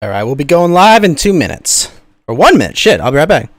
All right, we'll be going live in 2 minutes. Or 1 minute. Shit, I'll be right back.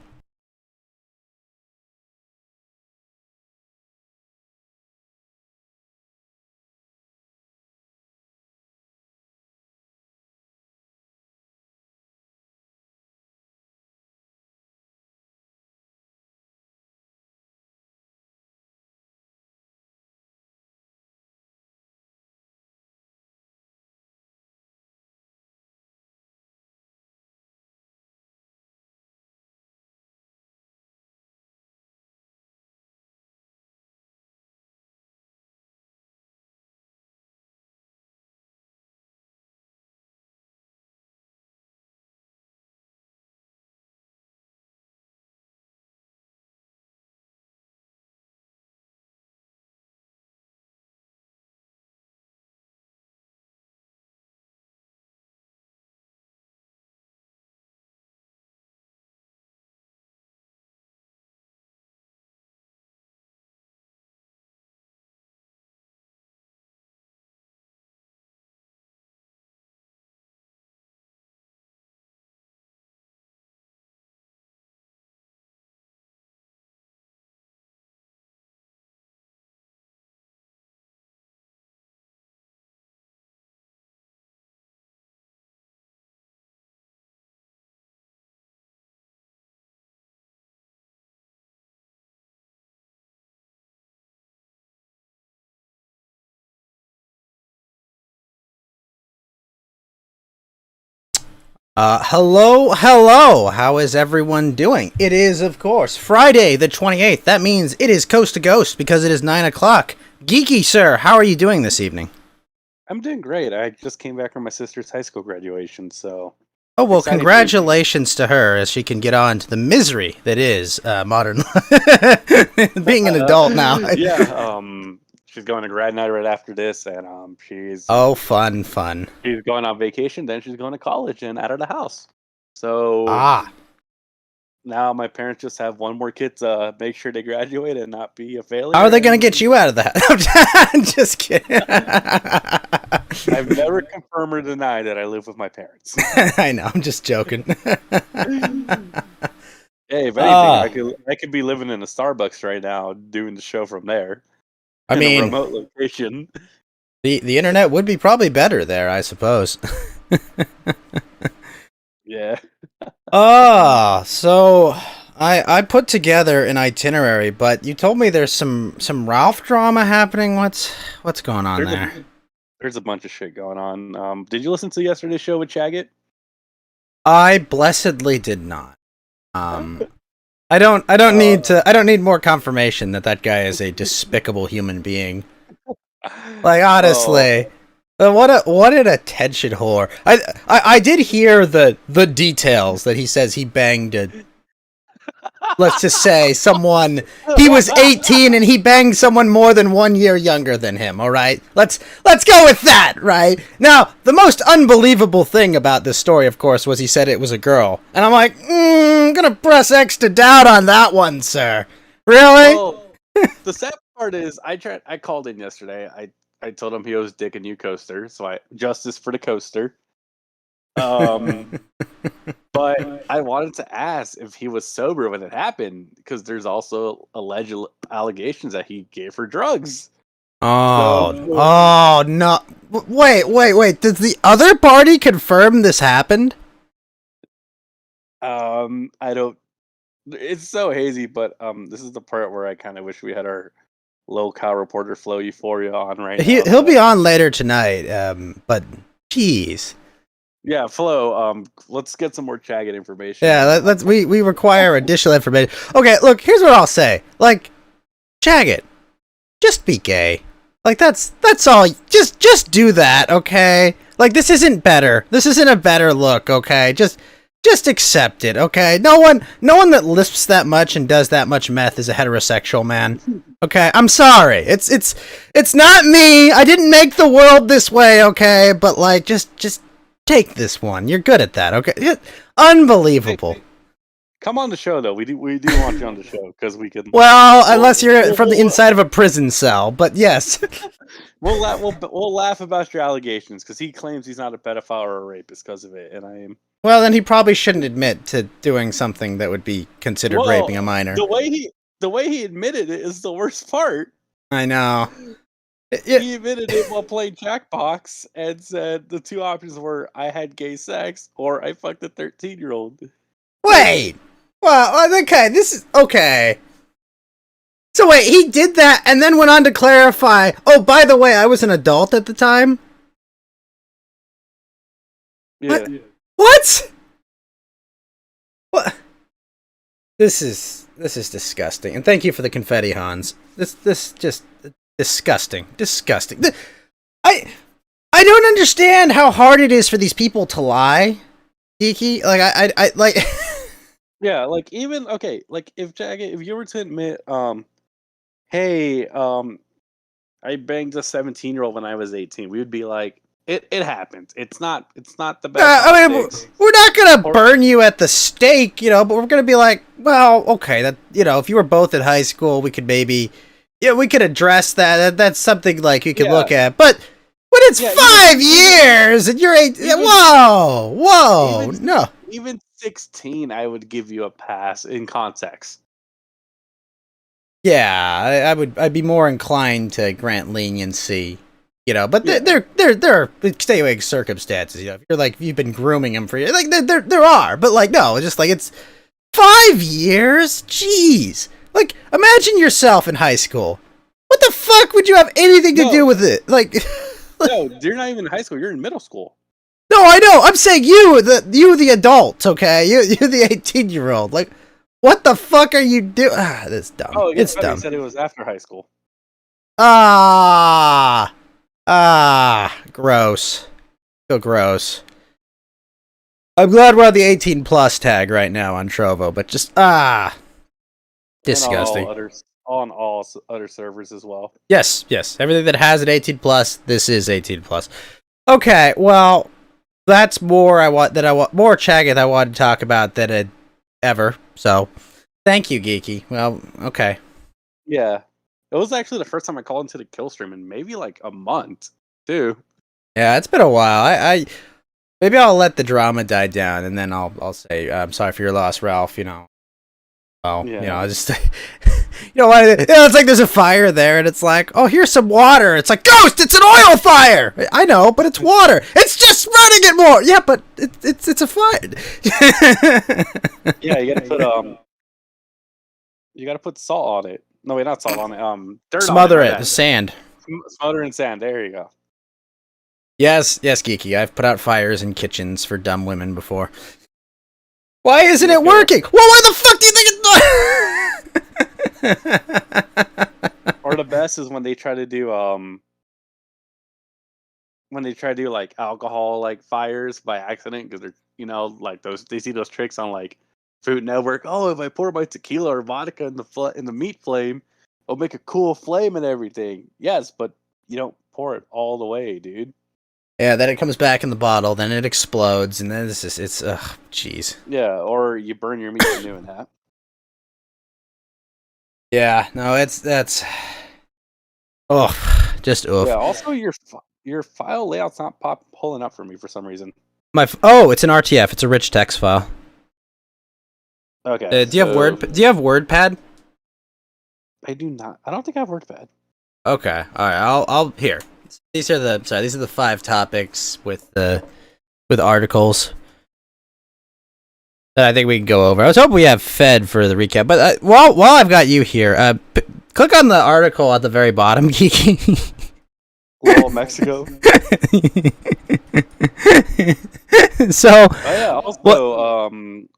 Hello. How is everyone doing? It is, of course, Friday the 28th. That means it is Coast to Ghost because it is 9 o'clock. Geeky, sir, how are you doing this evening? I'm doing great. I just came back from my sister's high school graduation, so... Oh, well, congratulations to her as she can get on to the misery that is modern being an adult now. Yeah, she's going to grad night right after this, and she's... Oh, fun. She's going on vacation, then she's going to college and out of the house. So... Now my parents just have one more kid to make sure they graduate and not be a failure. How are they going to get you out of that? I'm just kidding. I've never confirmed or denied that I live with my parents. I know, I'm just joking. Hey, if anything, I could be living in a Starbucks right now doing the show from there. I mean, a remote location. The internet would be probably better there, I suppose. Yeah. So I put together an itinerary, but you told me there's some Ralph drama happening. What's going on there? There's a bunch of shit going on. Did you listen to yesterday's show with Chaggett? I blessedly did not. I don't need more confirmation that guy is a despicable human being. Like, honestly. What an attention whore. I did hear the details that he says he banged let's just say someone, he was 18 and he banged someone more than 1 year younger than him, all right? Let's go with that, right? Now, the most unbelievable thing about this story, of course, was he said it was a girl. And I'm like, I'm gonna press X to doubt on that one, sir. Really? Well, the sad part is I called in yesterday. I told him he owes Dick a new coaster, so justice for the coaster. But I wanted to ask if he was sober when it happened, because there's also alleged allegations that he gave her drugs. Oh no! Wait! Does the other party confirm this happened? I don't. It's so hazy, but this is the part where I kind of wish we had our low-cow reporter Flo Euphoria on right now. He'll be on later tonight, but jeez. Yeah, Flo, let's get some more Chaggett information. Yeah, we require additional information. Okay, look, here's what I'll say. Like, Chaggett, just be gay. Like, that's all. Just do that, okay? Like, this isn't better. This isn't a better look, okay? Just accept it, okay? No one that lisps that much and does that much meth is a heterosexual man. Okay, I'm sorry. It's not me. I didn't make the world this way, okay? But like, just take this one. You're good at that, okay? Unbelievable. Hey, come on the show, though. We do want you on the show because we can. Well, unless you're from the inside of a prison cell, but yes. we'll laugh about your allegations because he claims he's not a pedophile or a rapist because of it, and I am. Well, then he probably shouldn't admit to doing something that would be considered raping a minor. The way he admitted it is the worst part. I know. He admitted it while playing Jackbox and said the two options were I had gay sex or I fucked a 13-year-old. Wait! Well, okay, this is... Okay. So wait, he did that and then went on to clarify, oh, by the way, I was an adult at the time? Yeah. What? What? This is disgusting. And thank you for the confetti, Hans. This just... Disgusting. I don't understand how hard it is for these people to lie, Geeky. Like I like. Yeah, like even okay, like if you were to admit, hey, I banged a 17-year-old when I was 18, we would be like, it happened. It's not the best. I mean, we're not gonna burn you at the stake, but we're gonna be like, well, okay, that if you were both in high school, we could maybe. Yeah, we could address that. That's something like you could look at. But when it's 5 years and you're 8, whoa, no. Even 16, I would give you a pass in context. Yeah, I'd be more inclined to grant leniency, But there are extenuating circumstances. If you're like you've been grooming him for years, like there are, but like no, just like it's 5 years. Jeez. Like, imagine yourself in high school. What the fuck would you have anything to do with it? Like, no, you're not even in high school. You're in middle school. No, I know. I'm saying you the adult, okay? You the 18-year-old. Like, what the fuck are you doing? That's dumb. Oh, it's dumb. You said it was after high school. Gross. So gross. I'm glad we're on the 18 plus tag right now on Trovo, but just disgusting. On all other servers as well. Yes. Everything that has an 18 plus, this is 18 plus. Okay, well, that's more more Chaggeth I wanted to talk about than ever. So, thank you, Geeky. Well, okay. Yeah, it was actually the first time I called into the kill stream in maybe like a month, too. Yeah, it's been a while. I maybe I'll let the drama die down, and then I'll say I'm sorry for your loss, Ralph. I just, it's like there's a fire there, and it's like, oh, here's some water. It's like, Ghost, it's an oil fire. I know, but it's water. It's just spreading it more. Yeah, but it's a fire. Yeah, you gotta put salt on it. No, wait, not salt on it. Dirt. Smother it. Sand. Smother and sand. There you go. Yes, Geeky. I've put out fires in kitchens for dumb women before. Why isn't it working? Well, why the fuck do you think it's Or the best is when they try to do like alcohol like fires by accident because they're like they see those tricks on like Food Network. Oh, if I pour my tequila or vodka in the meat flame, it'll make a cool flame and everything. Yes, but you don't pour it all the way, dude. Yeah, then it comes back in the bottle, then it explodes, and then it's jeez. Yeah, or you burn your meat for doing that. Yeah, no, that's just oof. Yeah, also your file layout's not pulling up for me for some reason. It's an RTF. It's a rich text file. Okay. Do you have WordPad? I do not. I don't think I have WordPad. Okay. All right. I'll here. These are the 5 topics with articles that I think we can go over. I was hoping we have Fed for the recap, but while I've got you here, click on the article at the very bottom, Geeky. Little Mexico. So. Oh yeah. Also,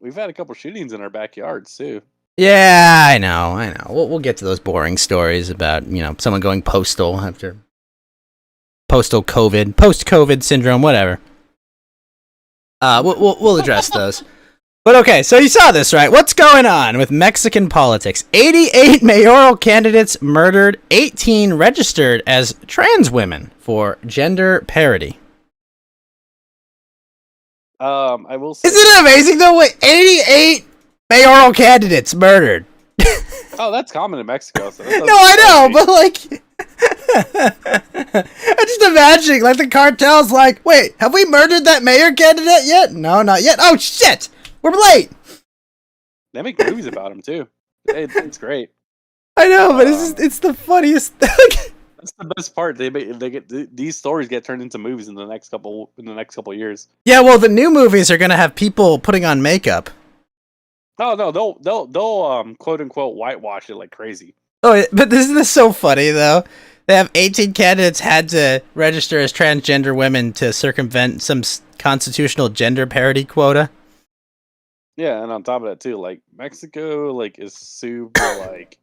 we've had a couple shootings in our backyards too. Yeah, I know. We'll get to those boring stories about someone going postal after. Post-COVID syndrome, whatever. We'll address those. But okay, so you saw this, right? What's going on with Mexican politics? 88 mayoral candidates murdered, 18 registered as trans women for gender parity. I will say. Isn't it amazing though? Wait, 88 mayoral candidates murdered. Oh, that's common in Mexico. So no, I know, but like. I'm just imagining, like, the cartel's like, wait, have we murdered that mayor candidate yet? No, not yet. Oh, shit! We're late! They make movies about him, too. It's great. I know, but it's the funniest thing. That's the best part. They get these stories get turned into movies in the next couple years. Yeah, well, the new movies are gonna have people putting on makeup. No, they'll quote unquote whitewash it like crazy. Oh, but isn't this so funny though? They have 18 candidates had to register as transgender women to circumvent some constitutional gender parity quota. Yeah, and on top of that too, like Mexico, like is super like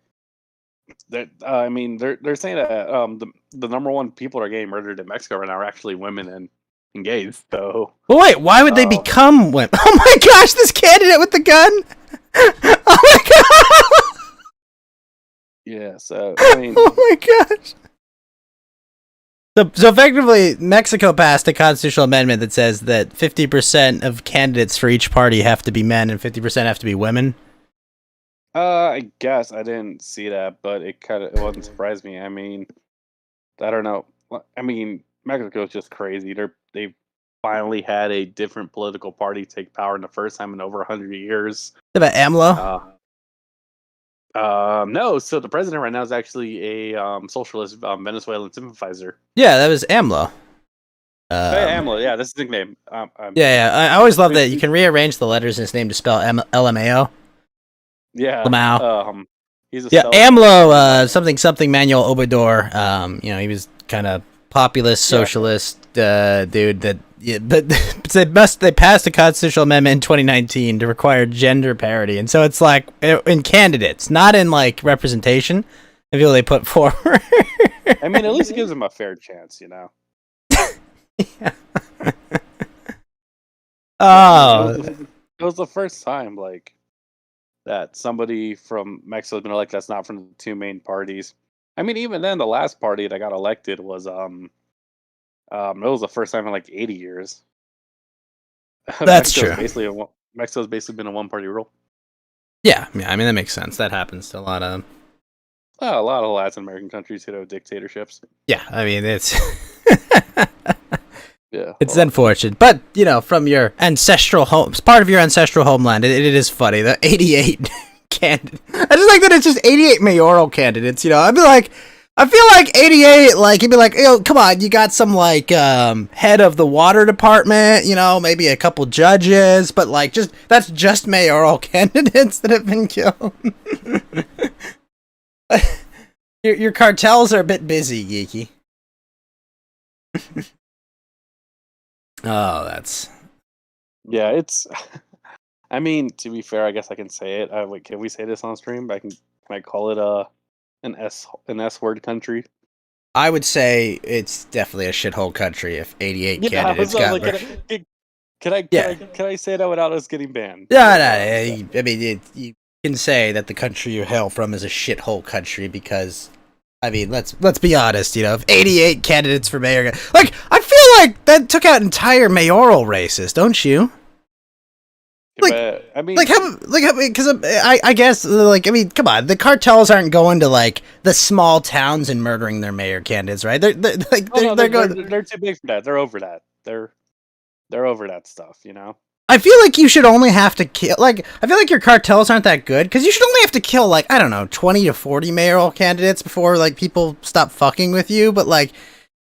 that. I mean, they're saying that the number one people that are getting murdered in Mexico right now are actually women and gays. So, well, wait, why would they become women? Oh my gosh, this candidate with the gun! Oh my god! Yeah, so I mean, oh my gosh. So effectively, Mexico passed a constitutional amendment that says that 50% of candidates for each party have to be men and 50% have to be women. I guess I didn't see that, but it wouldn't surprise me. I mean, I don't know. I mean, Mexico is just crazy. They've finally had a different political party take power in the first time in over 100 years. About AMLO? No. So the president right now is actually a socialist Venezuelan sympathizer. Yeah, that was AMLO. AMLO. Yeah, that's his nickname. I always love that you can rearrange the letters in his name to spell LMAO. Yeah. Lamau. He's a AMLO. Something Manuel Obrador. He was kind of populist socialist dude that. Yeah, but they passed a constitutional amendment in 2019 to require gender parity, and so it's like in candidates, not in like representation of people they put forward. I mean, at least it gives them a fair chance, you know. Yeah. Oh, it was the first time like that somebody from Mexico has been elected that's not from the two main parties. I mean, even then, the last party that got elected was it was the first time in like 80 years. That's true. Mexico's basically been a one-party rule. Yeah, I mean that makes sense. That happens to a lot of Latin American countries who have dictatorships. Yeah, I mean it's yeah, it's unfortunate, but from your ancestral home, it's part of your ancestral homeland. It is funny. The 88 candidate. I just like that it's just 88 mayoral candidates. I feel like 88, like, he'd be like, come on, you got some, like, head of the water department, maybe a couple judges, but, like, that's just mayoral candidates that have been killed. your cartels are a bit busy, Geeky. Oh, that's... Yeah, it's... I mean, to be fair, I guess I can say it. Can we say this on stream? Can I call it, an S word country? I would say it's definitely a shithole country if 88 candidates got. Can I say that without us getting banned? No. I mean, you can say that the country you hail from is a shithole country because, I mean, let's be honest. If 88 candidates for mayor, like, I feel like that took out entire mayoral races, don't you? I guess, like, I mean, come on, the cartels aren't going to like the small towns and murdering their mayor candidates, right? They're too big for that. They're over that. They're over that stuff, I feel like you should only have to kill, like, I feel like your cartels aren't that good because you should only have to kill, like, I don't know, 20 to 40 mayoral candidates before, like, people stop fucking with you. But like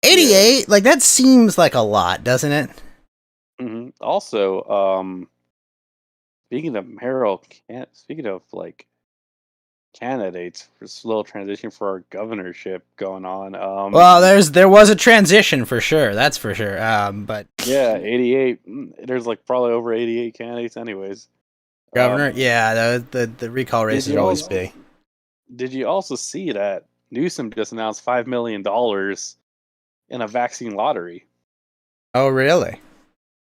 88, like, that seems like a lot, doesn't it? Mm-hmm. Also, speaking of like candidates, for slow transition for our governorship going on. Well, there was a transition for sure. That's for sure. But yeah, 88. There's like probably over 88 candidates, anyways. Governor, yeah, the recall race is always big. Did you also see that Newsom just announced $5 million in a vaccine lottery? Oh, really?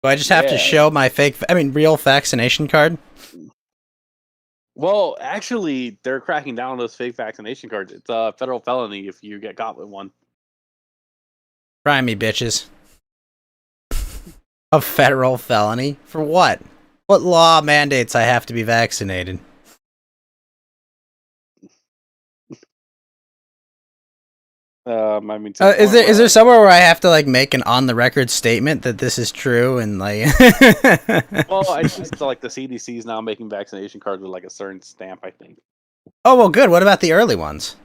Do I just have to show my real vaccination card? Well, actually, they're cracking down on those fake vaccination cards. It's a federal felony if you get caught with one. Try me, bitches. A federal felony? For what? What law mandates I have to be vaccinated? I mean, is there somewhere where I have to like make an on the record statement that this is true and like? Well, I just like the CDC is now making vaccination cards with like a certain stamp, I think. Oh well, good. What about the early ones?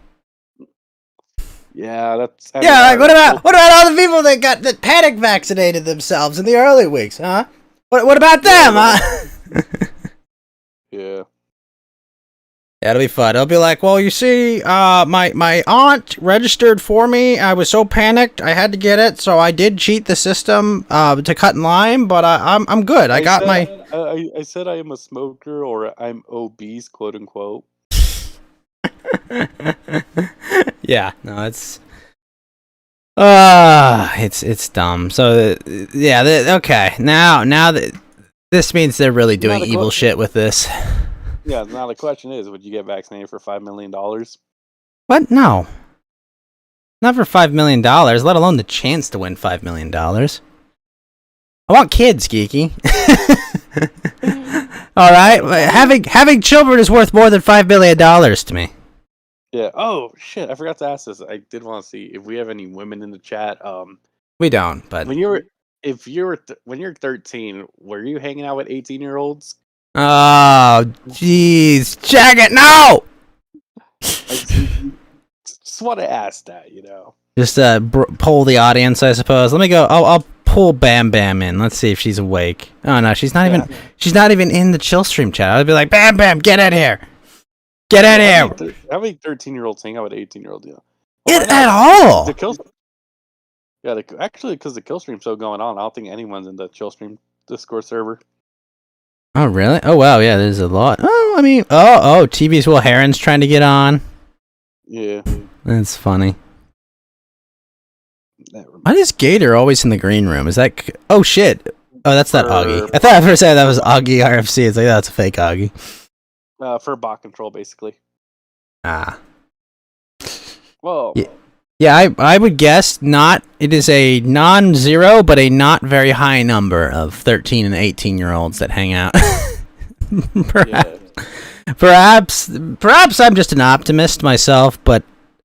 Yeah, that's. Like what about all the people that panic vaccinated themselves in the early weeks, huh? What about them, huh? Yeah. Yeah, it'll be fun. It'll be like, well, you see, my aunt registered for me. I was so panicked, I had to get it, so I did cheat the system to cut in line. But I'm good. I said I am a smoker or I'm obese, quote unquote. Yeah, no, it's dumb. So yeah, okay. Now that this means they're really doing evil shit with this. Yeah, now the question is, would you get vaccinated for $5 million? What? No. Not for $5 million, let alone the chance to win $5 million. I want kids, Geeky. Alright? Having children is worth more than $5 million to me. Yeah. Oh, shit. I forgot to ask this. I did want to see if we have any women in the chat. We don't, but... When you're 13, were you hanging out with 18-year-olds? Oh, jeez. Check it, no! Just want to ask that, you know. Just poll the audience, I suppose. Let me go. I'll pull Bam Bam in. Let's see if she's awake. Oh no, she's not even. She's not even in the chill stream chat. I'll be like, Bam Bam, get in here. Get in here. How many 13-year-olds hang out with 18-year-olds? You know? It at all? Actually, because the kill stream's still going on, I don't think anyone's in the chill stream Discord server. Oh really? Oh wow, yeah, there's a lot. Oh, I mean, TV's Will Heron's trying to get on. Yeah, that's funny. Why is Gator always in the green room? Is that? Oh shit! Oh, that's not Augie. I thought for a second that was Augie RFC. It's like that's a fake Augie. For bot control, basically. Ah. Well. Yeah, I would guess not. It is a non-zero, but a not very high number of 13 and 18-year-olds that hang out. Perhaps I'm just an optimist myself, but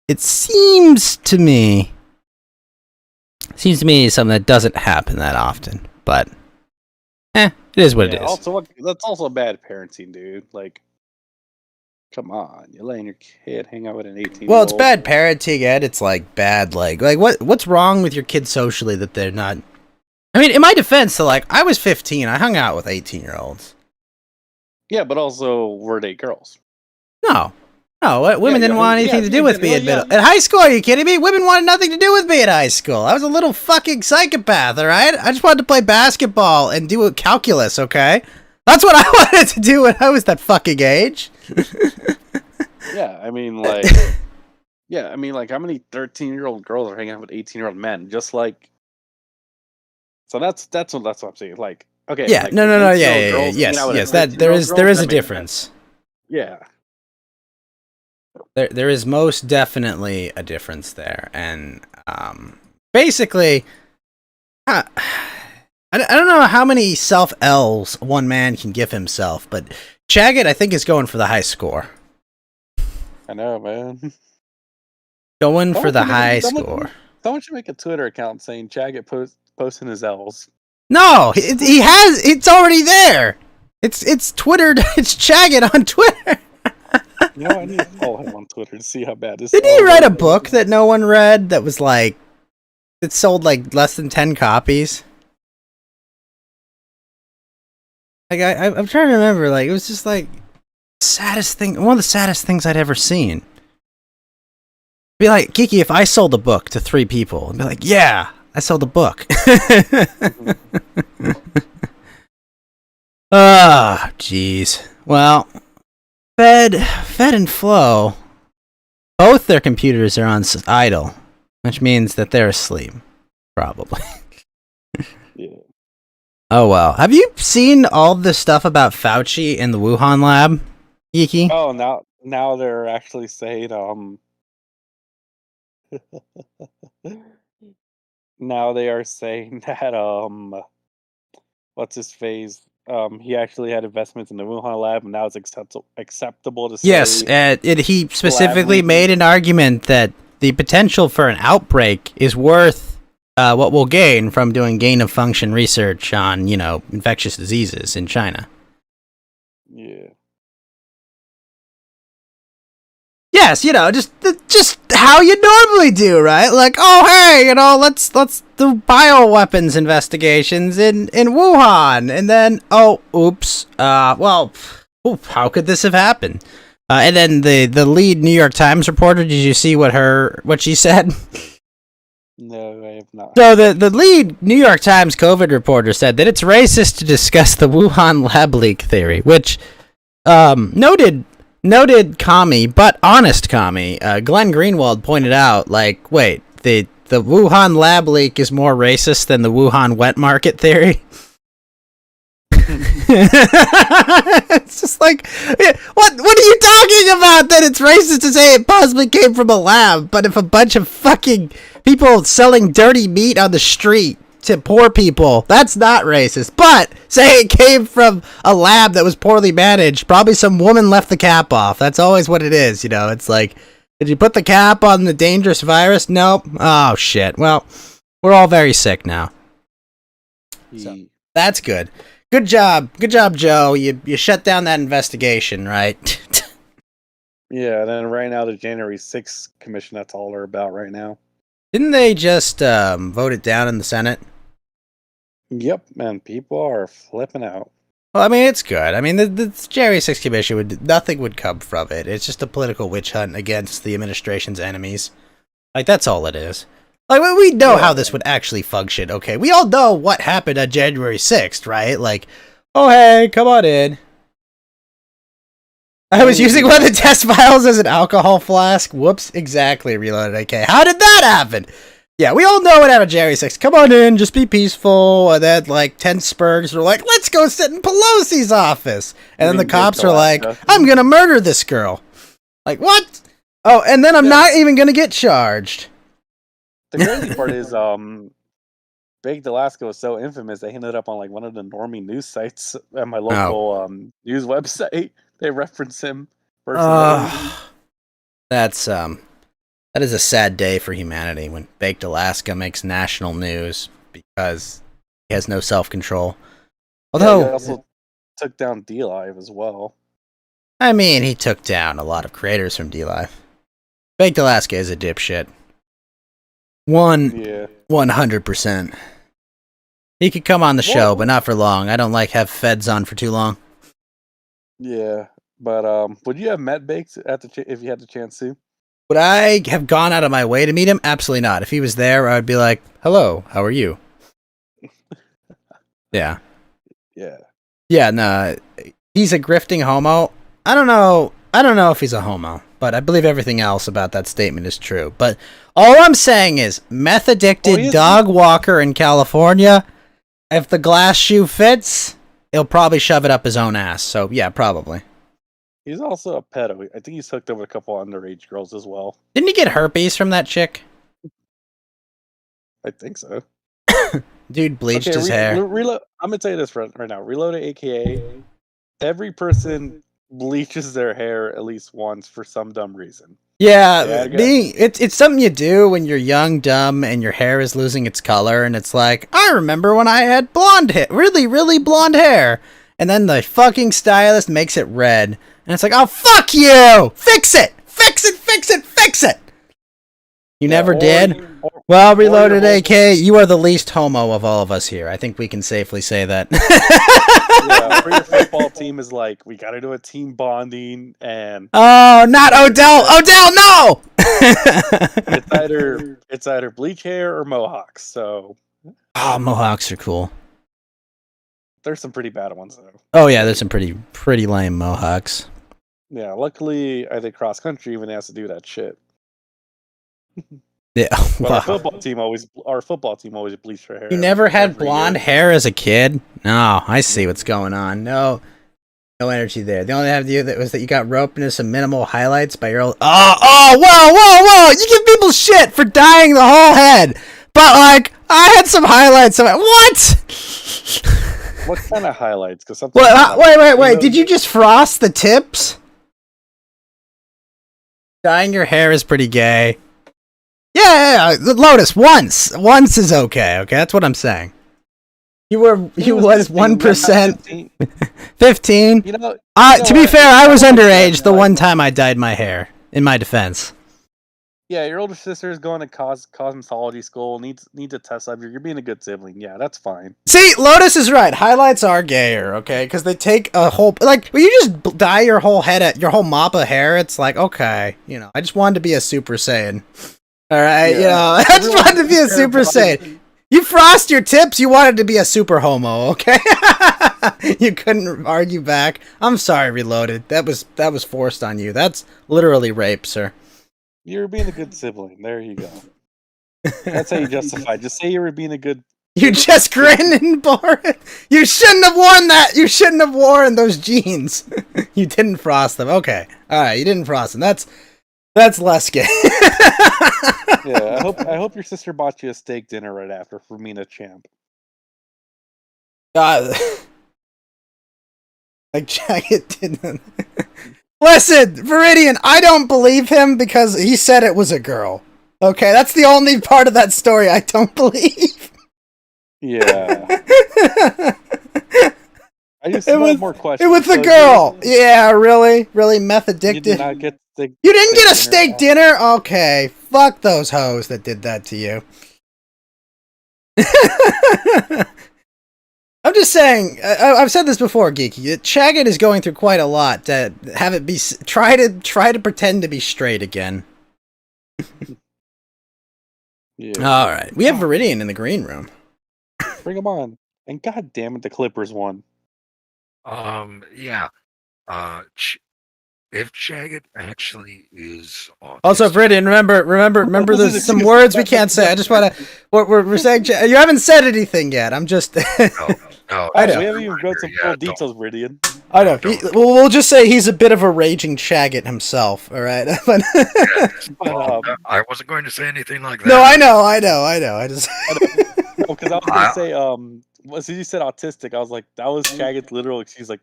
it seems to me something that doesn't happen that often. But, it is what it is. That's also bad parenting, dude. Like, come on, you're letting your kid hang out with an 18-year-old. Well, it's bad parenting, and it's like bad, like what's wrong with your kids socially that they're not? I mean, in my defense, so like I was 15, I hung out with 18-year-olds. Yeah, but also were they girls? No, women didn't want anything to do with me at high school. Are you kidding me? Women wanted nothing to do with me at high school. I was a little fucking psychopath. All right, I just wanted to play basketball and do calculus. Okay. That's what I wanted to do when I was that fucking age. Yeah, I mean, like, how many 13-year-old girls are hanging out with 18-year-old men? Just like, so that's what I'm saying. Like, okay, yeah, like, no, yeah, yes, that there is a difference. Yeah, there is most definitely a difference there, and basically, I don't know how many self-L's one man can give himself, but Chaggett, I think, is going for the high score. I know, man. Going for the high score. Someone should make a Twitter account saying Chaggett posting his L's. No, he has. It's already there. It's Twittered. It's Chaggett on Twitter. You know, I need to follow him on Twitter to see how bad this is. Didn't he write a book that no one read that was like, it sold like less than 10 copies? Like I'm trying to remember. Like it was just like saddest thing. One of the saddest things I'd ever seen. Be like, Kiki, if I sold a book to 3 people, I'd be like, yeah, I sold a book. Ah, jeez. Well, Fed and Flo, both their computers are on idle, which means that they're asleep, probably. Yeah. Oh well. Have you seen all the stuff about Fauci and the Wuhan lab, Geeky? Oh, now they're actually saying now they are saying that what's his face? He actually had investments in the Wuhan lab, and now it's acceptable to say. Yes, he specifically made an argument that the potential for an outbreak is worth what we'll gain from doing gain-of-function research on, infectious diseases in China. Yeah. Yes, just how you normally do, right? Like, oh hey, let's do bioweapons investigations in Wuhan, and then oops, how could this have happened? And then the lead New York Times reporter, did you see what she said? No, I have not. So the lead New York Times COVID reporter said that it's racist to discuss the Wuhan lab leak theory, which noted commie, but honest commie, Glenn Greenwald pointed out, like, wait, the Wuhan lab leak is more racist than the Wuhan wet market theory? It's just like, what are you talking about? That it's racist to say it possibly came from a lab, but if a bunch of fucking people selling dirty meat on the street to poor people, that's not racist. But say it came from a lab that was poorly managed, probably some woman left the cap off. That's always what it is, It's like, did you put the cap on the dangerous virus? Nope. Oh shit. Well, we're all very sick now. So that's good. Good job, Joe. You shut down that investigation, right? Yeah, and then right now the January 6th commission, that's all they're about right now. Didn't they just vote it down in the Senate? Yep, man, people are flipping out. Well, I mean, it's good. I mean, the January 6th commission nothing would come from it. It's just a political witch hunt against the administration's enemies. Like, that's all it is. Like, we know how this would actually function, okay? We all know what happened on January 6th, right? Like, oh, hey, come on in. I was using one of the test files as an alcohol flask. Whoops, exactly, Reloaded AK. How did that happen? Yeah, we all know what happened January 6th. Come on in, just be peaceful. And then, 10 Spurgs were like, let's go sit in Pelosi's office. And then the cops are like, I'm going to murder this girl. Like, what? Oh, and then I'm not even going to get charged. The crazy part is, Baked Alaska was so infamous, they ended up on one of the normie news sites at my local news website. They reference him personally. That is a sad day for humanity when Baked Alaska makes national news because he has no self-control. Although he also took down DLive as well. I mean, he took down a lot of creators from DLive. Baked Alaska is a dipshit. 100%. He could come on the show, but not for long. I don't have feds on for too long. Yeah, but would you have met Baked if you had the chance to? Would I have gone out of my way to meet him? Absolutely not. If he was there, I'd be like, hello, how are you? Yeah. Yeah. Yeah, no. He's a grifting homo. I don't know if he's a homo, but I believe everything else about that statement is true. But all I'm saying is, meth-addicted dog walker in California, if the glass shoe fits, he'll probably shove it up his own ass. So, yeah, probably. He's also a pedo. I think he's hooked up with a couple underage girls as well. Didn't he get herpes from that chick? I think so. Dude bleached his hair. I'm going to tell you this right now. Reloaded, AKA, every person bleaches their hair at least once for some dumb reason. Yeah, it's something you do when you're young, dumb, and your hair is losing its color, and it's like, I remember when I had blonde hair, really, really blonde hair, and then the fucking stylist makes it red, and it's like, oh, fuck you! Fix it! Fix it, fix it, fix it! You never did? Well, Reloaded AK, you are the least homo of all of us here. I think we can safely say that. Yeah, for your football team is we gotta do a team bonding and... Oh, not Odell! Odell, no! It's either bleach hair or mohawks, so... Oh, mohawks are cool. There's some pretty bad ones, though. Oh, yeah, there's some pretty lame mohawks. Yeah, luckily, I think cross-country even has to do that shit. Yeah, but our football team always bleached their hair. You never had blonde hair as a kid? No, I see what's going on. No energy there. The only idea that was that you got roped into some minimal highlights by your old... Whoa! You give people shit for dyeing the whole head, but I had some highlights of it. What? What kind of highlights? Because wait! Did you just frost the tips? Dyeing your hair is pretty gay. Yeah, Lotus, once is okay. Okay, that's what I'm saying. You was 1%, 15. You know To be what? fair, I was I like underage that. the one time I dyed my hair. In my defense. Yeah, your older sister is going to cosmetology school. Needs a test up. You're being a good sibling. Yeah, that's fine. See, Lotus is right. Highlights are gayer, okay? Because they take a whole when you just dye your whole head, your whole mop of hair. It's like, okay, I just wanted to be a Super Saiyan. All right, I just wanted to be a Super Saiyan. You frost your tips, you wanted to be a super homo, okay? You couldn't argue back. I'm sorry, Reloaded. That was forced on you. That's literally rape, sir. You're being a good sibling. There you go. That's how you justify it. Just say you were being a good. You just grin and bore it. You shouldn't have worn that. You shouldn't have worn those jeans. You didn't frost them. Okay. All right. You didn't frost them. That's less gay. Yeah. I hope your sister bought you a steak dinner right after for being a champ. Like Jagged didn't. Listen, Viridian, I don't believe him because he said it was a girl. Okay, that's the only part of that story I don't believe. Yeah. I just have more questions. It was the girl. Yeah, really? Really meth addicted? You did not get you didn't get a steak dinner? Okay. Fuck those hoes that did that to you. I'm just saying, I've said this before, Geeky, that Shaggett is going through quite a lot to have it be, try to pretend to be straight again. Yeah. Alright, we have Viridian in the green room. Bring him on. And god damn it, the Clippers won. Yeah. If Shaggett actually is autistic... Also, Viridian, remember there's some words we can't say. I just want to... We're saying... You haven't said anything yet. I'm just... No, I know. We haven't even read some full details, Viridian. I know. We'll just say he's a bit of a raging Shaggett himself, alright? I wasn't going to say anything like that. No, I know. I just... No, because I was going to say, so you said autistic. I was like, that was Shaggett's literal excuse. Like,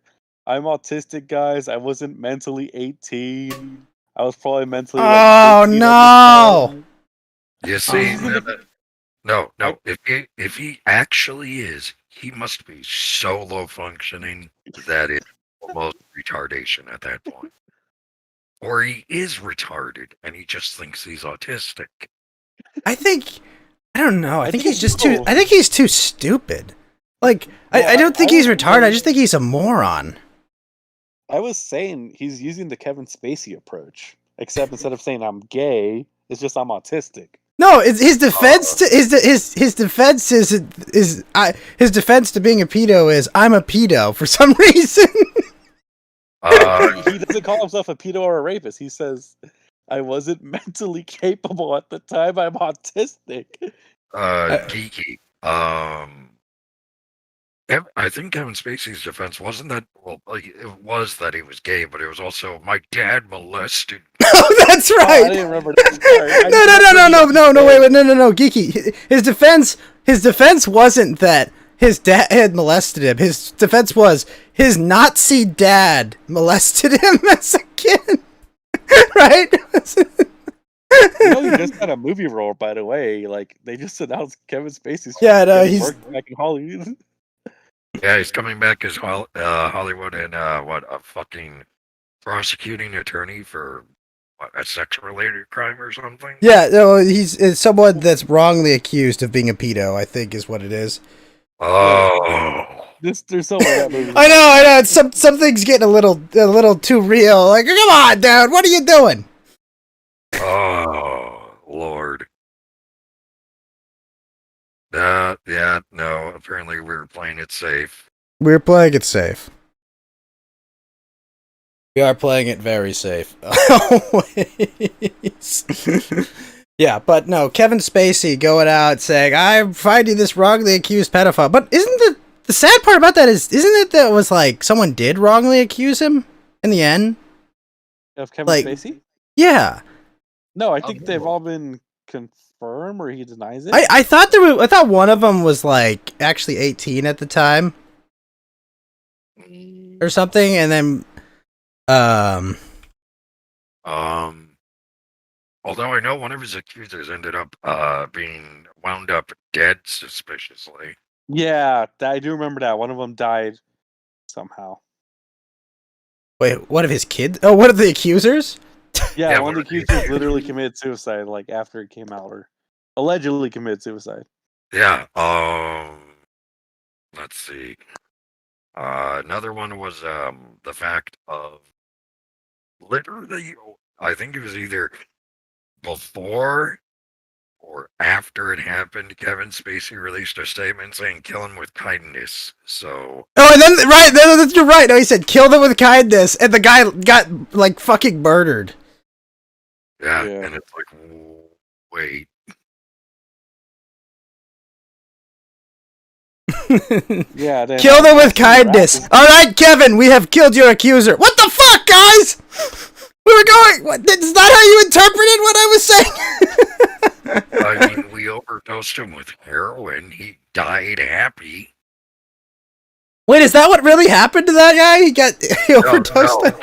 I'm autistic, guys. I wasn't mentally 18. I was probably mentally. Oh no! You see, no. If he actually is, he must be so low functioning that it's almost retardation at that point, or he is retarded and he just thinks he's autistic. I don't know. I think he's just too. I think he's too stupid. Like, I don't think he's retarded. I just think he's a moron. I was saying he's using the Kevin Spacey approach, except instead of saying I'm gay, it's just I'm autistic. No, his defense to his defense his defense to being a pedo is I'm a pedo for some reason. He doesn't call himself a pedo or a rapist. He says I wasn't mentally capable at the time. I'm autistic. Geeky. I think Kevin Spacey's defense wasn't that, well, it was that he was gay, but it was also my dad molested. Oh, that's right. Oh, I didn't remember that. No, wait, no, Geeky. His defense wasn't that his dad had molested him. His defense was his Nazi dad molested him as a kid. Right? He just got a movie role, by the way. Like, they just announced Kevin Spacey's he's back in Hollywood. Yeah, he's coming back as Hollywood and a fucking prosecuting attorney for a sex-related crime or something. Yeah, no, he's someone that's wrongly accused of being a pedo, I think is what it is. Oh, there's so many movies. I know. Something's getting a little too real. Like, come on, dude, what are you doing? Oh, Lord. No, apparently we were playing it safe. We're playing it safe. We are playing it very safe. Always. Yeah, but no, Kevin Spacey going out saying, I'm finding this wrongly accused pedophile. But isn't the sad part about that isn't it that it was like someone did wrongly accuse him in the end? Of Kevin Spacey? Yeah. No, I think they've all been confirmed, or he denies it. I thought one of them was like actually 18 at the time, or something, and then Although I know one of his accusers ended up being wound up dead suspiciously. Yeah, I do remember that. One of them died somehow. Wait, one of his kids? Oh, one of the accusers? Yeah, one of the accusers literally committed suicide, like after it came out, or allegedly committed suicide. Yeah. Let's see. Another one was the fact of literally, I think it was either before or after it happened, Kevin Spacey released a statement saying "kill him with kindness." So. Oh, and then you're right. No, he said kill them with kindness, and the guy got like fucking murdered. Yeah. And it's like, wait. Yeah, kill them with kindness. All right, Kevin, we have killed your accuser. What the fuck, guys? We were going. What, is that how you interpreted what I was saying? I mean, we overdosed him with heroin. He died happy. Wait, is that what really happened to that guy? He overdosed.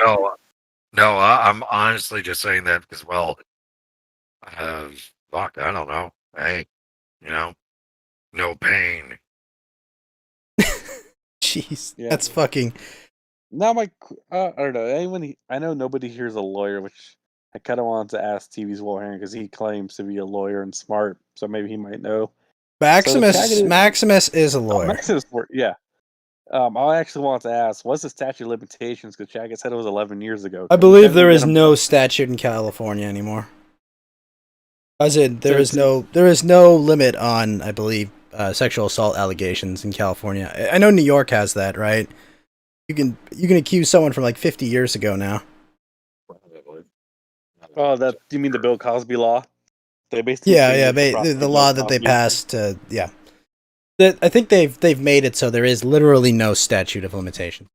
No. I'm honestly just saying that because, well, fuck, I don't know. Hey, no pain. Jeez, that's fucking. Now I don't know. I know nobody here is a lawyer, which I kind of wanted to ask TV's Warhammer because he claims to be a lawyer and smart, so maybe he might know. Maximus is a lawyer. Maximus, yeah. I actually want to ask, what's the statute of limitations? Because Chaggot said it was 11 years ago. I believe there is no statute in California anymore. As in, there is no limit on, I believe, sexual assault allegations in California. I know New York has that, right? You can accuse someone from like 50 years ago now. Oh, do you mean the Bill Cosby law? They basically the law that they passed. I think they've made it so there is literally no statute of limitation.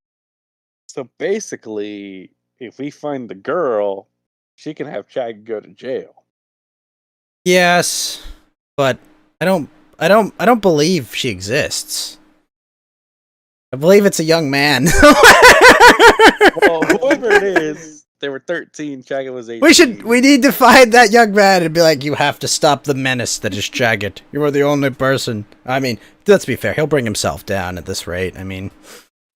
So basically, if we find the girl, she can have Chag go to jail. Yes, but I don't believe she exists. I believe it's a young man. Well, whoever it is, they were 13. Chaggot was 18. We need to find that young man and be like, you have to stop the menace that is Chaggot. You are the only person. I mean, let's be fair. He'll bring himself down at this rate. I mean,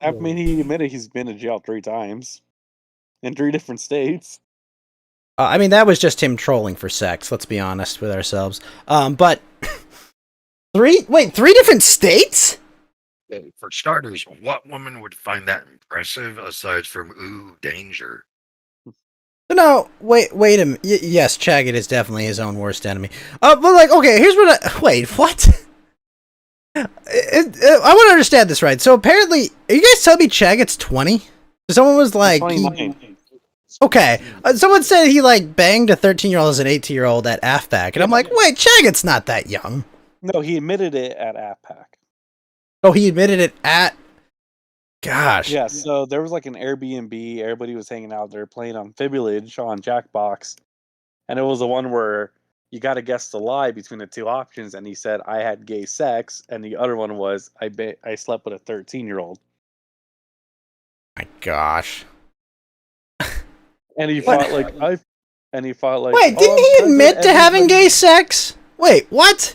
he admitted he's been to jail 3 times in 3 different states. I mean, that was just him trolling for sex. Let's be honest with ourselves. But 3 different states? For starters, what woman would find that impressive aside from ooh, danger? No, wait a minute. Yes, Chaggot is definitely his own worst enemy. But like, okay, here's what wait, what? I want to understand this right. So apparently, are you guys telling me Chaggot's 20? Someone was like, okay, someone said he like banged a 13-year-old as an 18-year-old at AFPAC, and I'm like, wait, Chaggot's not that young. No, he admitted it at AFPAC. Oh, he admitted it at. Gosh. Yeah, so there was like an Airbnb. Everybody was hanging out there playing on Fibulage on Jackbox. And it was the one where you got to guess the lie between the 2 options. And he said, I had gay sex. And the other one was, I slept with a 13-year-old. My gosh. And he fought like, wait, didn't he admit to having gay sex? Wait, what?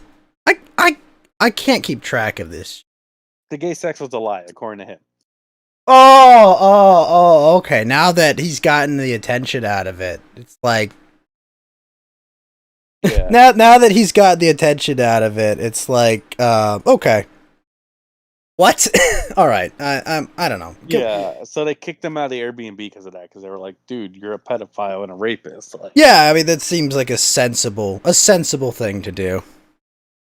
I can't keep track of this. The gay sex was a lie, according to him. Oh, okay. Now that he's gotten the attention out of it, it's like, yeah. now that he's got the attention out of it, it's like, okay. What? All right. I don't know. Yeah. So they kicked him out of the Airbnb because of that. Because they were like, "Dude, you're a pedophile and a rapist." Like, yeah, I mean that seems like a sensible thing to do.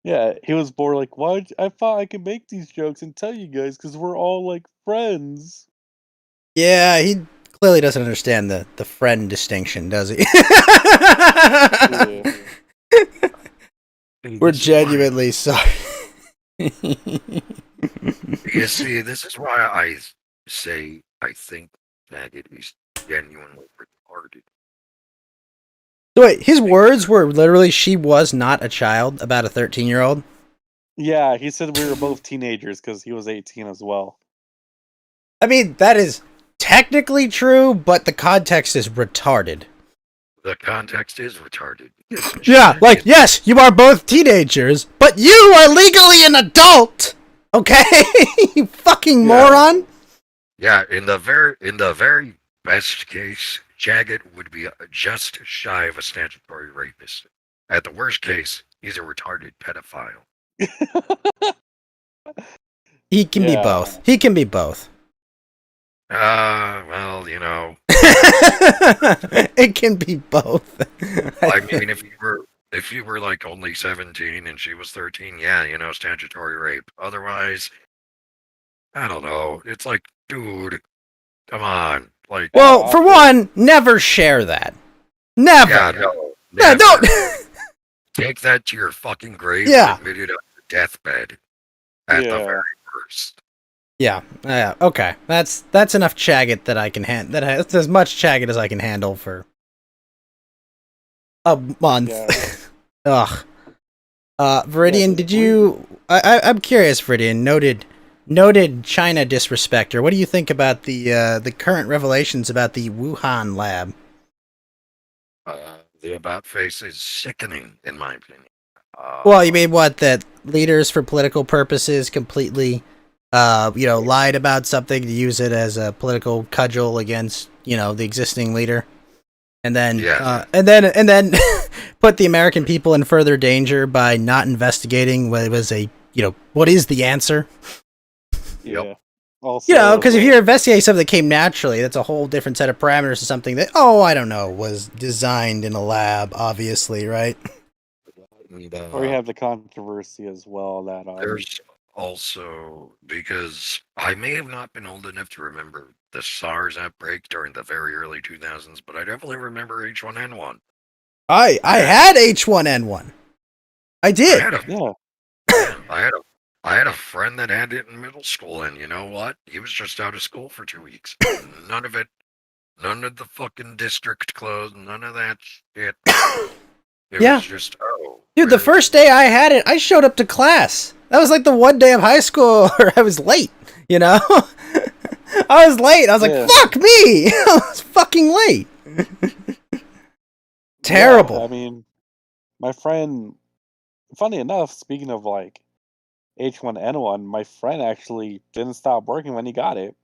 Yeah, he was bored. Like, why? I thought I could make these jokes and tell you guys because we're all like friends. Yeah, he clearly doesn't understand the friend distinction, does he? Yeah. We're genuinely sorry. You see, this is why I say I think Maggot is genuinely retarded. Wait, his words were literally, she was not a child, about a 13-year-old? Yeah, he said we were both teenagers because he was 18 as well. I mean, that is technically true, but the context is retarded. the context is retarded. Yeah, like, yes, you are both teenagers, but you are legally an adult! Okay? You fucking moron! Yeah, in the very best case, Jagged would be just shy of a statutory rapist. At the worst case, he's a retarded pedophile. He can be both. He can be both. Well, It can be both. I mean, if you were like only 17 and she was 13, yeah, statutory rape. Otherwise, I don't know. It's like, dude, come on. Like, well, for one, never share that. Never. yeah, no, Yeah, never. don't. Take that to your fucking grave Yeah. and admit it on your deathbed. At the very worst. Yeah. Okay. That's enough Chaggot that I can handle. That's as much Chaggot as I can handle for a month. Yeah. Ugh. Viridian, did you? I'm curious, Viridian. Noted China disrespecter. What do you think about the current revelations about the Wuhan lab? The about face is sickening, in my opinion. Well, you mean what? That leaders, for political purposes, completely, lied about something to use it as a political cudgel against, the existing leader, and then, and then put the American people in further danger by not investigating what was what is the answer? Yeah. Also, Because if you're investigating something that came naturally, that's a whole different set of parameters to something that, I don't know, was designed in a lab, obviously, right? Or you have the controversy as well that there's also, because I may have not been old enough to remember the SARS outbreak during the very early 2000s, but I definitely remember H1N1. I had H1N1. I did. I had a friend that had it in middle school, and you know what? He was just out of school for 2 weeks. None of the fucking district closed, none of that shit. It was just, dude, the first day I had it, I showed up to class. That was like the one day of high school where I was late, I was late. I was like, fuck me! I was fucking late. Terrible. Yeah, I mean, my friend, funny enough, speaking of like H1N1, my friend actually didn't stop working when he got it.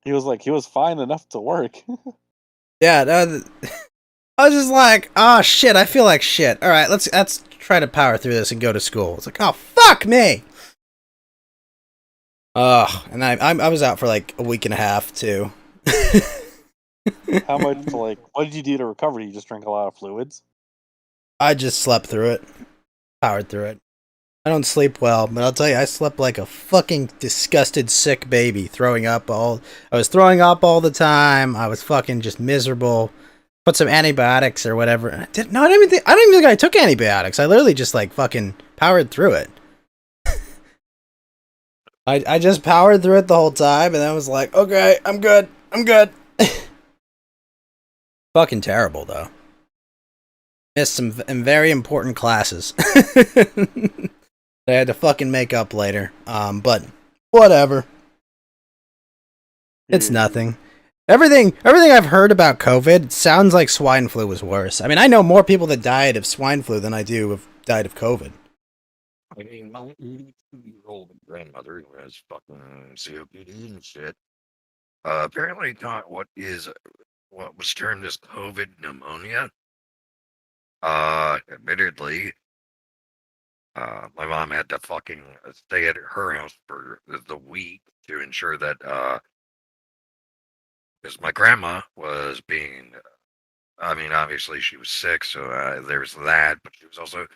He was fine enough to work. Yeah, I was just like, oh shit, I feel like shit. All right, let's try to power through this and go to school. It's like, oh fuck me. Ugh, and I was out for like a week and a half too. How much what did you do to recover? Did you just drink a lot of fluids? I just slept through it, powered through it. I don't sleep well, but I'll tell you, I slept like a fucking disgusted sick baby, I was throwing up all the time. I was fucking just miserable. Put some antibiotics or whatever. I don't even think I took antibiotics. I literally just like fucking powered through it. I just powered through it the whole time, and I was like, okay, I'm good. Fucking terrible though. Missed some very important classes. I had to fucking make up later. But whatever. It's nothing. Everything I've heard about COVID sounds like swine flu was worse. I mean, I know more people that died of swine flu than I do have died of COVID. I mean, my 82-year-old grandmother who has fucking COPD and shit, apparently got what was termed as COVID pneumonia. Admittedly, my mom had to fucking stay at her house for the week to ensure that, because my grandma was being, obviously she was sick, so there's that, but she was also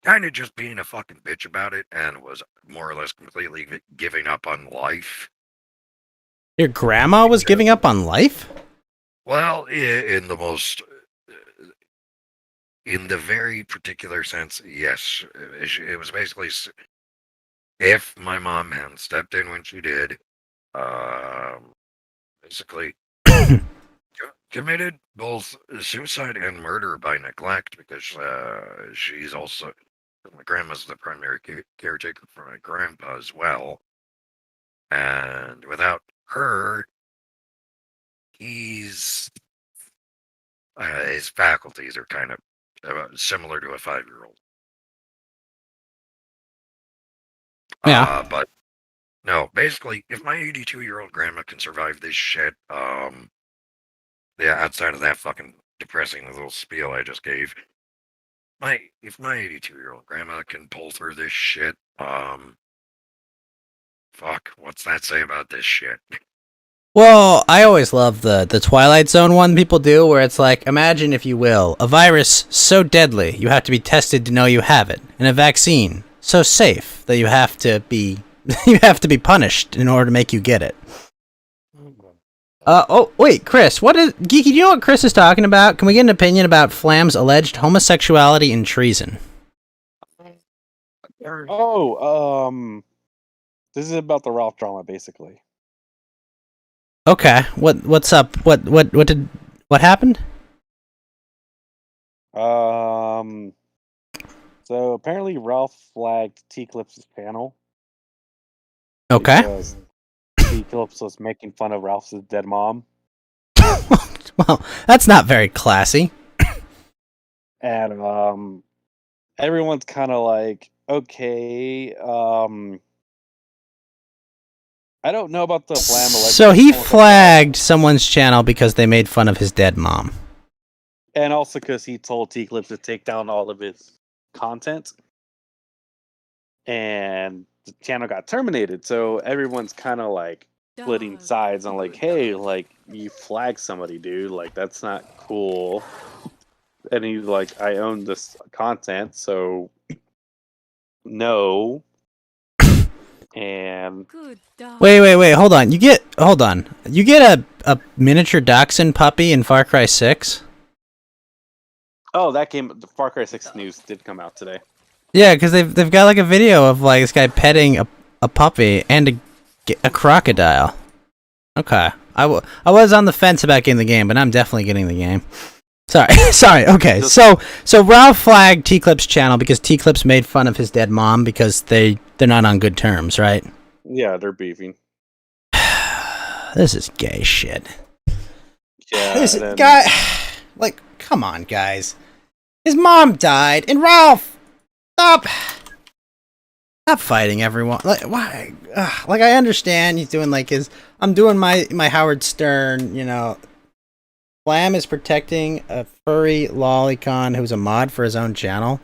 kind of just being a fucking bitch about it and was more or less completely giving up on life. Your grandma was giving up on life? Well, in the very particular sense, yes. It was basically, if my mom hadn't stepped in when she did, basically committed both suicide and murder by neglect, because she's also, my grandma's the primary caretaker for my grandpa as well. And without her, he's His faculties are kind of similar to a 5-year-old. Yeah. But no, basically, if my 82-year-old grandma can survive this shit, yeah, outside of that fucking depressing little spiel I just gave, if my 82-year-old grandma can pull through this shit, fuck, what's that say about this shit? Well, I always love the Twilight Zone one people do, where it's like, imagine, if you will, a virus so deadly you have to be tested to know you have it, and a vaccine so safe that you have to be punished in order to make you get it. Oh wait, Chris, Geeky? Do you know what Chris is talking about? Can we get an opinion about Flam's alleged homosexuality and treason? Oh, this is about the Ralph drama, basically. Okay, what's up? What happened? So apparently Ralph flagged T-Clips' channel. Okay. Because T-Clips was making fun of Ralph's dead mom. Well, that's not very classy. And everyone's kind of like, okay, I don't know about the Flam. So he flagged someone's channel because they made fun of his dead mom. And also because he told T-Clips to take down all of his content. And the channel got terminated. So everyone's kind of like splitting sides on like, hey, like, you flagged somebody, dude. Like, that's not cool. And he's like, I own this content, so no. And wait, hold on. You get a miniature dachshund puppy in Far Cry 6? Oh, the Far Cry 6 news did come out today. Yeah, because they've got like a video of like this guy petting a puppy and a crocodile. Okay, I was on the fence about getting the game, but I'm definitely getting the game. Sorry. Okay, so Ralph flagged T-Clips' channel because T-Clips made fun of his dead mom because they're not on good terms, right? Yeah, they're beefing. This is gay shit. Yeah, guy, like, come on, guys. His mom died, and Ralph, stop fighting everyone. Like, why? Like, I understand he's doing like I'm doing my Howard Stern, you know. Flam is protecting a furry lolicon who's a mod for his own channel.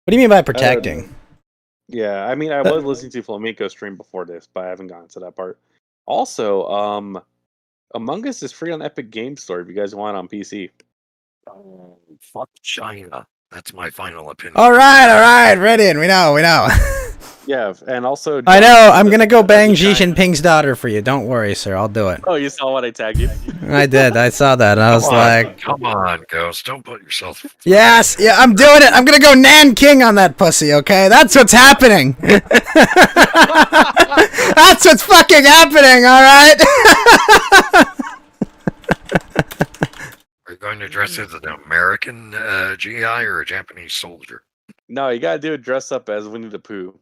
What do you mean by protecting? Yeah, I mean, I was listening to Flamenco stream before this, but I haven't gotten to that part. Also, Among Us is free on Epic Games Store if you guys want it on PC. Fuck China. That's my final opinion. All right, ready? We know. Yeah, and also... I know, I'm gonna go bang Xi Jinping's daughter for you. Don't worry, sir, I'll do it. Oh, you saw what I tagged you? I did, I saw that, and I was like... Come on, Ghost, don't put yourself... Yes, yeah, I'm doing it! I'm gonna go Nanking on that pussy, okay? That's what's happening! That's what's fucking happening, alright? Are you going to dress as an American GI or a Japanese soldier? No, you gotta do it dress up as Winnie the Pooh.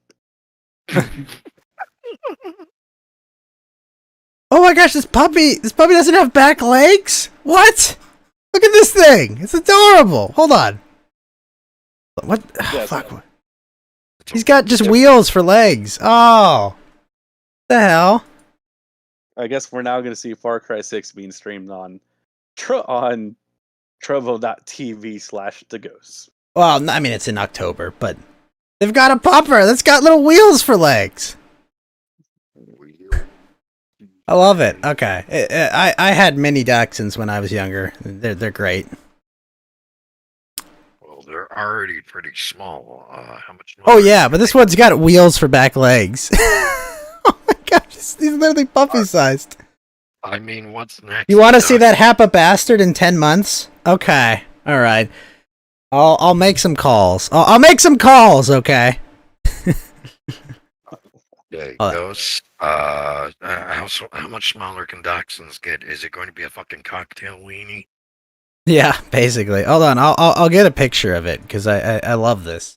Oh my gosh, this puppy doesn't have back legs? What? Look at this thing! It's adorable! Hold on. What? Yes. Fuck. He's got just wheels for legs. Oh. What the hell? I guess we're now gonna see Far Cry 6 being streamed on Trovo.tv/theghost. Well, I mean, it's in October, but they've got a pupper that's got little wheels for legs. I love it. Okay, I had mini dachshunds when I was younger. They're great. Well, they're already pretty small. How much? Oh yeah, but this one's got wheels for back legs. Oh my gosh, he's literally puppy sized. I mean, what's next? You want to see that Happa bastard in 10 months? Okay, all right. I'll make some calls. I'll make some calls. Okay. Okay, Ghost. How much smaller can dachshunds get? Is it going to be a fucking cocktail weenie? Yeah, basically. Hold on, I'll get a picture of it because I love this.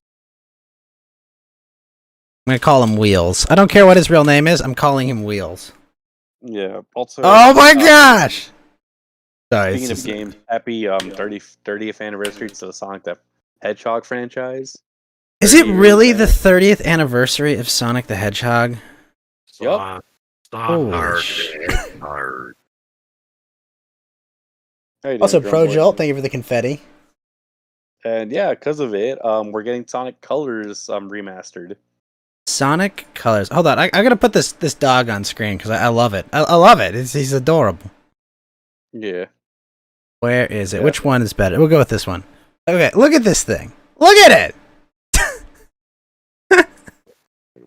I'm gonna call him Wheels. I don't care what his real name is. I'm calling him Wheels. Yeah. Also. Oh my gosh! Sorry, Speaking of games, happy 30th anniversary to the Sonic the Hedgehog franchise. Is it 30 really years the now. 30th anniversary of Sonic the Hedgehog? Yup. Holy shit. Hard. How you doing, Also, Drum Pro Boy? Jolt, thank you for the confetti. And yeah, because of it, we're getting Sonic Colors remastered. Sonic Colors. Hold on, I gotta put this dog on screen because I love it. I love it. He's adorable. Yeah. Where is it? Yeah. Which one is better? We'll go with this one. Okay, look at this thing. Look at it!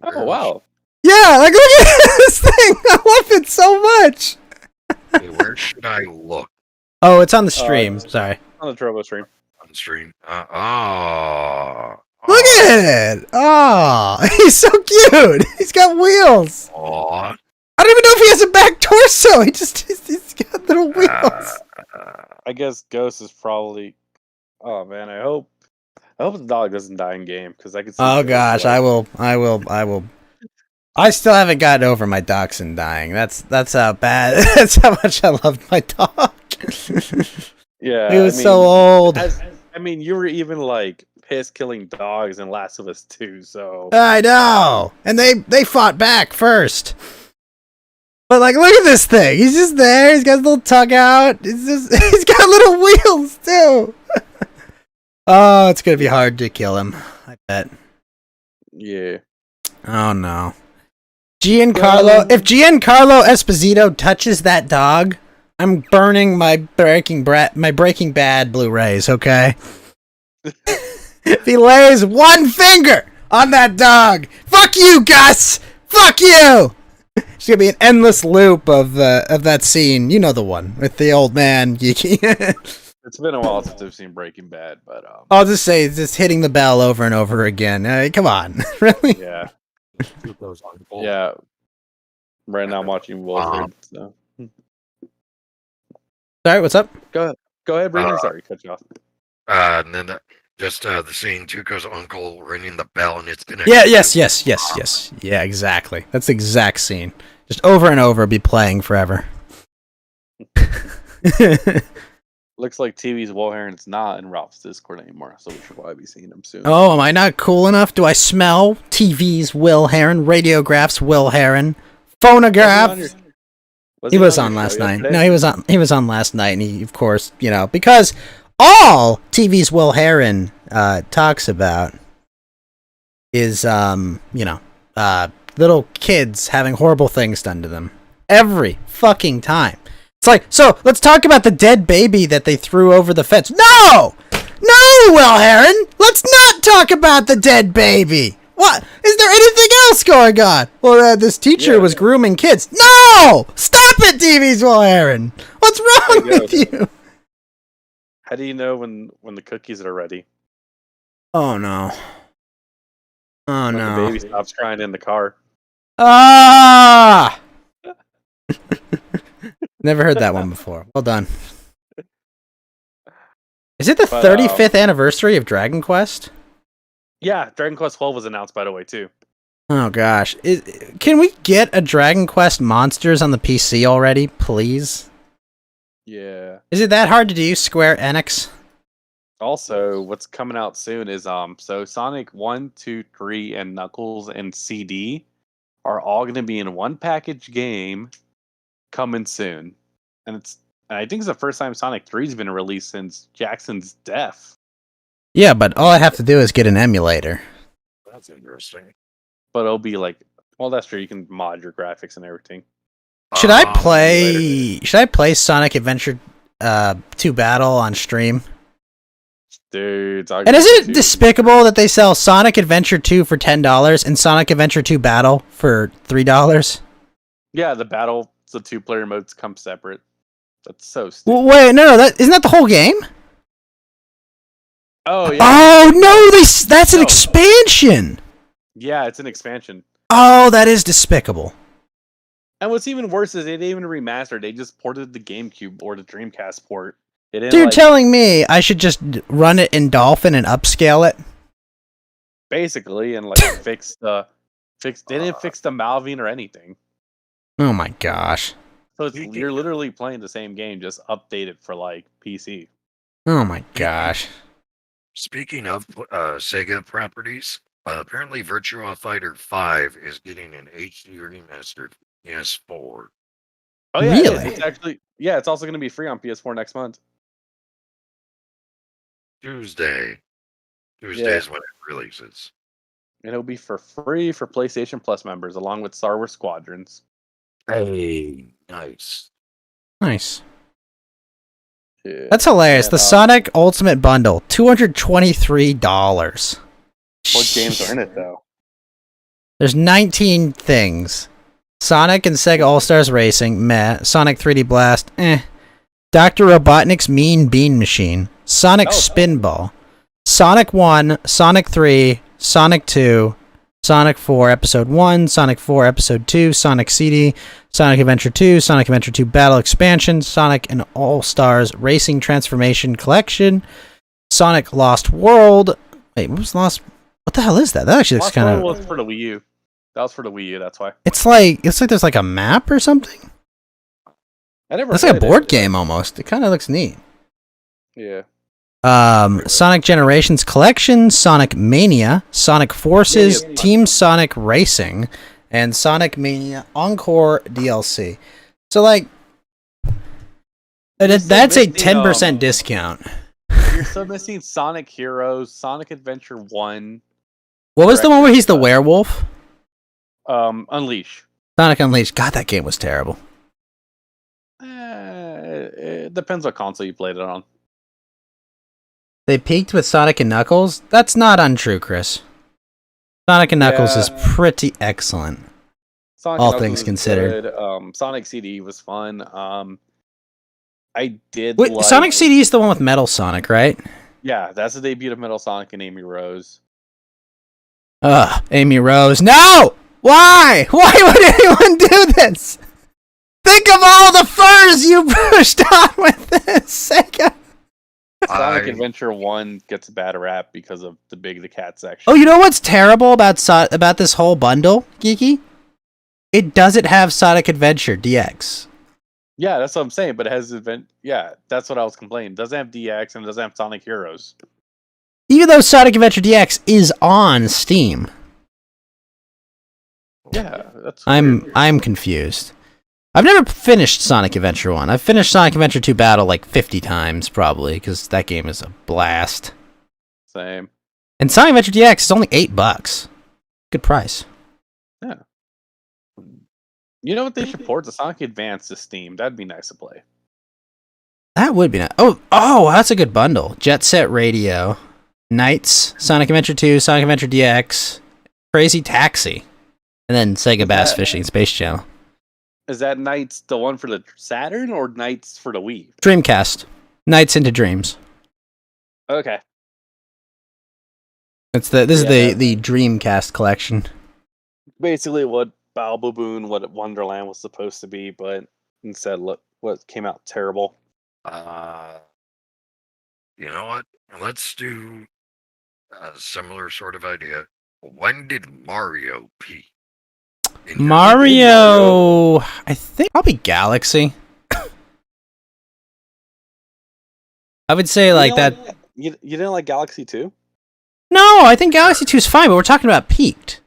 Oh wow. Yeah, like look at this thing! I love it so much! Hey, where should I look Oh, it's on the stream. Sorry. On the Turbo stream. on the stream? Look at it! Oh, he's so cute! He's got wheels! Aw. I don't even know if he has a back torso! He's got little wheels! I guess Ghost is probably. Oh man, I hope the dog doesn't die in game because I could. See Oh Ghost, gosh, like- I will. I still haven't gotten over my dachshund dying. That's how bad. That's how much I loved my dog. Yeah, He was so old. I mean, you were even like pissed killing dogs in Last of Us 2, so I know, and they fought back first. But like, look at this thing. He's just there. He's got his little tug out. He's got little wheels too. Oh, it's gonna be hard to kill him. I bet. yeah. Oh no. If Giancarlo Esposito touches that dog, I'm burning my Breaking Bad Blu-rays, okay? If he lays one finger on that dog, fuck you, Gus! Fuck you! It's gonna be an endless loop of that scene. You know the one with the old man. It's been a while since I've seen Breaking Bad, but I'll just say, it's just hitting the bell over and over again. Come on, really? yeah. Yeah. Right now I'm watching Wolford, so Sorry, what's up? go ahead, Brandon. Sorry, cut you off. And then the scene Tuco's uncle ringing the bell and it's gonna. Yeah, yes. Yeah, exactly. That's the exact scene. Just over and over, be playing forever. Looks like TV's Will Heron's not in Ralph's Discord anymore, so we should probably be seeing him soon. Oh, am I not cool enough? Do I smell TV's Will Heron, radiographs Will Heron, phonographs? He was on last night. No, he was on last night, and he, of course, because all TV's Will Heron talks about is little kids having horrible things done to them every fucking time. It's like, so let's talk about the dead baby that they threw over the fence. No, Will Heron, let's not talk about the dead baby. What? Is there anything else going on? Well, this teacher was grooming kids. No! Stop it, TV's Will Heron! What's wrong with you? How do you know when the cookies are ready? Oh, no. Oh, When no. the baby stops crying in the car. Ah! Never heard that one before. Well done. Is it the 35th anniversary of Dragon Quest? Yeah, Dragon Quest 12 was announced, by the way, too. Oh gosh, can we get a Dragon Quest Monsters on the PC already, please? Yeah. Is it that hard to do, Square Enix? Also, what's coming out soon is so Sonic 1, 2, 3, and Knuckles and CD are all going to be in one package game coming soon, and I think it's the first time Sonic 3's been released since Jackson's death. Yeah, but all I have to do is get an emulator. That's interesting. But it'll be like, well, that's true. You can mod your graphics and everything. Should I play Sonic Adventure 2 Battle on stream? Dude, and isn't it despicable that they sell Sonic Adventure 2 for $10 and Sonic Adventure 2 Battle for $3? Yeah, the 2-player modes come separate. That's so stupid. Well, wait, no, isn't that the whole game? Oh yeah. Oh no, that's an expansion. Yeah, it's an expansion. Oh, that is despicable. And what's even worse is they didn't even remaster. They just ported the GameCube or the Dreamcast port. You're telling me I should just run it in Dolphin and upscale it? Basically, and fix the. They didn't fix the Malvine or anything. Oh my gosh. So you're literally playing the same game, just updated for like PC. Oh my gosh. Speaking of Sega properties, apparently Virtua Fighter 5 is getting an HD remastered PS4. Oh yeah, Really? It's actually it's also going to be free on PS4 next month. Tuesday is when it releases. It'll be for free for PlayStation Plus members, along with Star Wars Squadrons. Hey, nice. Nice. Yeah. That's hilarious. The Sonic Ultimate Bundle, $223. What games are in it though? There's 19 things. Sonic and Sega All-Stars Racing, meh. Sonic 3D Blast, eh. Dr. Robotnik's Mean Bean Machine. Sonic Spinball. Sonic 1, Sonic 3, Sonic 2, Sonic 4 Episode 1, Sonic 4 Episode 2, Sonic CD, Sonic Adventure 2, Sonic Adventure 2 Battle Expansion, Sonic and All-Stars Racing Transformation Collection, Sonic Lost World. Wait, what was Lost? What the hell is that? That actually looks kind of... Lost World was for the Wii U. That was for the Wii U, that's why. It's like there's like a map or something? It's like a board game almost. It kind of looks neat. Yeah. Sonic Generations Collection, Sonic Mania, Sonic Forces, Team Sonic Racing, and Sonic Mania Encore DLC. So, like, that's a 10% discount. You're still missing Sonic Heroes, Sonic Adventure 1. What was the one where he's the werewolf? Unleash. Sonic Unleashed. God, that game was terrible. It depends what console you played it on. They peaked with Sonic and Knuckles? That's not untrue, Chris. Sonic and Knuckles is pretty excellent. Sonic all Knuckles things considered. Good. Sonic CD was fun. I did Wait, Sonic CD is the one with Metal Sonic, right? Yeah, that's the debut of Metal Sonic and Amy Rose. Ugh, Amy Rose. No! Why? Why would anyone do this? Think of all the furs you pushed on with this, Sega. Sonic Adventure 1 gets a bad rap because of the Big the Cat section. Oh, you know what's terrible about this whole bundle, Geeky? It doesn't have Sonic Adventure DX. Yeah, that's what I'm saying, but it has yeah, that's what I was complaining. It doesn't have DX and it doesn't have Sonic Heroes. Even though Sonic Adventure DX is on Steam. Yeah, that's I'm confused. I've never finished Sonic Adventure 1. I've finished Sonic Adventure 2 Battle like 50 times, probably, because that game is a blast. Same. And Sonic Adventure DX is only $8. Good price. Yeah. You know what they should port? The Sonic Advance to Steam. That'd be nice to play. That would be nice. Oh, that's a good bundle. Jet Set Radio, Knights, Sonic Adventure 2, Sonic Adventure DX, Crazy Taxi, and then Sega Bass Fishing Space Channel. Is that Knights the one for the Saturn or Knights for the Wii? Dreamcast. Nights into Dreams. Okay. This is the Dreamcast collection. Basically what Balboon, what Wonderland was supposed to be, but instead look what came out terrible. You know what? Let's do a similar sort of idea. When did Mario peak? Mario, I think probably Galaxy. I would say You didn't like Galaxy 2? No, I think Galaxy 2 is fine, but we're talking about peaked.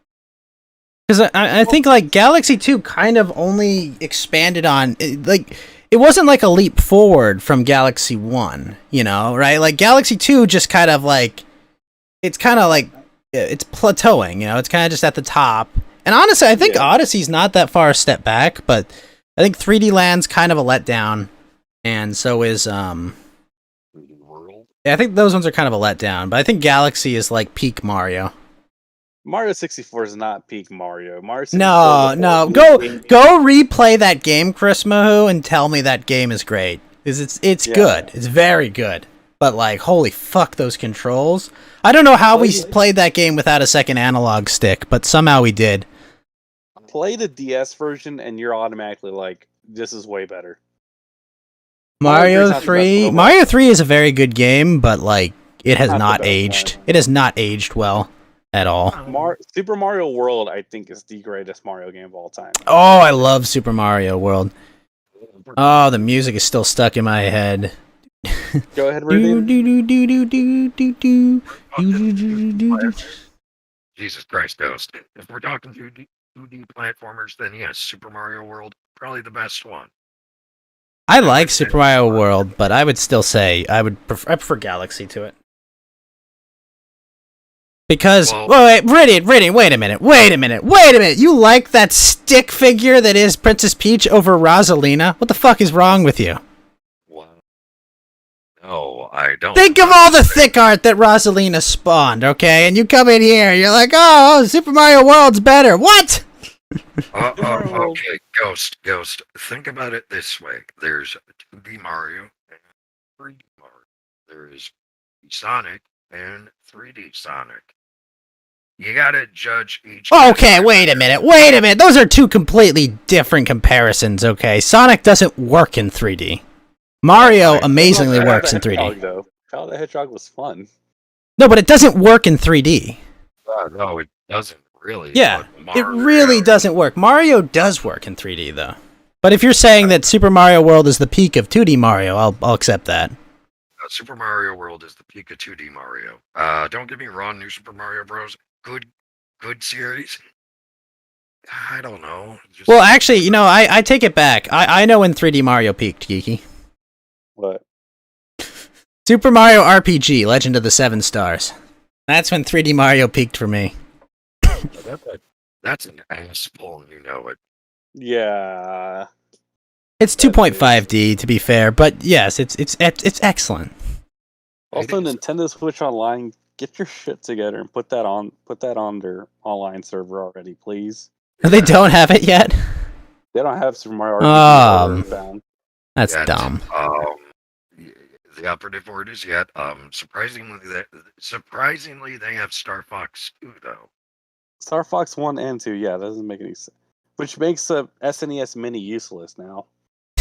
Because I think like Galaxy 2 kind of only expanded on it wasn't like a leap forward from Galaxy 1, you know, right? Like Galaxy 2 just kind of like it's plateauing, you know, it's kind of just at the top. And honestly, I think Odyssey's not that far a step back, but I think 3D Land's kind of a letdown, and so is 3D World. Yeah, I think those ones are kind of a letdown, but I think Galaxy is like peak Mario. Mario 64 is not peak Mario. Mario 64 No. Go replay that game, Chris Mahoo, and tell me that game is great. Because it's good. It's very good. But like, holy fuck, those controls. I don't know how we played that game without a second analog stick, but somehow we did. Play the DS version and you're automatically like, this is way better. Mario 3 is a very good game, but like it has not aged. It has not aged well at all. Super Mario World, I think, is the greatest Mario game of all time. Oh, I love Super Mario World. Oh, the music is still stuck in my head. Go ahead, Rudy. Jesus Christ, Ghost. If we're talking 2D platformers, then yes, Super Mario World, probably the best one. I like Super Mario World, but I would still say I prefer Galaxy to it. Because, wait a minute. You like that stick figure that is Princess Peach over Rosalina? What the fuck is wrong with you? Well, no, I don't. Think of all the thick art that Rosalina spawned, okay? And you come in here, you're like, oh, Super Mario World's better. What? Okay, Ghost. Think about it this way. There's 2D Mario and 3D Mario. There is Sonic and 3D Sonic. You gotta judge each. Okay, wait a minute. Those are two completely different comparisons, okay? Sonic doesn't work in 3D. Mario amazingly works in 3D. Shadow the Hedgehog was fun. No, but it doesn't work in 3D. No, it doesn't really. Yeah, it really doesn't work. Mario does work in 3D, though. But if you're saying that Super Mario World is the peak of 2D Mario, I'll accept that. Super Mario World is the peak of 2D Mario. Don't get me wrong, New Super Mario Bros. Good series. I don't know. Well, actually, I take it back. I know when 3D Mario peaked, Geeky. What? Super Mario RPG, Legend of the Seven Stars. That's when 3D Mario peaked for me. That's an ass pull, and you know it. Yeah. It's 2.5D to be fair, but yes, it's excellent. Also, Nintendo Switch Online, get your shit together and put that on their online server already, please. They don't have it yet. They don't have Super Mario RPG bound. That's dumb. The operative word is yet. Surprisingly, they have Star Fox 2 though. Star Fox 1 and 2, yeah, that doesn't make any sense. Which makes a SNES Mini useless now.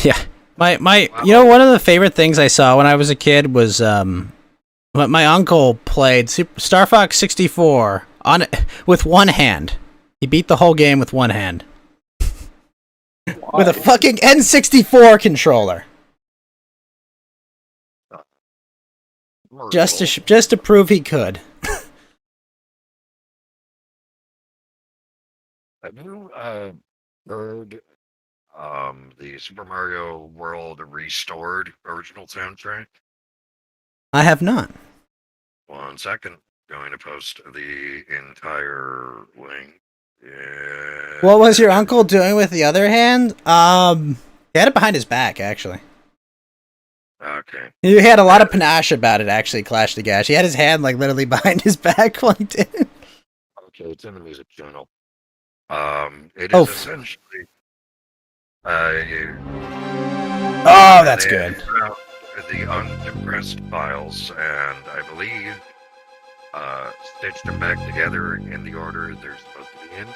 Yeah. One of the favorite things I saw when I was a kid was my uncle played Star Fox 64 with one hand. He beat the whole game with one hand. With a fucking N64 controller. Just to prove he could. Have you heard the Super Mario World restored original soundtrack? I have not. 1 second. Going to post the entire link. Yeah. What was your uncle doing with the other hand? He had it behind his back, actually. Okay. He had a lot of panache about it, actually, Clash the Gash. He had his hand, literally behind his back while he did it. Okay, it's in the music journal. It is essentially... Oh, that's good. The uncompressed files, and I believe stitched them back together in the order they're supposed to be in.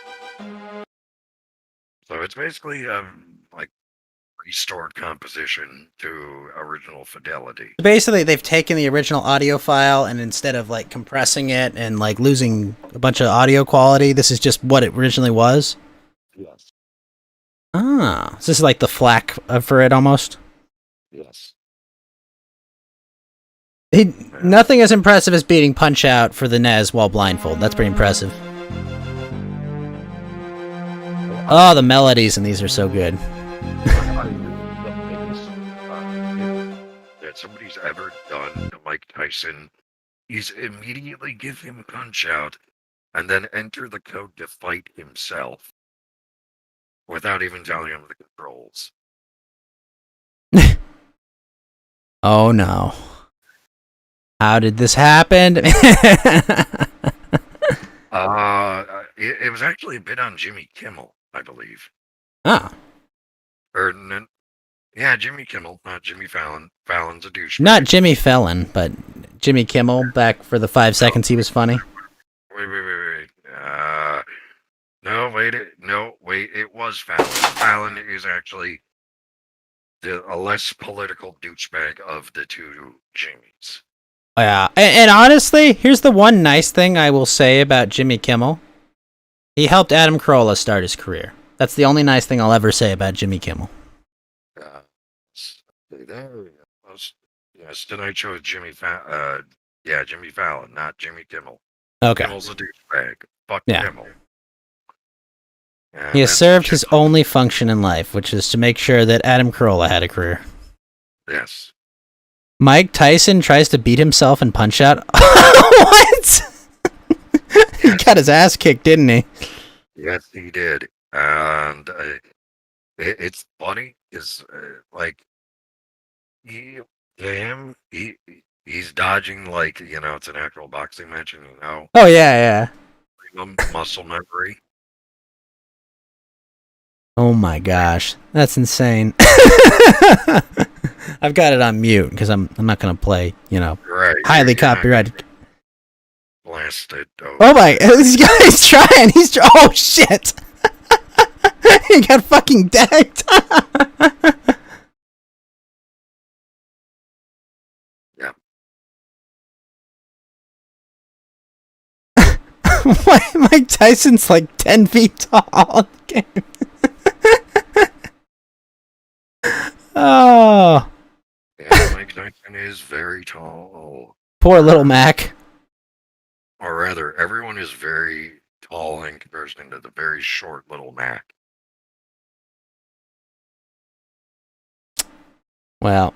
So it's basically restored composition to original fidelity. Basically, they've taken the original audio file and instead of compressing it and losing a bunch of audio quality, this is just what it originally was. Yes. Ah, so this is the FLAC for it almost. Yes. Nothing as impressive as beating Punch-Out for the NES while blindfold. That's pretty impressive. Oh, the melodies in these are so good. That somebody's ever done to Mike Tyson is immediately give him Punch-Out and then enter the code to fight himself without even telling him the controls. Oh no. How did this happen? It was actually a bit on Jimmy Kimmel, I believe. Ah. Yeah, Jimmy Kimmel, not Jimmy Fallon. Fallon's a douche. Not Jimmy Fallon, but Jimmy Kimmel back for the 5 seconds he was funny. Wait. Wait, it was Fallon. Fallon is actually a less political douchebag of the two Jimmys. Yeah, and honestly, here's the one nice thing I will say about Jimmy Kimmel. He helped Adam Carolla start his career. That's the only nice thing I'll ever say about Jimmy Kimmel. there we go. Yes, tonight show is Jimmy Jimmy Fallon, not Jimmy Kimmel. Okay. Kimmel's a douchebag. Fuck Yeah. Kimmel. He has served his only function in life, which is to make sure that Adam Carolla had a career. Yes. Mike Tyson tries to beat himself in Punch-Out. What? He got his ass kicked, didn't he? Yes, he did. And it's funny, is like he's dodging like it's an actual boxing match, and Oh yeah. muscle memory. Oh my gosh, that's insane. I've got it on mute because I'm not gonna play, Right. highly copyrighted. Blasted. Oh my, this guy's trying. Oh shit. He got fucking decked. Yeah. Mike Tyson's like 10 feet tall. Oh. Yeah, Mike Tyson is very tall. Poor little Mac. Or rather, everyone is very tall in comparison to the very short little Mac. Well,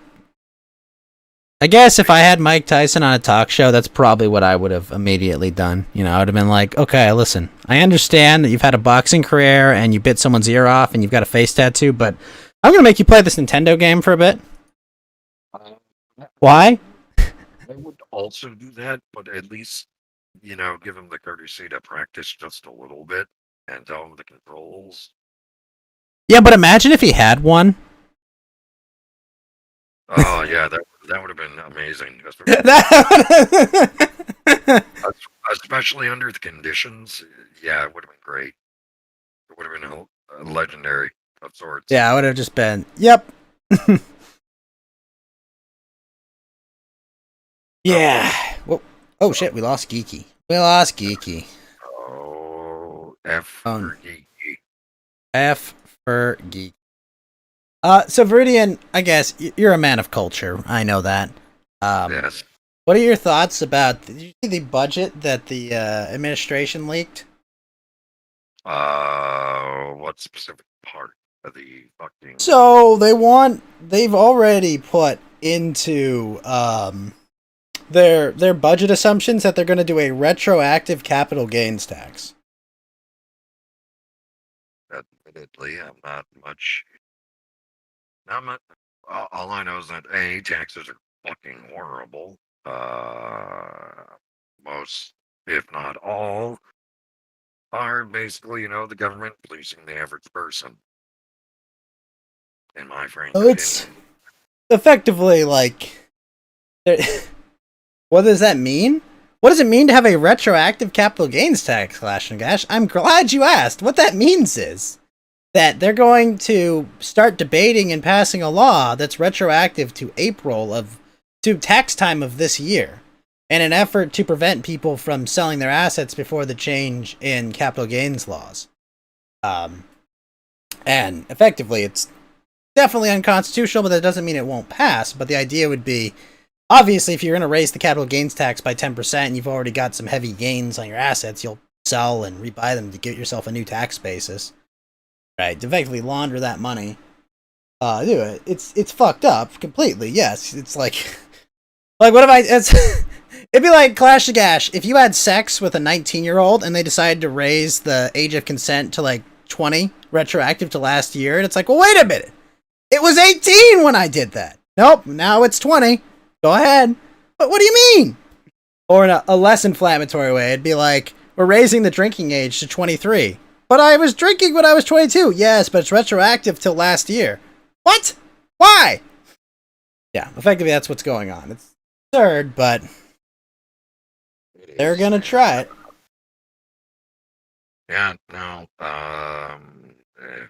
I guess if I had Mike Tyson on a talk show, that's probably what I would have immediately done. I would have been like, okay, listen, I understand that you've had a boxing career and you bit someone's ear off and you've got a face tattoo, but I'm going to make you play this Nintendo game for a bit. Why? I would also do that, but at least, give him the courtesy to practice just a little bit and tell him the controls. Yeah, but imagine if he had one. Oh, yeah, that would have been amazing. Especially under the conditions. Yeah, it would have been great. It would have been a legendary of sorts. Yeah, I would have just been, yep. Yeah. Well, oh shit, we lost Geeky. Oh, F for Geeky. F for Geek. So Viridian, I guess you're a man of culture. I know that. Yes. What are your thoughts about? Did you see the budget that the administration leaked? What specific part of the fucking? So they've already put into their budget assumptions that they're going to do a retroactive capital gains tax. Admittedly, I'm not much. All I know is that taxes are fucking horrible. Most, if not all, are basically, the government policing the average person. In my frank opinion. It's effectively like, what does that mean? What does it mean to have a retroactive capital gains tax, Clash and Gash? I'm glad you asked. What that means is that they're going to start debating and passing a law that's retroactive to tax time of this year, in an effort to prevent people from selling their assets before the change in capital gains laws. And effectively, it's definitely unconstitutional, but that doesn't mean it won't pass. But the idea would be, obviously, if you're going to raise the capital gains tax by 10% and you've already got some heavy gains on your assets, you'll sell and rebuy them to get yourself a new tax basis. Right, to effectively launder that money. Do it. It's fucked up completely. Yes, it's like what if it'd be like Clash of Gash if you had sex with a 19-year-old and they decided to raise the age of consent to like 20, retroactive to last year, and it's like, well, wait a minute, it was 18 when I did that. Nope, now it's 20. Go ahead. But what do you mean? Or in a less inflammatory way, it'd be like, we're raising the drinking age to 23. But I was drinking when I was 22. Yes, but it's retroactive till last year. What? Why? Yeah, effectively that's what's going on. It's absurd, but they're gonna try it. Yeah, no,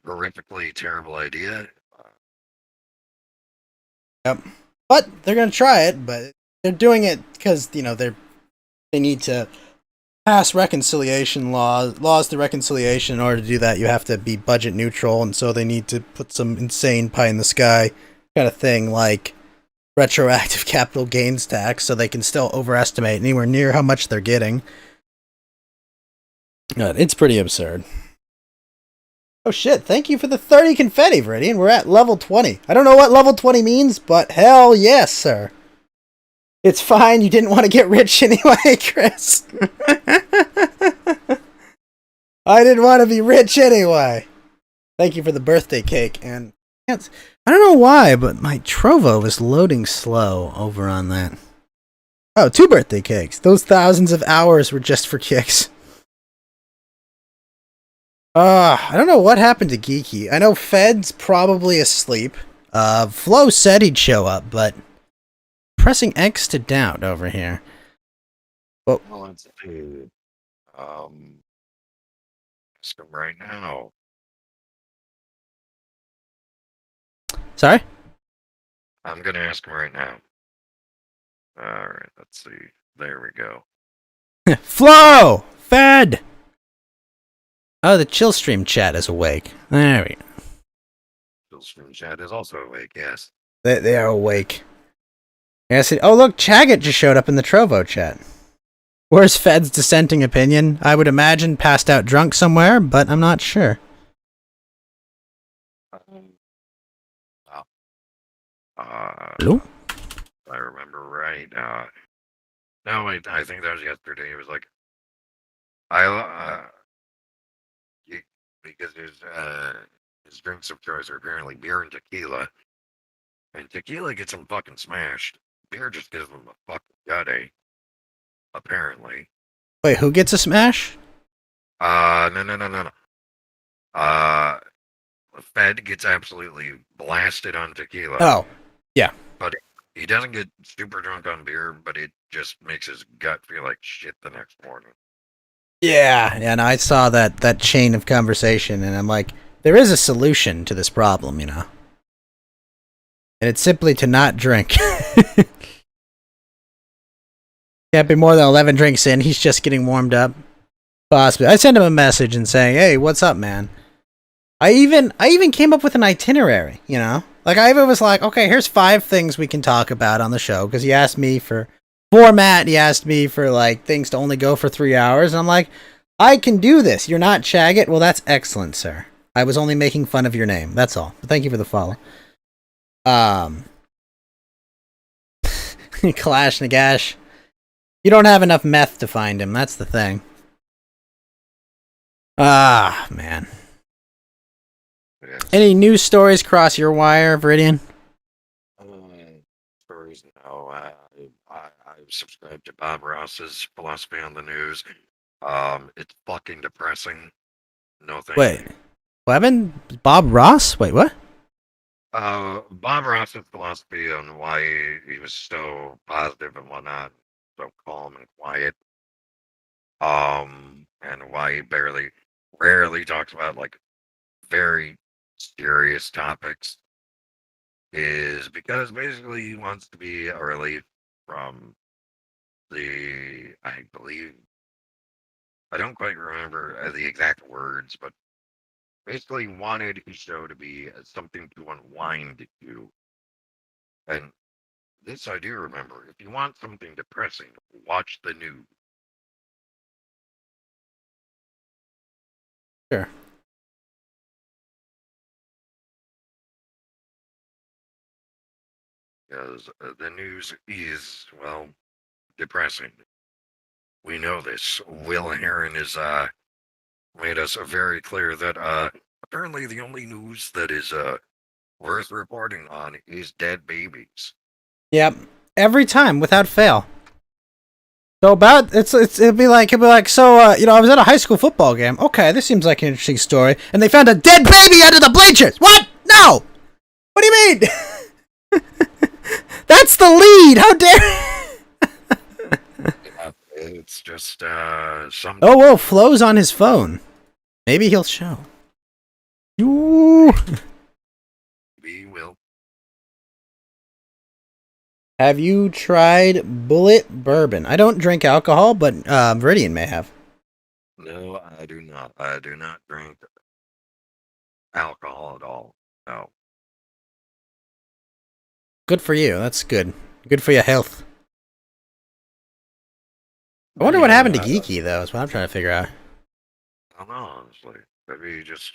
horrifically terrible idea. Yep. But they're gonna try it, but they're doing it because, they need to pass reconciliation laws to reconciliation. In order to do that, you have to be budget neutral, and so they need to put some insane pie in the sky kind of thing like retroactive capital gains tax, so they can still overestimate anywhere near how much they're getting. It's pretty absurd. Oh shit, thank you for the 30 confetti, Viridian. We're at level 20. I don't know what level 20 means, but hell yes, sir. It's fine, you didn't want to get rich anyway, Chris. I didn't want to be rich anyway. Thank you for the birthday cake, and I don't know why, but my Trovo is loading slow over on that. Oh, 2 birthday cakes. Those thousands of hours were just for kicks. I don't know what happened to Geeky. I know Fed's probably asleep. Flo said he'd show up, but pressing X to doubt over here. Well, let's see. Ask him right now. Sorry? I'm gonna ask him right now. Alright, let's see. There we go. Flo! Fed! Oh, the chill stream chat is awake. There we go. Chill stream chat is also awake, yes. They are awake. Yes. Oh, look, Chaggett just showed up in the Trovo chat. Where's Fed's dissenting opinion? I would imagine passed out drunk somewhere, but I'm not sure. Hello? I remember right. No, wait, I think that was yesterday. It was like, because his drinks of choice are apparently beer and tequila. And tequila gets him fucking smashed. Beer just gives him a fucking gutty. Apparently. Wait, who gets a smash? No. Fed gets absolutely blasted on tequila. Oh, yeah. But he doesn't get super drunk on beer, but it just makes his gut feel like shit the next morning. Yeah, and I saw that chain of conversation, and I'm like, there is a solution to this problem, you know? And it's simply to not drink. Can't be more than 11 drinks in, he's just getting warmed up. Possibly. I sent him a message and saying, hey, what's up, man? I even came up with an itinerary, you know? Like, I even was like, okay, here's 5 things we can talk about on the show, because he asked me for format, he asked me for, like, things to only go for 3 hours, and I'm like, I can do this. You're not Chaggett? Well, that's excellent, sir. I was only making fun of your name, that's all. But thank you for the follow. Clash Nagash. You don't have enough meth to find him, that's the thing. Ah, man. Yes. Any news stories cross your wire, Viridian? Stories, no. I subscribe to Bob Ross's philosophy on the news. It's fucking depressing. No thank Wait, you. what happened? Bob Ross? Wait, what? Bob Ross's philosophy on why he was so positive and whatnot, so calm and quiet. And why he rarely talks about like very serious topics is because basically he wants to be a relief from I believe, I don't quite remember the exact words, but basically wanted his show to be something to unwind to. And this I do remember. If you want something depressing, watch the news. Sure. Because the news is, well, depressing. We know this. Will Heron has made us very clear that apparently the only news that is worth reporting on is dead babies. Yep. Every time, without fail. So it'll be like so I was at a high school football game. Okay, this seems like an interesting story, and they found a dead baby under the bleachers. What? No. What do you mean? That's the lead. How dare? It's just some. Oh, whoa, Flo's on his phone. Maybe he'll show. Ooh. We will. Have you tried Bullet Bourbon? I don't drink alcohol, but Viridian may have. No, I do not. I do not drink alcohol at all. No. Good for you. That's good. Good for your health. I wonder what happened to Geeky, though, is what I'm trying to figure out. I don't know. It's like, maybe he just.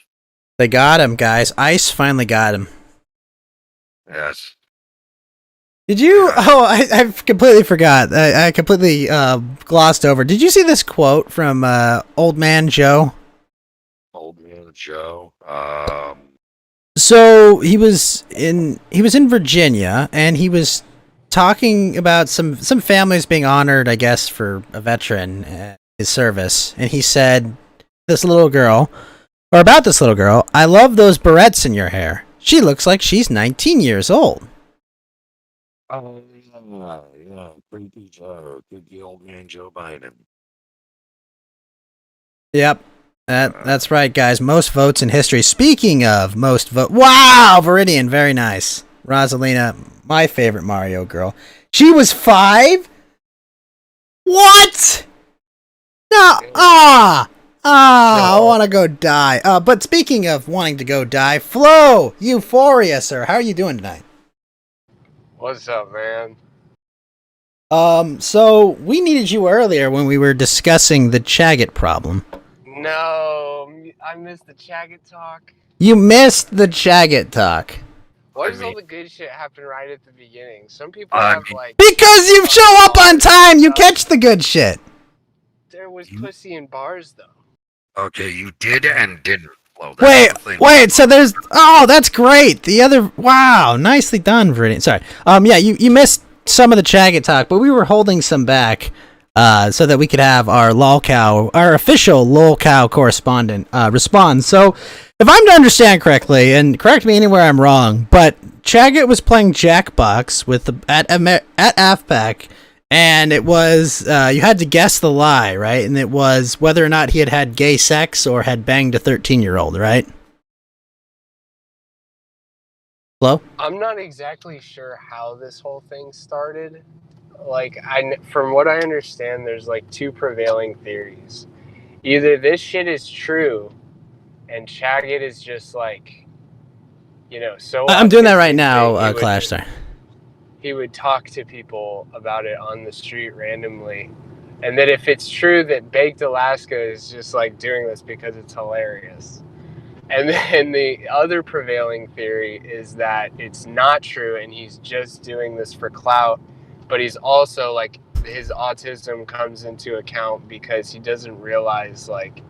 They got him, guys. Ice finally got him. Yes. Did you? Oh, I completely forgot. I completely glossed over. Did you see this quote from Old Man Joe? Old Man Joe. So he was in Virginia, and he was talking about some families being honored, I guess, for a veteran, his service, and he said, "This little girl, or about this little girl, I love those barrettes in your hair. She looks like she's 19 years old." Oh, yeah. Creepy Joe. Creepy Old Man Joe Biden. Yep. That's right, guys. Most votes in history. Speaking of most vote, wow, Viridian, very nice. Rosalina, my favorite Mario girl. She was 5? What? No, I want to go die. But speaking of wanting to go die, Flo, Euphoria, sir, how are you doing tonight? What's up, man? So we needed you earlier when we were discussing the Chaggot problem. No, I missed the Chaggot talk. You missed the Chaggot talk. Why does all the good shit happen right at the beginning? Some people have like... Because you show up on time, you catch the good shit. There was pussy in bars, though. Okay, you did and didn't. Well, wait, so there's... Oh, that's great. The other... Wow, nicely done, Viridian. Sorry. Yeah, you missed some of the Chaggot talk, but we were holding some back so that we could have our official LOLcow correspondent respond. So, if I'm to understand correctly, and correct me anywhere I'm wrong, but Chaggot was playing Jackbox at AFPAC, and it was, you had to guess the lie, right? And it was whether or not he had gay sex or had banged a 13-year-old, right? Hello? I'm not exactly sure how this whole thing started. Like, from what I understand, there's like 2 prevailing theories. Either this shit is true, and Chaggot is just like, so... I'm doing that right now, Clash, sorry. He would talk to people about it on the street randomly. And that if it's true that Baked Alaska is just like doing this because it's hilarious. And then the other prevailing theory is that it's not true and he's just doing this for clout, but he's also like, his autism comes into account because he doesn't realize, like,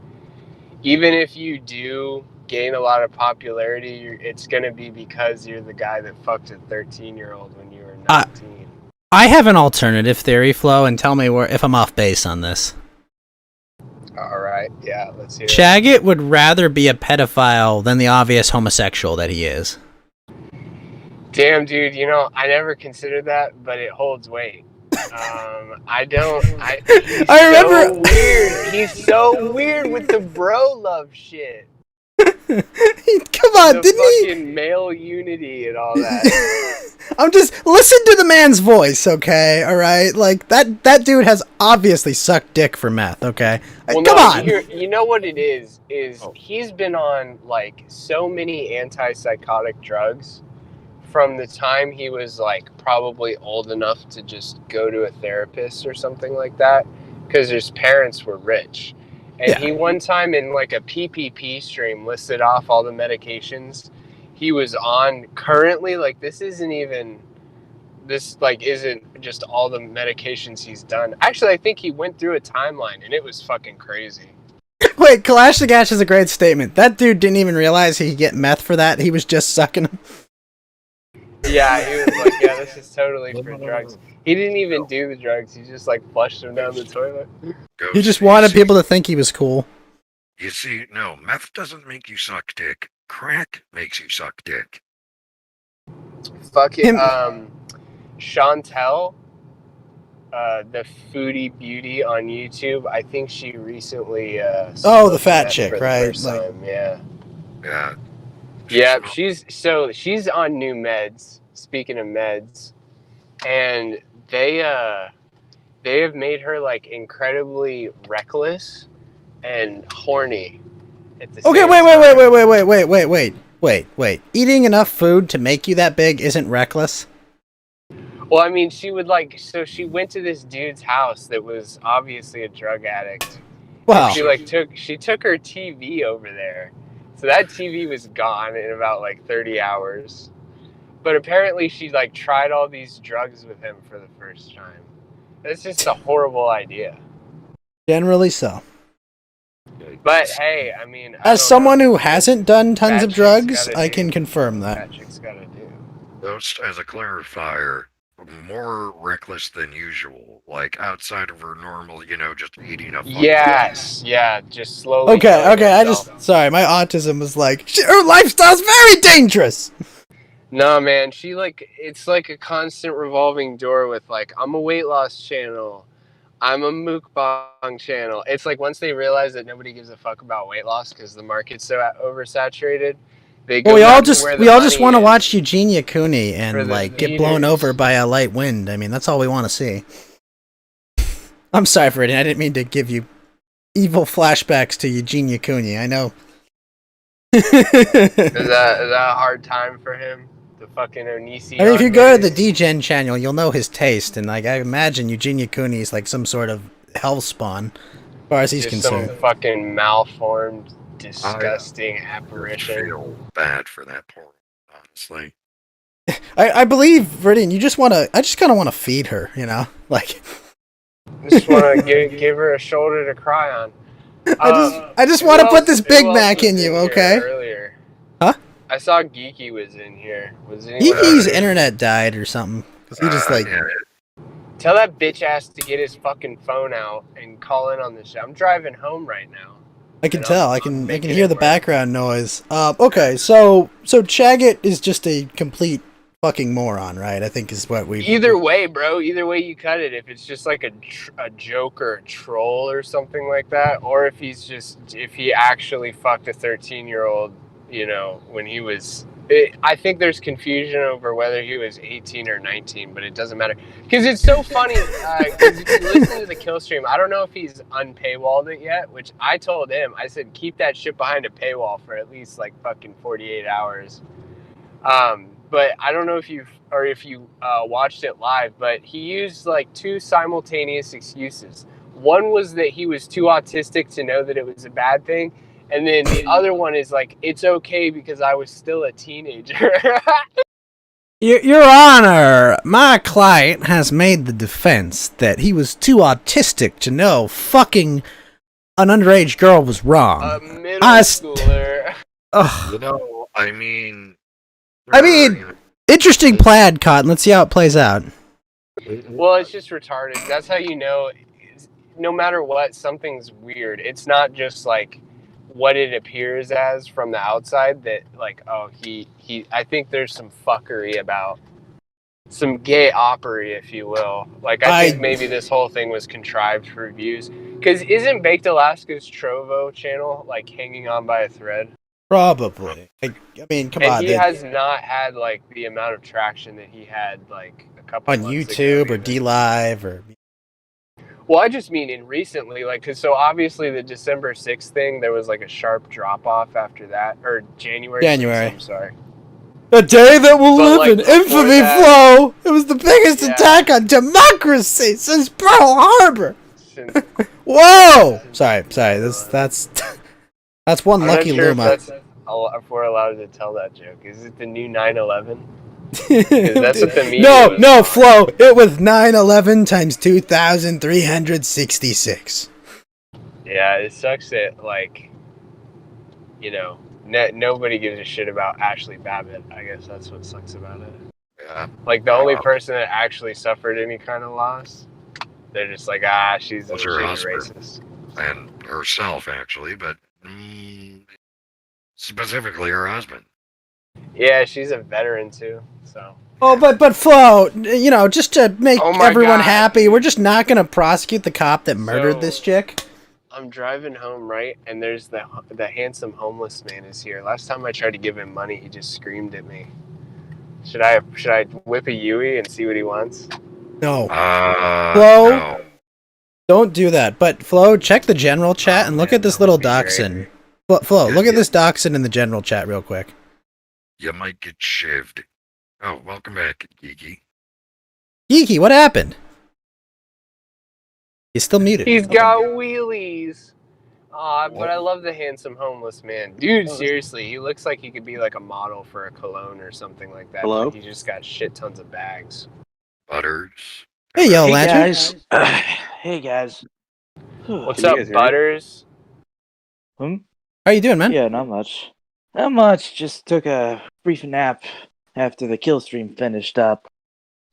even if you do gain a lot of popularity, it's going to be because you're the guy that fucked a 13-year-old when you were 19. I have an alternative theory, Flo, and tell me if I'm off base on this. All right, yeah, let's hear it. Chaggot would rather be a pedophile than the obvious homosexual that he is. Damn, dude, I never considered that, but it holds weight. I remember. So weird. He's so weird with the bro love shit. Come on, the didn't he? Fucking male unity and all that. I'm just listen to the man's voice, okay? All right, like that dude has obviously sucked dick for meth, okay? Well, come on. You know what it is he's been on like so many antipsychotic drugs from the time he was like probably old enough to just go to a therapist or something like that because his parents were rich. And he one time in like a PPP stream listed off all the medications he was on currently. Like isn't just all the medications he's done. Actually, I think he went through a timeline and it was fucking crazy. Wait, Kalash the Gash is a great statement. That dude didn't even realize he could get meth for that. He was just sucking him. Yeah, he was like, yeah, this is totally for drugs. He didn't even do the drugs. He just like flushed them down the toilet. He just wanted people to think he was cool. You see, no, meth doesn't make you suck dick. Crack makes you suck dick. Fucking Chantel, the foodie beauty on YouTube. I think she recently. The fat chick, right? Yeah. Yeah. Yeah, she's on new meds. Speaking of meds, and they have made her like incredibly reckless and horny at the same time. Wait. Eating enough food to make you that big isn't reckless? Well, I mean, she would like. So she went to this dude's house that was obviously a drug addict. Wow. She took her TV over there, so that TV was gone in about like 30 hours. But apparently, she like tried all these drugs with him for the first time. That's just a horrible idea. Generally so. But hey, I mean, As someone who hasn't done tons of drugs, I can confirm that. That chick's gotta do. Just as a clarifier, more reckless than usual, like outside of her normal, just eating up. Yes, yeah, just slowly. Okay. Sorry, my autism was like, her lifestyle's very dangerous. No, man, it's like a constant revolving door with like, I'm a weight loss channel, I'm a mukbang channel. It's like once they realize that nobody gives a fuck about weight loss because the market's so oversaturated, they go. Well, we all just want to watch Eugenia Cooney and like get blown over by a light wind. I mean, that's all we want to see. I'm sorry, Freddie. I didn't mean to give you evil flashbacks to Eugenia Cooney. I know. Is that a hard time for him? The fucking Onisi. I mean, if you go to the DGen channel, you'll know his taste, and like I imagine Eugenia Cooney is like some sort of hellspawn, as far as he's concerned. Some fucking malformed, disgusting apparition. I feel bad for that poor, honestly. I believe, Verdine, I just kind of want to feed her, like. Just want to give her a shoulder to cry on. I just want to put this Big Mac in you, okay? Earlier. Huh? I saw Geeky was in here. Geeky's internet died or something. Cause he just like. Yeah. Tell that bitch ass to get his fucking phone out and call in on the show. I'm driving home right now. I can tell. I can hear the background noise. Okay, so Chaggett is just a complete fucking moron, right? I think is what we. Either way, bro. Either way you cut it. If it's just like a joke or a troll or something like that, or if he actually fucked a 13-year-old, when he was. I think there's confusion over whether he was 18 or 19, but it doesn't matter. Because it's so funny. Because if you listen to the kill stream, I don't know if he's unpaywalled it yet, which I told him. I said, keep that shit behind a paywall for at least like fucking 48 hours. But I don't know if you watched it live, but he used like two simultaneous excuses. One was that he was too autistic to know that it was a bad thing. And then the other one is like, it's okay because I was still a teenager. Your Honor, my client has made the defense that he was too autistic to know fucking an underage girl was wrong. A middle schooler. I mean, interesting plaid, Cotton. Let's see how it plays out. Well, it's just retarded. That's how you know, no matter what, something's weird. It's not just like what it appears as from the outside that like, I think there's some fuckery about some gay opery, if you will. Like, I think maybe this whole thing was contrived for views. Because isn't Baked Alaska's Trovo channel like hanging on by a thread? Probably. I mean, come on. And he has not had like the amount of traction that he had like a couple on months YouTube ago, or DLive or. Well, I just mean in recently, like, because so obviously the December 6th thing, there was like a sharp drop off after that, or January. 6th, I'm sorry. A day that will live in infamy, Flo. It was the biggest attack on democracy since Pearl Harbor. Whoa! Sorry. That's one lucky Luma. If we're allowed to tell that joke, is it the new 9/11? That's what the media No, Flo. It was 9/11 times 2,366. Yeah, it sucks that like, nobody gives a shit about Ashley Babbitt. I guess that's what sucks about it. Yeah. Like the only person that actually suffered any kind of loss, they're just like, she's a racist. And herself, actually, but specifically her husband. Yeah, she's a veteran too, so. Oh, but Flo, just to make everyone happy, we're just not going to prosecute the cop that murdered this chick. I'm driving home, right, and there's the handsome homeless man is here. Last time I tried to give him money, he just screamed at me. Should I whip a Yui and see what he wants? No. Flo, no. Don't do that. But Flo, check the general chat and look at this little dachshund. Flo, look at this dachshund in the general chat real quick. You might get shivved. Oh, welcome back, Geeky. Geeky, what happened? He's still muted. He's got wheelies. Aw, but I love the handsome homeless man. Dude, seriously, he looks like he could be like a model for a cologne or something like that. Hello? But he just got shit tons of bags. Butters. Hey, Yellow Hey Lantern. guys. Hey guys. What's Can you up, guys hear me? Butters? How you doing, man? Yeah, not much. Not much. Just took a brief nap after the kill stream finished up,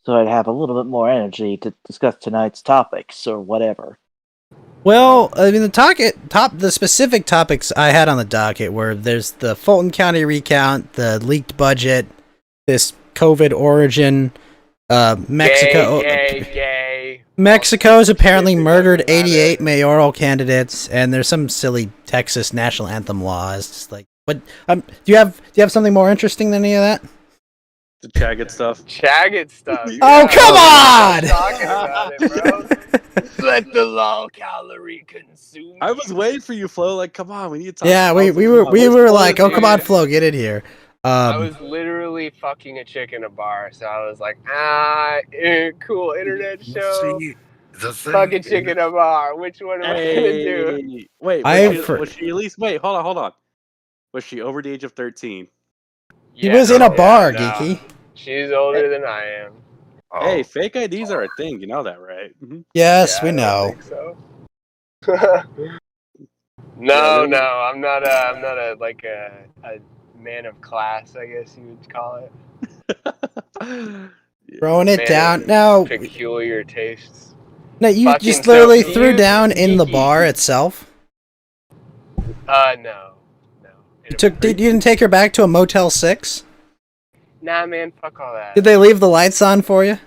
so I'd have a little bit more energy to discuss tonight's topics or whatever. Well, I mean, the specific topics I had on the docket were there's the Fulton County recount, the leaked budget, this COVID origin, Mexico. Gay. Mexico's apparently murdered 88 mayoral candidates, and there's some silly Texas national anthem law. It's just like, what? Do you have something more interesting than any of that? The Chagged stuff. Chagged stuff. Oh, come on! Talking about it, bro. Let the low calorie consume. I was waiting for you, Flo. Like, come on, we need to talk. Yeah, we were like, oh, come on, Flo, get in here. I was literally fucking a chick in a bar, so I was like, cool internet show. See, the thing Fucking chick in a bar. Which one am I gonna do? Wait, was she at least? Wait, hold on. Was she over the age of 13? He was in a bar, no. Geeky. She's older than I am. Oh, Hey, fake IDs are a thing. You know that, right? Mhm. Yes, Yeah, we I don't know. think so. No, I'm not a like a man of class, I guess you would call it. Throwing it Man down. of Now, peculiar tastes. no, you Fucking just literally so threw down in the geeky. bar itself. No. You didn't take her back to a Motel 6? Nah, man, fuck all that. Did they leave the lights on for you?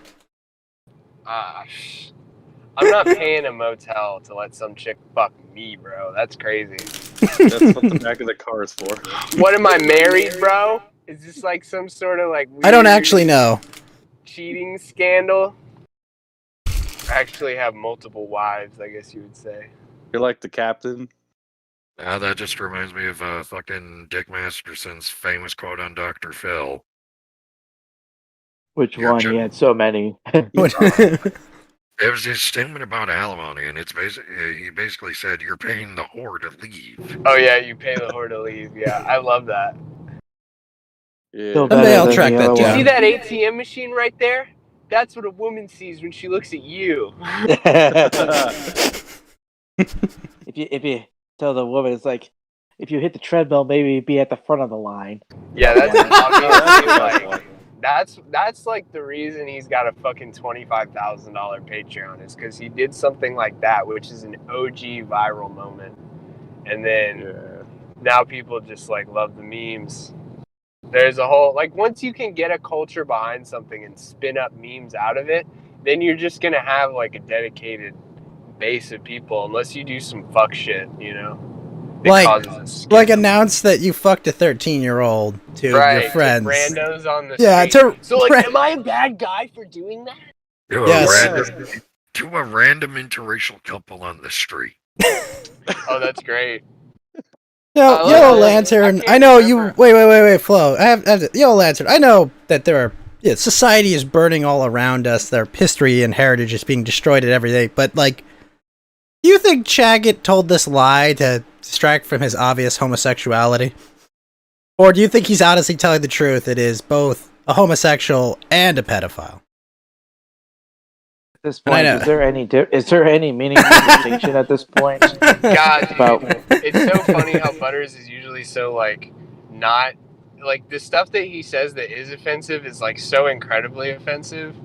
I'm not paying a motel to let some chick fuck me, bro. That's crazy. That's what the back of the car is for. What, am I married, bro? Is this like some sort of like weird I don't actually know. cheating scandal? I actually have multiple wives, I guess you would say. You're like the captain. that just reminds me of fucking Dick Masterson's famous quote on Dr. Phil. Which You're one? ju- He had so many. It was his statement about alimony, and it's he basically said, "You're paying the whore to leave." Oh yeah, you pay the whore to leave. Yeah, I love that. Yeah. Still Someday better I'll than track the that other down. See that ATM machine right there? That's what a woman sees when she looks at you. one. If you tell the woman, it's like, if you hit the treadmill, maybe be at the front of the line. Yeah, that's obviously like that's like the reason he's got a fucking $25,000 Patreon is because he did something like that, which is an OG viral moment, and then now people just like love the memes. There's a whole like once you can get a culture behind something and spin up memes out of it, then you're just gonna have like a dedicated base of people, unless you do some fuck shit, you know. That Like- causes a schism. Like announce that you fucked a 13-year-old to your friends. To randos on the Yeah, street. to So like, ran- am I a bad guy for doing that? To a Yes. random interracial couple on the street. Oh, that's great. No, I Yellow like- Lantern. I I know can't you. remember. Wait, Flo. I have Yellow Lantern. I know that there are. Yeah, society is burning all around us. Their history and heritage is being destroyed at every day. But like, do you think Chaggett told this lie to distract from his obvious homosexuality, or do you think he's honestly telling the truth? It is both a homosexual and a pedophile. At this And I point, know- is there any meaningful distinction at this point? God, dude, About- it's so funny how Butters is usually so like not like the stuff that he says that is offensive is like so incredibly offensive.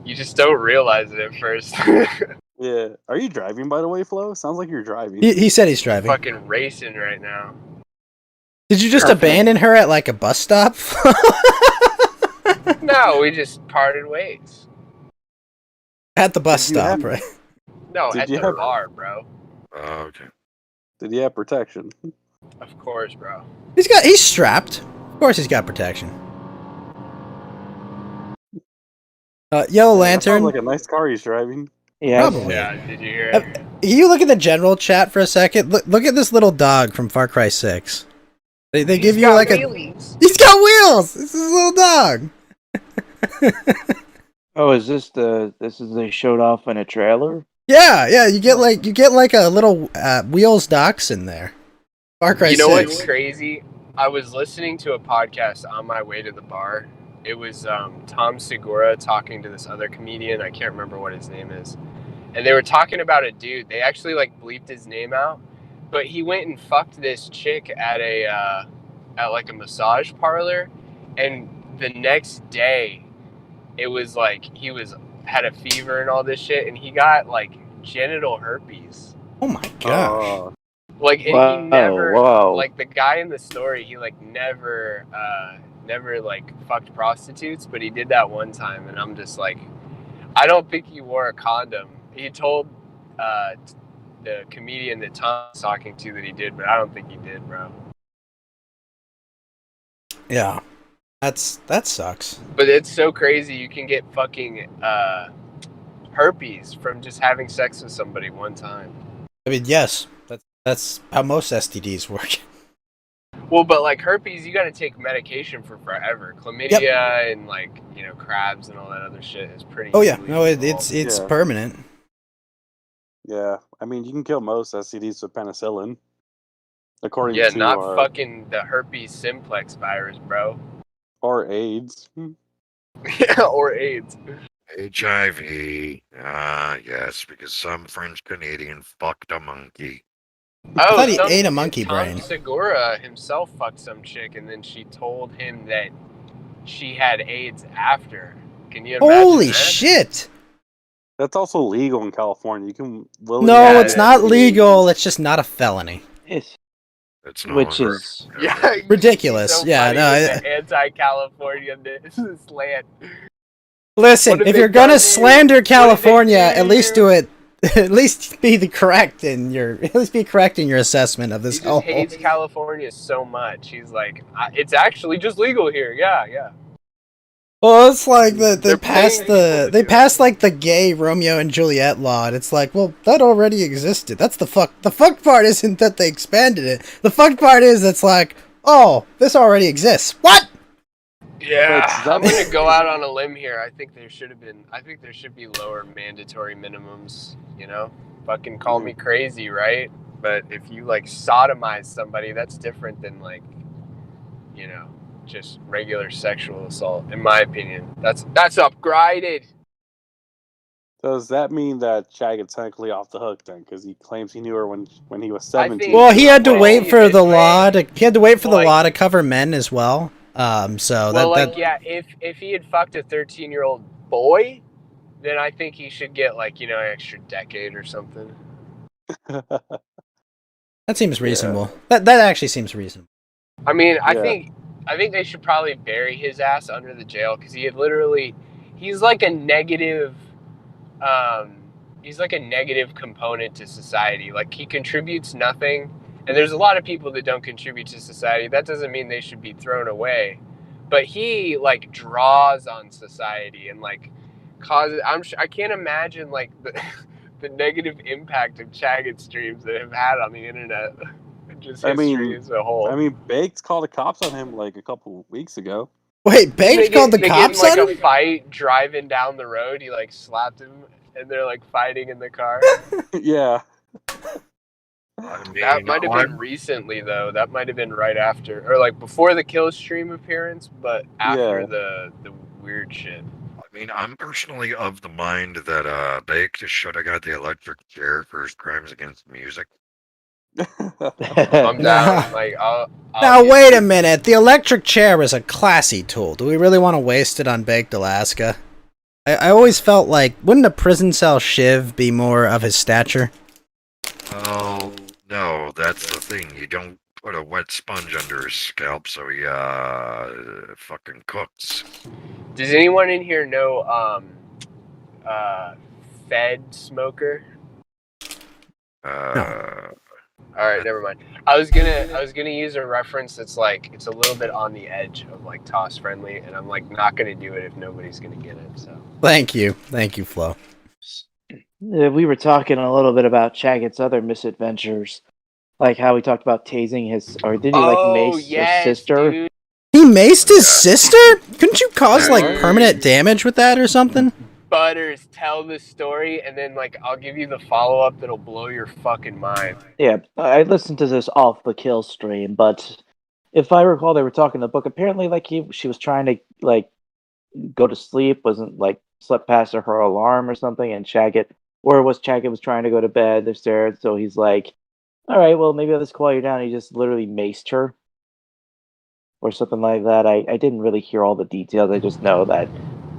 You just don't realize it at first. Yeah. Are you driving, by the way, Flo? Sounds like you're driving. He said he's driving. Fucking racing right now. Did you just abandon her at like a bus stop? No, we just parted ways. At the bus Did you stop, have- right? No, Did at you the have- bar, bro. Oh, okay. Did he have protection? Of course, bro. He's strapped. Of course he's got protection. Yellow That sounds Lantern. like a nice car he's driving. Yeah. Probably. Yeah, did you hear it? Can you look at the general chat for a second? Look at this little dog from Far Cry 6. They give you like wheelies. He's got wheels! This is a little dog! Oh, is this they showed off in a trailer? Yeah, you get like a little wheels dachshund there. Far Cry You know 6. what's crazy? I was listening to a podcast on my way to the bar. It was Tom Segura talking to this other comedian. I can't remember what his name is. And they were talking about a dude. They actually like bleeped his name out, but he went and fucked this chick at like a massage parlor, and the next day, it was like he had a fever and all this shit, and he got like genital herpes. Oh my gosh. Like, and Wow, he never, wow. like, the guy in the story, he, like, never, like, fucked prostitutes, but he did that one time, and I'm just like, I don't think he wore a condom. He told the comedian that Tom was talking to that he did, but I don't think he did, bro. Yeah. That sucks. But it's so crazy, you can get fucking herpes from just having sex with somebody one time. I mean, yes. That's how most STDs work. Well, but like herpes, you got to take medication for forever. Chlamydia and like crabs and all that other shit is pretty. Oh yeah, no, it's permanent. Yeah, I mean you can kill most STDs with penicillin. According to not fucking the herpes simplex virus, bro. Or AIDS. Yeah, or AIDS. HIV. Yes, because some French Canadian fucked a monkey. I thought he ate a monkey brain. Tom Segura himself fucked some chick, and then she told him that she had AIDS after. Can you imagine Holy that? shit! That's also legal in California. You can. No, it's not legal. It's just not a felony. It's no Which longer- is ridiculous. So Yeah, no. Anti-California slant. Listen, What have if they you're gonna done slander here? California, What have they at least do it. At least be correct in your assessment of this He just whole. hates California so much. He's like, it's actually just legal here. Yeah. Well, it's like they They're passed paying people to do passed like the gay Romeo and Juliet law, and it's like, well, that already existed. That's the fuck. The fuck part isn't that they expanded it. The fuck part is it's like, oh, this already exists. What? Yeah, But I'm gonna go out on a limb here. I think there should be lower mandatory minimums. Fucking call me crazy, right? But if you like sodomize somebody, that's different than like, just regular sexual assault. In my opinion, that's upgraded. Does that mean that Chad gets technically off the hook then? Because he claims he knew her when he was I 17. think- Well, he had to Well, wait for the anyway, law to. He had to wait for the like- law to cover men as well. So Well, that if he had fucked a 13-year-old boy, then I think he should get like an extra decade or something. that seems reasonable. That actually seems reasonable. I mean, Yeah. I think they should probably bury his ass under the jail because he's like a negative, component to society. Like he contributes nothing, and there's a lot of people that don't contribute to society. That doesn't mean they should be thrown away, but he like draws on society and like causes. I can't imagine like the negative impact of Chaggot streams that have had on the internet. Just history as a whole. I mean, Baked called the cops on him like a couple weeks ago. Wait, Baked called the they cops get in, on like him? a fight driving down the road. He like slapped him, and they're like fighting in the car. Yeah. I mean, That might have been recently though. That might have been right after, or like before the kill stream appearance, but after Yeah. the weird shit. I mean, I'm personally of the mind that Baked should have got the electric chair for his crimes against music. I'm down. Like, I'll Now get wait you. a minute. The electric chair is a classy tool. Do we really want to waste it on Baked Alaska? I always felt like, wouldn't a prison cell shiv be more of his stature? Oh, no, that's the thing. You don't put a wet sponge under his scalp so he fucking cooks. Does anyone in here know Fed Smoker? All right, never mind. I was gonna use a reference that's like it's a little bit on the edge of like toss friendly, and I'm like not gonna do it if nobody's gonna get it. So Thank you, Flo. We were talking a little bit about Chaggott's other misadventures, like how we talked about tasing his, or did he like mace his sister? dude. He maced his sister? Couldn't you cause like permanent damage with that or something? Butters, tell the story, and then like I'll give you the follow up that'll blow your fucking mind. Yeah, I listened to this off the kill stream, but if I recall, they were talking in the book. Apparently, like she was trying to like go to sleep, wasn't like slept past her alarm or something, and Shagget, or was Shagget was trying to go to bed upstairs, so he's like, "All right, well maybe I'll just call you down." He just literally maced her or something like that. I didn't really hear all the details. I just know that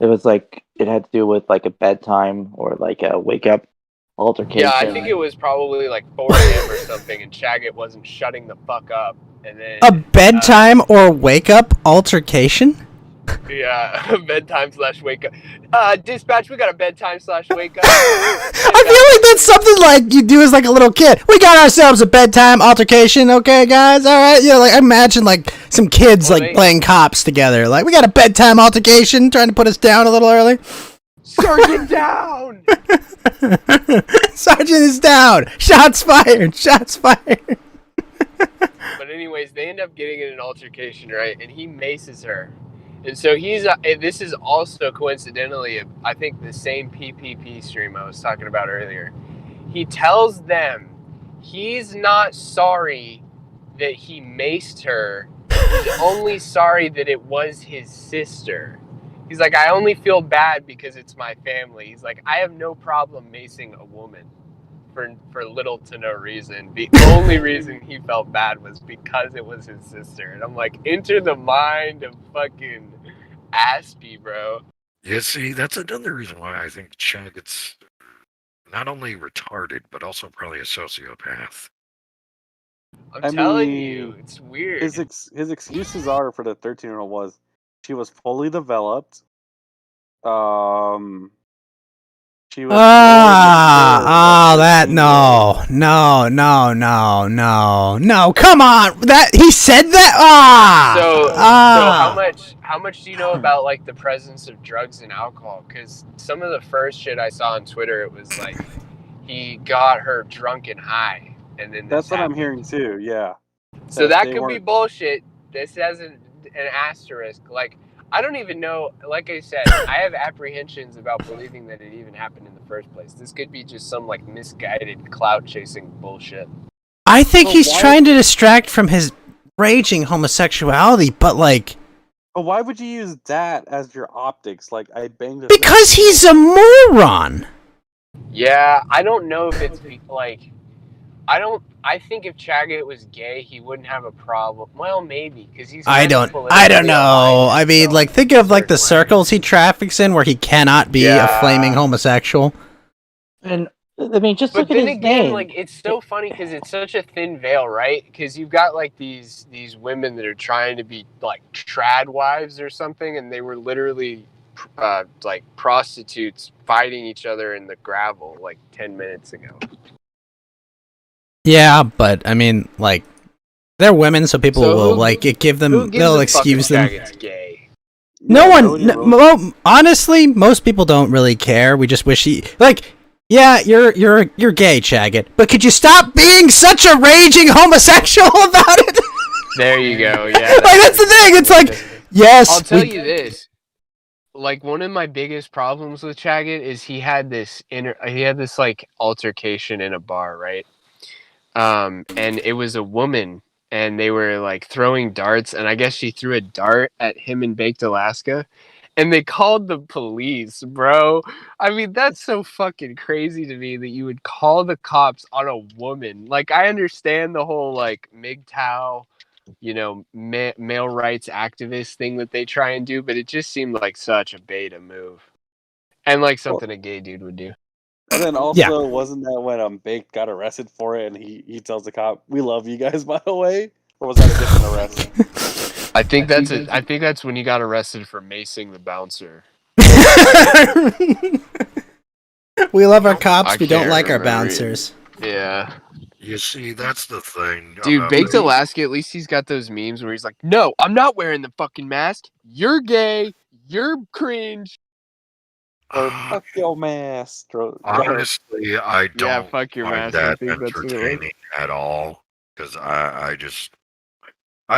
it was like it had to do with like a bedtime or like a wake up altercation. Yeah, I think it was probably like 4 a.m. or something, and Shagget wasn't shutting the fuck up, and then A bedtime or wake up altercation? yeah, bedtime / wake up. Dispatch, we got a bedtime / wake up. I feel like that's something like you do as like a little kid. We got ourselves a bedtime altercation, okay, guys? All right, like I imagine like some kids like playing cops together. Like we got a bedtime altercation, trying to put us down a little early. Sergeant down. Sergeant is down. Shots fired. Shots fired. But anyways, they end up getting in an altercation, right? And he maces her. And so this is also coincidentally, I think, the same PPP stream I was talking about earlier. He tells them he's not sorry that he maced her. He's only sorry that it was his sister. He's like, I only feel bad because it's my family. He's like, I have no problem macing a woman for little to no reason. The only reason he felt bad was because it was his sister. And I'm like, enter the mind of fucking Aspie, bro. Yeah, see, that's another reason why I think Shagget's not only retarded, but also probably a sociopath. I'm telling you, it's weird. His excuses are for the 13-year-old was she was fully developed. She was no, come on, that he said that. So how much do you know about like the presence of drugs and alcohol? Because some of the first shit I saw on Twitter, it was like he got her drunk and high, and then that's what I'm hearing too. Yeah. So that could be bullshit. This has an asterisk. Like, I don't even know. Like I said, I have apprehensions about believing that it even happened in the first place. This could be just some like misguided clout chasing bullshit. I think he's trying to distract from his raging homosexuality, but like. But why would you use that as your optics? Like, I banged. Because he's a moron. Yeah, I don't know if it's like. I think if Shagget was gay, he wouldn't have a problem. Well, maybe because he's. I don't know. I mean, like, think of like the circles he traffics in, where he cannot be a flaming homosexual. And I mean, just but look at then his again, name. like, it's so funny because it's such a thin veil, right? Because you've got like these women that are trying to be like trad wives or something, and they were literally like prostitutes fighting each other in the gravel like 10 minutes ago. Yeah, but I mean, like, they're women, so people will like give them. They'll excuse them. Gay? Honestly, most people don't really care. We just wish he like. Yeah, you're gay, Shagget, but could you stop being such a raging homosexual about it? There you go. Yeah, like that's the thing. It's like, yes. I'll tell you this. Like, one of my biggest problems with Shagget is he had this like altercation in a bar, right? And it was a woman, and they were like throwing darts, and I guess she threw a dart at him in Baked Alaska, and they called the police, bro. I mean, that's so fucking crazy to me that you would call the cops on a woman. Like, I understand the whole like MGTOW, you know, male rights activist thing that they try and do, but it just seemed like such a beta move, and like something a gay dude would do. And then also, wasn't that when Baked got arrested for it, and he tells the cop, "We love you guys," by the way? Or was that a different arrest? I think that's when he got arrested for macing the bouncer. We love our cops. We don't like our bouncers. Yeah. You see, that's the thing. Dude, Baked Alaska, at least he's got those memes where he's like, "No, I'm not wearing the fucking mask. You're gay. You're cringe." Or fuck your mask. Honestly, I don't fuck your find mask. that entertaining at all. Because I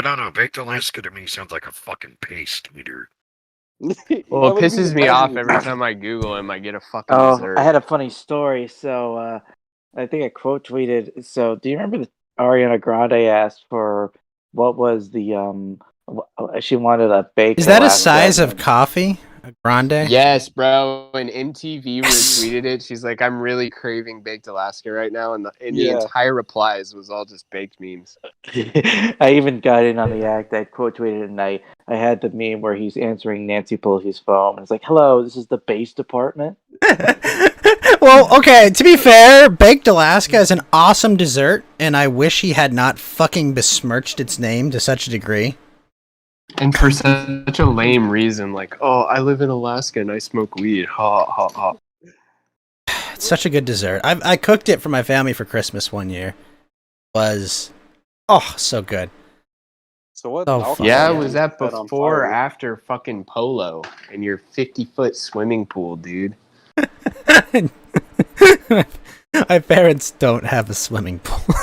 don't know. Baked Alaska to me sounds like a fucking paste eater. Well, it pisses me off every time I Google him. I get a fucking dessert. I had a funny story. So I think I quote tweeted. So do you remember the Ariana Grande asked for what was the she wanted a baked. Is that a Alaska. size of coffee? A grande? Yes, bro. And MTV retweeted it. She's like, "I'm really craving baked Alaska right now," and the entire replies was all just baked memes. I even got in on the act. I quote tweeted and I had the meme where he's answering Nancy Pelosi's phone. And it's like, "Hello, this is the base department." Well, okay, to be fair, baked Alaska is an awesome dessert, and I wish he had not fucking besmirched its name to such a degree. And for such a lame reason, like, "Oh, I live in Alaska and I smoke weed." Ha ha ha. It's such a good dessert. I cooked it for my family for Christmas one year. Was so good. So what? Oh, fuck. Yeah, was that before or after fucking polo in your 50-foot swimming pool, dude? My parents don't have a swimming pool.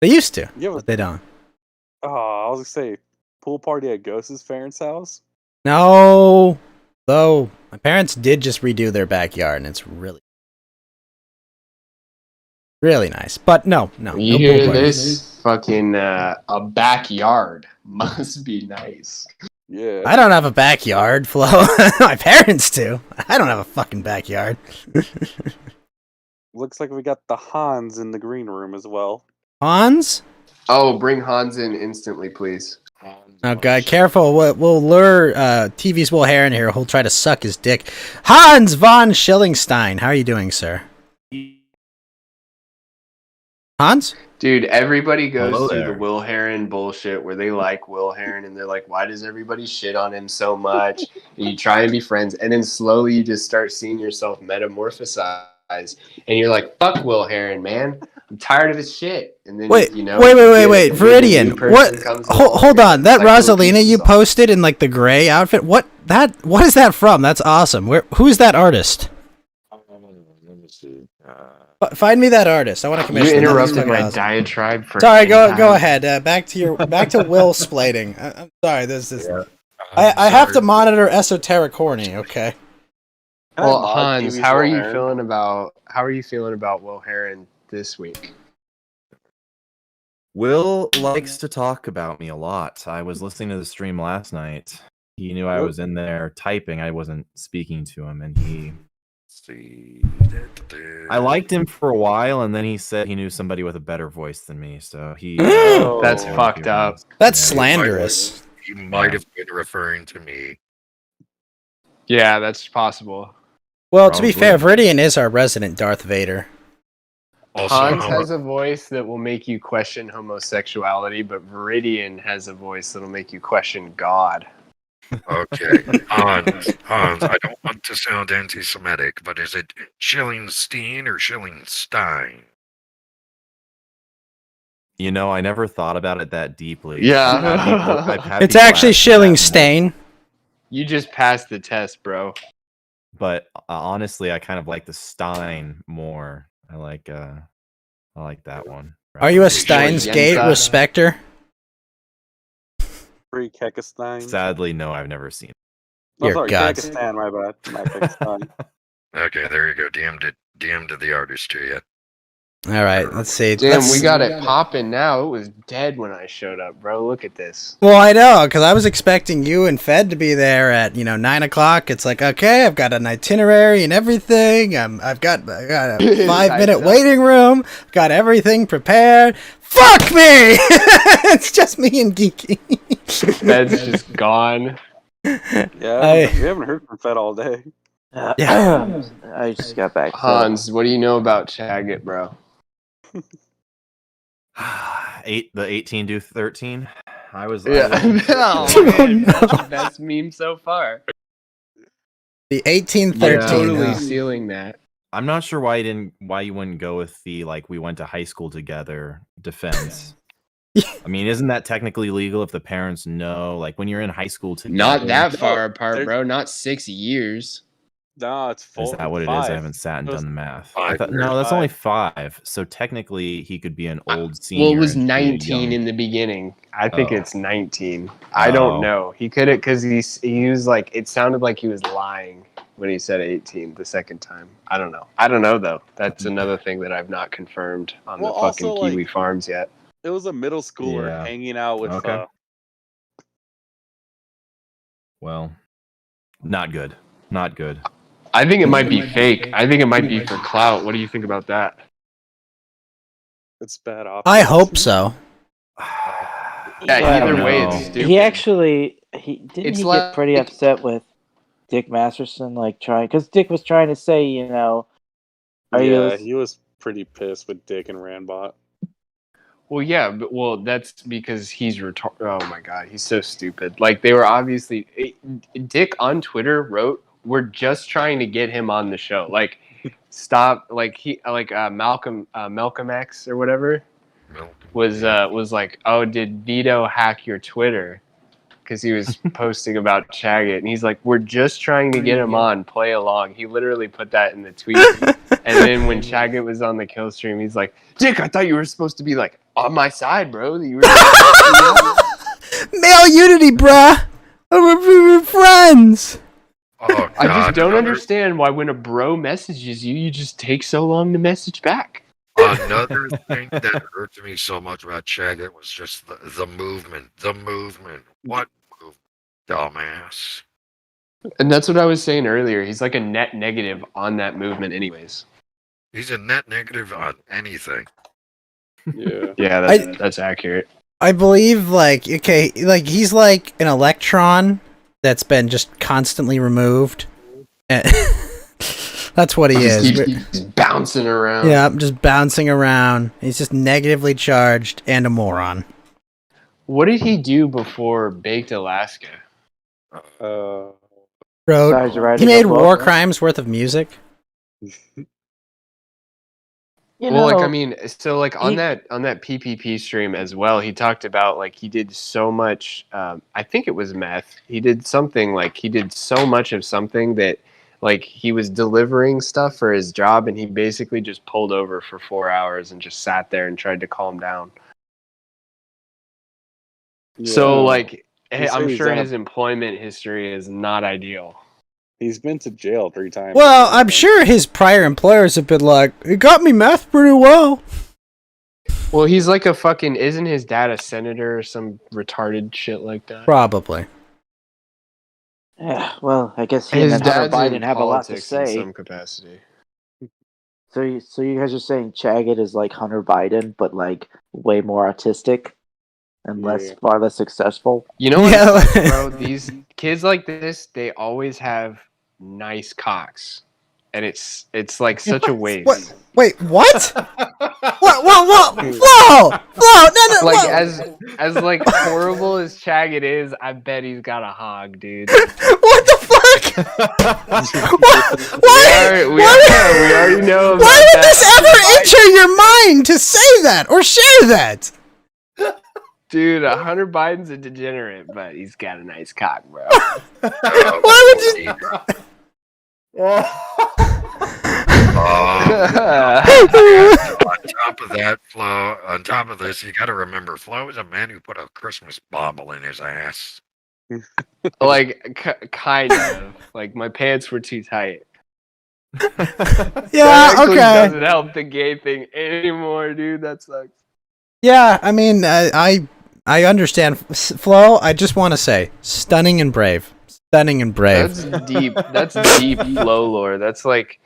They used to, but they don't. Oh, I was gonna say pool party at Ghost's parents' house. No, though my parents did just redo their backyard, and it's really nice. But no. You hear this? Fucking a backyard must be nice. Yeah. I don't have a backyard, Flo. My parents do. I don't have a fucking backyard. Looks like we got the Hans in the green room as well. Hans? Oh, bring Hans in instantly, please. Oh god, careful! We'll lure TV's Will Heron here. He'll try to suck his dick. Hans von Schillingstein, how are you doing, sir? Hans? Dude, everybody goes through the Will Heron bullshit where they like Will Heron and they're like, why does everybody shit on him so much? And you try and be friends, and then slowly you just start seeing yourself metamorphosize, and you're like, fuck Will Heron, man. I'm tired of his shit. And then wait, you know, wait, Viridian. What? Hold on. That Rosalina you posted in like the gray outfit. What is that from? That's awesome. Who's that artist? Let me see. Find me that artist. I want to commission. You interrupted my diatribe for. Sorry, go ahead. Back to Will splating. I'm sorry. This is. Yeah. I have to monitor esoteric horny. Okay. Well, Hans, how are you feeling about Will Heron this week? Will likes to talk about me a lot. I was listening to the stream last night. He knew I was in there typing. I wasn't speaking to him, and he. I liked him for a while, and then he said he knew somebody with a better voice than me. So he. That's fucked up. That's slanderous. He might have been referring to me. Yeah, that's possible. Well, to be fair, Viridian is our resident Darth Vader. Also, Hans has a voice that will make you question homosexuality, but Viridian has a voice that'll make you question God. Okay, Hans, I don't want to sound anti-Semitic, but is it Schillingstein or Schillingstein? You know, I never thought about it that deeply. Yeah. It's actually Schillingstain. You just passed the test, bro. But honestly, I kind of like the Stein more. I like that one. Are you a Steins Gate respecter? Free Kekistan. Sadly, no, I've never seen it. You're gods. Kekistan, my bad. Not Kekistan. Okay, there you go. DM to the artist to you. All right, let's see. Damn, we got it popping now. It was dead when I showed up, bro. Look at this. Well, I know, because I was expecting you and Fed to be there at 9 o'clock. It's like, okay, I've got an itinerary and everything. I've got a 5-minute waiting room. Got everything prepared. Fuck me! It's just me and Geeky. Fed's just gone. Yeah, we haven't heard from Fed all day. Yeah, I just got back. Hans, what do you know about Chaggit, bro? The 18 to 13. I was. Yeah. Oh, man, that's the best meme so far. The 1813. I'm totally stealing that. I'm not sure why you wouldn't go with the we went to high school together defense. I mean, isn't that technically legal if the parents know? Like when you're in high school together. Not that far apart, bro. Not 6 years. No, it's 4. Is that what it is? 5. I haven't sat and It was done the math. 5 No, that's only 5. 5. So technically, he could be an old senior. Well, it was and she a 19 young- in the beginning. I think Oh. it's 19. I don't Oh. know. He could have, because he was like, it sounded like he was lying when he said 18 the second time. I don't know. I don't know, though. That's another thing that I've not confirmed on Well, the fucking also, Kiwi farms yet. It was a middle schooler Yeah. hanging out with. Okay. Well, not good. Not good. I think it might be fake. I think it might be for clout. What do you think about that? It's bad optics. I hope so. Yeah, I either don't way, know. it's stupid. He actually didn't It's he like- get pretty upset with Dick Masterson, like trying because Dick was trying to say, are Yeah, you? he was pretty pissed with Dick and Randbot. Well, yeah, but that's because he's retarded. Oh my god, he's so stupid. Like they were obviously Dick on Twitter wrote, "We're just trying to get him on the show." Like, stop. Like Malcolm X or whatever was like, "Oh, did Vito hack your Twitter?" Because he was posting about Chagget, and he's like, "We're just trying to get him on. Play along." He literally put that in the tweet. And then when Chagget was on the kill stream, he's like, "Dick, I thought you were supposed to be like on my side, bro. You were Male unity, bruh. We're friends. Oh, God, I just don't another- understand why when a bro messages you, you just take so long to message back." Another thing that hurt me so much about Chagget was just the movement. The movement. What movement? Dumbass. And that's what I was saying earlier. He's like a net negative on that movement, anyways. He's a net negative on anything. Yeah. Yeah, that's accurate. I believe, he's like an electron that's been just constantly removed. And that's what he is. He's bouncing around. Yeah, just bouncing around. He's just negatively charged and a moron. What did he do before Baked Alaska? Wrote, Besides writing he made a book, war right? crimes worth of music. Well, like I mean, so like on he- that PPP stream as well, he talked about like he did so much. I think it was meth. He did something like he did so much of something that like he was delivering stuff for his job, and he basically just pulled over for 4 hours and just sat there and tried to calm down. So like, He said I'm he's sure done a- his employment history is not ideal. He's been to jail 3 times. Well, I'm sure his prior employers have been like, "It got me meth pretty well." Well, he's like a fucking. Isn't his dad a senator or some retarded shit like that? Probably. Yeah, well, I guess he His and Hunter dad's in Biden have a lot to politics in say. some capacity. So you guys are saying Chagget is like Hunter Biden, but like way more autistic and far less successful. You know what, Yeah. bro? These kids like this, they always have nice cocks, and it's like such a waste. What? Wait, what? What? Flo! No, Like whoa. as like horrible as Chagget is, I bet he's got a hog, dude. What the fuck? Why? We already know. About Why would that. this ever enter your mind to say that or share that? Dude, Hunter Biden's a degenerate, but he's got a nice cock, bro. Why would you? On top of that, Flo, on top of this, you got to remember, Flo is a man who put a Christmas bauble in his ass. Like, kind of. Like, my pants were too tight. Yeah, That actually okay. doesn't help the gay thing anymore, dude. That sucks. Yeah, I mean, I understand. Flo, I just want to say, stunning and brave. Stunning and brave. That's deep. That's deep flow lore. That's like,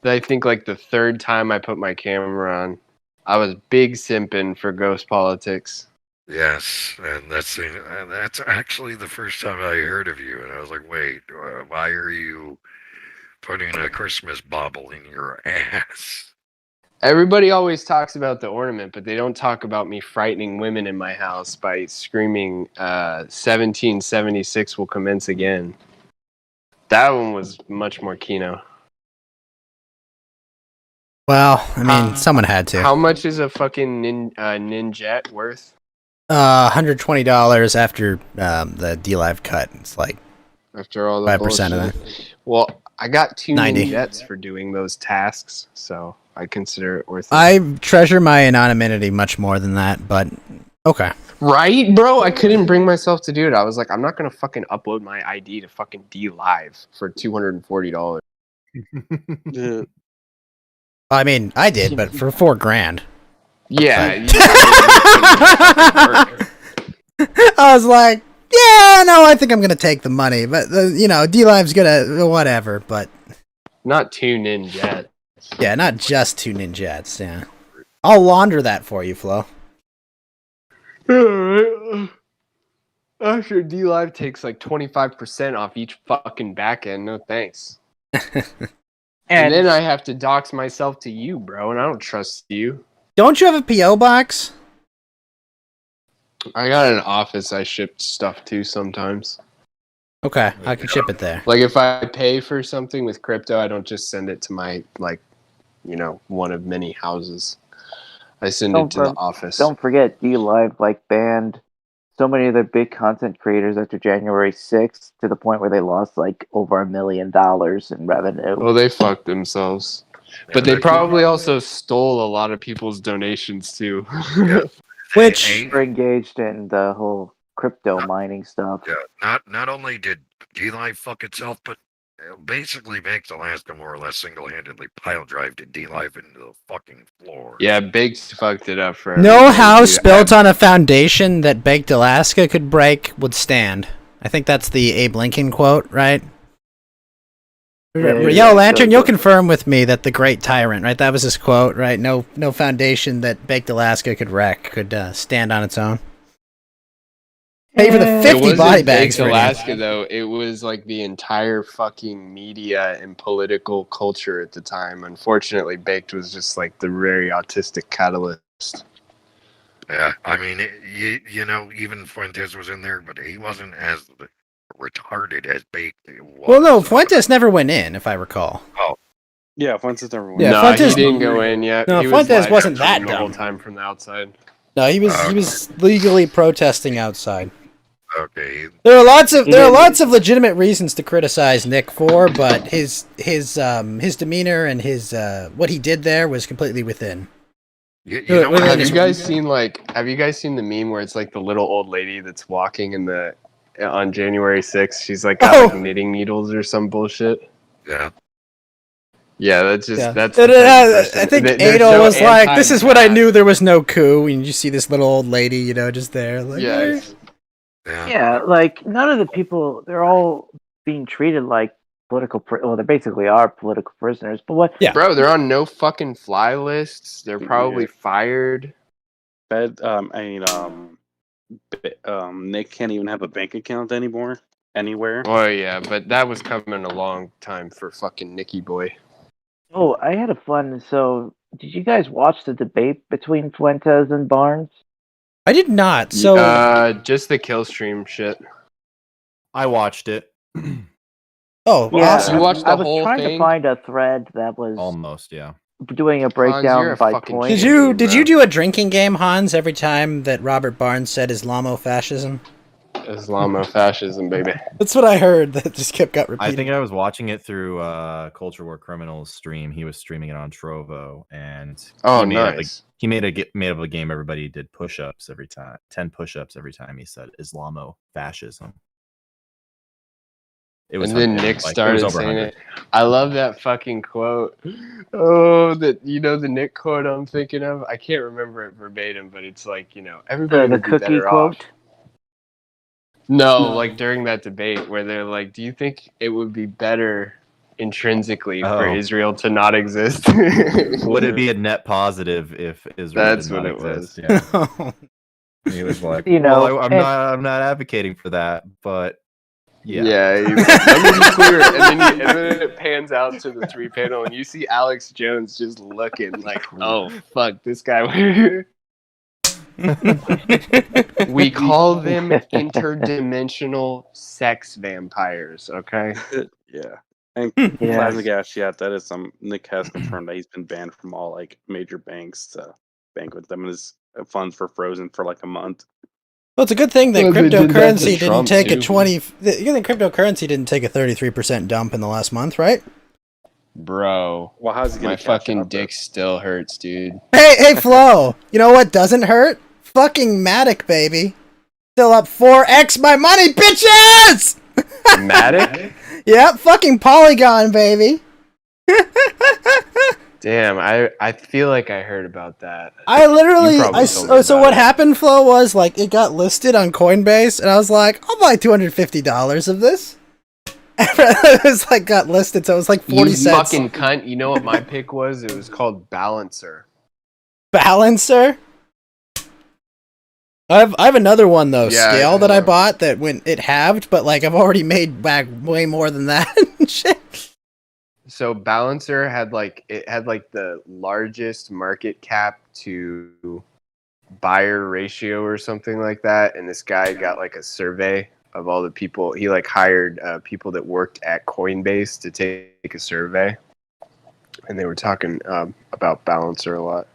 I think like the third time I put my camera on. I was big simping for Ghost Politics. Yes, and that's actually the first time I heard of you, and I was like, wait, why are you putting a Christmas bauble in your ass? Everybody always talks about the ornament, but they don't talk about me frightening women in my house by screaming 1776 will commence again. That one was much more Kino. Well, I mean, someone had to. How much is a fucking Ninjet worth? $120 after the D-Live cut. It's like After all the 5% of bullshit? Well, I got 2 90. ninjets for doing those tasks, so I consider it worth it. I treasure my anonymity much more than that, but okay. Right, bro? I couldn't bring myself to do it. I was like, I'm not gonna fucking upload my ID to fucking DLive for $240. Yeah. I mean, I did, but for $4,000. Yeah. I was like, yeah, no, I think I'm gonna take the money, but D-Live's gonna whatever, but Not 2 ninjets. yeah, not just 2 ninjets. Yeah, I'll launder that for you, Flo. After DLive takes like 25% off each fucking backend, no thanks. And then I have to dox myself to you, bro, and I don't trust you. Don't you have a PO box? I got an office I shipped stuff to sometimes. Okay, I can ship it there. Like if I pay for something with crypto, I don't just send it to my one of many houses. I send it to the office. Don't forget, DLive banned so many of their big content creators after January 6th to the point where they lost over $1 million in revenue. Well, they fucked themselves. But they probably also stole a lot of people's donations too. Which we're engaged in the whole crypto mining stuff. Yeah, not only did D-Live fuck itself, but basically Baked Alaska more or less single-handedly pile drived D-Live into the fucking floor. Yeah, Baked fucked it up for no everybody. house built on a foundation that Baked Alaska could break would stand. I think that's the Abe Lincoln quote, right? Yellow Lantern, you'll confirm with me that the great tyrant, right? That was his quote, right? No foundation that Baked Alaska could wreck could stand on its own. Pay for the 50 body bags for for Alaska, though. It was like the entire fucking media and political culture at the time. Unfortunately, Baked was just like the very autistic catalyst. Yeah, I mean, even Fuentes was in there, but he wasn't as retarded as Baked was. Well, no, Fuentes never went in, if I recall. Oh. Yeah, Fuentes never went in. No, Fuentes he didn't go in yet. No, he Fuentes wasn't that the whole dumb. time from the outside. No, he was legally protesting outside. Okay. There are lots of legitimate reasons to criticize Nick for, but his demeanor and his what he did there was completely within. Have you guys seen the meme where it's like the little old lady that's walking on January 6th? She's got knitting needles or some bullshit. Yeah. Yeah, that's just that's. I think Adol was like, "This is what I knew. There was no coup." And you see this little old lady, just there, like, yeah, none of the people. They're all being treated like political. Well, they basically are political prisoners. But what? Yeah, bro, they're on no fucking fly lists. They're probably fired. Nick can't even have a bank account anymore anywhere. Oh yeah, but that was coming a long time for fucking Nicky Boy. Oh, I had a fun. So, did you guys watch the debate between Fuentes and Barnes? I did not. So, just the kill stream shit. I watched it. Oh, yeah, awesome! You watched the whole I was trying thing? to find a thread that was Almost, yeah. Doing a breakdown by point. Did you do a drinking game, Hans, every time that Robert Barnes said Islamofascism? Islamofascism, baby. That's what I heard. That just got repeated. I think I was watching it through Culture War Criminals stream. He was streaming it on Trovo, and nice. He made up a game. Everybody did push-ups every time. 10 push-ups every time he said Islamofascism. And then Nick started saying it. I love that fucking quote. Oh, the Nick quote I'm thinking of. I can't remember it verbatim, but it's everybody the would be cookie better quote. off. No, during that debate where they're like, "Do you think it would be better intrinsically for Israel to not exist?" Would it be a net positive if Israel did not exist? Yeah. He was like, well, I'm not advocating for that, but yeah. Let me be clear. And then it pans out to the 3-panel, and you see Alex Jones just looking like, "Oh fuck, this guy." We call them interdimensional sex vampires. Okay. Yeah. And plasma gas, that is Nick has confirmed that he's been banned from all major banks to bank with them, and his funds were frozen for a month. Well, it's a good thing that Well, they did that to cryptocurrency didn't Trump, take a too. 20. You think cryptocurrency didn't take a 33% dump in the last month, right? Bro, Well, how's he gonna my cash fucking out, though? dick still hurts, dude. Hey, Flo. You know what doesn't hurt? Fucking Matic, baby. Still up 4x my money, bitches! Matic? Yep, fucking Polygon, baby. Damn, I feel like I heard about that. I literally, You probably told me so about what it. happened, Flo, was like it got listed on Coinbase, and I was like, I'll buy $250 of this. It was like got listed, so it was like 40 You cents. fucking cunt. You know what my pick was? It was called Balancer. Balancer. I have another one though, Yeah, Scale, that I yeah. bought that when it halved, but like I've already made back way more than that. Shit. So Balancer had like the largest market cap to buyer ratio or something like that, and this guy got like a survey of all the people. He like hired people that worked at Coinbase to take a survey, and they were talking about Balancer a lot.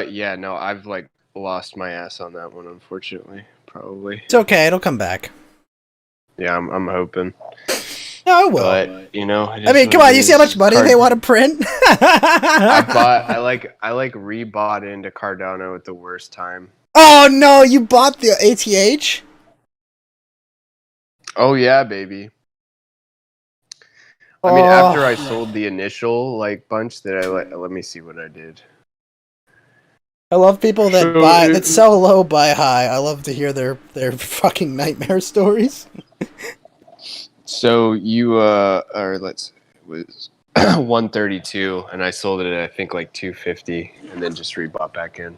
Yeah, no, I've like lost my ass on that one, unfortunately. Probably. It's okay, it'll come back. Yeah, I'm hoping. No, it will. But you know, I mean, come on, you see how much money they want to print? I like rebought into Cardano at the worst time. Oh no, you bought the ATH? Oh yeah, baby. I mean, after I sold the initial like bunch that I let me see what I did. I love people that So that sell low, buy high. I love to hear their fucking nightmare stories. So you it was 132, and I sold it at I think like 250, and then just rebought back in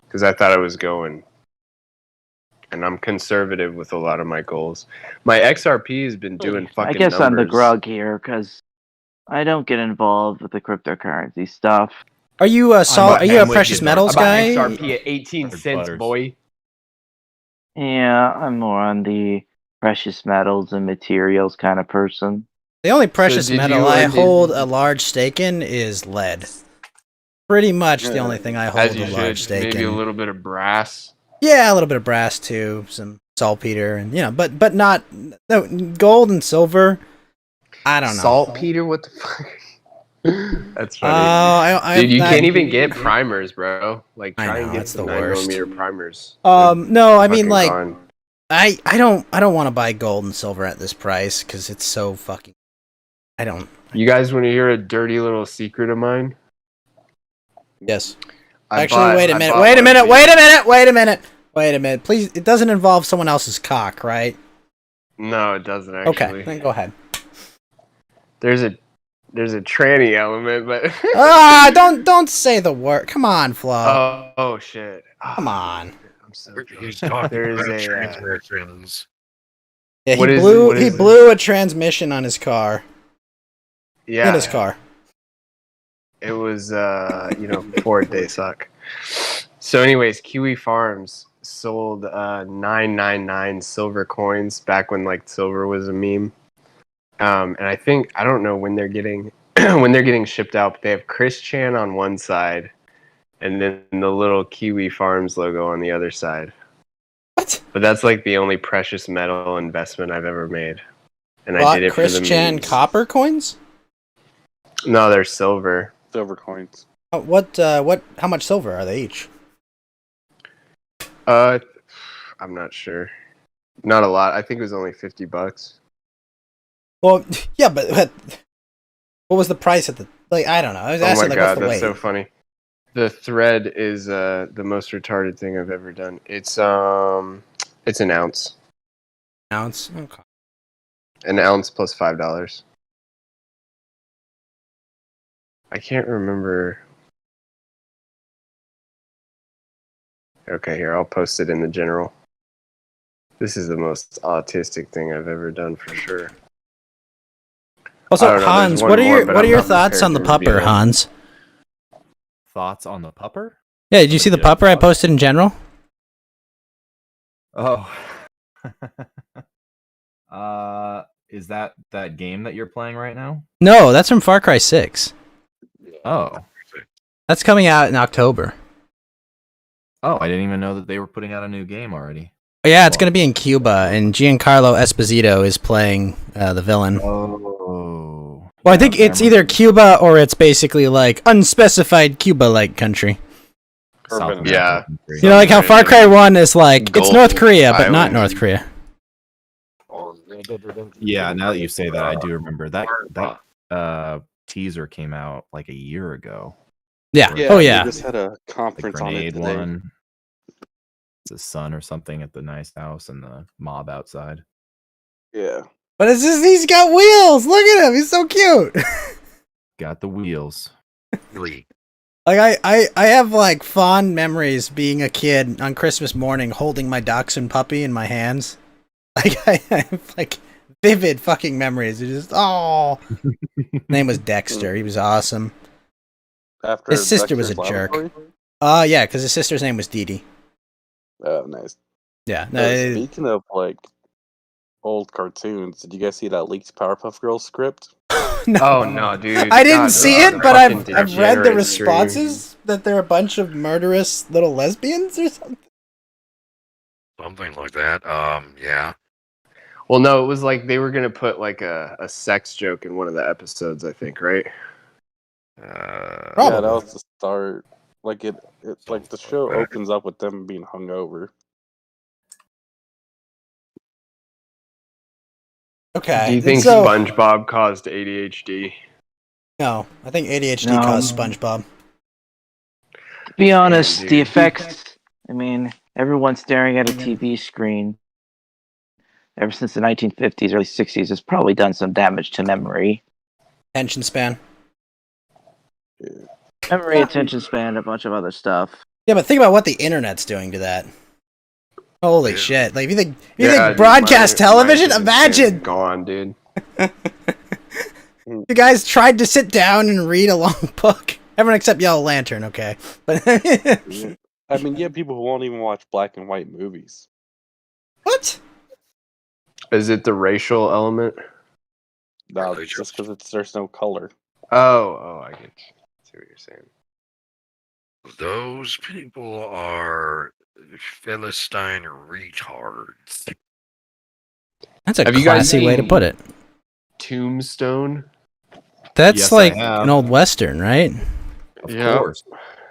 because I thought I was going. And I'm conservative with a lot of my goals. My XRP has been doing fucking I guess I'm the numbers. grug here because I don't get involved with the cryptocurrency stuff. Are you a I'm with precious you, metals I bought guy? XRP at 18 cents, Butters. boy. Yeah, I'm more on the precious metals and materials kind of person. The only precious did metal you, I did- hold a large stake in is lead. Pretty much the only thing I hold As you a large should, stake maybe in. a little bit of brass. Yeah, a little bit of brass too, some saltpeter, and but not no gold and silver. I don't know. Saltpeter, what the fuck? That's funny. Dude, Dude, you can't even get primers, bro. Like, I try know, and get it's some the 9mm primers. No, I mean Fucking like gone. I don't want to buy gold and silver at this price because it's so fucking. I don't. You guys want to hear a dirty little secret of mine? Yes. I Actually, bought- wait a I minute. bought Wait a one of minute. these- Wait a minute. Please, it doesn't involve someone else's cock, right? No, it doesn't actually. Okay, then go ahead. There's a tranny element, but Don't say the word. Come on, Flo. oh shit. Come on. I'm so He's drunk. talking There is about a transmissions. Yeah, What he is- blew what he is- blew a transmission on his car. yeah. In his car. It was Ford, they suck. So anyways, Kiwi Farms sold 999 silver coins back when like silver was a meme. And I don't know when they're getting shipped out, but they have Chris Chan on one side and then the little Kiwi Farms logo on the other side. What? But that's like the only precious metal investment I've ever made. And I did it Chris for the Chan memes. copper coins? No, they're silver. Silver coins. How much silver are they each? I'm not sure. Not a lot. I think it was only $50. Well, yeah, but what was the price at the I don't know. I was Oh asking my like god, what's the that's weight? so funny. The thread is the most retarded thing I've ever done. It's an ounce. Ounce. Okay. An ounce plus $5. I can't remember. Okay, here, I'll post it in the general. This is the most autistic thing I've ever done for sure. Also, I don't know, there's Hans, one what are more, your but what are I'm your not thoughts prepared on the to reveal pupper, it. Hans? Thoughts on the pupper? Yeah, did you see the Legit pupper I thoughts? posted in general? Oh. Is that game that you're playing right now? No, that's from Far Cry 6. Oh. That's coming out in October. Oh, I didn't even know that they were putting out a new game already. Yeah, it's going to be in Cuba, and Giancarlo Esposito is playing the villain. Oh. Well, I think it's either Cuba or it's basically like unspecified Cuba-like country. Yeah. You know, like how Far Cry 1 is like, it's North Korea, but not North Korea. Yeah, now that you say that, I do remember that teaser came out like a year ago. Yeah. Yeah, Oh, yeah. They just had a conference on it today. One. It's his son or something at the nice house and the mob outside. Yeah. But it's just, he's got wheels! Look at him! He's so cute! Got the wheels. Really? Like, I have, like, fond memories being a kid on Christmas morning holding my dachshund puppy in my hands. Like, I have, like, vivid fucking memories. It's just, oh! Name was Dexter. He was awesome. After His sister was a Dexter's jerk. Laboratory? Yeah, because his sister's name was Dee Dee. Oh, nice. Yeah. Speaking of, like, old cartoons, did you guys see that leaked Powerpuff Girls script? No. Oh no, dude! I didn't see it, but I've read the degenerate responses that they're a bunch of murderous little lesbians or something. Something like that. Yeah. Well, no, it was like they were gonna put like a sex joke in one of the episodes, I think, right? Yeah, Probably. that was the start. Like it like the show opens up with them being hungover. Okay. Do you think so, SpongeBob caused ADHD? No, I think ADHD No. caused SpongeBob. To be honest, dude. the effects. I mean, everyone staring at a TV screen ever since the 1950s, early 60s has probably done some damage to memory. Attention span. Memory, attention span, a bunch of other stuff. Yeah, but think about what the internet's doing to that. Holy Yeah. shit! Like, if you think Dude, broadcast my television, attention imagine span's gone, dude. you guys tried to sit down and read a long book. Everyone except Yellow Lantern, okay? But Yeah. I mean, you have people who won't even watch black and white movies. what? Is it the racial element? No, Really it's just because there's no color. Oh, I get you. See what you're saying. Those people are Philistine retards. That's a Have you guys classy way to seen- put it. Tombstone. That's Yes, I like have. an old western, right? Of Yeah. course.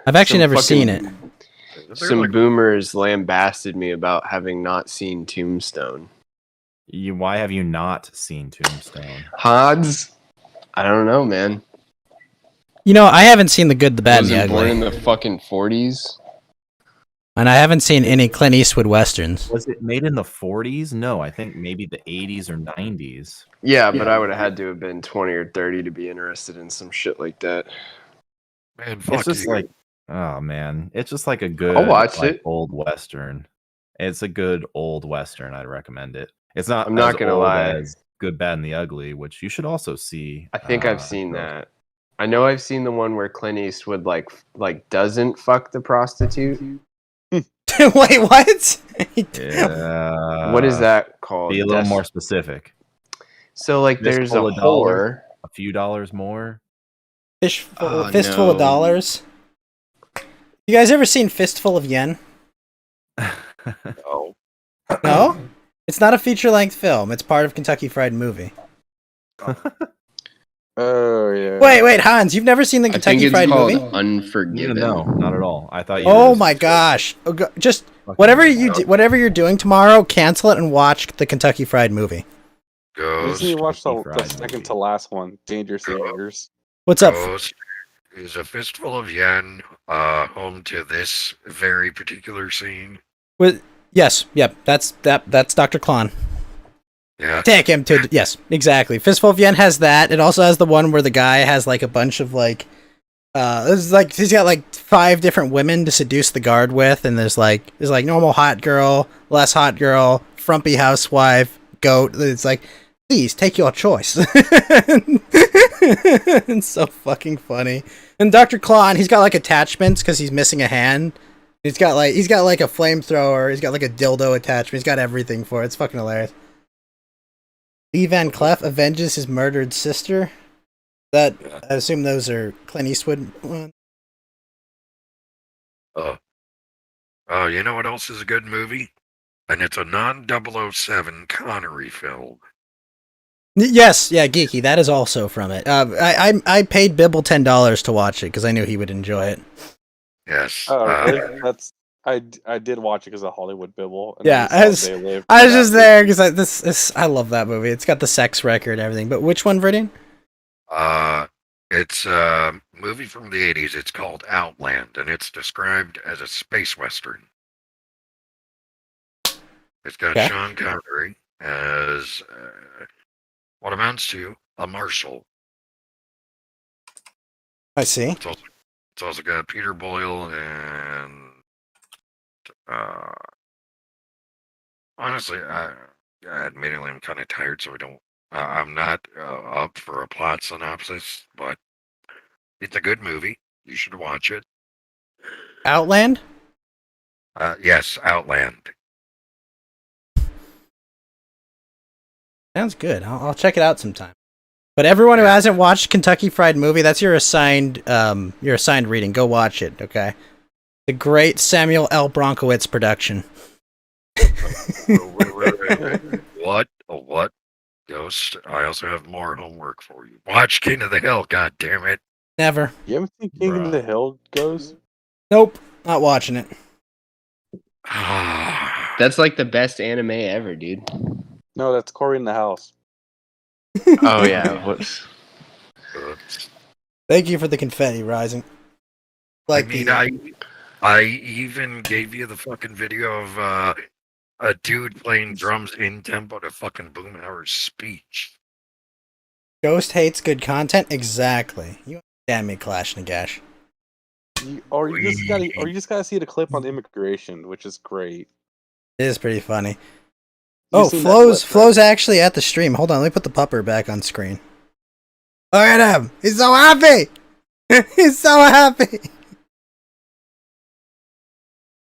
I've actually Some never seen it. fucking- Some boomers lambasted me about having not seen Tombstone. Why have you not seen Tombstone? Hans? I don't know, man. You know, I haven't seen The Good, the Bad, and the Wasn't born in Ugly. the fucking 40s. And I haven't seen any Clint Eastwood westerns. Was it made in the 40s? No, I think maybe the 80s or 90s. Yeah, but I would have had to have been 20 or 30 to be interested in some shit like that. Man, fuck It's just you. like, oh man, it's just like a good I'll watch like, it. old western. It's a good old western. I'd recommend it. It's not. I'm not as gonna old lie. as Good, Bad, and the Ugly, which you should also see. I think I've seen that. I know I've seen the one where Clint Eastwood like doesn't fuck the prostitute. Wait, what? Yeah. What is that called? Be a little Des- more specific. So like there's a Fistful of dollars. whore. A few dollars more. Fistful of no. dollars. You guys ever seen Fistful of Yen? Oh. No? It's not a feature-length film. It's part of Kentucky Fried Movie. Oh yeah. Wait, Hans, you've never seen the I think Kentucky it's Fried called Movie? Unforgiven. No, not at all. I thought you. Oh were my just gosh! Just fucking- whatever you're doing tomorrow, cancel it and watch the Kentucky Fried Movie. Didn't Ghost. you watch the Fried second movie. to last one, Dangerous Years? What's up? Ghost is a fistful of yen home to this very particular scene. Yes, yep. That's Dr. Klon. Yeah. Take him to yes, exactly. Fistful of Yen has that. It also has the one where the guy has like a bunch of like it's like he's got like 5 different women to seduce the guard with, and there's like normal hot girl, less hot girl, frumpy housewife, goat. It's like, please take your choice. It's so fucking funny. And Dr. Klon, he's got like attachments because he's missing a hand. He's got like a flamethrower. He's got like a dildo attachment. He's got everything for it. It's fucking hilarious. Lee Van Cleef avenges his murdered sister. That I assume those are Clint Eastwood. Uh, Oh, you know what else is a good movie? And it's a non-007 Connery film. Yes, yeah, Geeky. That is also from it. I paid Bibble $10 to watch it because I knew he would enjoy it. Yes. Oh, really? I did watch it because of Hollywood Bibble. And Yeah, then I was just there because I love that movie. It's got the sex record and everything. But which one, Viridian? It's a movie from the 80s. It's called Outland, and it's described as a space western. It's got Sean Connery as what amounts to a marshal. I see. It's also got Peter Boyle and honestly, admittedly, I'm kind of tired, so I'm not up for a plot synopsis, but it's a good movie. You should watch it. Outland? Yes, Outland. Sounds good. I'll check it out sometime. But everyone who hasn't watched Kentucky Fried Movie, that's your assigned reading. Go watch it, okay? The great Samuel L. Bronkowitz production. Wait. What? Ghost, I also have more homework for you. Watch King of the Hill, god damn it. Never. You haven't seen King of the Hill, Ghost? Nope. Not watching it. That's like the best anime ever, dude. No, that's Cory in the House. Oh, yeah. Whoops. Thank you for the confetti rising. I even gave you the fucking video of a dude playing drums in tempo to fucking Boomhauer's speech. Ghost hates good content? Exactly. You understand me, Clash Nagash. Or you just gotta see the clip on immigration, which is great. It is pretty funny. Flo's actually at the stream. Hold on, let me put the pupper back on screen. Look at him! He's so happy! He's so happy!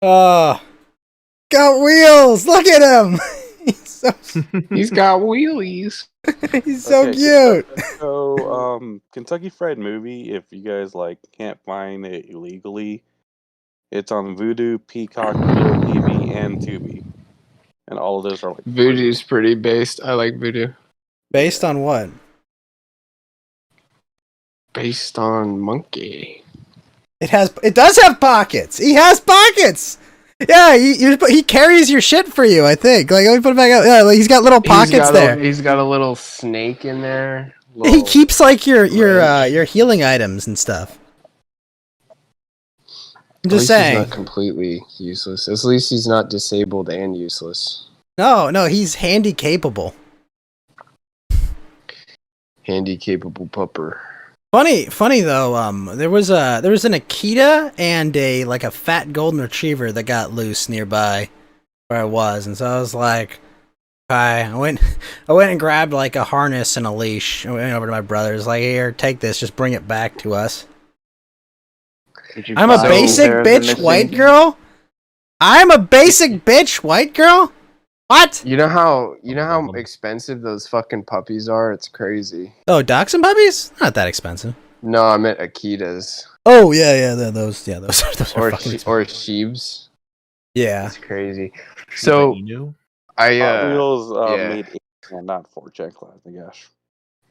Oh, got wheels! Look at him! He's got wheelies. He's so cute. So, Kentucky Fried Movie. If you guys can't find it illegally, it's on Vudu, Peacock, Real TV, and Tubi, and all of those are Voodoo's pretty based. I like Voodoo. Based on what? Based on Monkey. It does have pockets. He has pockets. Yeah, he carries your shit for you, I think. Let me put it back up. Yeah, he's got little pockets there. He's got a little snake in there. He keeps your healing items and stuff. I'm just saying. He's not completely useless. At least he's not disabled and useless. No, he's handy capable. Handy capable pupper. Funny though. There was an Akita and a fat golden retriever that got loose nearby where I was, and so I was like, "Hi." I went and grabbed a harness and a leash. I went over to my brother's, here, take this, just bring it back to us. I'm a basic bitch white girl. I'm a basic bitch white girl. What? You know how expensive those fucking puppies are? It's crazy. Oh, dachshund puppies? Not that expensive. No, I meant Akitas. Oh yeah, those are fucking or sheeps. Yeah, it's crazy. So Wheels made 8 and not 4-gen class, I guess.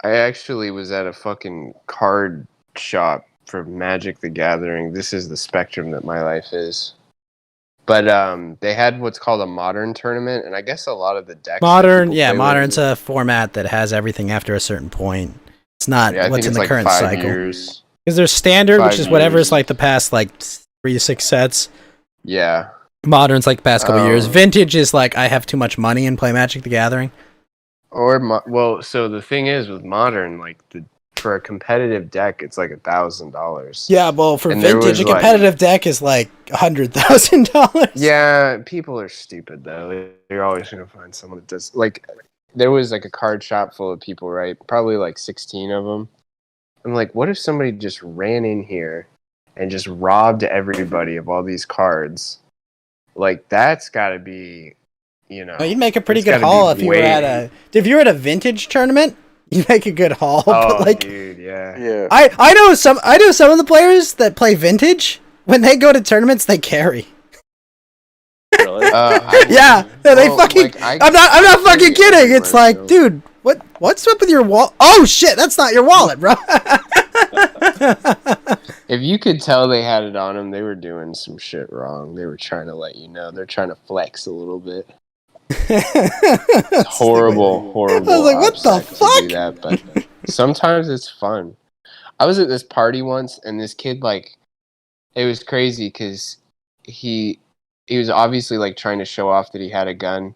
I actually was at a fucking card shop for Magic the Gathering. This is the spectrum that my life is. But they had what's called a modern tournament, and I guess a lot of the decks. Modern's a format that has everything after a certain point. It's not what's in the current cycle. Because there's standard, which is whatever's the past 3 to 6 sets. Yeah. Modern's the past couple years. Vintage is I have too much money and play Magic the Gathering. So the thing is with modern, for a competitive deck, it's $1,000. Yeah, well, for vintage, a competitive deck is $100,000. Yeah, people are stupid though. You're always gonna find someone that does. There was a card shop full of people, right? Probably 16 of them. I'm what if somebody just ran in here and just robbed everybody of all these cards? That's got to be, you'd make a pretty good haul if you were at a vintage tournament. You make a good haul, but dude, yeah. I know some of the players that play vintage. When they go to tournaments, they carry. Yeah, they fucking. like, I'm not fucking kidding. everywhere, It's like, so- dude, what's up with your wallet? Oh shit, that's not your wallet, bro. If you could tell they had it on them, they were doing some shit wrong. They were trying to let you know. They're trying to flex a little bit. Horrible. I was like, what the OPSEC to fuck? do that, but sometimes it's fun. I was at this party once, and this kid, like, it was crazy because he was obviously like trying to show off that he had a gun,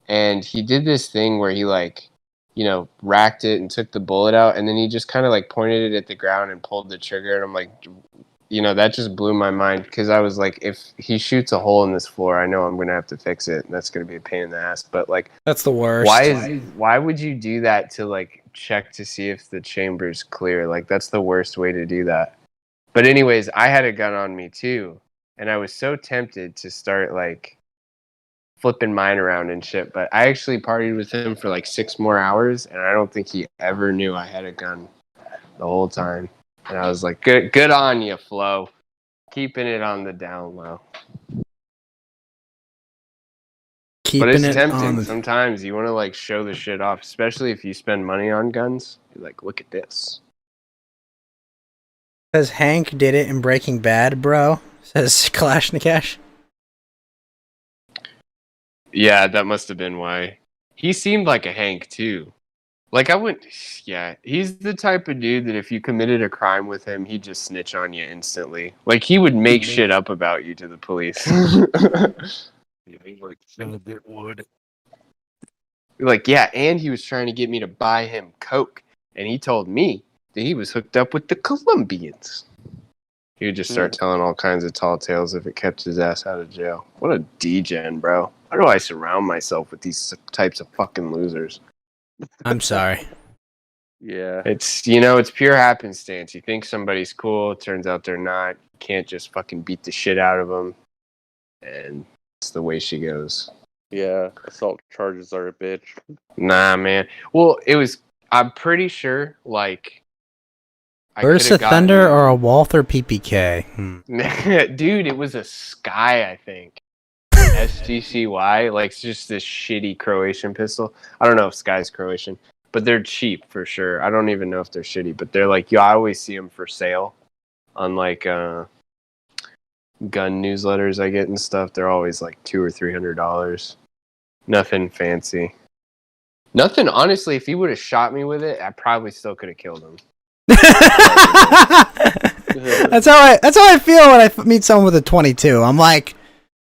and he did this thing where he like, you know, racked it and took the bullet out, and then he just kind of like pointed it at the ground and pulled the trigger, and I'm like, you know, that just blew my mind because I was like, if he shoots a hole in this floor, I know I'm gonna have to fix it, and that's gonna be a pain in the ass. But like, That's the worst. why would you do that to like check to see if the chamber's clear? Like, that's the worst way to do that. But anyways, I had a gun on me too, and I was so tempted to start like flipping mine around and shit. But I actually partied with him for like 6 more hours, and I don't think he ever knew I had a gun the whole time. And I was like, good on you, Flo. Keeping it on the down low. But it's tempting. Sometimes you want to like show the shit off, especially if you spend money on guns. You're like, look at this. Says Hank did it in Breaking Bad, bro. Says Clash Nakash. Yeah, that must have been why. He seemed like a Hank too. Like, I wouldn't. Yeah, he's the type of dude that if you committed a crime with him, he'd just snitch on you instantly. Like, he would make shit up about you to the police. Like, yeah, and he was trying to get me to buy him Coke, and he told me that he was hooked up with the Colombians. He would just start telling all kinds of tall tales if it kept his ass out of jail. What a degen, bro. How do I surround myself with these types of fucking losers? I'm sorry. Yeah. It's, you know, it's pure happenstance. You think somebody's cool, it turns out they're not. You can't just fucking beat the shit out of them. And it's the way she goes. Yeah, assault charges are a bitch. Nah, man. Well, I'm pretty sure, like... Burst of Thunder or a Walther PPK? Dude, it was a Sky, I think. SGCY, like, it's just this shitty Croatian pistol. I don't know if Sky's Croatian, but they're cheap for sure. I don't even know if they're shitty, but they're like, I always see them for sale on like gun newsletters I get and stuff. They're always like $200 or $300. Nothing fancy. Nothing, honestly, if he would have shot me with it, I probably still could have killed him. That's how I feel when I meet someone with a 22. I'm like,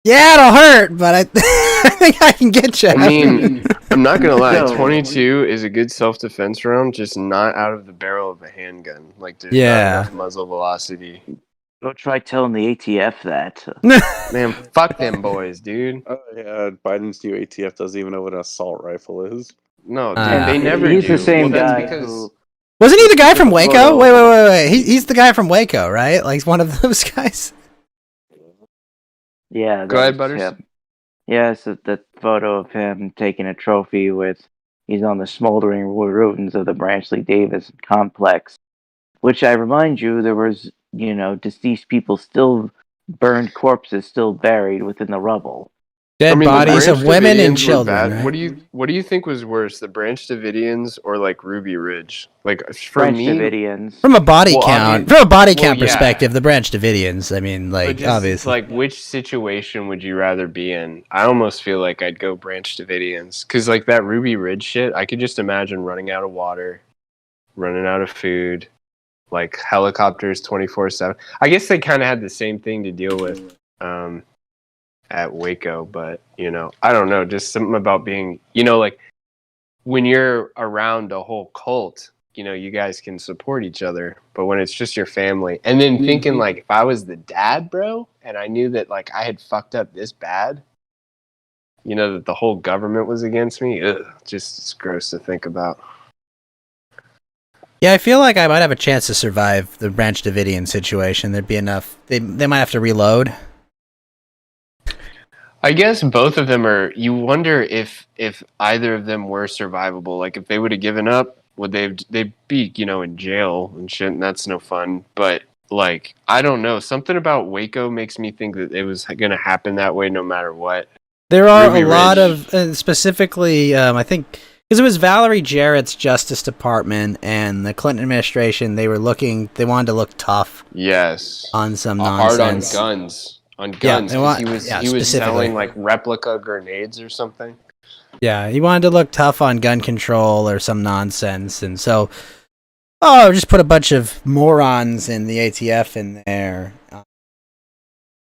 yeah, it'll hurt, but I think I can get you. I mean, I'm not gonna lie. 22 is a good self-defense round, just not out of the barrel of a handgun. Like, there's not enough muzzle velocity. Don't try telling the ATF that. Man, fuck them boys, dude. Oh yeah, Biden's new ATF doesn't even know what an assault rifle is. No, dude, they never He's do. the same guy because... Wasn't he the guy from Waco? Wait. He's the guy from Waco, right? Like, he's one of those guys. Yeah. Go ahead, Butters. Him. Yeah, it's the photo of him taking a trophy he's on the smoldering ruins of the Branchley Davis complex, which I remind you, there was, deceased people burned corpses still buried within the rubble. Dead bodies of women and children. Right? What do you think was worse, the Branch Davidians or like Ruby Ridge? Like, for Branch me, Davidians. From a body count perspective, the Branch Davidians. I mean, like, obviously. Like, which situation would you rather be in? I almost feel like I'd go Branch Davidians, because like that Ruby Ridge shit, I could just imagine running out of water, running out of food, like helicopters 24/7. I guess they kind of had the same thing to deal with. At Waco, but I don't know, just something about being, like when you're around a whole cult, you guys can support each other, but when it's just your family, and then thinking like, if I was the dad, bro, and I knew that like I had fucked up this bad, that the whole government was against me, just it's gross to think about. Yeah, I feel like I might have a chance to survive the Branch Davidian situation. There'd be enough. They might have to reload. I guess both of them are. You wonder if either of them were survivable. Like, if they would have given up, would they'd be in jail and shit, and that's no fun. But like, I don't know. Something about Waco makes me think that it was gonna happen that way no matter what. There are a lot of, specifically, I think, because it was Valerie Jarrett's Justice Department and the Clinton administration, they wanted to look tough. Yes. On some nonsense. Hard on guns. He was selling like replica grenades or something. Yeah, he wanted to look tough on gun control or some nonsense, and so, just put a bunch of morons in the ATF in there.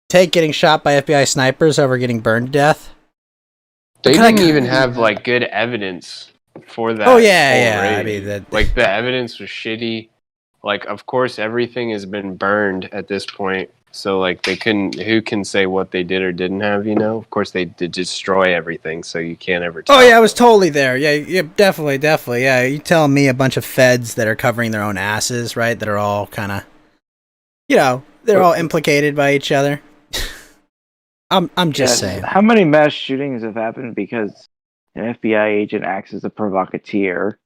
Take getting shot by FBI snipers over getting burned to death. They didn't even have like good evidence for that. Oh yeah. I mean, like the evidence was shitty. Like, of course, everything has been burned at this point. So, like, who can say what they did or didn't have, you know? Of course, they did destroy everything, so you can't ever tell. Oh, yeah, I was totally there. Yeah, definitely. Yeah, you telling me a bunch of feds that are covering their own asses, right? That are all kind of, they're all implicated by each other. I'm just saying. How many mass shootings have happened because an FBI agent acts as a provocateur?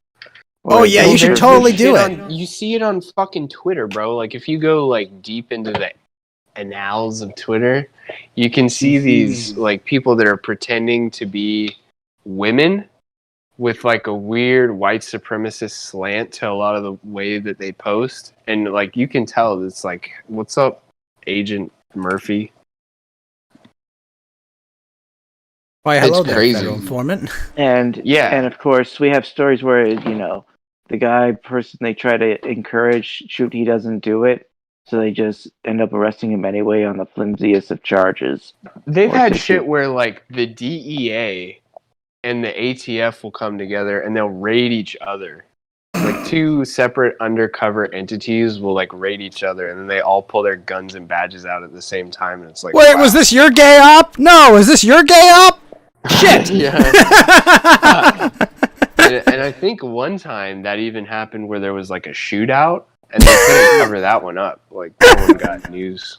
You should totally do it. You see it on fucking Twitter, bro. Like, if you go, like, deep into the annals of Twitter, you can see these, like, people that are pretending to be women with, like, a weird white supremacist slant to a lot of the way that they post. And, like, you can tell it's like, what's up, Agent Murphy? Why, hello it's there, crazy. federal informant. And of course, we have stories where, the person they try to encourage, he doesn't do it, so they just end up arresting him anyway on the flimsiest of charges. They've had shit where, like, the DEA and the ATF will come together and they'll raid each other. Like, two separate undercover entities will, like, raid each other, and then they all pull their guns and badges out at the same time, and it's like, wait, was this your gay op? No, is this your gay op? Shit! Yeah. And I think one time that even happened where there was like a shootout, and they couldn't cover that one up. Like, no one got news.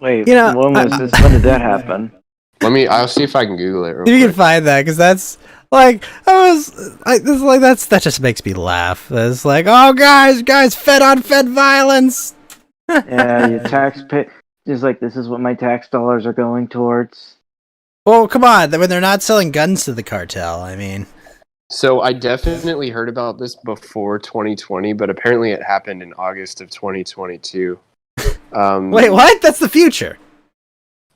Wait, when did that happen? I'll see if I can Google it real quick. You can find that, because that's like, that just makes me laugh. It's like, oh, guys, fed on fed violence. Yeah, your tax pay. Just like, this is what my tax dollars are going towards. Well, come on, when they're not selling guns to the cartel, I mean. So I definitely heard about this before 2020, but apparently it happened in August of 2022. Wait, what? That's the future.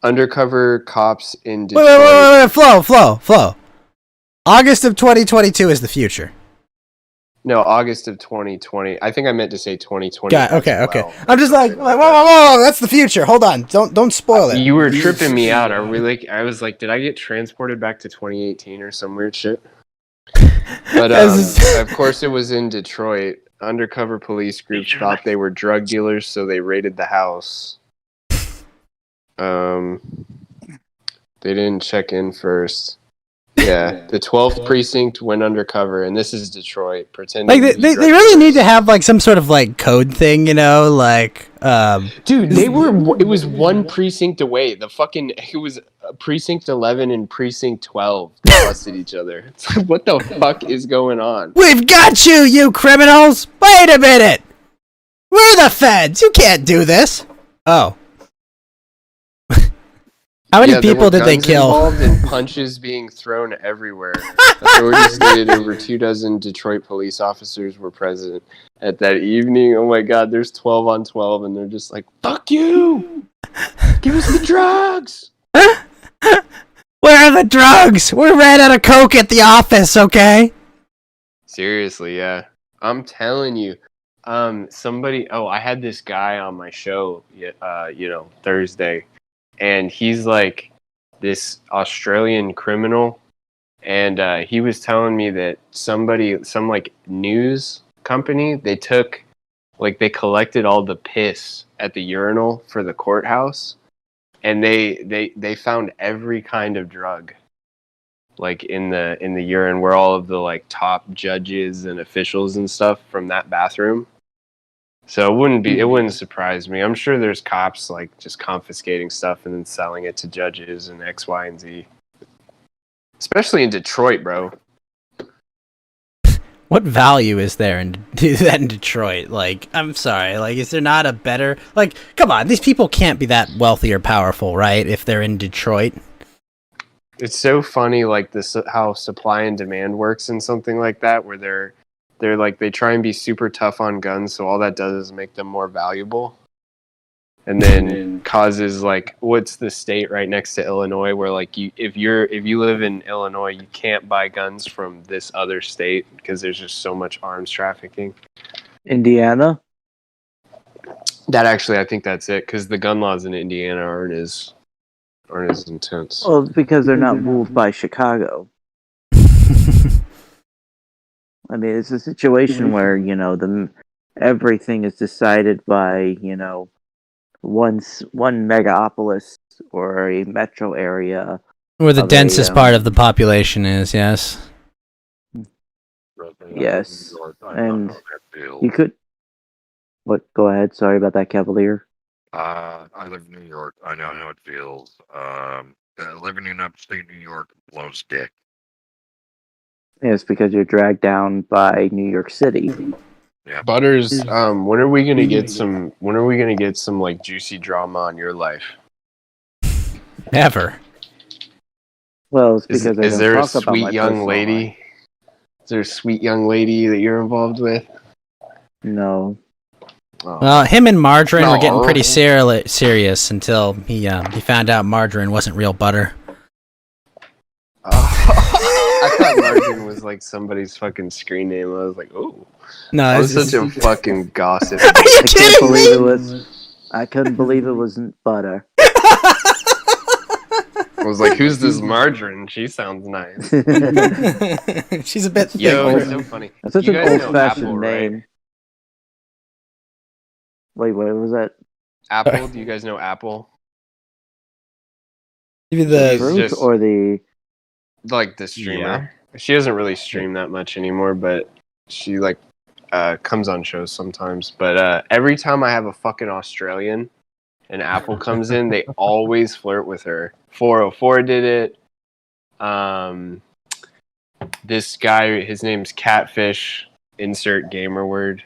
Undercover cops in Detroit. Wait, flow. August of 2022 is the future. No, August of 2020. I think I meant to say 2020. Okay. I'm just like, whoa, that's the future. Hold on, don't spoil it. You were tripping me out. I was like, did I get transported back to 2018 or some weird shit? But of course, it was in Detroit. Undercover police groups thought they were drug dealers, so they raided the house. They didn't check in first. Yeah, the 12th precinct went undercover, and this is Detroit. Pretending like they really need to have like some sort of like code thing, like. Dude, it was one precinct away. It was precinct 11 and precinct 12 busted each other. It's like, what the fuck is going on? We've got you criminals! Wait a minute! We're the feds! You can't do this! Oh. How many people did they kill? Involved in punches being thrown everywhere. Authorities stated over 24 Detroit police officers were present at that evening. Oh my god, there's 12 on 12, and they're just like, fuck you! Give us the drugs! Where are the drugs? We ran out of coke at the office, okay? Seriously, yeah. I'm telling you. I had this guy on my show, Thursday. And he's like this Australian criminal, and he was telling me that some like news company, they collected all the piss at the urinal for the courthouse, and they found every kind of drug, like in the urine, where all of the like top judges and officials and stuff from that bathroom. So it wouldn't surprise me. I'm sure there's cops like just confiscating stuff and then selling it to judges and X, Y, and Z. Especially in Detroit, bro. What value is there in Detroit? Like, I'm sorry. Like, is there not a better... Like, come on. These people can't be that wealthy or powerful, right? If they're in Detroit. It's so funny, like this, how supply and demand works in something like that, where they're like they try and be super tough on guns, so all that does is make them more valuable, and then causes like what's the state right next to Illinois, where like if you live in Illinois, you can't buy guns from this other state because there's just so much arms trafficking. Indiana. That actually, I think that's it, because the gun laws in Indiana aren't as intense. Well, it's because they're not ruled by Chicago. I mean, it's a situation where, you know, everything is decided by, you know, one megapolis or a metro area. Where the densest part of the population is, yes. Yes. And you could... What? Go ahead. Sorry about that, Cavalier. I live in New York. I know how it feels. Living in upstate New York blows dick. Yeah, it's because you're dragged down by New York City. Yeah. Butters, when are we gonna get some like juicy drama on your life? Never. Well, it's because is there a sweet young lady? Is there a sweet young lady that you're involved with? No. Oh. Well, him and Margarine were getting pretty serious until he found out Margarine wasn't real butter. I thought Margarine was like somebody's fucking screen name. I was like, oh. No, I was such a fucking gossip. Are you kidding me? I couldn't believe it wasn't butter. I was like, who's this Margarine? She sounds nice. She's a bit thick. Yo, it's so funny. That's such an old-fashioned name. Right? Wait, what was that? Apple? Do you guys know Apple? Maybe the fruit or the... Like the streamer. Yeah. She doesn't really stream that much anymore, but she like comes on shows sometimes. But every time I have a fucking Australian and Apple comes in, they always flirt with her. 404 did it. This guy, his name's Catfish, insert gamer word.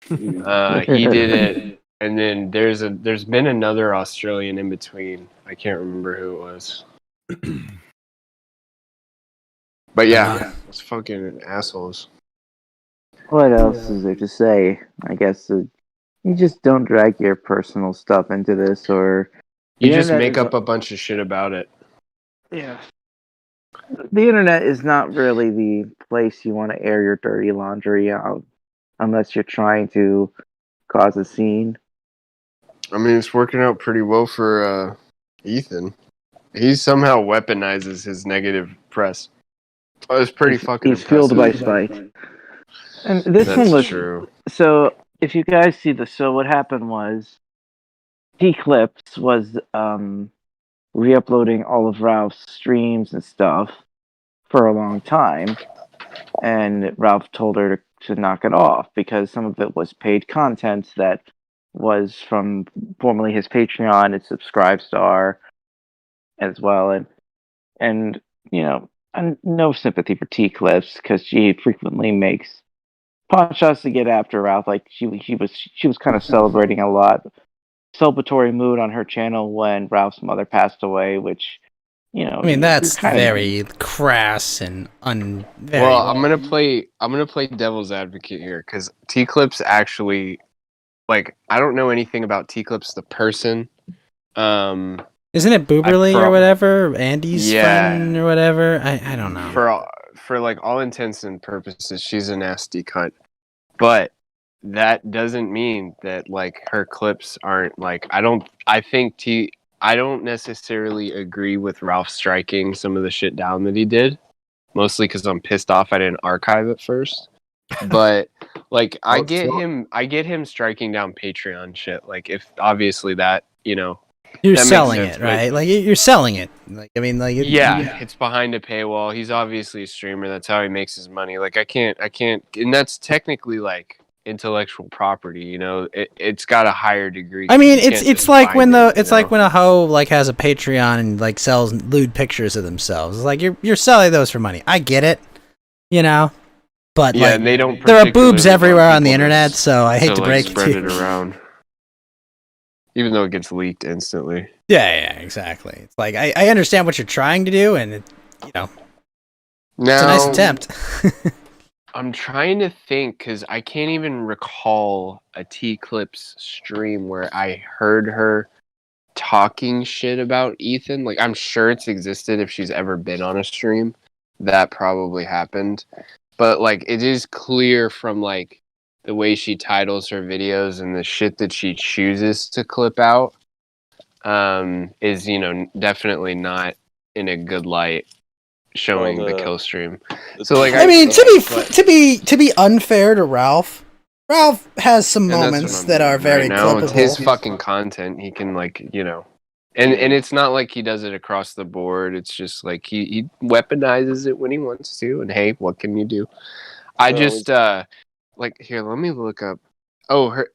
He did it. And then there's been another Australian in between. I can't remember who it was. But yeah, it's fucking assholes. What else is there to say? I guess you just don't drag your personal stuff into this, or you just make up a bunch of shit about it. Yeah. The internet is not really the place you want to air your dirty laundry out, unless you're trying to cause a scene. I mean, it's working out pretty well for Ethan. He somehow weaponizes his negative press. Oh, it's pretty fucking He's fueled by spite. And this one was true. So if you guys see so what happened was T-Clips was re-uploading all of Ralph's streams and stuff for a long time, and Ralph told her to knock it off because some of it was paid content that was from formerly his Patreon and Subscribestar as well, and you know, no sympathy for T-Clips because she frequently makes pot shots to get after Ralph. Like she was kind of celebrating a lot, celebratory mood on her channel when Ralph's mother passed away, which, you know, I mean, that's very crass and very... Well, I'm gonna play devil's advocate here because T-Clips actually, like, I don't know anything about T-Clips the person. Isn't it Booberly or whatever? Andy's friend or whatever? I don't know. For like all intents and purposes, she's a nasty cunt. But that doesn't mean that like her clips aren't like I don't necessarily agree with Ralph striking some of the shit down that he did. Mostly because I'm pissed off I didn't archive it first. But like I get him striking down Patreon shit. Like if obviously that, you know, you're selling it, right? Like you're selling it. Like I mean, like it's behind a paywall. He's obviously a streamer. That's how he makes his money. Like I can't, and that's technically like intellectual property. You know, it's got a higher degree. I mean, it's like when when a hoe like has a Patreon and like sells lewd pictures of themselves. It's like you're selling those for money. I get it, you know, but yeah, like they don't. There are boobs everywhere on the internet, so I hate to break spread it around. Even though it gets leaked instantly. Yeah, exactly. It's like I understand what you're trying to do, and it's a nice attempt. I'm trying to think because I can't even recall a T-Clips stream where I heard her talking shit about Ethan. Like, I'm sure it's existed if she's ever been on a stream. That probably happened. But, like, it is clear from, like, the way she titles her videos and the shit that she chooses to clip out is, definitely not in a good light showing the kill stream. So, like, I mean, to be unfair to Ralph has some moments that are very clippable. It's his fucking content. He can, like, and it's not like he does it across the board. It's just like he weaponizes it when he wants to. And hey, what can you do? I just like, here. Let me look up. Oh, her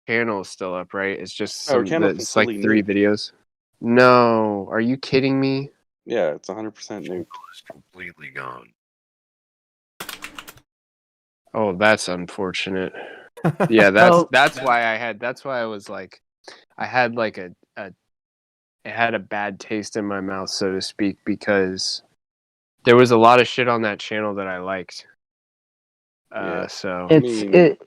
channel is still up, right? It's just it's like 3 videos. No, are you kidding me? Yeah, it's 100% new. It's completely gone. Oh, that's unfortunate. Yeah, that's why I was like, I had like it had a bad taste in my mouth, so to speak, because there was a lot of shit on that channel that I liked. So it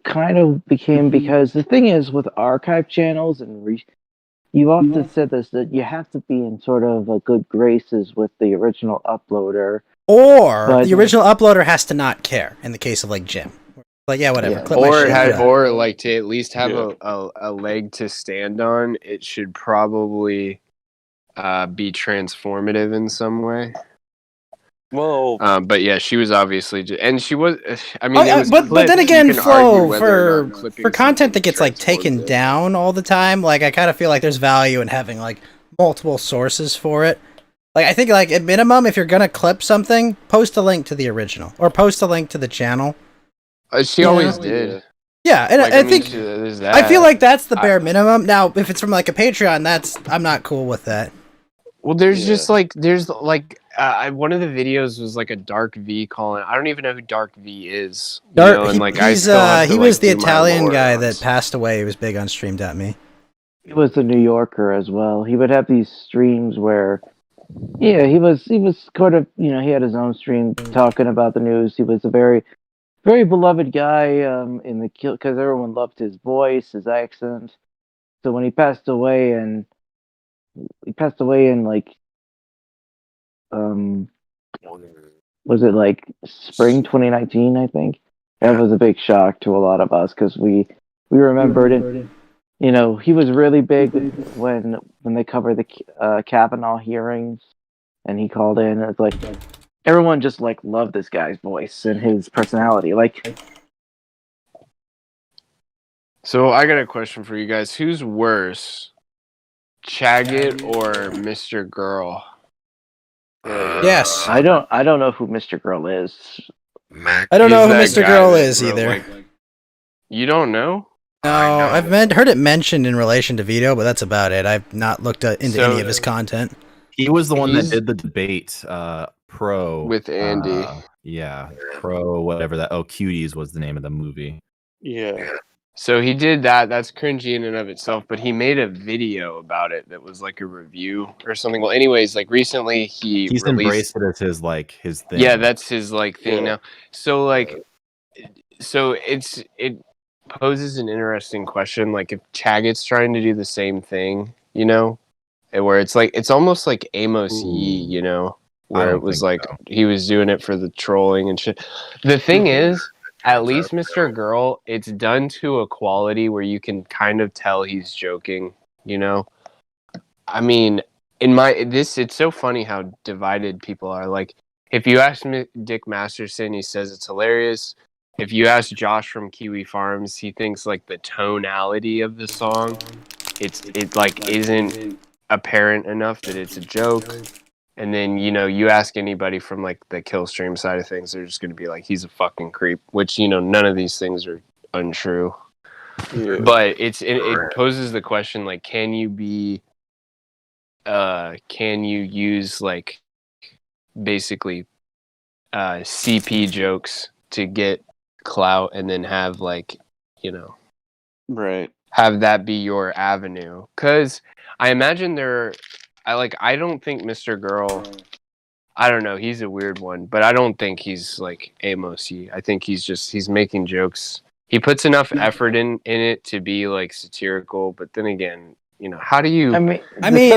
kind of became, because the thing is with archive channels and you often said this, that you have to be in sort of a good graces with the original uploader, or the original uploader has to not care. In the case of like Jim, like whatever, clip my shit. Or like to at least have a leg to stand on. It should probably be transformative in some way. Well, but yeah, she was obviously, and she was. I mean, but then again, Flo, for content that gets like taken down all the time, like I kind of feel like there's value in having like multiple sources for it. Like I think, like at minimum, if you're gonna clip something, post a link to the original or post a link to the channel. She always did. Yeah, and like, I think I feel like that's the bare minimum. Now, if it's from like a Patreon, I'm not cool with that. Well, there's one of the videos was like a Dark V calling. I don't even know who Dark V is. He was the Italian guy that passed away. He was big on Stream.me. He was a New Yorker as well. He would have these streams where, he was kind of, he had his own stream talking about the news. He was a very, very beloved guy in the kill, because everyone loved his voice, his accent. So when he passed away in like, was it like spring 2019? I think that was a big shock to a lot of us, because we remembered it. He was really big when they covered the Kavanaugh hearings, and he called in. It's like everyone just like loved this guy's voice and his personality. Like, so I got a question for you guys: who's worse, Chaggit or Mr. Girl? Yes. I don't know who Mr. Girl is. I don't know who Mr. Girl is either. You don't know? No, I've heard it mentioned in relation to Vito, but that's about it. I've not looked into any of his content. He was the one that did the debate, Pro with Andy. Pro whatever that. Oh, Cuties was the name of the movie. Yeah. So he did that. That's cringy in and of itself. But he made a video about it that was like a review or something. Well, anyways, like recently he's embraced it as his thing. Yeah, that's his thing now. So it poses an interesting question. Like if Chaggit's trying to do the same thing, where it's like it's almost like Amos Yee, where it was like he was doing it for the trolling and shit. The thing is, at least Mr. Girl, it's done to a quality where you can kind of tell he's joking, I mean, it's so funny how divided people are. Like, if you ask Dick Masterson, he says it's hilarious. If you ask Josh from Kiwi Farms, he thinks like the tonality of the song, it like isn't apparent enough that it's a joke. And then, you ask anybody from like the kill stream side of things, they're just going to be like, he's a fucking creep, which, none of these things are untrue. Yeah. But it poses the question, like, can you use like basically CP jokes to get clout and then have like, Right. have that be your avenue. Because I imagine I don't think Mr. Girl, I don't know, he's a weird one, but I don't think he's like Amos-y. I think he's making jokes. He puts enough effort in it to be like satirical, but then again, you know, how do you I mean,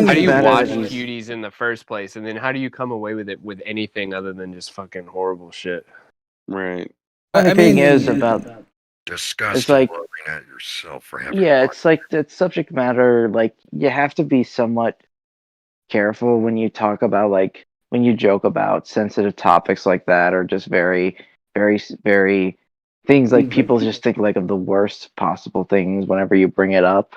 how do you watch he's- Cuties in the first place, and then how do you come away with it with anything other than just fucking horrible shit? Right. The thing is about disgusting it's like looking at yourself for having it's like the subject matter. Like you have to be somewhat careful when you talk about like when you joke about sensitive topics like that, or just very, very, very things like people just think like of the worst possible things whenever you bring it up.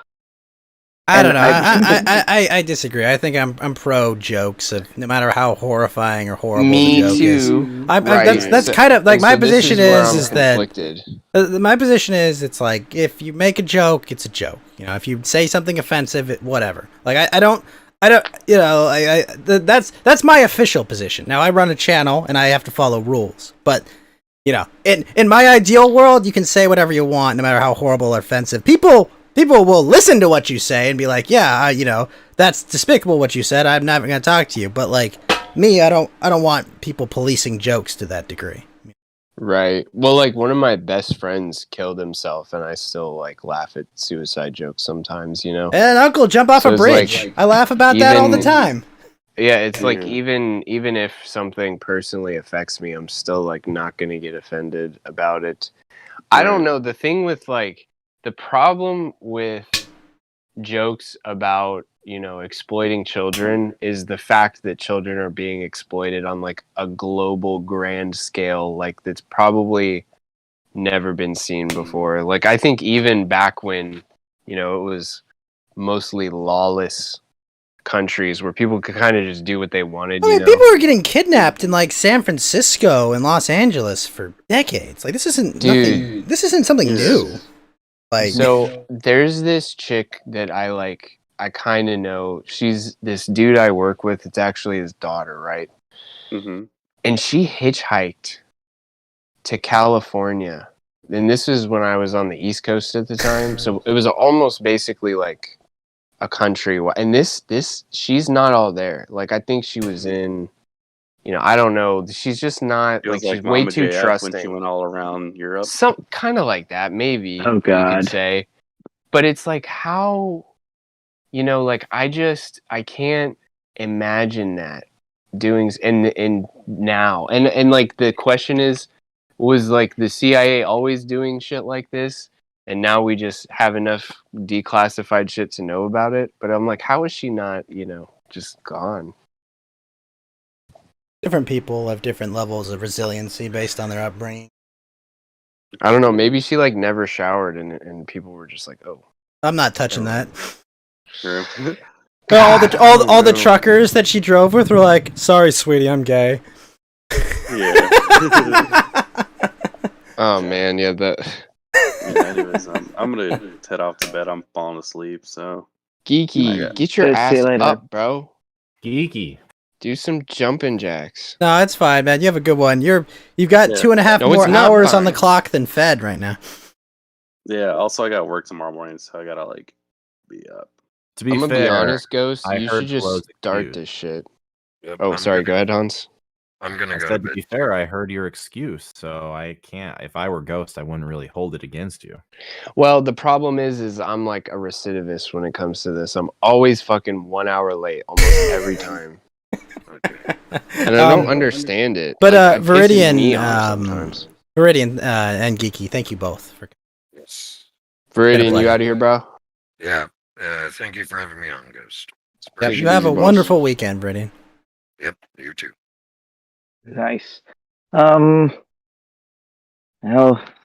I don't know. I disagree. I think I'm pro jokes of no matter how horrifying or horrible the joke is. That's kind of like my position is that my position is it's like if you make a joke, it's a joke. You know, if you say something offensive, whatever. Like I don't. You know, that's my official position. Now I run a channel and I have to follow rules, but you know, in my ideal world, you can say whatever you want, no matter how horrible or offensive. People will listen to what you say and be like, yeah, you know, that's despicable what you said. I'm never going to talk to you. But like me, I don't want people policing jokes to that degree. Right. Well, like one of my best friends killed himself, and I still like laugh at suicide jokes sometimes, you know. And uncle jump off a bridge. Like, I laugh about that all the time. Yeah, it's like even if something personally affects me, I'm still like not going to get offended about it. I don't know. The thing with like the problem with jokes about, you know, exploiting children is the fact that children are being exploited on like a global grand scale, like that's probably never been seen before. Like I think even back when, you know, it was mostly lawless countries where people could kind of just do what they wanted. I mean, people were getting kidnapped in like San Francisco and Los Angeles for decades. Like this isn't nothing. This isn't something new. Like, so there's this chick that I kind of know. She's this dude I work with. It's actually his daughter, right? Mm-hmm. And she hitchhiked to California. And this is when I was on the East Coast at the time. So it was almost basically like a country. And this she's not all there. Like I think she was in, you know, I don't know. She's just not like she's way too trusting. When she went all around Europe. Some kind of like that, maybe. Oh God. You could say. But it's like how, you know, like I can't imagine that doing and now and like the question is, was like the CIA always doing shit like this? And now we just have enough declassified shit to know about it. But I'm like, how is she not, you know, just gone? Different people have different levels of resiliency based on their upbringing. I don't know. Maybe she like never showered, and people were just like, "Oh, I'm not touching that." True. all the truckers that she drove with were like, "Sorry, sweetie, I'm gay." Yeah. Oh man, yeah. Anyways, I'm gonna head off to bed. I'm falling asleep. So Geeky, get your ass up, bro. Geeky. Do some jumping jacks. No, it's fine, man. You have a good one. You've got 2.5 more hours on the clock than Fed right now. Yeah. Also, I got work tomorrow morning, so I gotta like be up. To be I'm gonna fair, be honest, Ghost. I You heard should just Flo's start excuse. this shit. Yep, Oh, sorry. Go ahead, Hans. I'm gonna go. To be fair, I heard your excuse, so I can't. If I were Ghost, I wouldn't really hold it against you. Well, the problem is I'm like a recidivist when it comes to this. I'm always fucking 1 hour late almost every time. Okay. And I don't understand it. But like, it pisses Viridian, me off sometimes. Viridian and Geeky, thank you both for. Yes. Viridian, you out of here, bro? Yeah. Thank you for having me on, Ghost. Yep, you have a wonderful weekend, Viridian. Yep, you too. Nice. Well,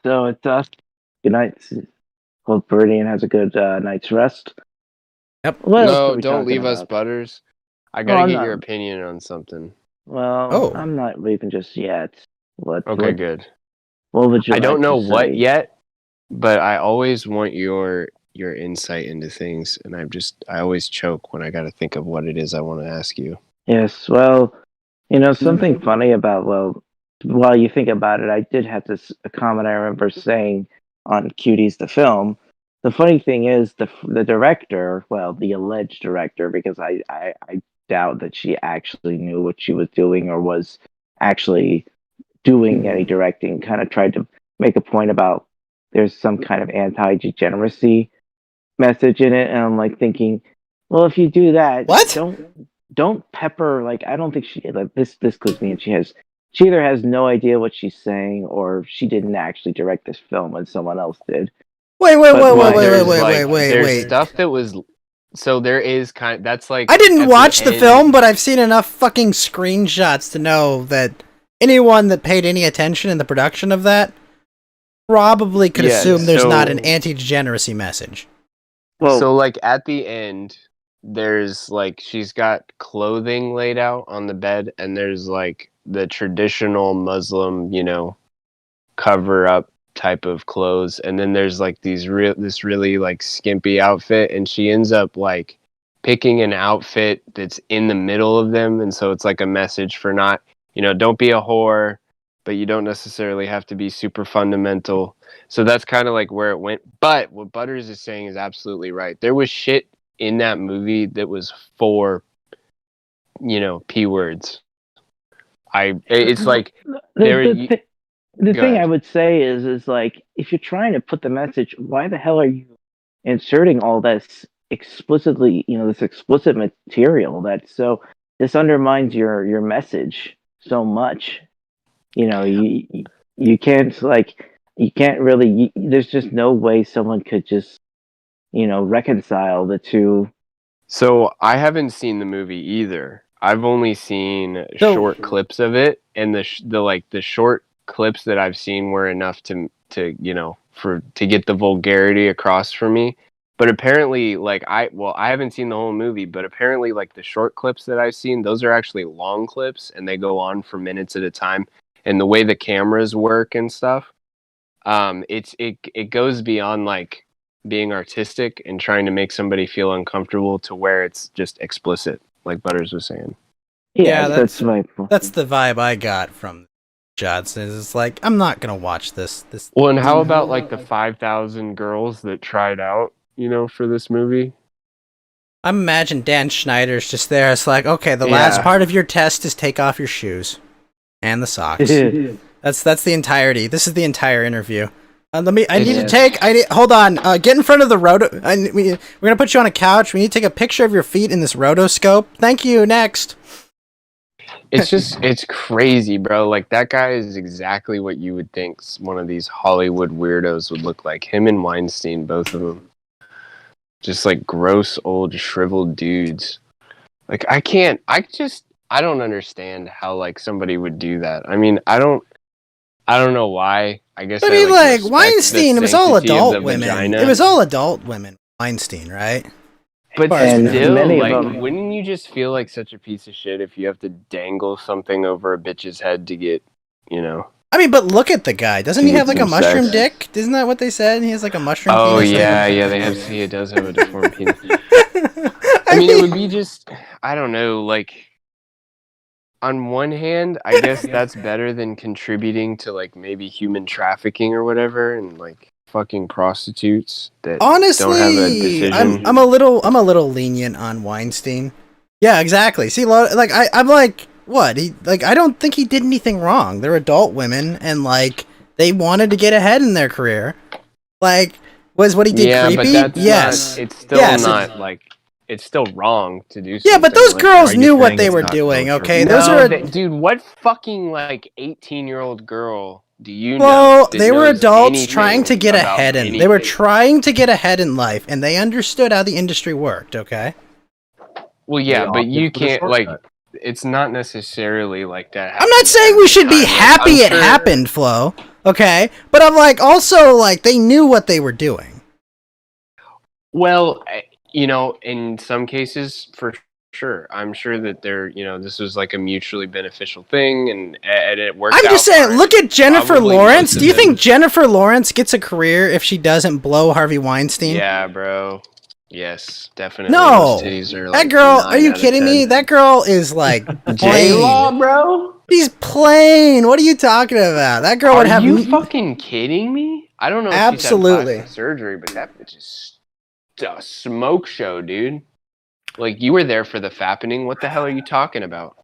so it's good night. Hope Viridian has a good night's rest. Yep. No, don't leave us, Butters. I gotta get your opinion on something. Well, I'm not leaving just yet. Okay, good. What would you? I don't know what say? yet, but I always want your insight into things, and I always choke when I got to think of what it is I want to ask you. Yes, well, you know, something funny about, while you think about it, I did have a comment I remember saying on Cuties the film, the funny thing is the director, well, the alleged director, because I doubt that she actually knew what she was doing or was actually doing any directing, kind of tried to make a point about there's some kind of anti-degeneracy message in it, and I'm like thinking, well, if you do that, What? don't pepper, like, I don't think she, like, this clues me, and she either has no idea what she's saying or she didn't actually direct this film and someone else did. Wait. There's stuff that was, so there is that's like, I didn't watch the film, but I've seen enough fucking screenshots to know that anyone that paid any attention in the production of that probably could assume there's not an anti-degeneracy message. Well, so like at the end, there's like, she's got clothing laid out on the bed, and there's like the traditional Muslim, cover up type of clothes, and then there's like this really like skimpy outfit, and she ends up like picking an outfit that's in the middle of them, and so it's like a message for not, don't be a whore, but you don't necessarily have to be super fundamental. So that's kind of like where it went. But what Butters is saying is absolutely right. There was shit in that movie that was for, P words. It's like the thing I would say is like, if you're trying to put the message, why the hell are you inserting all this explicitly, this explicit material this undermines your message so much. You can't, like, you can't really, there's just no way someone could just, reconcile the two. So I haven't seen the movie either. I've only seen short clips of it, and the short clips that I've seen were enough to get the vulgarity across for me. But apparently, like, I haven't seen the whole movie, but apparently, like, the short clips that I've seen, those are actually long clips, and they go on for minutes at a time. And the way the cameras work and stuff, it goes beyond like being artistic and trying to make somebody feel uncomfortable to where it's just explicit, like Butters was saying. Yeah, that's my point. That's the vibe I got from shots. It's like, I'm not gonna watch this. Well, and how about like the 5,000 girls that tried out, for this movie? I imagine Dan Schneider's just there. It's like, okay, the last part of your test is take off your shoes and the socks. That's the entirety. This is the entire interview. Hold on. Get in front of the roto. We're gonna put you on a couch. We need to take a picture of your feet in this rotoscope. Thank you. Next. It's crazy, bro. Like, that guy is exactly what you would think one of these Hollywood weirdos would look like. Him and Weinstein, both of them. Just like gross old shriveled dudes. Like, I don't understand how like somebody would do that. I mean, I don't know why. I guess like Weinstein, it was all adult women. Vagina. It was all adult women. Weinstein, right? But still, like, wouldn't you just feel like such a piece of shit if you have to dangle something over a bitch's head to get, I mean, but look at the guy. Doesn't he have like a mushroom dick? Isn't that what they said? He has like a mushroom penis. Oh, yeah, he does have a deformed penis. I mean, it would be just, I don't know, like, on one hand, I guess that's better than contributing to like maybe human trafficking or whatever, and like fucking prostitutes that honestly don't have a decision. I'm a little lenient on Weinstein. Yeah, exactly. See, like I'm like, what? I don't think he did anything wrong. They're adult women, and like they wanted to get ahead in their career. Like, was what he did creepy? But yes, it's still not like. It's still wrong to do something. Yeah, but those like girls knew what they were doing, okay? Dude, what fucking, like, 18-year-old girl do you know? Well, they were adults trying to get ahead they were trying to get ahead in life, and they understood how the industry worked, okay? Well, yeah, but you can't, like, it's not necessarily like that. I'm not saying we should be happy it happened, Flo, okay? But I'm like, also, like, they knew what they were doing. Well, in some cases, for sure. I'm sure that this was like a mutually beneficial thing, and it worked out. I'm just saying, look at Jennifer Lawrence. Do you think Jennifer Lawrence gets a career if she doesn't blow Harvey Weinstein? Yeah, bro. Yes, definitely. No, that girl, are you kidding me? That girl is like J-Law, bro. She's plain. What are you talking about? That girl would have. Are you fucking kidding me? I don't know if Absolutely. she's had plastic surgery, but that bitch is a smoke show, dude. Like, you were there for the fappening. What the hell are you talking about?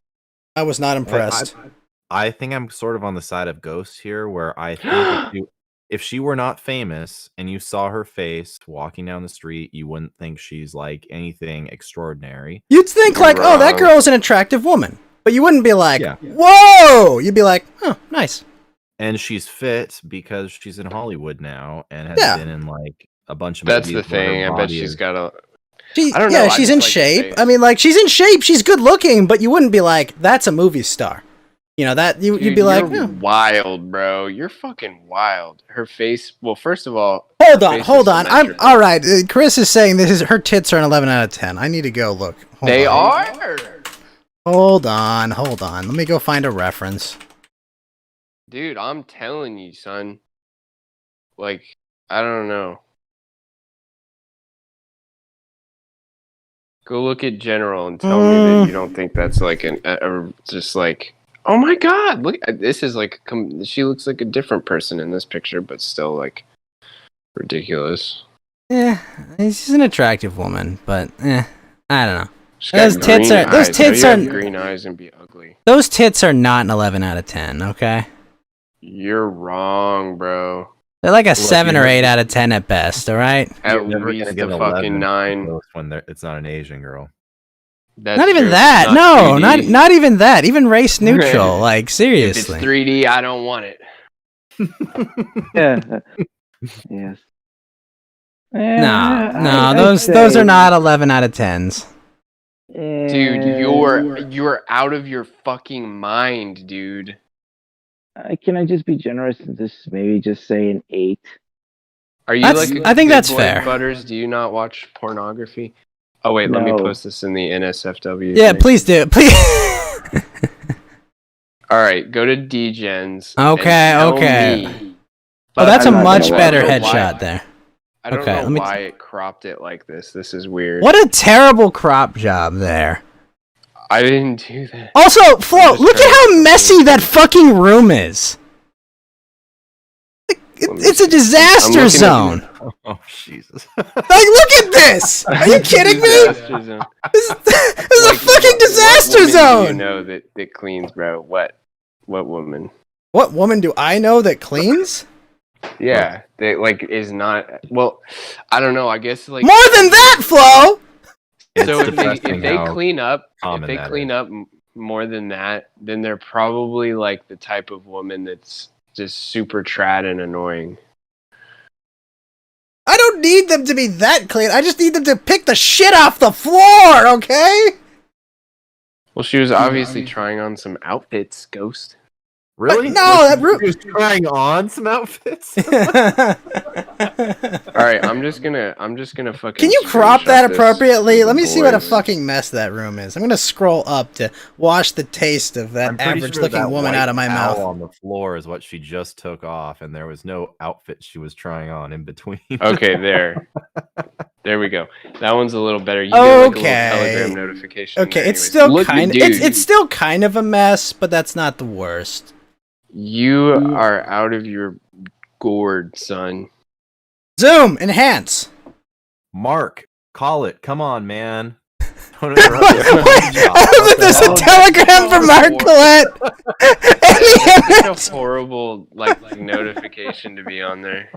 I was not impressed. I think I'm sort of on the side of Ghost here, where I think if she were not famous and you saw her face walking down the street, you wouldn't think she's like anything extraordinary. You'd think You're like, oh, that wrong. girl's an attractive woman. But you wouldn't be like, Yeah. whoa! You'd be like, oh, nice. And she's fit because she's in Hollywood now and has Yeah. been in like a bunch of That's the movies where her thing. I bet body she's is- got a. She, I don't know, yeah, I she's just in like her shape. face. I mean, like, she's in shape. She's good looking, but you wouldn't be like, that's a movie star. You know, that you'd Dude, be like, you're "Oh." wild, bro. You're fucking wild. Her face. Well, first of all, Hold her on, face hold is on. I'm symmetrical. all right. Chris is saying this is her tits are an 11 out of 10. I need to go look. Hold They on. are. Hold on. Let me go find a reference. Dude, I'm telling you, son. Like, I don't know. Go look at General and tell me that you don't think that's like just like, oh my god, look, this is like, she looks like a different person in this picture, but still like ridiculous. Yeah, she's an attractive woman, but I don't know. She's got Those tits green are- those eyes. How tits do you are- have green eyes and be ugly. Those tits are not an 11 out of 10. Okay, You're wrong, bro. they're like a Look, 7 you're or never- 8 out of 10 at best. All right. At You're never gonna least get a an fucking 11 9. Ghost when it's not an Asian girl. That's Not even true. that. It's not No, 3D. not even that. Even race neutral. Like If it's seriously. 3D, I don't want it. Yeah. Yes. No, those are not 11 out of 10s. Dude, you're out of your fucking mind, dude. Can I just be generous and just maybe just say an 8? Are you That's- like a I think good that's boy, fair. Butters? Do you not watch pornography? Oh wait, let me No. post this in the NSFW. Yeah, thing. please do. Please. All right, go to DGens. Okay, and tell okay. me- Oh, that's a I'm not much gonna better watch it. headshot there. I don't Okay, know let me- why it cropped it like this. This is weird. What a terrible crop job there. I didn't do that. Also, Flo, just look at trying how to- messy that fucking room is. Like, Let me it's a see. disaster I'm looking at zone. Oh Jesus! Like, look at this. Are you kidding me? Disaster zone. This is a Like, fucking what disaster woman do zone. you know that cleans, bro? What woman? What woman do I know that cleans? Yeah, they like is not. Well, I don't know. I guess like More than that, Flo. It's so if depressing they how clean up, common that more than that, then they're probably like the type of woman that's just super trad and annoying. I don't need them to be that clean. I just need them to pick the shit off the floor, okay? Well, she was obviously trying on some outfits, Ghost. Really? No, that room. She was trying on some outfits. All right, I'm just gonna fucking. Can you crop screenshot that this appropriately? for the Let me see what a boys. fucking mess that room is. I'm gonna scroll up to wash the taste of that I'm pretty average sure looking that woman white out of my towel mouth. on the floor is what she just took off, and there was no outfit she was trying on in between. Okay, there we go. That one's a little better. You get like a Okay. little Telegram notification. Okay, there it's anyways. still Look, kind of dude, it's still kind of a mess, but that's not the worst. You are out of your gourd, son. Zoom, enhance. Mark, call it. Come on, man. Don't Wait, interrupt your I job. love that there's a What the telegram from Mark Collette. Such a horrible like notification to be on there.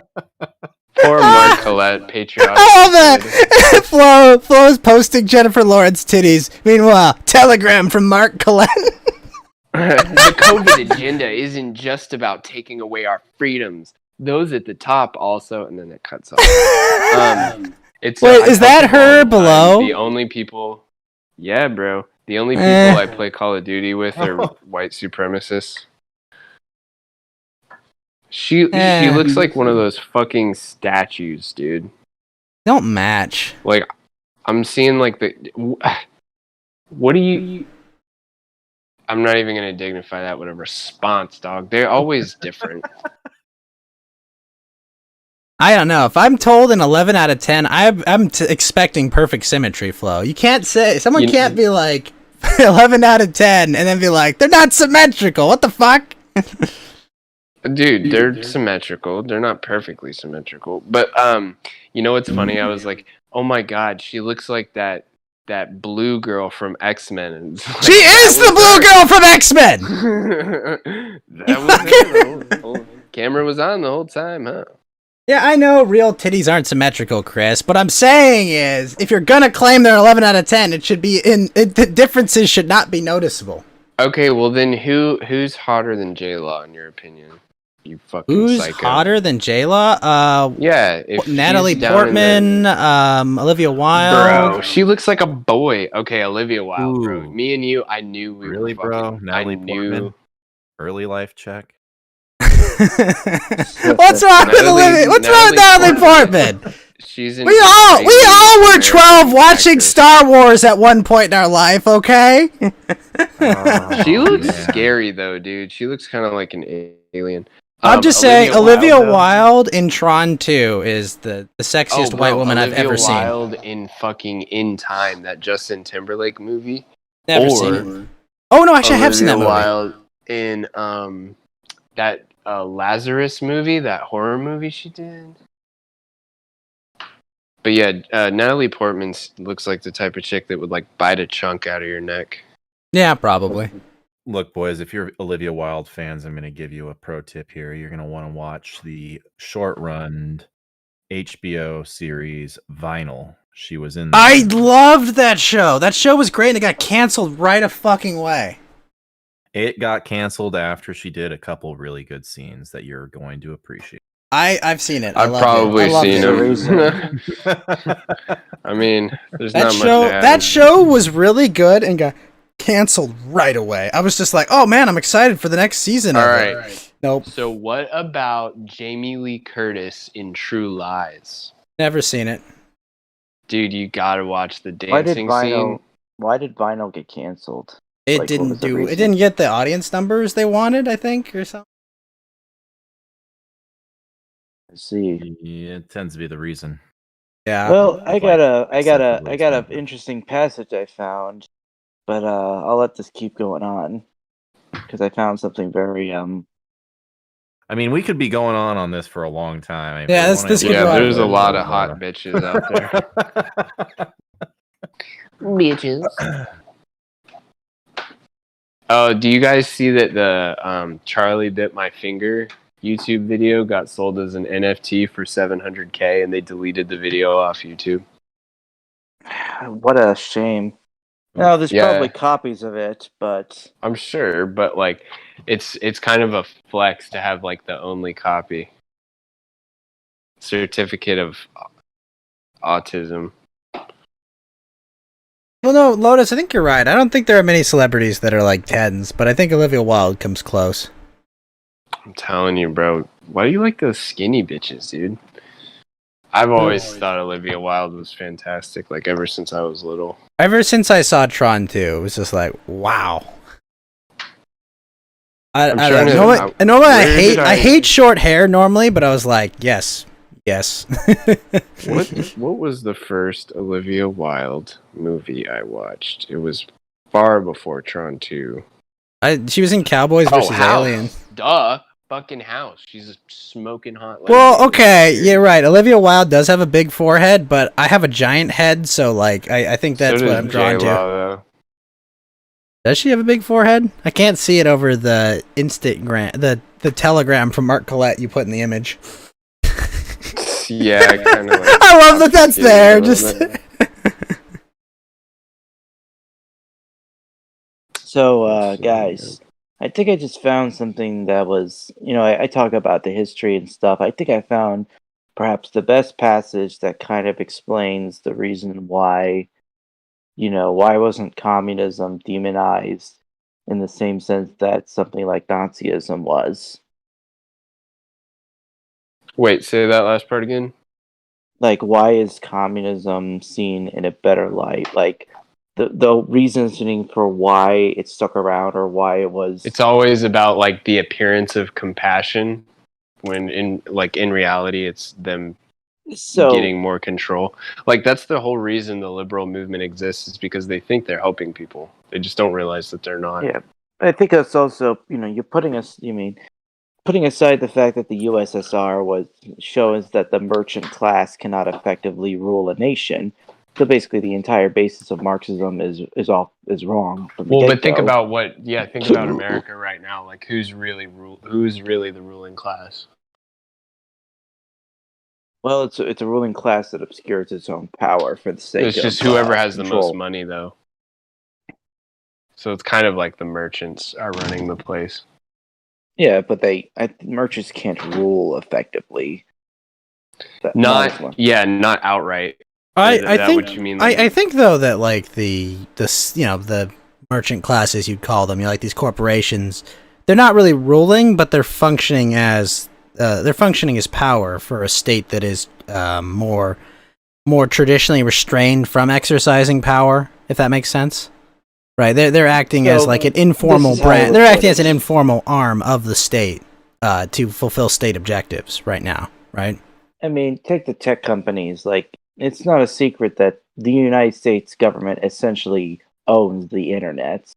Poor Mark Collette, patriotic. I love that. Flo's posting Jennifer Lawrence titties. Meanwhile, telegram from Mark Collette. The COVID agenda isn't just about taking away our freedoms. Those at the top also, and then it cuts off. It's Wait, I is tell that people all her the time, below? The only people, yeah, bro. The only people I play Call of Duty with are white supremacists. She looks like one of those fucking statues, dude. Don't match. Like, I'm seeing like what do you? I'm not even gonna dignify that with a response, dog. They're always different. I don't know. If I'm told an 11 out of 10, I'm expecting perfect symmetry, Flo. You can't say someone can't be like 11 out of 10 and then be like they're not symmetrical. What the fuck? Dude, they're symmetrical. They're not perfectly symmetrical. But you know what's funny? I was like, oh my god, she looks like that blue girl from X-Men. Like, She is the blue girl from X-Men! That was her. The whole camera was on the whole time, huh? Yeah, I know real titties aren't symmetrical, Chris. What I'm saying is, if you're gonna claim they're 11 out of 10, it should be the differences should not be noticeable. Okay, well then who's hotter than J-Law in your opinion? You fucking Who's psycho. hotter than J-Law? Yeah, if Natalie she's down in Portman, Olivia Wilde. Bro, she looks like a boy. Okay, Olivia Wilde, bro. Ooh. Me and you, I knew we Really, were bro? fucking. Natalie I knew. Portman? Early life check. What's wrong with Olivia? What's wrong with Natalie Portman? She's in. We all were 12 watching Star Wars at one point in our life, okay? She looks yeah. scary though, dude. She looks kind of like an alien. I'm just saying, Olivia Wilde, though. Wilde in Tron 2 is the sexiest white woman I've ever seen. Olivia Wilde in fucking In Time, that Justin Timberlake movie. Never seen it. Oh no, actually I have seen that movie. Wilde in that Lazarus movie, that horror movie she did. But yeah, Natalie Portman looks like the type of chick that would like bite a chunk out of your neck. Yeah, probably. Look, boys, if you're Olivia Wilde fans, I'm going to give you a pro tip here. You're going to want to watch the short-run HBO series Vinyl. She was in there. I loved that show. That show was great and it got canceled right a fucking way. It got canceled after she did a couple really good scenes that you're going to appreciate. I've seen it. I've probably seen it. it. I mean, there's that not show. much to add. That show was really good and got canceled right away. I was just like, oh man, I'm excited for the next season. All of right. it. Nope. So what about Jamie Lee Curtis in True Lies? Never seen it. Dude, you gotta watch the dancing scene. Why did Vinyl get canceled? It Like, what didn't was the do. It reason? didn't get the audience numbers they wanted, I think, or something. Let's see. Yeah, it tends to be the reason. Yeah. Well, I got acceptably an expensive. interesting passage I found, but I'll let this keep going on because I found something very I mean, we could be going on this for a long time. If Yeah, we this- wanna this get could Yeah, go on. there's a into lot it, of hot bitches out there. bitches. Oh, do you guys see that the Charlie Bit My Finger YouTube video got sold as an NFT for $700K and they deleted the video off YouTube? What a shame. No, there's Yeah. probably copies of it, but I'm sure, but like it's kind of a flex to have like the only copy. Certificate of autism. Well, no, Lotus, I think you're right. I don't think there are many celebrities that are like tens, but I think Olivia Wilde comes close. I'm telling you, bro. Why do you like those skinny bitches, dude? I've always thought Olivia Wilde was fantastic, like ever since I was little. Ever since I saw Tron 2, it was just like, wow. I I'm don't trying to- know. Normally where did I hate short hair normally, but I was like, yes. What was the first Olivia Wilde movie I watched? It was far before Tron 2. She was in Cowboys vs. House. Aliens. Duh. Fucking House. She's a smoking hot lady. Well, okay, you're right. Olivia Wilde does have a big forehead, but I have a giant head, so like I think that's So what does I'm drawn to. J-Lo, though. Does she have a big forehead? I can't see it over the the telegram from Mark Collette you put in the image. Yeah, kind of like. I love that that's Yeah, there. a little Just bit. so guys, I think I just found something that was, I talk about the history and stuff. I think I found perhaps the best passage that kind of explains the reason why, why wasn't communism demonized in the same sense that something like Nazism was. Wait, say that last part again. Like, why is communism seen in a better light? Like, the reasoning for why it stuck around or why it was. It's always about like the appearance of compassion, when in reality it's them getting more control. Like that's the whole reason the liberal movement exists, is because they think they're helping people. They just don't realize that they're not. Yeah, I think that's also, you're putting putting aside the fact that the USSR shows that the merchant class cannot effectively rule a nation. So basically, the entire basis of Marxism is wrong from the Well, but get-go. think about think about America right now. Like, who's really the ruling class? Well, it's a ruling class that obscures its own power for the sake of It's just whoever has control. the most money, though. So it's kind of like the merchants are running the place. Yeah, but merchants can't rule effectively. Not as much. not outright. I think what you mean? I think though that like the merchant classes, you'd call them, like these corporations, they're not really ruling, but they're functioning as power for a state that is more traditionally restrained from exercising power, if that makes sense. Right, they're acting as like an informal brand. They're acting as an informal arm of the state to fulfill state objectives right now, right? I mean, take the tech companies. Like, it's not a secret that the United States government essentially owns the internet,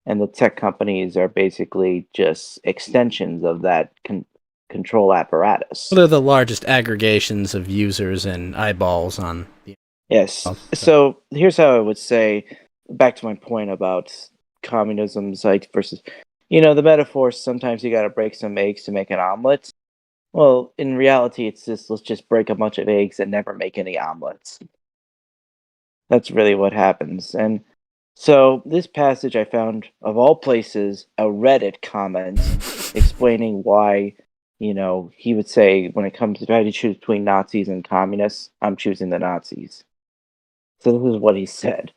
and the tech companies are basically just extensions of that control apparatus. Well, they're the largest aggregations of users and eyeballs on the Yes. So here's how I would say, back to my point about communism versus, the metaphor, sometimes you got to break some eggs to make an omelet. Well, in reality, it's just, let's just break a bunch of eggs and never make any omelets. That's really what happens. And so this passage I found, of all places, a Reddit comment explaining why, he would say, when it comes to trying to choose between Nazis and communists, I'm choosing the Nazis. So this is what he said.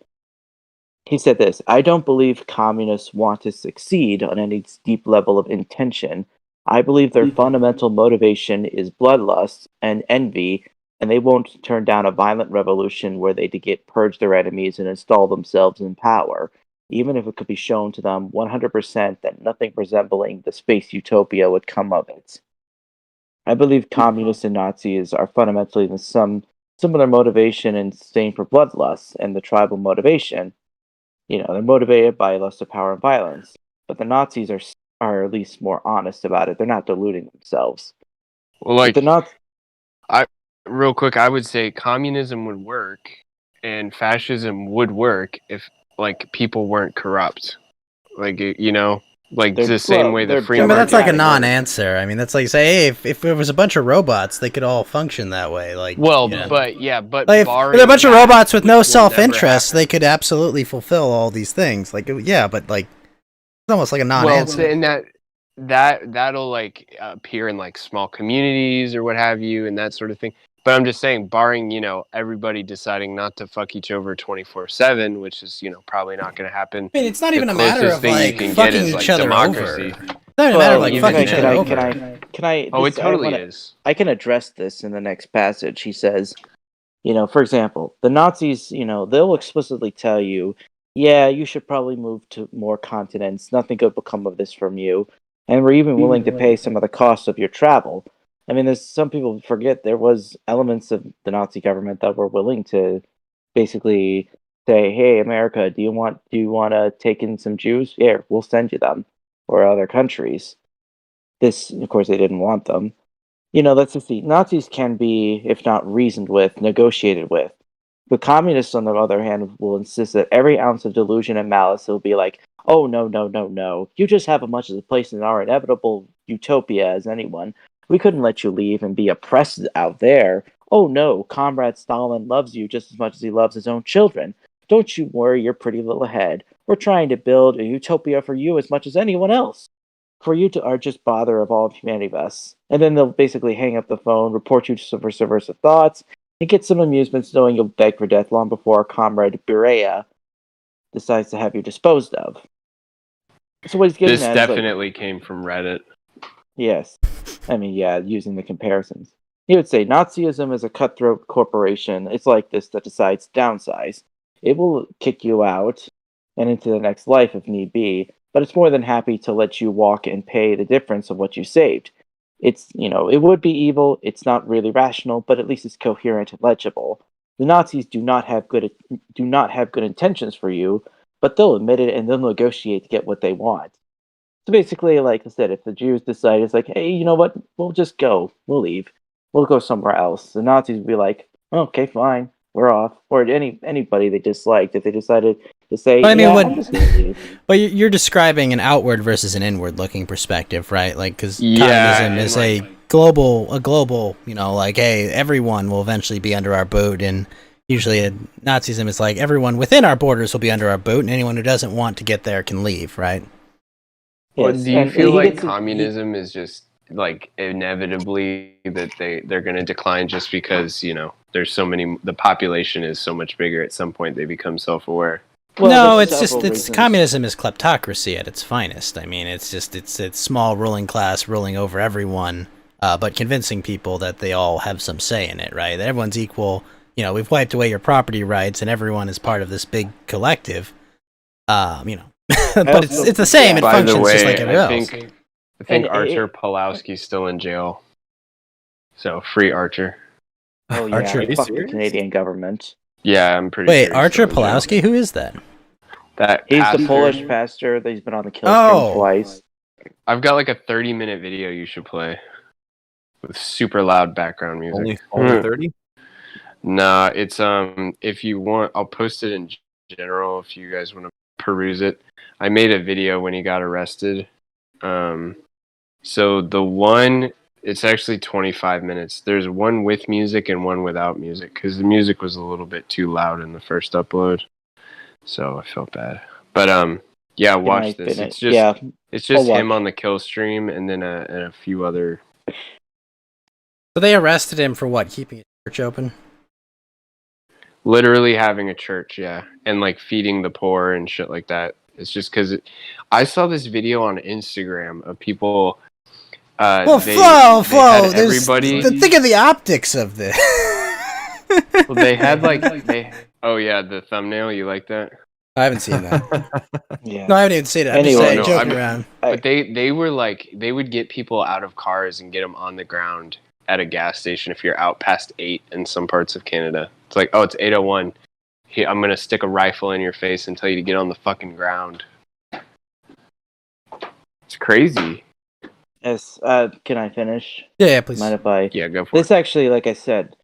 He said this: I don't believe communists want to succeed on any deep level of intention. I believe their fundamental motivation is bloodlust and envy, and they won't turn down a violent revolution where they purge their enemies and install themselves in power, even if it could be shown to them 100% that nothing resembling the space utopia would come of it. I believe communists and Nazis are fundamentally the similar motivation and disdain for bloodlust and the tribal motivation. They're motivated by lust of power and violence, but the Nazis are at least more honest about it. They're not deluding themselves. Well, like, the real quick, I would say communism would work and fascism would work if like people weren't corrupt. Like, like the same way the free market. But that's like a non-answer. I mean, that's like say, hey, if there was a bunch of robots, they could all function that way. Like, but like if there are a bunch of robots with no self-interest, they could absolutely fulfill all these things. Like, yeah, but like, it's almost like a non-answer. Well, and that'll like appear in like small communities or what have you, and that sort of thing. But I'm just saying, barring, everybody deciding not to fuck each other 24/7, which is, probably not going to happen. I mean, it's not even a matter of like fucking each other democracy. over. It's not even a matter of like fucking each other over. Can I? Oh, it totally is. I can address this in the next passage. He says, for example, the Nazis, they'll explicitly tell you, yeah, you should probably move to more continents. Nothing good will come of this from you. And we're even willing to pay some of the cost of your travel. I mean, there's some people forget there was elements of the Nazi government that were willing to basically say, "Hey, America, do you want to take in some Jews? Here, we'll send you them," or other countries. This, of course, they didn't want them. That's just the Nazis can be, if not reasoned with, negotiated with. The communists, on the other hand, will insist that every ounce of delusion and malice will be like, "Oh no, no, no, no! You just have as much of a place in our inevitable utopia as anyone. We couldn't let you leave and be oppressed out there. Oh no, Comrade Stalin loves you just as much as he loves his own children. Don't you worry your pretty little head. We're trying to build a utopia for you as much as anyone else. For you to are just bother of all of humanity of us." And then they'll basically hang up the phone, report you to subversive thoughts, and get some amusements knowing you'll beg for death long before Comrade Berea decides to have you disposed of. So what he's getting this at definitely came from Reddit. Yes. I mean, yeah, using the comparisons. He would say Nazism is a cutthroat corporation. It's like this that decides to downsize. It will kick you out and into the next life if need be, but it's more than happy to let you walk and pay the difference of what you saved. It's, it would be evil. It's not really rational, but at least it's coherent and legible. The Nazis do not have good intentions for you, but they'll admit it and they'll negotiate to get what they want. So basically, like I said, if the Jews decide it's like, hey, you know what, we'll just go, we'll leave, we'll go somewhere else. The Nazis would be like, okay, fine, we're off. Or anybody they disliked, if they decided to say, But I mean, yeah, what- I'm just gonna leave. But you're describing an outward versus an inward looking perspective, right? Like, because Yeah, communism and is like- a global, you know, like, hey, everyone will eventually be under our boot, and usually Nazism is like everyone within our borders will be under our boot, and anyone who doesn't want to get there can leave, right? Well, Yes, do you and feel he like gets to- communism is just like inevitably that they're going to decline just because there's so many, the population is so much bigger, at some point they become self-aware? well, No, there's it's just several it's reasons. communism is kleptocracy at its finest. I mean, it's small ruling class ruling over everyone, but convincing people that they all have some say in it, right? That everyone's equal. You know, we've wiped away your property rights, and everyone is part of this big collective. You know, but it's the same. It By the functions just way, like everyone else. I think And Archer Pulowski's still in jail. So free Archer. Oh yeah, Archer- Are you fuck the serious? Canadian government. Yeah, I'm pretty Wait, sure. he's Archer still in jail. Pulowski? Who is that? That He's pastor. the Polish pastor that he's been on the kill Oh. stream twice. I've got like a 30-minute video you should play with super loud background music. Only 30? Nah, it's if you want, I'll post it in general if you guys want to peruse it. I made a video when he got arrested. So the one, it's actually 25 minutes. There's one with music and one without music because the music was a little bit too loud in the first upload. So I felt bad. But yeah, watch might this. finish- It's just yeah, it's just I'll him watch. on the kill stream and then a few other. So they arrested him for what? Keeping a church open? Literally having a church, yeah, and like feeding the poor and shit like that. It's just because I saw this video on Instagram of people. Well, they Flo. had There's everybody. think of the optics of this. Well, they had they. Oh yeah, the thumbnail. You like that? I haven't seen that. Yeah. No, I haven't even seen it. I'm Anyway, just saying, no, joking I'm- around. But they were like they would get people out of cars and get them on the ground at a gas station if you're out past 8 in some parts of Canada. It's like, oh, it's 8:01. Here, I'm gonna stick a rifle in your face and tell you to get on the fucking ground. It's crazy. Yes. Can I finish? Yeah, please. Mind if I? Yeah, go for This actually, like I said,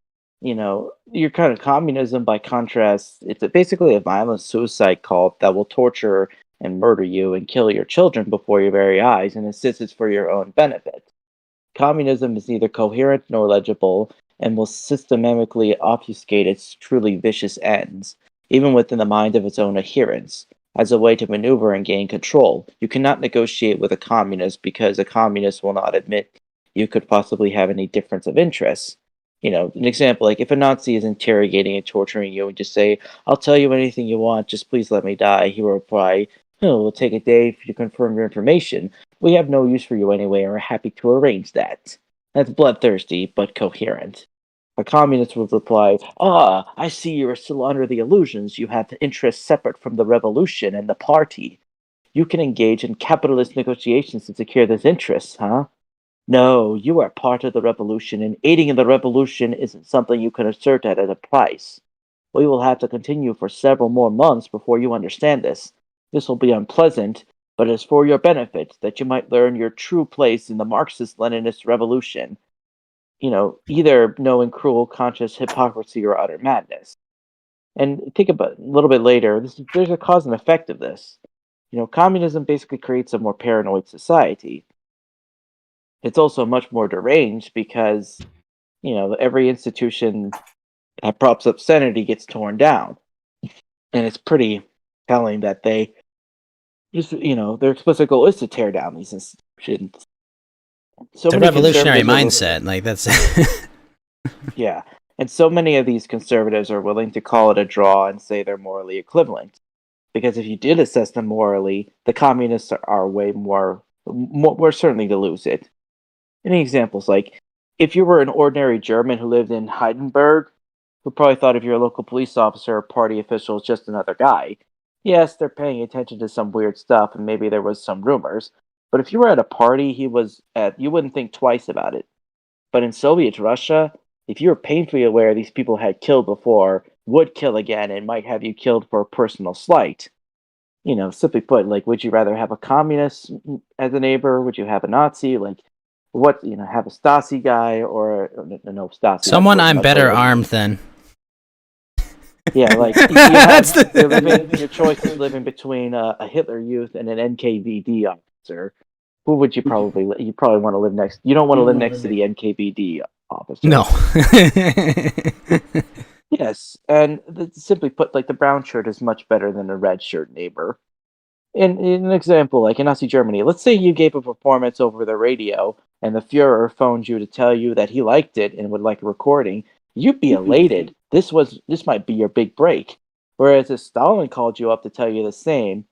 your kind of communism, by contrast, it's basically a violent suicide cult that will torture and murder you and kill your children before your very eyes and insists it's for your own benefit. Communism is neither coherent nor legible and will systematically obfuscate its truly vicious ends, even within the mind of its own adherents, as a way to maneuver and gain control. You cannot negotiate with a communist because a communist will not admit you could possibly have any difference of interest. An example, like if a Nazi is interrogating and torturing you and just say, I'll tell you anything you want, just please let me die, he will reply, oh, it'll take a day for you to confirm your information. We have no use for you anyway and are happy to arrange that. That's bloodthirsty, but coherent. A communist would reply, I see you are still under the illusions you have interests separate from the revolution and the party. You can engage in capitalist negotiations to secure those interests, huh? No, you are part of the revolution, and aiding in the revolution isn't something you can assert at a price. We will have to continue for several more months before you understand this. This will be unpleasant, but it is for your benefit that you might learn your true place in the Marxist-Leninist revolution. Either knowing cruel, conscious hypocrisy or utter madness. And think about it a little bit later, there's a cause and effect of this. Communism basically creates a more paranoid society. It's also much more deranged because, every institution that props up sanity gets torn down. And it's pretty telling that they just, their explicit goal is to tear down these institutions. So It's a many revolutionary conservatives mindset. Like that's. Yeah, and so many of these conservatives are willing to call it a draw and say they're morally equivalent. Because if you did assess them morally, the communists are way more certainly to lose it. Any examples, like, if you were an ordinary German who lived in Heidelberg, who probably thought of your local police officer or party official as just another guy. Yes, they're paying attention to some weird stuff, and maybe there was some rumors. But if you were at a party he was at, you wouldn't think twice about it. But in Soviet Russia, if you were painfully aware these people had killed before, would kill again, and might have you killed for a personal slight, Simply put, like, would you rather have a communist as a neighbor? Would you have a Nazi? Like, what, have a Stasi guy or no Stasi? Someone I'm better armed than. Yeah, like That's your choice is living between a Hitler Youth and an NKVD officer. Who would you probably? You probably want to live next. You don't want to live next to the NKVD officer. No. Yes, and simply put, like, the brown shirt is much better than a red shirt neighbor. In an example, like in Nazi Germany, let's say you gave a performance over the radio, and the Fuhrer phoned you to tell you that he liked it and would like a recording. You'd be elated. This might be your big break. Whereas if Stalin called you up to tell you the same,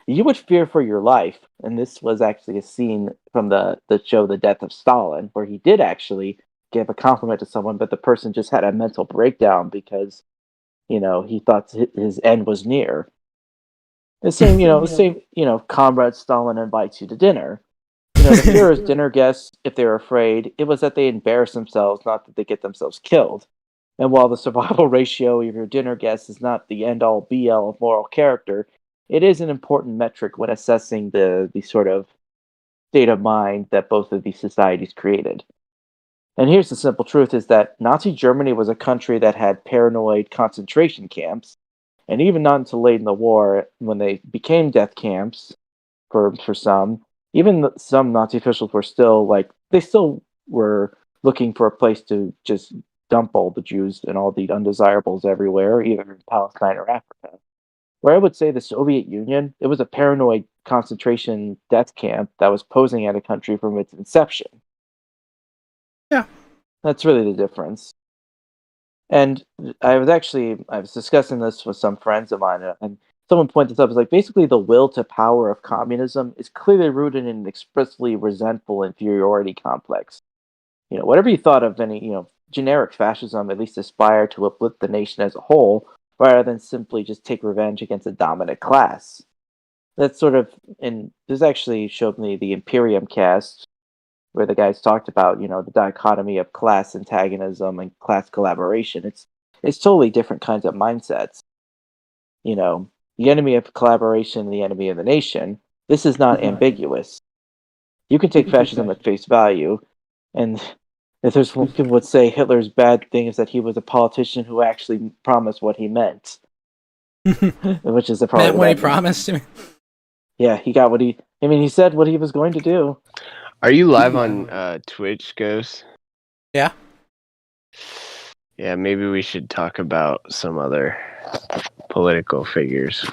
you would fear for your life. And this was actually a scene from the show The Death of Stalin, where he did actually give a compliment to someone, but the person just had a mental breakdown because, he thought his end was near. The same, Comrade Stalin invites you to dinner. The Fuhrer's dinner guests, if they're afraid, it was that they embarrass themselves, not that they get themselves killed. And while the survival ratio of your dinner guests is not the end-all be-all of moral character, it is an important metric when assessing the sort of state of mind that both of these societies created. And here's the simple truth is that Nazi Germany was a country that had paranoid concentration camps, and even not until late in the war, when they became death camps for some, even some Nazi officials were still they still were looking for a place to just dump all the Jews and all the undesirables everywhere, either in Palestine or Africa. Where I would say the Soviet Union, it was a paranoid concentration death camp that was posing at a country from its inception. Yeah. That's really the difference. And I was discussing this with some friends of mine, and someone pointed this up. It's like basically the will to power of communism is clearly rooted in an expressly resentful inferiority complex. Whatever you thought of any, generic fascism at least aspired to uplift the nation as a whole, rather than simply just take revenge against a dominant class. That's sort of, and this actually showed me the Imperium cast, where the guys talked about, the dichotomy of class antagonism and class collaboration. It's totally different kinds of mindsets. The enemy of collaboration and the enemy of the nation. This is not ambiguous. You can take fascism at face value, and if there's people would say Hitler's bad thing is that he was a politician who actually promised what he meant, which is probably meant what he promised. Yeah, he got what he. I mean, he said what he was going to do. Are you live on Twitch, Ghost? Yeah. Yeah, maybe we should talk about some other political figures.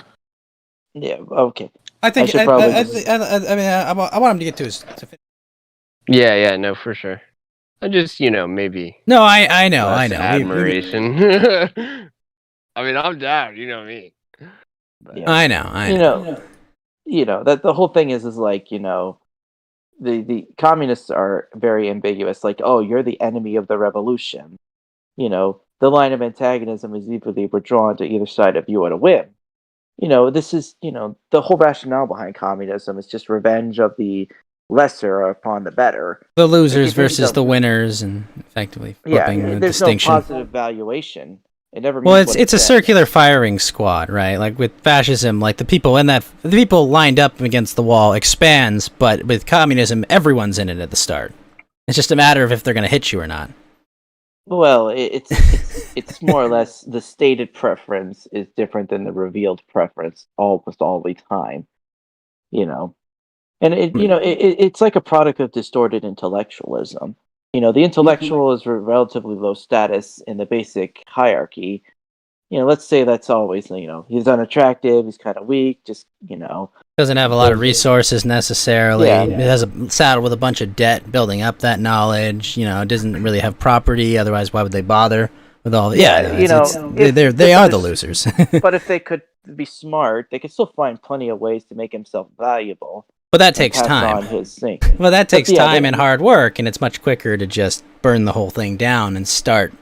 Yeah. Okay. I think. I want him to get to his. Yeah. No, for sure. I just, maybe. No, I know. Admiration. I mean, I'm down. You know me. But, yeah. I know. That the whole thing is like, the communists are very ambiguous. Like, oh, you're the enemy of the revolution. The line of antagonism is easily withdrawn to either side of you at a whim. This is, the whole rationale behind communism is just revenge of the lesser upon the better. The losers versus the winners, and effectively flipping the distinction. There's no positive valuation. It never means well, it's a circular firing squad, right? Like with fascism, like the people lined up against the wall expands, but with communism, everyone's in it at the start. It's just a matter of if they're going to hit you or not. Well, it's more or less the stated preference is different than the revealed preference almost all the time, and it's like a product of distorted intellectualism. The intellectual is relatively low status in the basic hierarchy. Let's say that's always, he's unattractive, he's kind of weak, just, doesn't have a lot of resources necessarily. Yeah. It has a saddle with a bunch of debt building up that knowledge. It doesn't really have property. Otherwise, why would they bother with all? They are the losers. But if they could be smart, they could still find plenty of ways to make himself valuable. But that takes time. Well, that takes time and hard work, and it's much quicker to just burn the whole thing down and start,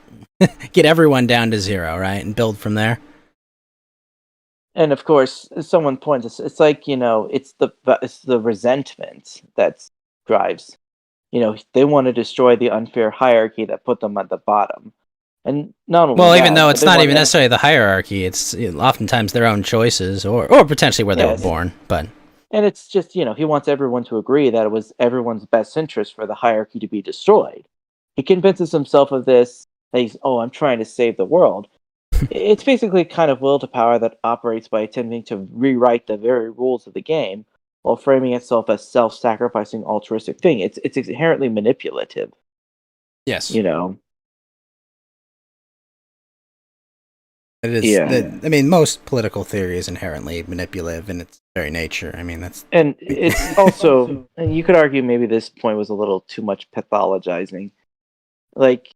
get everyone down to zero, right, and build from there. And of course, someone points, it's like, it's the resentment that drives. They want to destroy the unfair hierarchy that put them at the bottom. And not only Well, that, even though but it's they not want even em- necessarily the hierarchy, it's oftentimes their own choices, or potentially where they were Yes. born. But And it's just, he wants everyone to agree that it was everyone's best interest for the hierarchy to be destroyed. He convinces himself of this, that I'm trying to save the world. It's basically a kind of will to power that operates by attempting to rewrite the very rules of the game while framing itself as self-sacrificing altruistic thing. It's inherently manipulative, yes, you know. it is. Yeah. I mean, most political theory is inherently manipulative in its very nature. I mean, that's And it's also, and you could argue maybe this point was a little too much pathologizing. Like,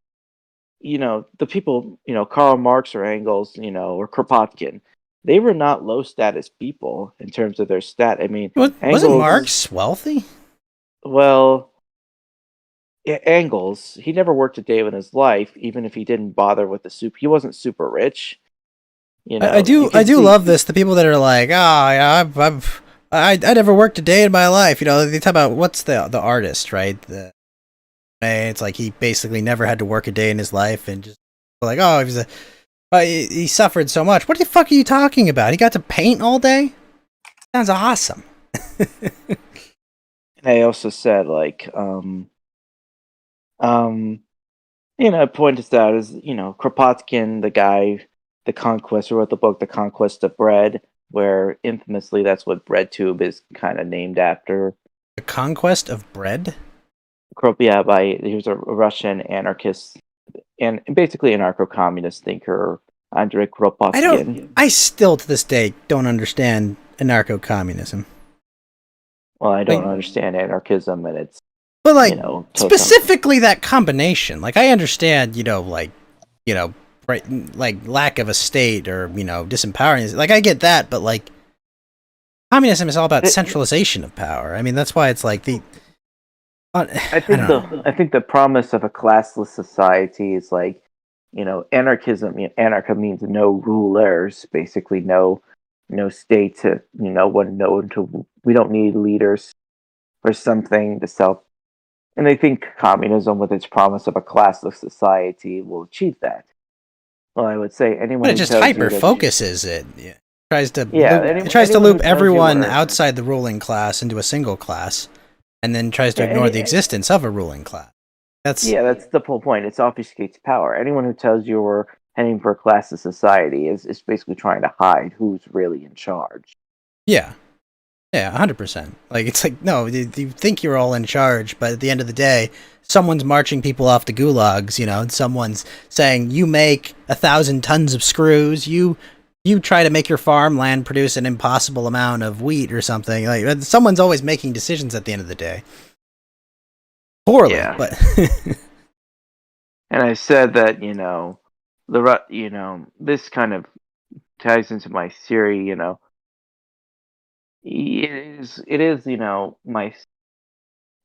the people, Karl Marx or Engels, or Kropotkin, they were not low status people in terms of their stat. I mean, wasn't Engels, Marx wealthy? well, Engels, he never worked a day in his life, even if he didn't bother with the soup. He wasn't super rich. I do love this. The people that are like, yeah, I never worked a day in my life. They talk about what's the artist, right? It's like he basically never had to work a day in his life, and just like, he suffered so much. What the fuck are you talking about? He got to paint all day. Sounds awesome. And I also said like, point this out is, Kropotkin, the guy, the Conquest, who wrote the book, The Conquest of Bread, where infamously that's what BreadTube is kind of named after. The Conquest of Bread? He was a Russian anarchist and basically anarcho-communist thinker, Andrei Kropotkin. I still to this day don't understand anarcho-communism. Well, I don't understand anarchism, and it's, but like, specifically that combination. Like, I understand, right, like lack of a state or disempowering. Like, I get that, but like, communism is all about centralization of power. I mean, that's why it's like I think the promise of a classless society is like, anarchism. Anarcha means no rulers, basically no state to we don't need leaders for something to self. And I think communism, with its promise of a classless society, will achieve that. Well, I would say anyone. But it just hyper focuses it. Yeah. It tries to anyone loop everyone outside the ruling class into a single class, and then tries to ignore the existence of a ruling class. That's the whole point. It obfuscates power. Anyone who tells you we're heading for a classless society is basically trying to hide who's really in charge. Yeah. Yeah, 100%. Like, it's like, no, you think you're all in charge, but at the end of the day, someone's marching people off to gulags, and someone's saying, you make 1,000 tons of screws, you try to make your farmland produce an impossible amount of wheat or something. Like, someone's always making decisions at the end of the day. Poorly, but... And I said that, this kind of ties into my theory, it is,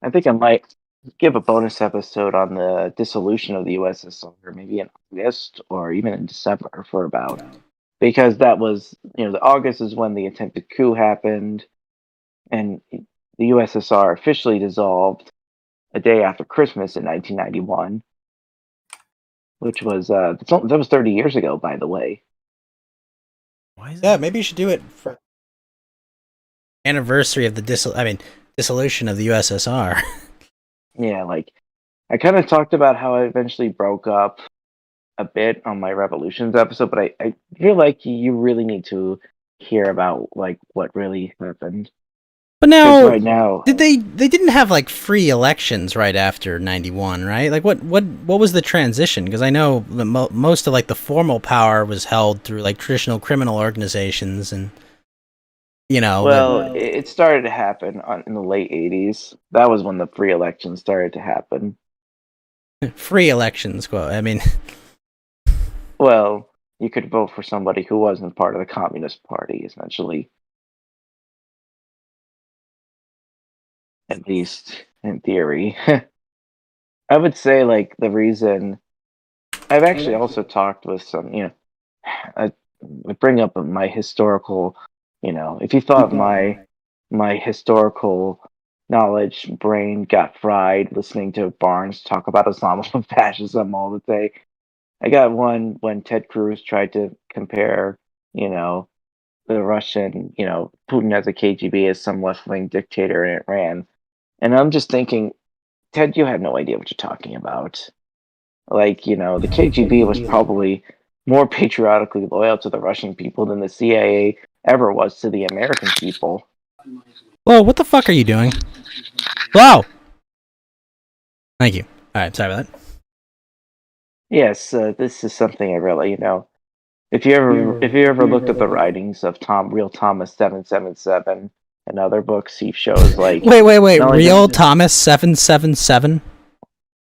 I think I might give a bonus episode on the dissolution of the USSR, maybe in August or even in December because that was, the August is when the attempted coup happened, and the USSR officially dissolved a day after Christmas in 1991, which was that was 30 years ago, by the way. Why is that? Maybe you should do it for anniversary of the dissolution of the USSR. Yeah, like, I kind of talked about how I eventually broke up a bit on my Revolutions episode, but I feel like you really need to hear about like what really happened. But now, right now, they didn't have like free elections right after 91, right? Like, what was the transition? Because I know most of like the formal power was held through like traditional criminal organizations, and it started to happen in the late 80s. That was when the free elections started to happen. Free elections, quote. I mean, well, you could vote for somebody who wasn't part of the Communist Party, essentially. At least in theory. I would say, like, the reason I've actually also talked with some, I bring up my historical, if you thought my historical knowledge brain got fried listening to Barnes talk about Islamophobic fascism all the day, I got one when Ted Cruz tried to compare, you know, the Russian, Putin as a KGB as some left wing dictator in Iran. And I'm just thinking, Ted, you have no idea what you're talking about. Like, the KGB was probably more patriotically loyal to the Russian people than the CIA ever was to the American people. Whoa, what the fuck are you doing? Wow! Thank you. Alright, sorry about that. Yes, this is something I really, if you ever looked at the writings of Real Thomas 777 and other books, he shows like Wait, not only Real Thomas 777?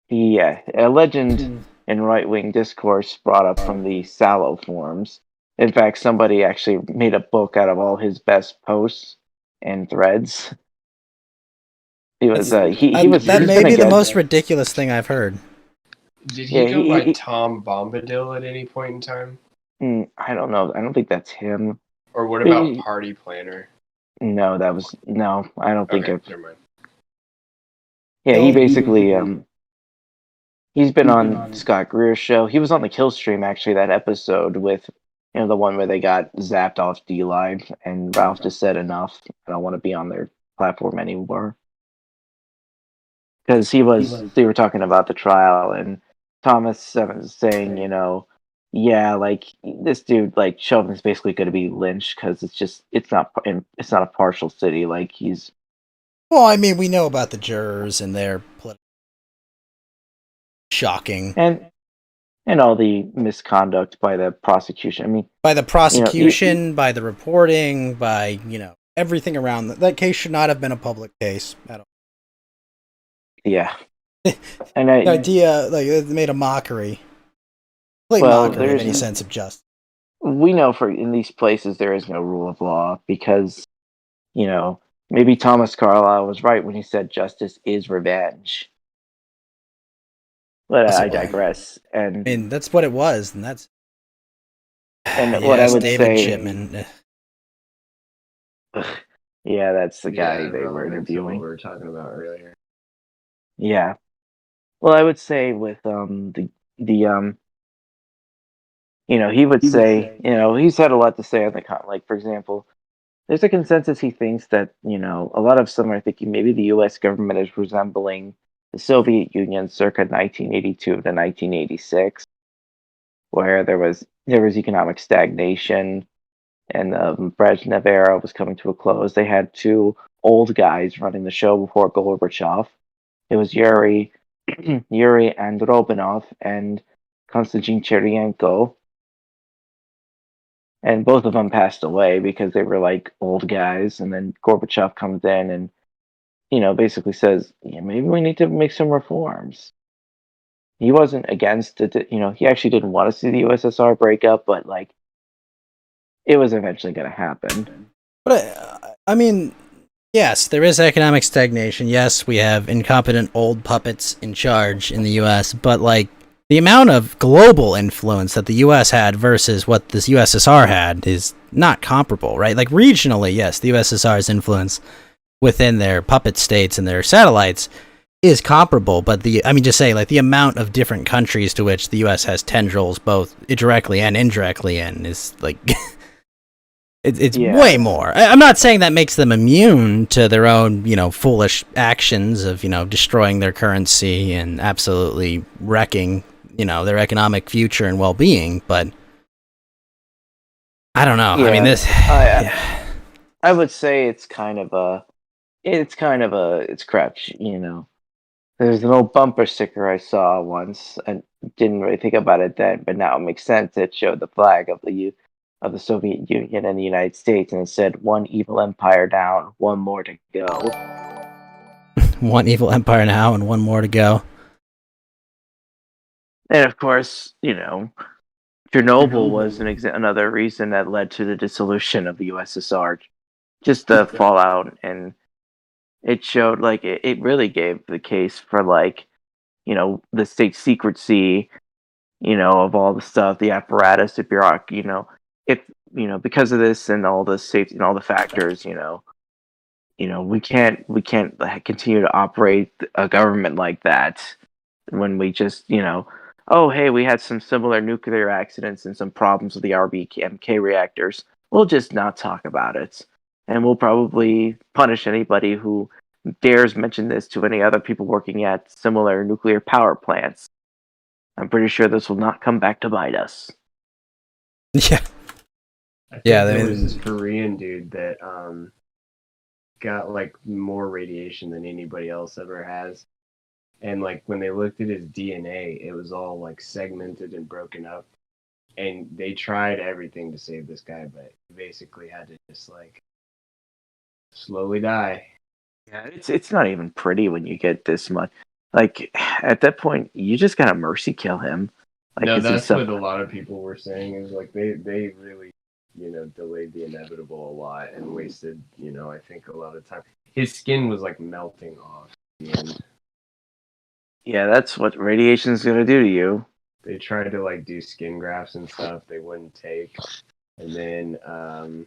Yeah, a legend in right-wing discourse brought up from the Sallow forums. In fact, somebody actually made a book out of all his best posts and threads. He was he was that he's may been be the against- most ridiculous thing I've heard. Did he Yeah, go by he- Tom Bombadil at any point in time? I don't know. I don't think that's him. Or what about Party Planner? No, I don't think Okay, it. never mind. Yeah, he basically he's been on Scott Greer's show. He was on the Kill Stream actually, that episode with the one where they got zapped off D Live, and Ralph just said enough. I don't want to be on their platform anymore. Because they were talking about the trial, and Thomas was saying, yeah, like this dude, like Chauvin's basically going to be lynched because it's not a partial city. Like he's. Well, I mean, we know about the jurors and their shocking and all the misconduct by the prosecution. I mean, by the prosecution, by the reporting, by everything around that case should not have been a public case at all. Yeah, and the idea like it made a mockery, mockery of any sense of justice. We know in these places there is no rule of law because maybe Thomas Carlyle was right when he said justice is revenge. But I digress. And I mean, that's what it was, and that's. And what I would David say, Shipman. Yeah, that's the guy they were interviewing. We were talking about earlier. Yeah. Well, I would say with he would say, he's had a lot to say on the like, for example, there's a consensus he thinks that, a lot of some are thinking maybe the US government is resembling the Soviet Union circa 1982 to 1986, where there was economic stagnation and the Brezhnev era was coming to a close. They had two old guys running the show before Gorbachev. It was Yuri Andropov and Konstantin Chernenko. And both of them passed away because they were like old guys. And then Gorbachev comes in and, basically says, yeah, maybe we need to make some reforms. He wasn't against it. He actually didn't want to see the USSR break up, but like, it was eventually going to happen. But I mean, yes, there is economic stagnation. Yes, we have incompetent old puppets in charge in the U.S., but like the amount of global influence that the U.S. had versus what this USSR had is not comparable, right? Like regionally, yes, the USSR's influence within their puppet states and their satellites is comparable, but the amount of different countries to which the U.S. has tendrils, both directly and indirectly in, is like it's way more. I'm not saying that makes them immune to their own, foolish actions of, destroying their currency and absolutely wrecking, their economic future and well-being, but I don't know. Yeah. I mean, this. I would say it's crap. There's an old bumper sticker I saw once and didn't really think about it then, but now it makes sense. It showed the flag of the Soviet Union and the United States, and it said, "One evil empire down, one more to go." One evil empire now, and one more to go. And of course, Chernobyl was another reason that led to the dissolution of the USSR. Just the fallout, and it showed like it really gave the case for like, the state secrecy, of all the stuff, the apparatus, the bureaucracy, because of this and all the safety and all the factors, we can't continue to operate a government like that when we just, oh, hey, we had some similar nuclear accidents and some problems with the RBMK reactors. We'll just not talk about it. And we'll probably punish anybody who dares mention this to any other people working at similar nuclear power plants. I'm pretty sure this will not come back to bite us. Yeah. I think Yeah, there was this Korean dude that got like more radiation than anybody else ever has. And like when they looked at his DNA, it was all like segmented and broken up. And they tried everything to save this guy, but he basically had to just like slowly die. Yeah, it's not even pretty when you get this much. Like at that point, you just gotta mercy kill him. Like, No, is he that's some- what a lot of people were saying is like they really, delayed the inevitable a lot and wasted, I think a lot of time. His skin was like melting off at the end. Yeah, that's what radiation's gonna do to you. They tried to like do skin grafts and stuff, they wouldn't take. And then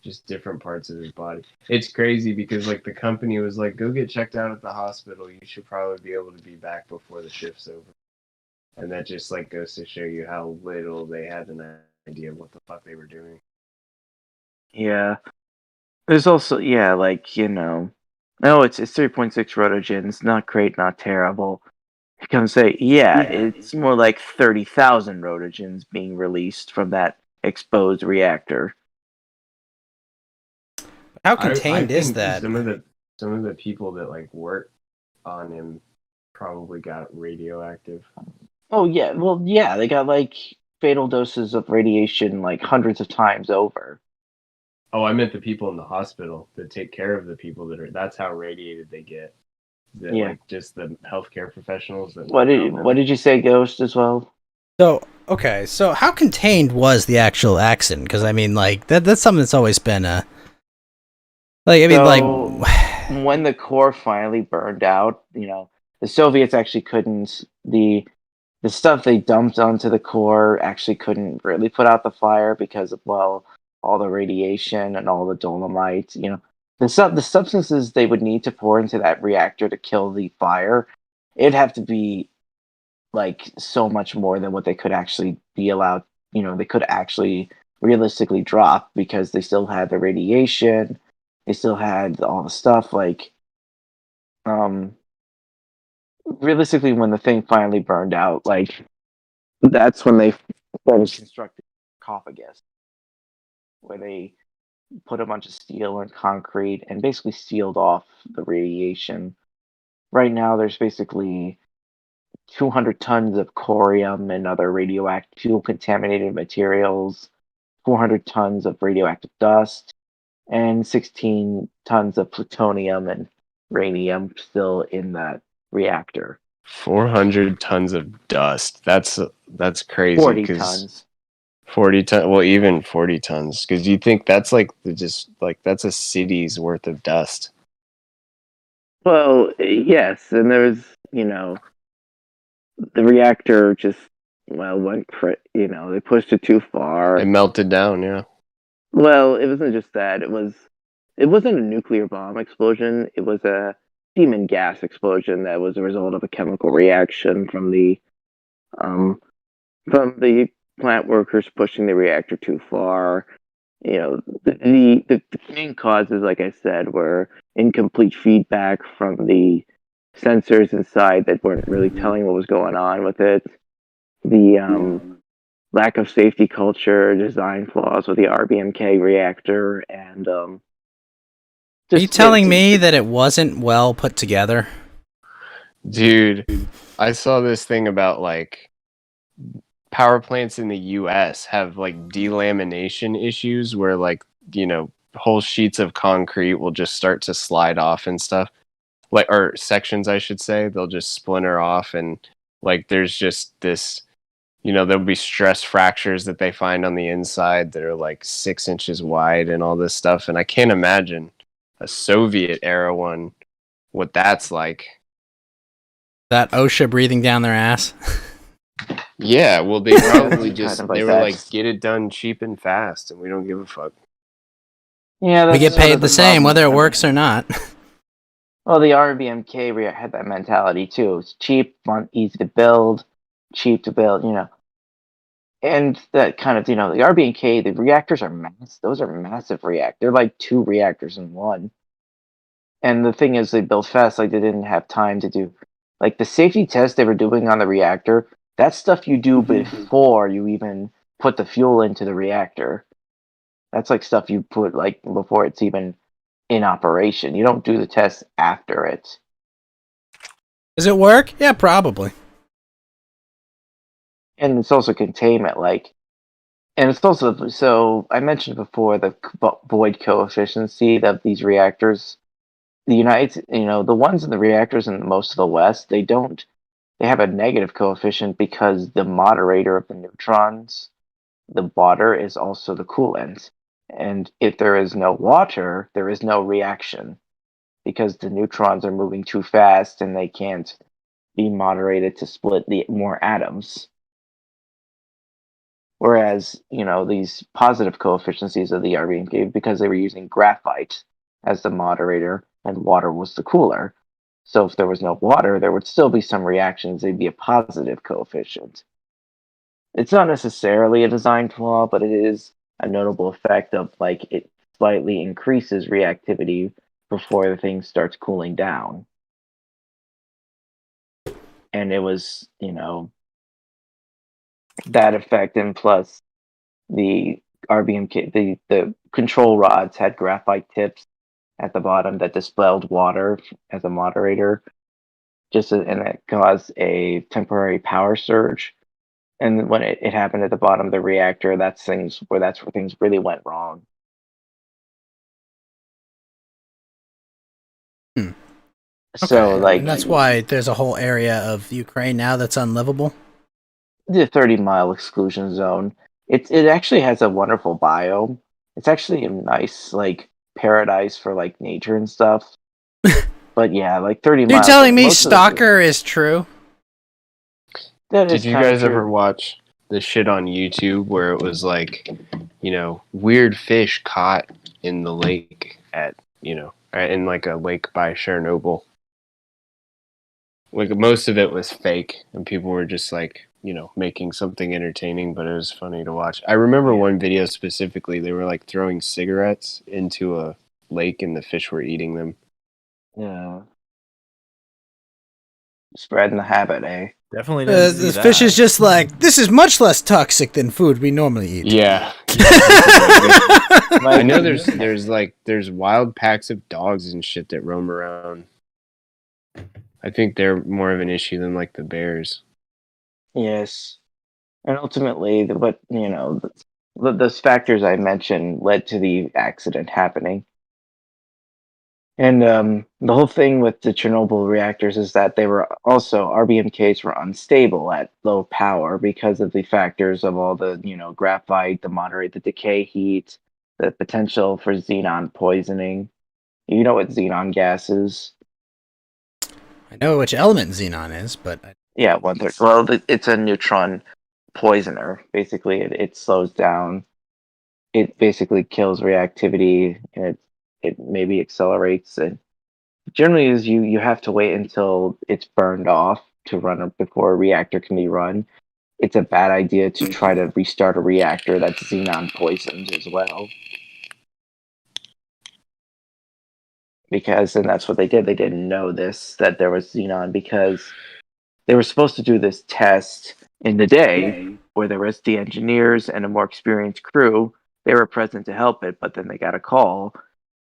just different parts of his body. It's crazy because like the company was like, go get checked out at the hospital. You should probably be able to be back before the shift's over. And that just like goes to show you how little they had an idea of what the fuck they were doing. Yeah. There's also no, it's 3.6 rotogens, not great, not terrible. You come say, it's more like 30,000 rotogens being released from that exposed reactor. How I contained is think that? some of the people that like worked on him probably got radioactive. Oh yeah, well yeah, they got like fatal doses of radiation like hundreds of times over. Oh, I meant the people in the hospital that take care of the people that's how radiated they get. That like just the healthcare professionals that What did you say, Ghost, as well? So okay, so how contained was the actual accident? Because I mean, like that's something that's always been when the core finally burned out, the Soviets actually couldn't the stuff they dumped onto the core actually couldn't really put out the fire because of all the radiation and all the dolomite. The substances they would need to pour into that reactor to kill the fire, it'd have to be like so much more than what they could actually be allowed. They could actually realistically drop because they still had the radiation, they still had all the stuff like realistically, when the thing finally burned out, like that's when they started constructing sarcophagus, where they put a bunch of steel and concrete and basically sealed off the radiation. Right now, there's basically 200 tons of corium and other radioactive fuel contaminated materials, 400 tons of radioactive dust, and 16 tons of plutonium and uranium still in that reactor. 400 tons of dust. That's crazy. 40 tons. 40 tons. Well, even 40 tons, because you think that's like that's a city's worth of dust. Well, yes, and there's the reactor just went they pushed it too far. It melted down. Yeah. Well, it wasn't just that. It wasn't a nuclear bomb explosion. It was a demon gas explosion that was a result of a chemical reaction from the plant workers pushing the reactor too far. The main causes, like I said, were incomplete feedback from the sensors inside that weren't really telling what was going on with it. The lack of safety culture, design flaws with the RBMK reactor, and are you telling me that it wasn't well put together? Dude, I saw this thing about like power plants in the US have like delamination issues where like, whole sheets of concrete will just start to slide off and stuff. Like, or sections, I should say, they'll just splinter off, and like there's just this, there'll be stress fractures that they find on the inside that are like 6 inches wide and all this stuff. And I can't imagine a Soviet era one, what that's like. That OSHA breathing down their ass. Yeah, well, they probably just Kind of like they were that. like, get it done cheap and fast, and we don't give a fuck. Yeah, We get sort paid of the same problem. whether it works or not. Well, the RBMK had that mentality too. It's cheap, easy to build. cheap to build, and that kind of, the RBNK, the reactors are those are massive reactors. They're like 2 reactors in one. And the thing is, they built fast, like they didn't have time to do, like the safety test they were doing on the reactor. That's stuff you do before you even put the fuel into the reactor. That's like stuff you put like before it's even in operation. You don't do the test after it. Does it work? Yeah, probably. And it's also containment, and it's also, so I mentioned before the void coefficient of these reactors. The the ones in the reactors in most of the West, they have a negative coefficient because the moderator of the neutrons, the water, is also the coolant. And if there is no water, there is no reaction because the neutrons are moving too fast and they can't be moderated to split the more atoms. Whereas, these positive coefficients of the RBNK, because they were using graphite as the moderator and water was the cooler. So if there was no water, there would still be some reactions. They'd be a positive coefficient. It's not necessarily a design flaw, but it is a notable effect of it slightly increases reactivity before the thing starts cooling down. And it was, that effect, and plus the RBMK, the control rods had graphite tips at the bottom that dispelled water as a moderator, and it caused a temporary power surge. And when it happened at the bottom of the reactor, that's where things really went wrong. So, Okay, and that's why there's a whole area of Ukraine now that's unlivable. The 30-mile exclusion zone. It actually has a wonderful biome. It's actually a nice paradise for nature and stuff. But yeah, 30 You're miles. You're telling me Stalker is true? Did you guys ever watch the shit on YouTube where it was weird fish caught in the lake in a lake by Chernobyl? Most of it was fake, and people were just making something entertaining, but it was funny to watch. I remember one video specifically, they were throwing cigarettes into a lake and the fish were eating them. Yeah. Spreading the habit, eh? Definitely didn't see the that. fish is just this is much less toxic than food we normally eat. Yeah. I know there's wild packs of dogs and shit that roam around. I think they're more of an issue than the bears. Yes. And ultimately, those factors I mentioned led to the accident happening. And the whole thing with the Chernobyl reactors is that they were also, RBMKs were unstable at low power because of the factors of all the, graphite, the moderate, the decay heat, the potential for xenon poisoning. You know what xenon gas is? I know which element xenon is, but yeah, 1/3. Well, it's a neutron poisoner. Basically, it slows down. It basically kills reactivity, and it maybe accelerates it. Generally, is you have to wait until it's burned off to run before a reactor can be run. It's a bad idea to try to restart a reactor that's xenon poisoned as well. And that's what they did. They didn't know that there was xenon, because they were supposed to do this test in the day where there was the engineers and a more experienced crew. They were present to help it, but then they got a call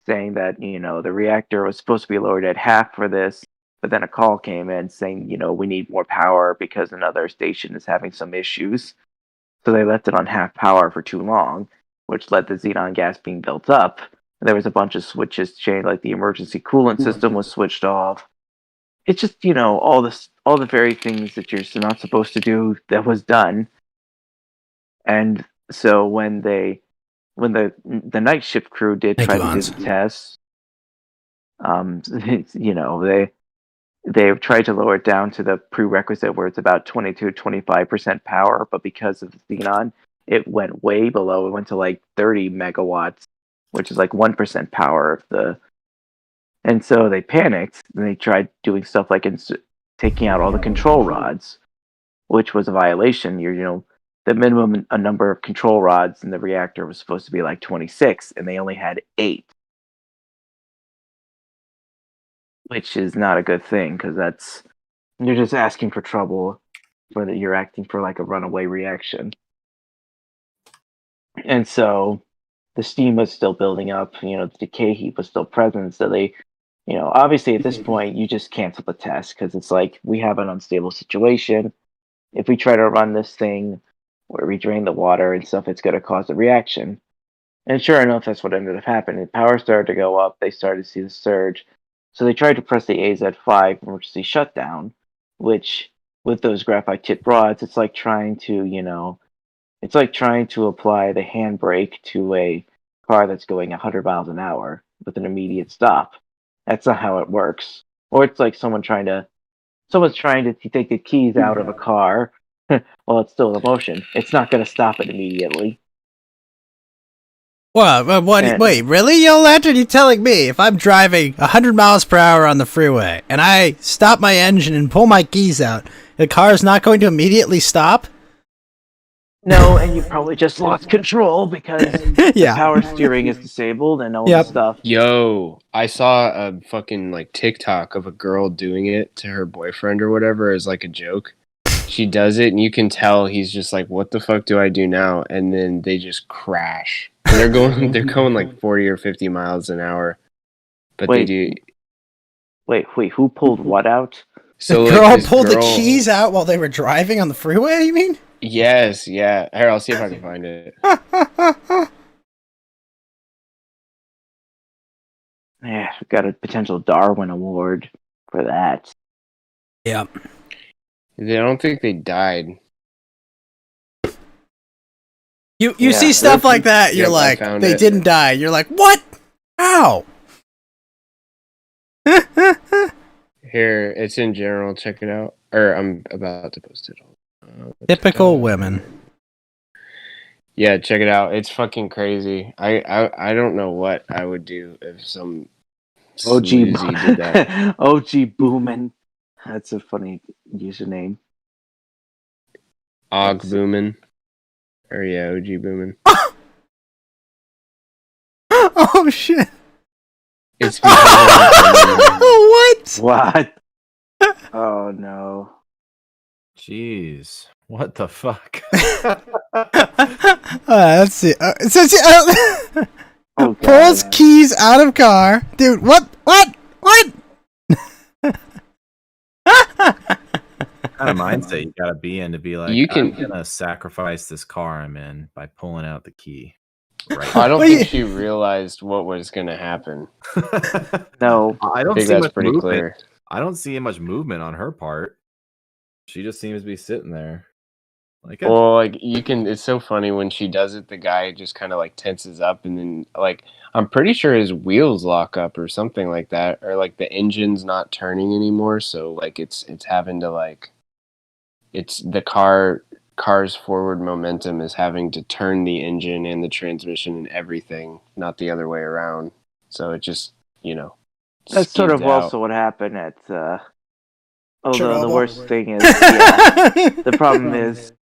saying that, the reactor was supposed to be lowered at half for this, but then a call came in saying, we need more power because another station is having some issues. So they left it on half power for too long, which led to xenon gas being built up. There was a bunch of switches changed, the emergency coolant system was switched off. It's just, all the very things that you're not supposed to do that was done. And so when the night shift crew did try to do the tests, they tried to lower it down to the prerequisite where it's about 22-25% power, but because of the xenon, it went way below. It went to 30 megawatts, which is 1% power of and so they panicked and they tried doing stuff taking out all the control rods. which was a violation. The minimum a number of control rods in the reactor was supposed to be like 26, and they only had 8, which is not a good thing because you're just asking for trouble, whether you're acting for like a runaway reaction. And so the steam was still building up, the decay heat was still present. So they, obviously at this point, you just cancel the test because it's like we have an unstable situation. If we try to run this thing where we drain the water and stuff, it's going to cause a reaction. And sure enough, that's what ended up happening. Power started to go up. They started to see the surge. So they tried to press the AZ5 emergency shutdown, which with those graphite tipped rods, it's like trying to, it's like trying to apply the handbrake to a car that's going 100 miles an hour with an immediate stop. That's not how it works. Or it's like someone's trying to take the keys out of a car while it's still in motion. It's not going to stop it immediately. Well, wait, really, Yellow Lantern? You telling me if I'm driving 100 miles per hour on the freeway and I stop my engine and pull my keys out, the car is not going to immediately stop? No, and you probably just lost control because the power steering is disabled and all this stuff. Yo, I saw a fucking like TikTok of a girl doing it to her boyfriend or whatever as like a joke. She does it and you can tell he's just like, what the fuck do I do now? And then they just crash. And they're going like 40 or 50 miles an hour. But Wait. they do. Wait, who pulled what out? So the girl pulled the keys out while they were driving on the freeway, you mean? Yes, yeah. Here, I'll see if I can find it. Yeah, got a potential Darwin Award for that. Yeah. I don't think they died. You see stuff like that, you're like, they didn't die. You're like, what? How? Here, it's in general. Check it out. Or I'm about to post it. Typical women. Yeah, check it out. It's fucking crazy. I don't know what I would do if some OG did that. OG Boomin. That's a funny username. Og Boomin. Or yeah, OG Boomin. Oh shit. It's what? Oh no. Jeez. What the fuck? Let's see. Oh, pulls keys out of car. Dude, what? What? Kind of mindset you gotta be in to be like, I'm gonna sacrifice this car I'm in by pulling out the key. Right. I don't think she realized what was gonna happen. No, I don't think see that's much pretty movement. clear. I don't see much movement on her part. She just seems to be sitting there. Well, like it's so funny when she does it, the guy just kind of like tenses up and then like I'm pretty sure his wheels lock up or something like that, or like the engine's not turning anymore, so like it's having to like it's the car's forward momentum is having to turn the engine and the transmission and everything, not the other way around. So it just, that's sort of out. also what happened at although the worst thing is the problem is,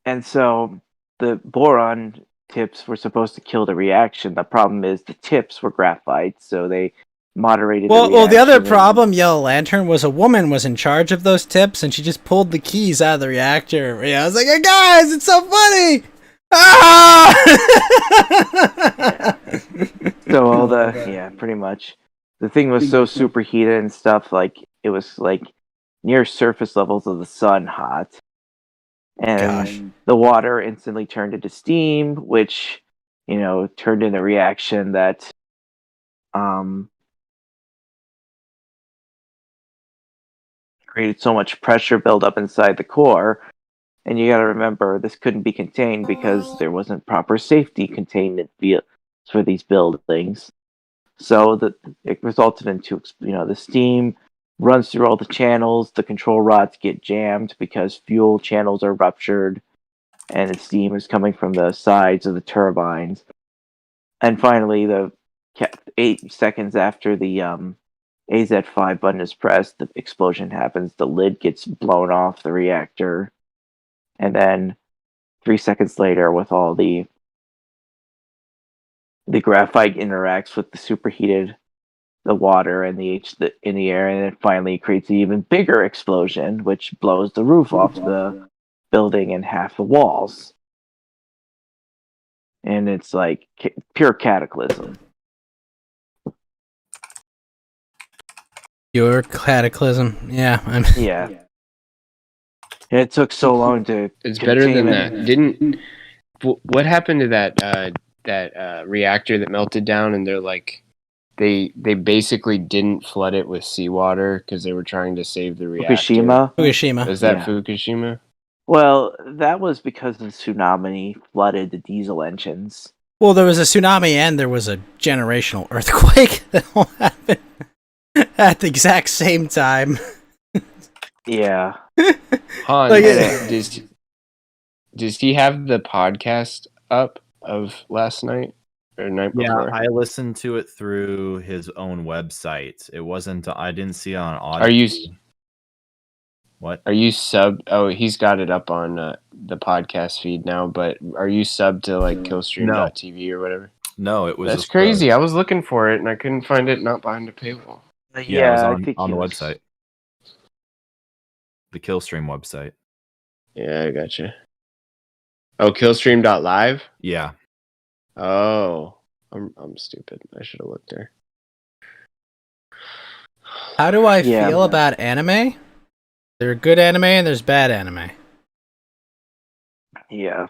and so the boron tips were supposed to kill the reaction. The problem is the tips were graphite, so they moderated the reaction. Well, the other problem, Yellow Lantern, was a woman was in charge of those tips, and she just pulled the keys out of the reactor. Yeah, I was like, hey, guys, it's so funny! Ah! So pretty much. The thing was so superheated and stuff, like, it was, like, near surface levels of the sun hot. And the water instantly turned into steam, which, turned into a reaction that created so much pressure buildup inside the core. And you got to remember, this couldn't be contained because there wasn't proper safety containment for these buildings. So it resulted into, the steam runs through all the channels, the control rods get jammed because fuel channels are ruptured, and the steam is coming from the sides of the turbines. And finally, 8 seconds after the AZ5 button is pressed, the explosion happens. The lid gets blown off the reactor, And then 3 seconds later, with all the graphite interacts with the superheated the water and in the air, and it finally creates an even bigger explosion, which blows the roof off the building and half the walls. And it's like pure cataclysm. Pure cataclysm. Yeah. Yeah. And it took so long to. It's better than contain that. What happened to that reactor that melted down? And they're like, they basically didn't flood it with seawater because they were trying to save the reactor. Fukushima. Was that Yeah. Fukushima? Well, that was because the tsunami flooded the diesel engines. Well, there was a tsunami and there was a generational earthquake that all happened at the exact same time. Yeah. Han, Like does he have the podcast up of last night or night before? Yeah, I listened to it through his own website. It wasn't. I didn't see it on audio. Are you? What? Are you sub? Oh, he's got it up on the podcast feed now. But are you sub to like Killstream.tv or whatever? No, it was. That's just crazy. I was looking for it and I couldn't find it. Not behind the paywall. Yeah, it was I think on he the was- website. The Killstream website. Yeah, I gotcha. Oh, Killstream.live. Yeah. Oh, I'm stupid. I should have looked there. How do I Yeah, feel man. about anime? There's good anime and there's bad anime. Yeah.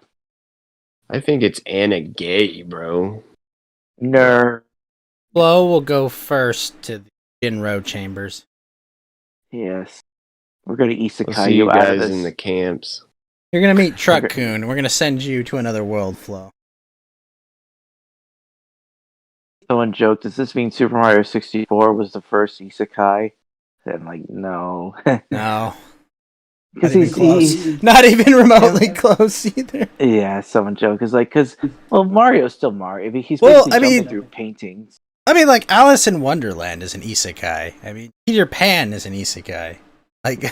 I think it's Anna Gay, bro. Nerd. Flo will go first to the Shinro chambers. Yes. We're gonna We'll isekai see you you out of guys this. in the camps. You're gonna meet Truck Coon. We're gonna send you to another world, Flo. Someone joked, does this mean Super Mario 64 was the first isekai? And like, no. No. Because Not even close. Not even remotely close either. Yeah, someone joked. Is like, because, well, Mario's still Mario. I mean, he's Well, basically I jumping mean- through paintings. I mean, like, Alice in Wonderland is an isekai. I mean, Peter Pan is an isekai. Like,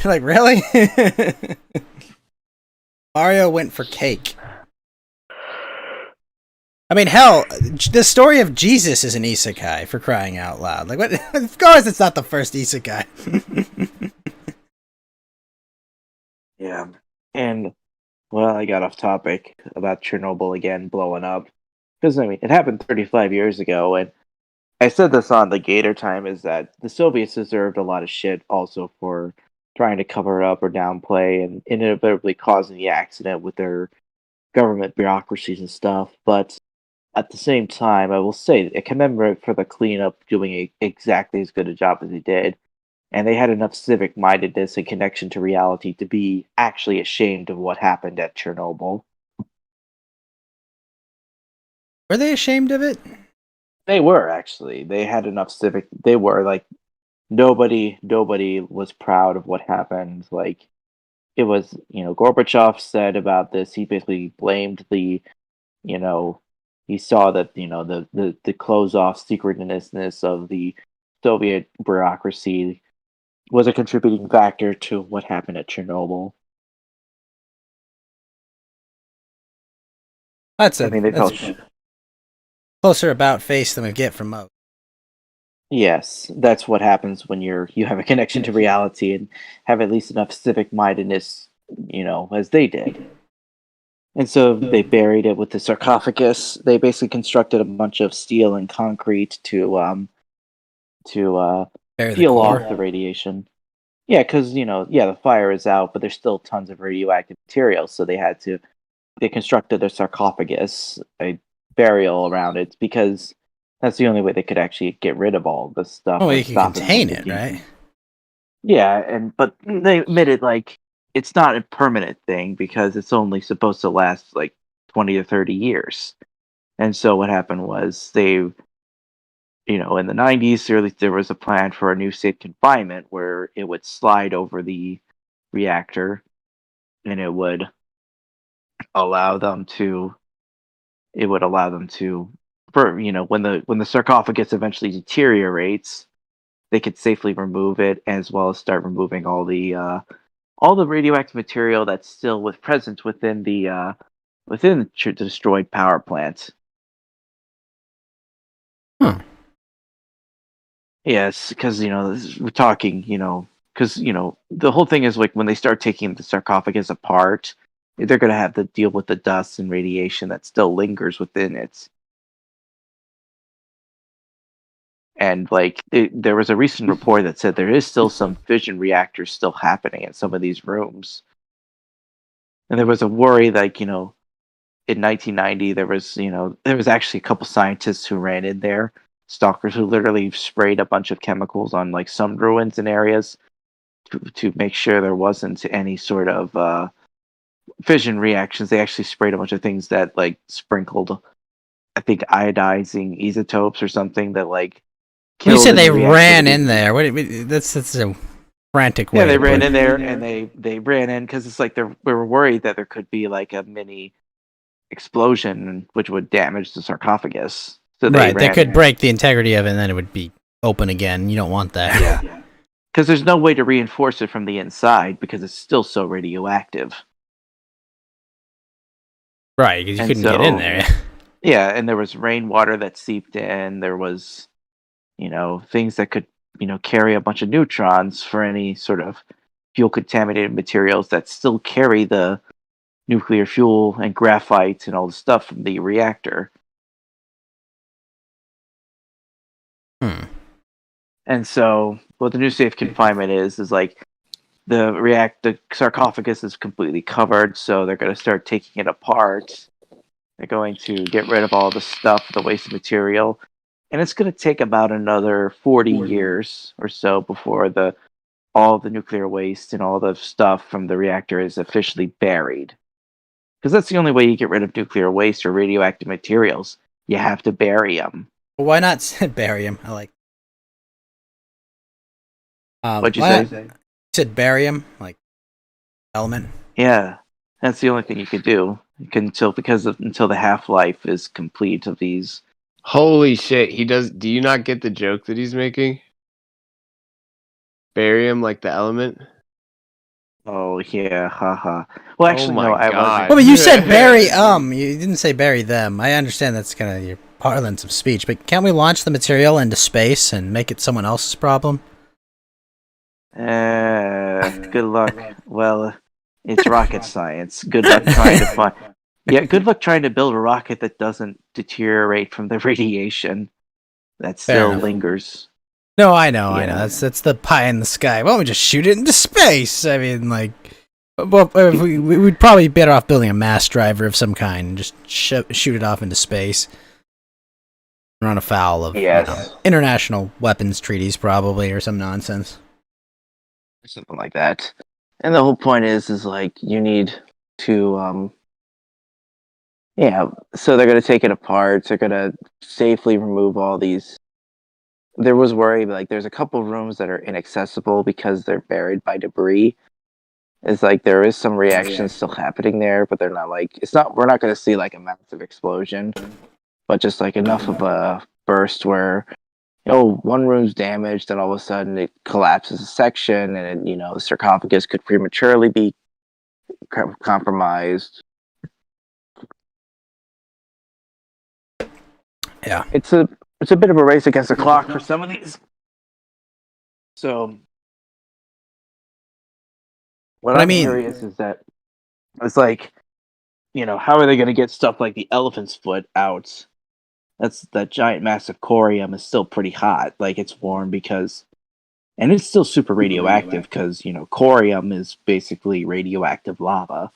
like really? Mario went for cake. I mean, hell, the story of Jesus is an isekai, for crying out loud. Like, what? Of course it's not the first isekai. Yeah. And, well, I got off topic about Chernobyl again blowing up. Because, I mean, it happened 35 years ago, and I said this on the Gator time, is that the Soviets deserved a lot of shit also for trying to cover it up or downplay and inevitably causing the accident with their government bureaucracies and stuff. But at the same time, I will say, I commend them for the cleanup doing exactly as good a job as they did. And they had enough civic mindedness and connection to reality to be actually ashamed of what happened at Chernobyl. Were they ashamed of it? They were actually. They had enough civic. They were like nobody was proud of what happened. Like it was, Gorbachev said about this. He basically blamed the, he saw that the close off secretness of the Soviet bureaucracy was a contributing factor to what happened at Chernobyl. That's I mean, they that's felt. closer about face than we get from most. Yes, that's what happens when you have a connection to reality and have at least enough civic mindedness, as they did. And so they buried it with the sarcophagus. They basically constructed a bunch of steel and concrete to Bury the peel core. off the radiation. Yeah, because the fire is out, but there's still tons of radioactive material. So they constructed their sarcophagus, a burial around it, because that's the only way they could actually get rid of all this stuff. Oh, and you can stop contain from it, decay. right? Yeah, but they admitted like it's not a permanent thing because it's only supposed to last like 20 to 30 years. And so what happened was in the 90s, there was a plan for a new safe confinement where it would slide over the reactor and it would allow them to for when the sarcophagus eventually deteriorates, they could safely remove it, as well as start removing all the radioactive material that's still present within the destroyed power plant. Huh. Yes, because we're talking, because the whole thing is like when they start taking the sarcophagus apart, they're going to have to deal with the dust and radiation that still lingers within it. And like there was a recent report that said there is still some fission reactors still happening in some of these rooms. And there was a worry like, in 1990 there was actually a couple scientists who ran in there, stalkers who literally sprayed a bunch of chemicals on like some ruins and areas to make sure there wasn't any sort of fission reactions. They actually sprayed a bunch of things that like sprinkled, I think, iodizing isotopes or something that like You killed said they any ran reactivity. in there. That's a frantic way. Yeah, they to ran put in it. there and they ran in because it's like we were worried that there could be like a mini explosion which would damage the sarcophagus. So they Right, that ran could in. break the integrity of it, and then it would be open again. You don't want that. Yeah, because there's no way to reinforce it from the inside because it's still so radioactive. Right, because you And couldn't get in there. Yeah, and there was rainwater that seeped in. There was, things that could, carry a bunch of neutrons for any sort of fuel contaminated materials that still carry the nuclear fuel and graphite and all the stuff from the reactor. Hmm. And so, what the new safe confinement is like the sarcophagus is completely covered, so they're going to start taking it apart. They're going to get rid of all the stuff, the waste material, and it's going to take about another 40 years or so before all the nuclear waste and all the stuff from the reactor is officially buried. Because that's the only way you get rid of nuclear waste or radioactive materials. You have to bury them. Well, why not barium? I like. What'd you why say? not- You said barium, like element. Yeah, that's the only thing you could do until the half life is complete of these. Holy shit! He does. Do you not get the joke that he's making? Barium, like the element. Oh yeah, haha. Well, actually, my no, I God. wasn't. Well, but you said bury. You didn't say bury them. I understand that's kind of your parlance of speech, but can't we launch the material into space and make it someone else's problem? Good luck. Well, it's rocket science. Good luck trying to find. Yeah, good luck trying to build a rocket that doesn't deteriorate from the radiation that Fair still enough. lingers. No, I know. Yeah. That's the pie in the sky. Why don't we just shoot it into space? I mean, like, well, we'd probably be better off building a mass driver of some kind and just shoot it off into space. Run afoul of Yes. international weapons treaties, probably, or some nonsense. Something like that. And the whole point is like you need to so they're gonna take it apart, they're gonna safely remove all these. There was worry like there's a couple rooms that are inaccessible because they're buried by debris. It's like there is some reaction still happening there, but they're not like we're not gonna see like a massive explosion, but just like enough of a burst where one room's damaged, and all of a sudden it collapses a section, and the sarcophagus could prematurely be compromised. Yeah. It's a bit of a race against the clock for some of these. So, what But I I'm mean- curious is that it's like, how are they going to get stuff like the elephant's foot out? That giant massive corium is still pretty hot. Like it's warm and it's still super radioactive because corium is basically radioactive lava,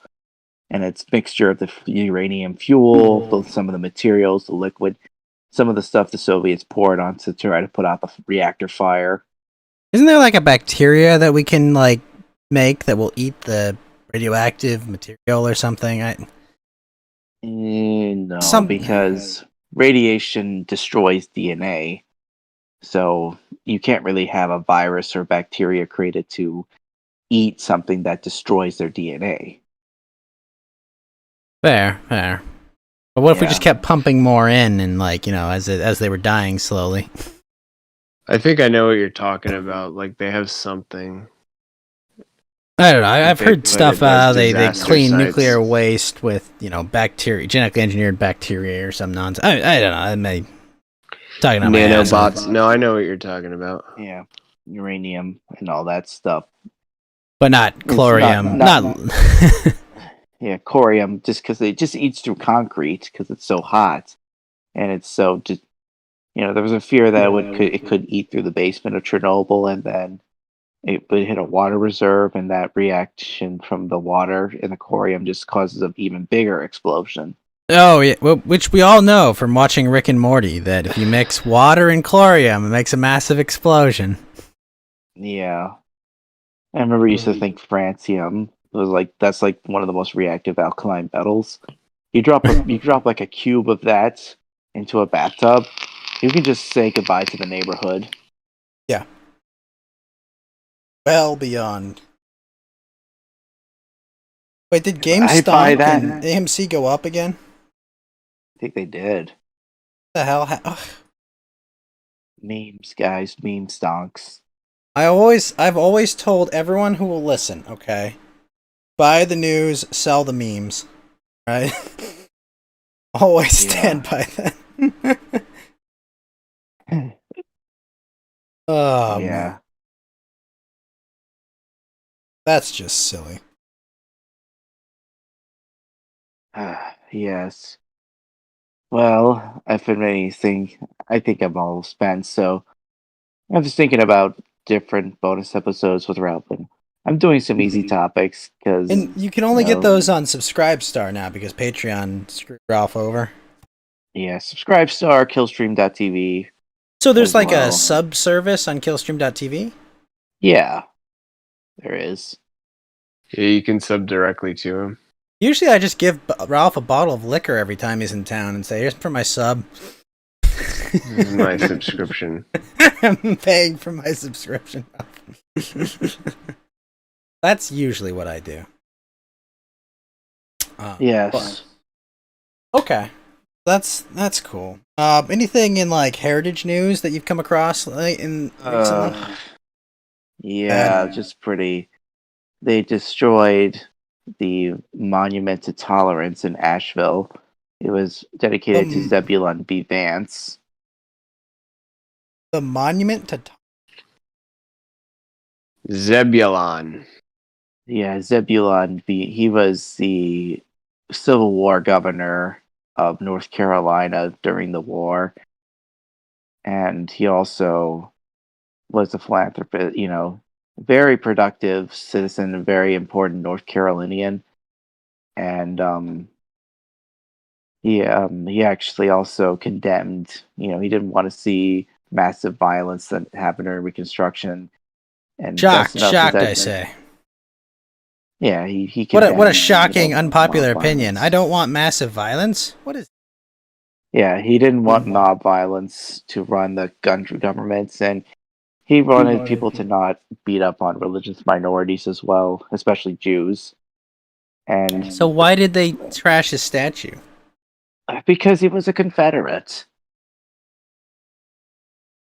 and it's mixture of the uranium fuel, some of the materials, the liquid, some of the stuff the Soviets poured on to try to put out the reactor fire. Isn't there like a bacteria that we can like make that will eat the radioactive material or something? No, because radiation destroys DNA. So you can't really have a virus or bacteria created to eat something that destroys their DNA. Fair. But what if we Yeah. just kept pumping more in and like, as they were dying slowly? I think I know what you're talking about. Like they have something. I don't know. I've They heard put stuff. it as They disaster clean sites. nuclear waste with bacteria, genetically engineered bacteria or some nonsense. I don't know. I may talking on my ass. Nanobots. No, I know what you're talking about. Yeah, uranium and all that stuff. But not It's chlorium. not- Yeah, corium, just because it just eats through concrete because it's so hot, and it's so just there was a fear that it could eat through the basement of Chernobyl, and then it would hit a water reserve, and that reaction from the water and the corium just causes an even bigger explosion. Oh yeah, well, which we all know from watching Rick and Morty that if you mix water and chlorium, it makes a massive explosion. Yeah, I remember I used to think francium was that's one of the most reactive alkaline metals. You drop like a cube of that into a bathtub, you can just say goodbye to the neighborhood. Yeah. Well beyond. Wait, did GameStop and AMC go up again? I think they did. What the hell? Memes, guys, meme stonks. I've always told everyone who will listen, okay? Buy the news, sell the memes. Right? Always stand by that. Oh, yeah. man. That's just silly. Yes. Well, if anything, I think I'm all spent, so I'm just thinking about different bonus episodes with Ralph. I'm doing some easy topics because. And you can only get those on Subscribestar now because Patreon screwed Ralph over. Yeah, Subscribestar, Killstream.tv. So there's like a sub service on Killstream.tv? Yeah, there is. Yeah, you can sub directly to him. Usually I just give Ralph a bottle of liquor every time he's in town and say, here's for my sub. This is my subscription. I'm paying for my subscription. That's usually what I do. Yes. Okay. That's cool. Anything in like heritage news that you've come across in recently? Yeah, just pretty. They destroyed the Monument to Tolerance in Asheville. It was dedicated to Zebulon B. Vance. The Monument to Zebulon. Yeah, Zebulon B. He was the Civil War governor of North Carolina during the war. And he also was a philanthropist, very productive citizen, a very important North Carolinian. And he actually also condemned, he didn't want to see massive violence that happened during Reconstruction. And shocked, I say. Yeah, he what a shocking, unpopular opinion. I don't want massive violence. What is? Yeah, he didn't want mob violence to run the governments, and he wanted people to not beat up on religious minorities as well, especially Jews. And so why did they trash his statue? Because he was a Confederate.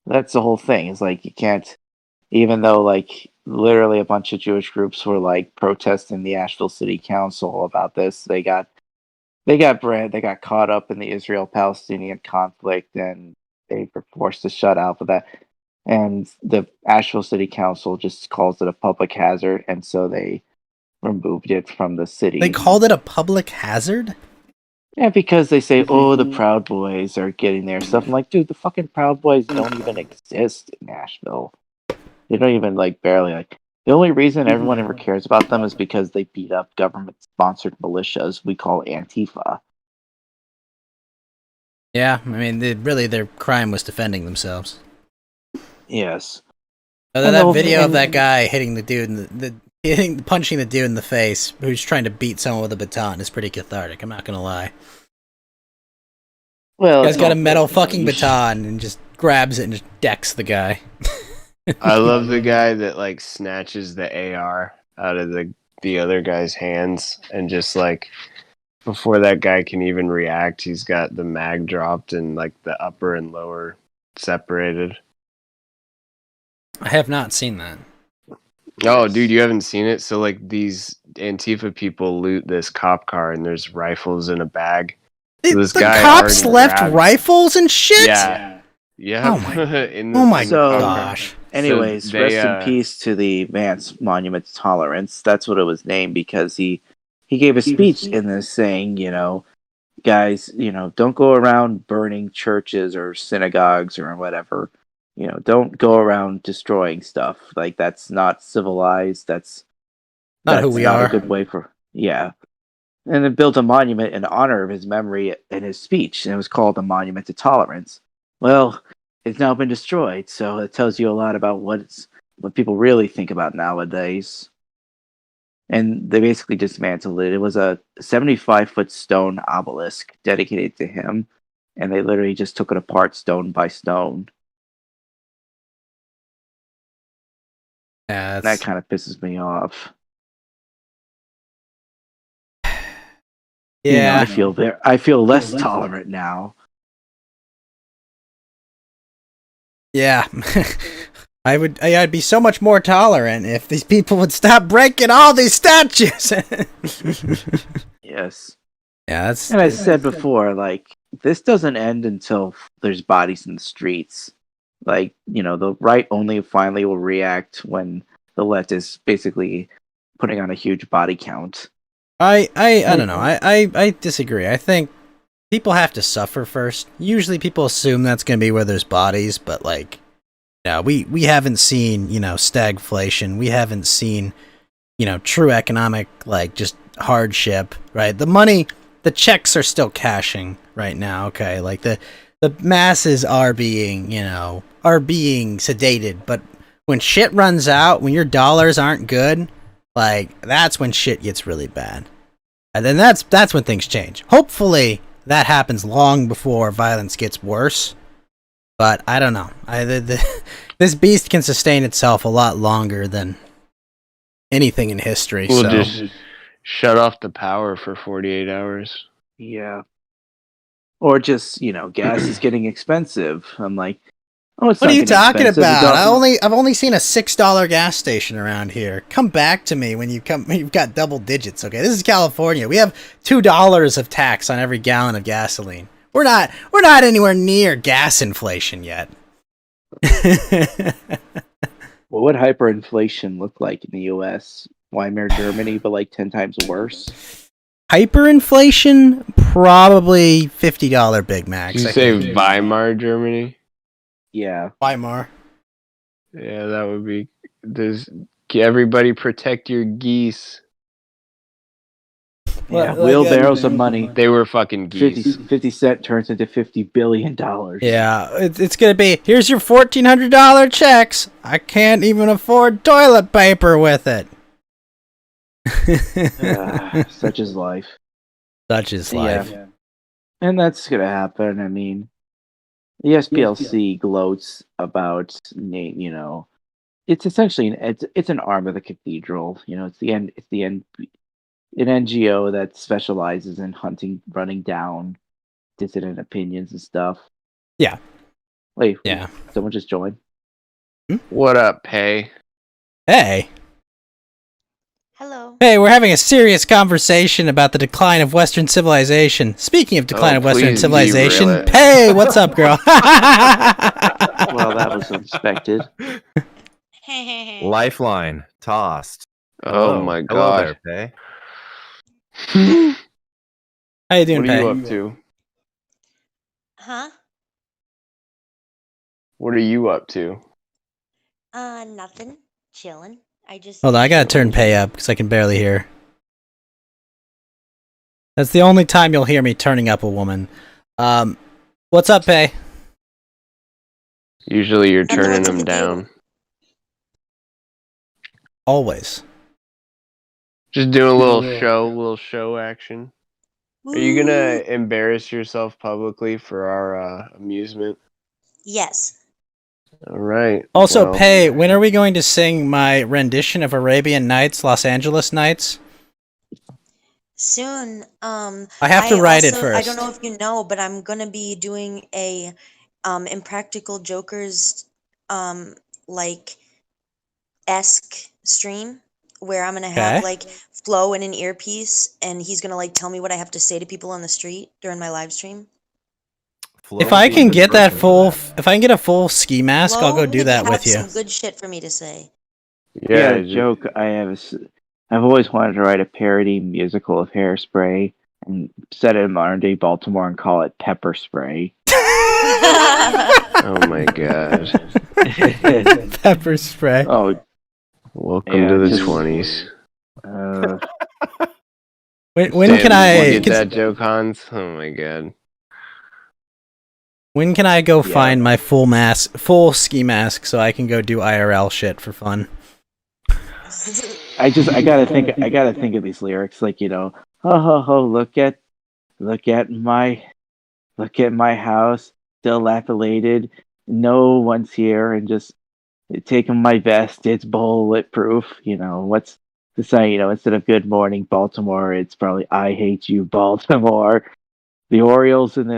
That's the whole thing. It's like you can't, even though literally a bunch of Jewish groups were protesting the Asheville City Council about this. They got caught up in the Israel-Palestinian conflict, and they were forced to shut out for that. And the Asheville City Council just calls it a public hazard, and so they removed it from the city. They called it a public hazard? Yeah, because they say, oh, the Proud Boys are getting their stuff. I'm like, dude, the fucking Proud Boys don't even exist in Nashville. They don't even barely the only reason everyone ever cares about them is because they beat up government-sponsored militias we call Antifa. Yeah, I mean, their crime was defending themselves. Yes. That video of that guy hitting the dude punching the dude in the face who's trying to beat someone with a baton is pretty cathartic. I'm not gonna lie. Well, the guy's got a metal fucking baton and just grabs it and just decks the guy. I love the guy that snatches the AR out of the other guy's hands and just before that guy can even react, he's got the mag dropped and the upper and lower separated. I have not seen that. Oh, dude, you haven't seen it? So, like, these Antifa people loot this cop car, and there's rifles in a bag. So this The guy cops already left grabbed- rifles and shit. Yeah. Yeah. Oh my- in Oh my in the cop car. gosh. Anyways, So they, rest in peace to the Vance Monument to Tolerance. That's what it was named because he gave a speech in this saying, you know, guys, you know, don't go around burning churches or synagogues or whatever. You know, don't go around destroying stuff. Like that's not civilized. That's Not who we not are. a good way for And it built a monument in honor of his memory in his speech, and it was called the Monument to Tolerance. Well, it's now been destroyed, so it tells you a lot about what people really think about nowadays. And they basically dismantled it. It was a 75-foot stone obelisk dedicated to him, and they literally just took it apart stone by stone. Yeah, That kind of pisses me off. You know, yeah. I feel less tolerant now. Yeah. I'd be so much more tolerant if these people would stop breaking all these statues. Yes. Yeah, that's And I said before, like, this doesn't end until there's bodies in the streets. Like, you know, the right only finally will react when the left is basically putting on a huge body count. I don't know. I disagree. I think people have to suffer first. Usually people assume that's going to be where there's bodies, but like no, we haven't seen, you know, stagflation. We haven't seen, you know, true economic like just hardship, right? The checks are still cashing right now, okay? Like the masses are being, you know, sedated, but when shit runs out, when your dollars aren't good, like that's when shit gets really bad. And then that's when things change. Hopefully that happens long before violence gets worse. But I don't know. This beast can sustain itself a lot longer than anything in history. We'll so just shut off the power for 48 hours. Yeah. Or just, you know, gas is getting expensive. I'm like, oh, it's what not are you getting talking expensive. about? I've only seen a $6 gas station around here. Come back to me when you've got double digits. Okay, this is California. We have $2 of tax on every gallon of gasoline. We're not anywhere near gas inflation yet. What would hyperinflation look like in the U.S.? Weimar Germany, but like 10 times worse? Hyperinflation? Probably $50 Big Macs. Did you I say think. Weimar, Germany? Yeah. Weimar? Yeah, that would be. Everybody protect your geese. Yeah, Like, wheelbarrows of money. They were fucking geese. 50 cent turns into $50 billion. Yeah, it's gonna be, here's your $1,400 checks. I can't even afford toilet paper with it. Such is life. Such is life. Yeah. And that's going to happen. I mean, the SPLC gloats about, you know, it's essentially it's an arm of the cathedral. You know, it's an NGO that specializes in running down dissident opinions and stuff. Yeah. Wait, Yeah. someone just joined. What up, Pay? Hey. Hello. Hey, we're having a serious conversation about the decline of Western civilization. Speaking of decline of Western please civilization, derail it. hey, what's up, girl? Well, that was unexpected. Lifeline tossed. Oh Hello. my Hello god. there, Pay. How you doing, What are you Pay? up to? Huh? What are you up to? Nothing. Chilling. I just. Hold on, I gotta turn Pay up because I can barely hear. That's the only time you'll hear me turning up a woman. What's up, Pay? Usually you're Hello turning to them the down. Always. Just doing a little show action. Are you gonna embarrass yourself publicly for our amusement? Yes. All right. Also, well, Pay, when are we going to sing my rendition of Arabian Nights, Los Angeles Nights? Soon. I have to write it I first. don't know if you know, but I'm gonna be doing a Impractical Jokers like esque stream where I'm gonna have Okay. like Flo in an earpiece, and he's gonna like tell me what I have to say to people on the street during my live stream. Flo If would I be a can good get that person for full, that. if I can get a full ski mask, I'll Flo go do would that have with you. some good shit for me to say. Yeah, Yeah, joke. I've always wanted to write a parody musical of Hairspray and set it in modern day Baltimore and call it Pepper Spray. oh my god. Pepper spray. Oh, Welcome Yeah, to the just- 20s. When Damn, can did I you get that joke, Hans? Oh my god. when can I go Yeah. find my full ski mask so I can go do IRL shit for fun? I gotta think of these lyrics, like, you know, ho ho ho, look at my house, dilapidated, no one's here, and just taking my vest, it's bulletproof. You know, what's the saying? You know, instead of good morning Baltimore, it's probably I hate you Baltimore. The Orioles and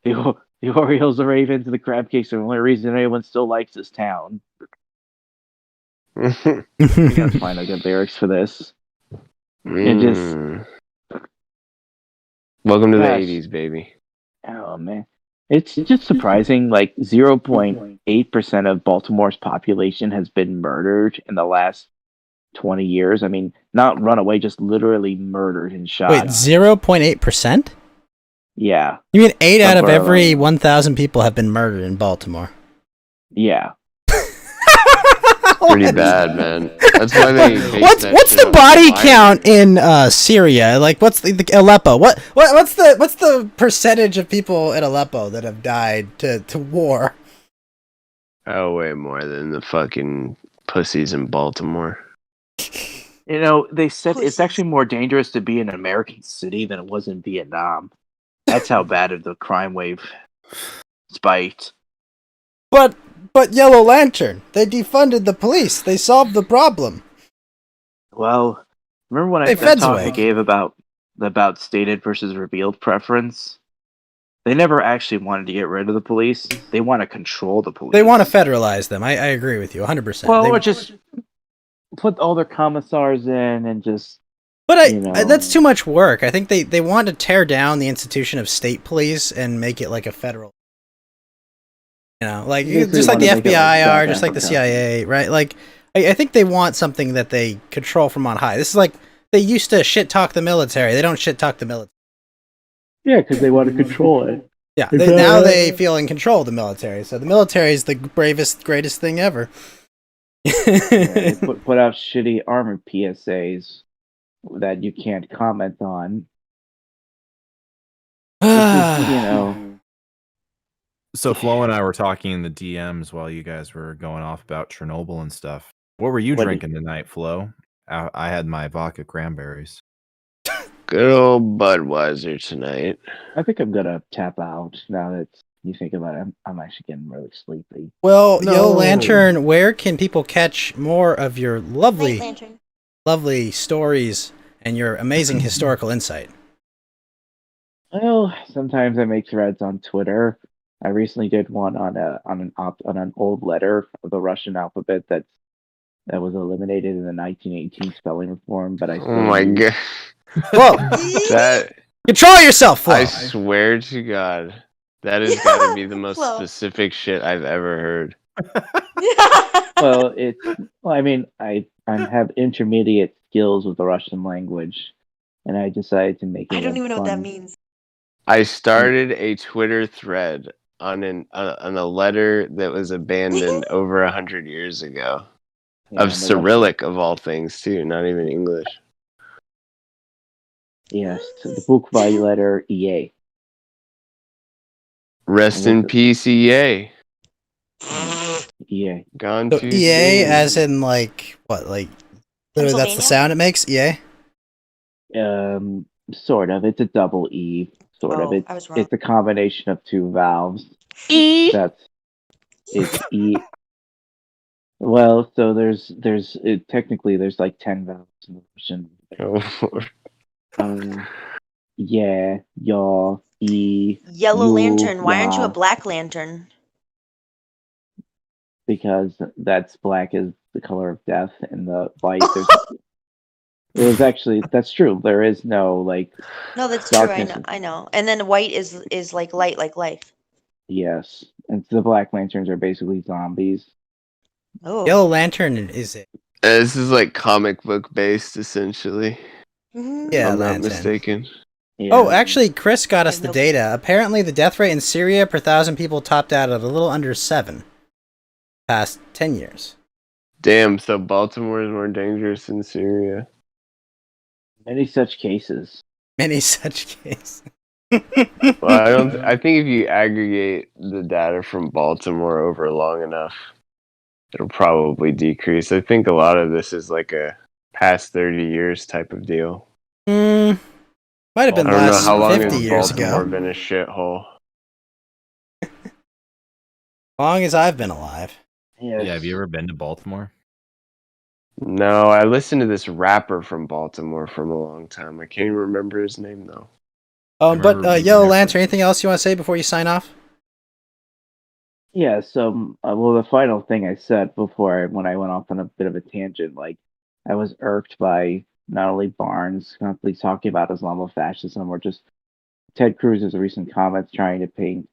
the Orioles, the Ravens, and the Crab Cakes are the only reason anyone still likes this town. You gotta find good lyrics for this. It just Mm. Welcome to the Gosh. 80s, baby. Oh man, it's just surprising. Like 0.8% of Baltimore's population has been murdered in the last 20 years. I mean, not run away, just literally murdered and shot. Wait, 0.8%? Yeah, You mean 8 out of Somewhere every around- 1,000 people have been murdered in Baltimore? yeah. Pretty bad, man. That's why they base What's that what's shit the on body violence. count in Syria? Like, what's the Aleppo? What's the percentage of people in Aleppo that have died to war? Oh, way more than the fucking pussies in Baltimore. You know, they said it's Pussies. actually more dangerous to be in an American city than it was in Vietnam. That's how bad of the crime wave spiked. But Yellow Lantern, they defunded the police. They solved the problem. Well, remember when Hey, that talk I Fedzwig. gave about stated versus revealed preference? They never actually wanted to get rid of the police. They want to control the police. They want to federalize them. I agree with you 100%. Well, They- or just put all their commissars in and just. But you know. that's too much work. I think they want to tear down the institution of state police and make it like a federal. You know, like Basically just like the wanna make it FBI like are, South just like the Africa. CIA, right? Like I think they want something that they control from on high. This is like they used to shit talk the military. They don't shit talk the military. Yeah, because they want to control it. Yeah, Exactly. now they feel in control of the military. So the military is the bravest, greatest thing ever. They put out shitty armor PSAs that you can't comment on. It's just, you know. So Flo and I were talking in the DMs while you guys were going off about Chernobyl and stuff. What were you What drinking tonight, Flo? I had my vodka cranberries. Good old Budweiser tonight. I think I'm gonna tap out now that you think about it. I'm actually getting really sleepy. Well, No. Yellow Lantern, where can people catch more of your Night lovely, Lantern. lovely stories and your amazing historical insight? Well, sometimes I make threads on Twitter. I recently did one on an old letter of the Russian alphabet that was eliminated in the 1918 spelling reform. But I Oh my god. Whoa! That Control yourself, Flo! I swear to God, that has got to be the most Flo. specific shit I've ever heard. well, I mean, I have intermediate skills with the Russian language, and I decided to make it. I don't even know what that fun. means. I started a Twitter thread on a letter that was abandoned over 100 years ago. Yeah, Of the Cyrillic, of all things, too, not even English. Yes, the book by letter EA. Rest in peace, EA. EA. Gone So too EA, soon. as in like what? Like literally, that's the Pennsylvania? sound it makes. EA. Sort of. It's a double E. Sort of. Oh, I was wrong. It's a combination of two vowels. It's E. Well, so technically there's like 10 vowels in the Russian. Oh, Yeah, yaw, E. Yellow you, Lantern. Why aren't you a ya. Black Lantern? because black is the color of death, and the white there's actually that's true. There is no like No, that's true. I darkness. know. I know. And then white is like light, like life. Yes, and the Black Lanterns are basically zombies. Oh. Yellow Lantern is it? This is like comic book based, essentially. Mhm. Yeah, I'm not Lantern. mistaken. Yeah. Oh, actually, Chris got us I the know. data. Apparently, the death rate in Syria per 1,000 people topped out at a little under 7 past 10 years. Damn, so Baltimore is more dangerous than Syria. Many such cases. Many such cases. Well, I think if you aggregate the data from Baltimore over long enough, it'll probably decrease. I think a lot of this is like a past 30 years type of deal. Might have been I don't know last how long 50 has years Baltimore ago. been a shithole. As long as I've been alive. Yes. Yeah, have you ever been to Baltimore? No, I listened to this rapper from Baltimore from a long time. I can't even remember his name though. But remember being Yellow there for- Lantern, anything else you want to say before you sign off? Yeah, so well, the final thing I said before when I went off on a bit of a tangent, like I was irked by not only Barnes constantly talking about Islamofascism or just Ted Cruz's recent comments trying to paint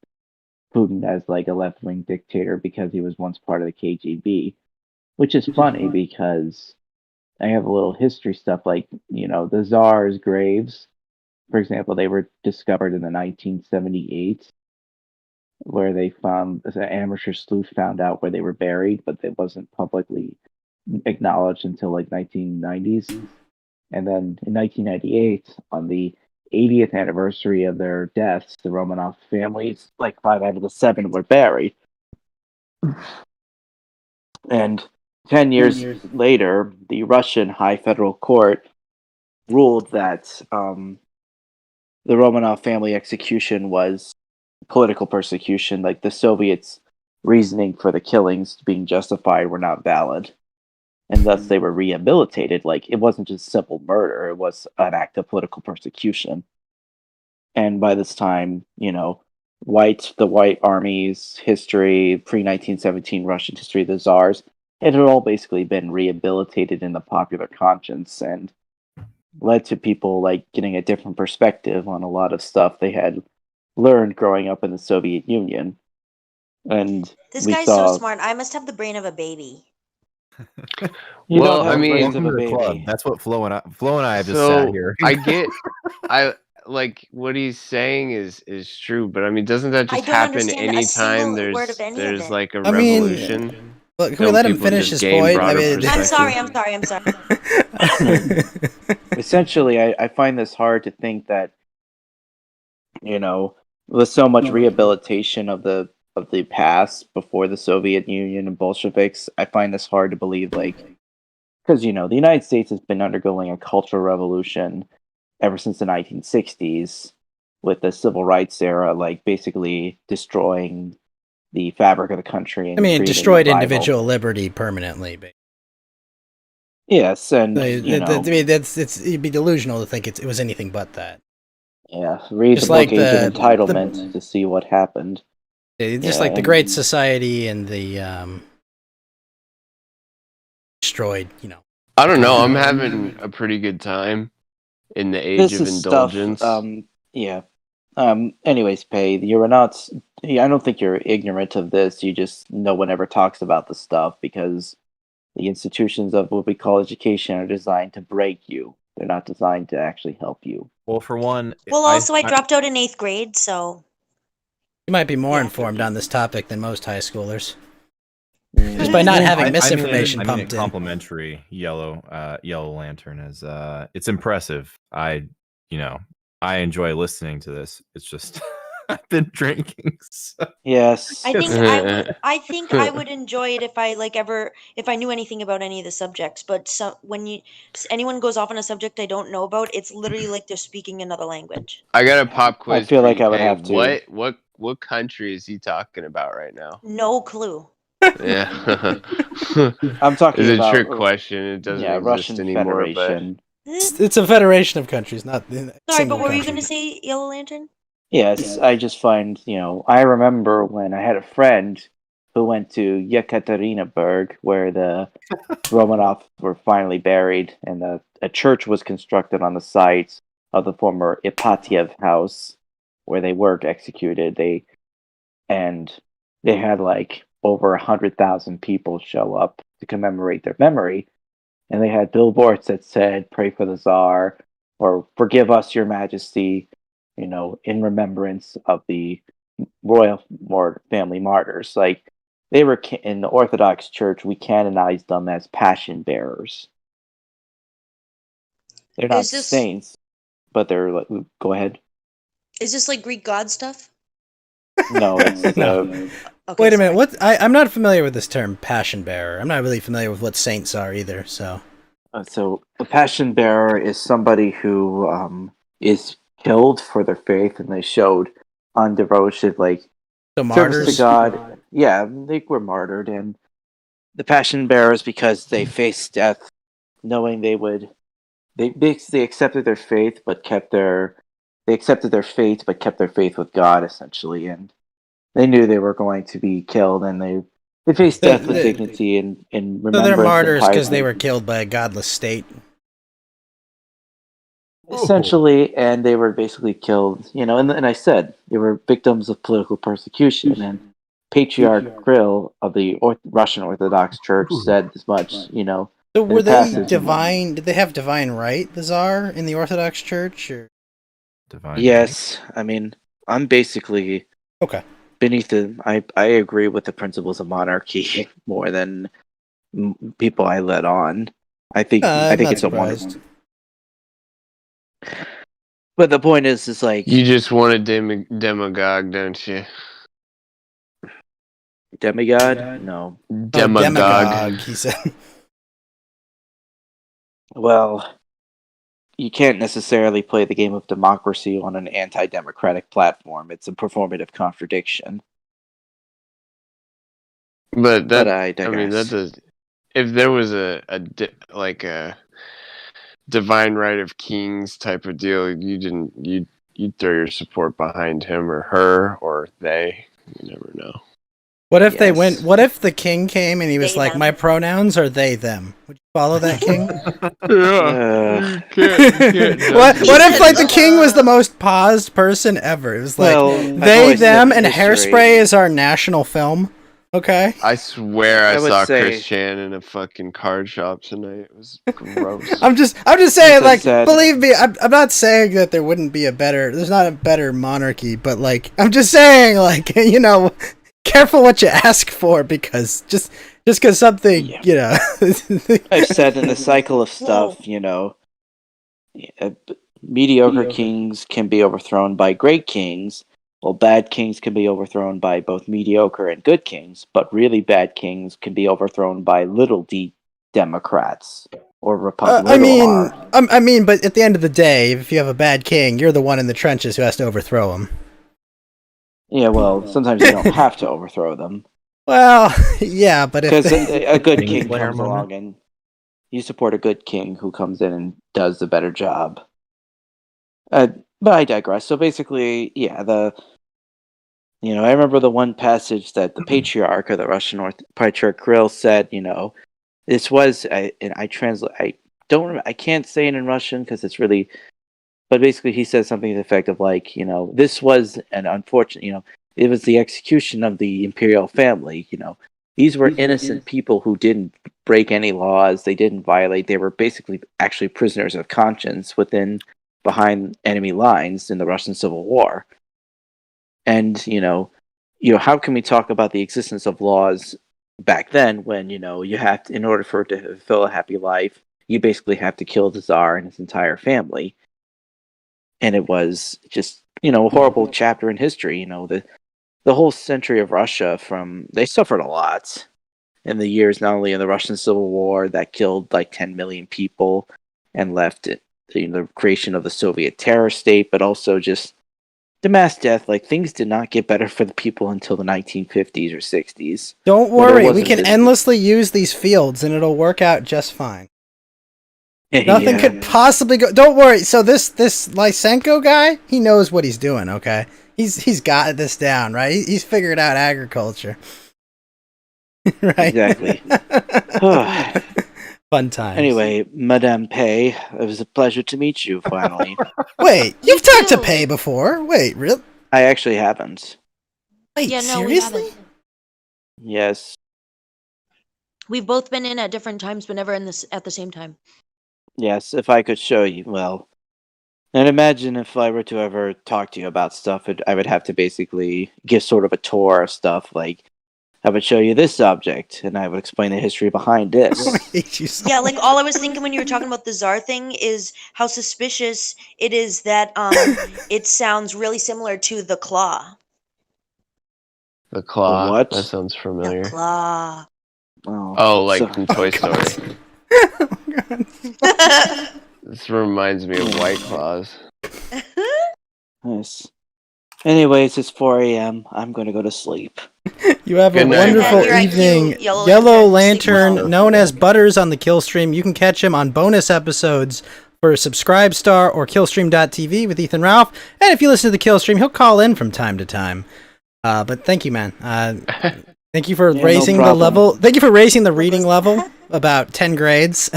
Putin as like a left-wing dictator because he was once part of the KGB, which is funny because I have a little history stuff like, the Tsar's graves, for example, they were discovered in the 1978 where they found an amateur sleuth found out where they were buried, but it wasn't publicly acknowledged until like 1990s. And then in 1998, on the 80th anniversary of their deaths, the Romanov families, like 5 out of the 7, were buried. And 10 years later, the Russian High Federal Court ruled that the Romanov family execution was political persecution. Like the Soviets' reasoning for the killings being justified were not valid. And thus they were rehabilitated. Like it wasn't just simple murder, it was an act of political persecution. And by this time, the White Army's history, pre 1917 Russian history, the Tsars, it had all basically been rehabilitated in the popular conscience and led to people like getting a different perspective on a lot of stuff they had learned growing up in the Soviet Union. And This we guy's saw, so smart. I must have the brain of a baby. You Well, don't have I mean, brains Welcome of to a the baby. club. That's what Flo and I have just So sat here. I like what he's saying is true, but I mean, doesn't that I just don't happen understand a anytime single word of any of there's it. like a I mean, revolution? Look, can we Don't let him people finish just his gain point? broader I'm perspective? sorry. Essentially, I find this hard to think that, with so much rehabilitation of the past before the Soviet Union and Bolsheviks, I find this hard to believe, like, because the United States has been undergoing a cultural revolution ever since the 1960s, with the civil rights era, like basically destroying the fabric of the country. And I mean, it creating a destroyed revival. individual liberty permanently. But Yes, and I mean, it'd be delusional to think it was anything but that. yeah, reasonable like gauge of the- entitlement to see what happened. Just Yeah, like the and- Great Society and the destroyed, I don't know. I'm having a pretty good time in the age This of is indulgence. stuff. Yeah. Anyways, Pay, you're not. I don't think you're ignorant of this. You just no one ever talks about the stuff because the institutions of what we call education are designed to break you. They're not designed to actually help you. Well, for one, Well, also, I dropped out in 8th grade, so you might be more Yeah. informed on this topic than most high schoolers. Just by not Mm. having I misinformation mean pumped it in. complimentary. Yellow Lantern is it's impressive. I enjoy listening to this. It's just I've been drinking. So. Yes. I think I would enjoy it if I if I knew anything about any of the subjects. But when anyone goes off on a subject I don't know about, it's literally like they're speaking another language. I got a pop quiz. feel for like you, I would Pei. have to. What country is he talking about right now? No clue. Yeah. I'm talking It's a about trick question. It doesn't exist Russian anymore. Federation. It's a federation of countries, not a Sorry, single but what were you country. going to say, Yellow Lantern? Yes, I just find, I remember when I had a friend who went to Yekaterinburg, where the Romanovs were finally buried, and a church was constructed on the site of the former Ipatiev house, where they were executed. They had like over 100,000 people show up to commemorate their memory, and they had billboards that said "Pray for the Tsar" or "Forgive us, Your Majesty," in remembrance of the royal family martyrs. Like they were in the Orthodox Church, we canonized them as passion bearers. They're not Is this saints, but they're like. Go ahead. is this like Greek god stuff? No, it's No. Okay, Wait a minute. sorry. What? I'm not familiar with this term, passion bearer. I'm not really familiar with what saints are either. So so a passion bearer is somebody who is killed for their faith, and they showed undevoted the service martyrs. to God. Yeah, they were martyred, and the passion bearers because they faced death, knowing they would. They basically accepted their faith, but kept their. They accepted their fate, but kept their faith with God, essentially, and they knew they were going to be killed, and they faced death with dignity and remembrance. So they're martyrs and because they piety. were killed by a godless state. Essentially, and they were basically killed. And I said they were victims of political persecution, and Patriarch Kirill of the Russian Orthodox Church said as much. So were they passage. divine? Did they have divine right, the Tsar, in the Orthodox Church? Or? Divine. Yes, I mean, I'm basically Okay. beneath the. I agree with the principles of monarchy more than people I let on. I think I'm not it's surprised. a wonderful. But the point is like You just want a demagogue, don't you? demigod. No, Oh, Demagogue. he said. well, you can't necessarily play the game of democracy on an anti-democratic platform. It's a performative contradiction. But But that, I I digress. mean, that does. If there was a divine right of kings type of deal, you'd throw your support behind him or her or they. You never know. What if they Yes. went? What if the king came and he was They, like, them. "My pronouns are they them"? Would you follow that king? Uh, What if like the king was the most paused person ever? It was like well, I've they, always said them, and history- Hairspray is our national film. Okay. I swear I I would saw say- Chris Chan in a fucking card shop tonight. It was gross. I'm just saying, As I like, said- believe me, I'm not saying that there wouldn't be there's not a better monarchy, but like, I'm just saying, like, careful what you ask for, because just because something, Yeah. I've said in the cycle of stuff, mediocre kings can be overthrown by great kings, while bad kings can be overthrown by both mediocre and good kings, but really bad kings can be overthrown by little d Democrats or Republicans. I mean, but at the end of the day, if you have a bad king, you're the one in the trenches who has to overthrow him. Yeah, well, sometimes you don't have to overthrow them. Well, yeah, but if Because they, a good King king Slayer comes moment. along and you support a good king who comes in and does a better job. But I digress. So basically, yeah, I remember the one passage that the patriarch of the Russian Patriarch Kirill said, this was, and I translate, I can't say it in Russian because it's really, but basically he said something to the effect of like, this was an unfortunate, it was the execution of the imperial family, these were innocent people who didn't break any laws, they didn't violate, they were basically actually prisoners of conscience behind enemy lines in the Russian Civil War. And, how can we talk about the existence of laws back then when, you have to, in order for it to fulfill a happy life, you basically have to kill the Tsar and his entire family. And it was just, a horrible chapter in history. The whole century of Russia they suffered a lot in the years, not only in the Russian Civil War that killed like 10 million people and left it, the creation of the Soviet terror state, but also just the mass death. Like, things did not get better for the people until the 1950s or 60s. don't Well, there worry, we wasn't can this- endlessly use these fields and it'll work out just fine. Nothing Yeah. could possibly go. Don't worry. So this Lysenko guy, he knows what he's doing. Okay, he's got this down, right? He's figured out agriculture. Right. Exactly. Fun times. Anyway, Madame Pei, it was a pleasure to meet you finally. Wait, you've You talked to too. Pei before. Wait, real? I actually haven't. Wait, Yeah, no, we seriously? haven't. Yes. We've both been in at different times, but never at the same time. Yes, if I could show you, well. And imagine if I were to ever talk to you about stuff, I would have to basically give sort of a tour of stuff. Like, I would show you this object, and I would explain the history behind this. I hate you so Yeah, like all I was thinking when you were talking about the czar thing is how suspicious it is that it sounds really similar to the claw. The claw. what? That sounds The familiar. claw. Oh, like so- from Toy God. Story. Oh, God. This reminds me of White Claws. Nice. Anyways, it's 4 a.m. I'm going to go to sleep. You have a Good night. wonderful Your IQ, evening. Yellow Yellow Lantern, Lantern, sleep well. known as Butters on the Killstream. You can catch him on bonus episodes for Subscribestar or Killstream.tv with Ethan Ralph. And if you listen to the Killstream, he'll call in from time to time. But thank you, man. Thank you for Yeah, no raising the problem. level. Thank you for raising the reading level about 10 grades.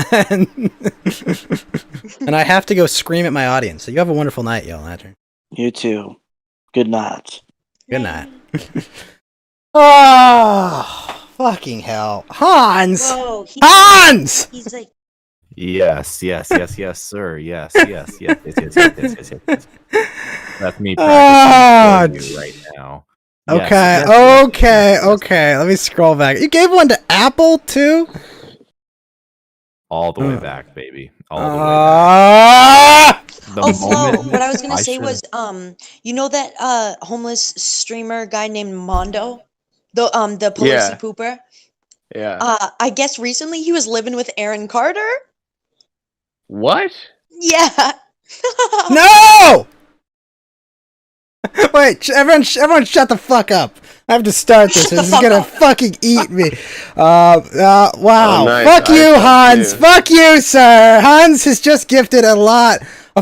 And I have to go scream at my audience. So you have a wonderful night, Yellow Lantern. You too. Good night. Good night. Oh, fucking hell. Hans! Whoa, Hans! he's like, Yes, sir. Yes. That's me practicing you right now. Yes, Okay. Let me scroll back. You gave one to Apple too? All the way back, baby. All the way back. Ah! The oh, moment what I was gonna I say should've- was, you know that homeless streamer guy named Mondo, the Pelosi Yeah. pooper. Yeah. I guess recently he was living with Aaron Carter. What? Yeah. No! Wait, everyone shut the fuck up. I have to start this. Shut the This is fuck gonna up. fucking eat me. Wow. Oh, nice. Fuck I you, felt Hans. too. Fuck you, sir. Hans has just gifted a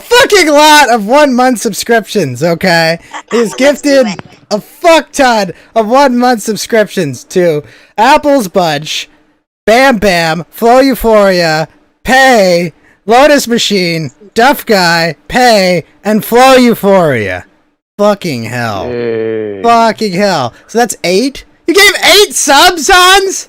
fucking lot of 1 month subscriptions, okay? He's Let's do gifted it. a fuck ton of 1 month subscriptions to Apple's Budge, Bam Bam, Flow Euphoria, Pay, Lotus Machine, Duff Guy, Pay, and Flow Euphoria. Fucking hell. Hey. Fucking hell. So that's 8? You gave 8 subs, Hans?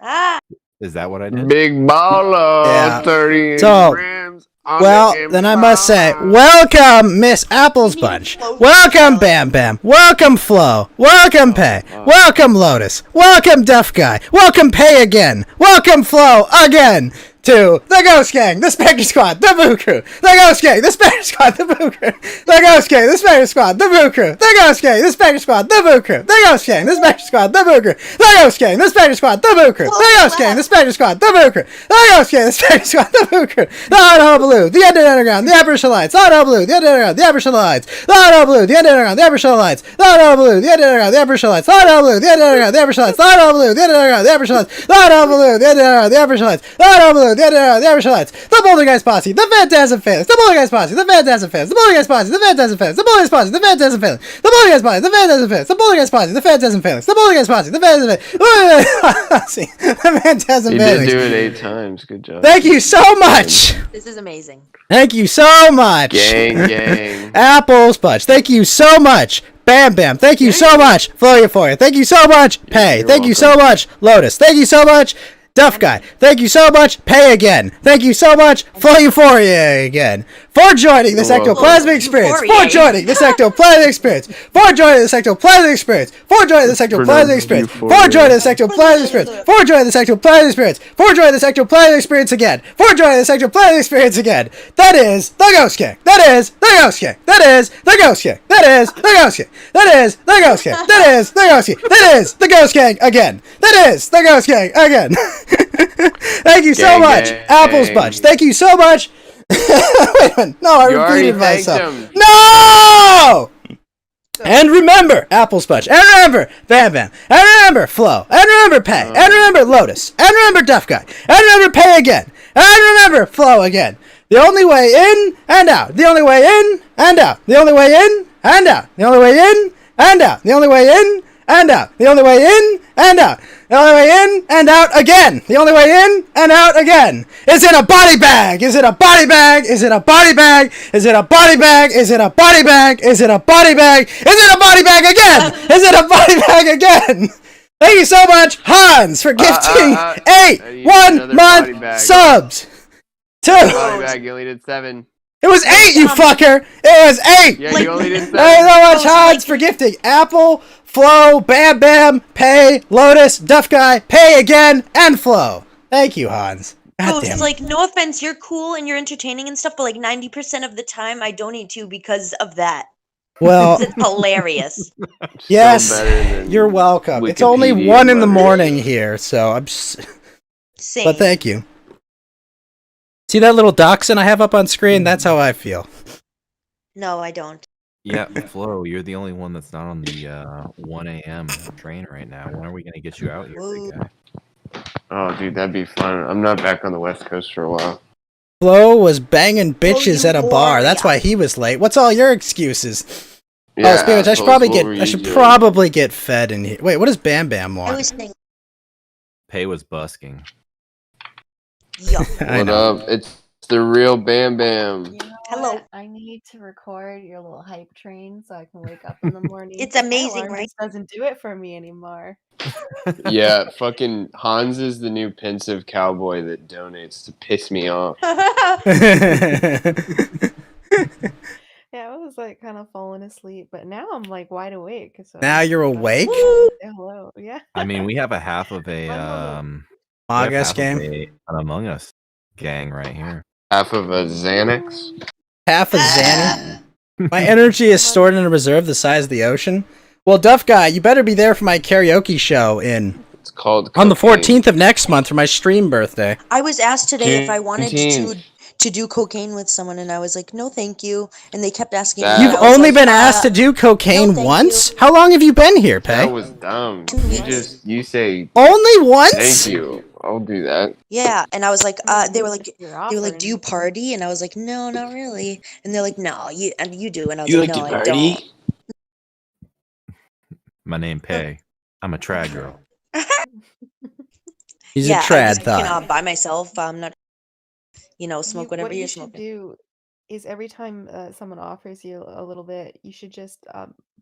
Ah, Is that what I did? Big baller. Yeah. 30 So, grams on well, the then I must say, Empire. welcome, Miss Apple's Bunch. Flow Welcome, Euphoria. Bam Bam. Welcome, Flo. Welcome, Pay. Welcome, Lotus. Welcome, Duff Guy. Welcome, Pay again. Welcome, Flo again. To the Ghost Gang, the Spectre Squad, the Boo Crew, the Ghost Gang, the Spectre Squad, the Boo Crew, the Ghost Gang, the Spectre Squad, the Boo Crew, the Ghost Gang, the Spectre Squad, the Boo Crew, the Ghost Gang, the Spectre Squad, the Boo Crew, the Ghost Gang, the Spectre Squad, the Boo Crew, the Ghost Gang, the Spectre Squad, the Boo Crew, the Ghost Gang, the Spectre Squad, the Boo Crew, the Auto Blue, the Ended Underground, the Apparition Lights, the Auto Blue, the Ended Underground, the Apparition Lights, the Auto Blue, the Ended Underground, the Apparition Lights, the Auto Blue, the Ended Underground, the Apparition Lights, the Auto Blue, the Ended Underground, the Apparition Lights, the Auto Blue, the Ended Underground, the Apparition Lights, the Auto Blue, the Ended Underground, the Apparition Lights, the Auto Blue, the Ended Underground, the Apparition Lights, the Poltergeist Posse, the Phantasm Phalanx, the Poltergeist Posse, the Phantasm Phalanx, the Poltergeist Posse, the Phantasm Phalanx, the Poltergeist Posse, the Phantasm Phalanx, the Poltergeist Posse, the Phantasm Phalanx, the Poltergeist Posse, the Phantasm Phalanx, the Poltergeist Posse, the Phantasm Phalanx, the Phantasm You did do Phalanx. it 8 times. Good job. Thank you so much. this is amazing. Thank you so much. Gang. Apple's Budge. Thank you so much. Bam Bam. Thank you so much. Flow Euphoria. Thank you so much. Pay. You're Thank you so much. Lotus. Thank you so much. Duff Guy. Thank you so much. Pay again. Thank you so much. Flow Euphoria again. For joining this You're welcome. ectoplasmic experience. For Euphoria. joining this ectoplasmic experience. For joining this ectoplasmic experience. For joining this ectoplasmic experience. For joining this ectoplasmic experience. For joining this ectoplasmic experience. For joining this ectoplasmic experience again. For joining this ectoplasmic experience again. That is the Ghost Gang. That is the Ghost Gang. That is the Ghost Gang. That is the Ghost Gang. That is the Ghost Gang. That is the Ghost Gang. That is the Ghost Gang again. That is the Ghost Gang again. Thank you so Gang, much, gang. Apple's Bunch. Thank you so much. Wait a minute. No, I You already repeated thanked myself. him. No! And remember, Apple Sponge. And remember, Bam Bam. And remember, Flo. And remember, Pay. And remember, Lotus. And remember, Duff Guy. And remember, Pay again. And remember, Flo again. The only way in and out. The only way in and out. The only way in and out. The only way in and out. The only way in and out. The only way in and out. The only way in and out again. The only way in and out again. Is it a body bag? Is it a body bag? Is it a body bag? Is it a body bag? Is it a body bag? Is it a body bag? Is it a body bag again? Is it a body bag again? Thank you so much, Hans, for gifting I need 1 another month body bag. subs. 2. Body bag, you only did 7. It was 8, you fucker! It was 8! Yeah, you only did 7. Thank you so much, Oh, Hans, like- for gifting Apple, Flo, Bam Bam, Pay, Lotus, Duff Guy, Pay again, and Flo. Thank you, Hans. God Ghost, damn it. like, no offense, you're cool and you're entertaining and stuff, but like 90% of the time I donate to you because of that. Well, It's hilarious. yes, better than you're welcome. It's only Wikipedia 1 in the letters. morning here, so I'm just... Same. But thank you. See that little dachshund I have up on screen? That's how I feel. No, I don't. Yeah, Flo, you're the only one that's not on the 1 a.m. train right now. When are we gonna get you out here, big guy? Oh, dude, that'd be fun. I'm not back on the West Coast for a while. Flo was banging bitches you at a bar. warrior. That's why he was late. What's all your excuses? Yeah, Oh, speaking of which, I should assholes, probably what get. were I you should doing? probably get fed in here. Wait, what does Bam Bam I want? was saying, Pay was busking. yo, I What know. up? It's the real Bam Bam. You know Hello. what? I need to record your little hype train so I can wake up in the morning. It's 'cause my amazing, alarm right? just doesn't do it for me anymore. Yeah, fucking Hans is the new pensive cowboy that donates to piss me off. Yeah, I was like kind of falling asleep, but now I'm like wide awake. So Now you're I'm awake? say hello. Yeah. I mean, we have a half of a My little- we have Magus half of game. an Among Us gang right here. Half of a Xanax. Half a Zanny. My energy is stored in a reserve the size of the ocean. Well, Duff Guy, you better be there for my karaoke show It's called on the cocaine. 14th of next month for my stream birthday. I was asked today if I wanted Juneteenth. to do cocaine with someone, and I was like, no, thank you. And they kept asking That- me. You've and I was only like, been asked to do cocaine no, thank once? you. How long have you been here, Pay? That was dumb. 2 You weeks. you say Only once? thank you. I'll do that. Yeah, and I was like, they were like, You're they were like, offering do you me. party? And I was like, no, not really. And they're like, no, you do. And I was You like, like no, to I party? don't. My name Pay. I'm a trad girl. He's Yeah, a I trad just thought. cannot by myself. I'm not, smoke whatever what you're you should smoking. do is every time someone offers you a little bit, you should just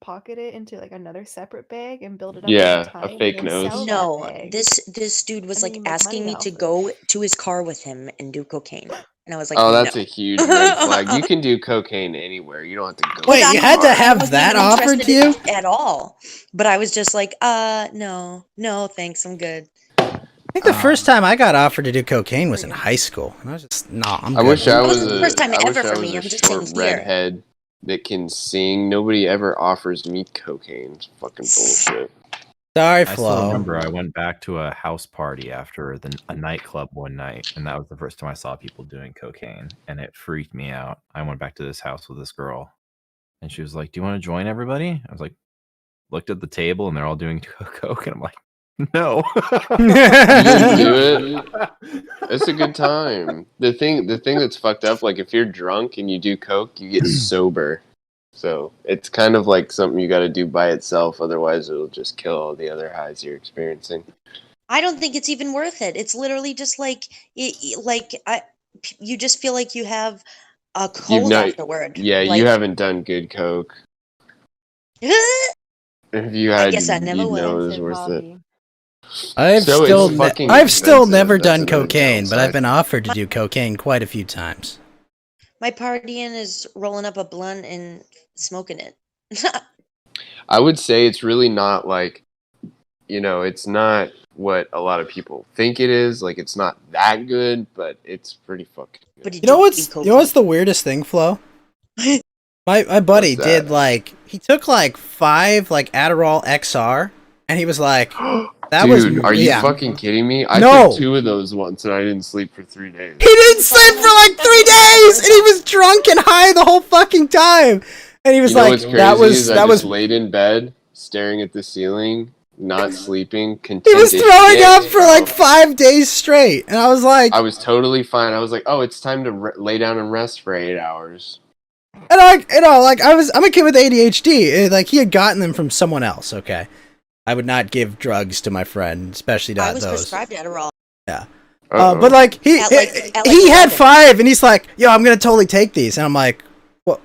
pocket it into like another separate bag and build it up Yeah, over a time. fake and then nose. sell that No, bag. this dude was And then like you make asking money me to off of go to his car with him and do cocaine, and I was like, Oh, that's no. a huge red flag. You can do cocaine anywhere. You don't have to go. Wait, to you the had to bar. have wasn't that even offered to interested you? at all. But I was just like, no, thanks, I'm good. I think the first time I got offered to do cocaine was in high school. And I was just, nah, I'm I good. wish I That was wasn't the first time I ever wish I for was me, a I'm just saying short here. redhead that can sing. Nobody ever offers me cocaine. It's fucking bullshit. Sorry, I still Flo. remember I went back to a house party after a nightclub one night, and that was the first time I saw people doing cocaine, and it freaked me out. I went back to this house with this girl, and she was like, "Do you want to join everybody?" I was like, looked at the table, and they're all doing coke, and I'm like, "No." You didn't do it. It's a good time. The thing that's fucked up, like if you're drunk and you do coke, you get sober. So it's kind of like something you got to do by itself. Otherwise, it'll just kill all the other highs you're experiencing. I don't think it's even worth it. It's literally just like, you just feel like you have a cold afterward. Yeah, like, you haven't done good coke. If you had, guess I never you'd will. know it was Expensive worth it. hobby. I've So it's still, fucking I've still expensive. never That's done another cocaine, but I've downside. been offered to do cocaine quite a few times. My partying is rolling up a blunt and smoking it. I would say it's really not like, it's not what a lot of people think it is. Like, it's not that good, but it's pretty fucking good. But You know what's the weirdest thing, Flo? My buddy What's that? did he took 5 Adderall XR, and he was like, that was Dude, are you yeah. fucking kidding me? I No. took 2 of those once and I didn't sleep for 3 days. He didn't sleep for 3 days, and he was drunk and high the whole fucking time. And he was You know like, what's crazy that is I was just laid in bed, staring at the ceiling, not sleeping, he content was as throwing shit, up for bro. 5 days straight, and I was like, I was totally fine. I was like, oh, it's time to lay down and rest for 8 hours. and I'm a kid with ADHD. He had gotten them from someone else, okay. I would not give drugs to my friend, especially I not was those. prescribed Adderall. But like he At like he had 11. 5, and he's like, "Yo, I'm gonna totally take these," and I'm like,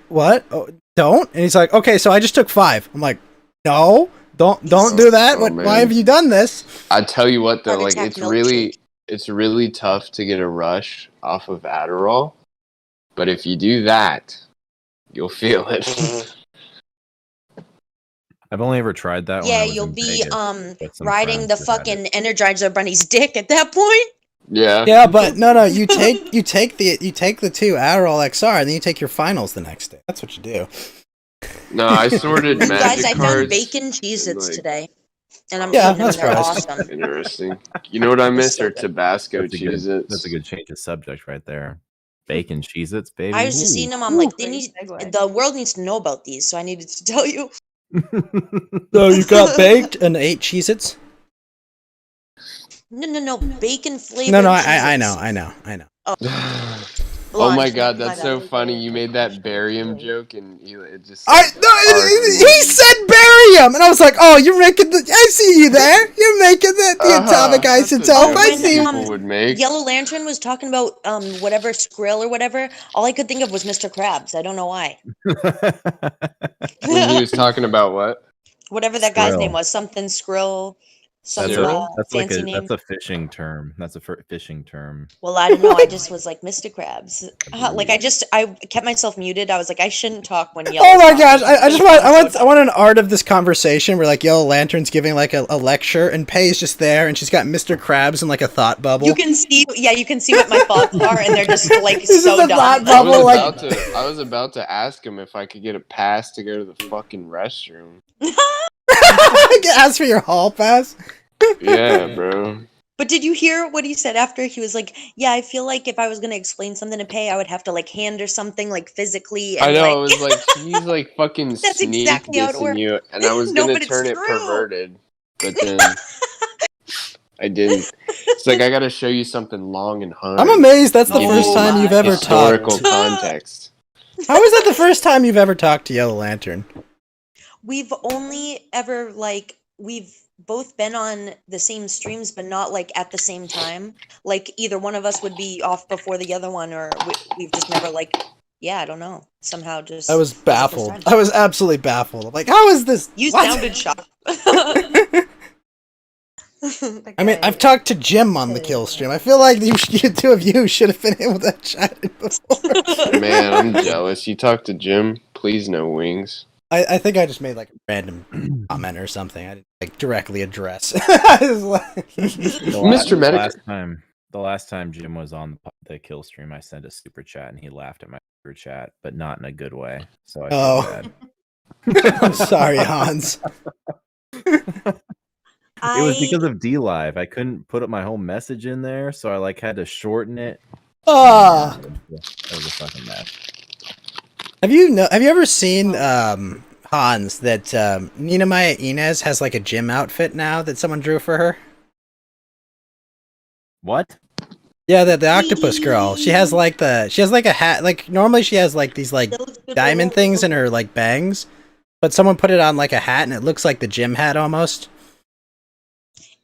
"What? Oh, don't?" And he's like, "Okay, so I just took 5." I'm like, "No, don't do that. Oh, What? man. Why have you done this?" I tell you what though, Heart like attack it's really tough to get a rush off of Adderall, but if you do that, you'll feel it. I've only ever tried that. when Yeah, I was you'll in be Vegas with some riding friends the who had it. fucking Energizer Bunny's dick at that point. Yeah. Yeah, but no, you take the 2 Adderall XR, and then you take your finals the next day. That's what you do. No, I sorted You magic guys, I cards. found bacon Cheez-Its like- today, and I'm Yeah, eating them. that's And they're right. awesome. Interesting. You know what I It's miss so are good. Tabasco That's a Cheez-Its. good change of subject right there. Bacon Cheez-Its, baby. I was just Ooh. seeing them. I'm like, they Great need segue. the world needs to know about these, so I needed to tell you. So you got baked and ate Cheez-Its? No, bacon flavored. No, Cheez-Its. I know. Oh my Blanche, god, never that's mind, so I- funny. You made that barium joke and it just He said barium, and I was like, "Oh, you're making the. I see you there. You're making the atomic That's a isotope. joke I when, see you." people would make. Yellow Lantern was talking about whatever Skrill or whatever. All I could think of was Mr. Krabs. I don't know why. When he was talking about what? Whatever that guy's Skrill. name was, something Skrill, some Cyril? That's like fancy name. that's a fishing term. That's a fishing term. Well, I don't know. I just was like Mr. Krabs. I kept myself muted. I was like, I shouldn't talk when Yellow's Oh my talking. gosh! I So want an art of this conversation where like Yellow Lantern's giving like a lecture, and Pay's just there, and she's got Mr. Krabs in like a thought bubble. you can see what my thoughts are, and they're just like This is so a thought dumb. bubble. I was about to ask him if I could get a pass to go to the fucking restroom. Ask for your hall pass. Yeah, bro. But did you hear what he said after? He was like, "Yeah, I feel like if I was gonna explain something to Pay, I would have to like hand her something like physically." And, I know, like, it was like he's like fucking That's sneak exactly how it dissing works. you, and I was No, gonna but it's turn it true. perverted, but then I didn't. It's like I gotta show you something long and hard. I'm amazed. That's the Oh first time my you've ever Historical talked. context. How is that the first time you've ever talked to Yellow Lantern? We've only ever like we've both been on the same streams, but not like at the same time. Like either one of us would be off before the other one, or we've just never like. Yeah, I don't know. Somehow just. I was it the first baffled. time. I was absolutely baffled. I'm like, how is this? You what? sounded shocked. That I mean, guy- I've talked to Jim on the kill stream. I feel like you two of you should have been able to chat before. Man, I'm jealous. You talked to Jim. Please no wings. I think I just made like a random comment or something. I didn't like directly address. I was like- Mr. Medic. The last time Jim was on the kill stream, I sent a super chat and he laughed at my super chat, but not in a good way. So I feel Oh. bad. I'm sorry, Hans. It was because of D Live. I couldn't put up my whole message in there, so I like had to shorten it. Ah. That was a fucking mess. Have you ever seen Hans that Nina Maya Inez has like a gym outfit now that someone drew for her? What? Yeah, the octopus girl. She has like a hat. Like normally she has like these like diamond things in her like bangs, but someone put it on like a hat and it looks like the gym hat almost.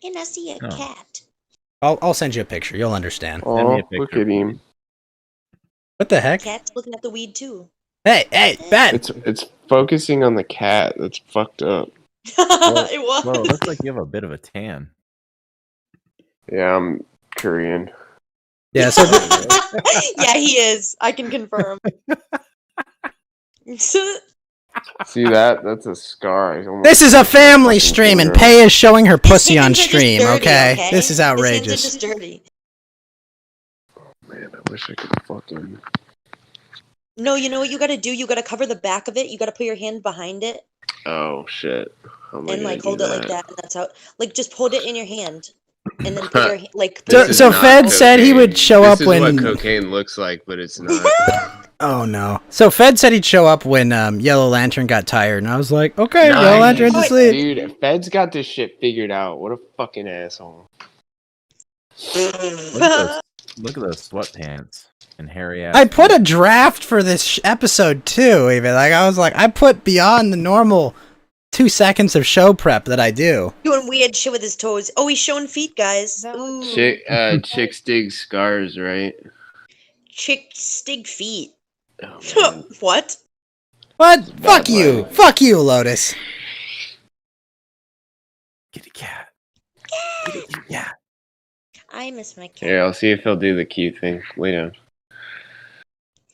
And I see a Oh. cat. I'll send you a picture. You'll understand. Send me Oh, a picture. look at him. What the heck? Cat's looking at the weed too. Hey, Ben. It's focusing on the cat. That's fucked up. It was. Whoa, it looks like you have a bit of a tan. Yeah, I'm Korean. Yeah, so Yeah, he is. I can confirm. See that? That's a scar. I almost this is a cut my family fucking stream, and finger. Pay is showing her pussy His on hands are just stream. dirty, Okay, this is His hands are outrageous. just dirty. Man, I wish I could fucking. No, you know what you gotta do? You gotta cover the back of it. You gotta put your hand behind it Oh shit! How am I and gonna like do hold it like that. And that's how. Like just hold it in your hand, and then put your like. Put So- your This so is not Fed said he would cocaine. show This up is when- what cocaine looks like, but it's not. Oh no! So Fed said he'd show up when Yellow Lantern got tired, and I was like, okay, Yellow Lantern to Nice. sleep. Dude, Fed's got this shit figured out. What a fucking asshole. Look at those sweatpants and hairy ass. I put a draft for this episode too. Even like I was like, I put beyond the normal 2 seconds of show prep that I do. Doing weird shit with his toes. Oh, he's showing feet, guys. That was- Ooh. Chicks dig scars, right? Chick stig feet. Oh, man. What? What? Bad Fuck you. way. Fuck you, Lotus. Kitty cat. Kitty cat. I miss my cat. Here, I'll see if he'll do the cute thing. Lay down.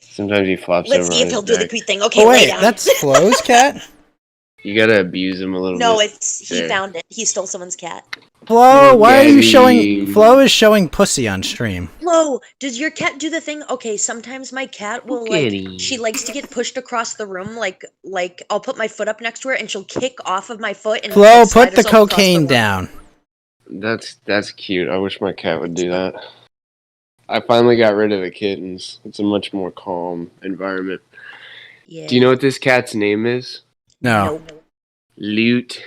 Sometimes he flops Let's over see on if he'll his do the back. cute thing. Okay, Oh lay wait, down. that's Flo's cat? You gotta abuse him a little No, bit. it's he There. found it. He stole someone's cat. Flo, why are you Daddy. showing... Flo is showing pussy on stream. Flo, does your cat do the thing? Okay, sometimes my cat will she likes to get pushed across the room. Like I'll put my foot up next to her and she'll kick off of my foot and Flo, like, slide put the herself across the cocaine room. down. That's cute. I wish my cat would do that. I finally got rid of the kittens. It's a much more calm environment. Yeah. Do you know what this cat's name is? No. Nope. Loot.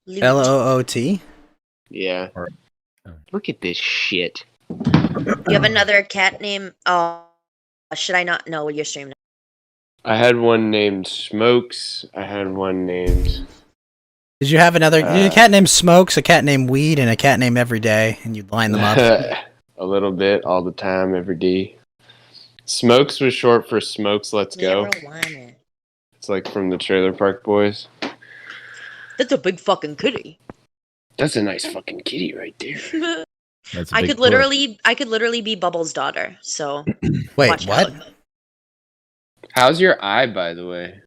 Loot. L-O-O-T? Yeah. Look at this shit. You have another cat name? Oh, should I not know your stream name? I had one named Smokes. I had one named... Did you have another... a cat named Smokes, a cat named Weed, and a cat named Everyday, and you'd line them up? A little bit, all the time, every day. Smokes was short for Smokes Let's Go. Marijuana. It's like from the Trailer Park Boys. That's a big fucking kitty. That's a nice fucking kitty right there. That's a I big could push. literally be Bubbles' daughter. So Wait, watch what? out. How's your eye, by the way?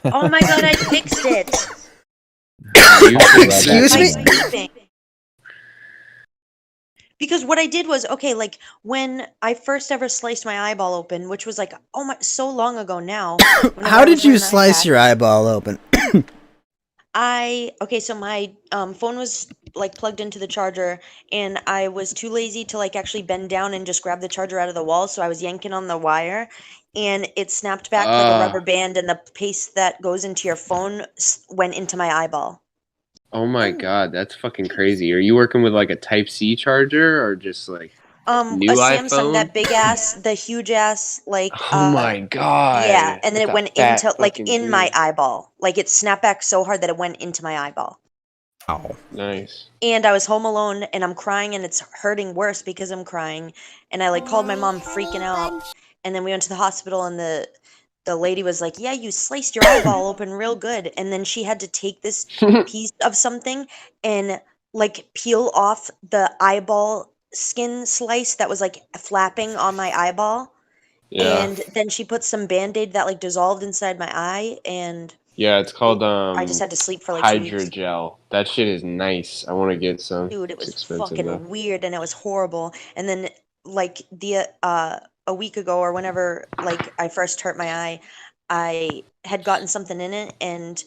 Oh my god, I fixed it. You fixed Excuse that. me? By sleeping. Because what I did was, okay, like when I first ever sliced my eyeball open, which was like, oh my, so long ago now. whenever How I did was you wearing an slice iPad, your eyeball open? okay, so my phone was like plugged into the charger, and I was too lazy to like actually bend down and just grab the charger out of the wall, so I was yanking on the wire, and it snapped back like a rubber band, and the paste that goes into your phone went into my eyeball. Oh my god, that's fucking crazy. Are you working with like a Type-C charger or just like new A Samsung, iPhone? that big ass, the huge ass, like Oh my god. yeah, and then With it a went fat into like fucking in my thing. eyeball. Like it snapped back so hard that it went into my eyeball. Oh. Nice. And I was home alone and I'm crying and it's hurting worse because I'm crying. And I like called my mom freaking out. And then we went to the hospital and the lady was like, "Yeah, you sliced your eyeball open real good." And then she had to take this piece of something and like peel off the eyeball skin slice that was like flapping on my eyeball. Yeah. And then she put some Band-Aid that like dissolved inside my eye, and Yeah, it's called I just had to sleep for like 2 weeks. Hydrogel. That shit is nice. I want to get some. Dude, it It's was expensive fucking though. weird and it was horrible. And then like a week ago or whenever like I first hurt my eye, I had gotten something in it and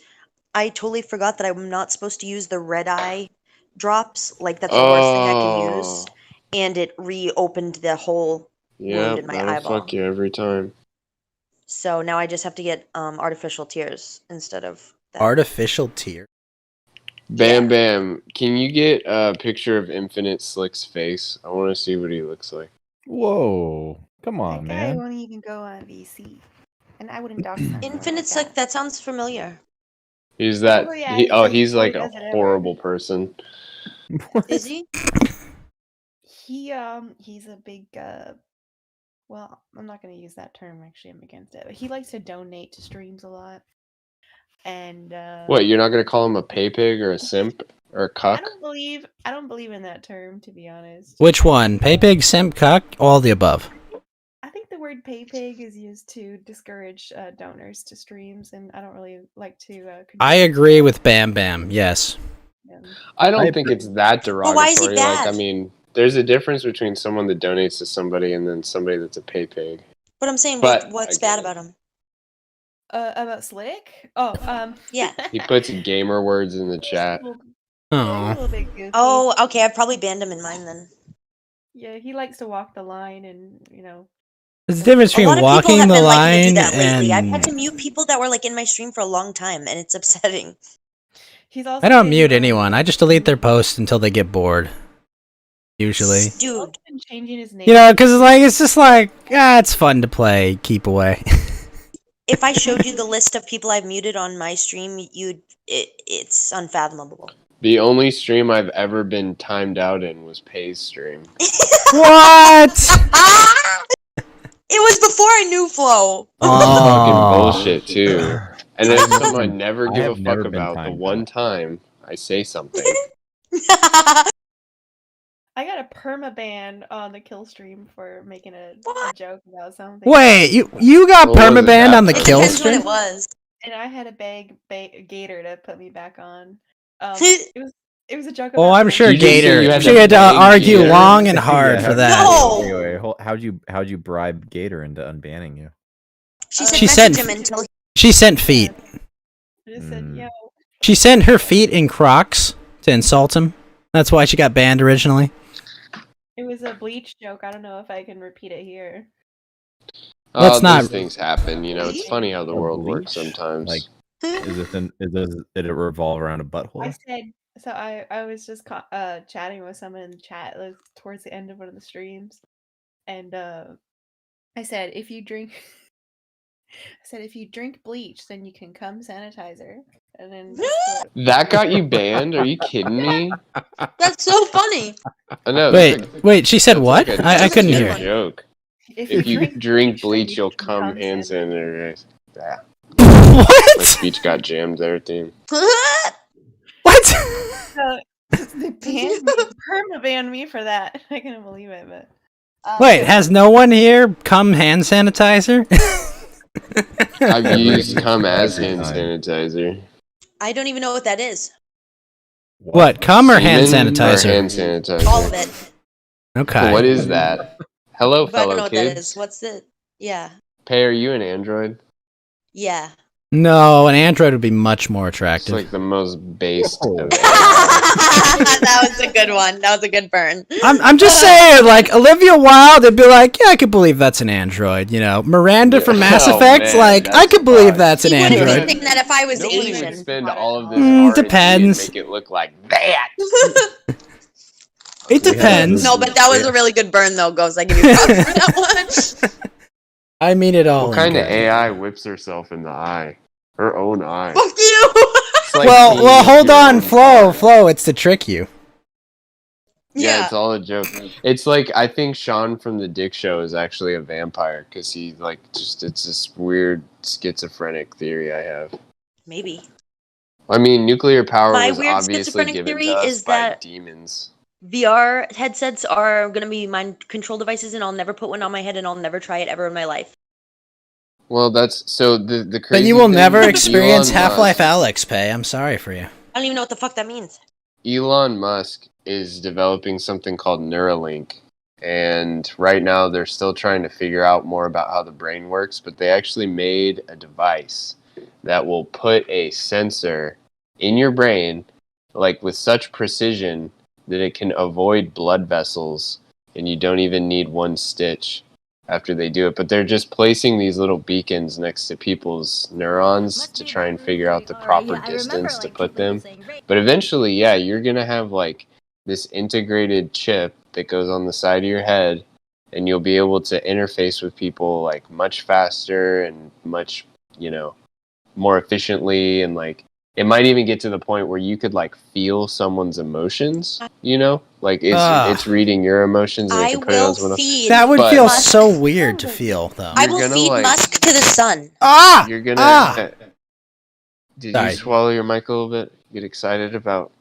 I totally forgot that I'm not supposed to use the red eye drops. Like that's the worst thing I can use. And it reopened the whole Yeah, wound in my that'll eyeball. fuck you every time. So now I just have to get artificial tears instead of that. Artificial tear? Bam Bam, can you get a picture of Infinite Slick's face? I want to see what he looks like. Whoa. Come That on, guy man. won't even go on VC. And I wouldn't dox him. Infinite Slick, that sounds familiar. He's that. Oh, yeah, he, he oh, says he's before he like a does it ever. horrible person. Is he? He's a big well, I'm not gonna use that term, actually I'm against it. But he likes to donate to streams a lot. And What? You're not gonna call him a pay pig or a simp or a cuck? I don't believe in that term, to be honest. Which one? Pay pig, simp, cuck, all the above? I think the word pay pig is used to discourage donors to streams, and I don't really like to. I agree with Bam Bam, yes. I don't think it's that derogatory. But why is he Like, bad? I mean, there's a difference between someone that donates to somebody and then somebody that's a pay pig. But I'm saying, But what's I bad get it. about him? About Slick? Oh, Yeah. He puts gamer words in the chat. a Oh. little bit goofy. Oh, okay. I've probably banned him in mine then. Yeah, he likes to walk the line, and There's a difference A lot between of people walking have the been liking to do line that lately. I've had and... to mute people that were like in my stream for a long time, and it's upsetting. he's also I don't been, mute anyone, I just delete their posts until they get bored. Usually. He's Dude, also been changing his name. You know, because like, it's just like, it's fun to play Keep Away. if I showed you the list of people I've muted on my stream, it's unfathomable. The only stream I've ever been timed out in was Pay's stream. What? It was before I knew Flow. Fucking bullshit too. And then something I never I give a have never fuck been about. The timed one out. time I say something. I got a permaban on the kill stream for making a joke about something. Wait, you got What was it permabanned that on the time? It kill depends what stream? it was. And I had a Gator to put me back on. It was a joke. Oh, about I'm sure Did you just say Gator. you had She to had to beg argue Gator? long and hard for that. No! Wait, how'd you bribe Gator into unbanning you? She said She message sent- him until She sent feet. I just said, yo. She sent her feet in Crocs to insult him. That's why she got banned originally. It was a bleach joke. I don't know if I can repeat it here. Let's not- These things happen, you know. It's funny how the A world works bleach? sometimes. Like, did it revolve around a I butthole? said, so I was just chatting with someone in the chat like, towards the end of one of the streams, and I said, if you drink bleach, then you can come sanitizer. And then That got you banned? Are you kidding me? That's so funny. I know. Wait, she said what? I couldn't That's a hear. joke. if If you drink then bleach, you you'll can come hand sanitizer. sanitizer. Yeah. My What? speech got jammed there, team. What? So they perma-banned me for that. I couldn't believe it, but Wait, has no one here come hand sanitizer? I've used cum as Every hand time. sanitizer. I don't even know what that is. What, cum or hand Semen or sanitizer? hand sanitizer. All of it. Okay. What is that? Hello, But I don't know fellow what that kids. is. What's it? Yeah. Pay, are you an android? Yeah. No, an android would be much more It's attractive. like the most based. Oh. That was a good one. That was a good burn. I'm just saying, like, Olivia Wilde would be like, yeah, I could believe that's an android, you know. Miranda from Mass Oh, Effect, man, like, I that's could believe fucked. that's an He wouldn't android. think that if I was Nobody would Asian. spend all of this Mm, R&D depends. and make it look like that. It depends. No, but that was a really good burn, though, Ghost. I give you props for that one. I mean it all. What kind of AI whips herself in the eye? Her own eye. Fuck you! It's like Well, cleaning up hold your on, own Flo, car. it's to trick you. Yeah, it's all a joke. It's like, I think Sean from the Dick Show is actually a vampire because he, like, just, it's this weird schizophrenic theory I have. Maybe. I mean, nuclear power My was weird obviously schizophrenic given theory to us is by that- demons. VR headsets are going to be mind control devices, and I'll never put one on my head, and I'll never try it ever in my life. Well, that's, so the But crazy you will thing never is experience Elon Half-Life Musk- Alyx, Pay. I'm sorry for you. I don't even know what the fuck that means. Elon Musk is developing something called Neuralink, and right now they're still trying to figure out more about how the brain works, but they actually made a device that will put a sensor in your brain, like with such precision that it can avoid blood vessels, and you don't even need one stitch after they do it. But they're just placing these little beacons next to people's neurons to try and figure out the proper distance to put them. But eventually, yeah, you're going to have like this integrated chip that goes on the side of your head, and you'll be able to interface with people like much faster and much, you know, more efficiently. And like, it might even get to the point where you could like feel someone's emotions, you know, like it's reading your emotions and it I can put it on will someone else. feed. That would But- feel Musk. so weird to feel, though. I You're will gonna, feed like- Musk to the sun. Ah! You're gonna. Ah! Did Sorry. you swallow your mic a little bit? Get excited about.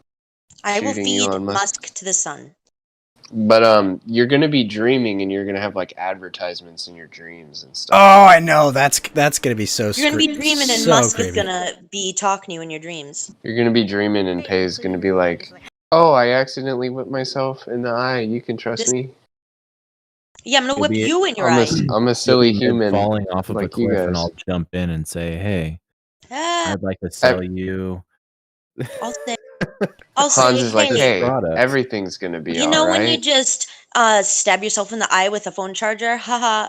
I will Shooting feed Elon Musk. Musk to the sun. But you're gonna be dreaming, and you're gonna have like advertisements in your dreams and stuff. Oh, I know. That's gonna be so. You're gonna be dreaming, and so Musk is creepy. gonna be talking to you in your dreams. You're gonna be dreaming, and Pay's gonna be like, "Oh, I accidentally whipped myself in the eye. You can trust This- me. Yeah, I'm gonna whip Maybe it- you in your I'm eye. I'm a silly Maybe human." falling off of a like you cliff, and guys. I'll jump in and say, "Hey, Ah, I'd like to sell you." I'll say, I'll Hans say, is like, hey, "Hey, product. everything's gonna be you know when you alright." just stab yourself in the eye with a phone charger? Haha.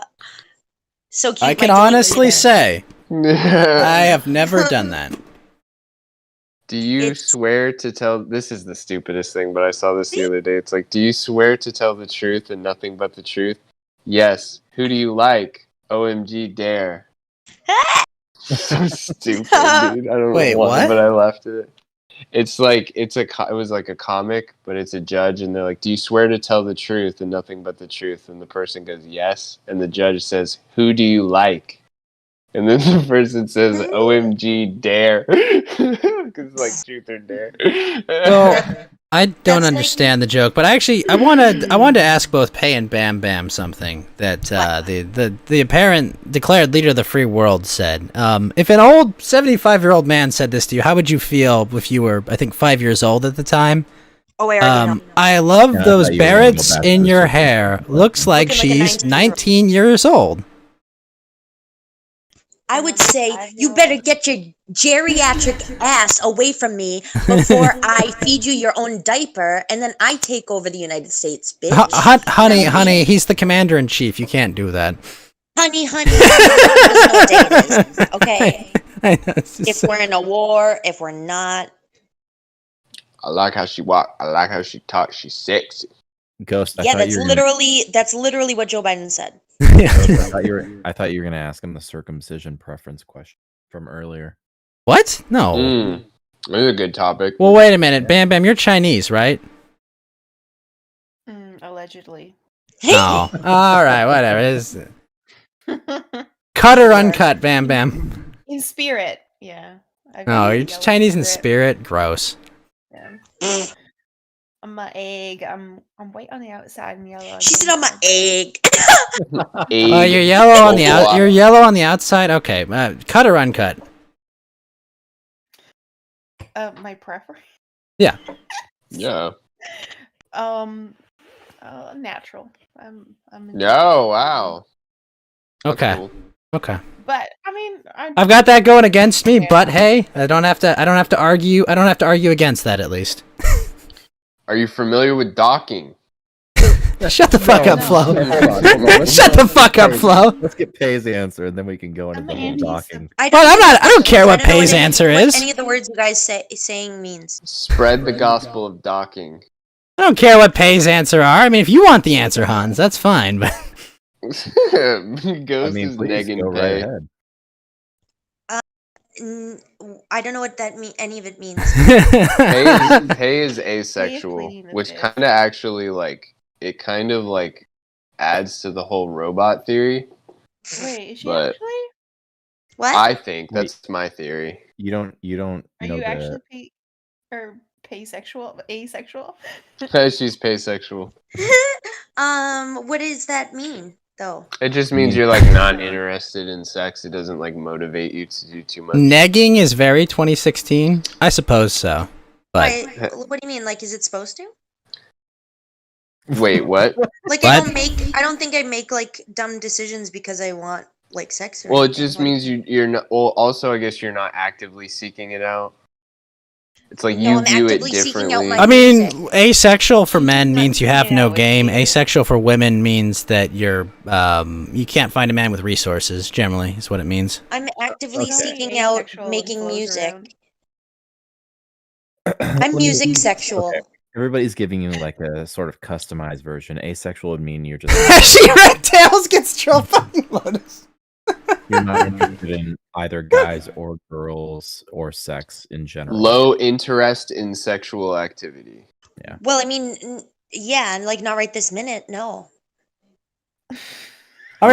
So cute. I my can delivery honestly there. say I have never done that. Do you It's- swear to tell? This is the stupidest thing, but I saw this the other day. It's like, do you swear to tell the truth and nothing but the truth? Yes. Who do you like? OMG, dare. So stupid, dude. I don't Wait, know why, what? but I laughed at it. It's like it was like a comic, but it's a judge, and they're like, "Do you swear to tell the truth and nothing but the truth?" And the person goes, "Yes." And the judge says, "Who do you like?" And then the person says, "OMG, dare," because like truth or dare. Well, I don't That's like- understand the joke, but I wanted to ask both Pei and Bam Bam something that the apparent declared leader of the free world said. If an old 75-year-old man said this to you, how would you feel if you were, I think, 5 years old at the time? Oh, I already know. I love Yeah, I those thought you were gonna go barrettes back in to your the hair. circumcision. Looks like Looking like a she's 19-year-old. 19 years old. I would say you better get your geriatric ass away from me before I feed you your own diaper, and then I take over the United States, bitch. Honey, he's the commander in chief. You can't do that. Honey, doesn't know what day it is. Okay, I know, it's just if so- we're in a war, if we're not, I like how she walk. I like how she talks. She's sexy. Ghost. yeah, that's literally what Joe Biden said. I thought you were gonna ask him the circumcision preference question from earlier. What? No. This is a good topic. Well, wait a minute, Bam Bam. You're Chinese, right? Allegedly. Oh, all right, whatever. It's cut or uncut, Bam Bam. In spirit, yeah. Oh, you're Chinese in spirit. Gross. Yeah. I'm my egg. I'm white on the outside and yellow. She said I'm an egg. Oh, you're yellow on the out. You're yellow on the outside. Okay, cut or uncut. My preference. Yeah. Yeah. Natural. I'm Oh wow. That's Okay. cool. Okay. But I mean, I've got that going against me, but hey, I don't have to argue. I don't have to argue against that, at least. Are you familiar with docking? Shut the fuck up, Flo. Hold on. Shut the fuck up, Flo. Let's get Pay's answer, and then we can go into I'm the whole Andy's- docking. I don't care what I don't know Pay's any- answer what is. Any of the words you guys saying means. Spread the gospel of docking. I don't care what Pay's answer are. I mean, if you want the answer, Hans, that's fine. But Ghost Please is negging go Pay. right ahead. I don't know what that any of it means. Pay is asexual, pleading the which fifth. kind of actually it kind of adds to the whole robot theory. Wait, is she But- actually? What? I think that's my theory. You don't. Are know you the- actually asexual? She's paysexual. What does that mean, though? It just means you're not interested in sex. It doesn't motivate you to do too much. negging is very 2016. I suppose so. But Wait, what do you mean? Like, is it supposed to? Wait, what? Like, What? I don't think I make dumb decisions because I want sex. Or Well, it anything. just means you're not. Well, also, I guess you're not actively seeking it out. It's like No, you I'm view it actively seeking out differently. my- I mean, music. asexual for men means you have Yeah, no with game. music. Asexual for women means that you're you can't find a man with resources. Generally, is what it means. I'm actively Okay. seeking out Asexual and making flows music. around. I'm Let me- music sexual. Okay. Everybody's giving you a sort of customized version. Asexual would mean you're just She red tails gets troll fucking Lotus. you're not interested in either guys or girls or sex in general. Low interest in sexual activity. Well, I mean, yeah, and not right this minute. No. I mean,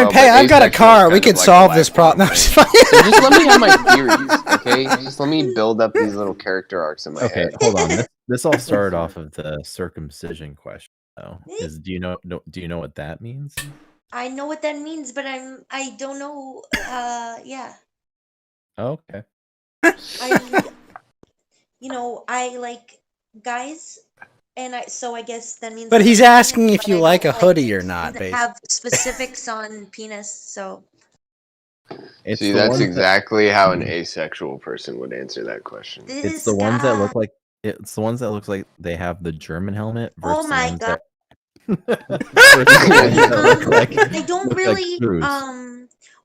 Well, Pay, but I've got a asexual is car. We kind of could like a solve this lifelong problem. No, thing. it's fine. So just let me have my theories, okay? Just let me build up these little character arcs in my Okay, head. hold on. This all started off of the circumcision question. Though, do you know what that means? I know what that means, but I don't know. Yeah. Okay. I like guys, and so I guess that means. But I he's like asking penis, if but you I like don't a hoodie or not, that basically. have specifics on penis. So It's See, the that's ones that- exactly how an asexual person would answer that question. It's the ones that look like it's the ones that look like they have the German helmet. Oh Versus my the ones God. That, versus the ones that look like, I don't look like really screws.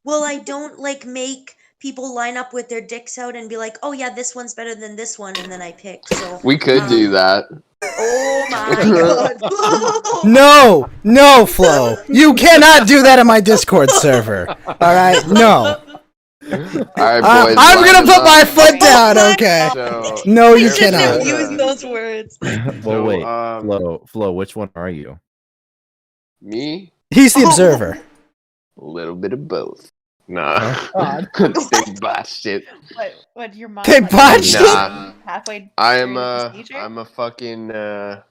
well, I don't make people line up with their dicks out and be like, oh yeah, this one's better than this one, and then I pick. So We could do that. Oh my God. No, Flo. You cannot do that on my Discord server. All right? No. right, boys. I'm line gonna put them my up. foot down. my Okay. So, No, you Please here- shouldn't have cannot. used those words. well, So, wait, Flo, which one are you? Me? He's the Oh. observer. A little bit of both. Nah. God. They botched it. What your mom? They like, botched halfway- it? Nah. Halfway. I'm during the procedure? I'm a fucking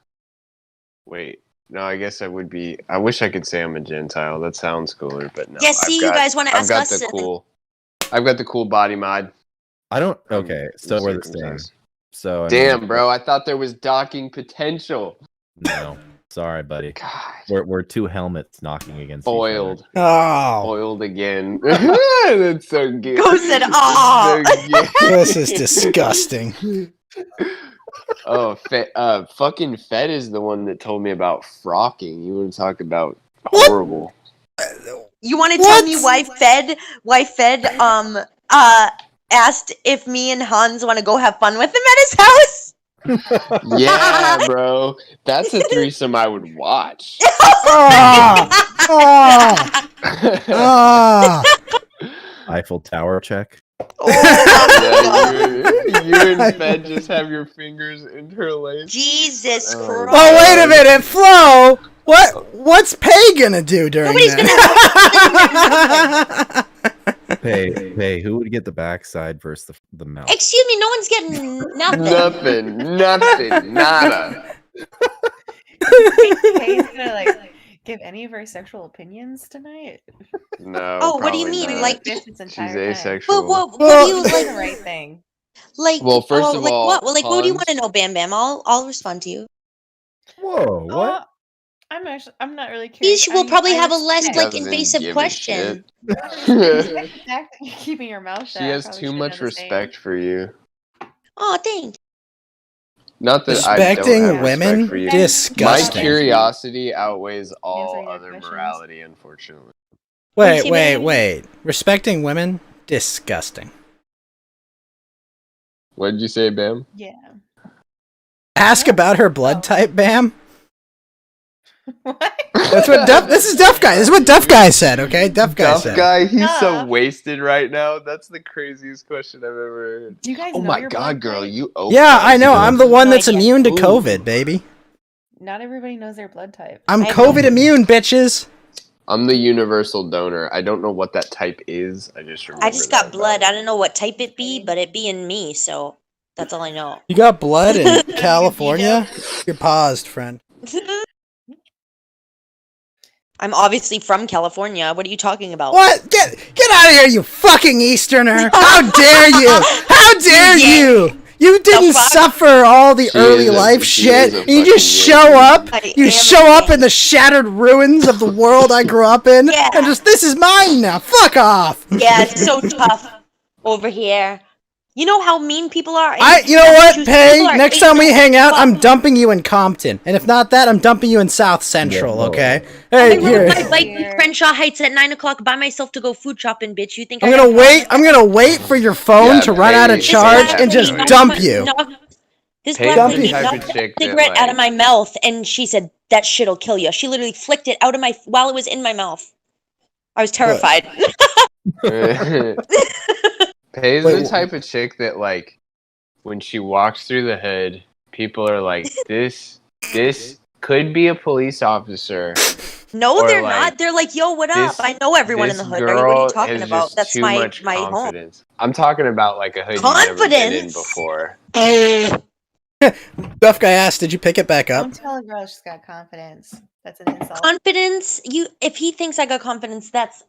wait. No, I guess I would be. I wish I could say I'm a Gentile. That sounds cooler, but no. Yeah, see, you guys wanna I've ask got us the and- cool. I've got the cool body mod. I don't. I'm Okay, so we're the same. circumcised. So I Damn, mean, bro! I thought there was docking potential. No, sorry, buddy. God, We're two helmets knocking against foiled, Oh, foiled again. That's so good. Go said, "Aw." So good. this is disgusting. Oh, fucking Fed is the one that told me about frocking. You want to talk about What? horrible? You want to tell me What? why Fed asked if me and Hans want to go have fun with him at his house? Yeah, bro. That's a threesome I would watch. Ah, ah, ah. Eiffel Tower check. Oh, Yeah, you and Fed just have your fingers interlaced. Jesus Oh. Christ! Oh, wait a minute, Flo. What's Pay gonna do during Nobody's that? Hey, who would get the backside versus the mouth? Excuse me, no one's getting nothing. Nothing, nada. Kay's gonna like give any of her sexual opinions tonight. No. Oh, what do you probably mean? not. Like, This she's entire time. asexual. what do Well, you Doing like? the right thing. Like, Well, first of like all, what? Well, like, what do you Hans- want to know, Bam Bam? I'll respond to you. Whoa, what? I'm not really curious. Each will probably have a respect- less like Doesn't invasive give a question. shit. respect the fact that you're keeping your mouth shut. She I has probably too should much know the same. respect for you. Oh, thanks. Not that Respecting I don't have women? respect for you. My Disgusting. curiosity outweighs all Answering your other questions. morality, unfortunately. Wait. Respecting women? Disgusting. What did you say, Bam? Yeah. Ask about her blood type, Bam. What? That's what this is Deaf Guy. This is what Deaf Guy said, okay? Deaf Guy Tough said. guy, he's so Duh. wasted right now. That's the craziest question I've ever heard. Do you guys Oh know my your god, blood girl, type? you open. Yeah, I know. I'm the one No that's idea. immune to Ooh. COVID, baby. Not everybody knows their blood type. I'm I have COVID no- immune, bitches. I'm the universal donor. I don't know what that type is. I just remember I just that got blood. about I don't know what type it be, but it be in me, so that's all I know. You got blood in California? You're paused, friend. I'm obviously from California. What are you talking about? What? Get out of here, you fucking Easterner! How dare you? How dare you? You didn't fuck? suffer all the She early is a- life she shit. is a You just fucking show Yankee. up. I You am show a up Yankee. in the shattered ruins of the world I grew up in, Yeah. and just this is mine now. Fuck off. Yeah, it's so tough over here. You know how mean people are? in You know what, Massachusetts? Pay? People are Next time we ignorant hang out, as I'm fuck. dumping you in Compton, and if not that, I'm dumping you in South Central. Whoa. Okay? I Hey, rode here. my bike in Crenshaw Heights at 9 o'clock by myself to go food shopping, bitch. You think I'm I gonna got wait. problems? I'm gonna wait for your phone Yeah, to run out of Pay- This charge black and just lady knocked dump my- you. This Pay's black the lady type of knocked a chick that, cigarette out of like- my mouth, and she said, "That shit'll kill you." She literally flicked it out of my while it was in my mouth. I was terrified. Pay's Wait, the type of chick that, like, when she walks through the hood, people are like, this could be a police officer. No, Or, they're like, not. They're like, "Yo, what up?" this- I know everyone in This the hood. What are you girl talking has about? just That's too my much my home. confidence. I'm talking about like a hood you've never been in Confidence? before. Duff guy asked, "Did you pick it back up?" Don't tell a girl she's got confidence. That's an insult. Confidence? If he thinks I got confidence, that's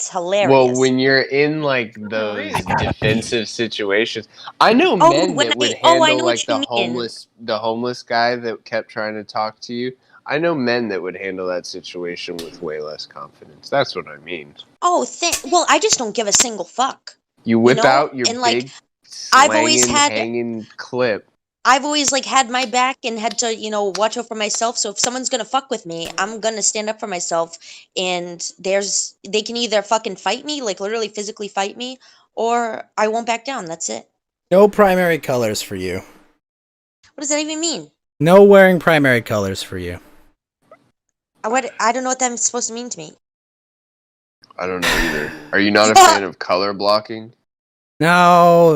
hilarious. Well, when you're in like those Rude. defensive situations, I know Oh, men when that would I- oh, I handle know like what you mean. the homeless guy that kept trying to talk to you. I know men that would handle that situation with way less confidence. That's what I mean. Oh, well, I just don't give a single fuck. You whip know, out your and, like, big, I've always slanging, had- hanging clip. I've always like had my back and had to, watch out for myself. So if someone's gonna fuck with me, I'm gonna stand up for myself. And they can either fucking fight me, like literally physically fight me, or I won't back down. That's it. No primary colors for you. What does that even mean? No wearing primary colors for you. I don't know what that's supposed to mean to me. I don't know either. Are you not a fan of color blocking? No,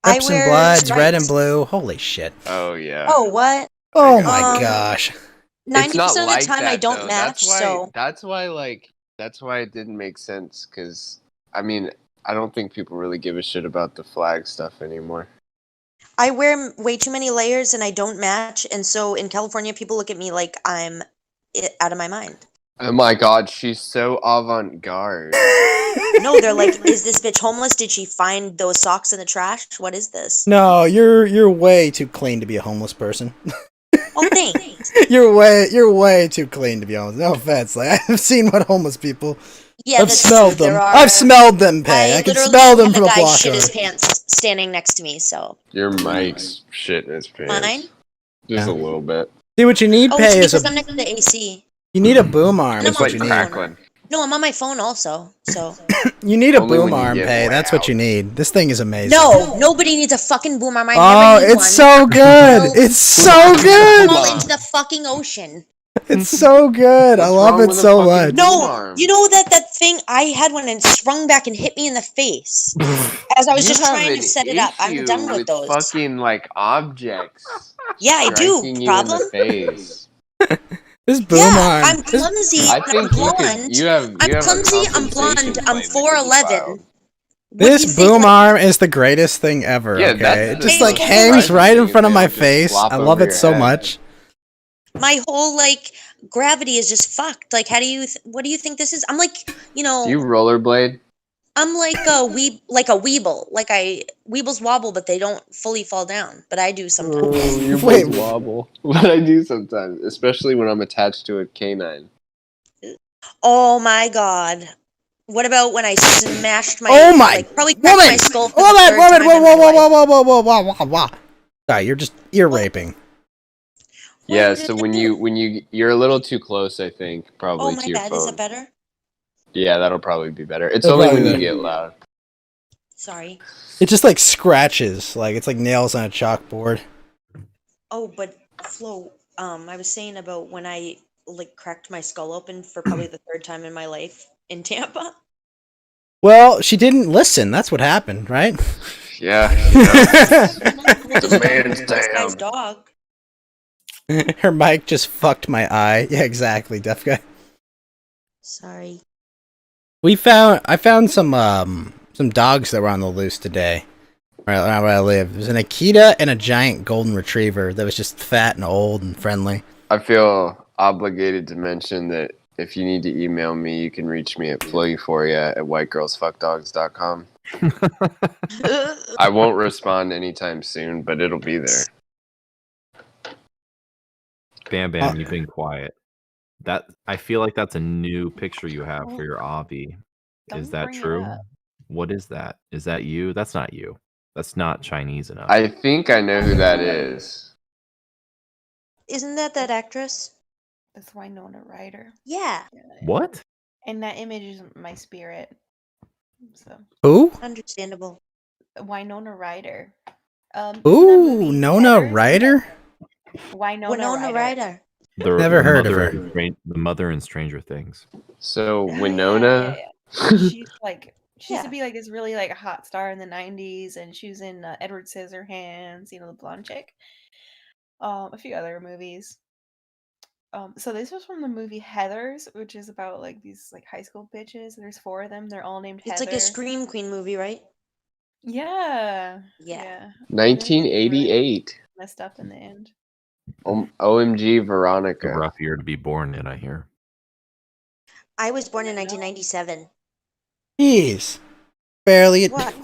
I Crips and wear Bloods, red and stripes. blue. Holy shit! Oh yeah. Oh, what? Oh I my got you. gosh! 90% of the like time I that, don't though. match, so That's why it didn't make sense. Because I mean, I don't think people really give a shit about the flag stuff anymore. I wear way too many layers and I don't match, and so in California, people look at me like I'm out of my mind. Oh my god, she's so avant-garde. No, they're like, "Is this bitch homeless? Did she find those socks in the trash? What is this?" No, you're way too clean to be a homeless person. Oh, thanks. You're way too clean to be homeless. No offense. Like I've seen what homeless people. Yeah, I've that's smelled true. them. There are. I've smelled them. Pay. I can literally smell them had from a a guy block shit away. his pants standing next to me. So Your mic's shitting his pants. Mine? Just Yeah. a little bit. See what you need. oh, Pay it's is because a. I'm next to the AC. You need a boom arm. And I'm Is It's on what like you my need. phone. crackling. No, I'm on my phone also. So You need a Only boom when you arm. get Pay. way That's what out. you need. This thing is amazing. no, nobody needs a fucking boom arm. I Oh, never need it's one. so good. Well, It's so good. Fall into the fucking ocean. It's so good. I What's love wrong it with a so fucking much. boom No, arm? you know that thing I had one and sprung back and hit me in the face as I was You just have trying an to set it up. I'm issue done with with those. fucking like objects Yeah, I do. striking you in Problem? the face. This boom Yeah, arm. I'm clumsy. I and I'm think you blonde. could. You have. I'm You have clumsy. a I'm blonde. compensation I'm plan that could be 4'11". filed. What do you This think, boom like- arm is the greatest thing ever. Yeah, Okay, that's it the just most like hangs surprising right in thing front of is my they'll just face. flop I love over it your so head. much. My whole like gravity is just fucked. Like, how do you? What do you think this is? I'm like, Do you know, rollerblade? I'm like a weeble. Like weebles wobble, but they don't fully fall down. But I do sometimes. your Wait. balls wobble. What I do sometimes, especially when I'm attached to a canine. Oh my god. What about when I smashed my? Oh my Like, probably cracked woman! my skull for the Woman! third Woman! time Whoa! in Whoa! my Whoa! life. Whoa! Whoa! Whoa! Whoa! Whoa! Whoa! Whoa! Sorry, you're just ear raping. Yeah, What so did when I do? you're a little too close, I think, Oh probably my to your bad. phone. Is it better? Yeah, that'll probably be better. It's That'll only probably when be you better. get loud. Sorry. It just like scratches, like it's like nails on a chalkboard. Oh, but Flo, I was saying about when I like cracked my skull open for probably the third time in my life in Tampa. Well, she didn't listen. That's what happened, right? Yeah. The man's This guy's damn. dog. Her mic just fucked my eye. Yeah, exactly, deaf guy. Sorry. I found some dogs that were on the loose today. Right around where I live. There's an Akita and a giant golden retriever that was just fat and old and friendly. I feel obligated to mention that if you need to email me, you can reach me at floeuphoria@whitegirlsfuckdogs.com. I won't respond anytime soon, but it'll be there. Bam Bam, you've been quiet. That I feel like that's a new picture you have for your Avi. Is Don't that bring it true? up. What is that? Is that you? That's not you. That's not Chinese enough. I think I know who that is. Isn't that actress? That's Winona Ryder. Yeah, What? And that image is my spirit. So Who? understandable. Winona Ryder. Ooh, Nona Ryder? Winona Ryder. Never heard of her. The mother in Stranger Things. So Yeah, Winona. She's like she used Yeah. to be like this really like hot star in the 90s, and she was in Edward Scissorhands, the blonde chick. A few other movies. So this was from the movie Heathers, which is about like these like high school bitches. There's 4 of them. They're all named It's Heather. like a Scream Queen movie, right? Yeah. Yeah. 1988. Messed up in the end. OMG A Veronica. rough year to be born in, I hear. I was born in 1997. Jeez. Barely. What?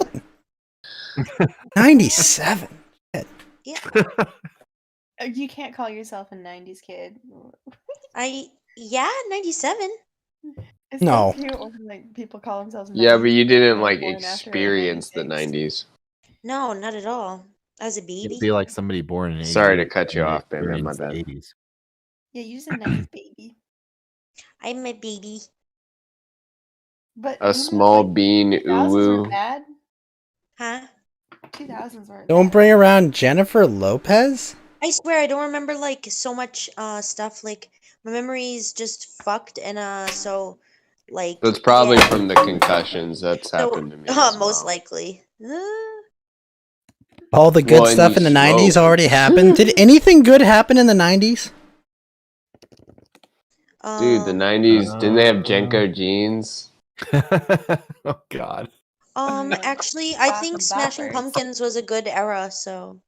97. Yeah. You can't call yourself a 90s kid. 97. It's No. so cute when, like people call themselves. Yeah, but 90s you kids didn't and they're like born after, experience the 96. 90s. No, not at all. I was a It'd baby. be like somebody born in. Sorry to 88 cut you and off, Bam Bam, my experienced bad. the 80s. Yeah, you're just a 90s baby. I'm a baby. But A small like, bean 2000s uwu. weren't bad. Huh? 2000s weren't Don't bad. bring around Jennifer Lopez? I swear I don't remember like so much stuff. Like my memory's just fucked, and so Like So it's probably yeah. from the concussions. That's So, happened to me as most well. likely. All the good Well, and stuff you in the 90s smoke. already happened. Did anything good happen in the 90s? Dude, the 90s, didn't they have Jenko jeans? Oh God. Actually, I think Bop Smashing boppers. Pumpkins was a good era. So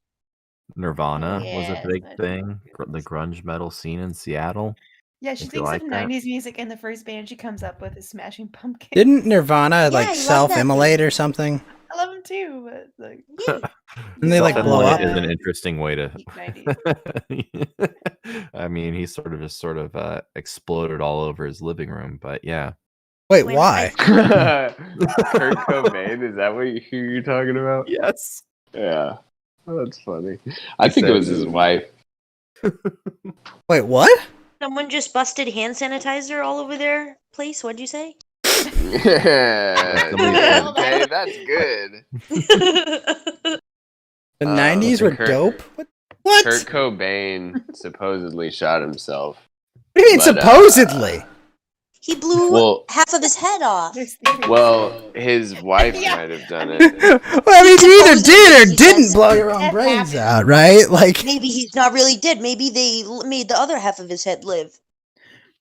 Nirvana was a Yeah, big but- thing. The grunge metal scene in Seattle. Yeah, she If you thinks like of that. 90s music, and the first band she comes up with is Smashing Pumpkins. Didn't Nirvana Yeah, I like love that self-immolate band. or something? I love them too, but like, yeah, Didn't they like blow up? Self-immolate is an interesting way to. peak 90s. I mean, he sort of exploded all over his living room, but yeah. Wait, When why? Kurt Cobain, is that who you're talking about? Yes. Yeah. Oh, that's funny. I think it was his wife. Wait, what? someone just busted hand sanitizer all over their place. What'd you say? Yeah, Somebody said- Dave, that's good. The 90s were Kurt- dope? What? Kurt Cobain supposedly shot himself. What do you mean but, supposedly? He blew Well, half of his head off. There's theories. well, his wife Yeah. might have done it. Well, I mean, you either did or He didn't says blow your own that brains happened. out, right? Like, Maybe he's not really dead. Maybe they made the other half of his head live.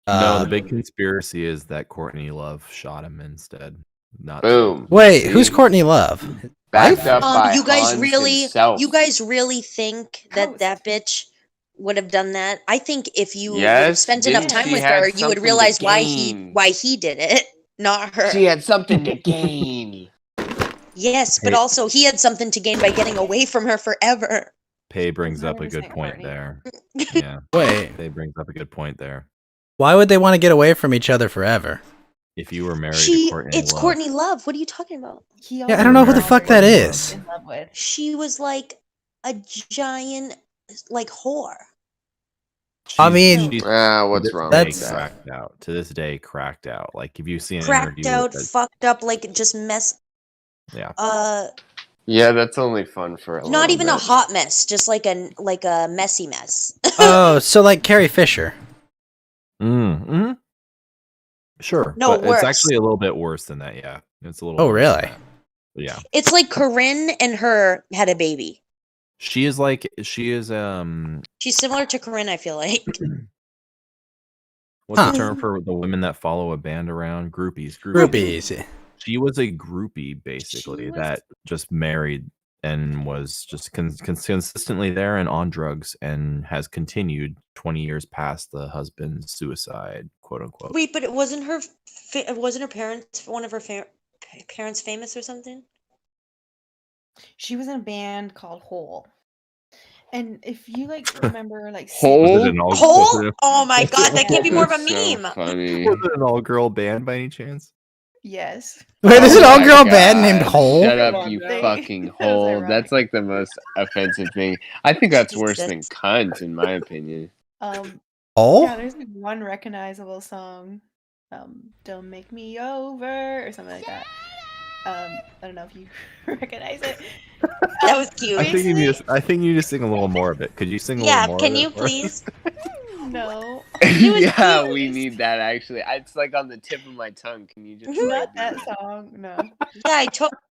No, the big conspiracy is that Courtney Love shot him instead. Not Boom. Wait, See? who's Courtney Love? Backed up by You guys Hans really, himself. you guys really think that Ghost. that bitch would have done that? I think if you would have Yes, spent enough didn't time she with had her, you would something to realize why gain? he did it, not her. She had something to gain. Yes, but Hey. also he had something to gain by getting away from her forever. Pay brings up a 100% good point Courtney. there. Yeah, Wait, Pay brings up a good point there. why would they want to get away from each other forever? If you were married to Courtney It's Love, Courtney Love. What are you talking about? He Yeah, I don't know who the also fuck that was is. in love with. She was like a giant, like whore. I mean, she's- What's this wrong day with that? cracked out. To this day, cracked out. Like if you see an Cracked interview, out, with fucked up, like just mess. Yeah. Yeah, that's only fun for a Not little even a bit. hot mess, just like a messy mess. oh, so like Carrie Fisher. Mm-hmm. Sure. No, but worse. it's actually a little bit worse than that. Yeah, it's a little. Oh, worse than really? that. Yeah. It's like Corinne and her had a baby. She is. She's similar to Corinne, I feel like. What's Huh. the term for the women that follow a band around? Groupies. Groupies. She was a groupie, basically, She was- that just married and was just consistently there and on drugs, and has continued 20 years past the husband's suicide, quote unquote. Wait, but it wasn't her. Wasn't her parents? One of her parents famous or something? She was in a band called Hole. And if you like remember like Hole? Was it an all? Hole? Was it, Oh my god, that can't be more of a That's so meme. funny. was it an all-girl band by any chance? Yes. Wait, there's an Oh my all-girl band named God. Hole? Shut Come up, on, you Dave. fucking That was hole. ironic. That's like the most offensive thing. I think that's worse Jesus. than cunt, in my opinion. Yeah, Hole? there's like one recognizable song. Don't Make Me Over or something like that. I don't know if you recognize it. That was cute. I think you need to sing a little more of it. Could you sing a Yeah, little more? can of you it for us? please? No. was Yeah, cute. we need that actually. It's like on the tip of my tongue. Can you just Not that song. No. Yeah,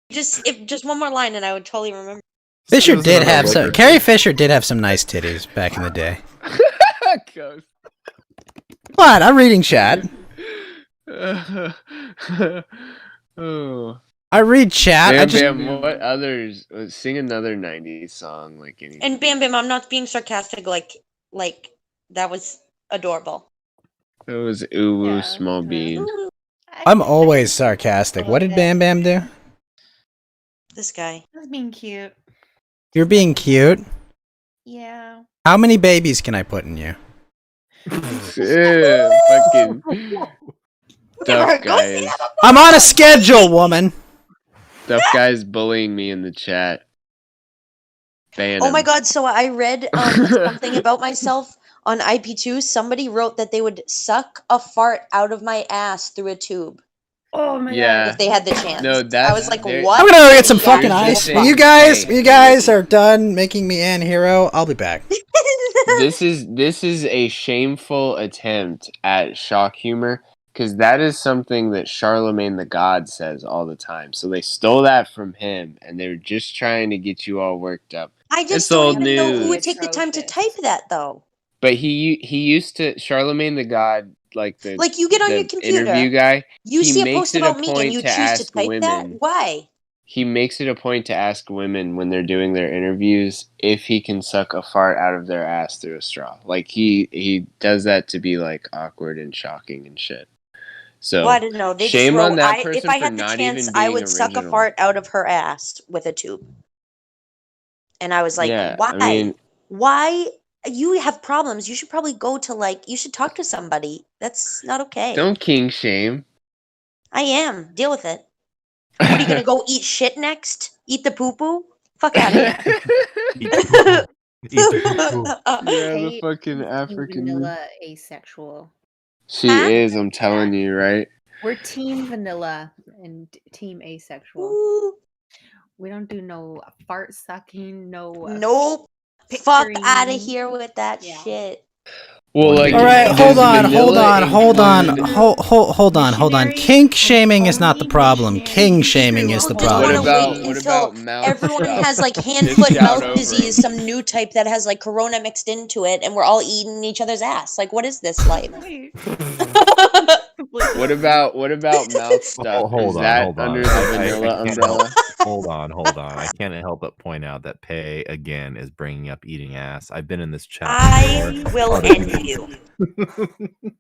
just one more line and I would totally remember. Fisher Give us did another have look some. or Carrie Fisher did have some nice titties back in the day. Ghost. What? I'm reading chat. Oh. I read chat. I Bam just. Bam, what others? Sing another 90s song like anything. And Bam Bam, I'm not being sarcastic. Like that was adorable. It was Uwu Yeah, Small yeah. Bean. I'm always sarcastic. What did Bam Bam do? This guy. That's being cute. You're being cute. Yeah. How many babies can I put in you? Yeah, fucking tough guys. I'm on a schedule, woman. Tough guys bullying me in the chat. Ban Oh my 'em. god, so I read something about myself on IP2. Somebody wrote that they would suck a fart out of my ass through a tube Oh my Yeah. if they had the chance. No, I that's was like, there- what? I'm gonna go get some Yeah. fucking Here's the ice. thing. When you Hey, guys are done making me an hero, I'll be back. This is a shameful attempt at shock humor because that is something that Charlemagne the God says all the time. So they stole that from him, and they're just trying to get you all worked up. I just It's don't old even know who news. would take the time to type that though. But he used to Charlemagne the God, like you get on your computer, interview guy. you he see a makes post it about a me, and point you to choose to ask type that. women. Why? He makes it a point to ask women when they're doing their interviews if he can suck a fart out of their ass through a straw. Like he does that to be like awkward and shocking and shit. So Well, I don't know. They just shame wrote, on that person if I for had the not chance, even I being would suck a original. fart out of her ass with a tube. And I was like, Yeah, why? I mean, Why? You have problems. You should probably go to you should talk to somebody. That's not okay. don't king shame. I am. Deal with it. What are you gonna go eat shit next? Eat the poo poo? Fuck out of here. Eat the poo-poo. Yeah, the Hey, fucking Team African. Vanilla asexual. She Huh? is. I'm telling you, right? We're Team Vanilla and Team Asexual. Ooh. We don't do no fart sucking, no Nope. Fuck out of picturing. here with that Yeah. shit. Well, like, All right, does hold on. vanilla include- Hold on. Kink shaming is not the problem. King shaming is the Just problem. want to about- wait what until about mouth everyone stuff? has like hand, Just foot, shout mouth over disease, 'em. some new type that has like corona mixed into it, and we're all eating each other's ass. Like, what is this life? What about mouth stuff? Hold Is on, that hold on. under the vanilla can't umbrella? Hold on. I can't help but point out that Pei again is bringing up eating ass. I've been in this chat. I before. will Other end people- you.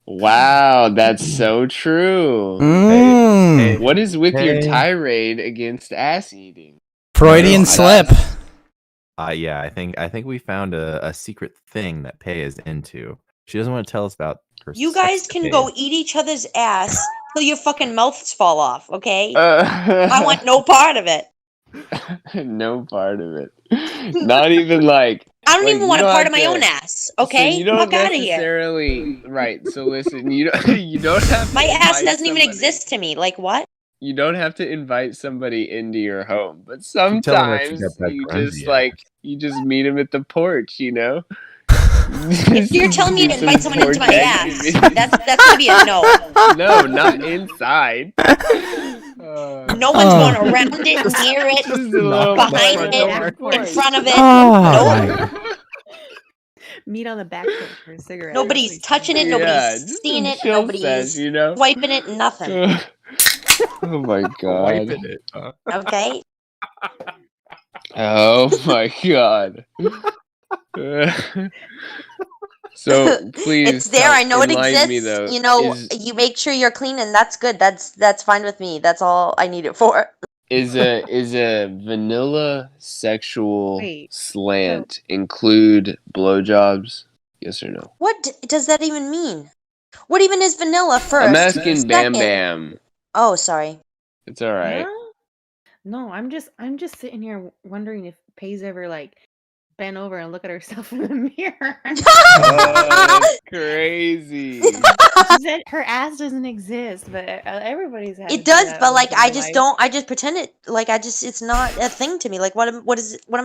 Wow, that's so true. Mm. What is with your Hey. tirade against ass eating? Freudian No, slip. Yeah, I think we found a secret thing that Pei is into. She doesn't want to tell us about her. You guys can go eat each other's ass till your fucking mouths fall off, okay? I want no part of it. No part of it. Not even like. I don't like, even you want a don't part have of my to- own ass, So okay? you don't Fuck out of here. necessarily right. So listen, you don't have to My ass invite doesn't even somebody- exist to me. Like, what? You don't have to invite somebody into your home, but telling us you sometimes got that you grungy just ass. you just meet them at the porch, you know. If you're telling me to Do some invite someone into my porch ass, activities. that's gonna be a no. No, not inside. No one's going around it, near it, Just a little behind front it, door. in front of it. Oh, Nope. Meet on the back porch for a cigarette. Nobody's touching it. Yeah, Nobody's just seeing some it. chill Nobody's sesh, you know. swiping it. Nothing. Oh my god. Wiping it. Huh? Okay. Oh my god. So please, It's there. I know it enlighten me, exists. though. You know, Is- you make sure you're clean, and that's good. That's fine with me. That's all I need it for. Is a vanilla sexual Wait, slant include blowjobs? Yes or no? Does that even mean? What even is vanilla first? I'm asking Bam Second- Bam. Oh, sorry. It's all right. No, I'm just sitting here wondering if Pai's ever like bent over and look at herself in the mirror. Oh, that's crazy. She said her ass doesn't exist, but everybody's ass. It does, but like I just don't. I just pretend it. Like it's not a thing to me. Like what am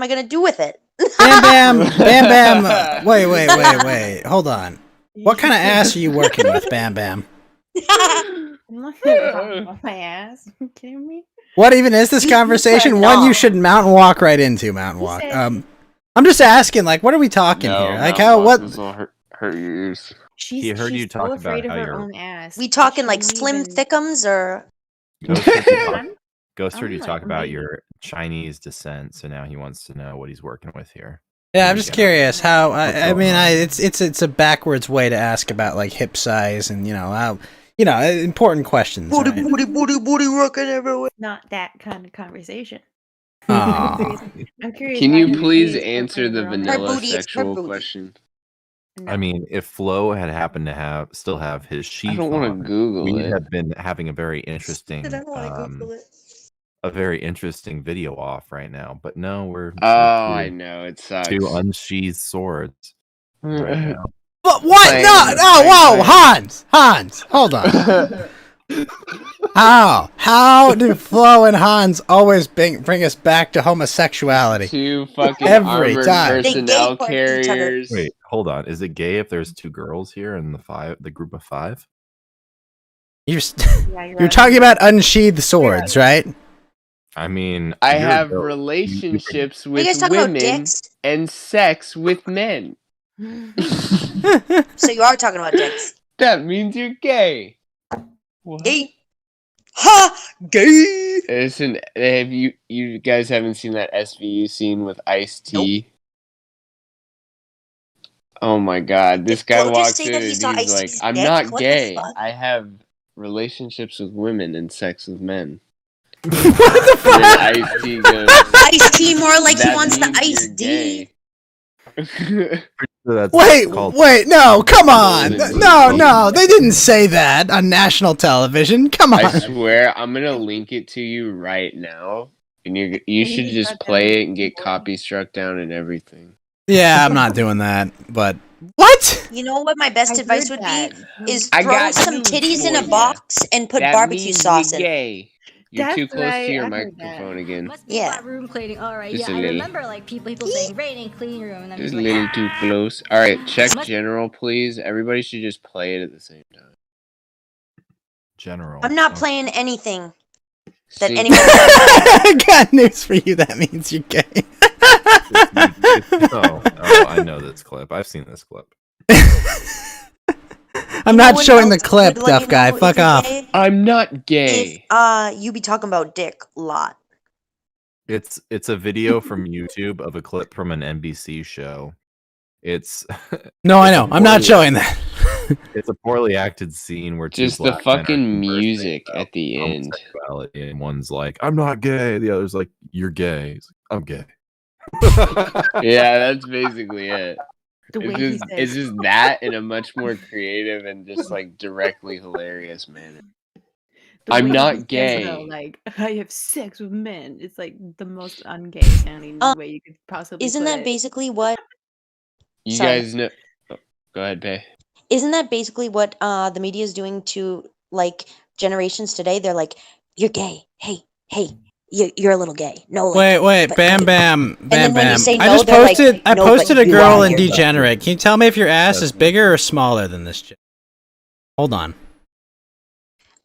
I gonna do with it? Bam Bam. Wait. Hold on. What kind of ass are you working with, Bam Bam? I'm not gonna talk about my ass. Are you kidding me? What even is this You conversation? said One no. you should mountain walk right into, mountain Who walk. said- I'm just asking, like, what are we talking here? Like, how what? This will hurt your ears. She's He heard she's you talk so about afraid of how her you're- own ass. We talking She like won't slim even- thickums or? Ghost heard you talk, I'm- Ghost heard I'm you like, talk about maybe. your Chinese descent, so now he wants to know what he's working with here. Yeah, I'm just curious how. What's I going mean, on? it's a backwards way to ask about like hip size and how important questions. Booty, Right? booty, rocking everywhere. Not that kind of conversation. Aw. I'm curious. Can why you her please booty is so answer afraid of the her own ass. vanilla booty, it's her sexual booty. question? No. I mean, if Flo had happened to still have his sheath I don't want on, to Google we'd it. have been having a very interesting, I don't want to Google it. a very interesting video off right now. But no, we're Oh, I two, know it sucks. two unsheathed swords right now. But what? Bang, No, bang, whoa, bang. Hans, hold on. How do Flo and Hans always bring us back to homosexuality? Two fucking Every armored time. They personnel gay for each other. carriers. Wait, hold on. Is it gay if there's two girls here in the group of five? You're Yeah, you're talking about unsheathed swords, right? I mean, I you're have built- relationships Are you guys with talking about women dicks? and sex with men. So you are talking about dicks. That means you're gay. What? Gay. Ha! Gay! Listen, have you guys haven't seen that SVU scene with Ice-T? Oh my god, this Did guy Flo just walks say in that he and saw he's like, Ice-T's I'm dick? not What the gay. fuck? I have relationships with women and sex with men. What the And then fuck? Ice-T goes, Ice-T more like he "That wants the means Ice you're D. gay." that's Wait, called no, come on. Golden No, Teen. no, they didn't say that on national television. Come I on. swear, I'm gonna link it to you right now, and you He should just just got play down it and get boy. copy struck down and everything. Yeah, I'm not doing that. But what? You know what my best I advice heard would that. be? Is I throw got some news titties in for a ya. box and put That barbecue means sauce you're in it. gay. You're That's too close to right, your I heard microphone that. again. Must be Yeah. about room cleaning. All right, Just yeah, a I little. remember like people saying raining, clean room, and then Just a be little like, too close. All right, check Must- general, please. Everybody should just play it at the same time. general. I'm not Okay. playing anything that Sync anyone. I got news for you. That means you're gay. Oh, I know this clip. I've seen this clip. I'm You know not what showing the else clip, would let tough you guy. know if Fuck you're off. gay? I'm not If gay. you be talking about dick a lot. It's a video from YouTube of a clip from an NBC show. It's No, I It's a know. I'm not poorly- showing that. it's a poorly acted scene where two Just the black men are fucking conversing music about at the end. homosexuality, and one's like, "I'm not gay," the other's like, "You're gay." He's like, "I'm gay." Yeah, that's basically it. The way It's he just, says, it's just that in a much more creative and just like directly hilarious manner. the I'm way he not says it, gay. though, like I have sex with men. It's like the most ungay sounding way you could possibly Isn't put that it. basically what? You Sorry. guys know. Oh, go ahead, Pay. Isn't that basically what the media is doing to like generations today? They're like, "You're gay. Hey, you're a little gay." No, like, Wait, but- Bam Bam, then Bam when you Bam. say I no, just they're like, posted. I "No, but posted a you girl are in gay." Degenerate. Can you tell me if your ass is bigger or smaller than this chick? Hold on.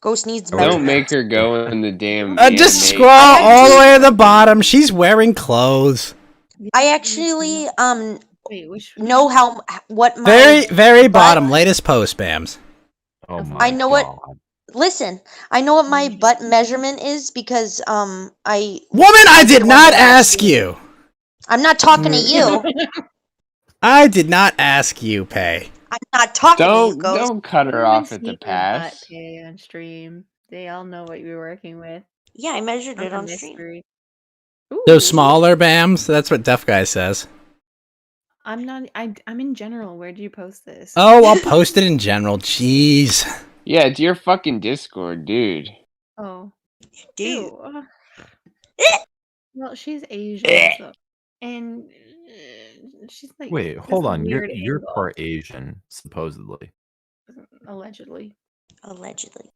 Ghost needs Don't measurement. Don't make her go in the damn. Just animate. scroll all the way to the bottom. She's wearing clothes. I actually Wait, which know what my Very, very butt- bottom. Latest post, Bams. Oh my I know what. God. Listen, I know what my butt measurement is because I. Woman, I did the one not that ask asked me. you. I'm not talking to you. I did not ask you, Pay. I'm not talking to you, Ghost. Don't cut her off at the Seen your butt pass. pay on stream. They all know what you're working with. Yeah, I measured Not it a on stream. mystery. So Ooh, smaller, Bams. That's what Deaf Guy says. I'm not. I'm in general. Where do you post this? Oh, I'll post it in general. Jeez. Yeah, it's your fucking Discord, dude. Oh. Dude. Ew. Well, she's Asian, so and she's like. Wait, this hold on. weird You're angle, part Asian, supposedly. allegedly. Allegedly.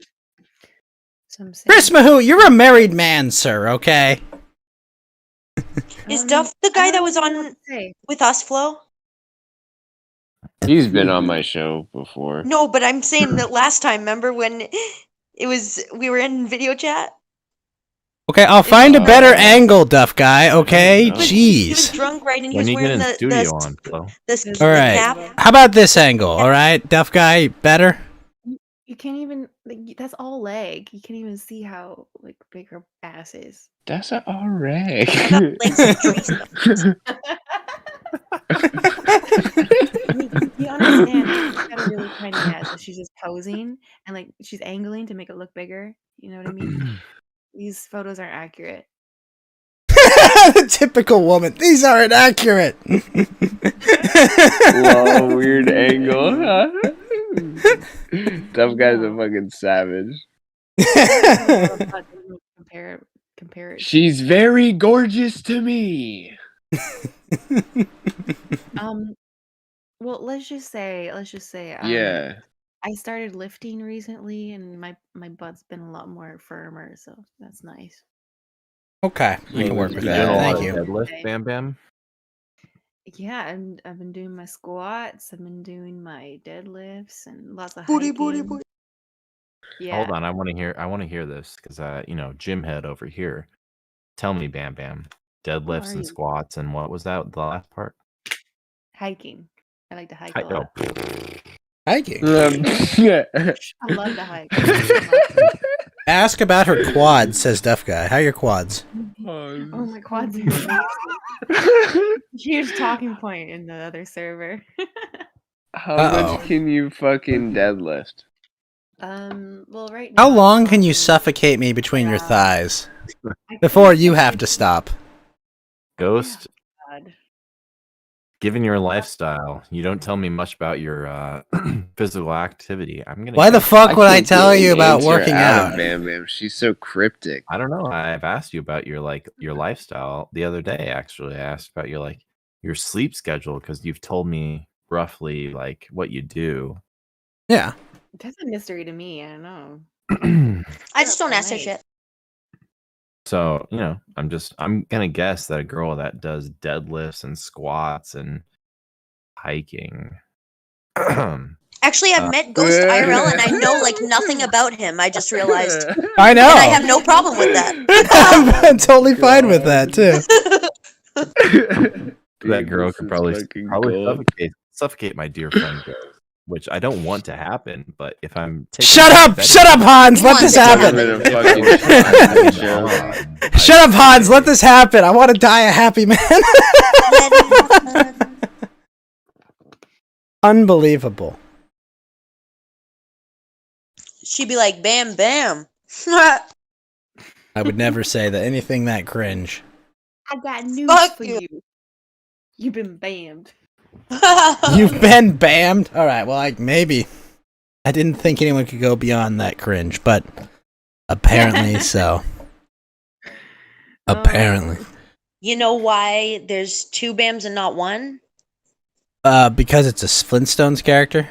So I'm saying. Chris Mahout, you're a married man, sir, okay? Is Duff the guy that was on Say. with us, Flo? He's been on my show before. No, but I'm saying that last time. Remember when we were in video chat? Okay, I'll find a better Uh, angle, Duff Guy, okay? I don't know. He was Jeez. drunk, right? And he When was you get wearing in the studio on, Flo. the All right. cap. How about this angle, all right? Duff Guy, better? You can't even. Like, that's all leg. You can't even see how like big her ass is. That's an alright. I got legs like trees. You understand? She's got a really tiny ass, so she's just posing and like she's angling to make it look bigger. You know what I mean? These photos aren't accurate. The typical woman. These aren't accurate. Whoa, weird angle. Tough guy's a fucking savage. Compare it. She's very gorgeous to me. Well, let's just say, Yeah. I started lifting recently, and my butt's been a lot more firmer, so that's nice. Okay, I can work with You that. doing a lot Thank of you. deadlift, Bam Bam? Yeah, I've been doing my squats. I've been doing my deadlifts and lots of Booty, hiking. booty, booty. Yeah. Hold on, I want to hear this because Jim head over here. Tell me, Bam Bam, deadlifts are and you? squats, and what was that? The last part? Hiking. I like to hike I a lot. Hiking. I love to hike. Ask about her quads, says Duff Guy. How are your quads? Oh, my quads are amazing. Huge talking point in the other server. How Uh-oh. much can you fucking deadlift? Well, right now. How long can you suffocate me between your thighs before you have to stop? Ghost, God. given your lifestyle, you don't tell me much about your physical activity. I'm gonna. Why the guess- fuck would I can't tell get you an about answer working out of out? Bam Bam. She's so cryptic. I don't know. I've asked you about your lifestyle the other day. Actually, I asked about your sleep schedule because you've told me roughly like what you do. Yeah. That's a mystery to me. I don't know. I just don't ask her shit. So, I'm gonna guess that a girl that does deadlifts and squats and hiking. Actually, I've met Ghost IRL and I know like nothing about him. I just realized. I know. And I have no problem with that. I'm totally fine with that too. That girl This could is probably fucking gold. suffocate my dear friend Ghost, which I don't want to happen. But if I'm taking Shut up! that- Shut up, Hans! Let wants this it to happen! Having a fucking joke. Shut up, Hans! Let this happen! I want to die a happy man! Unbelievable. She'd be like, bam, bam. I would never say that anything that cringe. I got news Fuck for you. you. You've been banned. You've been bammed? Alright, well, maybe. I didn't think anyone could go beyond that cringe, but apparently so. Apparently. You know why there's two Bams and not one? Because it's a Flintstones character.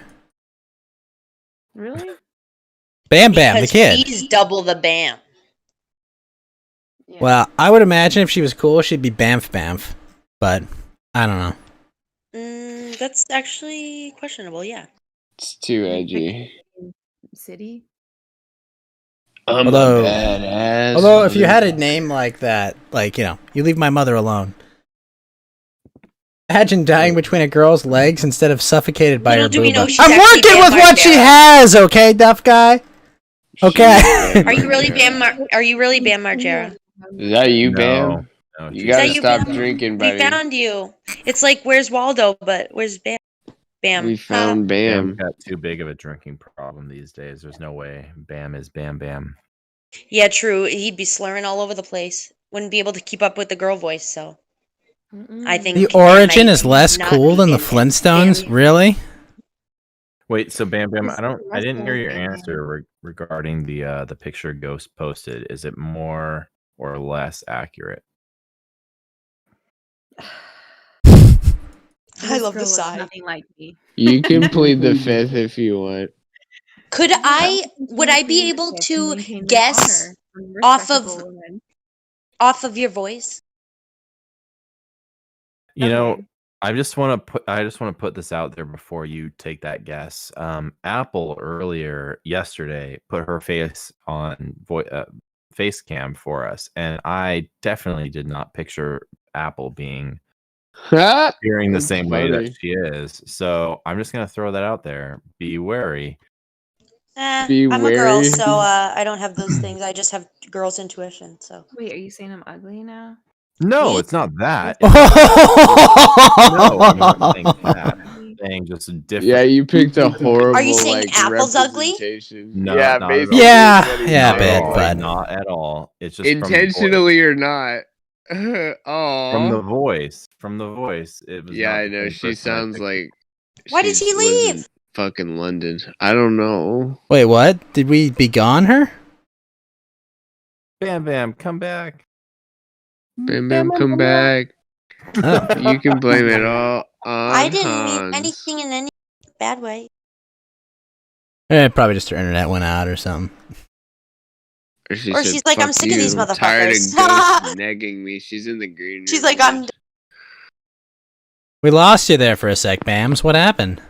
Really? Bam Bam, the Because kid. he's double the Bam. Yeah. Well, I would imagine if she was cool, she'd be Bamf Bamf. But, I don't know. That's actually questionable, yeah. It's too edgy. City? I'm Although- a badass. Although, if you had a name like that, you leave my mother alone. Imagine dying between a girl's legs instead of suffocated by Little her do we know booba. she's I'm actually working with Bam what she Margera. has, okay, Duff Guy? Okay. Are you really Bam Margera? Is that you, No, Bam? no, You she's gotta Is that you, stop Bam? drinking, We buddy. found you. It's like, where's Waldo, but where's Bam? Bam. We found Bam's Bam. got too big of a drinking problem these days. There's no way Bam is Bam Bam. Yeah, true. He'd be slurring all over the place. Wouldn't be able to keep up with the girl voice, so I think The they origin might is less not cool be than the Bam. Flintstones? Bam. Really? Wait, so Bam Bam, It's I didn't hear your Bam Bam. answer regarding the picture Ghost posted. Is it more or less accurate? I This love girl the looks sigh. nothing like me. You can plead the fifth if you want. Would I be able to guess off of your voice? You know, Okay. I just want to put this out there before you take that guess. Apple earlier yesterday put her face on face cam for us, and I definitely did not picture Apple being hearing the That's same way funny. that she is. So I'm just gonna throw that out there. Be wary. Be I'm a girl, wary. so I don't have those things. I just have girl's intuition. So Wait, are you saying I'm ugly now? No, Me? it's not that. no, I'm not saying that. I'm saying just a different. Yeah, you picked a horrible. Are you saying Apple's ugly? representation. No, yeah, not at basically. all. Yeah, is what he's yeah, a Not saying. bit, at all, but- not at all. It's just from the voice. Intentionally or not. From the Oh. voice. From the voice. It was Yeah, not I the know. same She person I sounds pictured. like. Why did she lives in leave? Fucking London. I don't know. Wait, what? Did we begone her? Bam Bam, come back. Bam Bam, come back. Oh. You can blame it all on I didn't Hans. mean anything in any bad way. Probably just her internet went out or something. Or Or she's like, I'm "Fuck sick of these you, I'm tired of motherfuckers." ghosts negging me. She's in the green room. She's like, I'm. We lost you there for a sec, Bams. What happened?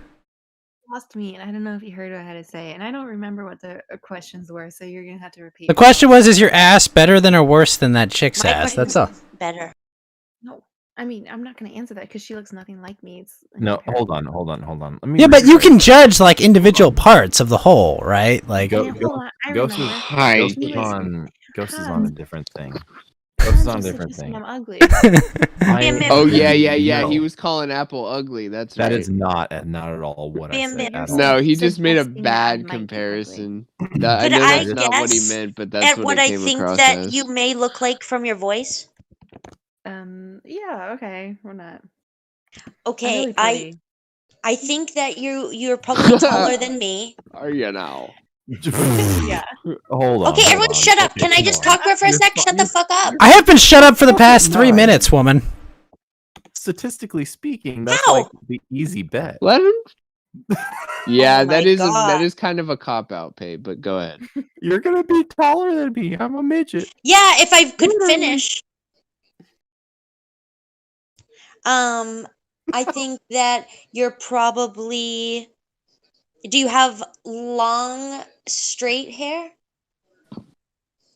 lost me, and I don't know if you heard what I had to say, and I don't remember what the questions were, so you're gonna have to repeat. The question was, is your ass better than or worse than that chick's My ass? question That's all. was better. No, I mean I'm not gonna answer that because she looks nothing like me. It's No, hold incomparable. on. Let me Yeah, but you rephrase. can judge like individual parts of the whole, right? Like, Go, Yeah, go, hold on, I Ghost is, remember. Hi, Ghost She is was on. Ghost is on a Hans. different thing. Ghost is Hans on a was different suggesting thing. I'm ugly. Bam, bam. Oh yeah. No, He was calling Apple ugly. That's that right. is not at all what I Bam, said bam. at You're all. No, he just made a suggesting that I bad might be ugly. comparison. I Could know I that's not what he guess meant, but that's at what what it I came think across that as. you may look like from your voice? Yeah, okay, we're not. I'm Okay, really pretty. I think that you're probably taller than me. Are you now? Yeah. Hold on. Okay, hold everyone on. shut up. Okay, Can I come just on. talk for a You're sec? fu- Shut the you're- fuck up. I have been shut up for the past 3 Nice. minutes, woman. Statistically speaking, that's Ow! like the easy bet. Let him. Yeah, Oh my that God. is kind of a cop out, Pay. But go ahead. You're gonna be taller than me. I'm a midget. Yeah, if I could finish. I think that you're probably. Do you have long, straight hair?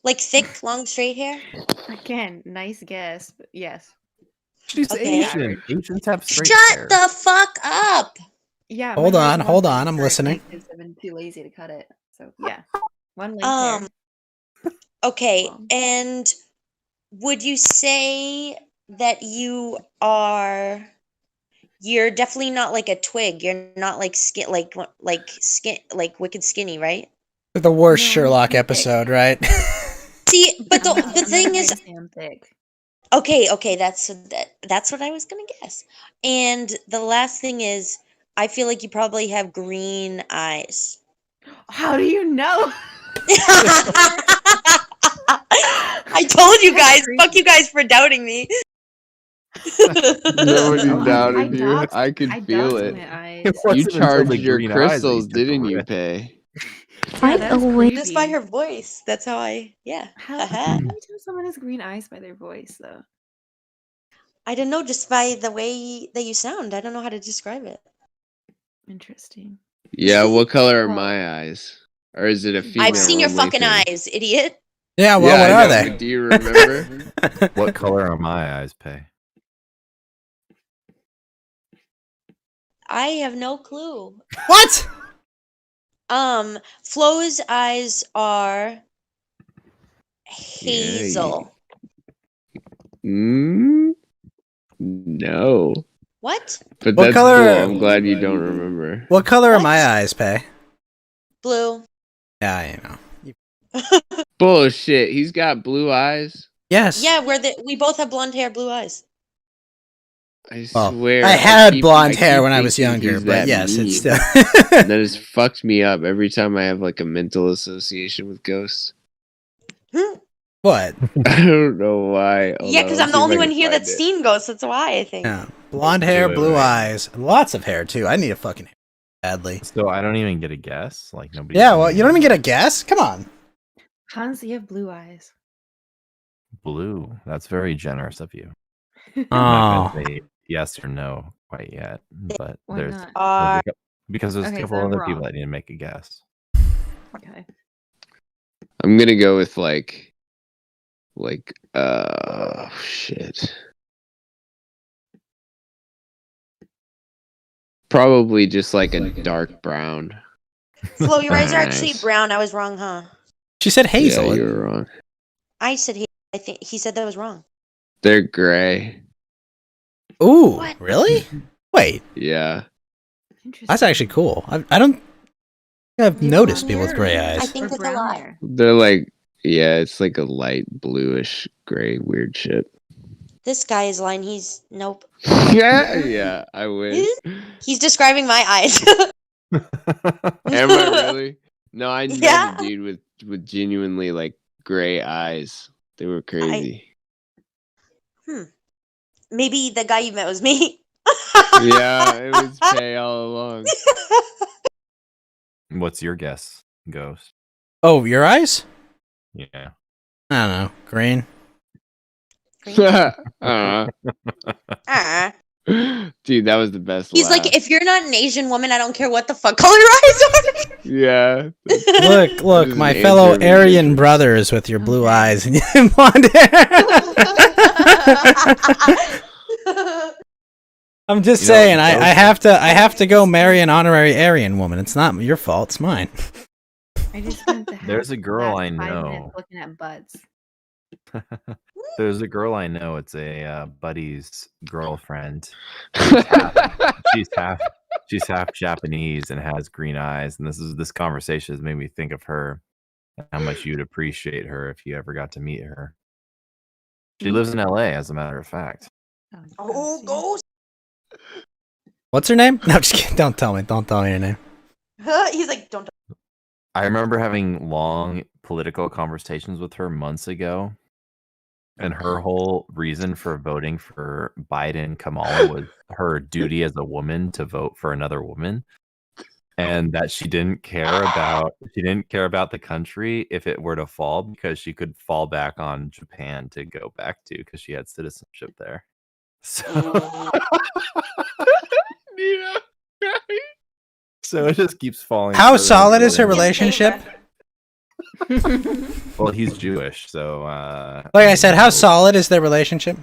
Like thick, long, straight hair? Again, nice guess, but yes. She's Okay. Asian. Asians have straight Shut hair. the fuck up! Yeah. Hold my hair's on, long hold and on, I'm short. listening. My kids have been too lazy to cut it, so yeah. One length hair. Okay, Long. and would you say that you're definitely not like a twig. You're not like skin like wicked skinny, right? The worst No, Sherlock I'm thick. episode, right? See, but I'm the not thing is, afraid to say I'm thick. okay, that's what I was gonna guess. And the last thing is, I feel like you probably have green eyes. How do you know? I told you That's guys. Fuck creepy. you guys for doubting me. Nobody No, doubted you. doxed- I could I feel doxed it. my eyes. It You wasn't until the charged your green eyes that you crystals, took the didn't you, risk. Pay? Yeah, that's creepy. Just by her voice. That's how yeah. How can you tell someone has green eyes by their voice, though? I don't know, just by the way that you sound. I don't know how to describe it. Interesting. Yeah, what color are Well, my eyes? Or is it a female I've seen your only fucking thing? eyes, idiot. Yeah, well, Yeah, what I are know, they? but do you remember? What color are my eyes, Pay? I have no clue. What? Flo's eyes are hazel. No. What? But What that's color- cool. I'm glad you don't remember. What color are my What? eyes, Pay? Blue. Yeah, you know. Bullshit. He's got blue eyes. Yes. Yeah, we both have blonde hair, blue eyes. I Well, swear. I had keep- blonde hair keep when I was thinking younger, he's but that yes, mean. it's still. That has fucked me up every time I have like a mental association with ghosts. What? I don't know why. Hold Yeah, on, because I'll I'm see the if only I one can here find that's it. seen ghosts. That's why I think. Yeah. Blonde hair, Wait, blue wait. eyes, lots of hair too. I need a fucking hair badly. So I don't even get a guess. Like nobody. Yeah, well, you don't even get a guess. Come on. Hans, you have blue eyes. Blue. That's very generous of you. Oh, I'm not gonna say yes or no quite yet, but Why there's not? because there's Okay, a so couple I'm other wrong. people that need to make a guess. Okay. I'm gonna go with shit. Probably just like a dark brown. Flo, your eyes are actually Nice. brown. I was wrong, huh? she said hazel. Yeah, you were wrong. I said I think he said that was wrong. They're gray. Ooh, What? really? Wait, Yeah. Interesting. that's actually cool. I don't think I've You have noticed blonde people with hair gray or- eyes. I think or that's a brown lie. hair. They're like, yeah, it's like a light bluish gray weird shit. This guy is lying. He's nope. Yeah, I wish. He's describing my eyes. Am I really? No, I know Yeah. the dude with genuinely like gray eyes. They were crazy. Maybe the guy you met was me. Yeah, it was Pay all along. What's your guess, Ghost? Oh, your eyes? Yeah. I don't know. Green. Uh, Ah. Dude, that was the best. He's laugh. like, if you're not an Asian woman, I don't care what the fuck color your eyes are. Yeah. Look, This my is an fellow answer Aryan ridiculous. brothers with your blue Okay. eyes and your blonde hair. I'm just You know, saying, I those- have to go marry an honorary Aryan woman. It's not your fault, it's mine. I just spent the There's a girl last I 5 minutes know. looking at butts. There's a girl I know. It's a buddy's girlfriend. She's half Japanese and has green eyes. And this conversation has made me think of her and how much you'd appreciate her if you ever got to meet her. She lives in LA, as a matter of fact. Oh, see. ghost. What's her name? No, just kidding. Don't tell me her name. He's like, don't. I remember having long political conversations with her months ago. And her whole reason for voting for Biden Kamala was her duty as a woman to vote for another woman. And that she didn't care about the country if it were to fall, because she could fall back on Japan to go back to because she had citizenship there. So, so it just keeps falling. How further and solid is her further. relationship? Well, he's Jewish, so Like I said, how solid is their relationship?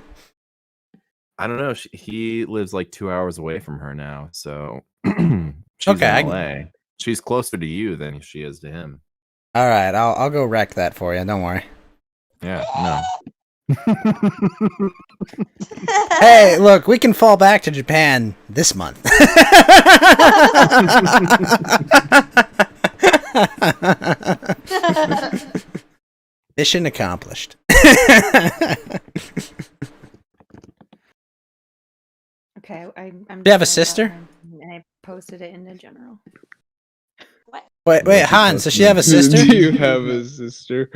I don't know. He lives like 2 hours away from her now, so she's Okay, in LA. She's closer to you than she is to him. All right, I'll go wreck that for you. Don't worry. Yeah, no. Hey, look, we can fall back to Japan this month. Mission accomplished. Okay, I'm. Do you have a just sister? going out and I posted it in the general. Wait, Hans, does she have a sister? Do you have a sister?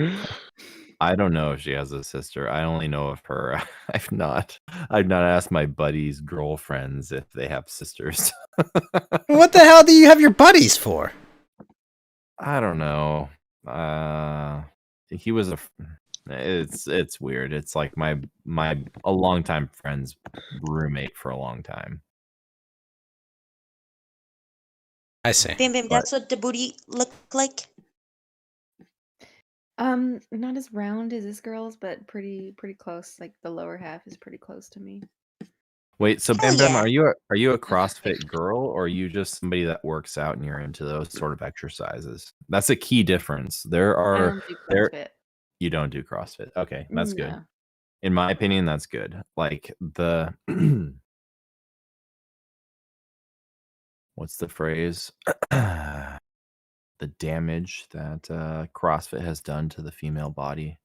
I don't know if she has a sister. I only know of her. I've not asked my buddies' girlfriends if they have sisters. What the hell do you have your buddies for? I don't know. He was it's weird. It's like my a longtime friend's roommate for a long time. I see. Bam, bam. That's what the booty look like. Not as round as this girl's, but pretty close. Like the lower half is pretty close to me. Wait, so Hell Bam Bam, yeah. are you a CrossFit girl, or are you just somebody that works out and you're into those sort of exercises? That's a key difference. There I are don't do there CrossFit. you don't do CrossFit. Okay, that's good. No. In my opinion, that's good. Like the what's the phrase? The damage that CrossFit has done to the female body.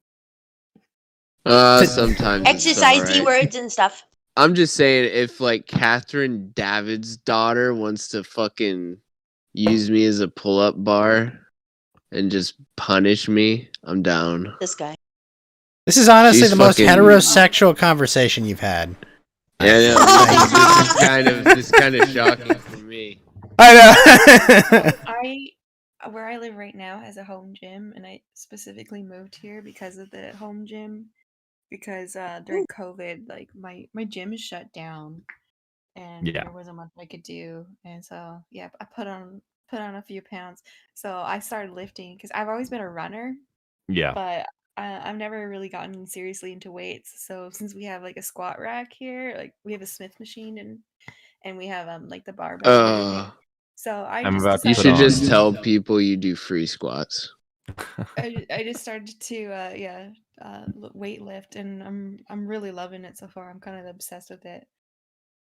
Sometimes it's Exercise alright. words and stuff. I'm just saying, if like Catherine David's daughter wants to fucking use me as a pull-up bar and just punish me, I'm down. This guy. This is honestly She's the most fucking- heterosexual conversation you've had. Yeah, I know. This is kind of shocking for me. I know. Where I live right now has a home gym, and I specifically moved here because of the home gym. Because during COVID, like my gym is shut down, and Yeah. there wasn't much I could do, and so yeah, I put on a few pounds. So I started lifting because I've always been a runner, Yeah. but I've never really gotten seriously into weights. So since we have like a squat rack here, like we have a Smith machine, and we have like the barbell. and everything. So I'm about to You put should on- just tell people you do free squats. I just started to weight lift, and I'm really loving it so far. I'm kind of obsessed with it.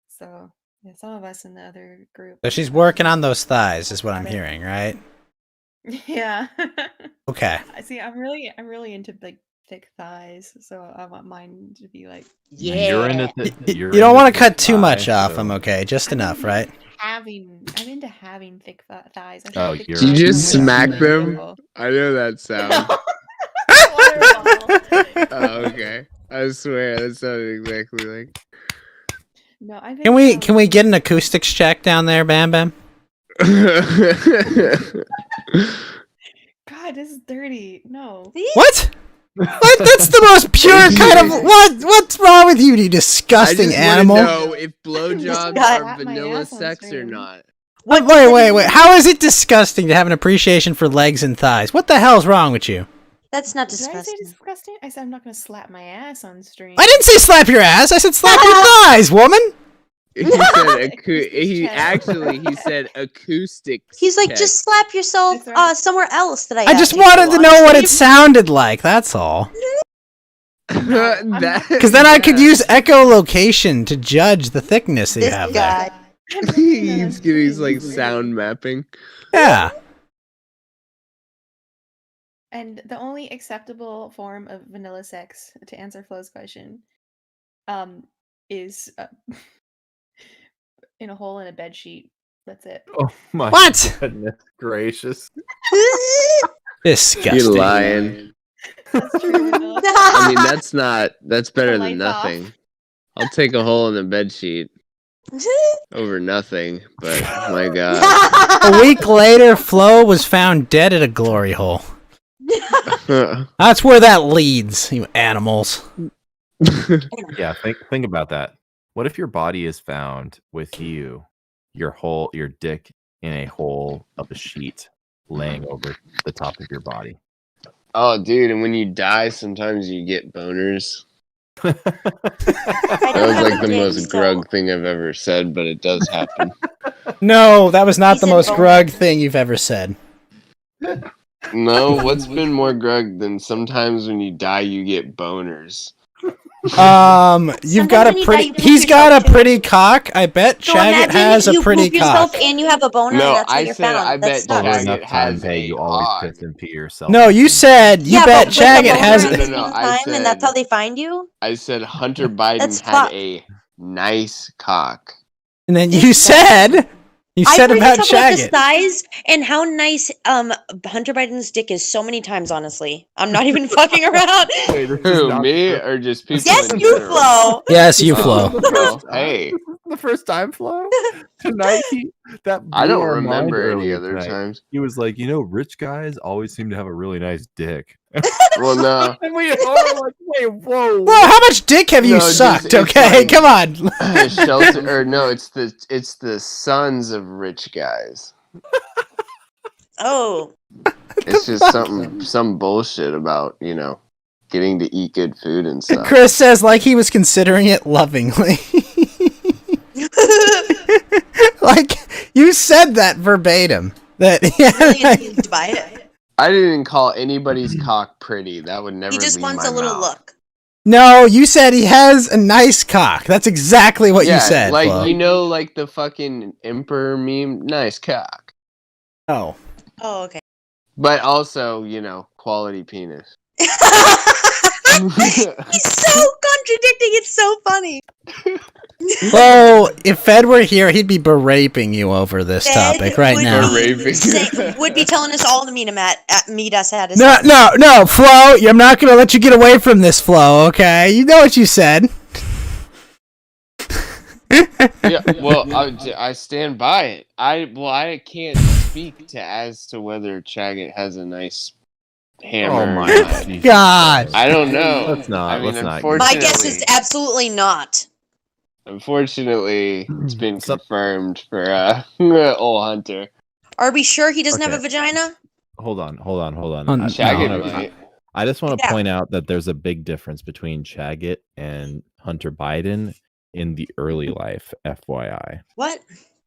So yeah, some of us in the other group. So she's working on those thighs, is what I'm hearing, right? Yeah. Okay. I see. I'm really into like thick thighs, so I want mine to be like. You're into You don't want to cut too much off them, okay? Just enough, right? I'm into having thick thighs. I think Oh, thick you're- Do you thighs just are really smack them? beautiful. I know that sound. Water bottle. Oh, okay. I swear that sounded exactly like. No, I think. Can we get an acoustics check down there, Bam Bam? God, this is dirty. No. What? What? That's the most pure kind of what's wrong with you, you I disgusting just animal? want to know if blowjobs guy- are Slap my vanilla ass on sex or stream. not. What Wait. How is it disgusting to have an appreciation for legs and thighs? What the hell's wrong with you? That's not Did I say disgusting. disgusting? I said I'm not gonna slap my ass on stream. I didn't say slap your ass. I said slap your thighs, woman. He said His chest. he said acoustics. He's like, check. just slap yourself That's right. somewhere else that I I just asked you wanted to on know what it stream. sounded like. That's all. Because then I could use echolocation to judge the thickness that you This have guy. I'm not doing that on He's getting stream. like sound mapping. there. Yeah. And the only acceptable form of vanilla sex, to answer Flo's question, is in a hole in a bed sheet. That's it. Oh my What? goodness gracious. Disgusting. You're lying. That's true. vanilla sex. I mean, that's better than lights off. nothing. I'll take a hole in the bed sheet over nothing, but my god. A week later, Flo was found dead at a glory hole. That's where that leads, you animals. Yeah, think about that. What if your body is found with your dick in a hole of a sheet laying over the top of your body? Oh, dude, and when you die, sometimes you get boners. I That don't was have like a the dick, most so- grug thing I've ever said, but it does happen. No, that was not He the said most boner. grug thing you've ever said. No, what's been more grug than sometimes when you die, you get boners? You've Sometimes got when a you pretty. die, you poop He's got yourself, a too. pretty cock. I bet So Shagget imagine has you a pretty poop yourself cock. and you have a boner, No, and that's how I you're said found. I That bet sucks. Over Shagget enough has times, hey, a you always hog. piss and pee yourself. No, you said you Yeah, bet but with a Shagget boner has. at the No, same I time, and that's said- how they find you. I said Hunter Biden That's had fucked. a nice cock. And then This you guy. said you I've said heard you about talk about the Shagget. size and how nice Hunter Biden's dick is so many times. Honestly, I'm not even fucking around. Wait, this is Who, not me, the or just people Yes, in you, general? Flo. Yes, you Oh, Flo. well, hey, the first time, Flo. Tonight, that I blew don't our mind remember any earlier other tonight. times. He was like, rich guys always seem to have a really nice dick. Well, no. And we all were like, wait, whoa. Well, how much dick have you No, just- sucked? it's Okay, like- come on. Shelter, or no, it's the sons of rich guys. Oh, It's just fuck? some bullshit about getting to eat good food and stuff. Chris says like he was considering it lovingly. Like you said that verbatim. That really intrigued by it. I didn't call anybody's cock pretty. That would never. He just leave wants my a little mouth. look. No, you said he has a nice cock. That's exactly what Yeah, you said. like Flo. like the fucking emperor meme. Nice cock, Oh. Oh, okay. but also quality penis. He's so contradicting. It's so funny. Well, if Fed were here, he'd be beraping you over this Fed topic right would now. be would be telling us all to meet him at meet us at his No, house. no, Flo. I'm not gonna let you get away from this, Flo. Okay, you know what you said. Yeah, well, I stand by it. I can't speak as to whether Chagget has a nice hammer. Oh or my not. God. I don't know. Let's not. I mean, let's not. My guess is unfortunately- absolutely not. Unfortunately, it's been Sup- confirmed for old Hunter. Are we sure he doesn't have a Okay. vagina? Hold on. Chagget No. might. I just want to Yeah. point out that there's a big difference between Chagget and Hunter Biden in the early life, FYI. What?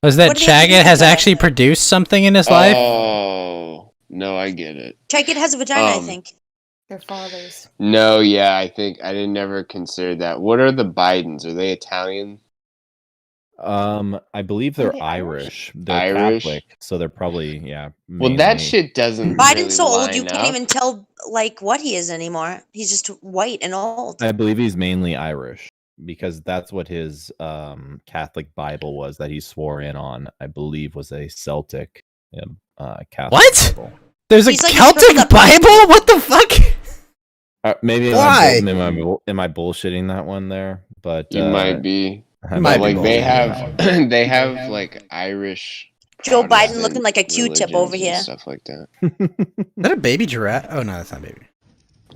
Was that What do they have to do Chagget has with that? actually produced something in his life? Oh no, I get it. Chagget has a vagina, I Um, think. Their fathers. No, yeah, I think I didn't never consider that. What are the Bidens? Are they Italian? I believe they're they Irish. Irish? They're Irish? Catholic, so they're probably Well, that mainly- shit doesn't. Biden's really so old you line can't up. even tell like what he is anymore. He's just white and old. I believe he's mainly Irish because that's what his Catholic Bible was that he swore in on. I believe was a Celtic Catholic What? Bible. There's a He's like a Celtic triple Bible? What the fuck? Maybe Why? am I bullshitting that one there? But You might be. I might But be like they bullshitting have, they have like Irish. Joe Biden Protestant looking like a Q-tip religions over and here. Stuff like that. Is that a baby giraffe? Oh no, that's not a baby.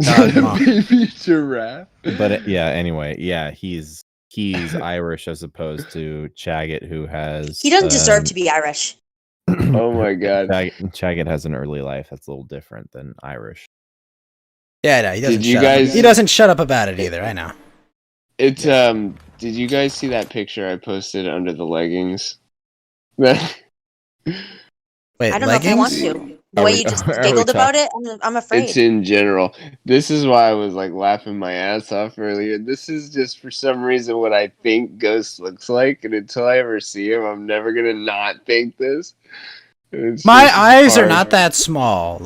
Baby giraffe. But yeah, anyway, yeah, he's Irish as opposed to Chaggett, who has. He doesn't deserve to be Irish. Oh my god. Chaggett has an early life that's a little different than Irish. Yeah, no, he doesn't. Did you shut up. guys- He doesn't shut up about it either. I know. It's Did you guys see that picture I posted under the leggings? Wait, I don't know if I want leggings? to. The way you just giggled about it, I'm afraid. It's in general. This is why I was like laughing my ass off earlier. This is just for some reason what I think Ghost looks like, and until I ever see him, I'm never gonna not think this. It's My just eyes are hard. not that small.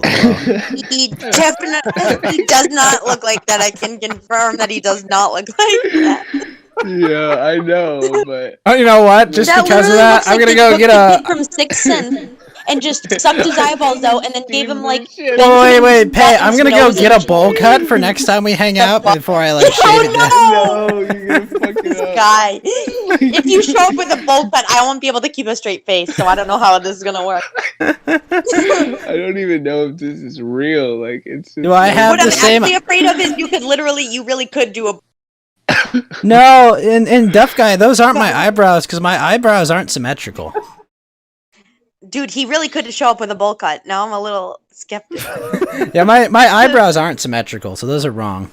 He definitely he does not look like that. I can confirm that he does not look like that. Yeah, I know, but Oh, you know what? Just That because of literally that, looks I'm like gonna the go get kid a. from Sixth Sense and just sucked his eyeballs out and then gave him like. Wait, Benjamin Pay. I'm Button's gonna go nose get a and bowl cut for next time we hang out before I like shave it down. Oh no, you're gonna fuck it this up. guy. If you show up with a bowl cut, I won't be able to keep a straight face, so I don't know how this is gonna work. I don't even know if this is real. Like, it's. Just Do I have What the I'm same? actually afraid of is you really could do a. No, in Duff Guy, those aren't my eyebrows because my eyebrows aren't symmetrical. Dude, he really could show up with a bowl cut. Now I'm a little skeptical. Yeah, my eyebrows aren't symmetrical, so those are wrong.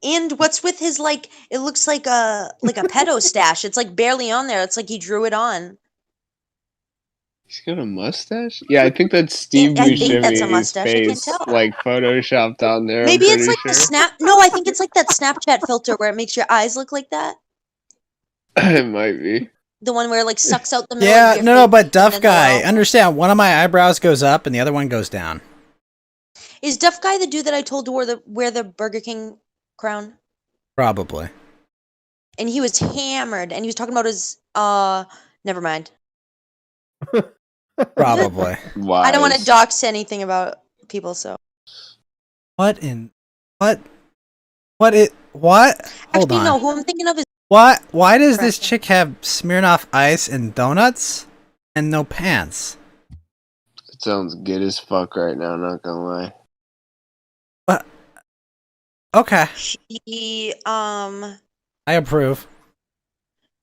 And what's with his like? It looks like a pedo stash. It's like barely on there. It's like he drew it on. He's got a mustache? Yeah, I think that's Steve I think that's a Buscemi's mustache. I can't face, tell. like photoshopped on there. Maybe I'm it's pretty like the snap. No, I think it's like that Snapchat filter where it makes your eyes look like that. It might be. The one where it like sucks out the middle. Yeah, of your no, face but and Duff then Guy, the understand? One of my eyebrows goes up and the other one goes down. Is Duff Guy the dude that I told to wear the Burger King crown? Probably. And he was hammered, and he was talking about his Never mind. Probably. Wise. I don't want to dox anything about people, so. What? Hold Actually, on. no. Who I'm thinking of is Why does this chick have Smirnoff Ice and donuts and no pants? It sounds good as fuck right now, not gonna lie. Okay, she. I approve.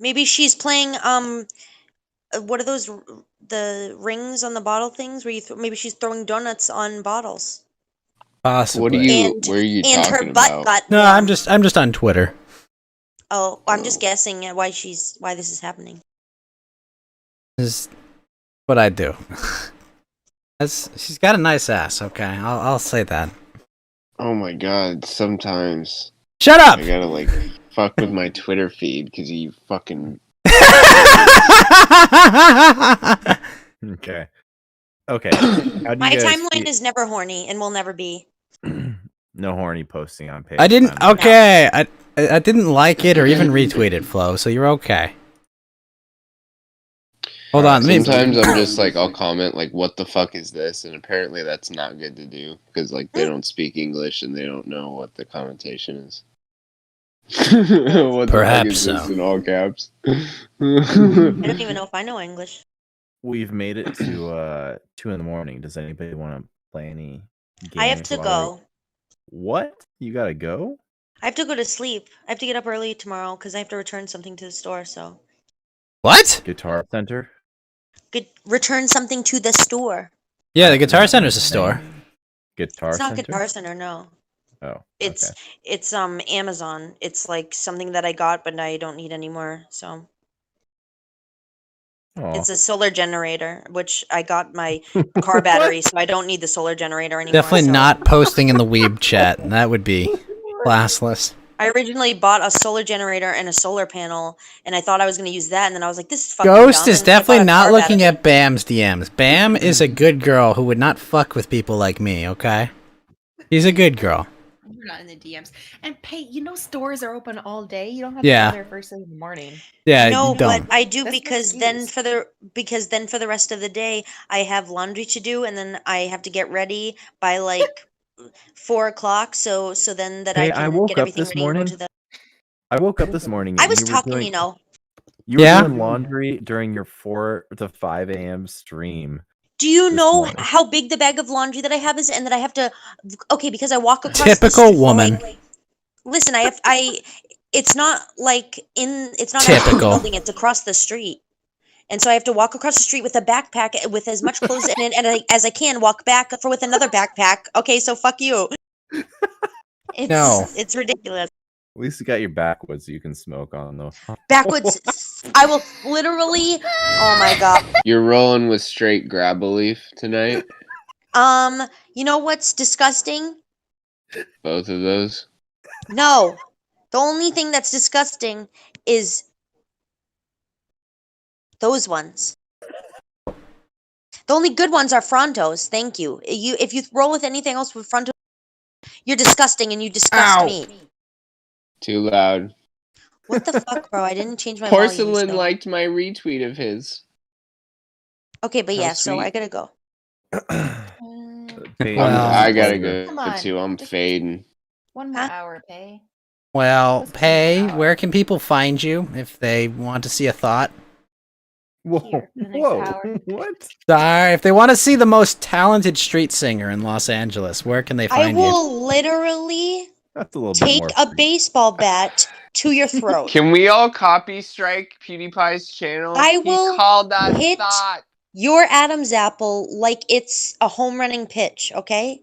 Maybe she's playing what are those the rings on the bottle things where you maybe she's throwing donuts on bottles. Possibly. What are you? Where are you And her talking butt about? got No, warm. I'm just on Twitter. Oh, I'm just guessing at why this is happening. This is what I do. She's got a nice ass. Okay, I'll say that. Oh my god! Sometimes Shut up. I gotta like fuck with my Twitter feed because you fucking. Okay. Okay. How do My you guys timeline feel- is never horny and will never be. no horny posting on page. I didn't. Okay, I didn't like it or even retweet it, Flo. So you're okay. Hold on. Let me. Sometimes I'm just like I'll comment like, "What the fuck is this?" And apparently that's not good to do because like they don't speak English and they don't know what the connotation is. What Perhaps the fuck is this so. in all caps? I don't even know if I know English. We've made it to 2 a.m. Does anybody want to play any games? I have to go. What? You gotta go? I have to go to sleep. I have to get up early tomorrow because I have to return something to the store. So What? Guitar Center? return something to the store. Yeah, the Guitar Center's a store. Guitar It's not Center? Guitar Center, no. Oh. It's Amazon. It's like something that I got but I don't need anymore. So Okay. it's a solar generator, which I got my car battery, so I don't need the solar generator anymore. Definitely so. not posting in the Weeb chat. That would be classless. I originally bought a solar generator and a solar panel, and I thought I was going to use that, and then I was like, "This is fucking Ghost dumb," is and I bought definitely a not car looking battery. at Bam's DMs. Bam is a good girl who would not fuck with people like me, okay? She's a good girl. You're not in the DMs. And Pay, stores are open all day. You don't have Yeah. to go there first thing in the morning. Yeah, No, you don't. but I do That's no because then excuse. for the rest of the day I have laundry to do, and then I have to get ready by like 4 o'clock. So then that Hey, I I can woke get up everything this ready and go morning. to the. I woke up this morning. I and was you were talking, doing, You Yeah? were doing laundry during your 4 to 5 a.m. stream. Do you this know morning. how big the bag of laundry that I have is, and that I have to? Okay, because I walk across Typical the street, woman. Listen, it's not like it's not Typical. in the building. It's across the street, and so I have to walk across the street with a backpack with as much clothes in it as I can. Walk back with another backpack. Okay, so fuck you. It's ridiculous. At least you got your backwoods you can smoke on though. Backwoods. I will literally. Oh my god. You're rolling with straight grab a leaf tonight. You know what's disgusting? Both of those. No. The only thing that's disgusting is those ones. The only good ones are Frontos. Thank you. If you roll with anything else with Frontos, you're disgusting and you disgust me. Too loud. What the fuck, bro? I didn't change my Porcelain volume, so. liked my retweet of his. Okay, but How yeah, so I sweet. gotta go. I gotta go Come on, too. I'm just- fading. One more hour, Pay. Well, Just Pay, one more where hour. can people find you if they want to see a thought? Whoa, Here, for the next whoa, hour. what? Sorry, if they want to see the most talented street singer in Los Angeles, where can they I find you? will literally That's a little bit take more. a baseball bat to your throat. Can we all copy strike PewDiePie's channel? I He will called that hit thought. your Adam's apple like it's a home running pitch, okay?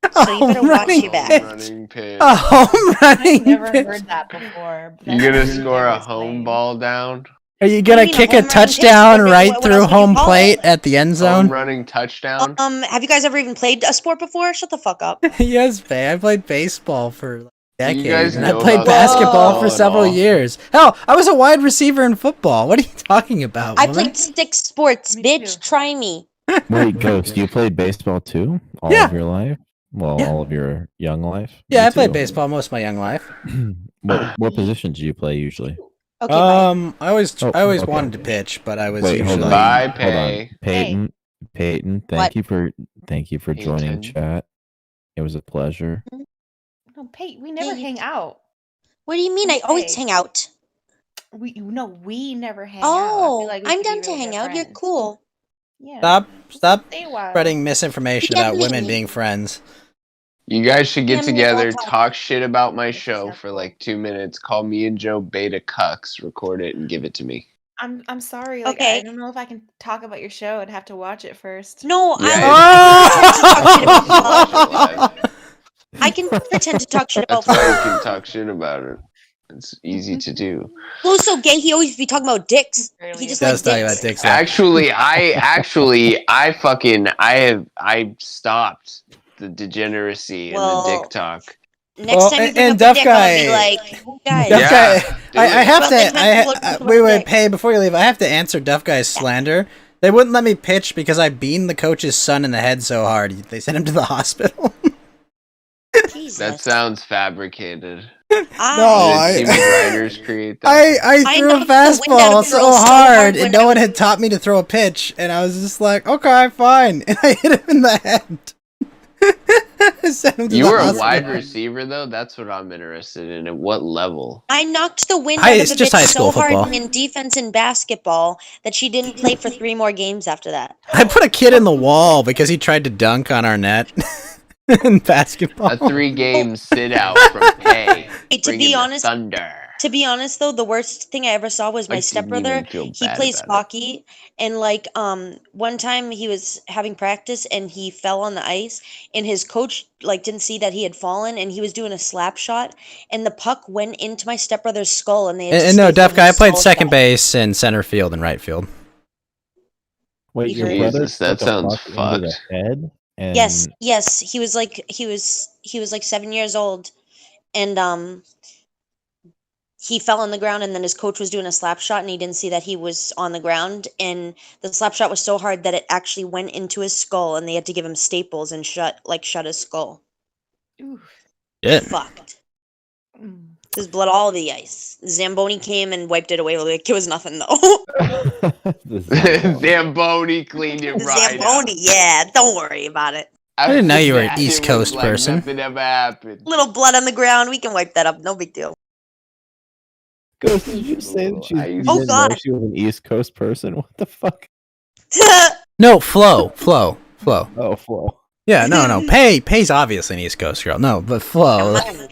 A So you better home watch running your back. pitch. Running pitch. A home I've running never pitch. heard that before. but You that's gonna really score a never home explained. ball down? Are you What gonna do you mean, a kick a home running pitch? touchdown What right else through would you home call plate it? at the end Home zone? running touchdown? Have you guys ever even played a sport before? Shut the fuck up. Yes, Pay. I played baseball for decades, guys and I know played about basketball for basketball at several all? years. Hell, I was a wide receiver in football. What are you talking about? I woman? played 6 sports, Me bitch. too. Try me. Wait, Ghost, you played baseball too? All Yeah. of your life? Well, Yeah. all of your young life? Yeah, Me I played too. baseball most of my young life. What position do you play usually? Okay, bye. I always Oh, always okay. wanted to pitch, but I was Wait, hold usually on. Bye, Hold on. Pay. Peyton, What? thank you for Pay joining attention. chat. It was a pleasure. No, Pay, we never Yeah. hang out. What do you mean? I always Okay. hang out. We never hang out. I feel Oh, like we I'm could be down to really hang good out. You're friends. cool. Yeah. Stop Stay a while. spreading misinformation Get about women me. being friends. You guys should get Yeah, me, together, I'll talk. talk shit about my It's show for acceptable. like 2 minutes, call me and Joe beta cucks, record it, and give it to me. I'm sorry. Like Okay. I don't know if I can talk about your show. I'd have to watch it first. No, Yeah, I can pretend to talk shit about That's why you food. can talk shit about it. It's easy to do. Blue's so gay. He always be talking about dicks. Barely He just Does likes talk dicks. about dicks. a lot. I stopped the degeneracy and the Well, dick talk. Next Well, time you and bring up Duff a dick, I'm gonna be Guy- like, guys. Duff Yeah, Guy, do I it. have Well, to. then people look Wait, like dick. Pay, before you leave, I have to answer Duff Guy's slander. They wouldn't let me pitch because I beamed the coach's son in the head so hard they sent him to the hospital. Jesus. That sounds fabricated. No, Did I- Team Writers create that? I I threw a knocked the wind out fastball of so girls so hard, hard and when no I one was- had taught me to throw a pitch, and I was just like, okay, fine, and I hit him in the head. Sent him to You the were a hospital. wide receiver though. That's what I'm interested in. At what level? I knocked the wind High- out it's of a just bitch high so school hard football. in defense and basketball that she didn't play for 3 more games after that. I put a kid in the wall because he tried to dunk on our net in basketball. A 3-game sit out from Pay. Hey, to Bringing be the honest, thunder. though, the worst thing I ever saw was my I didn't stepbrother. even feel He bad plays about it. hockey, and like one time he was having practice and he fell on the ice, and his coach like didn't see that he had fallen, and he was doing a slap shot, and the puck went into my stepbrother's skull, and they had to And no, staple Duff Guy, I his played skull second shut. base and center field and right field. Wait, your Jesus, brother that took a sounds puck into the fucked. head? And Yes, he was like 7 years old, and he fell on the ground, and then his coach was doing a slap shot, and he didn't see that he was on the ground, and the slap shot was so hard that it actually went into his skull, and they had to give him staples and shut his skull. Oof. Yeah. Fucked. Mm. There's blood all over the ice. Zamboni came and wiped it away. Like it was nothing though. The Zamboni. Zamboni cleaned it right Zamboni, out. yeah. Don't worry about it. I didn't know you were an After that, East it was Coast like person. Nothing ever happened. Little blood on the ground. We can wipe that up. No big deal. Ghost, did you say that I you used Oh, didn't know God. she was an East Coast person? What the fuck? No, Flo. Oh, Flo. Yeah, no. Pay's obviously an East Coast girl. No, but Flo. I'm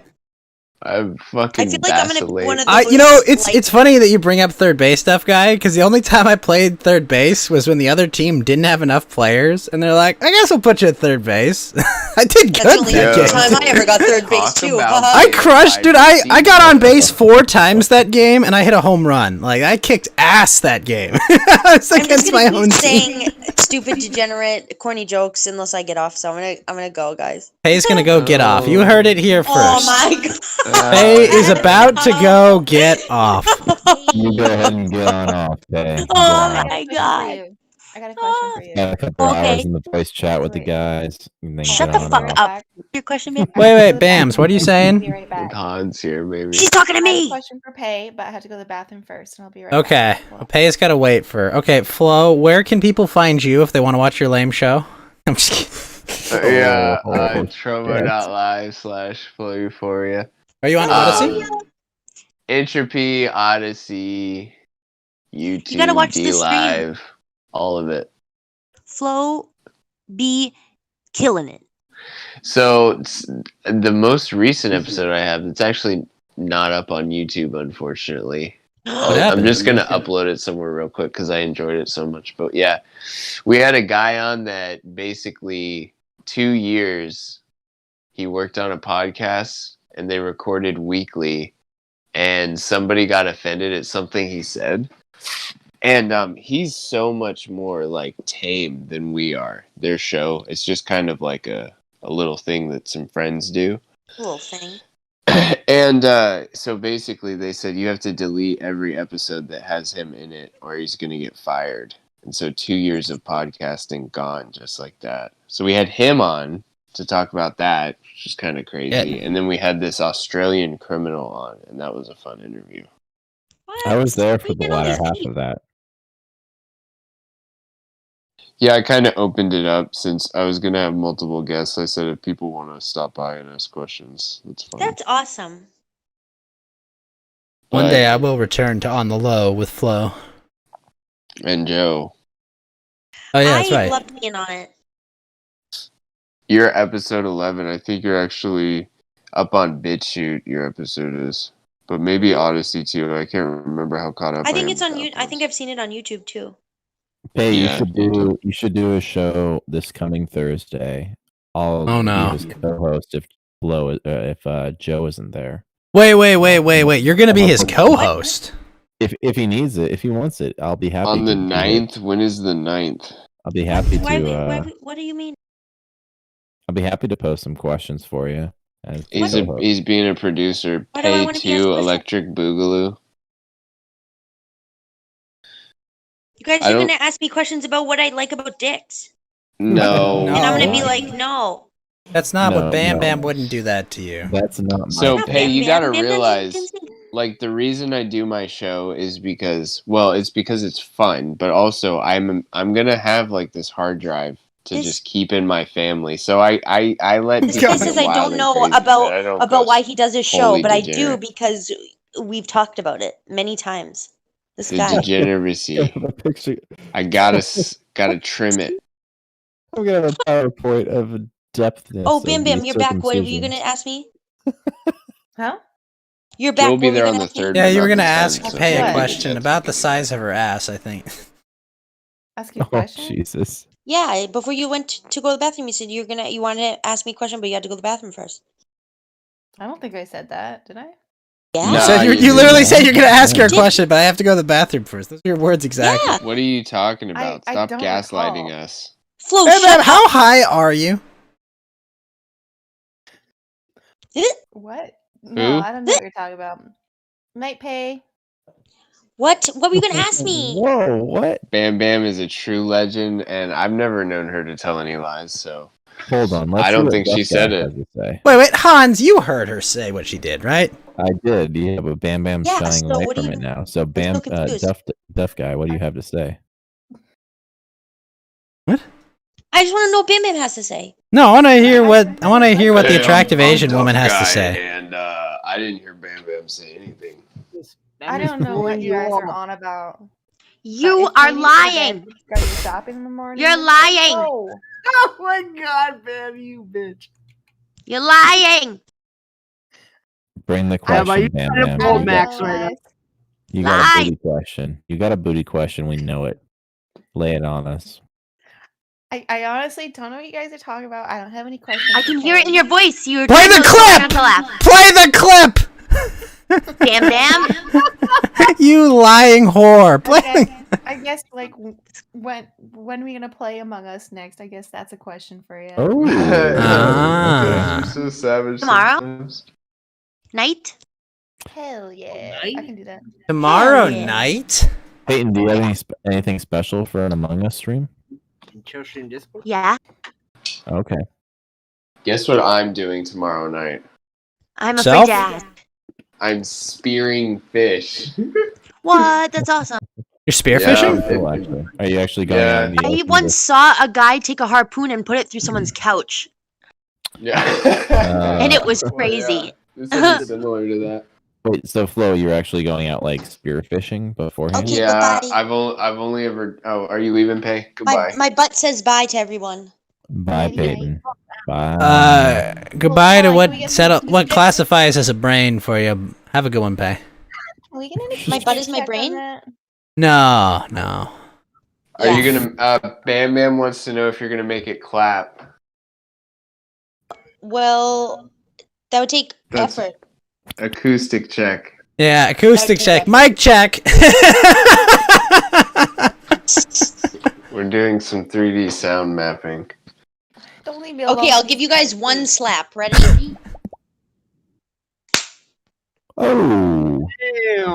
I fucking feel like I'm gonna be one of I, those. you know, it's like, it's funny that you bring up third base stuff, guy, because the only time I played third base was when the other team didn't have enough players, and they're like, "I guess we'll put you at third base." I did That's good only that the game. time I ever got third base Talk too. about haha. I being crushed, dude. wide I got on receiver. base 4 times that game, and I hit a home run. Like I kicked ass that game. It's I'm just against my gonna own keep team. saying stupid, degenerate, corny jokes unless I get off. So I'm gonna go, guys. Pay's gonna go get off. You heard it here first. Oh my god. Pay is about to go get off. You go ahead and get on off, Pay. Get Oh on off. my god. I got a question for you. Got a couple Okay. hours in the voice chat with the Wait. guys. And then Shut get the on fuck off. up. Your question, babe? Wait, Bams, what are you Be saying? right back. Hans here, baby. She's talking to I have a me. question for Pay, but I have to go to the bathroom first, and I'll be right Okay, back. well, Pay's gotta wait for. Okay, Flo, where can people find you if they want to watch your lame show? I'm just kidding. Trovo.live/Flow Euphoria. Are you on Odyssey? Entropy, Odyssey, YouTube, You gotta watch the stream. DLive, all of it. Flo be killing it. So the most recent episode I have, it's actually not up on YouTube, unfortunately. What I'm happened? just gonna upload it somewhere real quick because I enjoyed it so much. But yeah, we had a guy on that basically 2 years he worked on a podcast and they recorded weekly, and somebody got offended at something he said. And he's so much more like tame than we are. Their show, it's just kind of like a little thing that some friends do. Little thing. And so basically they said you have to delete every episode that has him in it or he's going to get fired. And so 2 years of podcasting gone just like that. So we had him on to talk about that, which is kind of crazy. Yeah. And then we had this Australian criminal on, and that was a fun interview. I was there for We the get all latter these half deep. of that. Yeah, I kind of opened it up since I was going to have multiple guests. I said if people want to stop by and ask questions, that's fine. That's awesome. One But- day I will return to On the Low with Flo. And Joe, Oh yeah, that's I right. love being on it. you're episode 11. I think you're actually up on BitChute, your episode is. But maybe Odyssey too. I can't remember how caught up I think am it's on with you. that I think one. I've seen it on YouTube too. Hey, Yeah, you should do a show this coming Thursday. I'll Oh, no. be his co-host if Joe isn't there. Wait. You're gonna be his co-host. If he needs it, if he wants it, I'll be happy. On the to do it. 9th? When is the 9th? I'll be happy What do you mean? I'll be happy to post some questions for you. As the He's co-host. he's being a producer. Why do I Pay wanna be asked 2 questions? Electric Boogaloo. You guys I are don't- gonna ask me questions about what I like about dicks, No. and I'm gonna be No. like, no. That's not what Bam no. Bam wouldn't do that to you. That's not my So Not Pay, Bam you Bam. gotta Bam Bam realize, didn't say- like, the reason I do my show is because, well, it's because it's fun, but also I'm gonna have like this hard drive to This- just keep in my family. So I let This people guy get says I wild don't and know crazy, but I don't about go why he does his show, wholly but I do degenerate. because we've talked about it many times. This The guy. degeneracy. the picture. I gotta trim it. I'm gonna have a PowerPoint of a depthness. Oh, of Bam Bam, these you're back. What were you circumcisions. gonna ask me? Huh? You're back. You'll What be were there you on gonna the ask me? third. Yeah, you were about gonna the ask tenth, so Pay a maybe question that's- about the size of her ass, I think. Ask you a Oh question? Jesus! Yeah, before you went to go to the bathroom, you said you wanted to ask me a question, but you had to go to the bathroom first. I don't think I said that, did I? Yeah. You Nah, said you you literally didn't. said you're gonna ask her a Did- question, but I have to go to the bathroom first. Those are your words exactly. Yeah. What are you talking about? I Stop don't gaslighting recall. us. Flo, Bam shut Bam, up. how high are you? What? No, Who? I don't know what you're talking about. Night Pay. What? What were you gonna ask me? Whoa! What? Bam Bam is a true legend, and I've never known her to tell any lies. So Hold on. Let's I see don't what think she Duff said Guy it. has to say. Wait, Hans, you heard her say what she did, right? I did. Yeah, but Bam Bam's Yeah, shying so away what do from you- it now. So Bam, so confused. Duff Guy, what do you have to say? I just want to know what Bam Bam has to say. No, I want to hear what the Hey, attractive I'm Asian Tough woman has to Guy, say. and I didn't hear Bam Bam say anything. I don't know what you guys are on about. You If are Katie goes to bed, lying. Go shopping in the morning. You're then lying. go. Oh my god, man, you bitch. You're lying. Bring the Yeah, but question, you're Bam trying to Bam. pull You Max got, right now. you got a Lies. booty question. You got a booty question. We know it. Lay it on us. I honestly don't know what you guys are talking about. I don't have any questions. I can hear it in your voice. You're Play the clip! Play the clip! Damn, damn. You lying whore. Play. I guess like when are we gonna play Among Us next? I guess that's a question for you. Oh. Ah. You're so savage. Tomorrow? sometimes. Night? Hell yeah, I can do that. Tomorrow Hell yeah. night? Peyton, do you have anything special for an Among Us stream? Chill stream Discord? Yeah. Okay. Guess what I'm doing tomorrow night? I'm Self? afraid to ask. I'm spearing fish. What? That's awesome. You're spearfishing? Oh, actually. Are you actually going out in the I ocean once with- saw a guy take a harpoon and put it through someone's couch. Yeah. And it was Well, crazy. yeah. This is similar to that. Wait, so Flo, you're actually going out like spearfishing beforehand? Okay, Yeah, goodbye. I've only ever. Oh, are you leaving, Pay? Goodbye. My butt says bye to everyone. Bye, Nighty-night. Peyton. Bye. Goodbye to Well, what we get settle to- what classifies as a brain for you. Have a good one, Pay. Can we get any My butt is my feedback on brain? that? No, no. Are you gonna? Bam Bam wants to know if you're gonna make it clap. Well, that would take That's- effort. Acoustic check. Yeah, acoustic check. Okay. Mic check. We're doing some 3D sound mapping. Don't leave me alone. Okay, I'll give you guys one slap. Ready? Oh.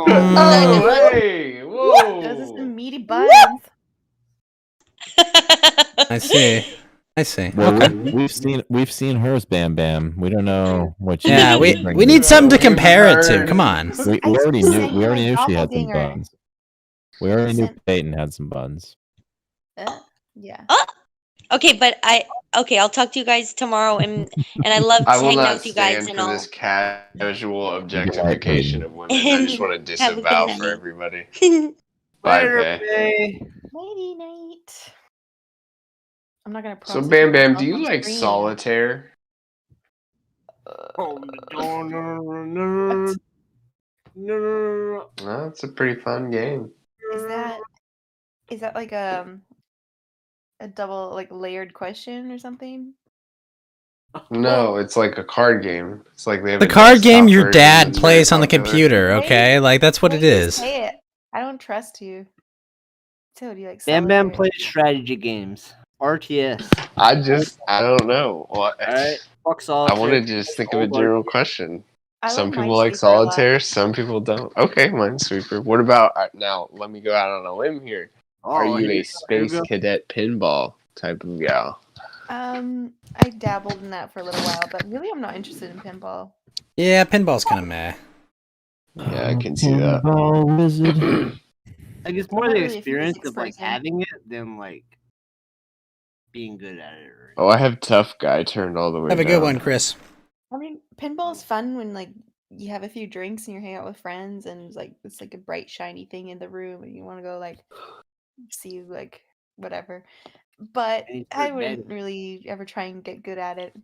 Oh, hey! Those are Whoa! some meaty buns. I see. I see. Well, Okay. we've seen hers, Bam Bam. We don't know what you. Yeah, we need something to compare it to. Come on. We I already just knew. sent We you already a knew she had some doppelganger. buns. We already knew Sent- Peyton had some buns. Yeah. Okay, but I'll talk to you guys tomorrow, and I love I will hanging out not with you guys stand and for all. this casual objectification of women. I just want to Have a good disavow night. for everybody. Bye, Later, Pay. Pay. Nighty night. I'm not gonna. So prostitute Bam Bam, myself do you on like stream. solitaire? Oh, no. Well, it's a pretty fun game. Is that like a double like layered question or something? No, it's like a card game. It's like they have The a card game desktop your version dad that's plays very on the popular. computer, okay? Like that's what it is. Say it. I don't trust you. So do you like Bam Bam solitaire? plays strategy games. RTS. I don't know. Well, Alright. Fuck I solitaire. want to just think of a general question. I Some like people like Minesweeper a lot. solitaire, some people don't. Okay, Minesweeper. What about now? Let me go out on a limb here. Are you a space cadet pinball type of gal? I dabbled in that for a little while, but really I'm not interested in pinball. Yeah, pinball's kind of meh. Yeah, I can see that. Pinball wizard. Like it's more I'm the not really a experience physics of like person. having it than like being good at it. Or... Oh, I have tough guy turned all the way Have a down. good one, Chris. I mean, pinball is fun when like you have a few drinks and you're hanging out with friends and it's like a bright shiny thing in the room and you want to go like see like whatever. But And you I put wouldn't bed. really ever try and get good at it.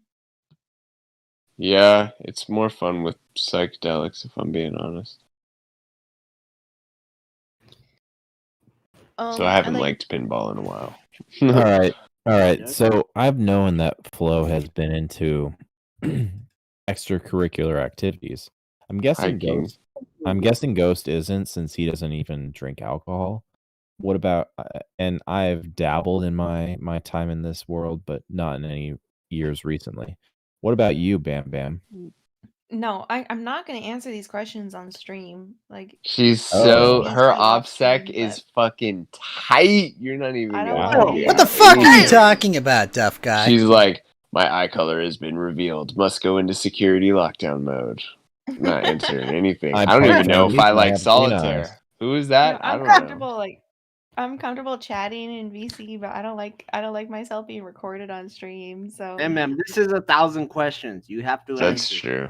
Yeah, it's more fun with psychedelics, if I'm being honest. So I haven't liked pinball in a while. All right. So I've known that Flo has been into extracurricular activities. I'm guessing Hiking. Ghost. I'm guessing Ghost isn't, since he doesn't even drink alcohol. What about? And I've dabbled in my time in this world, but not in any years recently. What about you, Bam Bam? No, I'm not going to answer these questions on stream. Like She's Oh. her OPSEC is fucking tight. You're not even I don't gonna want be What the able to fuck are you believe it. talking about, tough guy? She's like, my eye color has been revealed. Must go into security lockdown mode. Not answering anything. I don't even know if I like solitaire. Who is that? I I'm don't know. comfortable I'm comfortable chatting in VC, but I don't like myself being recorded on stream. So Hey, man, this is 1,000 questions. You have to That's answer. true.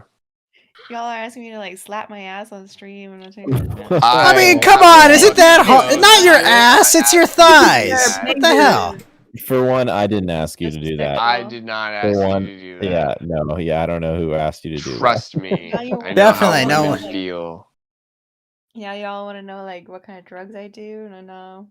Y'all are asking me to like slap my ass on stream and I'm saying, no. I mean, I- come I on, will isn't that no, hard? Not your I didn't- ass, it's your I- thighs. I- What the hell? For one, I didn't ask you to do that. I did not For ask one, you to do that. I don't know who asked you to do that. Trust me. Now you I know Definitely how no women one. feel. Yeah, y'all want to know like what kind of drugs I do? No.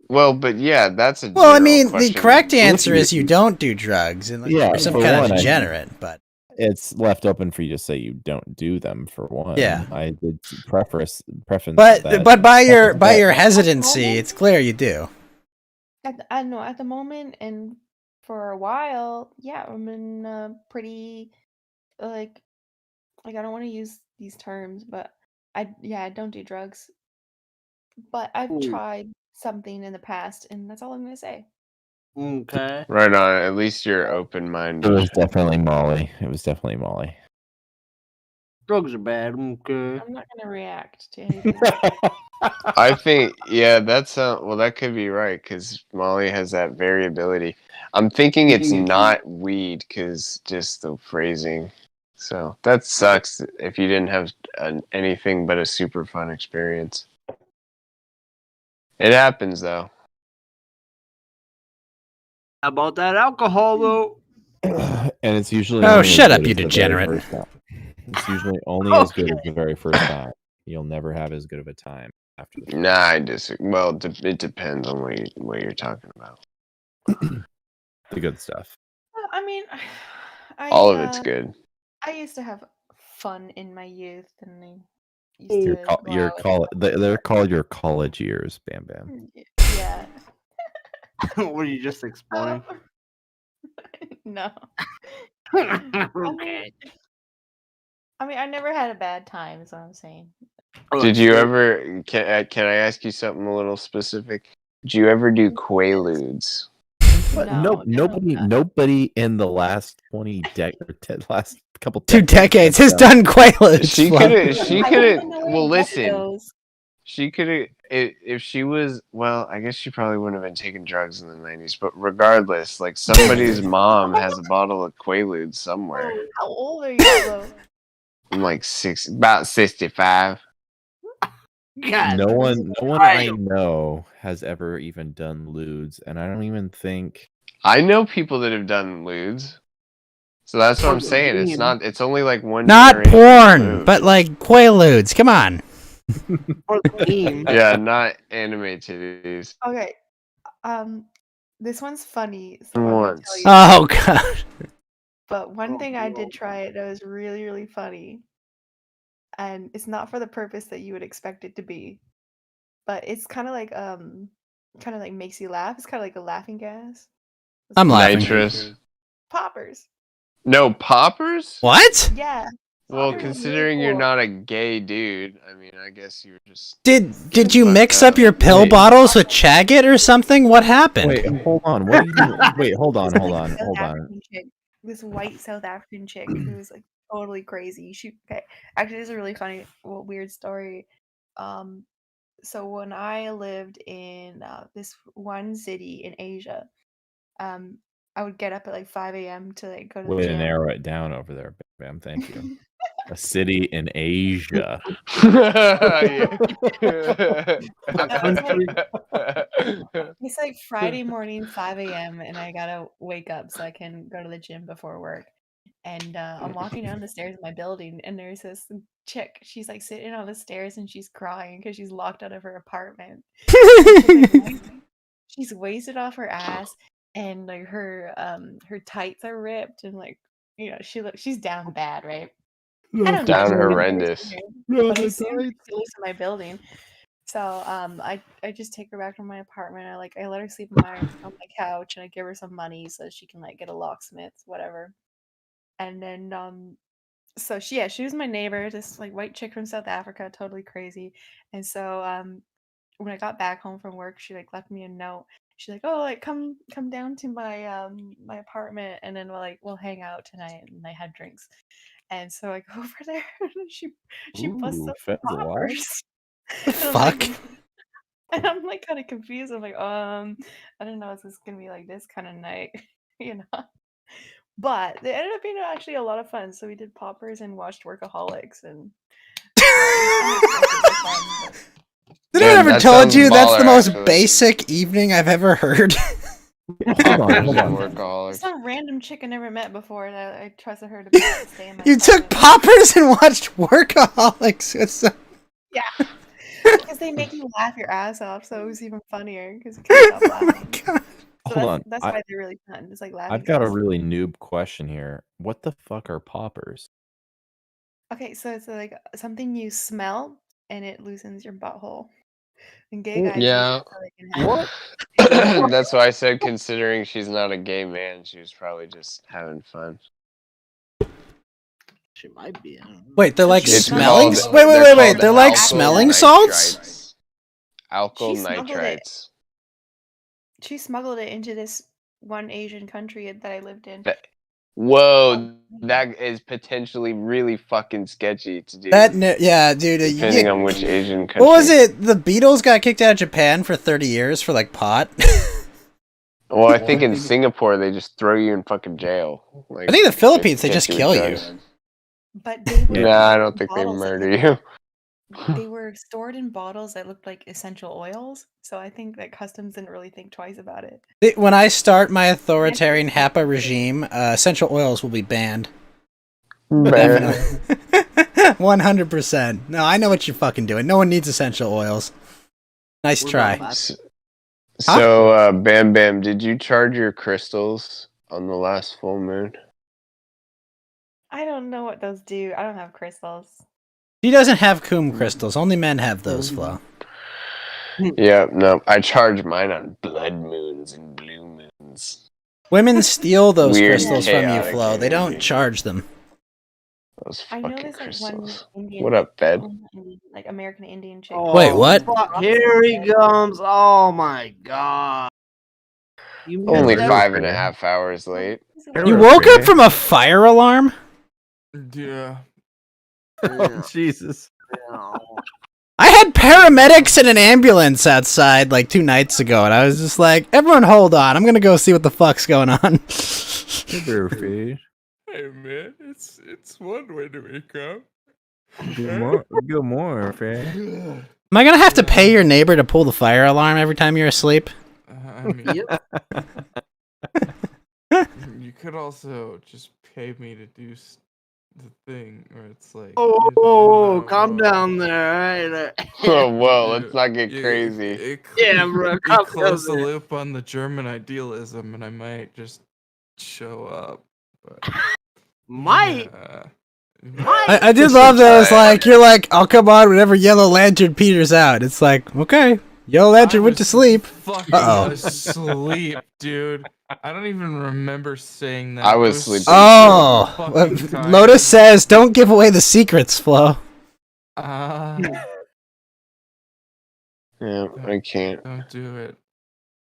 Well, but yeah, that's a Well, I general mean, the question. correct answer is you don't do drugs unless Yeah, you're some for kind one, of I- degenerate, but It's left open for you to say you don't do them. For one, Yeah. I did preference but that. by your hesitancy, it's clear you do. I know at the moment and for a while, yeah, I'm in pretty like I don't want to use these terms, but I don't do drugs. But I've Ooh. tried something in the past, and that's all I'm gonna say. Okay. Right on. At least you're It open-minded. was definitely Molly. Drugs are bad. Okay. I'm not gonna react to anything. I think, yeah, that could be right because Molly has that variability. I'm thinking it's not weed because just the phrasing. So that sucks if you didn't have anything but a super fun experience. It happens though. How about that alcohol though? And it's usually Oh, only as shut up, good you as the very degenerate. first time. It's usually only as good as the very first time. You'll never have as good of a time after the Nah, I disagree. Well, it depends on what you're talking about. the good stuff. I mean, All of it's good. I used to have fun in my youth, and I used to They're called your college years, Bam Bam. Yeah. Were you just exploring? No. Okay. I mean, I never had a bad time, is what I'm saying. Did you ever? Can I ask you something a little specific? Did you ever do quaaludes? No, Nobody in the last last couple 2 decades has done quaaludes. She Flo. could have. know where Well, to get listen. those. She could have. If she was, well, I guess she probably wouldn't have been taking drugs in the 90s. But regardless, like somebody's mom has a bottle of quaaludes somewhere. How old are you, though? I'm like about 65. God, No one I know has ever even done lewds, and I don't even think I know people that have done lewds. So that's what I'm saying. It's only like one. Not generation porn, removed. but like quaaludes. Come on. Yeah, not anime titties. Okay. This one's funny. So I'm gonna Once. tell you. Oh god. But one thing I did try it that was really, really funny. And it's not for the purpose that you would expect it to be. But it's kind of like makes you laugh. It's kind of like a laughing gas. I'm laughing. Nitrous. Poppers. No poppers? What? Yeah. Well, Poppers are really considering you're cool. not a gay dude, I mean, I guess you're just. Did you mix fucked up your pill Wait. bottles with Chagget or something? What happened? Wait, hold on. What are you doing? Wait, hold on. South African chick, this white South African chick who was like totally crazy. Actually, this is a really funny, weird story. So when I lived in this one city in Asia, I would get up at like 5 a.m. to like go to the Way to gym. narrow it down over there, Bam. Thank you. A city in Asia. It's like Friday morning, 5 a.m., and I gotta wake up so I can go to the gym before work. And I'm walking down the stairs of my building, and there's this chick. She's like sitting on the stairs and she's crying because she's locked out of her apartment. She's wasted off her ass, and like her tights are ripped, and like she's down bad, right? I don't Down know. horrendous. But I see her she lives in my building. So I just take her back to my apartment. I let her sleep on my couch, and I give her some money so she can like get a locksmith, whatever. And then so she was my neighbor, this like white chick from South Africa, totally crazy. And so when I got back home from work, she like left me a note. She's like, "Oh, like come down to my my apartment, and then we'll hang out tonight." And I had drinks. And so I go over there, and she busts Ooh, up what? poppers. Fuck. And I'm like kind of confused. I'm like, I don't know, is this gonna be like this kind of night, you know? But they ended up being actually a lot of fun. So we did poppers and watched Workaholics, and Did I ever that told sounds you that's the baller, most actually. basic evening I've ever heard? Poppers and workaholics. Some random chick I never met before that I trusted her to stay in my You took apartment. poppers and watched Workaholics. It's so- Yeah. Because they make you laugh your ass off, so it was even funnier because you can't stop laughing. So Hold on. that's why they're really fun. It's like laughing. I've got a gas. really noob question here. What the fuck are poppers? Okay, so it's like something you smell and it loosens your butthole. And gay Ooh, guys yeah. use it so they can have That's why I said, considering she's not a gay man, she was probably just having fun. She might be. I don't know. Wait, they're like It's smelling. called- Wait. they're They're called like alkyl smelling salts. nitrites. Alkyl She smuggled it. nitrites. She smuggled it into this one Asian country that I lived in. Whoa, that is potentially really fucking sketchy to do. Yeah, dude. Depending on which Asian country. What was it? The Beatles got kicked out of Japan for 30 years for like pot. Well, I think in Singapore they just throw you in fucking jail. Like, I think the Philippines they catch just with kill you. drugs. But they were Nah, I in don't think they bottles that murder looked you. They were stored in bottles that looked like essential oils, so I think that customs didn't really think twice about it. When I start my authoritarian HAPA regime, essential oils will be banned. Definitely. 100%. No, I know what you're fucking doing. No one needs essential oils. Nice try. So, Bam Bam, did you charge your crystals on the last full moon? I don't know what those do. I don't have crystals. He doesn't have coom crystals. Only men have those, Flo. Yeah, no, I charge mine on blood moons and blue moons. Women steal those Weird, crystals from you, chaotic Flo. They don't energy. charge them. Those I know fucking this like crystals. one Indian. What up, Bed? Like American Indian chick. Wait, what? Fuck, here he comes. Oh my god. You Only missed 5.5 hours late. You woke up from a fire alarm? Yeah. Oh, Jesus. I had paramedics and an ambulance outside like 2 nights ago, and I was just like, everyone hold on. I'm going to go see what the fuck's going on. Hey man, it's one way to wake up. Good morning, friend. Am I going to have to pay your neighbor to pull the fire alarm every time you're asleep? I mean, you could also just pay me to do the thing where it's like. Oh, calm down there. Right? Oh, whoa, let's not get crazy. Yeah, bro, You calm close the down there. loop on the German idealism, and I might just show up. But, Might. yeah. I did love those, like, you're like, I'll come on whenever Yellow Lantern peters out. It's like, okay, Yellow Lantern went to sleep. Fucking asleep, dude. I don't even remember saying that. I was sleeping. Oh, fucking tired. Lotus says, don't give away the secrets, Flo. Yeah, I can't. Don't do it.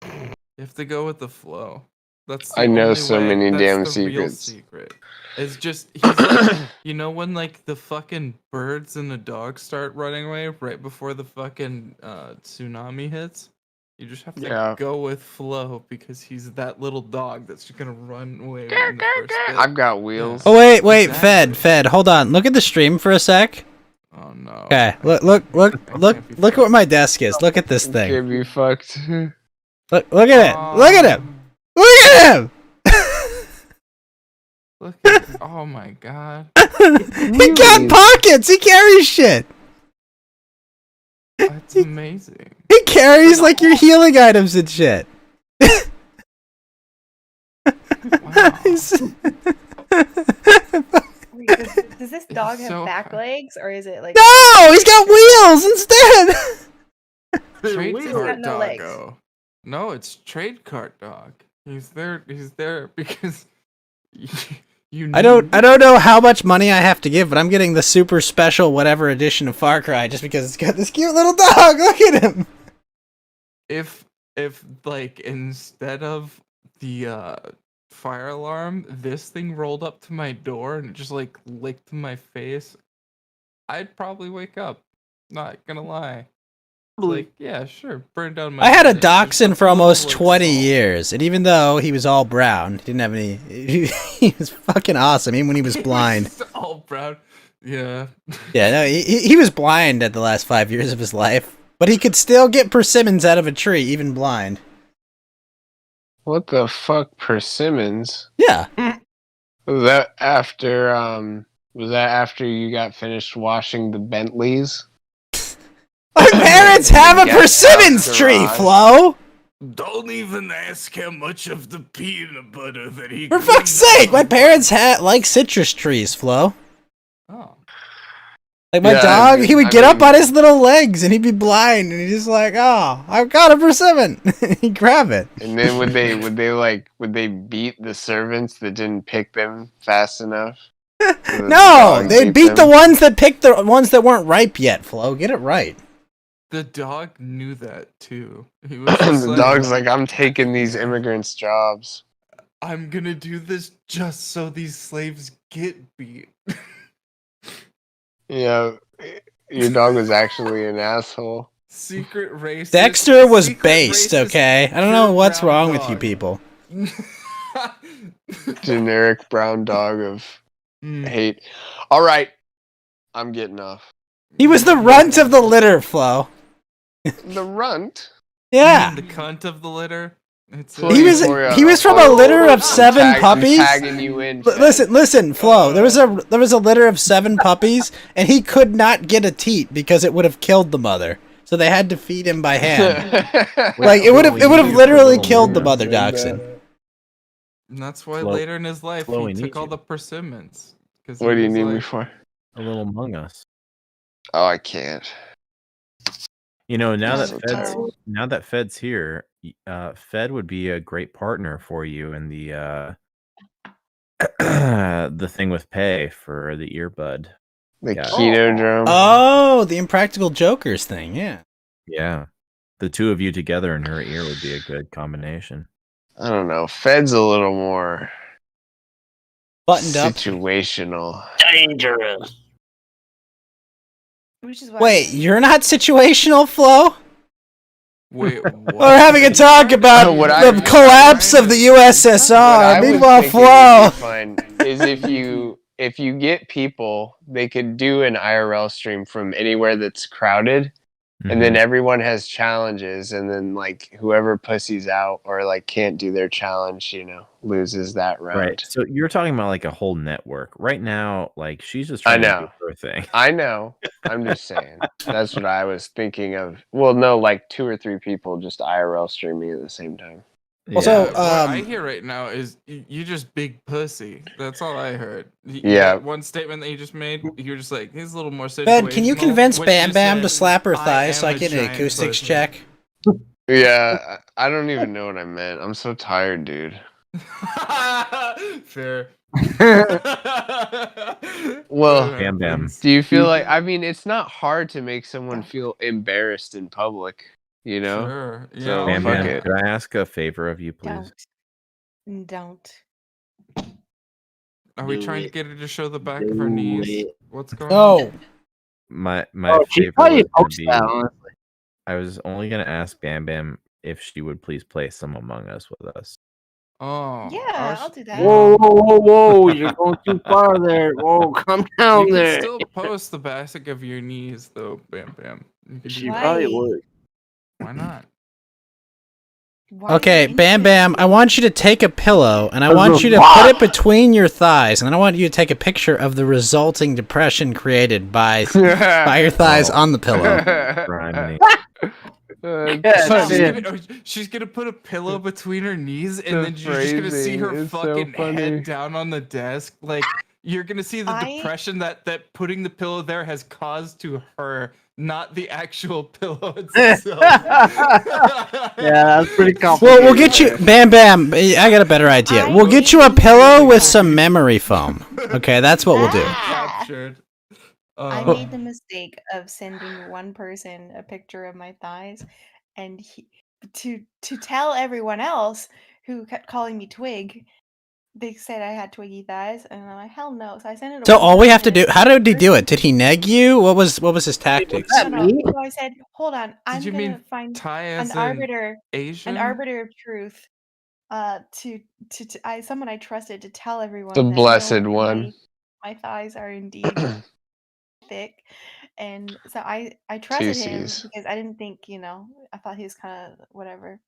You have to go with the flow. That's I the know only so way. many That's damn the real secrets. secret. It's just he's like, you know when like the fucking birds and the dogs start running away right before the fucking tsunami hits. You just have to go with Flo because he's that little dog that's just gonna run away in the first bit. I've got wheels. Oh, wait, Fed, hold on. Look at the stream for a sec. Oh no. Okay, look at what my desk is. Look at this thing. Can't be fucked. Look at it. Look at him. Look at him. Look at oh my god. He got pockets. He carries shit. That's amazing. He carries like your healing items and shit. Wait, does this dog have so back legs, or is it like? No, he's got wheels instead. Trade He's cart got no legs. doggo. No, it's trade cart dog. He's there because you I don't know how much money I have to give, but I'm getting the super special whatever edition of Far Cry just because it's got this cute little dog. Look at him. If like instead of the fire alarm, this thing rolled up to my door and it just like licked my face, I'd probably wake up. Not gonna lie. Like, yeah, sure, burn down my. I had a shit. Just dachshund put for a little, almost like, 20 salt. years, and even though he was all brown, he didn't have any. He was fucking awesome, even when he was blind. Just all brown. Yeah. Yeah, no, he was blind at the last 5 years of his life, but he could still get persimmons out of a tree, even blind. What the fuck, persimmons? Yeah. Was that after you got finished washing the Bentleys? My parents have a Guest persimmons house tree, garage. Flo! Don't even ask how much of the peanut butter that he. For fuck's sake, my parents like citrus trees, Flo. Oh. Like my Yeah, dog, he would I get up mean- on his little legs and he'd be blind, and he's just like, "Oh, I've got a persimmon." He'd grab it. And then would they beat the servants that didn't pick them fast enough? The No, dog they'd beat the them? ones that picked the ones that weren't ripe yet. Flo, get it right. The dog knew that too. He was just The like, dog's like, I'm taking these immigrants' jobs. I'm gonna do this just so these slaves get beat. Yeah, your dog was actually an asshole. Secret racist. Dexter was secret based, racist, okay? I don't know pure what's brown wrong with you dog. people. Generic brown dog of Mm. hate. All right, I'm getting off. He was the runt of the litter, Flo. The runt. Yeah. The cunt of the litter. It's Flo, He was Euphoria, he was from a litter of 7 I'm puppies. tagging you in. Fed. Listen, Flo. There was a litter of 7 puppies, and he could not get a teat because it would have killed the mother. So they had to feed him by hand. Like it would have literally killed the mother dachshund. And that's why Flo- later in his life Flo, he we took need all you. the persimmons. What do you need me for? A little Among Us. Oh, I can't. You know, now I'm that so Fed's tired. now that Fed's here, Fed would be a great partner for you in the the thing with pay for the earbud. The Yeah. Ketodrome. Oh, the Impractical Jokers thing. Yeah. Yeah. The two of you together in her ear would be a good combination. I don't know. Fed's a little more Buttoned up. situational. Dangerous. Which is why Wait, you're not situational, Flo? Wait, what? We're having a talk about What the I- collapse of the What USSR. I was Meanwhile, thinking Flo. would be fun is if you get people, they could do an IRL stream from anywhere that's crowded, and then everyone has challenges, and then like whoever pussies out or like can't do their challenge, loses that round. Right. So you're talking about like a whole network. Right now, like she's just I trying to know. do her thing. I know. I'm just saying. That's what I was thinking of. Well, no, like 2 or 3 people just IRL streaming at the same time. Also, What I hear right now is you just big pussy. That's all I heard. Yeah. That one statement that you just made, you're just like, he's a little more situational. Ben, can you convince What you Bam Bam to said, slap her I thighs so am I a get an giant acoustics pussy. check? Yeah, I don't even know what I meant. I'm so tired, dude. Fair. Well, Bam Bam. do you feel like, I mean, it's not hard to make someone feel embarrassed in public, you know? Sure. Yeah. So, Bam fuck Bam, it. could I ask a favor of you, please? Don't. Are we Do trying to it. get her to show the back of her Do knees? it. What's going on? Oh, My She favor probably was gonna pokes be, that, honestly. I was only gonna ask Bam Bam if she would please play some Among Us with us. Oh. Yeah, I'll do that. Whoa, whoa, whoa, whoa! You're going too far there. Whoa, calm down You can there. still post the back of your knees, though, Bam Bam. You can She do that. probably Why? would. Why not? Why okay, are you Bam into Bam, I want you to take a pillow and I want you to put it between your thighs, and then I want you to take a picture of the resulting depression created by your thighs on the pillow. Criminy. She's gonna put a pillow between her knees, and The then you're just gonna see her phrasing is so fucking funny. head down on the desk. Like you're gonna see the depression that putting the pillow there has caused to her, not the actual pillow itself. Yeah, that's pretty Well, complicated. we'll get you, Bam Bam. I got a better idea. We'll get you a pillow with some memory foam. Okay, that's what we'll do. Captured. I made the mistake of sending one person a picture of my thighs, and to tell everyone else who kept calling me Twig they said I had twiggy thighs, and I'm like, hell no. So I sent it to So one all we have to person. do? How did he do it? Did he neg you? What was his tactics? No. So I said, hold on, I'm Did you gonna mean find Thai an as in arbiter, Asian? an arbiter of truth. Someone I trusted to tell everyone The that blessed no, one. my thighs are indeed thick, and so I trusted him Juicies. because I didn't think, I thought he was kind of whatever.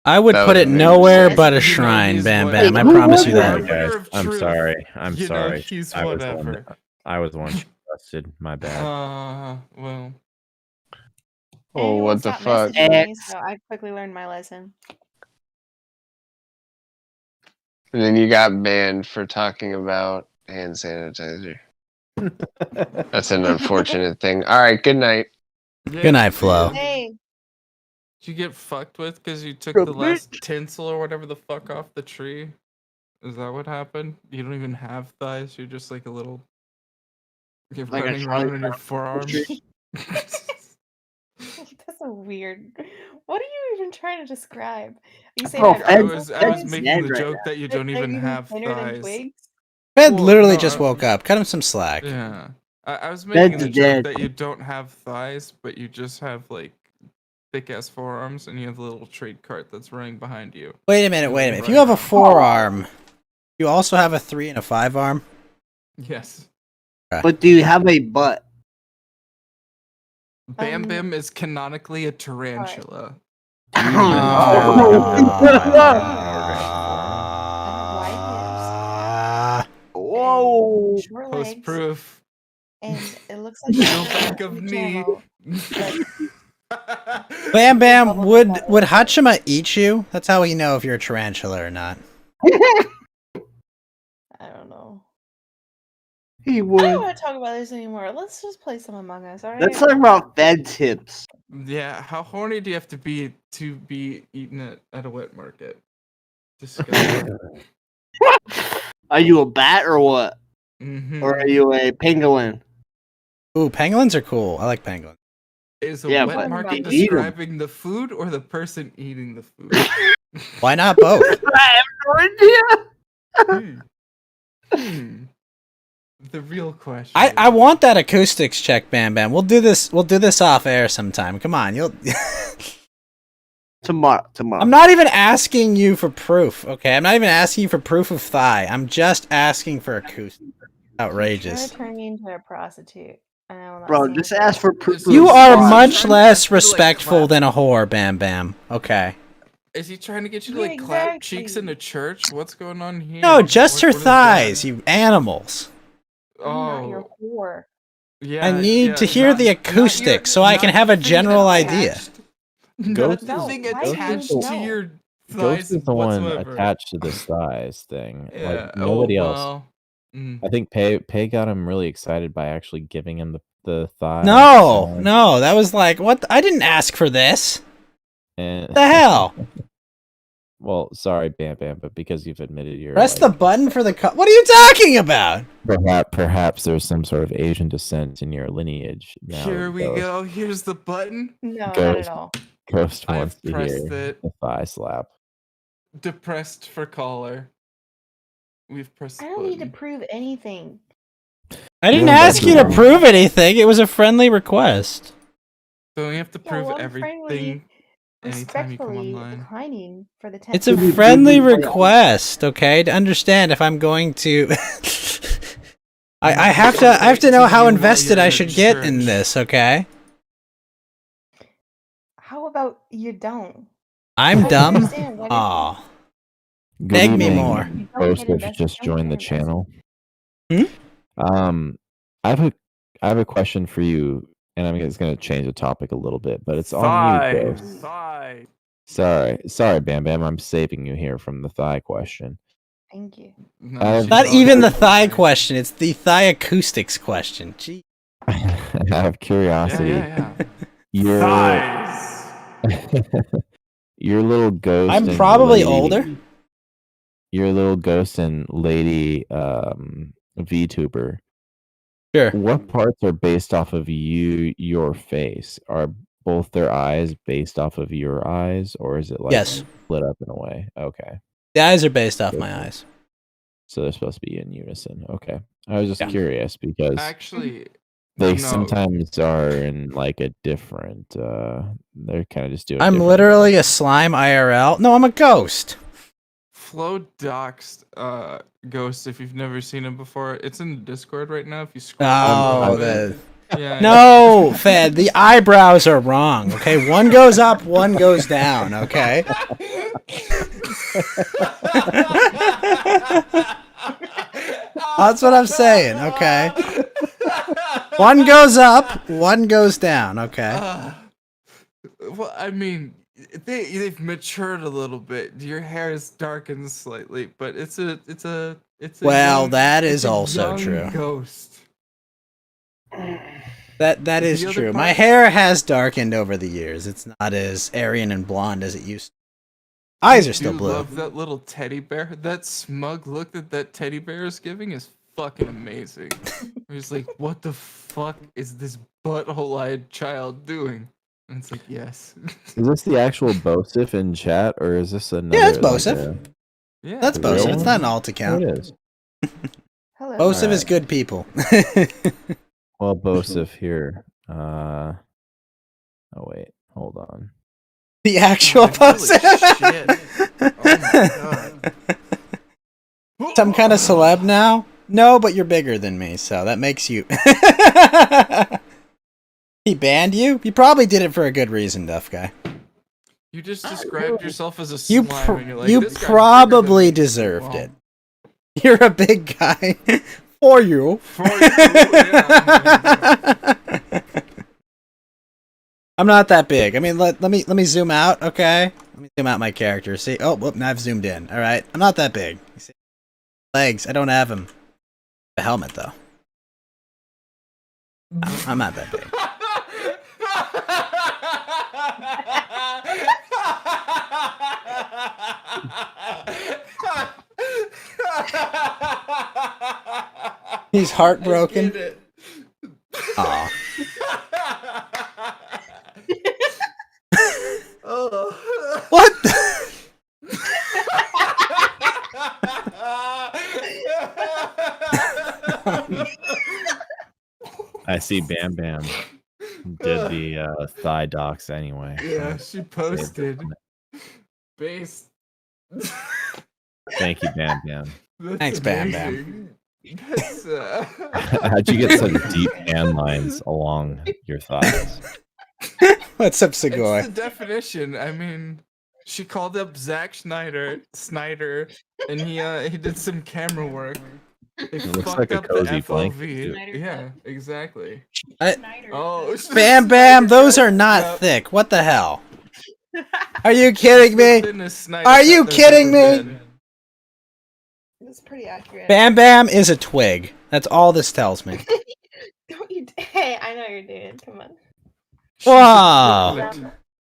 I would That put was it very nowhere sick. but a You know shrine, he's Bam whatever. Bam. I Who promise was you The that. that? arbiter of I'm truth. sorry. I'm You know, sorry. he's I was the one whatever. that, I was the one she trusted. My bad. Well. Oh, Anyone what the stopped fuck? messaging me, so I quickly learned my lesson. And then you got banned for talking about hand sanitizer. That's an unfortunate thing. All right, good night. Yeah, Good night, Flo. Hey, Did you get fucked with because you took Bro, the last tinsel or whatever the fuck off the tree? Is that what happened? You don't even have thighs. You're just like a little. You're Like a running around trolley on your car. forearms. that's a weird. What are you even trying to describe? Are you saying Bro, I have I Fed, tinsel was thighs? making the right joke that you That don't they're even even have thinner than thighs. twigs? Fed Well, literally no, just woke up. Cut him some slack. Yeah, I was making Fed's the joke dead. that you don't have thighs, but you just have like thick ass forearms, and you have the little trade cart that's running behind you. Wait a minute, And wait a you minute. If run you have a around. 4-arm, you also have a 3 and a 5 arm? Yes. But do you have a butt? Bam Bam is canonically a tarantula. Do you Oh, necessarily have to no. have an organ form? Whoa. Short Post legs, proof. and it looks like You'll a think of me. Bam Bam, would Hachima eat you? That's how we know if you're a tarantula or not. I don't know. He I don't would. want to talk about this anymore. Let's just play some Among Us, alright? Let's talk about Fed tips. Yeah, how horny do you have to be eaten at a wet market? Disgusting. Are you a bat or what? Mhm. Or are you a pangolin? Ooh, pangolins are cool. I like pangolins. Is a Yeah, wet but market they eat 'em. describing the food or the person eating the food? Why not both? I have no idea. The real question. I want that acoustics check, Bam Bam. We'll do this off air sometime. Come on, you'll Tomorrow. I'm not even asking you for proof, okay? I'm not even asking you for proof of thigh. I'm just asking for acoustics. Trying Outrageous. to turn me into a prostitute. And I will not Bro, stand just for ask it. for proof. You are Is he much trying to less get you to, like, respectful clap? than a whore, Bam Bam. Okay. Is he trying to get you to Yeah, like clap cheeks exactly. in a church? What's going on here? No, just her What is thighs, that? you animals. I'm not your Oh, whore. yeah. I need to yeah, hear not- the not your- acoustics so I not can have the a thing general idea. attached- Ghost Not the is- thing No, why do you attached know? to your Ghost thighs is the one whatsoever. attached to this thighs thing. Yeah. Like nobody else. Well, I think Pei got him really excited by actually giving him the thigh. No, that was like, what? I didn't ask for this. And What the hell? Well, sorry, Bam Bam, but because you've admitted you're Press like, the button for the What are you talking about? perhaps there's some sort of Asian descent in your lineage. Now, here we go. Here's the button. No, not Ghost, at all. Ghost I've wants to pressed hear it. the thigh slap. Depressed for caller. We've pressed. I the don't need to button. prove anything. I didn't Yeah, ask you to that's- prove anything. It was a friendly request. So you have to Yeah, prove well, I'm everything friendly, anytime you come respectfully online. declining for the 10. It's a friendly request, okay? To understand if I'm going to I have to know how invested I should get in this, okay? How about you don't? I'm I dumb. understand what it is. Aw. Good Beg me evening, more. Don't Ghost get has invested, just don't joined the get invested. channel. Hmm? I have a question for you, and I'm just going to change the topic a little bit, but it's on you, Ghost. Thigh. Sorry, Bam Bam. I'm saving you here from the thigh question. Thank you. No, I've- she's Not already even the on thigh line. question, it's the thigh acoustics question. Gee. Out of curiosity, Yeah. your Thighs. your little ghost. I'm and probably lady- older. Your little ghost and lady VTuber. Sure. What parts are based off of your face? Are both their eyes based off of your eyes, or is it like Yes. split up in a way? Okay. The eyes are based off my eyes. So they're supposed to be in unison. Okay. I was just Yeah. curious because Actually, they no. sometimes are in like a different. They're kind of just doing. I'm different literally a slime IRL. No, I'm a ghost. Flo doxed Ghost if you've never seen him before. It's in the Discord right now. If you scroll down a Oh, little bit. Yeah. no, Fed. The eyebrows are wrong. Okay, one goes up, one goes down. Okay. That's what I'm saying. Okay. One goes up, one goes down. Okay. Well, I mean, they've matured a little bit. Your hair is darkened slightly, but it's a Well, young, that it's is a also young true. Ghost. That is The other true. My part- hair has darkened over the years. It's not as Aryan and blonde as it used to. Eyes are still I blue. love that little teddy bear. That smug look that teddy bear is giving is fucking amazing. He's like, what the fuck is this butthole-eyed child doing? And it's like, yes. Is this the actual Bosif in chat, or is this another? Yeah, it's like, Bosif. Yeah. That's the real Bosif. It's not an one? alt account. Oh, it is. Hello. Bosif is Alright. good people. Well, Bosif here. Oh wait, hold on. The actual Holy Bosif. shit. Oh my god. Some kind of celeb now? No, but you're bigger than me, so that makes you. He banned you? He probably did it for a good reason, Duff Guy. You just described yourself as a You slime, and you're like, you this guy's probably bigger than me. deserved Well, it. You're a big guy. For you. For you, yeah. I'm not that big. I mean, let me zoom out, okay? Let me zoom out my character. See? Oh, whoop, now I've zoomed in. All right. I'm not that big. You see? Legs. I don't have them. The helmet, though. I'm not that big. He's heartbroken. Aw. What? I see Bam Bam did the thigh docs anyway. Yeah, she posted. Base. Thank you, Bam Bam. That's Thanks, Bam Bam. amazing. That's, How'd you get such deep tan lines along your thighs? What's up, It's Segoy? the definition. I mean, she called up Zack Snyder, and he did some camera work. They It looks fucked like a up the cozy FOV. blanket, too. Yeah, exactly. I- Oh, Bam Bam, those are not thick. What the hell? Are you kidding me? Are you kidding me? That's pretty accurate. Bam Bam is a twig. That's all this tells me. Don't you? Hey, I know you're doing. Come on. Wow.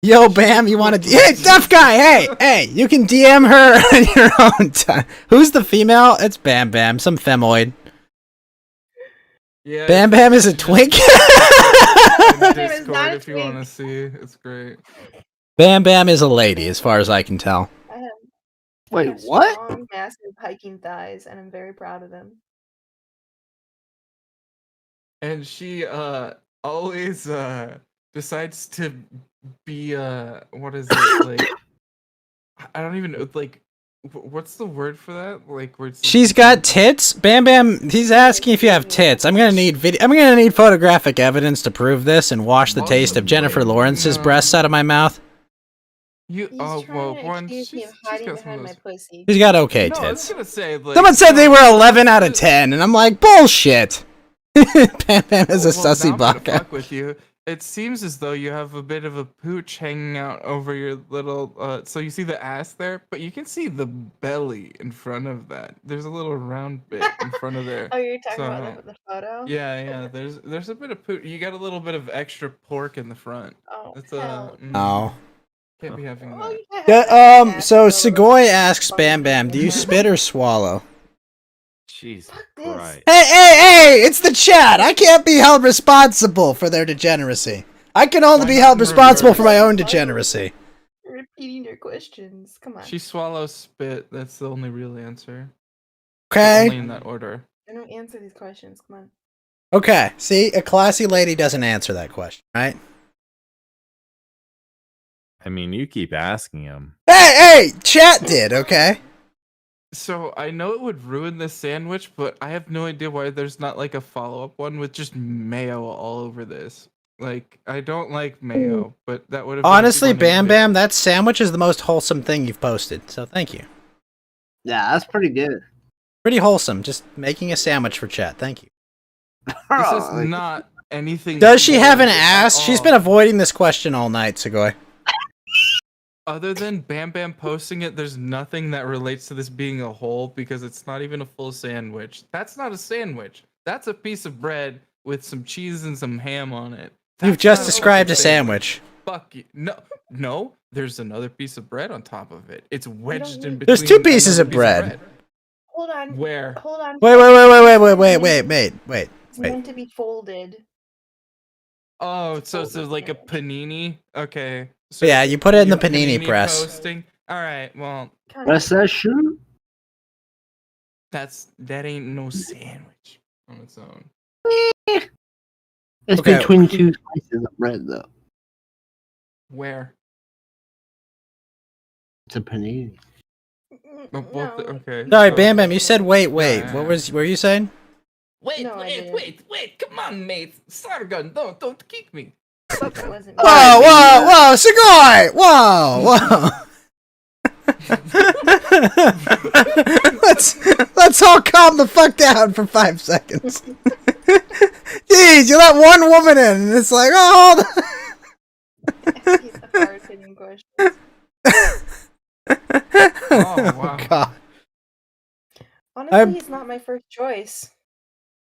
Yo, Bam, you want to? Hey, tough guy. Hey, you can DM her on your own time. Who's the female? It's Bam Bam, some femoid. Yeah, Bam Bam is a twink. Discord if you want to see. It's great. Bam Bam is a lady, as far as I can tell. I have Wait, have what? strong, massive hiking thighs, and I'm very proud of them. And she always decides to be what is it like? I don't even know, like what's the word for that? Like where it's She's got tits. Bam Bam. He's asking if you have tits. I'm gonna need video. I'm gonna need photographic evidence to prove this and wash the taste of Jennifer Lawrence's breasts out of my mouth. You He's well trying to one accuse me of hiding got some behind of my those. pussy. She's got okay No, I was tits. gonna say like Someone said they were 11 out of 10, and I'm like, bullshit. Bam Bam is a well, sussy now I'm gonna baka. fuck with you. It seems as though you have a bit of a pooch hanging out over your little so you see the ass there, but you can see the belly in front of that. There's a little round bit in front of there. Oh, you're talking about So, the photo? yeah, there's a bit of pooch. You got a little bit of extra pork in the front. Oh, It's hell. Oh. Can't be having Oh, that. you can't have Yeah, that ass so photo. Segoy asks Bam Bam, do you spit or swallow? Jesus this. Christ. Hey, it's the chat. I can't be held responsible for their degeneracy. I can only Why be not held in responsible for my reverse? own degeneracy. Repeating your questions. Come on. She swallows spit. That's the only real answer. Okay. Only in that order. I don't answer these questions. Come on. Okay. See, a classy lady doesn't answer that question, right? I mean, you keep asking him. Hey, chat did, okay? So I know it would ruin this sandwich, but I have no idea why there's not like a follow-up one with just mayo all over this. Like, I don't like mayo, but that would have Honestly, been funny Bam if- Bam, that sandwich is the most wholesome thing you've posted, so thank you. Yeah, that's pretty good. Pretty wholesome, just making a sandwich for chat, thank you. This is not anything. Does she have an at ass? She's all. been avoiding this question all night, Sugoi. Other than Bam Bam posting it, there's nothing that relates to this being a whole because it's not even a full sandwich. That's not a sandwich. That's a piece of bread with some cheese and some ham on it. You've That's just not described a fucking sandwich. Fuck you. No. There's another piece of bread on top of it. It's wedged in between. There's two pieces another of bread. Hold on. Where? Hold on. Wait. It's meant to be folded. Oh, so it's like a panini. Okay. So Yeah, you put it in the your panini press. Posting. All right. Well, What's that shoe? that ain't no sandwich on its own. It's Okay. between two slices of bread, though. Where? It's a panini. Oh, both. Okay. Sorry, so- Bam Bam, you said wait. Yeah. What were you saying? Wait, No, I didn't. wait! Come on, mate. Sargon, don't kick me. That wasn't. Whoa, Sugoi! Whoa. let's all calm the fuck down for 5 seconds. Jeez, you let one woman in, and it's like, oh. He's the hard-hitting questions. Oh, wow. God. Honestly, he's not my first choice.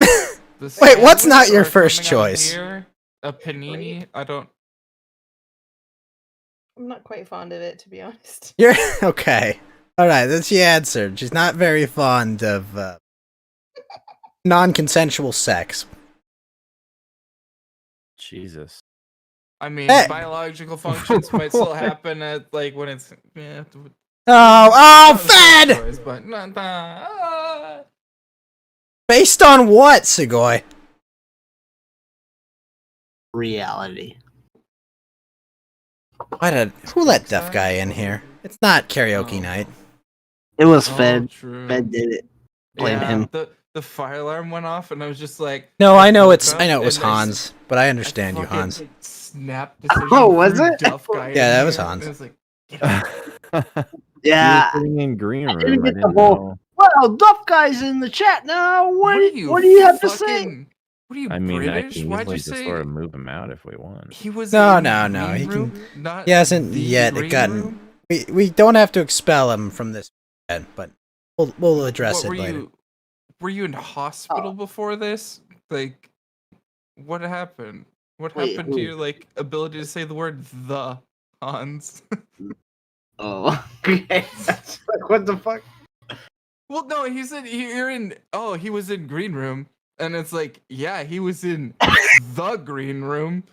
Wait, what's sandwich not your are first coming out choice? here? A panini? I don't. I'm not quite fond of it, to be honest. You're okay. All right, that's the answer. She's not very fond of non-consensual sex. Jesus. I mean, Hey. biological functions might still happen at like when it's. Yeah, Oh, fed! choice, but nah. Based on what, Sugoi? Reality. Who let deaf guy in here? It's not karaoke night. It was Oh, Fed. true. Fed did it. Blame Yeah, him. The fire alarm went off, and I was just like. No, I know woke it up was and I Hans, but I understand you, fucking Hans. Snap decision. Oh, was threw it? Duff guy Yeah, in that was here, Hans. and I was like, get out. Yeah. He was sitting in green room. didn't I get the didn't whole- know. Well, Duff guy's in the chat now. What do you have to say? fucking- What are you I mean, British? I can Why'd easily you just say sort of move him out if we want. he was? No, in no, the no, green he can- room, not He hasn't the yet green gotten. room? We don't have to expel him from this yet, but we'll address What it were later. you? Were you in hospital before this? Like, what happened? What Wait, happened to who? your like ability to say the word the, Hans? Oh, okay. That's like, what the fuck? Well, no, he said you're in. Oh, he was in green room, and it's like, yeah, he was in the green room.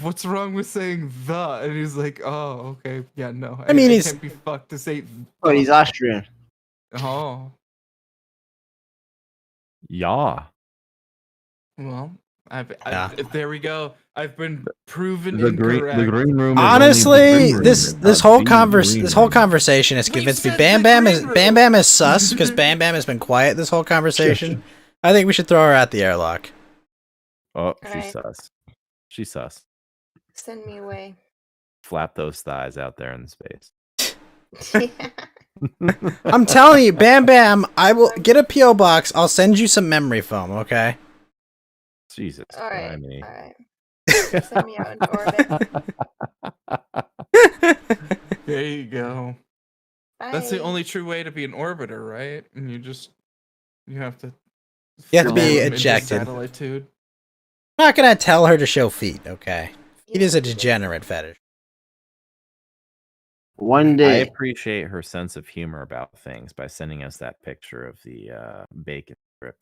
What's wrong with saying the? And he's like, oh, okay, yeah, no. I mean, he's- can't be fucked to say. Oh, he's Austrian. Oh, Yeah. well, Yeah. there we go. I've been proven The incorrect. green room. is only the Honestly, green room, this not whole the conversation green has We convinced me. said Bam the Bam green is room. Bam Bam is sus because Bam Bam has been quiet this whole conversation. I think we should throw her out the airlock. Oh, she's Alright. sus. She's sus. Send me away. Flap those thighs out there in space. I'm telling you, Bam Bam, I will get a PO box. I'll send you some memory foam. Okay. Jesus. All right. criminy. All right. Send me out into orbit. There you go. That's the Bye. only true way to be an orbiter, right? And you have to. You have to be float into ejected. satellitude. I'm not gonna tell her to show feet. Okay. Feet is a degenerate fetish. One I day. appreciate her sense of humor about things by sending us that picture of the bacon strip.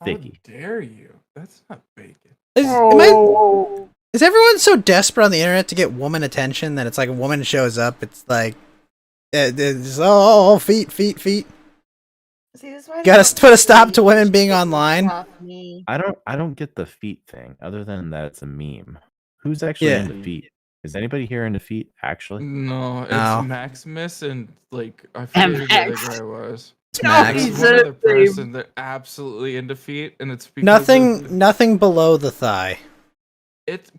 How Thicky. dare you? That's not bacon. Is everyone so desperate on the internet to get woman attention that it's like a woman shows up, it's like, it's, oh, feet. See, this is why I Gotta don't put a stop to really women being shit online. off me. I don't get the feet thing, other than that it's a meme. Who's actually Yeah. into feet? Is anybody here into feet, actually? No, it's No. Maximus and like I forget who the other guy was. It's No, Max. he's There's one in other a thing. person that absolutely into feet, and it's because of Nothing below the thigh.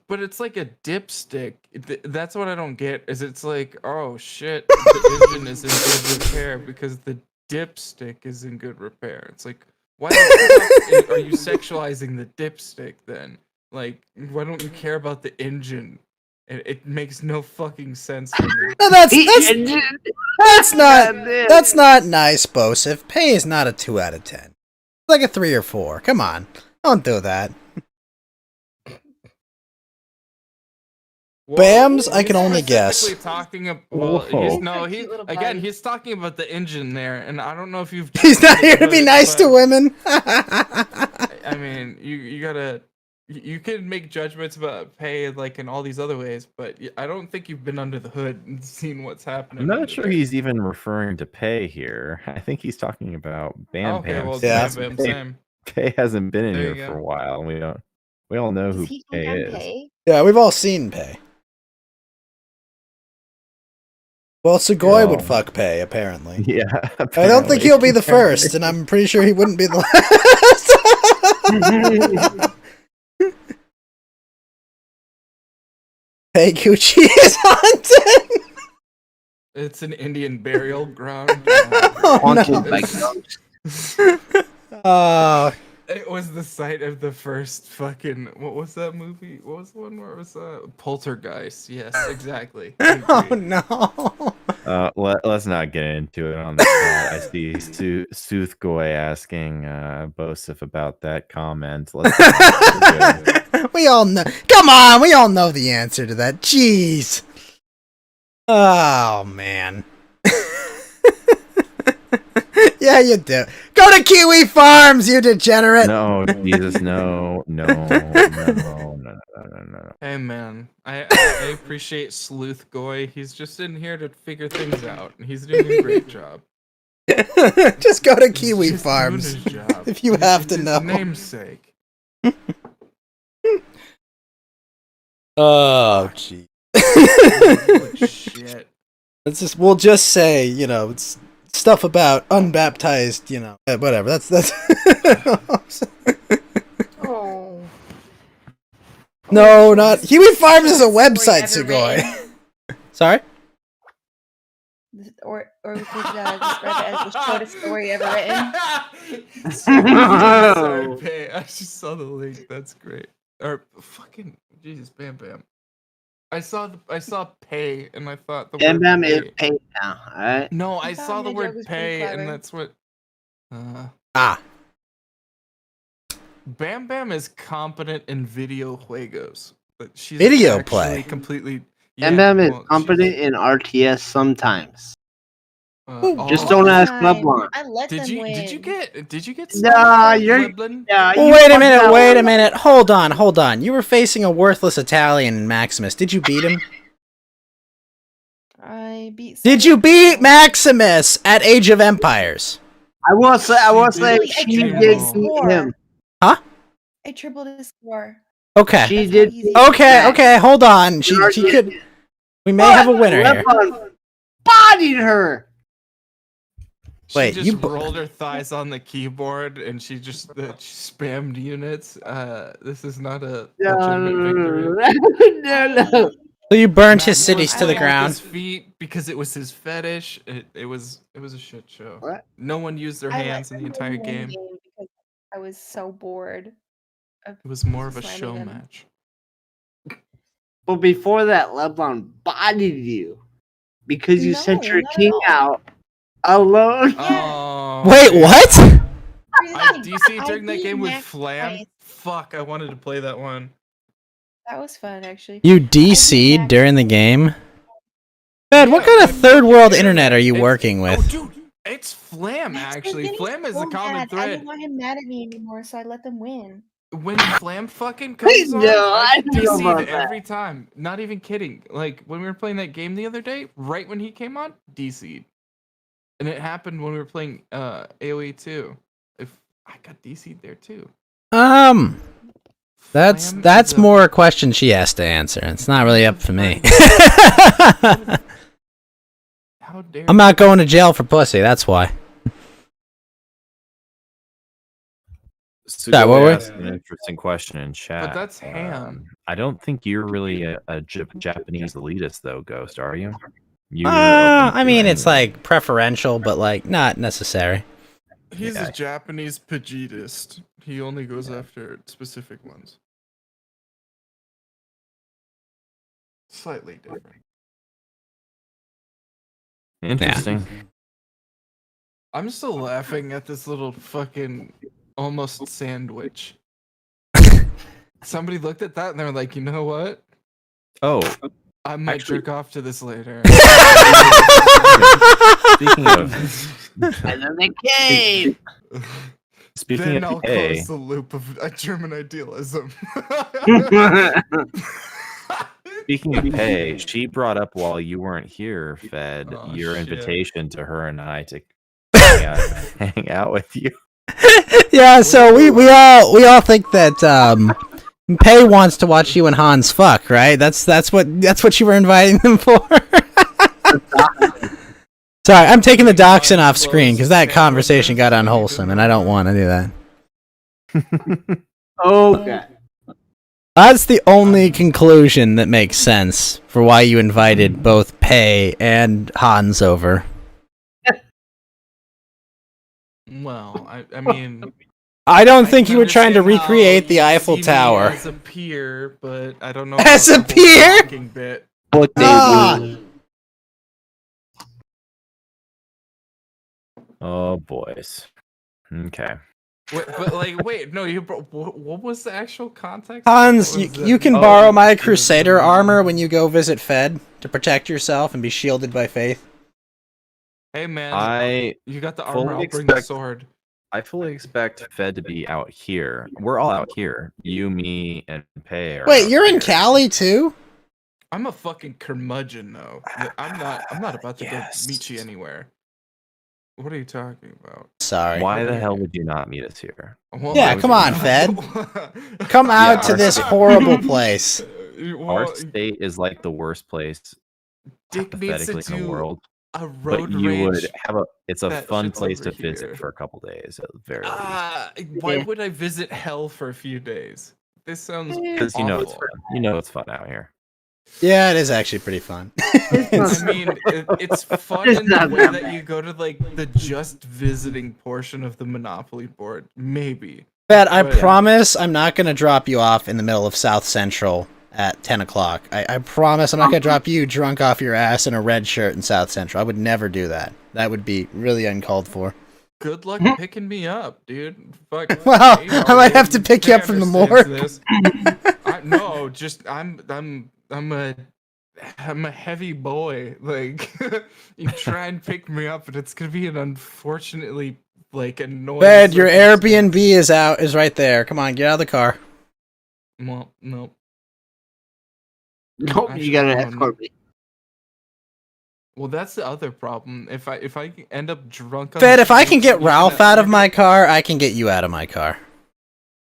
but it's like a dipstick. That's what I don't get. Is it's like, oh shit, the engine is in good repair because the dipstick is in good repair. It's like, why the fuck are you sexualizing the dipstick then? Like, why don't you care about the engine? It makes no fucking sense to me. No, that's not nice, Bosif. Pei is not a 2 out of 10. It's like a 3 or 4. Come on, don't do that. Bams, I can only guess. Talking about, well, Whoa. he's talking about the engine there, and I don't know if you've. He's not here to be nice to women. I mean, you gotta. You can make judgments about pay like in all these other ways, but I don't think you've been under the hood and seen what's happening. I'm not sure he's even referring to Pei here. I think he's talking about Bam Okay, Bam. well, Yeah. Bam Bam, same. Pei hasn't been in There here you for go. a while, and we all know Does who he Pei think I'm is. Pei? Yeah, we've all seen Pei. Well, Sugoi would fuck Pei, apparently. Yeah, I don't think he'll be the first, and I'm pretty sure he wouldn't be the last. Pei Gucci is haunted. It's an Indian burial ground. Haunted by ghosts. Oh, It was the site of the first fucking. What was that movie? What was the one where it was Poltergeist? Yes, exactly. oh no. Let's not get into it on the chat. I see Soothgoy asking Bosif about that comment. We all know. Come on, we all know the answer to that. Jeez. Oh man. Yeah, you do. Go to Kiwi Farms, you degenerate. No, Jesus, no. Hey man, I appreciate Sleuth Goy. He's just in here to figure things out, and he's doing a great job. Just go to Kiwi Just Farms doing his job. if you have to His know. namesake. Oh, gee. Holy shit. We'll just say, it's stuff about unbaptized, whatever. That's. Oh. No, not Kiwi Farms is a website, Sugoi. Sorry. Or we could describe it as the shortest story ever written. Sorry, Pay. I just saw the link. That's great. Or fucking Jesus, Bam Bam. I saw pay and I thought the Bam word Bam pay. is paid now, alright? No, I thought saw the my joke word was pretty pay and clever. that's what. Ah. Bam Bam is competent in video juegos, but she's Video actually play. completely. Bam Bam is well, competent in RTS sometimes. Just oh, don't ask Time. Leblon. I let Did them you win. get Nah, sniped, you're. Leblin? Yeah, you Wait a fucked minute, out. wait a minute. Hold on. You were facing a worthless Italian in Maximus. Did you beat him? I beat. Did you beat Maximus at Age of Empires? I will say, Really, I she tripled did his beat score. him. Huh? I tripled his score. Okay. She That's did. how easy it Okay, is. okay, hold on. She could. We may have a winner here. Leblon bodied her. Wait, she you just bo- rolled her thighs on the keyboard and she just spammed units. This is not a legitimate victory. No. So you burned his Max cities was to the playing with ground. his feet because it was his fetish. It was a shit show. What? No one used their I hands in let the them entire win one game. because I was so bored. Of It was more of a slamming show them. match. But before that, Leblon bodied you because you sent No, your not at king all. out alone. Oh. Wait, man. what? I DC during that beat game with Max Flam. twice. Fuck, I wanted to play that one. That was fun, actually. You I beat DC'd Max during the game? Man, what Yeah, kind of and third world fucking internet are you it's- working Oh, with? dude, it's Flam Max was actually. getting Flam is so the common mad. I thread. didn't want him mad at me anymore, so I let them win. When Flam fucking comes on, No, I I didn't know about DC'd that. every time. Not even kidding. Like when we were playing that game the other day, right when he came on, DC'd. And it happened when we were playing AoE 2. If I got DC'd there too. That's more a question she has to answer. It's not really up for me. How dare I'm not going to jail for pussy. That's why. Sugoi what were we? asked an interesting question in chat. But that's ham. I don't think you're really a Japanese elitist, though, Ghost, are you? I mean, it's like preferential, but like not necessary. He's a Japanese pajitist. He only goes after specific ones. Slightly different. Interesting. I'm still laughing at this little fucking almost sandwich. Somebody looked at that and they were like, you know what? Oh, I might jerk off to this later. Speaking of, And then they came. Speaking then of I'll pay, close the loop of German idealism. speaking of pay, she brought up while you weren't here, Fed, your shit. invitation to her and I to hang out with you. Yeah, so we all think that Pei wants to watch you and Hans fuck, right? That's what you were inviting them for. Sorry, I'm taking the dachshund off screen because that conversation got unwholesome, and I don't want to do that. Okay. That's the only conclusion that makes sense for why you invited both Pei and Hans over. Well, I mean, I don't think can you were trying to understand how recreate the you Eiffel see me Tower. as a peer, but I don't know. As about a the whole peer? talking bit. What they Ah. Oh, boys. Okay. Wait, no, what was the actual context? Hans, What was you it? can borrow my Crusader armor when you go visit Fed to protect yourself and be shielded by faith. Hey man, you got the armor. I'll bring the sword. I fully expect Fed to be out here. We're all out here. You, me, and Pei are Wait, out you're in here. Cali too? I'm a fucking curmudgeon though. I'm not about to go meet you anywhere. What are you talking about? Sorry. Why the hell would you not meet us here? Well, Yeah, come on, Fed. Come out to this horrible place. Our state is like the worst place Dick needs to hypothetically in the do world. a But road you would rage have it's a that fun shit's place to over visit here. for a couple days at the very least. Why would I visit hell for a few days? This sounds Because you know it's awful. fun. You know it's fun out here. Yeah, it is actually pretty fun. I mean, it's fun in the way that you go to like the just visiting portion of the Monopoly board, maybe. Fed, I But- promise I'm not going to drop you off in the middle of South Central at 10 o'clock. I promise I'm not going to drop you drunk off your ass in a red shirt in South Central. I would never do that. That would be really uncalled for. Good luck picking me up, dude. Fuck. Well, hey, I might have to Arden, pick you Pei up from the understands morgue. this. No, just I'm a heavy boy. Like you try and pick me up, but it's gonna be an unfortunately like annoying. Fed, your circumstance. Airbnb is right there. Come on, get out of the car. Well, no. Nope, you gotta Actually, escort me. Well, that's the other problem. If I end up drunk on Fed, the if I can streets, get you're Ralph gonna- out of my car, I can get you out of my car.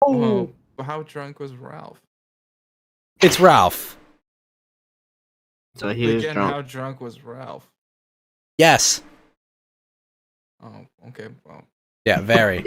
Well, how drunk was Ralph? It's Ralph. So he was Again, drunk. how drunk was Ralph? Yes. Oh, okay. Well. Yeah, very.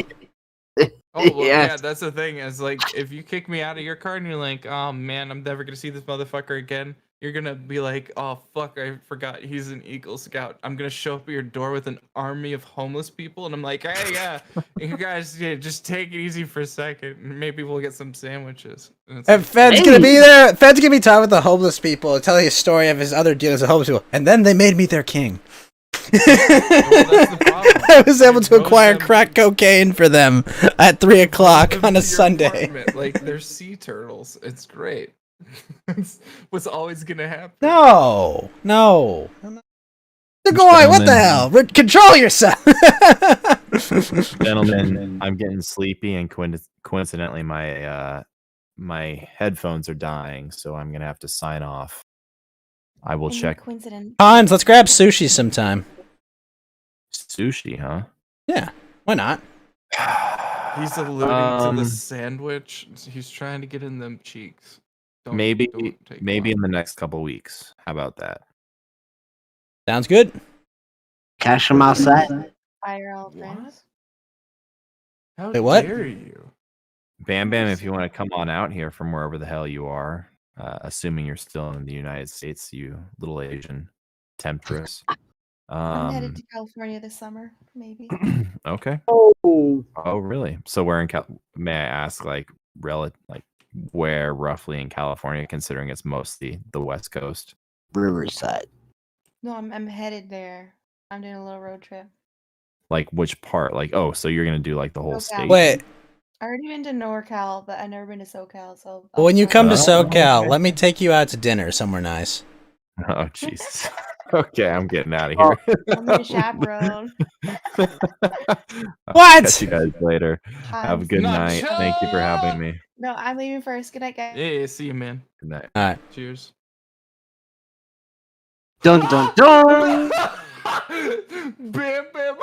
Oh, well, yeah, Yes. that's the thing. Is like, if you kick me out of your car and you're like, oh man, I'm never gonna see this motherfucker again. You're gonna be like, oh fuck, I forgot he's an Eagle Scout. I'm gonna show up at your door with an army of homeless people, and I'm like, hey, yeah, you guys, yeah, just take it easy for a second. Maybe we'll get some sandwiches. And it's And like, Fed's gonna be there. Fed's gonna be talking with the homeless people, telling a story of his other dealings with homeless people, and then they made me their king. that's the problem. I was able I to rode acquire them- crack cocaine for them at 3 o'clock them on to a your Sunday. apartment. Like they're sea turtles. It's great. It's what's always gonna happen. No. Sugoi, what the Gentlemen. hell? Control yourself. Gentlemen, I'm getting sleepy, and coincidentally, my my headphones are dying, so I'm gonna have to sign off. I will check. Coincidence. Hans, let's grab sushi sometime. Sushi, huh? Yeah, why not? He's alluding to the sandwich. He's trying to get in them cheeks. Maybe don't take maybe long. in the next couple weeks. How about that? Sounds good. Cash them outside. Fire all What? friends. How Wait, what? dare you? Bam Bam, if you want to come on out here from wherever the hell you are, assuming you're still in the United States, you little Asian temptress. I'm headed to California this summer, maybe. Okay. Oh, Oh, really? So where in may I ask, like, where roughly in California, considering it's mostly the West Coast? Riverside. No, I'm headed there. I'm doing a little road trip. Like, which part? Like, oh, so you're gonna do like the whole SoCal. state? Wait, I already been to NorCal, but I've never been to SoCal. So well, when you come to Oh, SoCal, okay. let me take you out to dinner somewhere nice. Oh, Jesus. Okay, I'm getting out of here. I'm your chaperone. I'll What? catch you guys later. Have a good night. Nacho! Thank you for having me. No, I'm leaving first. Good night, guys. Yeah, see you, man. Good night. All right. Cheers. Dun dun dun. Bam, bam.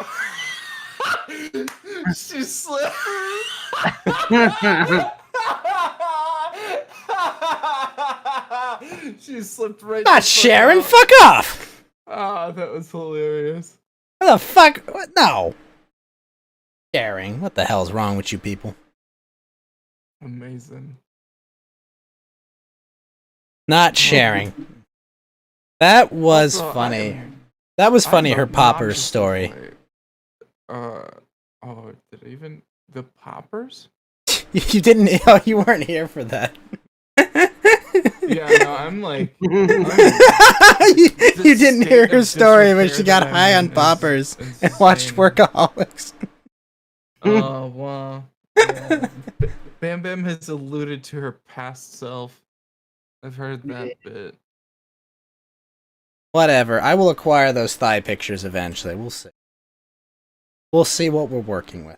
She slipped. She slipped right. Not Sharon. Fuck off. Ah, that was hilarious. What the fuck? What? No. Sharing. What the hell's wrong with you people? Amazing. Not sharing. That was Also, funny. That was funny. I'm Her poppers obnoxious story. with oh, did I even the poppers? You didn't. Oh, you weren't here for that. Yeah, no, I'm like. You didn't hear her story when she got high on poppers and watched Workaholics. Oh wow. Yeah. Bam Bam has alluded to her past self. I've heard that bit. Whatever. I will acquire those thigh pictures eventually. We'll see. We'll see what we're working with.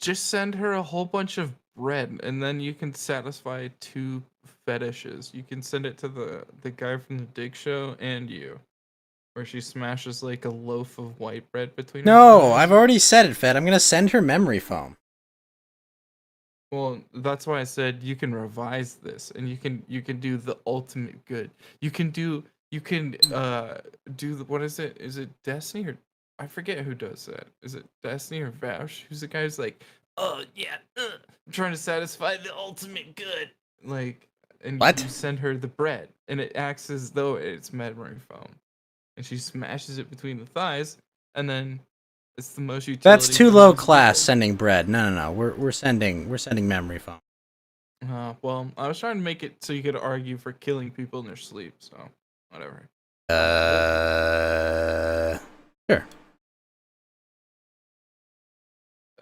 Just send her a whole bunch of bread, and then you can satisfy two fetishes. You can send it to the guy from the Dig Show and you, where she smashes like a loaf of white bread between. No, her thighs. I've already said it, Fed. I'm gonna send her memory foam. Well, that's why I said you can revise this, and you can do the ultimate good. You can do the, what is it? Is it Destiny or I forget who does that. Is it Destiny or Vash? Who's the guy who's like, oh yeah, I'm trying to satisfy the ultimate good. Like, and What? you send her the bread, and it acts as though it's memory foam, and she smashes it between the thighs, and then it's the most utility. That's too for low most class. people. Sending bread. No. We're sending memory foam. Well, I was trying to make it so you could argue for killing people in their sleep. So, whatever. Sure.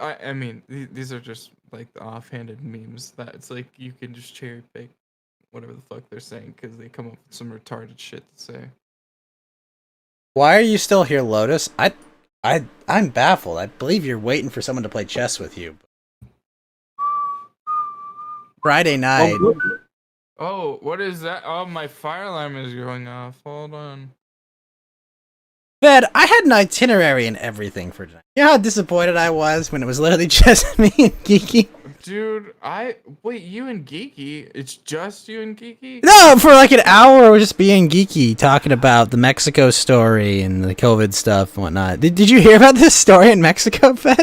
I mean, these are just like the offhanded memes that it's like you can just cherry pick whatever the fuck they're saying because they come up with some retarded shit to say. Why are you still here, Lotus? I'm baffled. I believe you're waiting for someone to play chess with you. Friday night. Oh, what is that? Oh, my fire alarm is going off. Hold on. Fed, I had an itinerary and everything for tonight. You know how disappointed I was when it was literally just me and Geeky? Dude, wait, you and Geeky? It's just you and Geeky? No, for like an hour, we're just being geeky, talking about the Mexico story and the COVID stuff and whatnot. Did you hear about this story in Mexico, Fed?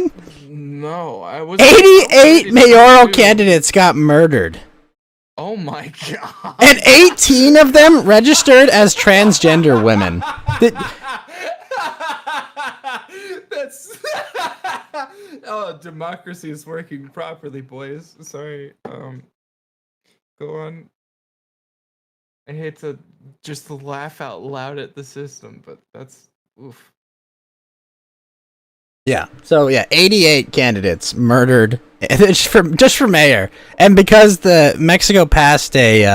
No, I was. 88 mayoral candidates got murdered. Oh my god. And 18 of them registered as transgender women. That's oh, democracy is working properly, boys. Sorry. Go on. I hate to just laugh out loud at the system, but that's oof. Yeah. So yeah, 88 candidates murdered just for mayor, and because the Mexico passed a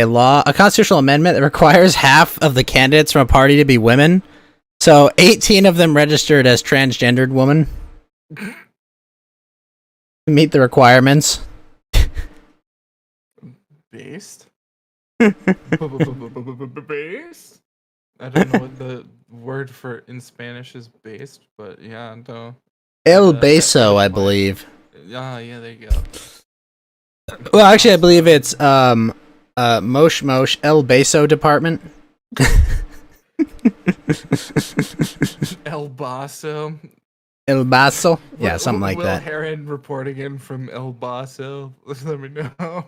law, a constitutional amendment that requires half of the candidates from a party to be women. So 18 of them registered as transgendered women to meet the requirements. Based. Based. I don't know what the word for in Spanish is based, but yeah, no. El That Beso, was I my- believe. Yeah, there you go. Well, actually, I believe it's Mosh Mosh El Beso department. El Baso. El Baso, yeah, something like Will that. Heron reporting in from El Baso. Let me know.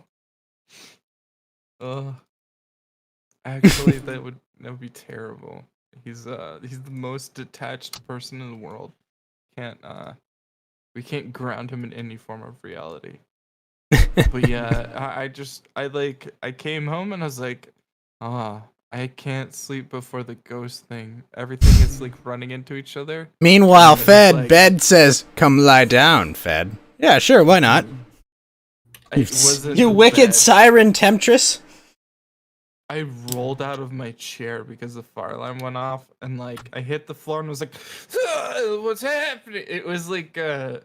Actually, that would be terrible. He's the most detached person in the world. We can't ground him in any form of reality. But yeah, I came home and I was like, I can't sleep before the ghost thing. Everything is like running into each other. Meanwhile, And it's Fed like- Bed says, "Come lie down, Fed." Yeah, sure, why not? It wasn't You the wicked bed. siren temptress. I rolled out of my chair because the fire alarm went off, and like I hit the floor and was like, "What's happening?" It was like a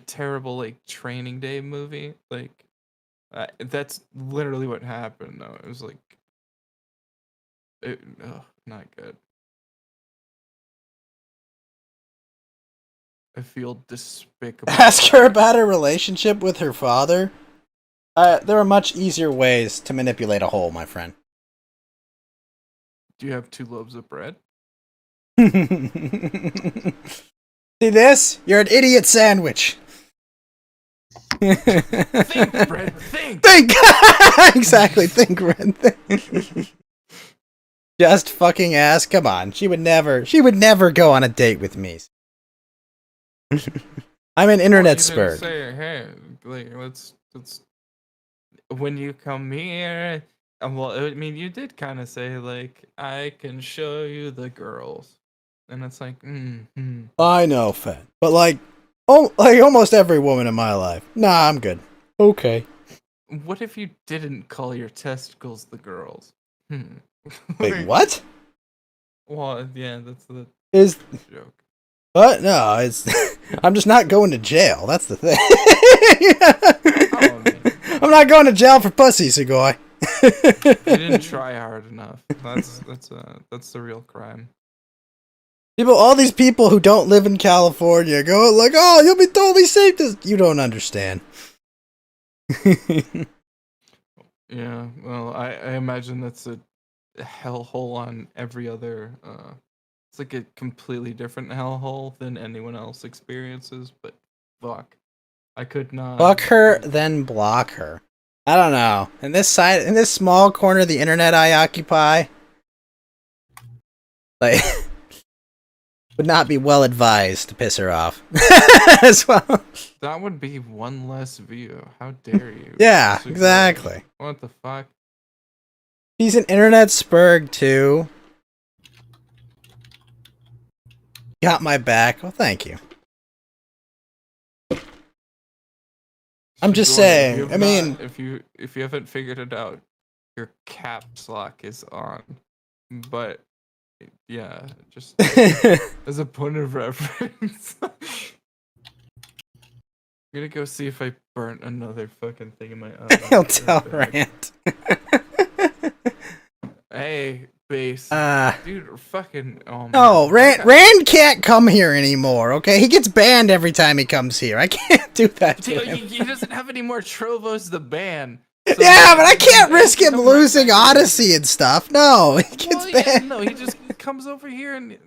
terrible like Training Day movie. Like that's literally what happened. Though it was like, not good. I feel despicable. Ask her about her relationship with her father. There are much easier ways to manipulate a hole, my friend. Do you have 2 loaves of bread? See this? You're an idiot sandwich. Think, Brett, think! Think! Exactly, think, Brett, think. Just fucking ask. Come on. She would never go on a date with me. I'm an internet You spurg. didn't say, hey, like, let's when you come here, well, I mean, you did kind of say, like, I can show you the girls. And it's like, I know, Fed. But like almost every woman in my life. Nah, I'm good. Okay. What if you didn't call your testicles the girls? Wait, what? Well, yeah, that's the Is joke. what? No, it's I'm just not going to jail. That's the thing. Oh, man. I'm not going to jail for pussy, Sugoi. You didn't try hard enough. That's the real crime. All these people who don't live in California go like, "Oh, you'll be totally safe." You don't understand. Yeah, well, I imagine that's a hellhole on every other. It's like a completely different hellhole than anyone else experiences. But fuck, I could not. Fuck her, then block her. I don't know. In this small corner of the internet I occupy, like, would not be well advised to piss her off as well. That would be one less view. How dare you? Yeah, Sugoi. exactly. What the fuck? He's an internet spurg too. Got my back. Well, thank you. I'm just Sugoi, saying. if I mean, if you haven't figured it out, your caps lock is on. But yeah, just as a point of reference. I'm gonna go see if I burnt another fucking thing in my oven. He'll tell Rant. Hey, base. Dude, fucking. Oh, man. No, Rand can't come here anymore, okay? He gets banned every time he comes here. I can't do that to him. He doesn't have any more Trovos to ban. Yeah, but I can't risk him losing Odyssey and stuff. No, he gets banned. No, he just comes over here and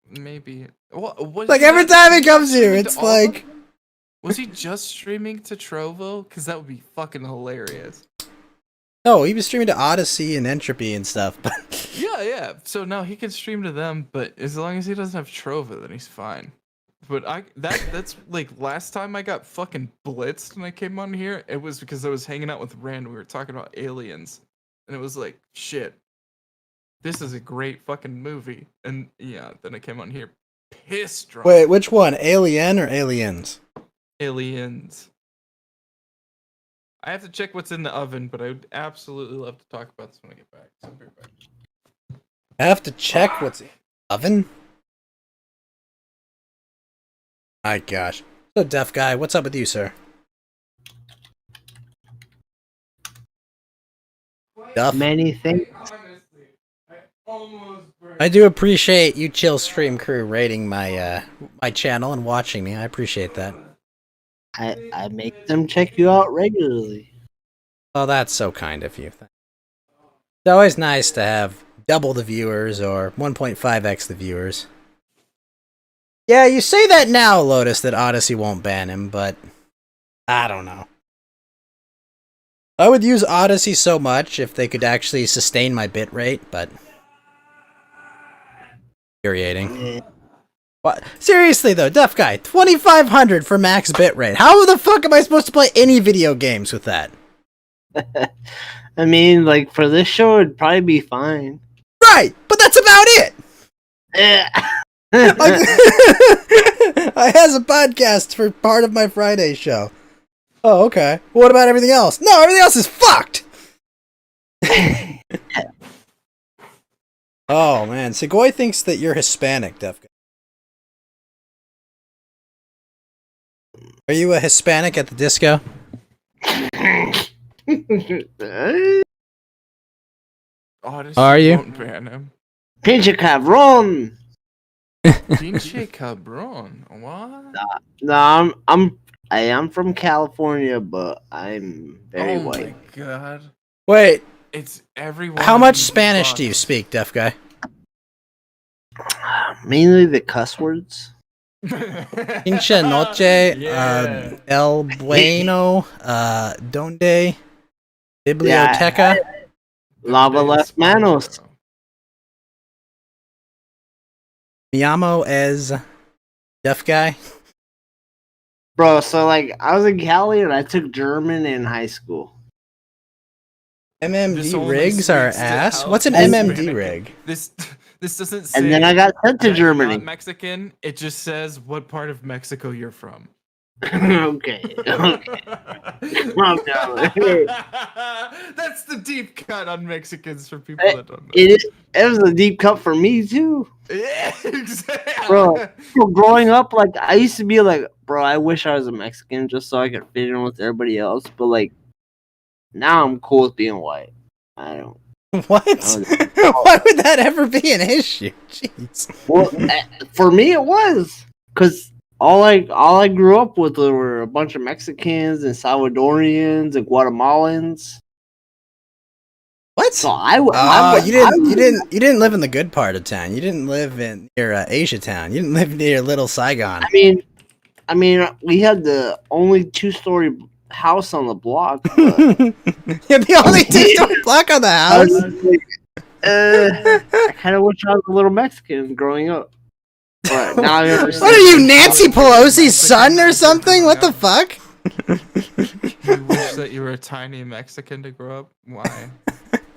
maybe. Like every time he comes here, it's like. Was he just streaming to Trovo? Because that would be fucking hilarious. No, he was streaming to Odyssey and Entropy and stuff. But yeah. So now he can stream to them, but as long as he doesn't have Trovo, then he's fine. But that's like last time I got fucking blitzed when I came on here, it was because I was hanging out with Rand. We were talking about aliens, and it was like, shit, this is a great fucking movie. And yeah, then I came on here pissed drunk. wait, which one? Alien or Aliens? Aliens. I have to check what's in the oven, but I would absolutely love to talk about this when I get back. So I'll be right back. I have to check what's in the oven? My gosh. So, deaf guy, what's up with you, sir? Duff? Many things. I do appreciate you chill stream crew rating my my channel and watching me. I appreciate that. I make them check you out regularly. Oh, that's so kind of you. It's always nice to have double the viewers or 1.5x the viewers. Yeah, you say that now, Lotus, that Odyssey won't ban him, but I don't know. I would use Odyssey so much if they could actually sustain my bitrate, but infuriating. Yeah. What? Seriously though, Deaf Guy, 2500 for max bitrate. How the fuck am I supposed to play any video games with that? I mean, like for this show, it'd probably be fine. Right, but that's about it. Yeah. Like, I has a podcast for part of my Friday show. Oh, okay. What about everything else? No, everything else is fucked. Oh man, Segoy thinks that you're Hispanic, Deaf Guy. Are you a Hispanic at the disco? Odyssey Are you? won't ban him. Pinche cabron. Pinche cabron. What? No, I am from California, but I'm very Oh white. my god. Wait, It's everyone. how much Spanish do you speak, Deaf Guy? Mainly the cuss words. Pinche noche, Yeah. el bueno, donde, biblioteca. Lava las manos. Mi amo es Deaf Guy. Bro, so like I was in Cali and I took German in high school. This MMD only rigs are speaks to ass. how What's an Hispanic- MMD rig? This doesn't say. And then I got sent to that you're Germany. not Mexican. It just says what part of Mexico you're from. Okay. Calm down. That's the deep cut on Mexicans for people that don't know. It was a deep cut for me too. Yeah, exactly. Bro, growing up, like I used to be like, bro, I wish I was a Mexican just so I could fit in with everybody else. But like now I'm cool with being white. I don't. What? Why would that ever be an issue? Jeez. Well, for me it was because all I grew up with were a bunch of Mexicans and Salvadorians and Guatemalans. What? So you didn't live in the good part of town. You didn't live in near Asia Town. You didn't live near Little Saigon. I mean, we had the only 2-story house on the block. But You're the only 2-story block on the I house. was like, I kind of wish I was a little Mexican growing up. But now I understand. What are you, Nancy Pelosi's son or something? What the fuck? You wish that you were a tiny Mexican to grow up? Why?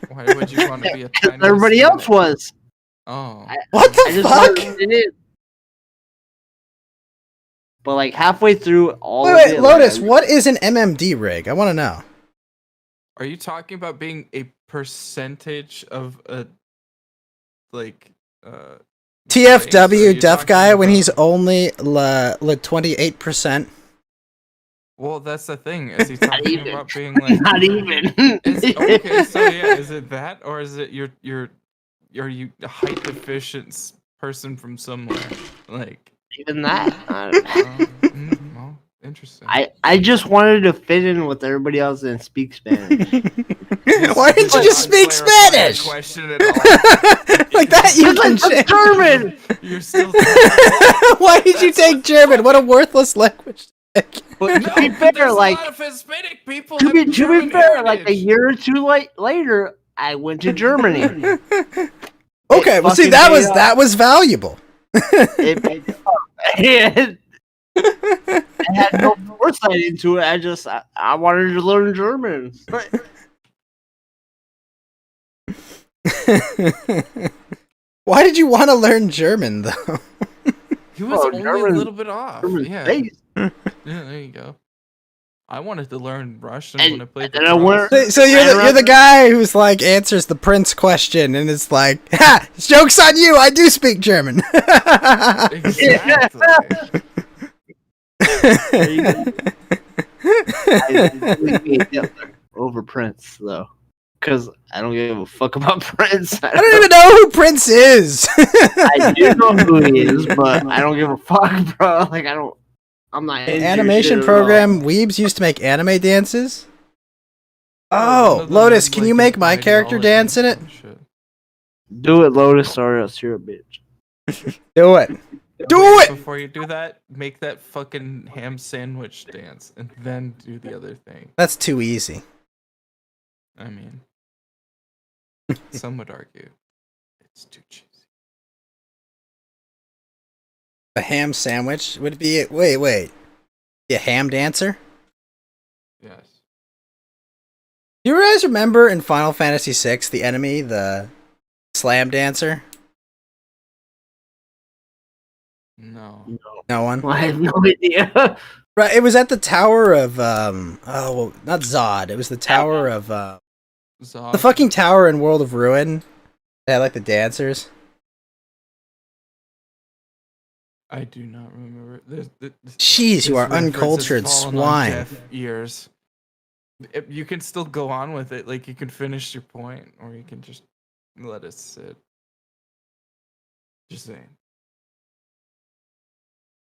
Why would you want to be a tiny Everybody Hispanic? else was. Oh. What I the just fuck? wanted to fit in. But like halfway through all Wait, of wait, it, Lotus, like, what is an MMD rig? I want to know. Are you talking about being a percentage of a like TFW deaf guy when he's only 28%. Well, that's the thing. Is he talking about being like not even? Okay, so yeah, is it that or is it are you a height deficient person from somewhere? Like even that. Well, interesting. I just wanted to fit in with everybody else and speak Spanish. Why didn't you just speak Spanish? Question at all. Like that you can It's German. You're still. Why did you take German? What a worthless language. But No, to be fair, there's like a lot of Hispanic people. to have be German fair, like a heritage. year or two later, I went to Germany. Okay, well see fucking that was valuable. It paid off. I had no foresight into it. I wanted to learn German. Why did you want to learn German though? He was only a German- little bit off. German's Yeah. based. Yeah, there you go. I wanted to learn Russian And- when I played. and I went- So you're the guy who's like answers the Prince question and it's like, ha! Joke's on you. I do speak German. Exactly. I Hitler over Prince though, because I don't give a fuck about Prince. I don't even know who Prince is. I do know who he is, but I don't give a fuck, bro. Like I'm not. An animation program. Weebs used to make anime dances. Oh, Lotus, can you make my character dance in it? Do it, Lotus, or else you're a bitch. Do it. Do it! Before you do that, make that fucking ham sandwich dance, and then do the other thing. That's too easy. I mean, some would argue it's too cheesy. A ham sandwich would be it. Wait. A ham dancer? Yes. Do you guys remember in Final Fantasy VI, the enemy, the slam dancer? No. No one? I have no idea. Right, it was at the tower of not Zod. It was the tower of Zod. the fucking tower in World of Ruin. They had like the dancers. I do not remember. Jeez, you are reference has uncultured fallen on swine. deaf ears. You can still go on with it. Like, you can finish your point, or you can just let it sit. Just saying.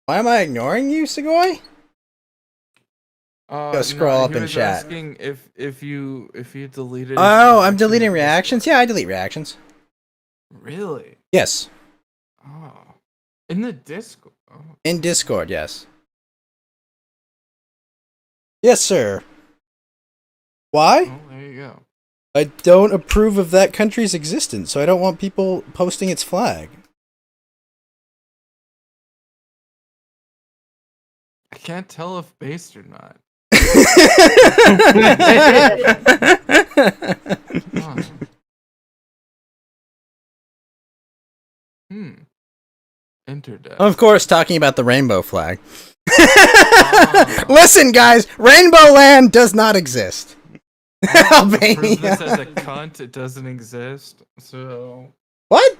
Why am I ignoring you, Sugoi? Go scroll up he in was chat. Asking if you deleted. Oh, I'm deleting reactions? Yeah, I delete reactions. Really? Yes. Oh. In the Discord. Oh. In Discord, yes. Yes, sir. Why? Oh, there you go. I don't approve of that country's existence, so I don't want people posting its flag. I can't tell if based or not. Interdebt. Of course, talking about the rainbow flag. Listen, guys, Rainbow Land does not exist. Albania. Prove Albania. this as a cunt, it doesn't exist. So What?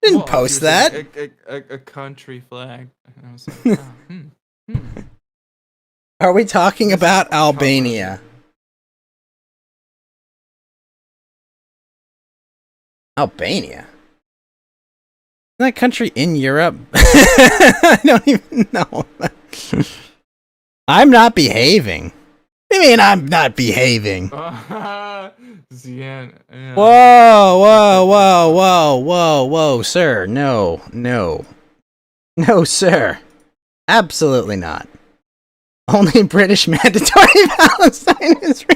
Didn't well, post you were that. saying a country flag. And I was like, oh, Are we talking about Albania? Albania? Isn't that country in Europe? I don't even know. I'm not behaving. What do you mean I'm not behaving? Zian, yeah. Whoa, sir. No, sir. Absolutely not. Only British mandatory Palestine is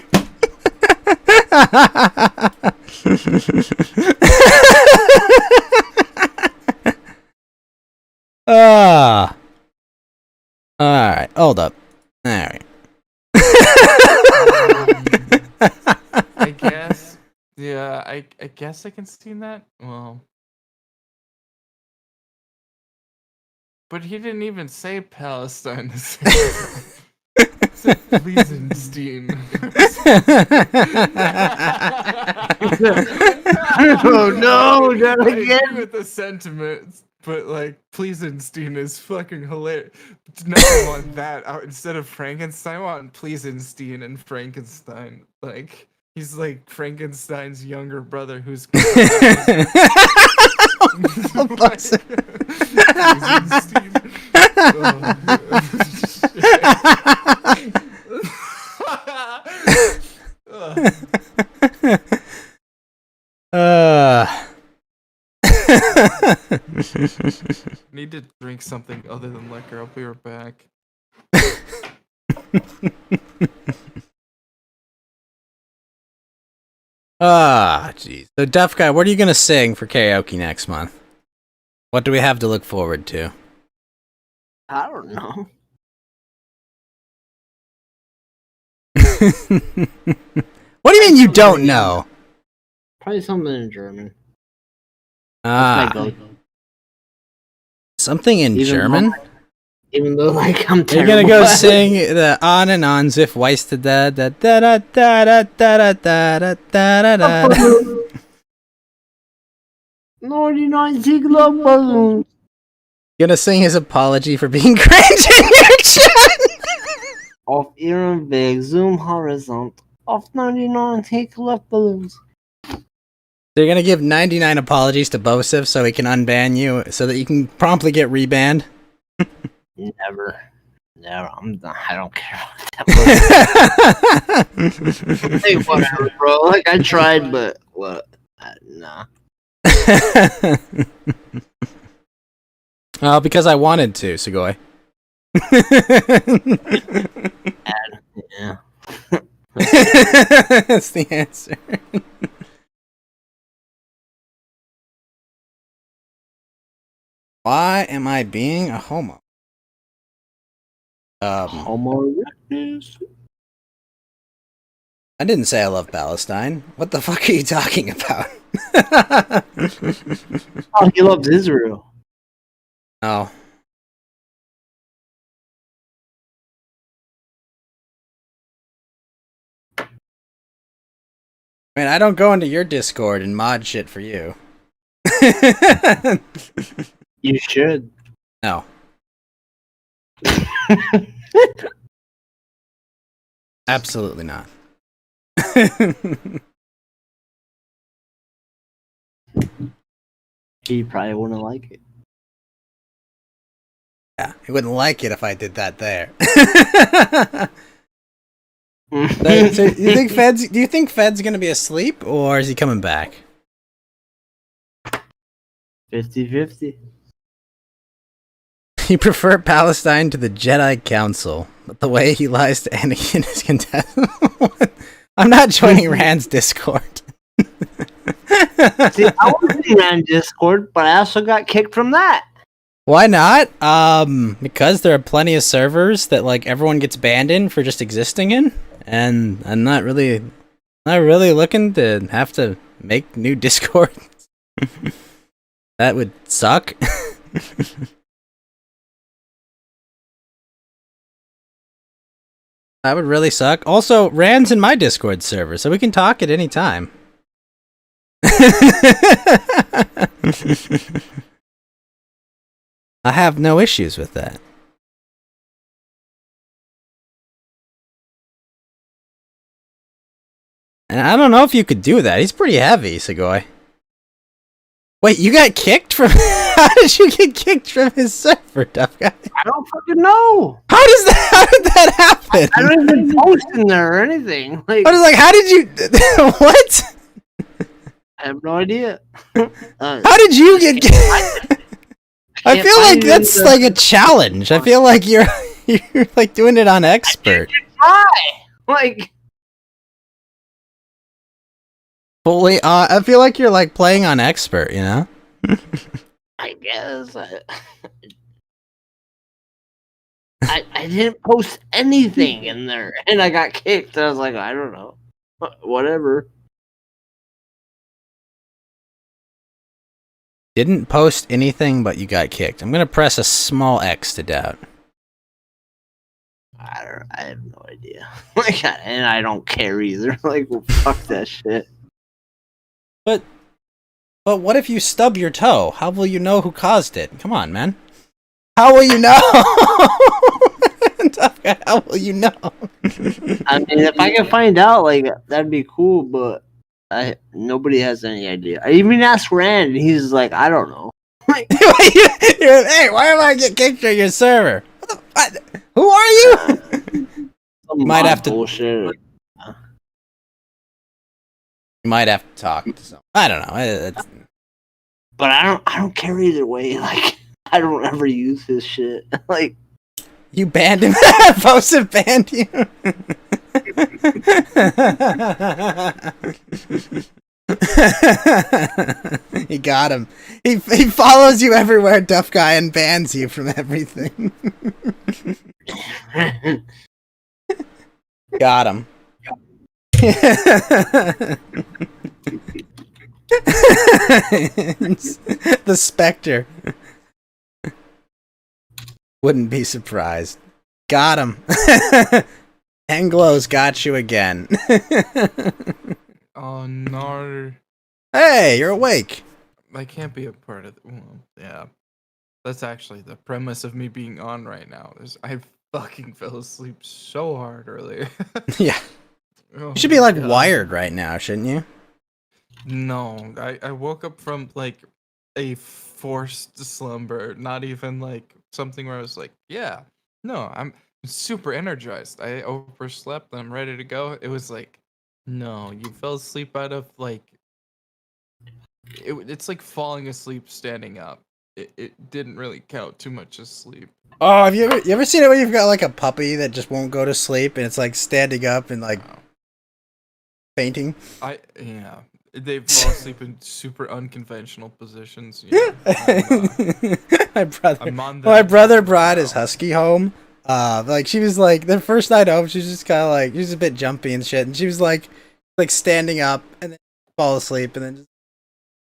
Alright, hold up. Alright. I guess. Yeah, I guess I can see that. Well. But he didn't even say Palestine. Liesenstein. Oh no, not I again. agree with the sentiments, but like Pleasenstein is fucking hilarious. No, I want that out instead of Frankenstein. I want Pleasenstein and Frankenstein. Like he's like Frankenstein's younger brother who's Need to drink something other than liquor. I'll be right back. Jeez. So, Deaf Guy, what are you gonna sing for karaoke next month? What do we have to look forward to? I don't know. What do you mean you don't know? Probably something in German. Something in German? Even though, like, I'm You're terrible. gonna go sing the on and on Ziff Weiste da da da da da da da da da da da da. 99 Ziegler. Gonna sing his apology for being cringe in your chat. Auf ihrem Weg zum Horizont. Off 99, take left balloons. They're gonna give 99 apologies to Bosif so he can unban you, so that you can promptly get rebanned. Never. I'm not, I don't care about that. Hey, whatever, bro. Like, I tried, but what? Nah. Because I wanted to, Sugoi. Yeah. That's the answer. Why am I being a homo? Homo. I didn't say I love Palestine. What the fuck are you talking about? Oh, he loves Israel. Oh. Man, I don't go into your Discord and mod shit for you. You should. No. Absolutely not. He probably wouldn't like it. Yeah, he wouldn't like it if I did that there. So you think Fed's? Do you think Fed's gonna be asleep, or is he coming back? 50-50. You prefer Palestine to the Jedi Council, but the way he lies to Anakin is contestable. I'm not joining Rand's Discord. See, I was in on Discord, but I also got kicked from that. Why not? Because there are plenty of servers that like everyone gets banned in for just existing in, and I'm not really looking to have to make new Discords. That would suck. That would really suck. Also, Rand's in my Discord server, so we can talk at any time. I have no issues with that. And I don't know if you could do that. He's pretty heavy, Sugoi. Wait, you got kicked from... How did you get kicked from his server, tough guy? I don't fucking know. How did that happen? I don't even post in there or anything. Like, I was like, how did you... What? I have no idea. How did you get kicked? I feel like that's like a challenge. I feel like you're like doing it on expert. Try. Like... Fully, I feel like you're like playing on expert, you know? I guess. I didn't post anything in there, and I got kicked. I was like, I don't know. Whatever. Didn't post anything, but you got kicked. I'm gonna press a small X to doubt. I have no idea. Like, and I don't care either. Like, well, fuck that shit. But what if you stub your toe? How will you know who caused it? Come on, man. How will you know? Tough guy, how will you know? I mean, if I can find out, like, that'd be cool, but nobody has any idea. I even asked Rand, and he's like, I don't know. Hey, why am I getting kicked from your server? What? Who are you? You might have to... Bullshit. You might have to talk to someone. I don't know. But I don't care either way. Like, I don't ever use his shit. Like, you banned him. Bosif banned you. He got him. He follows you everywhere, tough guy, and bans you from everything. Got him. The Spectre. Wouldn't be surprised. Got him. Anglo's got you again. Oh no. Hey, you're awake. I can't be a part of well, yeah. That's actually the premise of me being on right now. I fucking fell asleep so hard earlier. Yeah. You should be like wired right now, shouldn't you? No, I woke up from like a forced slumber, not even like something where I was like, yeah, no, I'm super energized. I overslept and I'm ready to go. It was like, no, you fell asleep out of like, it's like falling asleep standing up. It didn't really count too much as sleep. Oh, have you ever seen it where you've got like a puppy that just won't go to sleep and it's like standing up and like fainting? Yeah. They fall asleep in super unconventional positions. Yeah. My brother brought his husky home. Like she was like the first night home, she was just kind of like she was a bit jumpy and shit, and she was like standing up and then fall asleep and then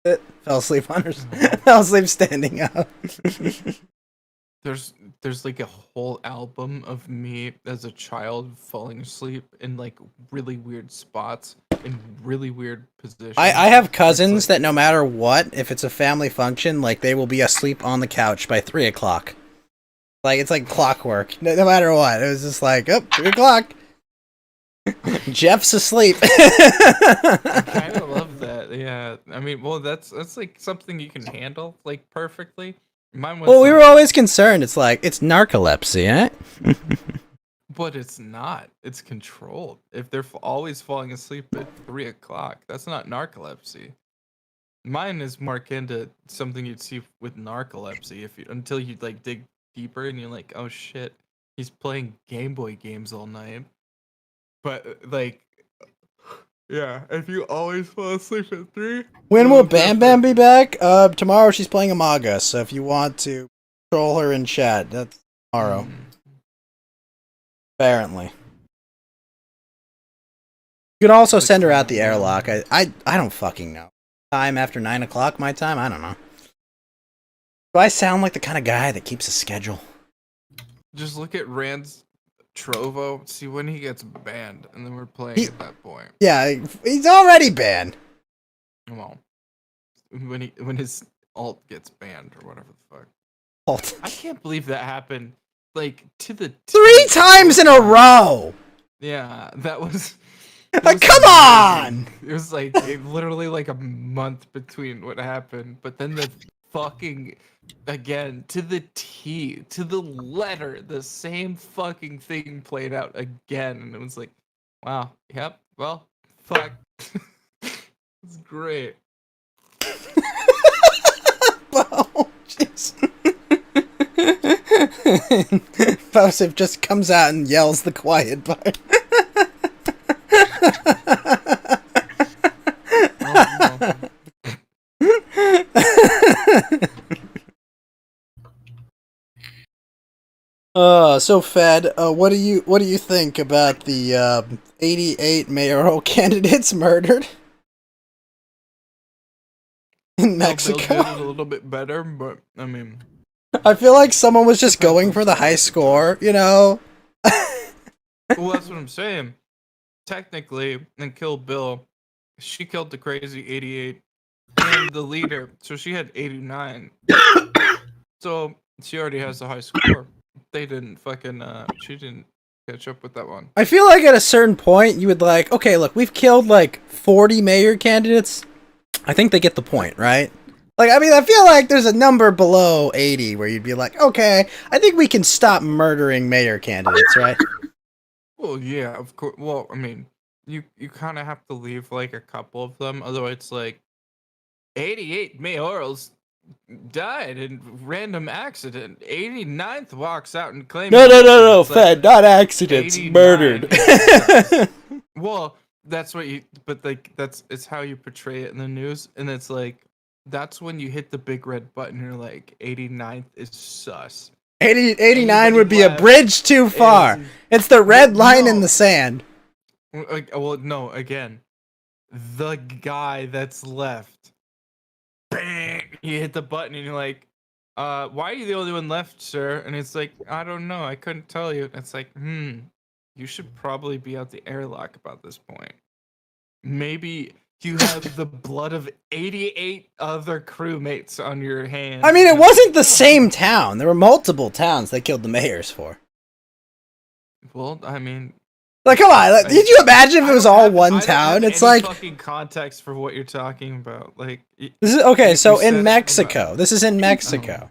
just fell asleep on her, fell asleep standing up. There's like a whole album of me as a child falling asleep in like really weird spots in really weird positions. I have cousins that no matter what, if it's a family function, like they will be asleep on the couch by 3 o'clock. Like it's like clockwork. No matter what, it was just like, oh, 3 o'clock. Jeff's asleep. I kind of love that. Yeah, I mean, well, that's like something you can handle like perfectly. Mine was. Well, we were always concerned. It's like it's narcolepsy, eh? But it's not. It's controlled. If they're always falling asleep at 3 o'clock, that's not narcolepsy. Mine is more akin to something you'd see with narcolepsy until you like dig deeper and you're like, oh shit, he's playing Game Boy games all night. But like, yeah, if you always fall asleep at 3. When will Bam Bam be back? Tomorrow she's playing Among Us, so if you want to troll her in chat, that's tomorrow. Apparently. You can also send her out the airlock. I don't fucking know. Time after 9 o'clock my time? I don't know. Do I sound like the kind of guy that keeps a schedule? Just look at Rand's Trovo, see when he gets banned, and then we're playing at that point. Yeah, he's already banned. Well, when his alt gets banned or whatever the fuck. Alt. I can't believe that happened. Like to the 3 times in a row. Yeah, that was. Come on! It was like literally like a month between what happened, but then the fucking again to the T, to the letter, the same fucking thing played out again, and it was like, wow, yep, well, fuck, it's great. Oh, jeez. Fosif just comes out and yells the quiet part. So Fed, what do you think about the 88 mayoral candidates murdered in Mexico? Bill did it a little bit better, but I mean, I feel like someone was just going for the high score, you know? Well, that's what I'm saying. Technically, in Kill Bill, she killed the crazy 88 and the leader, so she had 89. So she already has the high score. They didn't fucking, she didn't catch up with that one. I feel like at a certain point, you would like, okay, look, we've killed like 40 mayor candidates. I think they get the point, right? Like, I mean, I feel like there's a number below 80 where you'd be like, okay, I think we can stop murdering mayor candidates, right? Well, yeah, of course. Well, I mean, you kind of have to leave like a couple of them, otherwise it's like 88 mayorals died in random accident. 89th walks out and claims. No, Fed, not accidents, murdered. Well, that's what you. But like, it's how you portray it in the news, and it's like that's when you hit the big red button. You're like, 89th is sus. 89 would be a bridge too far. It's the red line in the sand. Well, no, again, the guy that's left. Bang! You hit the button and you're like, why are you the only one left, sir? And it's like, I don't know, I couldn't tell you. It's like, you should probably be out the airlock about this point. Maybe you have the blood of 88 other crewmates on your hands. I mean, it wasn't the same town. There were multiple towns they killed the mayors for. Well, I mean, Like, come on, like, did you imagine if it was all one I don't town? have It's any like fucking context for what you're talking about. Like, this is okay. you So said it, in I'm Mexico, this is in Mexico.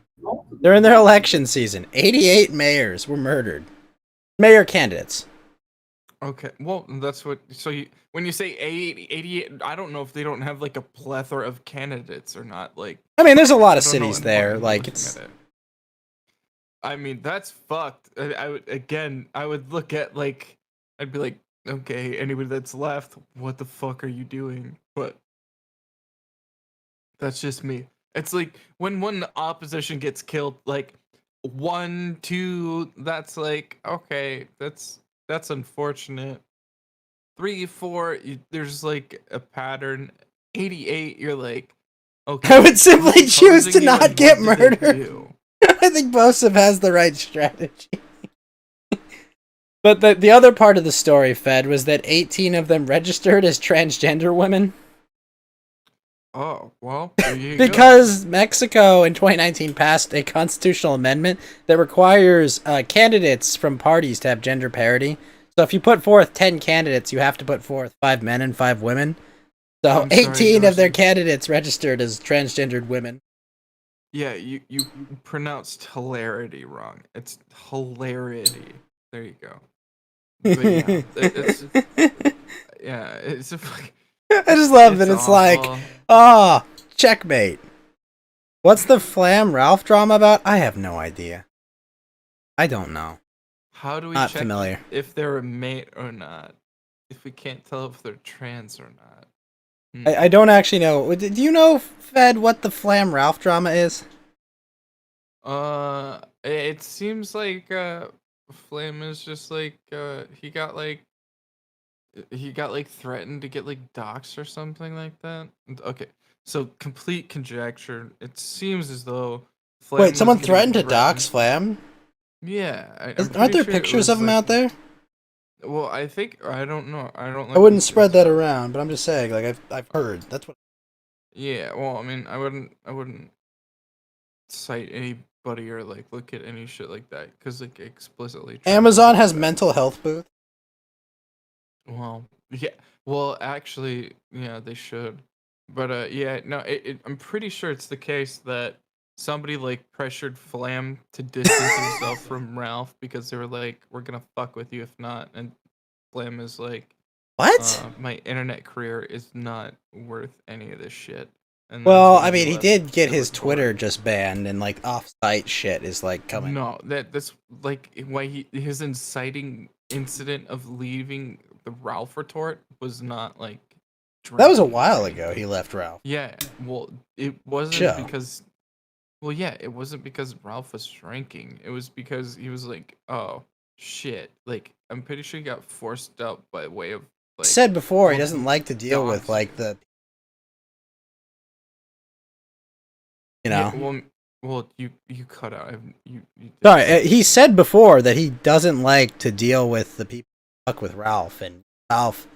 They're in their election season. 88 mayors were murdered. Mayor candidates. Okay, well, that's what. So when you say 88, I don't know if they don't have like a plethora of candidates or not. Like, I mean, there's a lot I of don't know cities in there. what Like looking it's. at it. I mean, that's fucked. I would again. I would look at like. I'd be like, okay, anybody that's left, what the fuck are you doing? But that's just me. It's like when one opposition gets killed, like 1, 2. That's like okay, that's unfortunate. 3, 4, there's like a pattern. 88, you're like, okay. I would simply who's choose to opposing you not and get what did they murdered. do? I think Bosef has the right strategy. But the other part of the story, Fed, was that 18 of them registered as transgender women. Oh, well, there you Because Mexico in 2019 passed a constitutional amendment that requires candidates from parties to have gender parity. So if you put forth 10 candidates, you have to put forth 5 men and 5 women. So I'm sorry, 18 of their Darcy. candidates registered as transgendered women. Yeah, you pronounced hilarity wrong. It's hilarity. There you go. But yeah, it's a fucking. I just love that It's it's like, awful. checkmate. What's the Flam Ralph drama about? I have no idea. I don't know. How do we Not check familiar. if they're a mate or not? If we can't tell if they're trans or not. I don't actually know. Do you know, Fed, what the Flam Ralph drama is? It seems like Flame is just like he got like threatened to get like doxxed or something like that. Okay, so complete conjecture. It seems as though Flam Wait, was someone getting threatened to dox Flam? Yeah, I'm Aren't pretty there sure it pictures was, of him like- out there? Well, I think I don't know. I don't. I wouldn't spread that around, but I'm just saying, like I've heard. That's what. Yeah, well, I mean, I wouldn't cite anybody or like look at any shit like that because like explicitly. Amazon has mental health booth. Well, yeah. Well, actually, yeah, they should. But yeah, no, I'm pretty sure it's the case that somebody like pressured Flam to distance himself from Ralph because they were like, "We're gonna fuck with you if not," and Flam is like, What? My internet career is not worth any of this shit." And Well, that's when I mean, he left did get the his retort. Twitter just banned, and like off-site shit is like coming. No, that's like why his inciting incident of leaving the Ralph retort was not like. That was a drinking or while anything. ago. He left Ralph. Yeah, well, it wasn't Show. because. Well, yeah, it wasn't because Ralph was drinking. It was because he was like, "Oh shit!" Like, I'm pretty sure he got forced out by way of. He Like, said before he well, doesn't like to deal with dogs. like the. You Yeah, know. well, you cut out. You Sorry, he said before that he doesn't like to deal with the people who fuck with Ralph, and Ralph.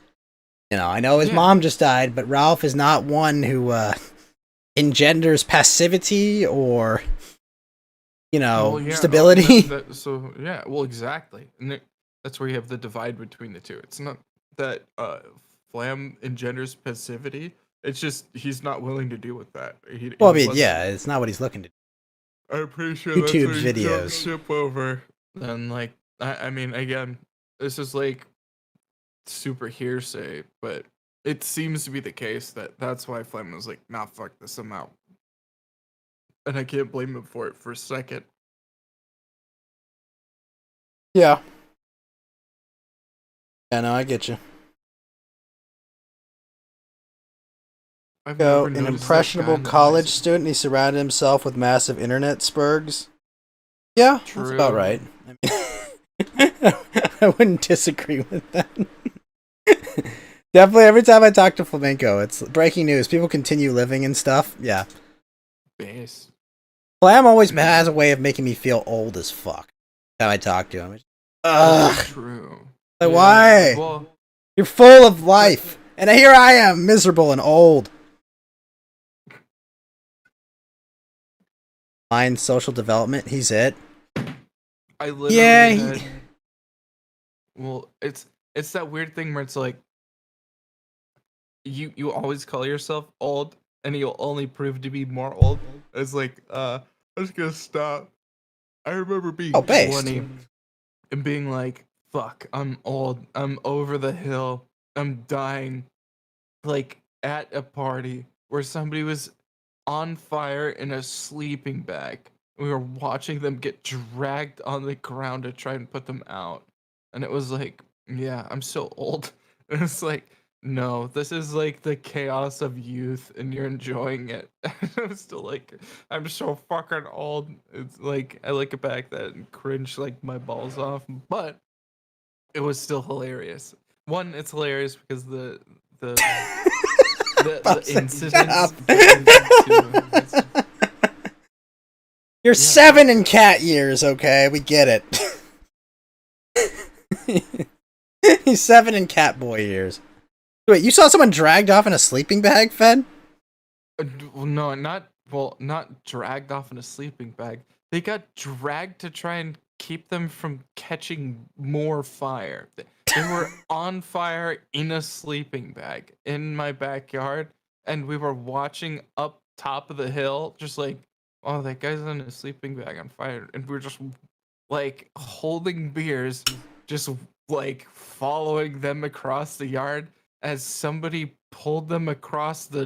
You know, I know his Yeah. mom just died, but Ralph is not one who engenders passivity or, Well, yeah, stability. so yeah, well, exactly, and that's where you have the divide between the two. It's not that Flam engenders passivity. It's just he's not willing to deal with that. Well, I mean, yeah, it's not what he's looking to do. I'm pretty sure YouTube that's what he videos. jumped ship over. And like, I mean, again, this is like super hearsay, but it seems to be the case that that's why Flem was like, "Nah, fuck this, I'm out." And I can't blame him for it for a second. Yeah. Yeah, no, I get you. I've So, never an noticed that impressionable guy in the college eyes. student, he surrounded himself with massive internet spurgs. Yeah, that's about True. right. I wouldn't disagree with that. Definitely, every time I talk to Flamenco, it's breaking news. People continue living and stuff. Yeah. Base. Flam always has a way of making me feel old as fuck. How I talk to him. Ugh. True. Like, Yeah, why? well- You're full of life. And here I am, miserable and old. Mind social development, he's it. I literally Yeah, had. Well, it's it's that weird thing where it's like you always call yourself old, and you'll only prove to be more old. It's like I'm just gonna stop. I remember being 20 and being like, "Fuck, I'm old. I'm over the hill. I'm dying." Like at a party where somebody was on fire in a sleeping bag. We were watching them get dragged on the ground to try and put them out. And it was like, yeah, I'm so old. And it's like, no, this is like the chaos of youth and you're enjoying it. I'm still like, I'm so fucking old. It's like, I look back at that and cringe like my balls off, but it was still hilarious. One, it's hilarious because the incidents. You're 7 in cat years, okay? We get it. He's 7 in cat boy years. Wait, you saw someone dragged off in a sleeping bag, Fed? No, not dragged off in a sleeping bag. They got dragged to try and keep them from catching more fire. They were on fire in a sleeping bag in my backyard, and we were watching up top of the hill, just like, oh, that guy's in a sleeping bag on fire, and we were just like holding beers, just like following them across the yard as somebody pulled them across the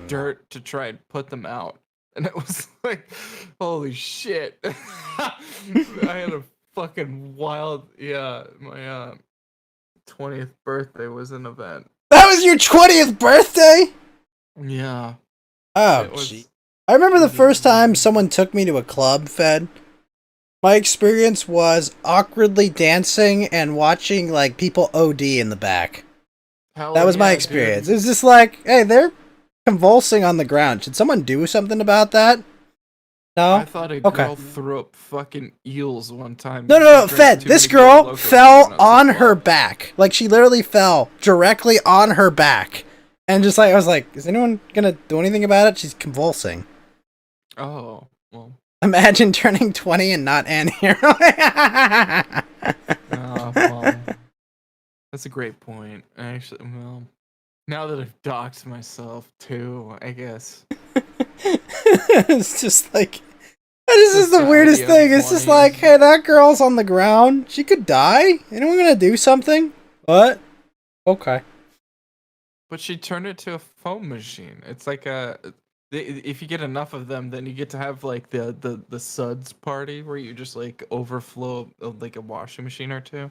dirt to try and put them out. And it was like, holy shit. I had a fucking wild, my 20th birthday was an event. That was your 20th birthday? Yeah. Oh, gee. I remember the first time someone took me to a club, Fed. My experience was awkwardly dancing and watching, like, people OD in the back. That was my experience. Dude. It was just like, hey, they're convulsing on the ground. Should someone do something about that? No? I thought a girl threw up fucking eels one time. No, Fed. This girl fell on her back. Like, she literally fell directly on her back. And just like, I was like, is anyone gonna do anything about it? She's convulsing. Oh, well. Imagine turning 20 and not Ann Hero. Well, that's a great point. Actually, well, now that I've doxed myself too, I guess. It's just like, this is the weirdest thing. It's just like, hey, that girl's on the ground. She could die. Anyone gonna do something? What? Okay. But she turned it to a foam machine. It's like if you get enough of them, then you get to have like the suds party where you just like overflow like a washing machine or two.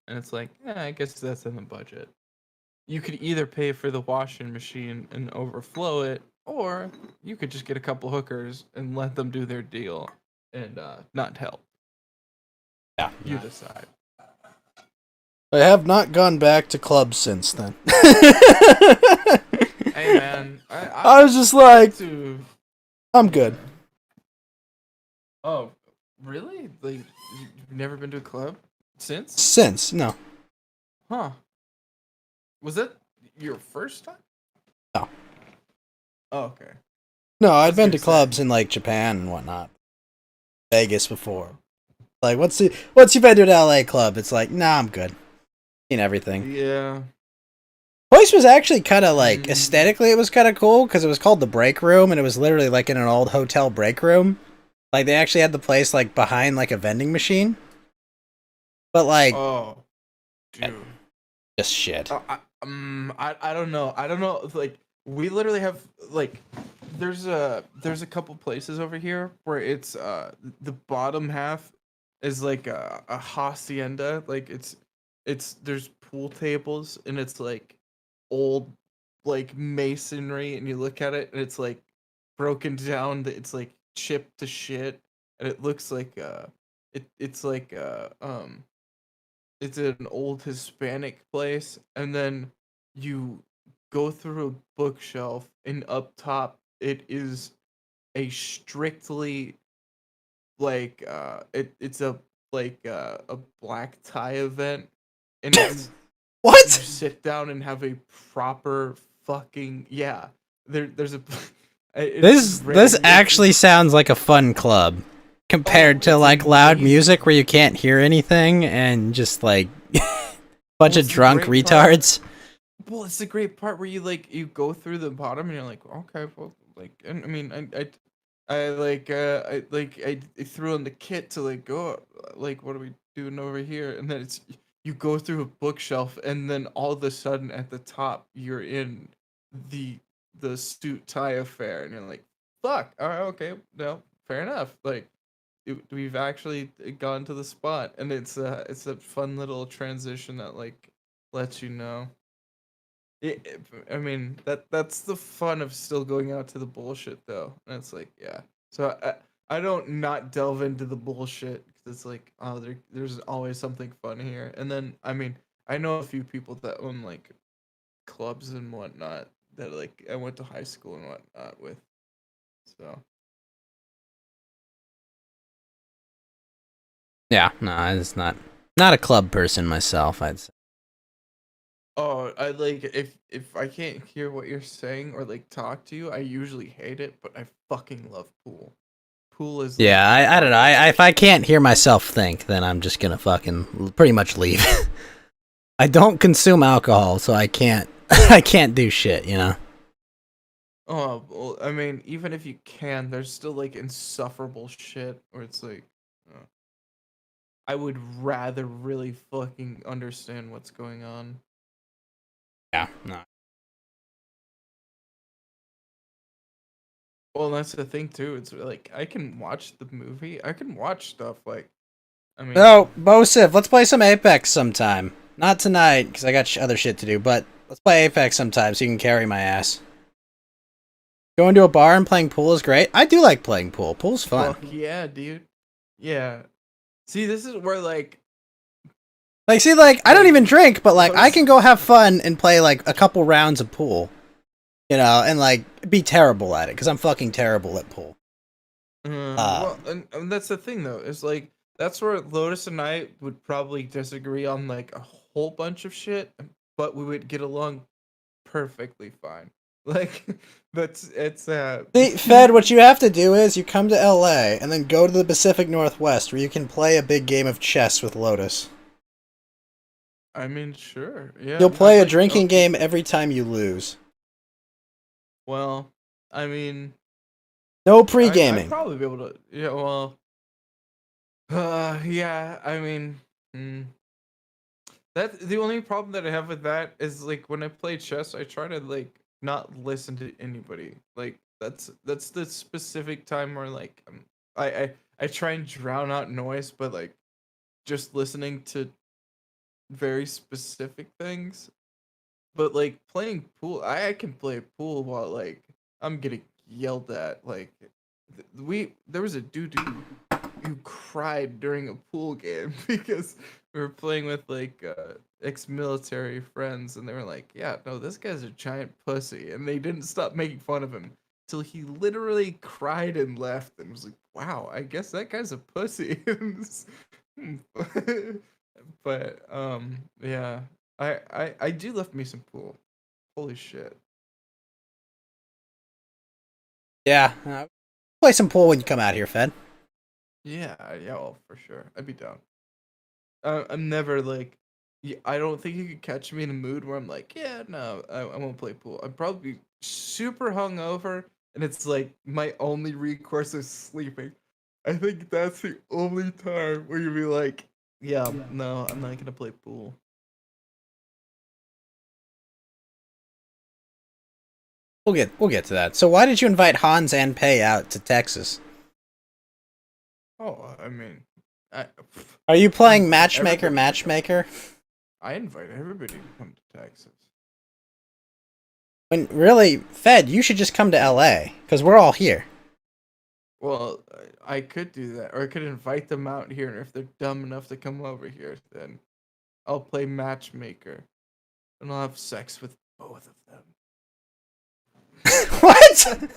And it's like, yeah, I guess that's in the budget. You could either pay for the washing machine and overflow it, or you could just get a couple hookers and let them do their deal and not help. Yeah. You decide. I have not gone back to clubs since then. Hey man, I was just like, I'm good. Oh, really? Like, you've never been to a club since? Since, no. Huh. Was that your first time? No. Oh, okay. No, I'd been to clubs in like Japan and whatnot. Vegas before. Like, once you been to an LA club, it's like, nah, I'm good. Seen everything. Yeah. Place was actually kind of like, aesthetically it was kind of cool, because it was called the Break Room, and it was literally like in an old hotel break room. Like, they actually had the place like behind like a vending machine. But like... Oh. Dude. Just shit. I don't know. I don't know. Like, we literally have like, there's a couple places over here where it's the bottom half is like a hacienda. Like it's there's pool tables and it's like old like masonry, and you look at it and it's like broken down. It's like chipped to shit, and it looks like it's like it's an old Hispanic place, and then you go through a bookshelf, and up top it is a strictly like it's a like a black tie event, and it's what? You sit down and have a proper fucking there's a this actually sounds like a fun club. Compared to like loud music where you can't hear anything and just like Bunch of drunk retards. Well, it's the great part where you go through the bottom and you're like, okay, well, like, and I mean, I threw in the kit to like go, like, what are we doing over here? And then you go through a bookshelf, and then all of a sudden at the top you're in the suit tie affair, and you're like, fuck, all right, okay, no, fair enough, like. We've actually gone to the spot, and it's a fun little transition that like lets you know. I mean that's the fun of still going out to the bullshit though, and it's like yeah. So I don't not delve into the bullshit because it's like oh there's always something fun here, and then I mean I know a few people that own like clubs and whatnot that like I went to high school and whatnot with, so. Yeah, no, it's not a club person myself, I'd say. Oh, I like if I can't hear what you're saying or like talk to you, I usually hate it, but I fucking love pool. Pool is yeah, I don't know. If I can't hear myself think, then I'm just gonna fucking pretty much leave. I don't consume alcohol, so I can't I can't do shit, you know. Oh, well, I mean, even if you can, there's still like insufferable shit where it's like, I would rather really fucking understand what's going on. Yeah, no. Well, that's the thing too. It's like I can watch the movie. I can watch stuff like, I mean. Oh, Bosif, let's play some Apex sometime. Not tonight because I got other shit to do, but let's play Apex sometime so you can carry my ass. Going to a bar and playing pool is great. I do like playing pool. Pool's fun. Fuck yeah, dude. Yeah. See, this is where like I don't even drink, but like I can go have fun and play like a couple rounds of pool. You know, and like be terrible at it because I'm fucking terrible at pool. Well, and that's the thing though, is like that's where Lotus and I would probably disagree on like a whole bunch of shit, but we would get along perfectly fine. Like it's See, Fed, what you have to do is you come to LA and then go to the Pacific Northwest where you can play a big game of chess with Lotus. I mean, sure. Yeah. You'll play a drinking game every time you lose. Well, I mean, no pre-gaming. I'd probably be able to. Yeah. Well. Yeah. I mean, that the only problem that I have with that is like when I play chess, I try to like not listen to anybody. Like that's the specific time where like I try and drown out noise, but like just listening to very specific things. But like playing pool, I can play pool while like I'm getting yelled at. Like there was a dude who cried during a pool game because we were playing with like ex-military friends, and they were like, "Yeah, no, this guy's a giant pussy," and they didn't stop making fun of him till he literally cried and left, and was like, "Wow, I guess that guy's a pussy." But yeah. I do love me some pool. Holy shit. Yeah. Play some pool when you come out here, Fed. Yeah, well, for sure. I'd be down. I'm never like, I don't think you could catch me in a mood where I'm like, yeah, no, I won't play pool. I'd probably be super hungover, and it's like my only recourse is sleeping. I think that's the only time where you'd be like, yeah, no, I'm not gonna play pool. We'll get to that. So why did you invite Hans and Pei out to Texas? Oh, I mean, are you playing matchmaker? I invite everybody to come to Texas. When really, Fed, you should just come to LA because we're all here. Well, I could do that, or I could invite them out here, and if they're dumb enough to come over here, then I'll play matchmaker, and I'll have sex with both of them. What?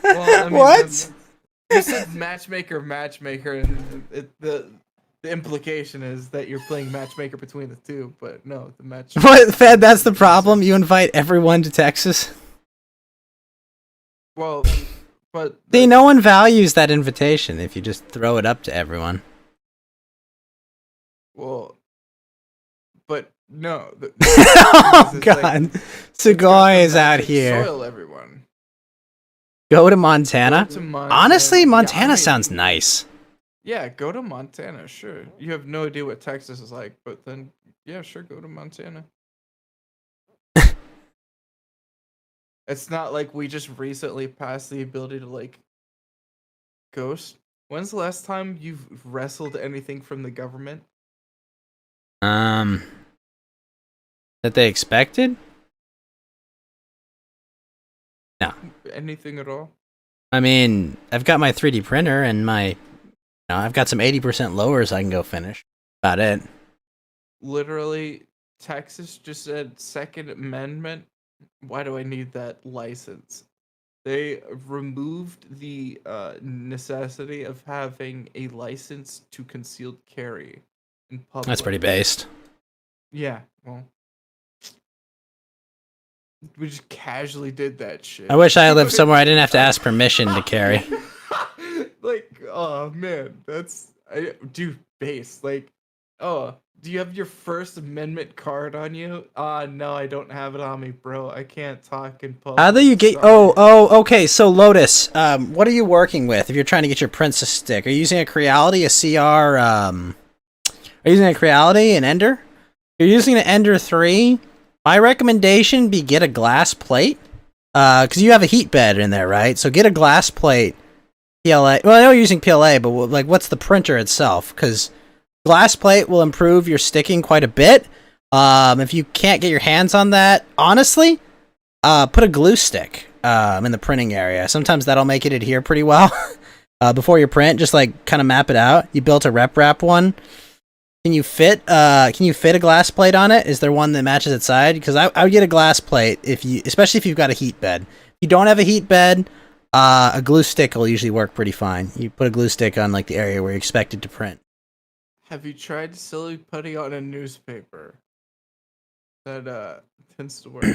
Well, I mean, what? You said matchmaker, and the implication is that you're playing matchmaker between the two, but no, the match. What, Fed? That's the problem. You invite everyone to Texas. Well, but see, no one values that invitation if you just throw it up to everyone. Well, but no. Oh It's god, like, Sugoi is out magic here. soil, everyone. Go to Montana. Go to Montana. Honestly, Yeah, Montana I mean, sounds nice. Yeah, go to Montana. Sure, you have no idea what Texas is like, but then yeah, sure, go to Montana. It's not like we just recently passed the ability to like ghost. When's the last time you've wrestled anything from the government? That they expected? No. Anything at all? I mean, I've got my 3D printer and I've got some 80% lowers I can go finish. About it. Literally, Texas just said Second Amendment. Why do I need that license? They removed the necessity of having a license to concealed carry in public. That's pretty based. Yeah, well, we just casually did that shit. I wish I lived somewhere I didn't have to ask permission to carry. Like, oh man, dude, base. Like, oh, do you have your First Amendment card on you? No, I don't have it on me, bro. I can't talk in public. How do you get? Sorry. Okay. So Lotus, what are you working with? If you're trying to get your Princess stick, are you using a Creality, a CR? Are you using a Creality, an Ender? You're using an Ender 3. My recommendation be get a glass plate, because you have a heat bed in there, right? So get a glass plate. PLA. Well, I know you're using PLA, but like, what's the printer itself? Because glass plate will improve your sticking quite a bit. If you can't get your hands on that, honestly, put a glue stick in the printing area. Sometimes that'll make it adhere pretty well. Before you print, just like kind of map it out. You built a rep wrap one. Can you fit a glass plate on it? Is there one that matches its side? Because I would get a glass plate especially if you've got a heat bed. If you don't have a heat bed, a glue stick will usually work pretty fine. You put a glue stick on like the area where you expect it to print. Have you tried silly putty on a newspaper? That tends to work.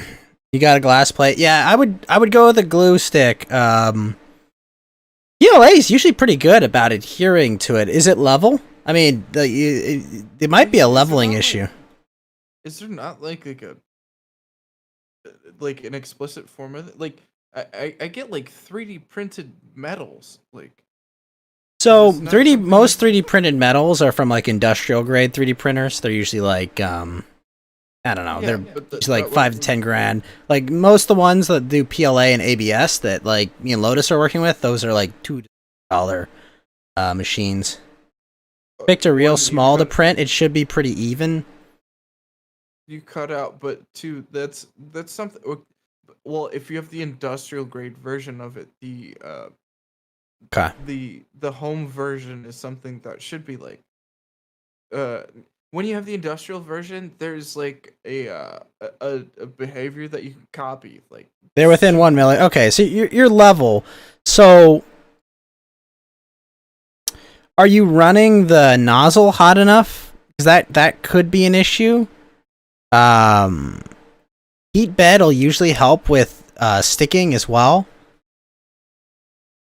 You got a glass plate? Yeah, I would go with a glue stick. PLA is usually pretty good about adhering to it. Is it level? I mean, it might be a leveling issue. Is there not like an explicit form of it? Like I get like 3D printed metals, like. So most 3D printed metals are from like industrial grade 3D printers. They're usually like I don't know. Yeah, They're usually like 5 to 10 grand. Like most of the ones that do PLA and ABS that like me and Lotus are working with, those are like $2 machines. Picked a real small to print. It should be pretty even. You cut out, but two. That's something. Well, if you have the industrial grade version of it, the home version is something that should be like. When you have the industrial version, there's like a behavior that you can copy. Like they're within 1 milli. Okay, so you're level. So are you running the nozzle hot enough? Because that could be an issue. Heat bed will usually help with sticking as well.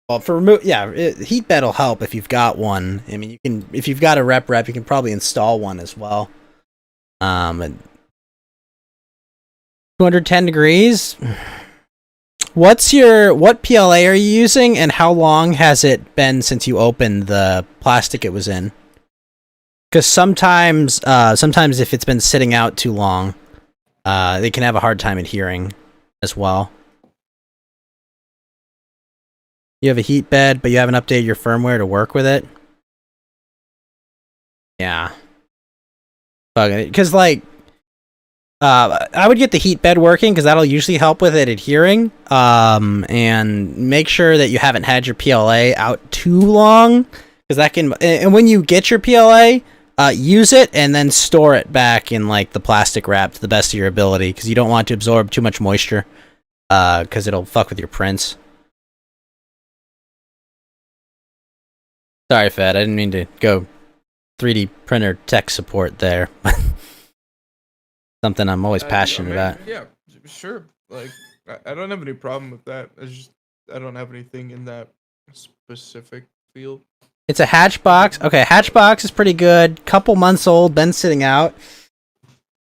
Well, heat bed will help if you've got one. I mean, if you've got a rep, you can probably install one as well. 210 degrees. What PLA are you using, and how long has it been since you opened the plastic it was in? Because sometimes if it's been sitting out too long, they can have a hard time adhering as well. You have a heat bed, but you haven't updated your firmware to work with it? Yeah. Because, like, I would get the heat bed working, because that'll usually help with it adhering. And make sure that you haven't had your PLA out too long, because that can... And when you get your PLA, use it and then store it back in, like, the plastic wrap to the best of your ability, because you don't want to absorb too much moisture, because it'll fuck with your prints. Sorry, Fed. I didn't mean to go 3D printer tech support there. Something I'm always passionate about. Yeah, sure. Like, I don't have any problem with that. I don't have anything in that specific field. It's a Hatchbox. Okay, Hatchbox is pretty good. Couple months old, been sitting out.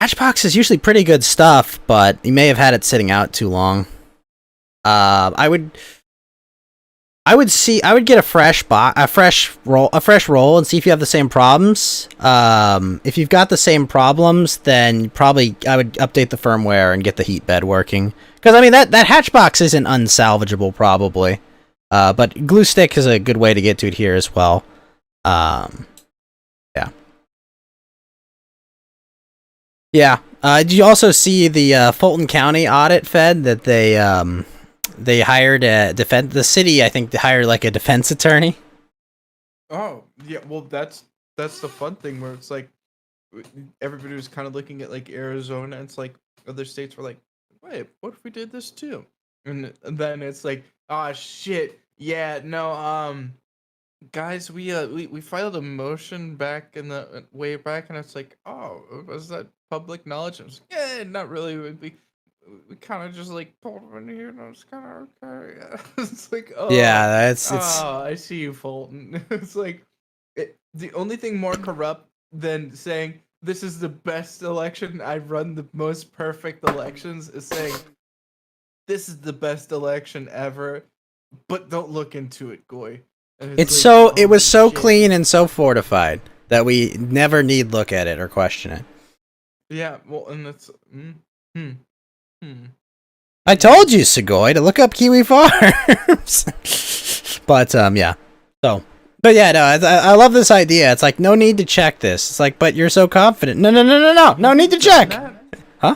Hatchbox is usually pretty good stuff, but you may have had it sitting out too long. I would get a fresh roll and see if you have the same problems. If you've got the same problems, then I would update the firmware and get the heat bed working. Because I mean that hatchbox isn't unsalvageable probably, but glue stick is a good way to get to it here as well. Yeah. Yeah. Did you also see the Fulton County audit fed that they hired the city, I think, they hired like a defense attorney? Oh, yeah, well that's the fun thing where it's like everybody was kind of looking at like Arizona, and it's like other states were like, wait, what if we did this too? And then it's like, oh shit, yeah, no, guys, we filed a motion back in the way back, and it's like, oh, was that public knowledge? And it's like, yeah, not really. We kind of just like pulled it in here, and I was kind of okay. Yeah. It's like, oh, Yeah, it's I see you, Fulton. It's like the only thing more corrupt than saying this is the best election, I've run the most perfect elections, is saying this is the best election ever, but don't look into it, Goy. And it like, was so shit. clean and so fortified that we never need look at it or question it. Yeah, well, and that's I told you, Segoy, to look up Kiwi Farms. But yeah. So, but yeah, no, I love this idea. It's like no need to check this. It's like, but you're so confident. No need to check. Huh?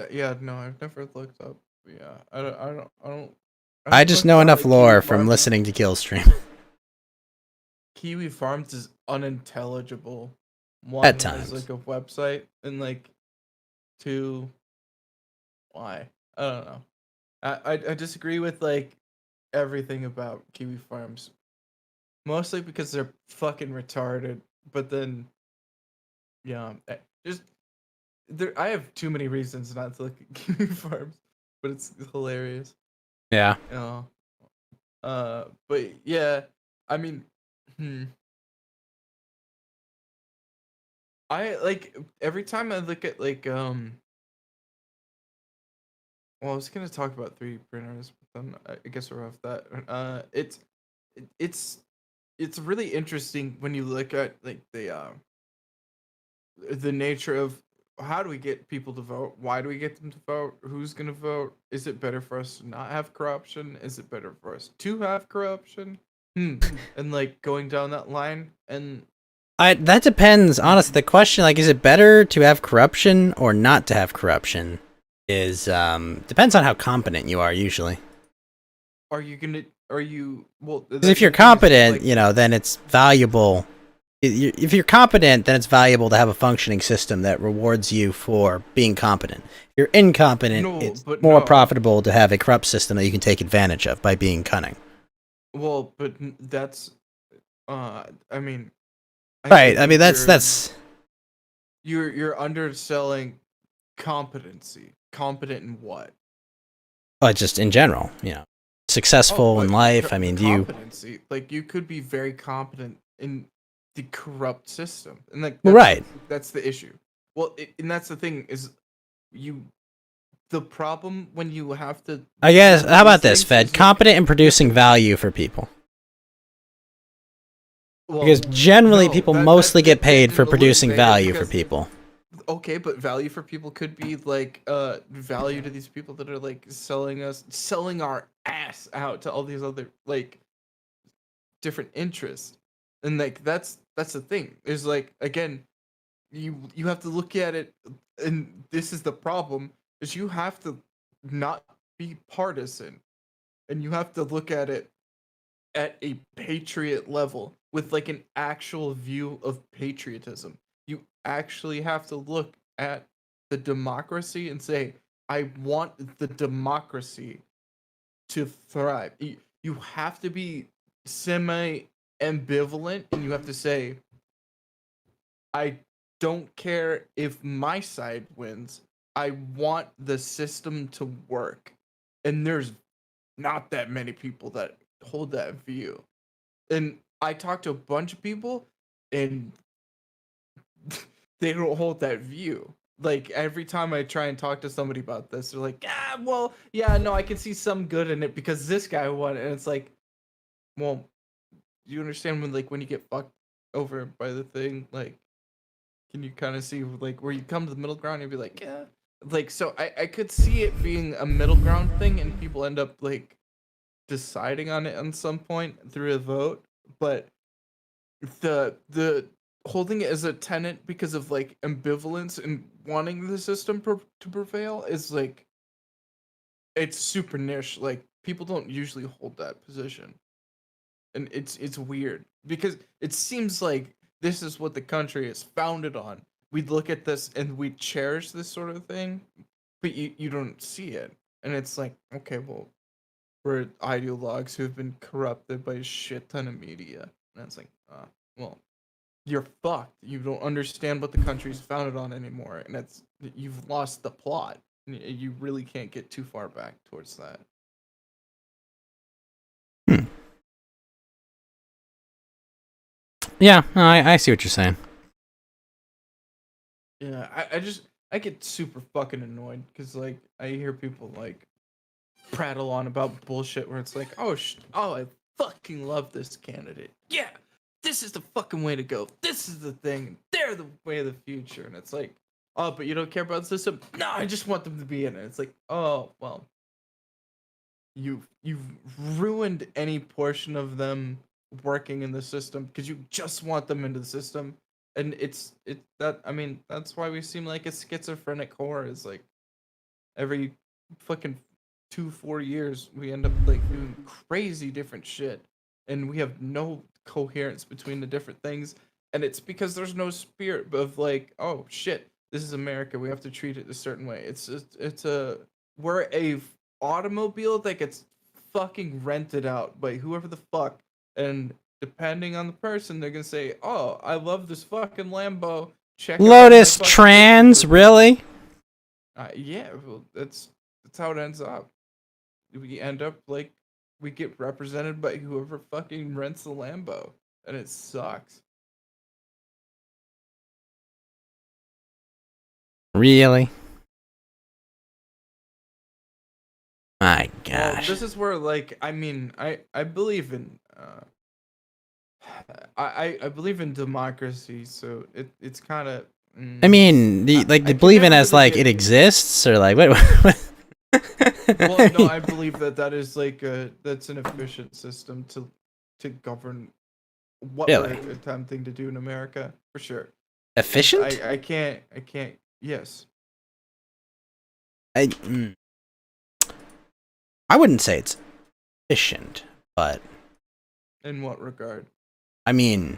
Yeah, no, I've never looked up. Yeah, I don't. I just know enough lore from listening to Killstream. Kiwi Farms is unintelligible. At One, times. as like a website, and like two, why? I don't know. I disagree with like everything about Kiwi Farms, mostly because they're fucking retarded. But then, yeah, I have too many reasons not to look at Kiwi Farms, but it's hilarious. Yeah. But yeah, I mean, I like every time I look at like well, I was gonna talk about 3D printers, but then I guess we're off that. It's really interesting when you look at like the nature of how do we get people to vote? Why do we get them to vote? Who's gonna vote? Is it better for us to not have corruption? Is it better for us to have corruption? And like going down that line, and that depends. Honestly, the question, like, is it better to have corruption or not to have corruption, is depends on how competent you are. Usually, well? because if you're competent, like, then it's valuable. If you're competent, then it's valuable to have a functioning system that rewards you for being competent. If you're incompetent, it's more profitable to have a corrupt system that you can take advantage of by being cunning. Well, but that's, I mean, right. I mean, that's you're underselling competency. Competent in what? Just in general, successful in life. I mean, competency, like you could be very competent in the corrupt system, and like that's the issue. Well, and that's the thing is the problem when you have to. I guess. How about this, Fed? Competent in producing value for people. Well, because generally, people mostly get paid for producing value for people. Okay, but value for people could be like value to these people that are like selling our ass out to all these other like different interests, and like that's the thing. Is like again, you have to look at it, and this is the problem. Is you have to not be partisan, and you have to look at it at a patriot level with like an actual view of patriotism. You actually have to look at the democracy and say, I want the democracy to thrive. You have to be semi-ambivalent, and you have to say, I don't care if my side wins. I want the system to work. And there's not that many people that hold that view. And I talked to a bunch of people, and they don't hold that view. Like every time I try and talk to somebody about this, they're like, well, yeah, no, I can see some good in it because this guy won, and it's like, well, you understand when you get fucked over by the thing, like, can you kind of see like where you come to the middle ground and be like, yeah, like, so I could see it being a middle ground thing, and people end up like deciding on it at some point through a vote, but the holding it as a tenant because of like ambivalence and wanting the system to prevail is like, it's super niche. Like people don't usually hold that position, and it's weird because it seems like this is what the country is founded on. We'd look at this and we cherish this sort of thing, but you don't see it, and it's like, okay, well, we're ideologues who've been corrupted by a shit ton of media, and it's like, well, you're fucked. You don't understand what the country's founded on anymore, and you've lost the plot. You really can't get too far back towards that. Yeah, no, I see what you're saying. Yeah, I get super fucking annoyed because like I hear people like prattle on about bullshit where it's like, oh, I fucking love this candidate. Yeah, this is the fucking way to go. This is the thing. They're the way of the future. And it's like, oh, but you don't care about the system? No, I just want them to be in it. It's like, oh, well, you've ruined any portion of them working in the system because you just want them into the system. And that's why we seem like a schizophrenic whore. Is like every fucking 2-4 years we end up like doing crazy different shit, and we have no coherence between the different things, and it's because there's no spirit of like, oh shit, this is America, we have to treat it a certain way. We're a automobile that gets fucking rented out by whoever the fuck, and depending on the person, they're gonna say, oh, I love this fucking Lambo. Check out my Lotus fucking Trans, pictures." really? Yeah, well, that's how it ends up. We end up like we get represented by whoever fucking rents the Lambo, and it sucks. Really? My Well, gosh. this is where like I believe in I believe in democracy, so it's kind of. I mean, the believing as like it exists, or like what? Well, no, I believe that is like that's an efficient system to govern what Really? we're attempting to do in America, for sure. Efficient? I can't. Yes. I wouldn't say it's efficient, but In what regard? I mean,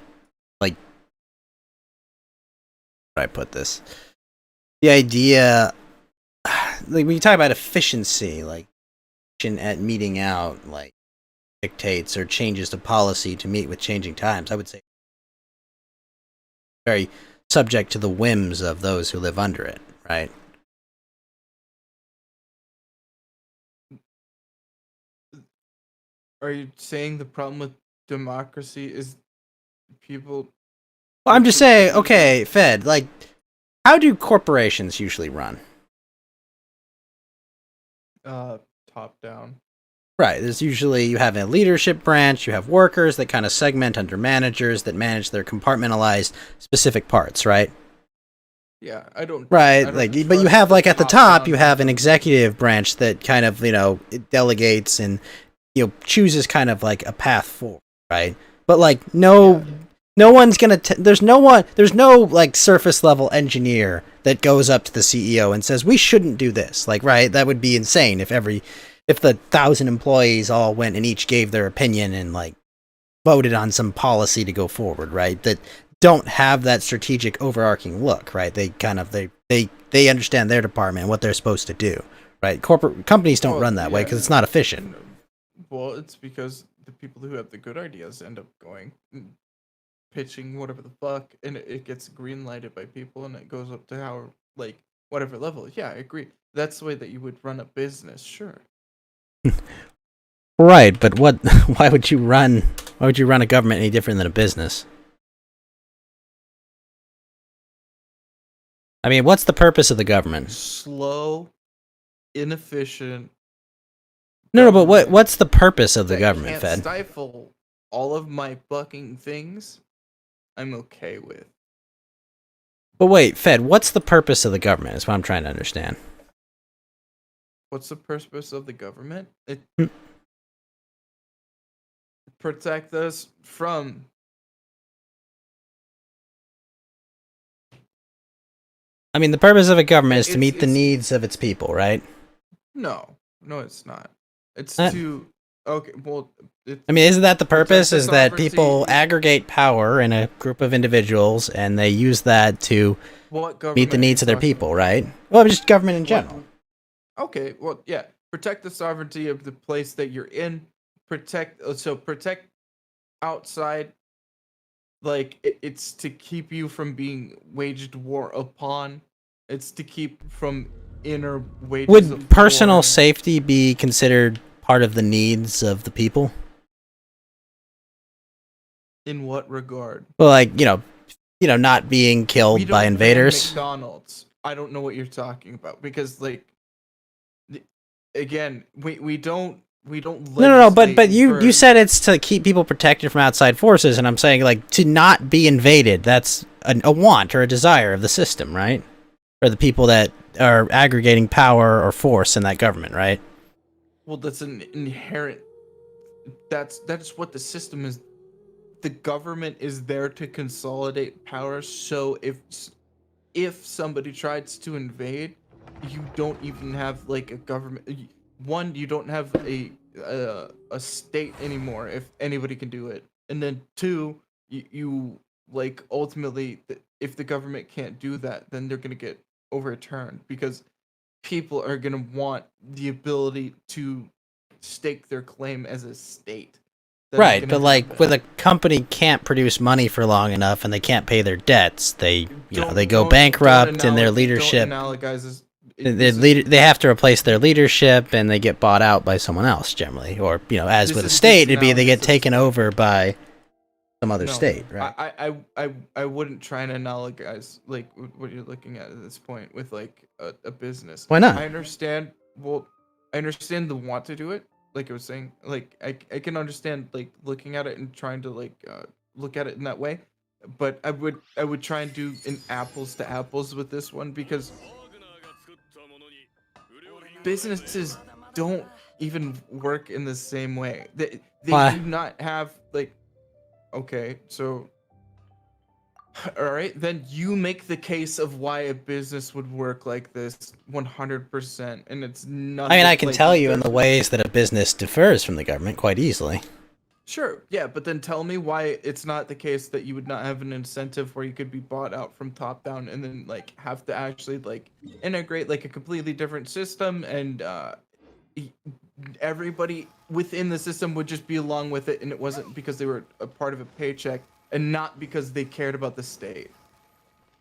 like, how do I put this? The idea, like, when you talk about efficiency, like, at meeting out, like, dictates or changes to policy to meet with changing times, I would say very subject to the whims of those who live under it, right? Are you saying the problem with democracy is people? Well, I'm just saying, okay, Fed, like, how do corporations usually run? Top down. Right, there's usually, you have a leadership branch, you have workers that kind of segment under managers that manage their compartmentalized specific parts, right? Yeah, I don't. Right, I don't like, but you trust have, the like, at the top-down top, you have an executive branch that kind of, it delegates and, chooses kind of like a path forward, right? But, like, no one's gonna, there's no like, surface level engineer that goes up to the CEO and says, we shouldn't do this. Like, right, that would be insane if the 1,000 employees all went and each gave their opinion and, like, voted on some policy to go forward, right? That don't have that strategic overarching look, right? They kind of, they understand their department and what they're supposed to do, right? Corporate companies don't run that way because it's not efficient. Well, it's because the people who have the good ideas end up going, pitching whatever the fuck, and it gets green lighted by people, and it goes up to how, like, whatever level. Yeah, I agree. That's the way that you would run a business, sure. Right, but why would you run a government any different than a business? I mean, what's the purpose of the government? Slow, inefficient. No, but what's the purpose of the government, can't Fed? stifle all of my fucking things. I'm okay with. But wait, Fed, what's the purpose of the government? Is what I'm trying to understand. What's the purpose of the government? It Hmm. protect us from. I mean, the purpose of a government is to It's- meet the it's- needs of its people, right? No, it's not. It's Uh, to. Okay, well. I mean, isn't that the purpose? protect the Is that people sovereignty- aggregate power in a group of individuals and they use that to What meet government the are needs you of their talking people, right? Well, just government in general. Okay, well, yeah. Protect the sovereignty of the place that you're in. Protect outside. Like it's to keep you from being waged war upon. It's to keep from inner wages. Would of personal war. safety be considered part of the needs of the people? In what regard? Well, like, not being We killed don't by ban invaders. McDonald's. I don't know what you're talking about because, like, again, we don't No, but legislate you for- said it's to keep people protected from outside forces, and I'm saying, like, to not be invaded, that's a want or a desire of the system, right? Or the people that are aggregating power or force in that government, right? Well, that's an inherent. That's what the system is. The government is there to consolidate power. So if somebody tries to invade, you don't even have like a government. One, you don't have a state anymore if anybody can do it, and then two, you like ultimately if the government can't do that, then they're gonna get overturned because people are gonna want the ability to stake their claim as a state. That is Right, gonna but like happen. when a company can't produce money for long enough and they can't pay their debts, they they go bankrupt and their leadership they have to replace their leadership and they get bought out by someone else generally, or as with a state, it'd be they get taken over by some other state, right? I wouldn't try and analogize like what you're looking at this point with like a business. Why not? I understand. Well, I understand the want to do it. Like I was saying, like I can understand like looking at it and trying to like look at it in that way, but I would try and do an apples to apples with this one because businesses don't even work in the same way. They Why? do not have like. Okay, so all right, then you make the case of why a business would work like this 100%, and it's not. I mean, I can tell you in the ways that a business differs from the government quite easily. Sure, yeah, but then tell me why it's not the case that you would not have an incentive where you could be bought out from top down and then like have to actually like integrate like a completely different system and everybody within the system would just be along with it, and it wasn't because they were a part of a paycheck and not because they cared about the state.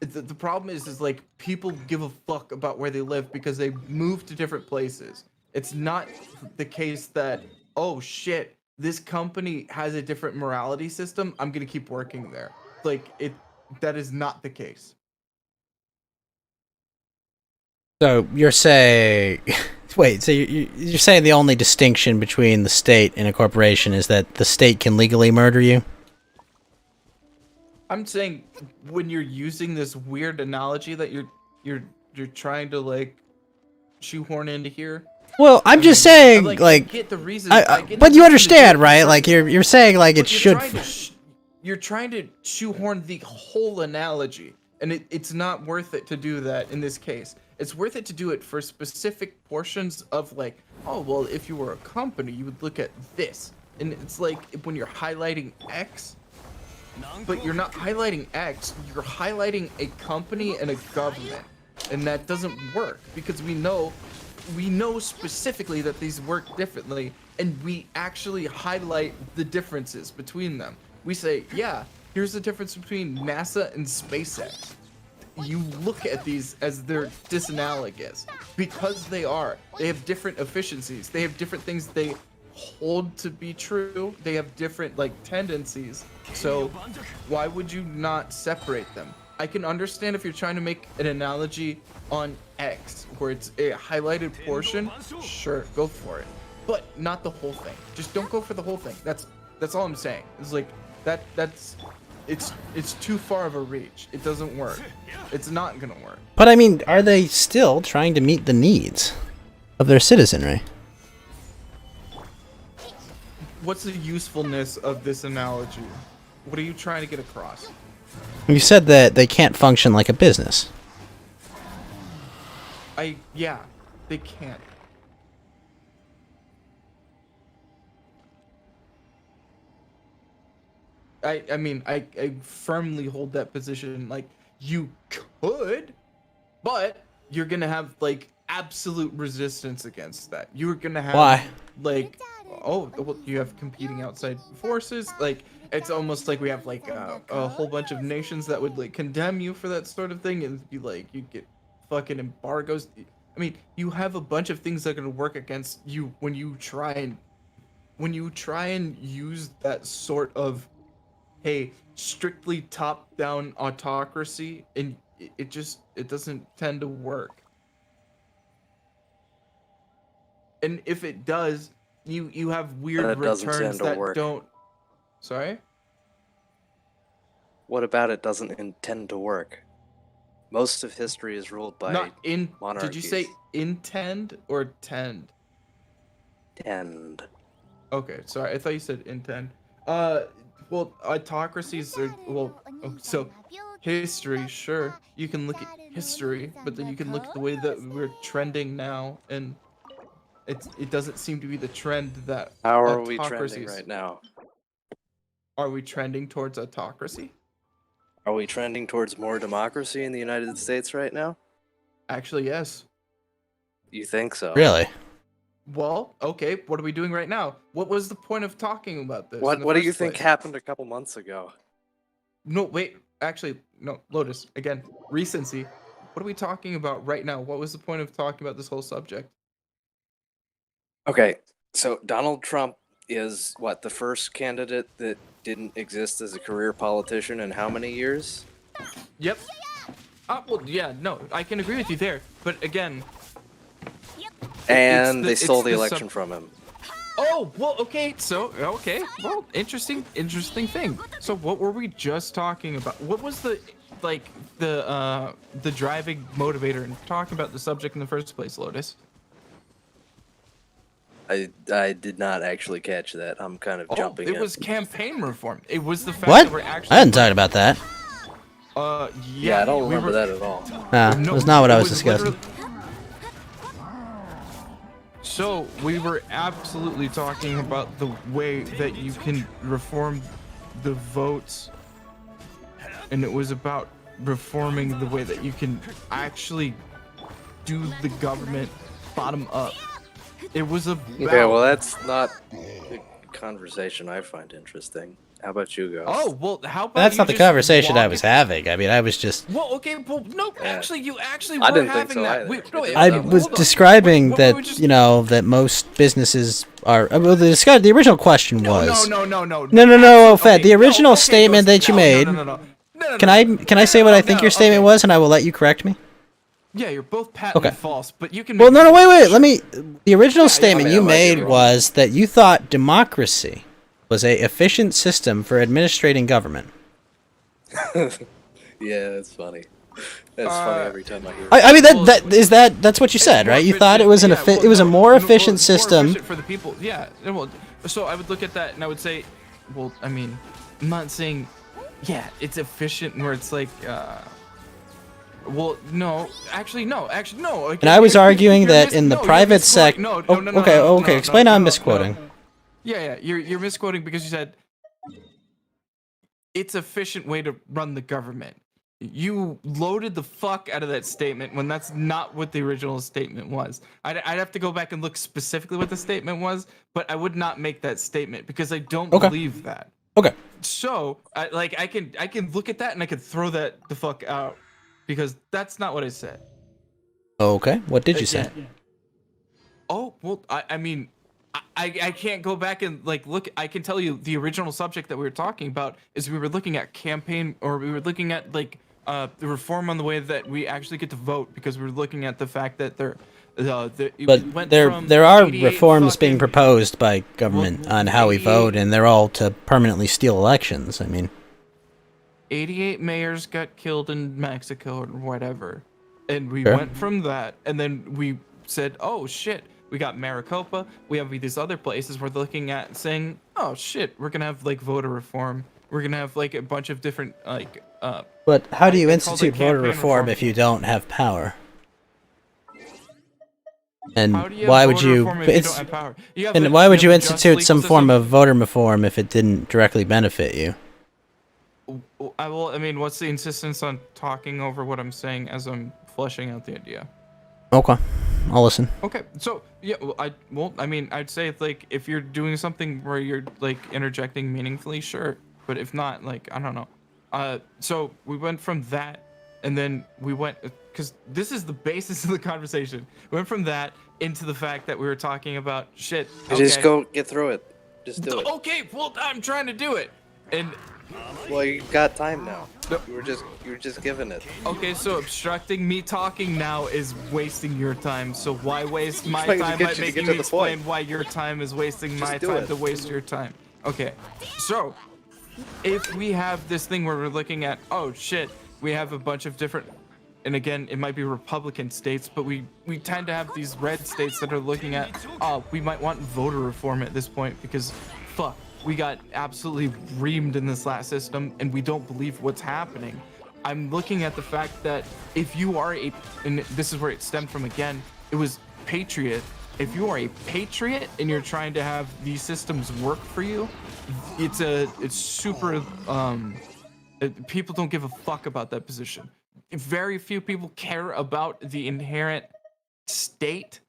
The problem is like people give a fuck about where they live because they move to different places. It's not the case that, oh shit, this company has a different morality system, I'm gonna keep working there. Like that is not the case. So you're saying, wait, so you're saying the only distinction between the state and a corporation is that the state can legally murder you? I'm saying when you're using this weird analogy that you're trying to like shoehorn into here. Well, I'm just saying, I like, get the reason, I get but the you reason to do understand, it, right? but- Like, you're saying, like, it but should. You're trying to shoehorn the whole analogy, and it's not worth it to do that in this case. It's worth it to do it for specific portions of like, oh well, if you were a company, you would look at this, and it's like when you're highlighting X, but you're not highlighting X, you're highlighting a company and a government, and that doesn't work because we know specifically that these work differently, and we actually highlight the differences between them. We say, yeah, here's the difference between NASA and SpaceX. You look at these as they're disanalogous because they are. They have different efficiencies. They have different things they hold to be true. They have different like tendencies. So why would you not separate them? I can understand if you're trying to make an analogy on X, where it's a highlighted portion. Sure, go for it, but not the whole thing. Just don't go for the whole thing. That's all I'm saying. It's like it's too far of a reach. It doesn't work. It's not gonna work. But I mean, are they still trying to meet the needs of their citizenry? What's the usefulness of this analogy? What are you trying to get across? You said that they can't function like a business. Yeah, they can't. I mean, I firmly hold that position. Like, you could, but you're gonna have, like, absolute resistance against that. You're gonna have... Why? Like, oh, well, you have competing outside forces. Like, it's almost like we have, like, a whole bunch of nations that would, like, condemn you for that sort of thing, and be like, you get fucking embargoes. I mean, you have a bunch of things that are gonna work against you when you try and use that sort of, hey, strictly top-down autocracy, and it doesn't tend to work. And if it does, you have weird returns that don't... Sorry? What about it doesn't intend to work? Most of history is ruled by monarchies. Did you say intend or tend? Tend. Okay, sorry. I thought you said intend. Well, autocracies are... Well, so history, sure. You can look at history, but then you can look at the way that we're trending now, and it doesn't seem to be the trend that How are we trending right now? Are we trending towards autocracy? Are we trending towards more democracy in the United States right now? Actually, yes. You think so? Really? Well, okay, what are we doing right now? What was the point of talking about this? What do you think happened a couple months ago? No, wait, actually, no, Lotus, again, recency. What are we talking about right now? What was the point of talking about this whole subject? Okay, so Donald Trump is, what, the first candidate that didn't exist as a career politician in how many years? Yep. Well, yeah, no, I can agree with you there, but again... And they stole the election from him. Oh, well, okay, well, interesting thing. So what were we just talking about? What was the driving motivator in talking about the subject in the first place, Lotus? I did not actually catch that. I'm kind of jumping in. It was campaign reform. It was the fact What? that we're actually... I hadn't talked about that. Yeah, I don't remember that at all. No, that's not what I was discussing. So, we were absolutely talking about the way that you can reform the votes, and it was about reforming the way that you can actually do the government bottom up. It was about... Okay, well, that's not the conversation I find interesting. How about you, Ghost? Oh, well, how about That's not the conversation I was having. I mean, I was just... Well, okay, well, no, actually, you actually I were didn't having think so that. either. I was describing that, you know, that most businesses are... Well, the original question was... No, Fed. The original statement that you made... Can I say what I think your statement was, and I will let you correct me? Yeah, you're both patently false, but you can... Well, no, wait. Let me... The original statement you made was that you thought democracy was a efficient system for administrating government. Yeah, that's funny. That's funny every time I hear it. I mean, that's what you said, right? You thought it was it was a more efficient system for the people. Yeah. Well, so I would look at that and I would say, well, I mean, I'm not saying, yeah, it's efficient where it's like, well, no. And I was arguing that in the private sector... Okay, explain how I'm misquoting. Yeah, you're misquoting because you said it's efficient way to run the government. You loaded the fuck out of that statement when that's not what the original statement was. I'd have to go back and look specifically what the statement was, but I would not make that statement because I don't believe that. Okay. So, I can look at that and I can throw that the fuck out because that's not what I said. Okay, what did you say? Oh, well, I mean, I can't go back and look. I can tell you the original subject that we were talking about is we were looking at campaign, or we were looking at the reform on the way that we actually get to vote, because we're looking at the fact that But there are reforms being proposed by government on how we vote, and they're all to permanently steal elections. I mean, 88 mayors got killed in Mexico or whatever, and we Sure. went from that, and then we said, oh shit, we got Maricopa, we have these other places we're looking at saying, oh shit, we're gonna have like voter reform, we're gonna have like a bunch of different like but how do you they called it institute voter campaign reform if you don't have power? And How do you have why would voter you? reform if you don't have power? You have And a- why you would have you a just institute legal some form system. of voter reform if it didn't directly benefit you? I mean, what's the insistence on talking over what I'm saying as I'm fleshing out the idea? Okay, I'll listen. Okay, so yeah, I mean, I'd say like if you're doing something where you're like interjecting meaningfully, sure. But if not, like I don't know. So we went from that, and then we went because this is the basis of the conversation. We went from that into the fact that we were talking about shit. Just go get through it. Just do it. Okay, well I'm trying to do it, and Well, you got time now. You were just given it. okay, so obstructing me talking now is wasting your time. So why waste my Trying to time get by you to making get me to the explain point. why your time is wasting my do time it. to waste your time? Okay, so if we have this thing where we're looking at, oh shit, we have a bunch of different, and again, it might be Republican states, but we tend to have these red states that are looking at, oh, we might want voter reform at this point because, fuck, we got absolutely reamed in this last system and we don't believe what's happening. I'm looking at the fact that if you are and this is where it stemmed from again, it was patriot. If you are a patriot and you're trying to have these systems work for you, it's super, people don't give a fuck about that position. Very few people care about the inherent state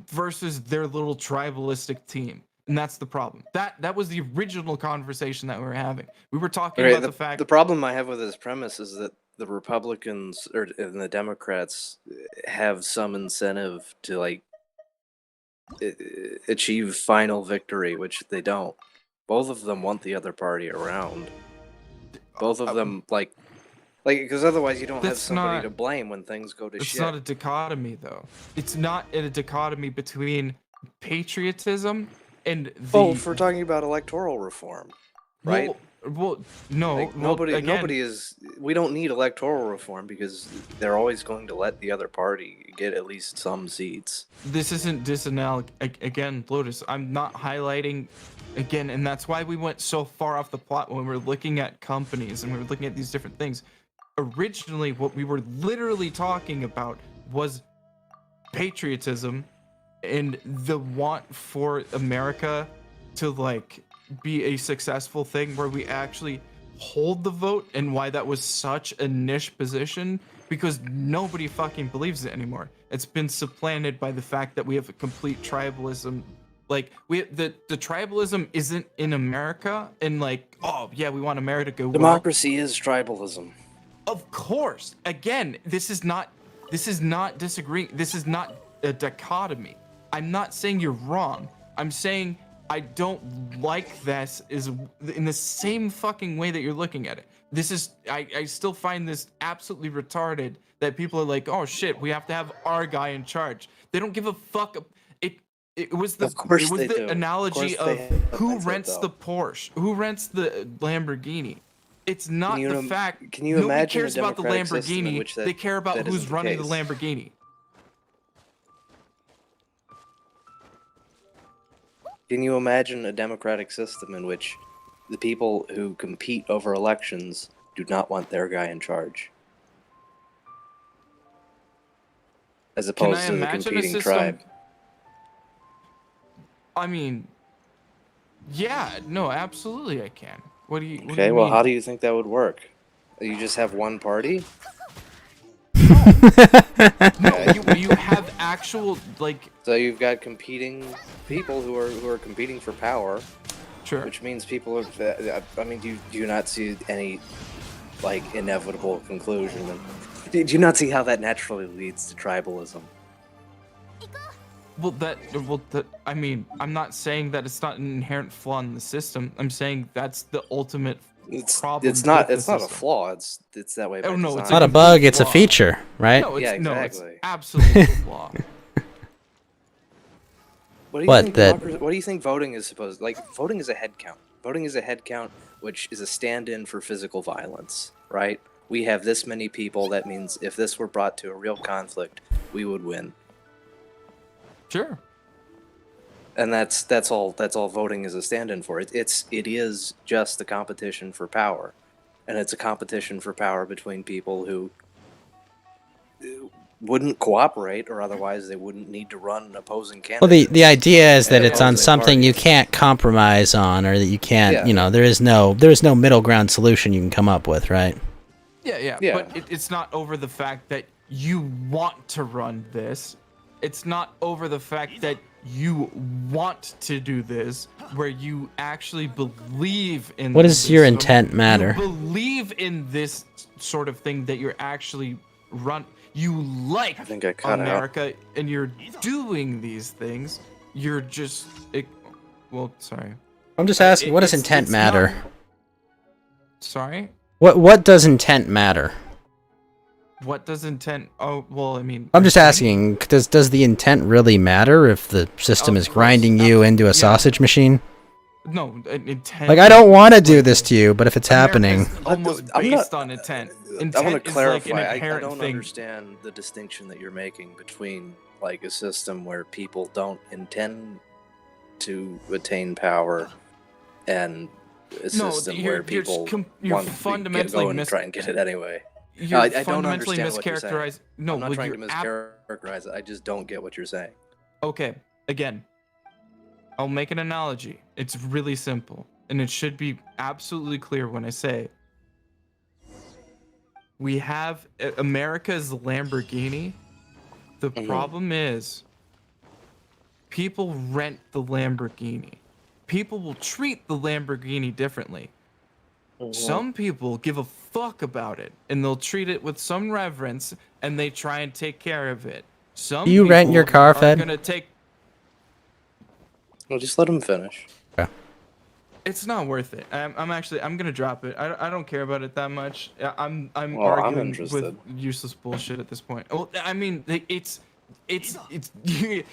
versus their little tribalistic team. And that's the problem. That was the original conversation that we were having. We were talking about the fact. The problem I have with this premise is that the Republicans and the Democrats have some incentive to like achieve final victory, which they don't. Both of them want the other party around. Both of them like because otherwise you don't have That's somebody not- to blame when things go to It's shit. not a dichotomy, though. It's not a dichotomy between patriotism and the. Well, if we're talking about electoral reform, right? Well, no. Like, well, nobody again, is. We don't need electoral reform because they're always going to let the other party get at least some seats. This isn't again, Lotus. I'm not highlighting again, and that's why we went so far off the plot when we were looking at companies and we were looking at these different things. Originally, what we were literally talking about was patriotism and the want for America to like be a successful thing where we actually hold the vote, and why that was such a niche position because nobody fucking believes it anymore. It's been supplanted by the fact that we have a complete tribalism. Like the tribalism isn't in America, and like, oh yeah, we want America to go well. Democracy is tribalism. Of course. Again, this is not disagreeing. This is not a dichotomy. I'm not saying you're wrong. I'm saying I don't like this is in the same fucking way that you're looking at it. This is I still find this absolutely retarded that people are like, oh shit, we have to have our guy in charge. They don't give a fuck. It was the analogy of who rents the Porsche, who rents the Lamborghini. It's not the fact. Can you nobody imagine cares a about the democratic system in Lamborghini. which that, They care about that who's isn't the running the case? Lamborghini. Can you imagine a democratic system in which the people who compete over elections do not want their guy in charge? As opposed to the imagine a competing system- tribe. I mean, yeah, no, absolutely, I can. What do you? Okay, well, how do you think that would work? You just have one party? No, you have actual like. So you've got competing people who are competing for power. Sure. Which means people are. I mean, do you not see any like inevitable conclusion? Do you not see how that naturally leads to tribalism? Well, I mean, I'm not saying that it's not an inherent flaw in the system. I'm saying that's the ultimate It's with not the it's not a system. flaw. It's that way by Oh, no, design. It's not a bug, it's a feature, right? No, it's Yeah, no, it's exactly. absolutely a flaw. What do you What, think that- What do you think voting is supposed like? Voting is a head count. Voting is a head count, which is a stand-in for physical violence, right? We have this many people. That means if this were brought to a real conflict, we would win. Sure. And that's all voting is a stand-in for. It is just a competition for power, and it's a competition for power between people who wouldn't cooperate, or otherwise they wouldn't need to run an opposing candidate. Well, the idea is that and it's on opposing something you parties. can't compromise on, or that you can't, Yeah. you know, there is no middle ground solution you can come up with, right? Yeah. Yeah. But it's not over the fact that you want to run this. It's not over the fact that you want to do this, where you actually believe in. What does this. your intent matter? You believe in this sort of thing that you're actually run. You like I think I cut out. America, and you're doing these things. You're just. Well, sorry. I'm just asking, what does It's- intent it's matter? not- Sorry. What does intent matter? What does intent? Oh, well, I mean. I'm just asking, does the intent really matter if the system Of is course, grinding you into a yeah. sausage machine? No, intent. Like, I don't want to do this to you, but if it's happening, America's almost I'm not- based on intent. I Intent want to is clarify. like an I inherent don't thing. understand the distinction that you're making between like a system where people don't intend to attain power and a No, system you're- where people you're want to fundamentally go and try and get it anyway. You're I don't fundamentally understand what you're saying. mischaracterized. No, I'm not well, trying to you're mischaracterize it. I just don't get what you're saying. Okay, again, I'll make an analogy. It's really simple, and it should be absolutely clear when I say we have America's Lamborghini. The problem is people rent the Lamborghini. People will treat the Lamborghini differently. Some people give a fuck about it, and they'll treat it with some reverence, and they try and take care of it. Some Do you rent people your car, are Fed? gonna take. Well, just let him finish. Yeah. It's not worth it. I'm gonna drop it. I don't care about it that much. I'm Well, I'm arguing with interested. useless bullshit at this point. Well, I mean, it's the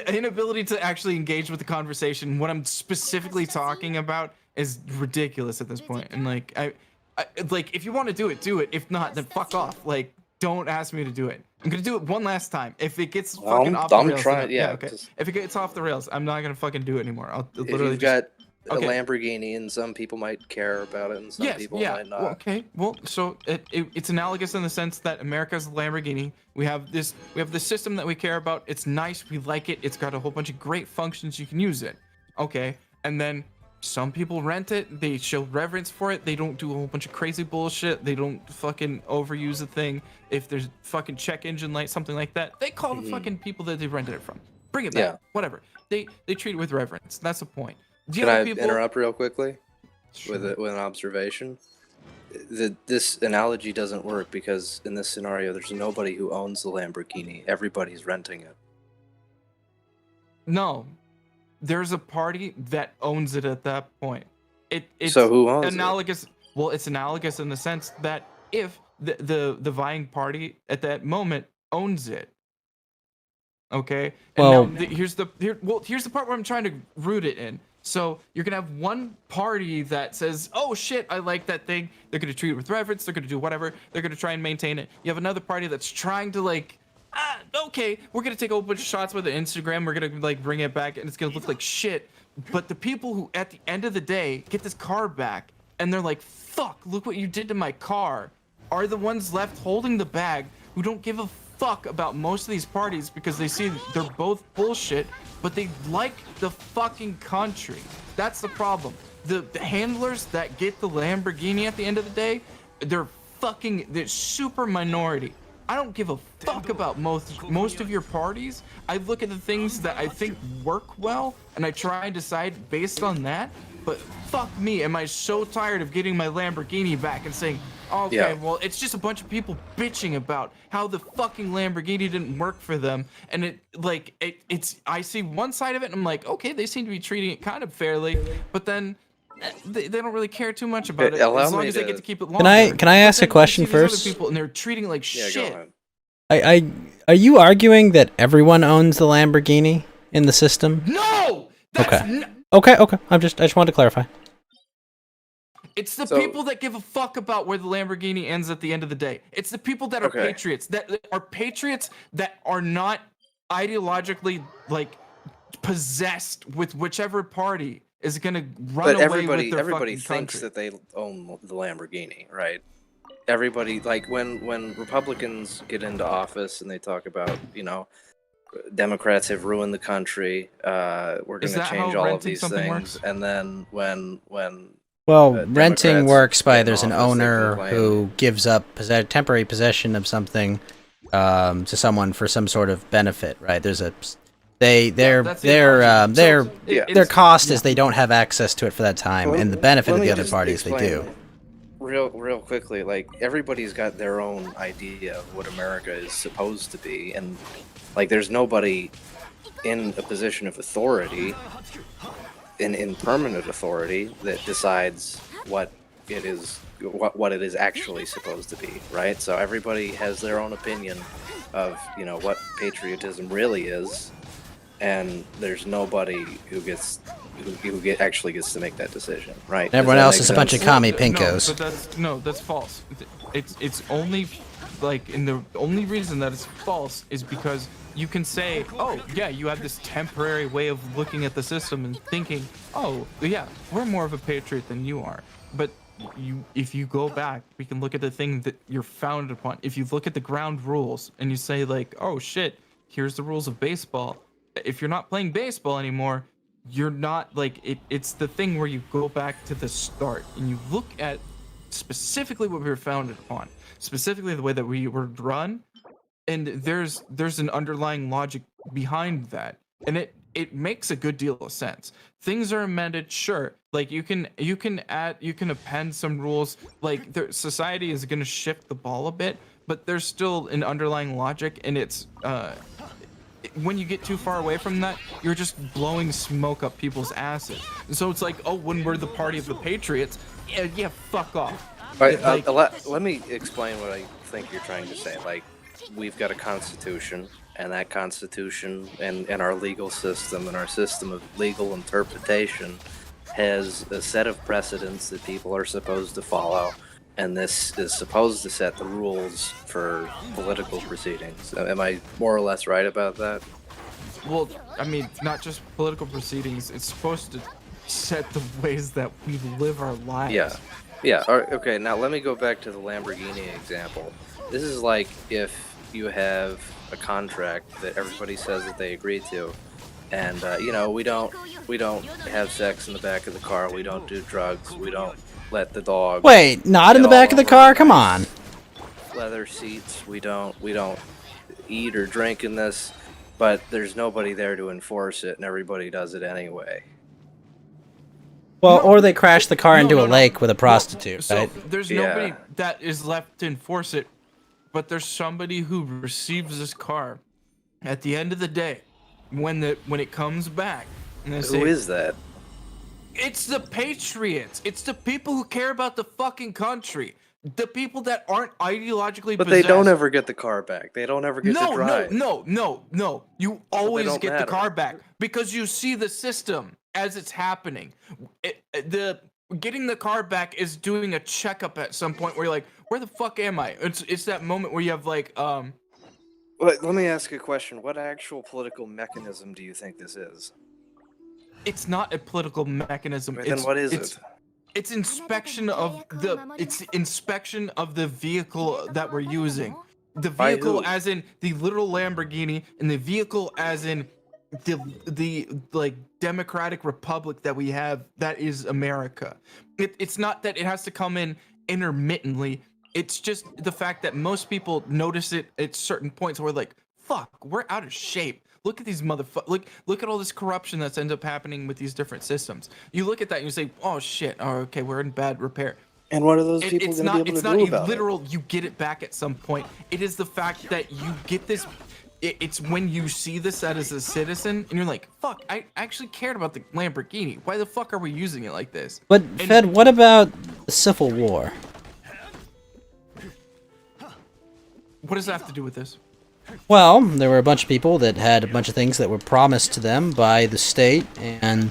inability to actually engage with the conversation. What I'm specifically talking about is ridiculous at this point. And like I like, if you want to do it, do it. If not, then fuck off. Like, don't ask me to do it. I'm gonna do it one last time. If it gets fucking off the I'm rails, trying- then, yeah, okay. just- If it gets off the rails, I'm not gonna fucking do it anymore. I'll If literally you've just. got Okay. a Lamborghini, and some people might care about it, and some Yes, people yeah. might not. Well, okay. Well, so it's analogous in the sense that America's Lamborghini. We have this system that we care about. It's nice. We like it. It's got a whole bunch of great functions. You can use it. Okay. And then some people rent it. They show reverence for it. They don't do a whole bunch of crazy bullshit. They don't fucking overuse the thing. If there's fucking check engine light, something like that, they call the fucking people that they rented it from. Bring it back. Yeah. Whatever. They treat it with reverence. That's the point. The Can other I people- interrupt real quickly Sure. with an observation? This analogy doesn't work because in this scenario, there's nobody who owns the Lamborghini. Everybody's renting it. No, there's a party that owns it at that point. It's So who owns it? analogous. Well, it's analogous in the sense that if the vying party at that moment owns it, okay. And Well- now here's the part where I'm trying to root it in. So you're gonna have one party that says, "Oh shit, I like that thing." They're gonna treat it with reverence. They're gonna do whatever. They're gonna try and maintain it. You have another party that's trying to like, okay, we're gonna take a whole bunch of shots with the Instagram. We're gonna like bring it back, and it's gonna look like shit. But the people who, at the end of the day, get this car back, and they're like, "Fuck, look what you did to my car," are the ones left holding the bag who don't give a fuck about most of these parties because they see they're both bullshit, but they like the fucking country. That's the problem. The handlers that get the Lamborghini at the end of the day, they're super minority. I don't give a fuck about most of your parties. I look at the things that I think work well, and I try and decide based on that. But fuck me, am I so tired of getting my Lamborghini back and saying, okay, Yeah. well, it's just a bunch of people bitching about how the fucking Lamborghini didn't work for them. And I see one side of it and I'm like, okay, they seem to be treating it kind of fairly. But then they don't really care too much about it allow as long me as they to- get to keep it longer. Can I ask a But then you question see these other first? people, and they're treating it like Yeah, go shit. ahead. Are you arguing that everyone owns the Lamborghini in the system? No. That's Okay. Okay. I just wanted to clarify. It's the So- people that give a fuck about where the Lamborghini ends at the end of the day. It's the people that are Okay. patriots, that are not ideologically like possessed with whichever party is gonna run But away with their everybody fucking thinks country. that they own the Lamborghini, right? Everybody, like when Republicans get into office and they talk about, Democrats have ruined the country. We're going Is to that change how all of renting these something things, works? and then when Well, Democrats renting works by get in there's an office, they owner complain. who gives up temporary possession of something to someone for some sort of benefit, right? There's a their cost is they don't have access to it for that time, and the benefit Let of me the other just parties they explain do. Real quickly, like everybody's got their own idea of what America is supposed to be, and like there's nobody in a position of authority, in permanent authority, that decides what it is actually supposed to be, right? So everybody has their own opinion of what patriotism really is, and there's nobody who actually gets to make that decision, right? Everyone else is a bunch of commie pinkos. No, that's false. It's only like, and the only reason that it's false is because you can say, oh yeah, you have this temporary way of looking at the system and thinking, oh yeah, we're more of a patriot than you are. But if you go back, we can look at the thing that you're founded upon. If you look at the ground rules and you say like, oh shit, here's the rules of baseball. If you're not playing baseball anymore, you're not like it's the thing where you go back to the start and you look at specifically what we were founded upon, specifically the way that we were run, and there's an underlying logic behind that, and it makes a good deal of sense. Things are amended, sure, like you can append some rules, like society is going to shift the ball a bit, but there's still an underlying logic, and it's when you get too far away from that, you're just blowing smoke up people's asses. And so it's like, oh, when we're the party of the patriots, yeah, fuck off. Let me explain what I think you're trying to say. Like, we've got a constitution, and that constitution and our legal system and our system of legal interpretation has a set of precedents that people are supposed to follow, and this is supposed to set the rules for political proceedings. Am I more or less right about that? Well, I mean, not just political proceedings, it's supposed to set the ways that we live our lives. Yeah. All right, okay, now let me go back to the Lamborghini example. This is like if you have a contract that everybody says that they agree to, and we don't have sex in the back of the car, we don't do drugs, we don't let the dog. Wait, not in the back of the car? Come on. Leather seats. We don't eat or drink in this, but there's nobody there to enforce it, and everybody does it anyway. Well, or they crash the car into a lake with a prostitute, right? So there's nobody that is left to enforce it, but there's somebody who receives this car at the end of the day when it comes back. And Who is that? It's the patriots. It's the people who care about the fucking country. The people that aren't ideologically But possessed. they don't ever get the car back. They don't ever get to drive. No. You always don't get the matter. car back because you see the system as it's happening. Getting the car back is doing a checkup at some point where you're like, where the fuck am I? It's that moment where you have like Let me ask you a question. What actual political mechanism do you think this is? It's not a political mechanism. Then what is it? It's inspection of the vehicle that we're using. The By vehicle who? as in the literal Lamborghini, and the vehicle as in the like democratic republic that we have, that is America. It's not that it has to come in intermittently. It's just the fact that most people notice it at certain points where like, fuck, we're out of shape. Look at these motherfuckers. Look at all this corruption that's ends up happening with these different systems. You look at that and you say, oh shit, oh, okay, we're in bad repair. And what are those people going to be able to do about it? It's not literal, you get it back at some point. It is the fact that you get this, it's when you see this as a citizen and you're like, fuck, I actually cared about the Lamborghini. Why the fuck are we using it like this? But Fed, what about the Civil War? What does that have to do with this? Well, there were a bunch of people that had a bunch of things that were promised to them by the state, and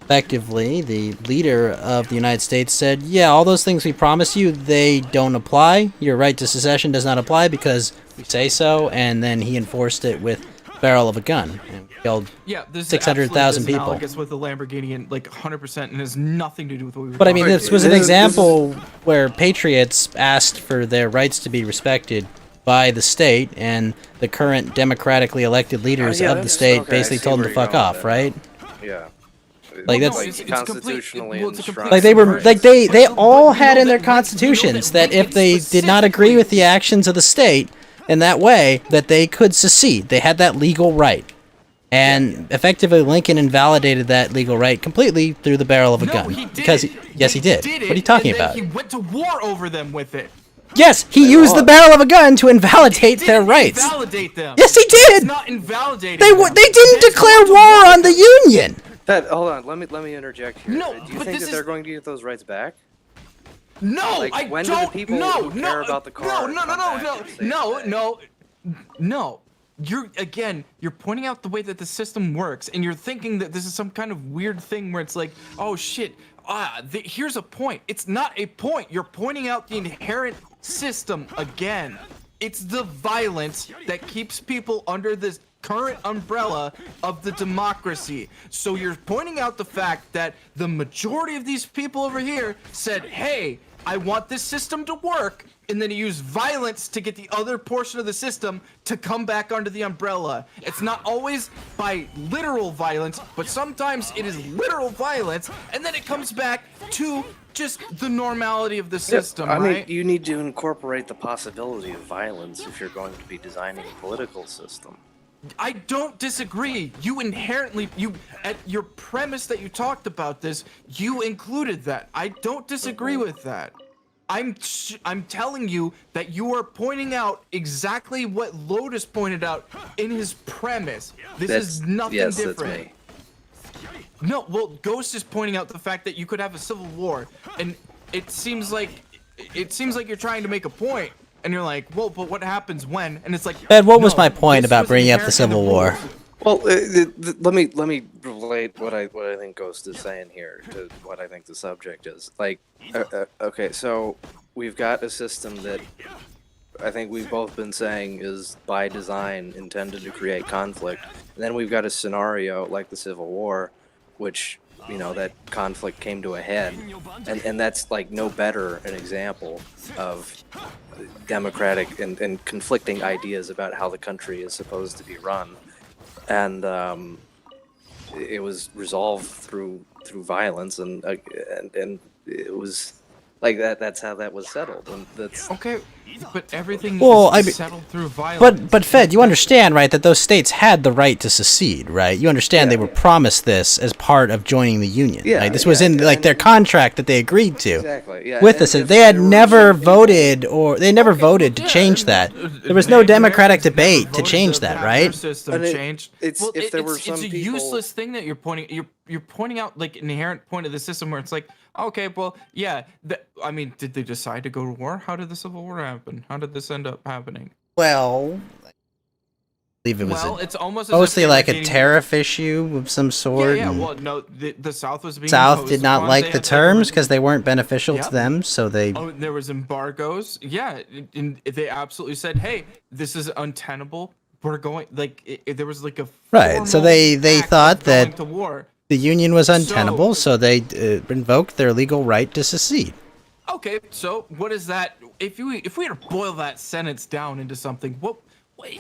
effectively, the leader of the United States said, yeah, all those things we promised you, they don't apply. Your right to secession does not apply because we say so, and then he enforced it with the barrel of a gun and killed 600,000 people. I guess with the Lamborghini and like 100% and has nothing to do with what we were But I mean, talking this was an example where patriots asked for their rights to be respected by the state, and the current democratically elected leaders of the state basically told them to fuck off, right? Yeah. Like that's like constitutionally enshrined. like they were like they all had in their constitutions that if they did not agree with the actions of the state in that way, that they could secede. They had that legal right. And effectively, Lincoln invalidated that legal right completely through the barrel of a gun. Because yes, he did. What are you talking about? He went to war over them with it. Yes, he used the barrel of a gun to invalidate their rights. Invalidate them. Yes, he did. It's not invalidating. They didn't declare war on the Union. Pat, hold on. Let me interject here. No, do you but think this that they're going to get those rights back? No, like, I when don't. do the people who care about the car No. You're pointing out the way that the system works, and you're thinking that this is some kind of weird thing where it's like, oh shit, here's a point. It's not a point. You're pointing out the inherent system again. It's the violence that keeps people under this current umbrella of the democracy. So you're pointing out the fact that the majority of these people over here said, hey, I want this system to work, and then you use violence to get the other portion of the system to come back under the umbrella. It's not always by literal violence, but sometimes it is literal violence, and then it comes back to just the normality of the system, I right? mean, you need to incorporate the possibility of violence if you're going to be designing a political system. I don't disagree. You inherently, at your premise that you talked about this, you included that. I don't disagree with that. I'm telling you that you are pointing out exactly what Lotus pointed out in his premise. This is nothing different. That's me. No, well, Ghost is pointing out the fact that you could have a civil war, and it seems like you're trying to make a point, and you're like, well, but what happens when? And it's like, Ed, what was my point about bringing up the Civil War? Well, let me relate what I think Ghost is saying here to what I think the subject is. Like, okay, so we've got a system that I think we've both been saying is by design intended to create conflict. And then we've got a scenario like the Civil War, which, you know, that conflict came to a head, and that's like no better an example of democratic and conflicting ideas about how the country is supposed to be run. And it was resolved through violence, and it was like that. That's how that was settled, and that's okay. But everything is settled through violence. But Fed, you understand, right, that those states had the right to secede, right? You understand they were promised this as part of joining the Union, right? This was in like their contract that they agreed to. Exactly. Yeah. With this, they had never voted, or they never voted to change that. There was no democratic debate to change that, right? System changed. It's a useless thing that you're pointing. You're pointing out like an inherent point of the system where it's like, okay, well, yeah. I mean, did they decide to go to war? How did the Civil War happen? How did this end up happening? Well, I believe it was it's almost mostly like a tariff issue of some sort. Yeah. Well, no, the South was being South did not like the terms because they weren't beneficial to them, so they. Oh, there was embargoes. Yeah, and they absolutely said, "Hey, this is untenable. We're going." Like there was like a right. So they thought that to war. The Union was untenable, so they invoked their legal right to secede. Okay, so what is that? If we were to boil that sentence down into something,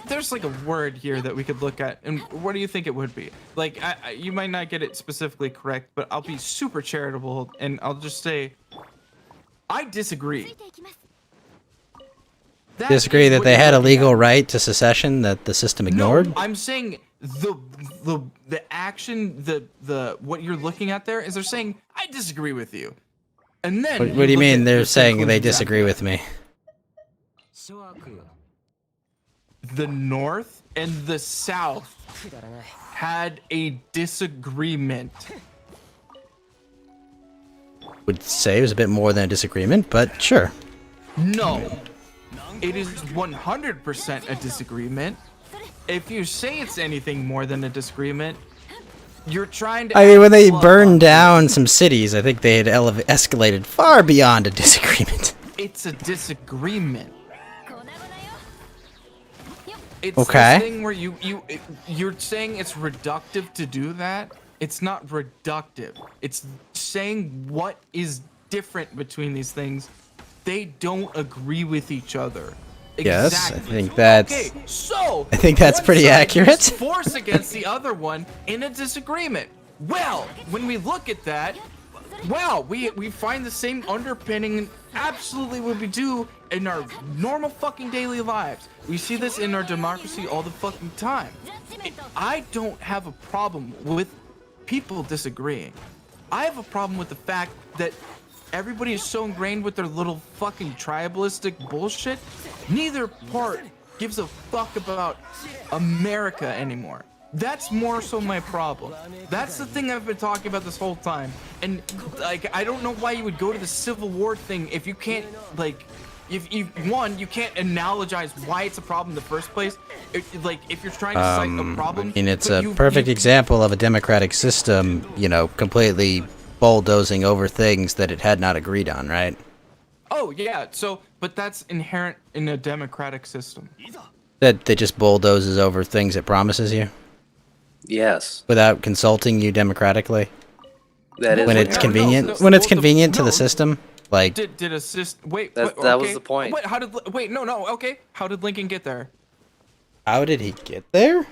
there's like a word here that we could look at, and what do you think it would be? Like, you might not get it specifically correct, but I'll be super charitable, and I'll just say, I disagree. Disagree that they had a legal right to secession that the system ignored? No, I'm saying the action, the what you're looking at there is they're saying, I disagree with you. And then what do you mean they're saying they disagree with me? The North and the South had a disagreement. Would say it was a bit more than a disagreement, but sure. No, it is 100% a disagreement. If you say it's anything more than a disagreement, you're trying to. I mean, when they burned down some cities, I think they had escalated far beyond a disagreement. It's a disagreement. It's okay. this thing where you're saying it's reductive to do that. It's not reductive. It's saying what is different between these things. They don't agree with each other. Yes, Exactly. I think that's. Okay, so I think that's one pretty side accurate. uses force against the other one in a disagreement. Well, when we look at that, well, we find the same underpinning absolutely what we do in our normal fucking daily lives. We see this in our democracy all the fucking time. I don't have a problem with people disagreeing. I have a problem with the fact that everybody is so ingrained with their little fucking tribalistic bullshit. Neither part gives a fuck about America anymore. That's more so my problem. That's the thing I've been talking about this whole time. And like, I don't know why you would go to the Civil War thing if you can't, like, if you can't analogize why it's a problem in the first place. Like, if you're trying to cite a problem. I mean, it's a perfect example of a democratic system, you know, completely bulldozing over things that it had not agreed on, right? Oh yeah, so but that's inherent in a democratic system. That it just bulldozes over things it promises you Yes. without consulting you democratically. That is when it's convenient. When it's convenient to the system, like. Did assist? Wait, that okay. was the point. Wait, okay. How did Lincoln get there? How did he get there?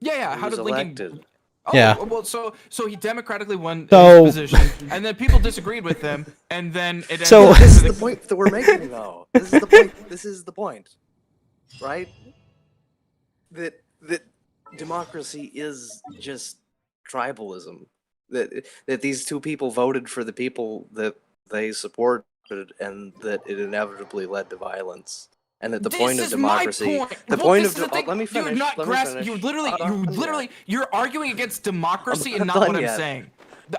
Yeah. He How was did Lincoln? elected. Oh, yeah. Well, so he democratically won So- his position, and then people disagreed with him, and then it. So- This is the point that we're making, though. This is the point. This is the point, right? That democracy is just tribalism. That these two people voted for the people that they supported, and that it inevitably led to violence. And that the point of democracy, let me finish. You're not grasping. You're arguing against democracy and not what I'm saying.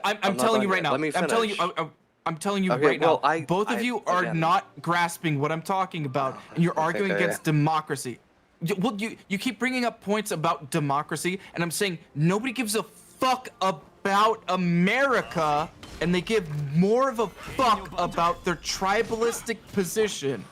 I'm telling you right now. I'm telling you. I'm telling you right now. Both of you are not grasping what I'm talking about, and you're arguing against democracy. You keep bringing up points about democracy, and I'm saying nobody gives a fuck about America, and they give more of a fuck about their tribalistic position.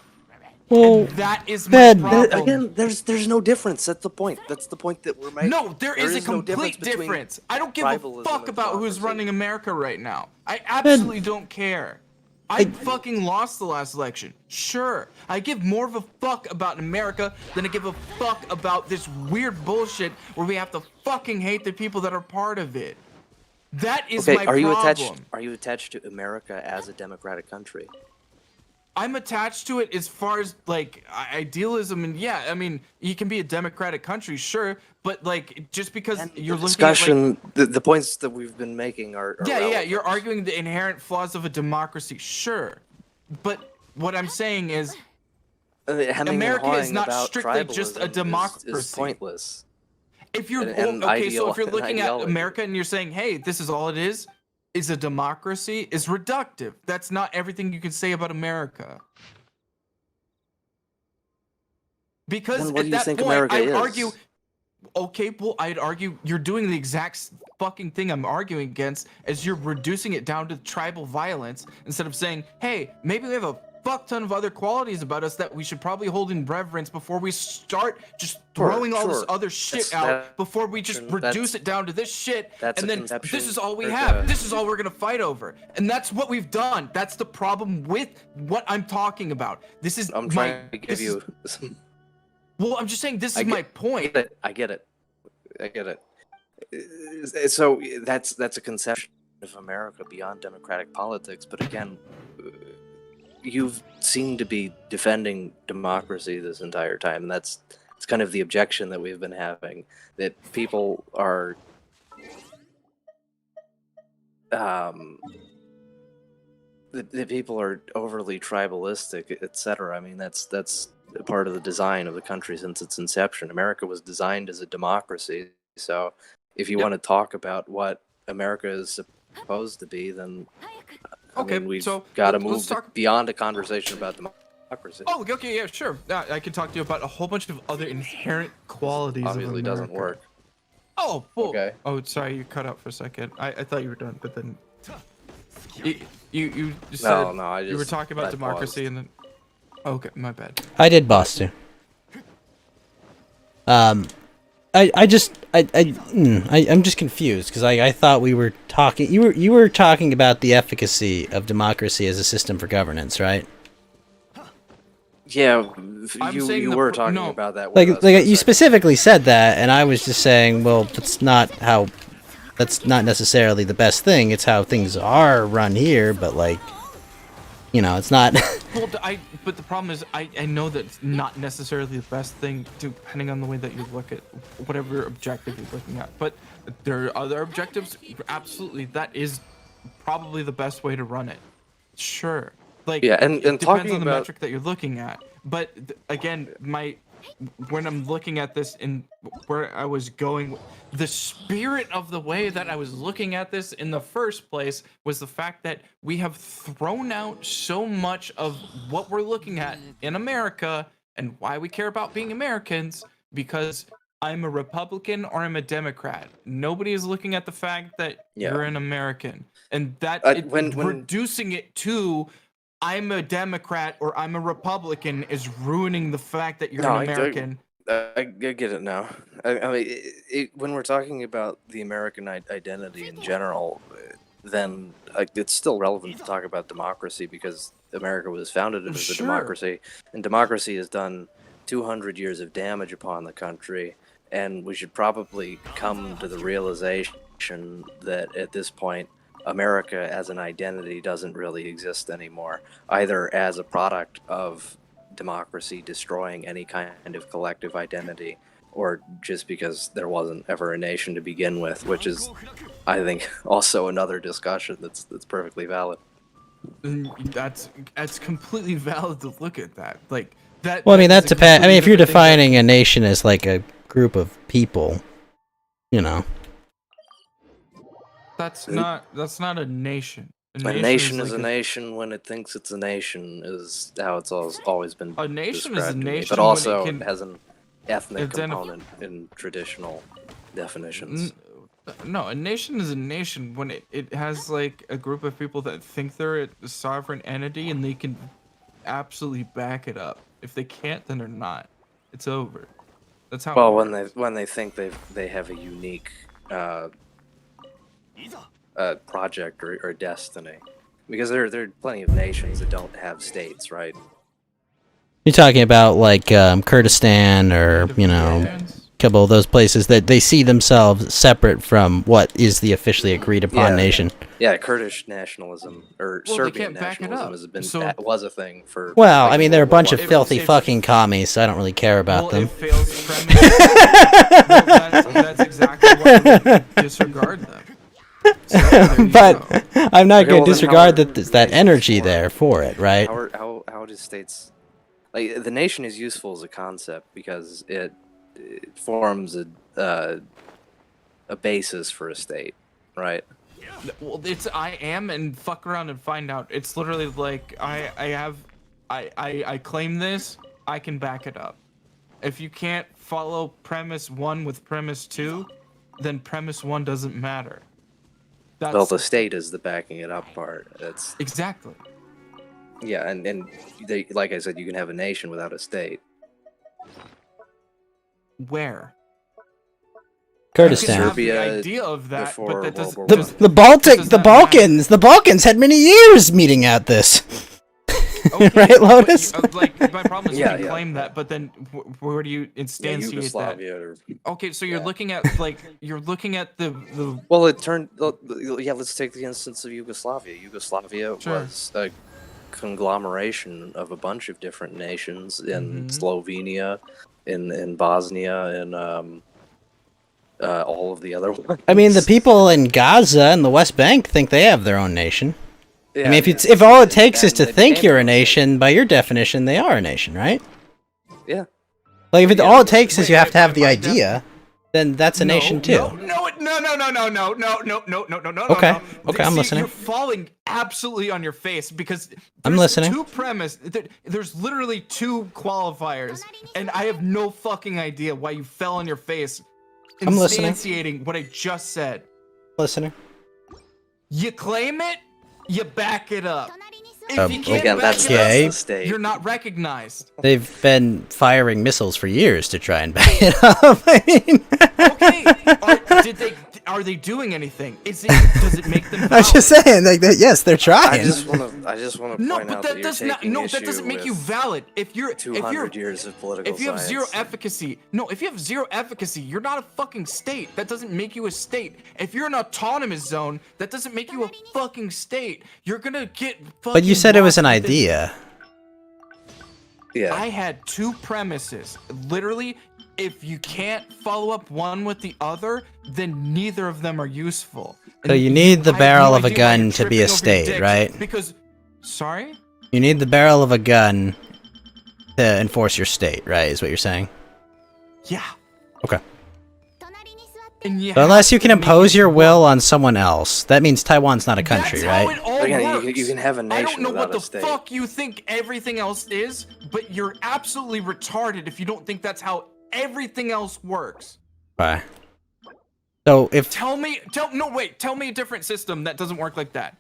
Well, and that is my problem. Again, there's no difference. That's the point. That's the point that we're making. No, there is a complete no difference. I don't give a tribalism fuck and about who's democracy. running America right now. I absolutely don't care. I fucking lost the last election. Sure, I give more of a fuck about America than I give a fuck about this weird bullshit where we have to fucking hate the people that are part of it. That is my problem. Are you attached to America as a democratic country? I'm attached to it as far as like idealism, and yeah, I mean, you can be a democratic country, sure, but like just because you're looking discussion, at the points that we've been making are yeah, relevant. you're arguing the inherent flaws of a democracy, sure, but what I'm saying is America is not strictly just a democracy. Is pointless. If you're so if you're looking at America and you're saying, hey, this is all it is a democracy, is reductive. That's not everything you can say about America. Because at that point, I'd argue, okay, well, I'd argue you're doing the exact fucking thing I'm arguing against, as you're reducing it down to tribal violence instead of saying, hey, maybe we have a fuck ton of other qualities about us that we should probably hold in reverence before we start just throwing all this other shit out, before we just reduce it down to this shit, and then this is all we have. This is all we're gonna fight over. And that's what we've done. That's the problem with what I'm talking about. This is I'm trying to give you some... Well, I'm just saying this is my point. I get it. So that's a conception of America beyond democratic politics, but again, you've seemed to be defending democracy this entire time, and it's kind of the objection that we've been having, that people are that people are overly tribalistic, etc. I mean, that's part of the design of the country since its inception. America was designed as a democracy. So if you want to talk about what America is supposed to be, then I mean, we've got to move beyond a conversation about democracy. Oh, okay, yeah, sure. I can talk to you about a whole bunch of other inherent qualities Obviously of America. doesn't work. Oh, well, okay. Oh, sorry, you cut out for a second. I thought you were done, but then you said you were talking about democracy and then. Okay, my bad. I did boss too. I'm just confused because I thought we were talking. You were talking about the efficacy of democracy as a system for governance, right? Yeah, you were talking about that. Like you specifically said that, and I was just saying, well, that's not necessarily the best thing. It's how things are run here, but like, you know, it's not. Well, but the problem is, I know that it's not necessarily the best thing, depending on the way that you look at whatever objective you're looking at. But there are other objectives. Absolutely, that is probably the best way to run it. Sure. Like, yeah, and it depends on the about... metric that you're looking at. But again, when I'm looking at this and where I was going, the spirit of the way that I was looking at this in the first place was the fact that we have thrown out so much of what we're looking at in America and why we care about being Americans, because I'm a Republican or I'm a Democrat. Nobody is looking at the fact that you're an American, and that reducing it to I'm a Democrat or I'm a Republican is ruining the fact that you're an American. I get it now. I mean, when we're talking about the American identity in general, then it's still relevant to talk about democracy because America was founded as a democracy, and democracy has done 200 years of damage upon the country, and we should probably come to the realization that at this point, America as an identity doesn't really exist anymore, either as a product of democracy destroying any kind of collective identity, or just because there wasn't ever a nation to begin with, which is, I think, also another discussion that's perfectly valid. That's completely valid to look at that. Like that. Well, I mean, that depends. I mean, if you're defining a nation as like a group of people, you know. That's not a nation. A nation is a nation when it thinks it's a nation, is how it's always been described. A nation is a nation, but also it has an ethnic component in traditional definitions. No, a nation is a nation when it has like a group of people that think they're a sovereign entity and they can absolutely back it up. If they can't, then they're not. It's over. That's how. Well, when they think they have a unique project or destiny, because there are plenty of nations that don't have states, right? You're talking about like Kurdistan or a couple of those places that they see themselves separate from what is the officially agreed upon nation. Yeah, Kurdish nationalism or Serbian nationalism was a thing for. Well, I mean, they're a bunch of filthy fucking commies, so I don't really care about them. That's exactly why we disregard them. So, but I'm not going to disregard that energy there for it, right? How do states, like, the nation is useful as a concept because it forms a basis for a state, right? Well, it's I am and fuck around and find out. It's literally like I claim this, I can back it up. If you can't follow premise 1 with premise 2, then premise 1 doesn't matter. Well, the state is the backing it up part. That's exactly. Yeah, and they, like I said, you can have a nation without a state. Where? Kurdistan. Serbia, the idea of that, but that doesn't. The Balkans. The Balkans had many years meeting out this. Okay, right, Lotus? Like, my problem is you can claim that, but then where do you instantiate that? Okay, so you're looking at the. Well, it turned. Yeah, let's take the instance of Yugoslavia. Yugoslavia was a conglomeration of a bunch of different nations in Slovenia, in Bosnia, and all of the other ones. I mean, the people in Gaza and the West Bank think they have their own nation. Yeah, I mean, if all it takes is to think you're a nation, by your definition, they are a nation, right? Yeah. Like if all it takes is you have to have the idea, then that's a nation too. No, Okay, okay, I'm listening. You're falling absolutely on your face because I'm listening. There's literally 2 qualifiers, and I have no fucking idea why you fell on your face. I'm listening. Instantiating what I just said. Listening. You claim it, you back it up. If you can't Again, back that's it up, the state. you're not recognized. They've been firing missiles for years to try and back it up. I mean, okay, are they doing anything? Does it make them? I'm just saying, like that. Yes, they're trying. I just want to point out that you're taking that doesn't make you valid. If you're 200 years of political if you have zero science. efficacy, if you have zero efficacy, you're not a fucking state. That doesn't make you a state. If you're an autonomous zone, that doesn't make you a fucking state. You're gonna get fucking. But you said it was an idea. Yeah. I had 2 premises. Literally, if you can't follow up one with the other, then neither of them are useful. So you need the barrel of a gun to be a state, right? Because, sorry? You need the barrel of a gun to enforce your state, right? Is what you're saying? Yeah. Okay. And So unless you can impose your will on someone else, that means Taiwan's not a country, right? Again, you can have a nation I don't know without what a the state. fuck you think everything else is, but you're absolutely retarded if you don't think that's how everything else works. Right. So if Tell me a different system that doesn't work like that.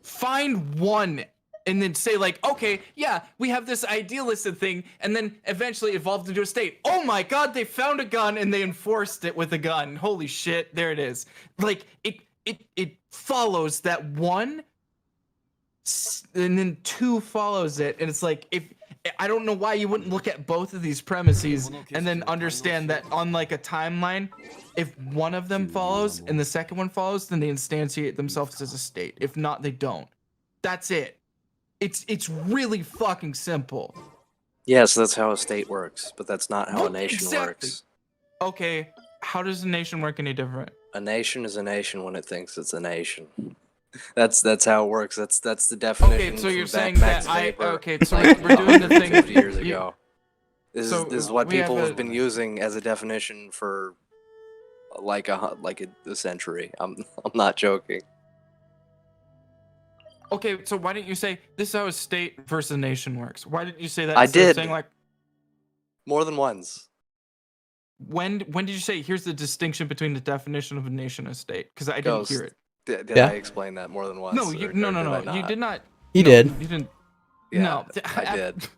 Find one and then say like, okay, yeah, we have this idealistic thing, and then eventually evolved into a state. Oh my god, they found a gun and they enforced it with a gun. Holy shit, there it is. Like it follows that 1 and then 2 follows it, and it's like if I don't know why you wouldn't look at both of these premises and then understand that on like a timeline, if one of them follows and the second one follows, then they instantiate themselves as a state. If not, they don't. That's it. It's really fucking simple. Yes, that's how a state works, but that's not how a nation works. Okay, how does a nation work any different? A nation is a nation when it thinks it's a nation. That's how it works. That's the definition. Okay, so you're from saying Max that Weber, okay, so like, we're doing the thing 50 years ago. This so is what we have people a- have been using as a definition for like a century. I'm not joking. Okay, so why didn't you say this is how a state versus a nation works? Why didn't you say that? I instead of did. saying like More than once. when did you say here's the distinction between the definition of a nation and a state? Because I didn't Ghost. hear it. Did Yeah. I explain that more than once? No, or- no, or no, did I no. You not? did not. You no, did. You didn't. Yeah, No, I did.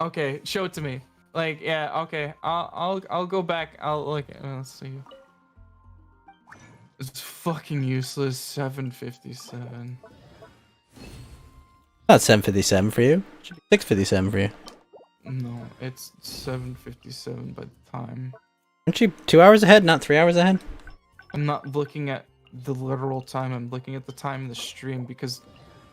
Okay, show it to me. Like, yeah, okay. I'll go back. I'll look. Let's see. It's fucking useless. 757. not 757 for you. It should be 657 for you. No, it's 7:57 by the time. Aren't you 2 hours ahead, not 3 hours ahead? I'm not looking at the literal time. I'm looking at the time in the stream because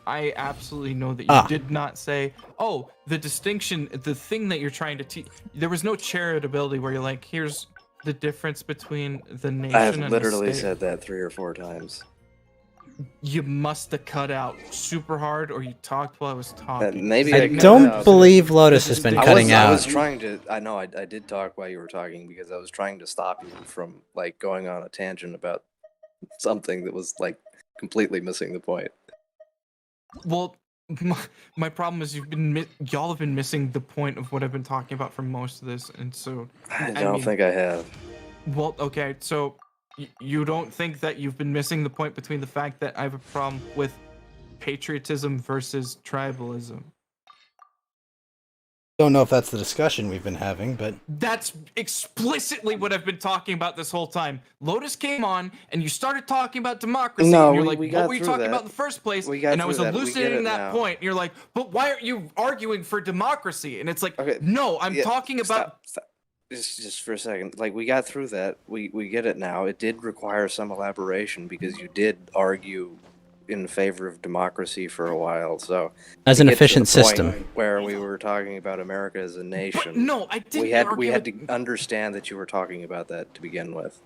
I absolutely know that you did not say, oh, the distinction, the thing that you're trying to teach. There was no charitability where you're like, here's the difference between the nation I have and literally the state. said that 3 or 4 times. You must have cut out super hard, or you talked while I was talking. Maybe I I cut don't out. believe Lotus has been cutting I out. was trying to. I know. I did talk while you were talking because I was trying to stop you from like going on a tangent about something that was like completely missing the point. Well, my problem is y'all have been missing the point of what I've been talking about for most of this, and so I don't think I have. Well, okay, so you don't think that you've been missing the point between the fact that I have a problem with patriotism versus tribalism. Don't know if that's the discussion we've been having, but That's explicitly what I've been talking about this whole time. Lotus came on, and you started talking about democracy, No, and you're we like, got what were you through talking that. about in the first place? We got And I was through that. We get elucidating it that now. point, and you're like, but why aren't you arguing for democracy? And it's like, Okay, no, I'm yeah, talking about... Stop. Just for a second. Like, we got through that. We get it now. It did require some elaboration because you did argue in favor of democracy for a while. So As to an get to efficient the point system. where we were talking about America as a nation. no, I didn't We had argue to understand that you were talking about that to begin with,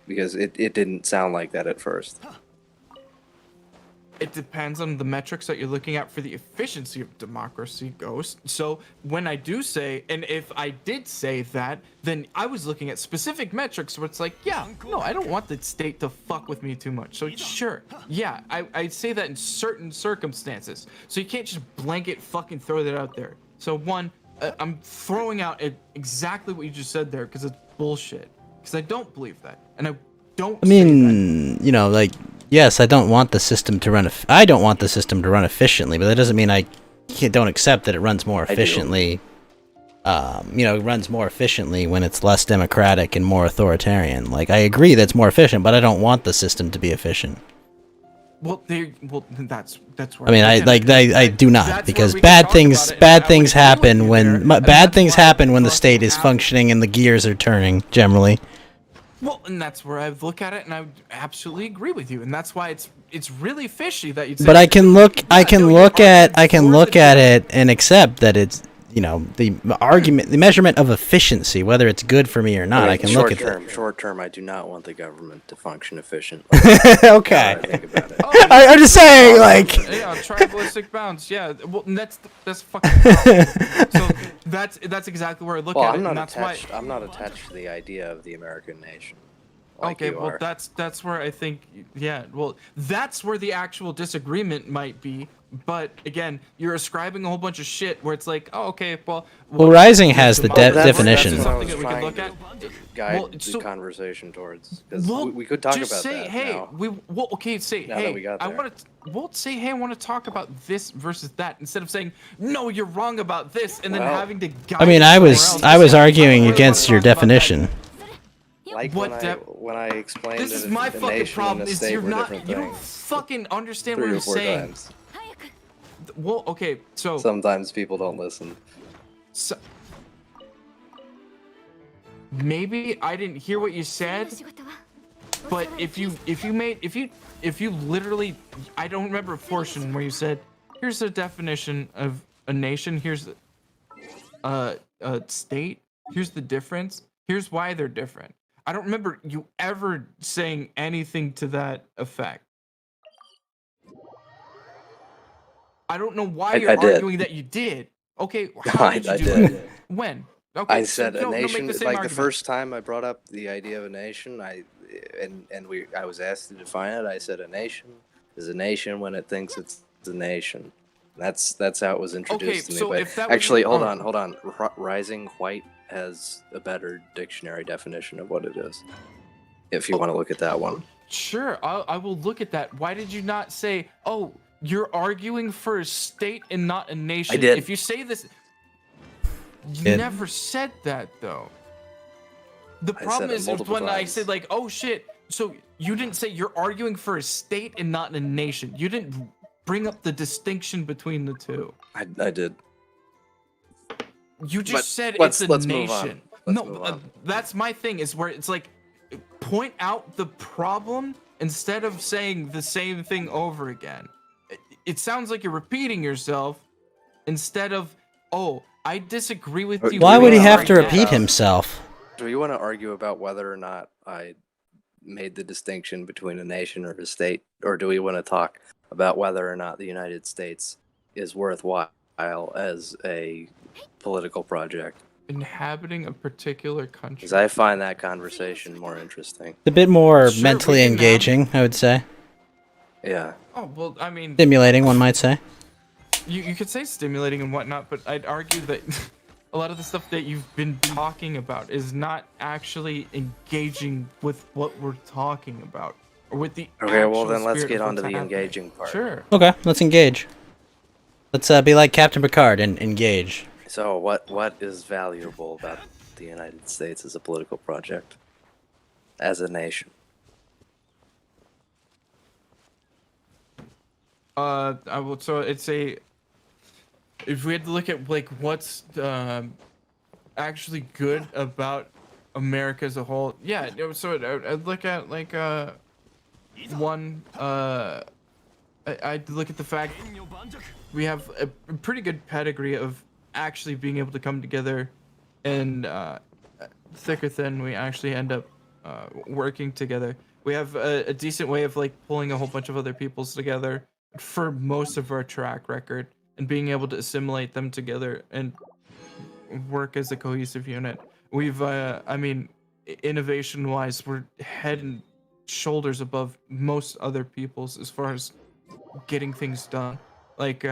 because it didn't sound like that at first. it depends on the metrics that you're looking at for the efficiency of democracy, Ghost. So when I do say, and if I did say that, then I was looking at specific metrics where it's like, yeah, no, I don't want the state to fuck with me too much. So sure, yeah, I'd say that in certain circumstances. So you can't just blanket fucking throw that out there. So one, I'm throwing out exactly what you just said there because it's bullshit. Because I don't believe that, and I don't. I mean, you know, like, yes, I don't want the system to run. I don't want the system to run efficiently, but that doesn't mean I don't accept that it runs more efficiently. You know, it runs more efficiently when it's less democratic and more authoritarian. Like, I agree that it's more efficient, but I don't want the system to be efficient. Well, that's where. I mean, I do not, because bad things happen when the state is functioning and the gears are turning generally. Well, and that's where I look at it, and I absolutely agree with you, and that's why it's really fishy that you. But I can look at it and accept that it's, you know, the measurement of efficiency, whether it's good for me or not. I can look at that. Short term, I do not want the government to function efficiently. Okay. Think about it. I'm just saying, like. Yeah, tribalistic bounds. Yeah, well, that's fucking. So that's exactly where I look at it, and that's why I'm not attached to the idea of the American nation. Okay, well, that's where I think, yeah, well, that's where the actual disagreement might be. But again, you're ascribing a whole bunch of shit where it's like, oh, okay, well, Rising has the definition. That's something that we could look at. Guide the conversation towards, because we could talk about say, that hey, now. Say, Now hey, that we got I there. want to. We'll say, hey, I want to talk about this versus that, instead of saying, no, you're wrong about this, and then having to. I mean, I was arguing against your definition. Like when I explained this is my fucking problem. Is you don't fucking understand what I'm saying. Times. Well, okay, so sometimes people don't listen. So, maybe I didn't hear what you said, but if you literally, I don't remember a portion where you said, here's the definition of a nation, here's a state, here's the difference, here's why they're different. I don't remember you ever saying anything to that effect. I don't know why you're arguing that you did. Okay, how did you do it? When? Okay, I said a nation. The like the first time I brought up the idea of a nation, I was asked to define it. I said a nation is a nation when it thinks it's a nation. That's how it was introduced to me. But if that actually, hold on. Rising White has a better dictionary definition of what it is. If you want to look at that one. Sure, I will look at that. Why did you not say, oh, you're arguing for a state and not a nation? I did. If you say this, you never said that though. The problem is when I said like, oh shit, so you didn't say you're arguing for a state and not a nation. You didn't bring up the distinction between the two. I did. You just said it's a nation. No, that's my thing, is where it's like, point out the problem instead of saying the same thing over again. It sounds like you're repeating yourself instead of, oh, I disagree with you. Why would he have to repeat himself? Do you want to argue about whether or not I made the distinction between a nation or a state? Or do we want to talk about whether or not the United States is worthwhile as a political project? Inhabiting a particular country. Because I find that conversation more interesting. It's a bit more mentally engaging, I would say. Yeah. Oh, well, I mean... Stimulating, one might say. You could say stimulating and whatnot, but I'd argue that a lot of the stuff that you've been talking about is not actually engaging with what we're talking about. Or with the Okay, well then let's get on to the engaging part. Sure. Okay, let's engage. Let's be like Captain Picard and engage. So what is valuable about the United States as a political project? As a nation? I will. So it's a. If we had to look at like what's actually good about America as a whole, yeah. So I'd look at like one. I'd look at the fact we have a pretty good pedigree of actually being able to come together, and thick or thin, we actually end up working together. We have a decent way of like pulling a whole bunch of other peoples together. for most of our track record, and being able to assimilate them together and work as a cohesive unit. We've, I mean, innovation-wise, we're head and shoulders above most other peoples as far as getting things done. Like,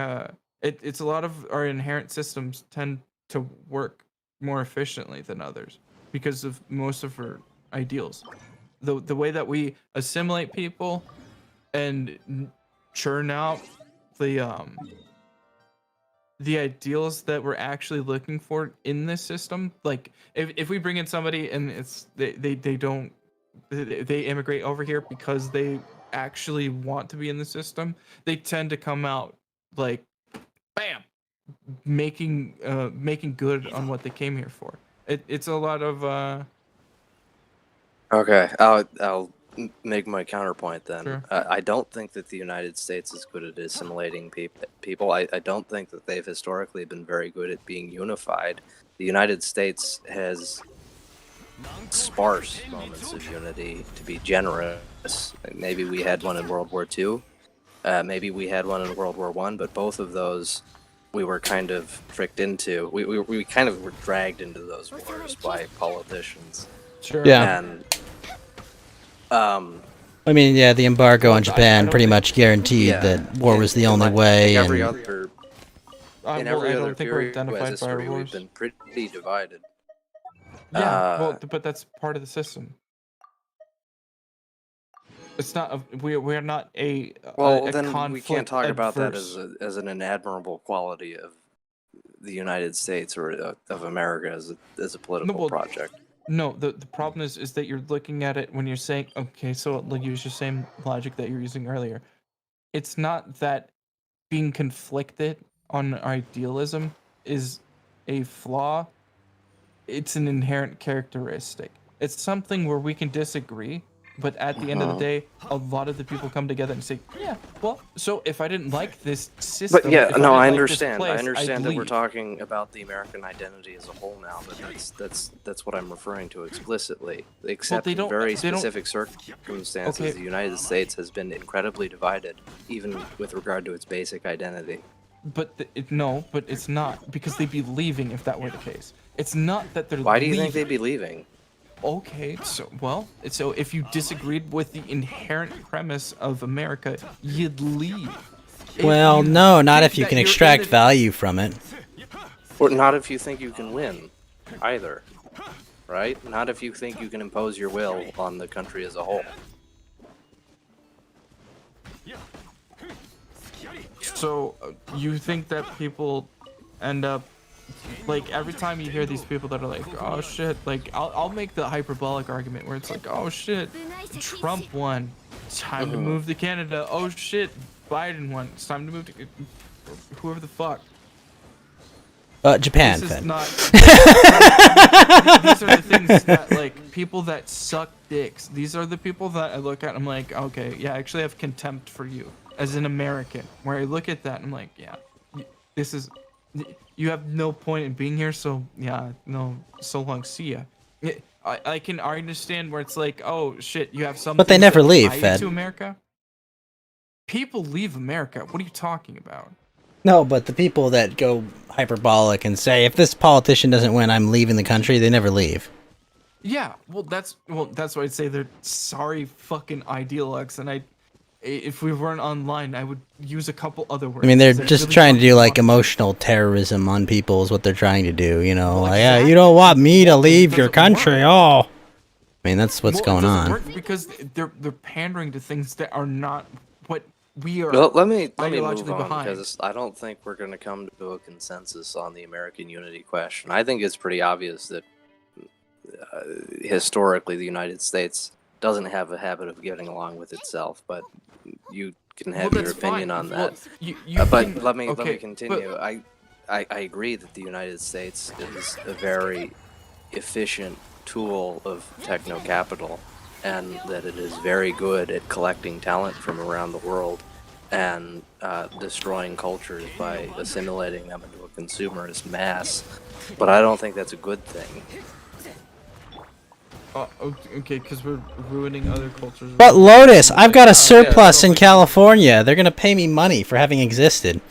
it's a lot of our inherent systems tend to work more efficiently than others because of most of our ideals. The way that we assimilate people and churn out the ideals that we're actually looking for in this system. Like if we bring in somebody and it's they don't they immigrate over here because they actually want to be in the system, they tend to come out like bam, making good on what they came here for. It's a lot of Okay, I'll make my counterpoint then. Sure. I don't think that the United States is good at assimilating people. I don't think that they've historically been very good at being unified. The United States has sparse moments of unity, to be generous. Maybe we had one in World War II. Maybe we had one in World War I, but both of those we were kind of tricked into. We kind of were dragged into those wars by politicians. Sure. Yeah. And I mean, yeah, the embargo on Japan pretty much guaranteed that war was the only way. Every And other, I in every don't other think we're period of identified by our history, we've wars. been pretty divided. Yeah, well, but that's part of the system. It's not. We are not a. Well, a then we can't talk about that adverse- as an admirable quality of the United States or of America as a political well, project. No, the problem is that you're looking at it when you're saying, okay, so like use your same logic that you were using earlier. It's not that being conflicted on idealism is a flaw. It's an inherent characteristic. It's something where we can disagree, but at the end of the day, a lot of the people come together and say, yeah, well, so if I didn't like this system, But yeah, if no, I didn't like this understand. place, I I'd understand that we're leave. talking about the American identity as a whole now, but that's what I'm referring to explicitly. Except in very specific circumstances, Okay. the United States has been incredibly divided, even with regard to its basic identity. But no, but it's not, because they'd be leaving if that were the case. It's not that they're Why do you leaving. think they'd be leaving? Okay, so if you disagreed with the inherent premise of America, you'd leave. well, no, not think if you that can you're in extract the- value from it. Or not if you think you can win, either. Right? Not if you think you can impose your will on the country as a whole. So you think that people end up like every time you hear these people that are like, oh shit, like I'll make the hyperbolic argument where it's like, oh shit, Trump won, it's time to move to Canada. Oh shit, Biden won, it's time to move to whoever the fuck. Japan, This is Fed. not. These are the things that like people that suck dicks. These are the people that I look at and I'm like, okay, yeah, I actually have contempt for you as an American. Where I look at that and I'm like, yeah, this is. You have no point in being here, so yeah, no, so long, see ya. I understand where it's like, oh shit, you have something. But they never leave, tie you Fed. to America. People leave America. What are you talking about? No, but the people that go hyperbolic and say, if this politician doesn't win, I'm leaving the country, they never leave. Yeah, well, that's why I'd say they're sorry fucking ideologues, and if we weren't online, I would use a couple other words. I mean, they're 'cause I just really trying to do fucking like want emotional terrorism on people is what they're trying to do, you know? Well, Like, yeah, you don't want me to leave your doesn't country, oh. I mean, that's what's Well, it going doesn't on. work because they're pandering to things that are not what we are. Well, let me move ideologically on behind. because I don't think we're going to come to a consensus on the American unity question. I think it's pretty obvious that historically the United States doesn't have a habit of getting along with itself, but you can have Well, your that's opinion fine. on Well, that. you But can- let me okay, continue. but- I agree that the United States is a very efficient tool of techno capital, and that it is very good at collecting talent from around the world and destroying cultures by assimilating them into a consumerist mass. But I don't think that's a good thing. Okay, because we're ruining other cultures. But Lotus, I've got a surplus in California. They're gonna pay me money for having existed.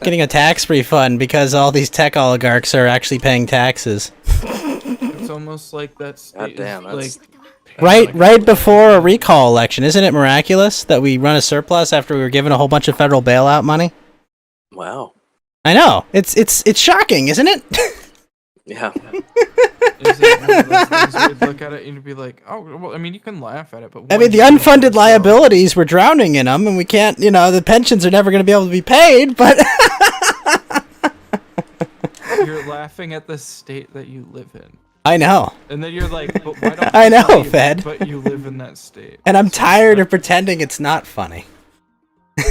Getting a tax refund because all these tech oligarchs are actually paying taxes. It's almost like that's like right before a recall election. Isn't it miraculous that we run a surplus after we were given a whole bunch of federal bailout money? Wow. I know. It's shocking, isn't it? Yeah. Is it one of those things where you'd look at it and you'd be like, oh, well, I mean, you can laugh at it, but I mean, the unfunded liabilities, we're drowning in them, and we can't, the pensions are never going to be able to be paid, but... You're laughing at the state that you live in. I know. And then you're like, but why don't I you know, leave? Fed. But you live in that state. And I'm tired of pretending it's not funny.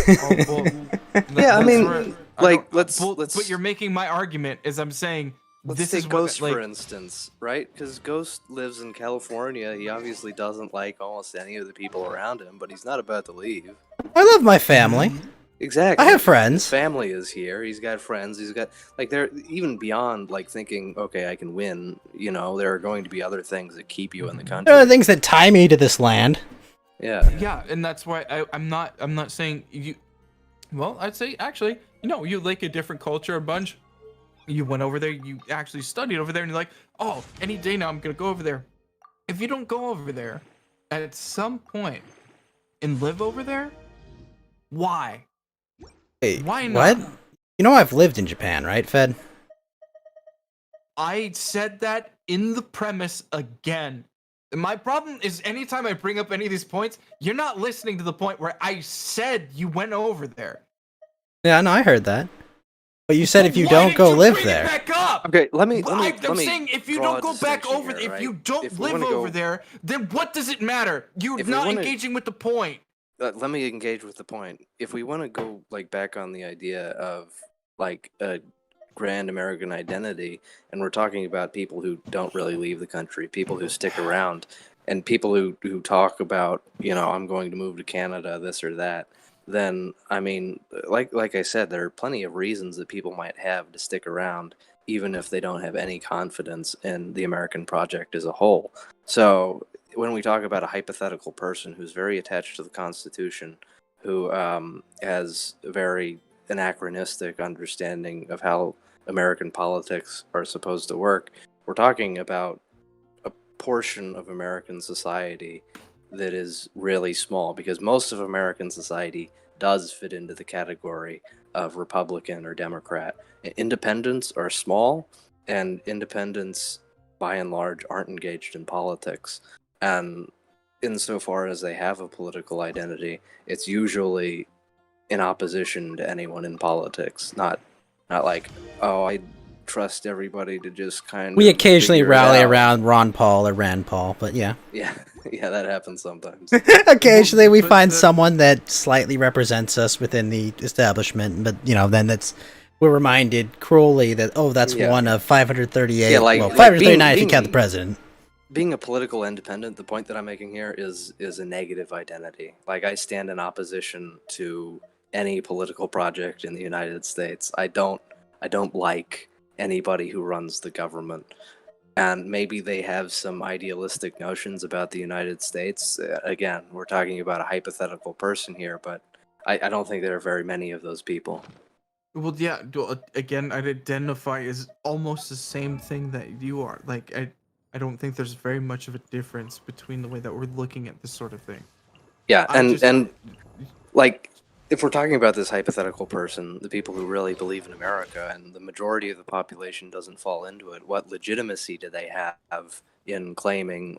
Yeah, I mean, like, let's. But you're making my argument is I'm saying Let's this take is Ghost, what, for instance, right? Because Ghost lives in California. He obviously doesn't like almost any of the people around him, but he's not about to leave. I love my family. Exactly. I have friends. His family is here. He's got friends. He's got, like, they're even beyond, like, thinking, okay, I can win. There are going to be other things that keep you in the country. There are things that tie me to this land. Yeah. Yeah, and that's why I'm not saying you. Well, I'd say actually, you like a different culture a bunch. You went over there, you actually studied over there, and you're like, oh, any day now I'm gonna go over there. If you don't go over there at some point and live over there, why? Wait, why not? what? I've lived in Japan, right, Fed? I said that in the premise again. My problem is anytime I bring up any of these points, you're not listening to the point where I said you went over there. Yeah, no, I heard that. But you said if you don't go live there. Back up? Okay, let me. I'm saying if you don't go back over, if you don't live over there, then what does it matter? You're not engaging with the point. Let me engage with the point. If we want to go back on the idea of a grand American identity, and we're talking about people who don't really leave the country, people who stick around, and people who talk about I'm going to move to Canada, this or that. Then, I mean, like I said, there are plenty of reasons that people might have to stick around, even if they don't have any confidence in the American project as a whole. So, when we talk about a hypothetical person who's very attached to the Constitution, who has a very anachronistic understanding of how American politics are supposed to work, we're talking about a portion of American society that is really small, because most of American society does fit into the category of Republican or Democrat. Independents are small, and independents, by and large, aren't engaged in politics. And insofar as they have a political identity, it's usually in opposition to anyone in politics. Not like, oh, I trust everybody to just kind of. We occasionally figure it rally out. around Ron Paul or Rand Paul, but yeah. Yeah, that happens sometimes. Occasionally we find someone that slightly represents us within the establishment, but then we're reminded cruelly that that's one of 538. Yeah, 539 if you count the president. Being a political independent, the point that I'm making here is a negative identity. Like, I stand in opposition to any political project in the United States. I don't like anybody who runs the government. And maybe they have some idealistic notions about the United States. Again, we're talking about a hypothetical person here, but I don't think there are very many of those people. Well, yeah, again, I'd identify as almost the same thing that you are. Like, I don't think there's very much of a difference between the way that we're looking at this sort of thing. Yeah, and if we're talking about this hypothetical person, the people who really believe in America, and the majority of the population doesn't fall into it, what legitimacy do they have in claiming,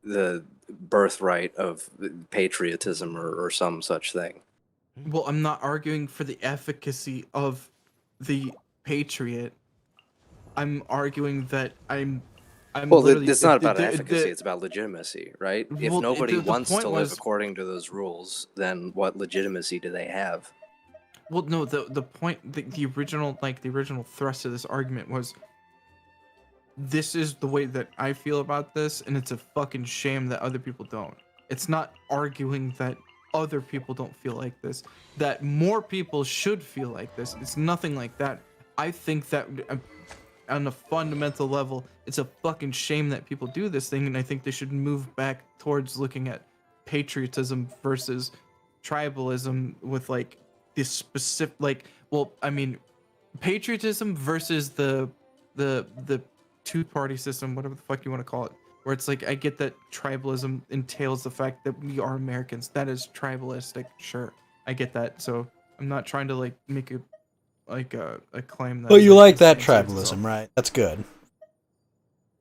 the birthright of patriotism or some such thing? Well, I'm not arguing for the efficacy of the patriot. I'm arguing that well, it's not about efficacy, it's about legitimacy, right? If nobody wants to live according to those rules, then what legitimacy do they have? Well, no, the point, the original thrust of this argument was, this is the way that I feel about this, and it's a fucking shame that other people don't. It's not arguing that other people don't feel like this, that more people should feel like this. It's nothing like that. I think that on a fundamental level, it's a fucking shame that people do this thing, and I think they should move back towards looking at patriotism versus tribalism with like this specific, like, well, I mean, patriotism versus the two-party system, whatever the fuck you want to call it, where it's like, I get that tribalism entails the fact that we are Americans. That is tribalistic, sure, I get that. So I'm not trying to like make a claim that. Well, you like that the same size as tribalism, right? That's good.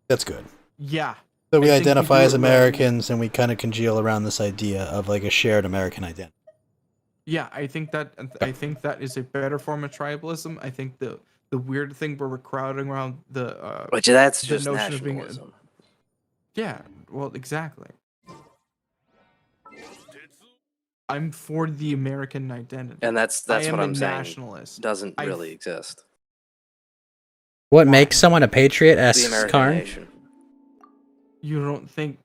That's good. Yeah. So we I think identify do as it well. Americans, and we kind of congeal around this idea of like a shared American identity. Yeah, I think that is a better form of tribalism. I think the weird thing where we're crowding around the Which that's the just notion of being nationalism. yeah, well, exactly. I'm for the American identity, And that's I what am a I'm saying. nationalist. Doesn't I- really exist. What makes someone a patriot? The Asks American Karn. nation. You don't think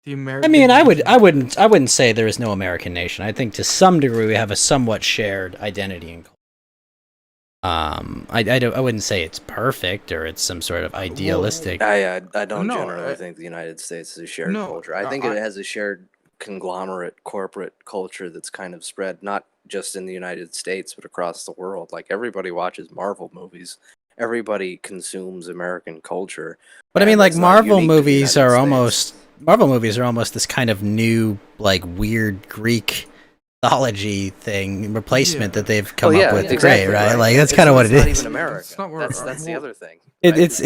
the American? I mean, I wouldn't say there is no American nation. I think to some degree we have a somewhat shared identity and culture. I wouldn't say it's perfect or it's some sort of idealistic. I don't No, generally I- think the United States is a shared No, culture. I think it has a shared conglomerate corporate culture that's kind of spread not just in the United States but across the world. Like everybody watches Marvel movies. Everybody consumes American culture. But I mean, and like it's not Marvel unique to the movies United are States. almost this kind of new, like weird Greek mythology thing replacement that they've come up with to create, right? Like that's kind of what it It's not is. even America. It's not where- That's the well, other thing. It's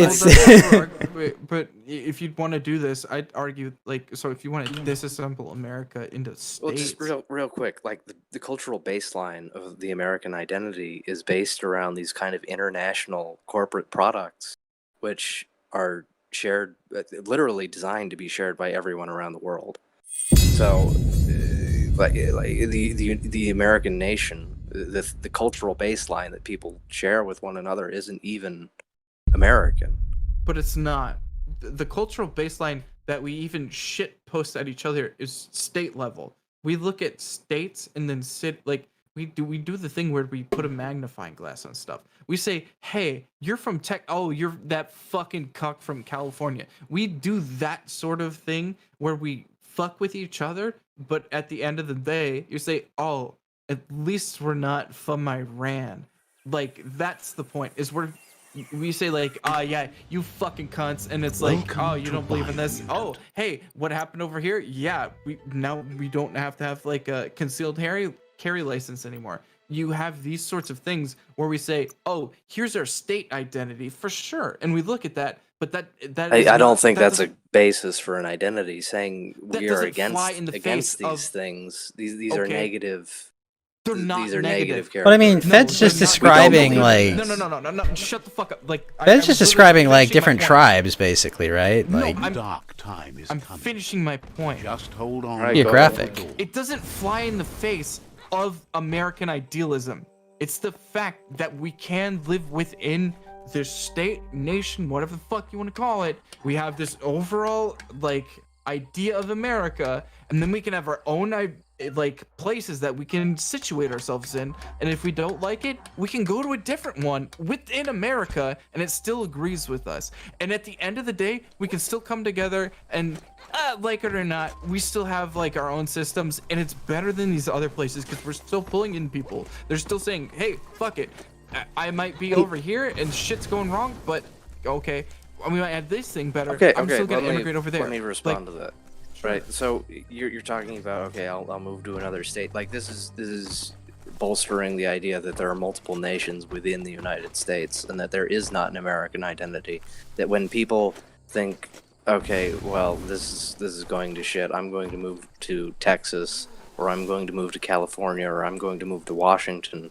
but if you'd want to do this, I'd argue like, so if you want to disassemble America into states, Well, just real quick, like the cultural baseline of the American identity is based around these kind of international corporate products, which are shared, literally designed to be shared by everyone around the world. So, like the American nation, the cultural baseline that people share with one another isn't even American. but it's not. The cultural baseline that we even shit post at each other is state level. We look at states and then we do the thing where we put a magnifying glass on stuff. We say, hey, you're from you're that fucking cuck from California. We do that sort of thing where we fuck with each other, but at the end of the day, you say, oh, at least we're not from Iran. Like, that's the point, is we say like, yeah, you fucking cunts, and it's like, oh, you don't believe in this? Oh, hey, what happened over here? Yeah, we don't have to have like a concealed carry license anymore. You have these sorts of things where we say, oh, here's our state identity for sure, and we look at that, but that I don't think that's a basis for an identity. Saying we are doesn't fly in the against face these of- things. These are Okay. negative. They're not These are negative. negative But I mean, characteristics. Fed's just they're not- describing we don't like believe in No, shut the fuck up. Like, Fed's just describing like different tribes. tribes, basically, right? No, Like I'm finishing my point. Just hold on. Right, be a go graphic. It doesn't fly in the face of American idealism. It's the fact that we can live within this state, nation, whatever the fuck you want to call it. We have this overall like idea of America, and then we can have our own like places that we can situate ourselves in, and if we don't like it, we can go to a different one within America and it still agrees with us, and at the end of the day we can still come together and like it or not, we still have like our own systems, and it's better than these other places because we're still pulling in people. They're still saying, hey, fuck it, I might be over here and shit's going wrong, but okay, we might have this thing better. I'm still gonna immigrate over there. Let me respond Like, to that. Right. So you're talking about, okay, I'll move to another state. Like this is bolstering the idea that there are multiple nations within the United States and that there is not an American identity. That when people think, okay, well, this is going to shit, I'm going to move to Texas, or I'm going to move to California, or I'm going to move to Washington,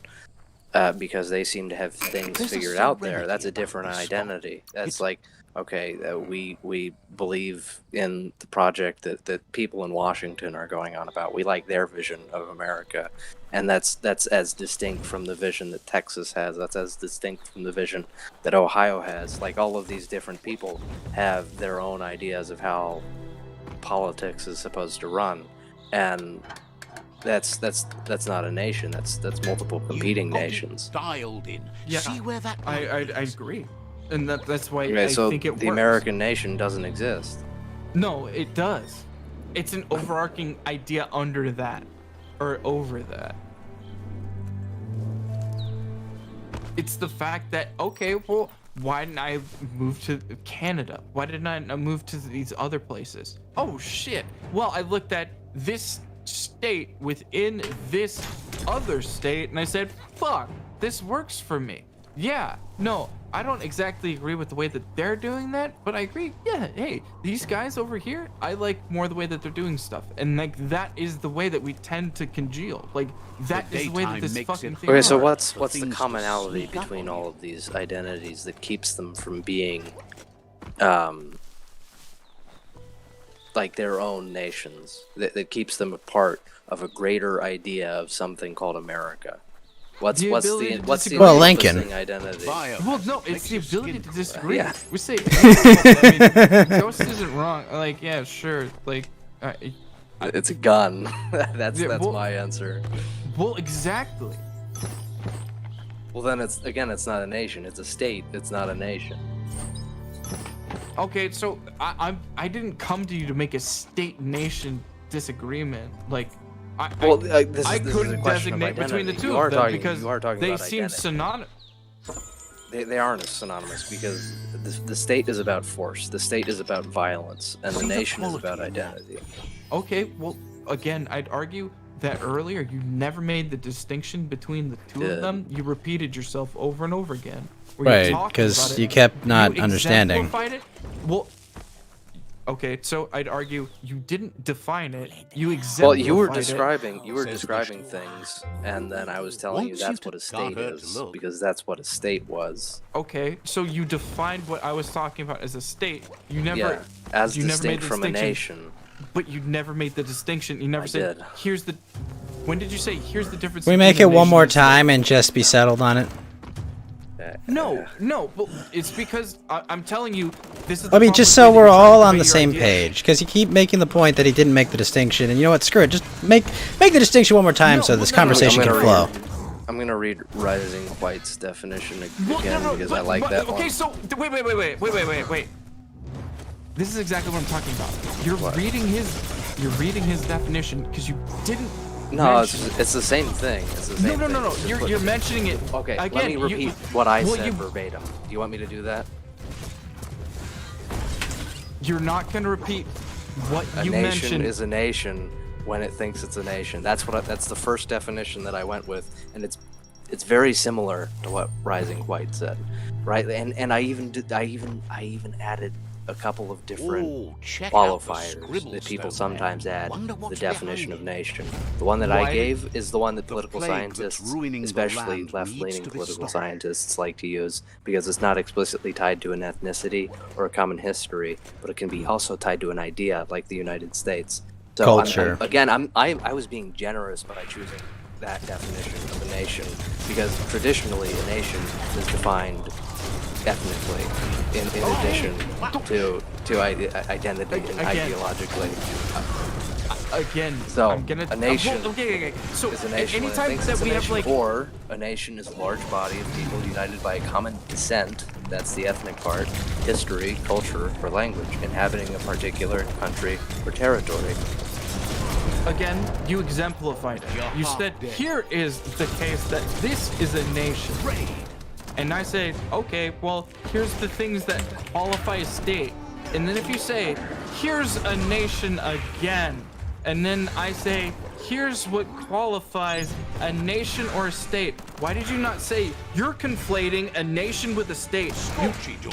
because they seem to have things figured out there. That's a different identity. That's like, okay, we believe in the project that people in Washington are going on about. We like their vision of America, and that's as distinct from the vision that Texas has. That's as distinct from the vision that Ohio has. Like all of these different people have their own ideas of how politics is supposed to run, and that's not a nation. That's multiple competing nations. Dialed in. Yeah, See where that I agree. and that's why Okay, I so think it the works. American nation doesn't exist. No, it does. It's an overarching idea under that, or over that. It's the fact that, okay, well, why didn't I move to Canada? Why didn't I move to these other places? Oh shit. Well, I looked at this state within this other state and I said, fuck, this works for me. Yeah, no, I don't exactly agree with the way that they're doing that, but I agree, yeah, hey, these guys over here, I like more the way that they're doing stuff. And like, that is the way that we tend to congeal. Like, that is the way that this fucking thing Okay, so works. what's the commonality between all of these identities that keeps them from being, like their own nations, that keeps them a part of a greater idea of something called America? What's the Lincoln. encompassing identity? Well, no, it's the ability to disagree. Yeah. We say, I mean, Ghost isn't wrong. Like, yeah, sure. Like, it's a gun. that's well, my answer. Well, exactly. Well, then it's not a nation. It's a state. It's not a nation. Okay, so I didn't come to you to make a state-nation disagreement. Like, I couldn't designate between the two of them because they seem synonymous. They aren't synonymous because the state is about force, the state is about violence, and the nation is about identity. Okay, well, again, I'd argue that earlier you never made the distinction between the two of them. You repeated yourself over and over again. Right, because you kept not understanding. It. Well, okay, so I'd argue you didn't define it. You exemplified Well, you were describing things, and then I was telling you that's what a state is, because that's what a state was. Okay, so you defined what I was talking about as a state. You never, as you never distinct made the from a distinction, nation. But you never made the distinction. You never said, did. "Here's the." When did you say, "Here's the difference"? Can we make it one more time and just be settled on it? No, but it's because I'm telling you, this is. I mean, just so we're all on the same page, because you keep making the point that he didn't make the distinction, and you know what? Screw it. Just make the distinction one more time so this conversation can flow. I'm gonna read Rising White's definition again because I like that one. Okay, so wait. This is exactly what I'm talking about. You're reading his definition because you didn't. No, it's the same thing. It's the same thing. No. You're mentioning it. Okay, again, let me repeat what I said verbatim. Do you want me to do that? You're not going to repeat what you mentioned. A nation is a nation when it thinks it's a nation. That's the first definition that I went with, and it's very similar to what Rising White said, right? And I even added a couple of different qualifiers that people sometimes add to the definition of nation. The one that I gave is the one that political scientists, especially left-leaning political scientists, like to use because it's not explicitly tied to an ethnicity or a common history, but it can be also tied to an idea like the United States. So culture. I was being generous by choosing that definition of a nation because traditionally a nation is defined ethnically, in addition to identity and ideologically. Again, so I'm gonna, a nation So is a nation anytime when it thinks that it's a we have nation, like, or a nation is a large body of people united by a common descent. That's the ethnic part, history, culture, or language, inhabiting a particular country or territory. Again, you exemplified it. You said, here is the case that this is a nation. And I say, okay, well, here's the things that qualify a state. And then if you say, here's a nation again, and then I say, here's what qualifies a nation or a state. Why did you not say, you're conflating a nation with a state?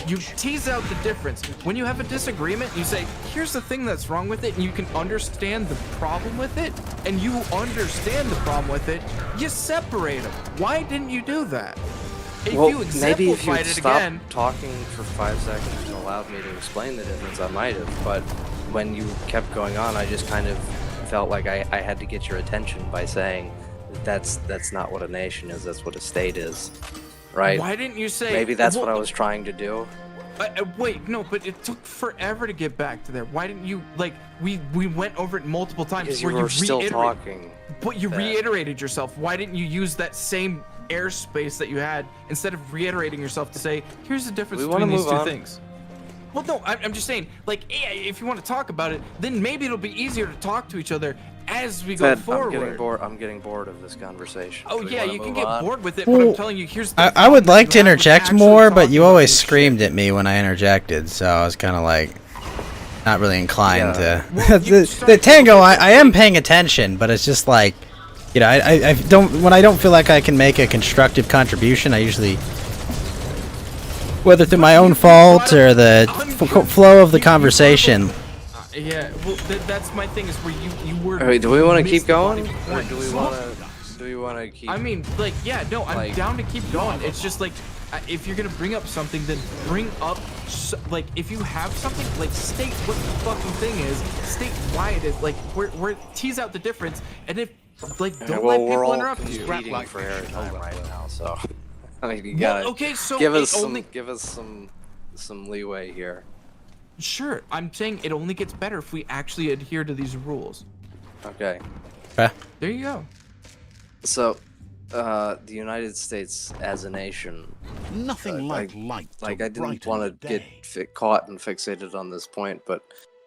You tease out the difference. When you have a disagreement, you say, here's the thing that's wrong with it, and you can understand the problem with it, and you understand the problem with it, you separate them. Why didn't you do that? Maybe if you'd stopped talking for 5 seconds and allowed me to explain the difference, I might have. But when you kept going on, I just kind of felt like I had to get your attention by saying that's not what a nation is. That's what a state is, right? Why didn't you say? Maybe that's what I was trying to do. Wait, no, but it took forever to get back to there. Why didn't you we went over it multiple times Because you were still talking. But you reiterated yourself. Why didn't you use that same airspace that you had instead of reiterating yourself to say, here's the difference We wanna between these move two on. things. Well, no, I'm just saying, like, if you want to talk about it, then maybe it'll be easier to talk to each other as we go Ted, forward. I'm getting bored of this conversation. Oh Do we yeah, wanna you can move get on? bored with it, but I'm telling you, here's the I would problem like that to you have with interject actually more, but talking you about always this shit. screamed at me when I interjected, so I was kind of like not really inclined Yeah. to. the Tango, I am paying attention, but it's just like, you know, I don't, when I don't feel like I can make a constructive contribution, I usually, whether through my own fault or the flow of the conversation. Yeah, well, that's my thing is where you were. Alright, do we want to keep missed the body going, or point. do we want to keep? I mean, like, yeah, no, I'm like- down to keep going. It's just like, if you're gonna bring up something, then bring up, like, if you have something, like, state what the fucking thing is, state why it is, like, we're tease out the difference, and if, like, don't well, let we're people all interrupt you. competing for airtime right now, so I mean, you Well, gotta okay, so give us it some only- some leeway here. Sure, I'm saying it only gets better if we actually adhere to these rules. Okay. Okay. There you go. So, the United States as a nation. Nothing like light. I didn't want to get caught and fixated on this point, but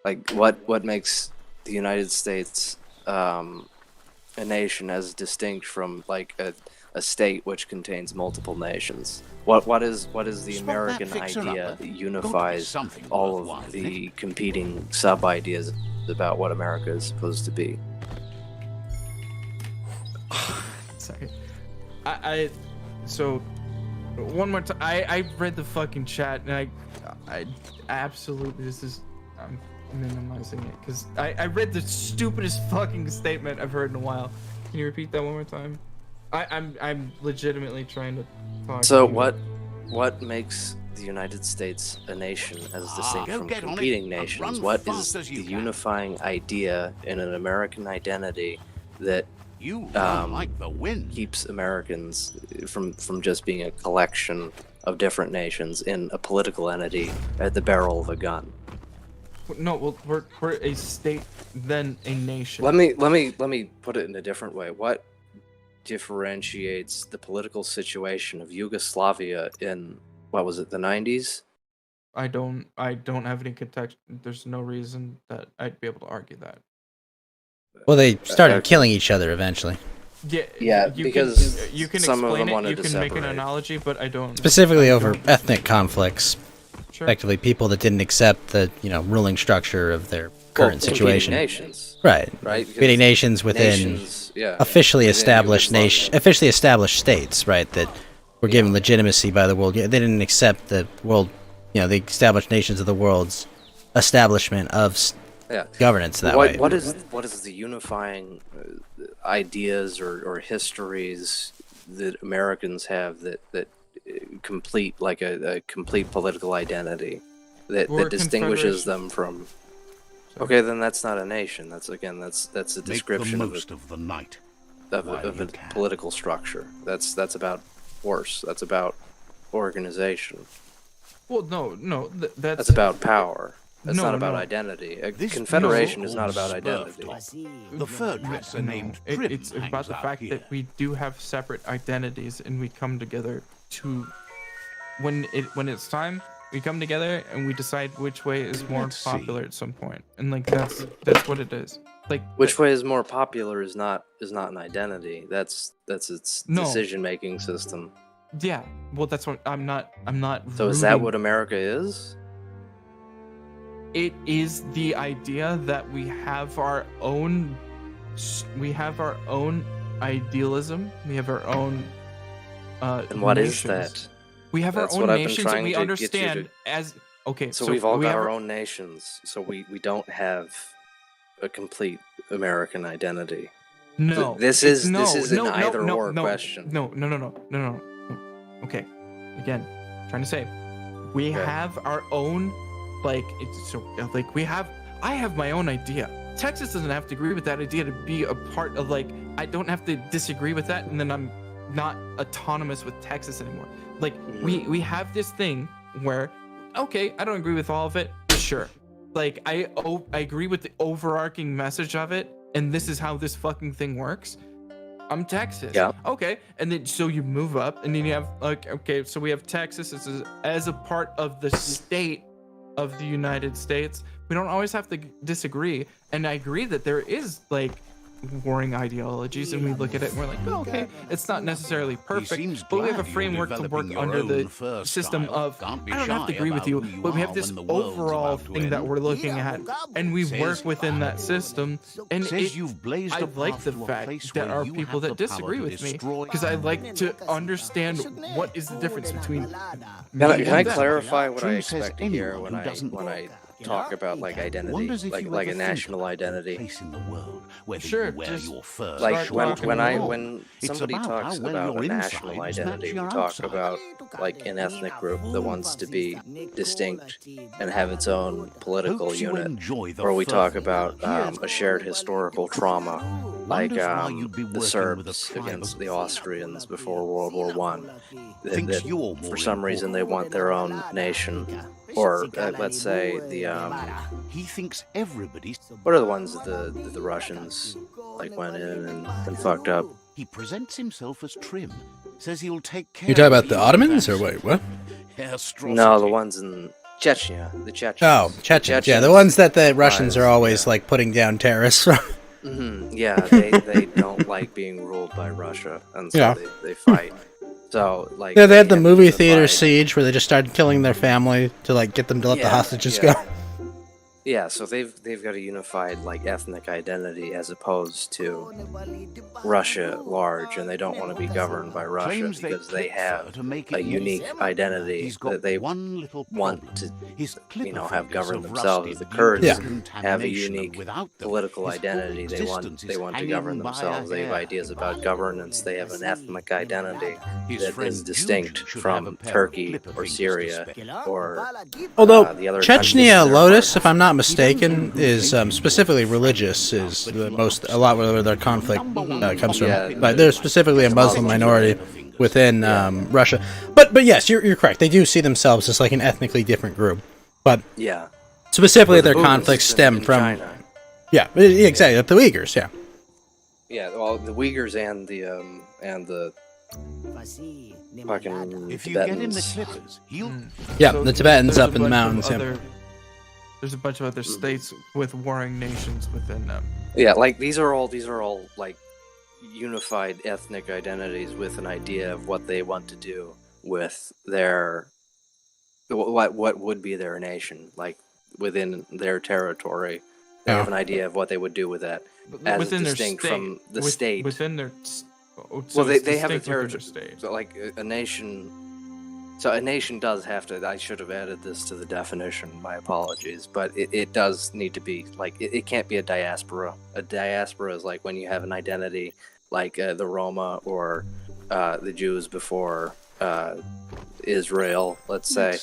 like, what makes the United States a nation as distinct from like a state which contains multiple nations? What is the American idea that unifies all of the competing sub ideas about what America is supposed to be? Sorry. So one more time. I read the fucking chat and I absolutely, I'm minimizing it because I read the stupidest fucking statement I've heard in a while. Can you repeat that one more time? I'm legitimately trying to talk. So to you. what makes the United States a nation as distinct go from get on it competing and nations? run What fast is as the you can. unifying idea in an American identity that You run like the wind. keeps Americans from just being a collection of different nations in a political entity at the barrel of a gun? No, well, we're a state, then a nation. Let me put it in a different way. What differentiates the political situation of Yugoslavia in, what was it, the 90s? I don't have any context. There's no reason that I'd be able to argue that. Well, they started killing each other eventually. Yeah, because you can some of explain them it, wanted you to can make an separate. analogy, but I don't. Specifically I over don't- ethnic conflicts. Sure. Effectively, people that didn't accept the ruling structure of their current competing situation. nations. Right. Right, Competing because nations within nations, yeah, officially within established Yugoslavia. officially established states, right? That were given legitimacy by the world. They didn't accept the world, the established nations of the world's establishment of Yeah. governance that way. What is the unifying ideas or histories that Americans have that complete like a complete political identity that We're a distinguishes confederation. them from? Okay, then that's not a nation. That's a description Make of the most of the night. of while a you can. political structure. That's about force. That's about organization. Well, no, That's about power. That's No, not about no. identity. A This confederation is not beautiful about identity. spur The fur dresser named It, Prim it's about hangs the out fact here. that we do have separate identities and we come together to when it's time we come together and we decide which way is more Let's see. popular at some point, and like that's what it is. Like Which way is more popular is not an identity. That's its No. decision making system. yeah, well that's what I'm not So is that rooting- what America is? it is the idea that we have our own idealism, we have our own And what is nations. that? We have That's our what own I've been nations and trying we to get you understand to- as okay, So we've all we got have our own nations. So we don't have a complete American identity. No, This it's- is an no, either no, or no, question. No. Okay, again, trying to say, we Okay. have our own, like I have my own idea. Texas doesn't have to agree with that idea to be a part of like. I don't have to disagree with that, and then I'm not autonomous with Texas anymore. Like we have this thing where, okay, I don't agree with all of it, sure. Like I agree with the overarching message of it, and this is how this fucking thing works. I'm Texas. Yeah. Okay, and then so you move up, and then you have like, okay, so we have Texas as a part of the state of the United States. We don't always have to disagree, and I agree that there is like warring ideologies, and we look at it and we're like, oh, okay, it's not necessarily perfect, but we have a framework to work under the system of, I don't have to agree with you, but we have this overall thing that we're looking at, and we work within that system, and I like the fact that are people that disagree with me, because I like to understand what is the difference between Can I clarify what I expect to hear when I talk about like identity, like a national identity? Sure, like when somebody talks about a national identity, we talk about like an ethnic group that wants to be distinct and have its own political unit, or we talk about a shared historical trauma, like the Serbs against the Austrians before World War One. That for some reason they want their own nation. Or let's say the he thinks everybody's. what are the ones that the Russians like went in and fucked up? He presents himself as trim. Says he'll take care. You talking about the Ottomans or wait, what? No, the ones in Chechnya. The Chechens. Oh, Chechens. Yeah, the ones that the Russians are always like putting down terrorists from. Yeah, they don't like being ruled by Russia, and so they fight. So, like, yeah, they had the movie theater siege where they just started killing their family to like get them to let the hostages go. Yeah, so they've got a unified like ethnic identity as opposed to Russia at large, and they don't want to be governed by Russia because they have a unique identity that they want to, have governed themselves. The Kurds have a unique political identity. They want to govern themselves. They have ideas about governance. They have an ethnic identity that is distinct from Turkey or Syria or although the other Chechnya, Lotus, if I'm not mistaken, is specifically religious. Is a lot where their conflict comes from. But they're specifically a Muslim minority within Russia. But yes, you're correct. They do see themselves as like an ethnically different group. But specifically their conflicts stem from China. Yeah, exactly. The Uyghurs. Yeah. Yeah, well, the Uyghurs and the fucking if you Tibetans. get him the Clippers, the Tibetans up in the mountains. There's a bunch of other states with warring nations within them. Yeah, like these are all like unified ethnic identities with an idea of what they want to do with their what would be their nation, like within their territory. They have an idea of what they would do with that, as within distinct from the state. Within their well, they have a territory. So, like a nation. So a nation does have to. I should have added this to the definition. My apologies, but it does need to be like it can't be a diaspora. A diaspora is like when you have an identity, like the Roma or the Jews before Israel, let's say,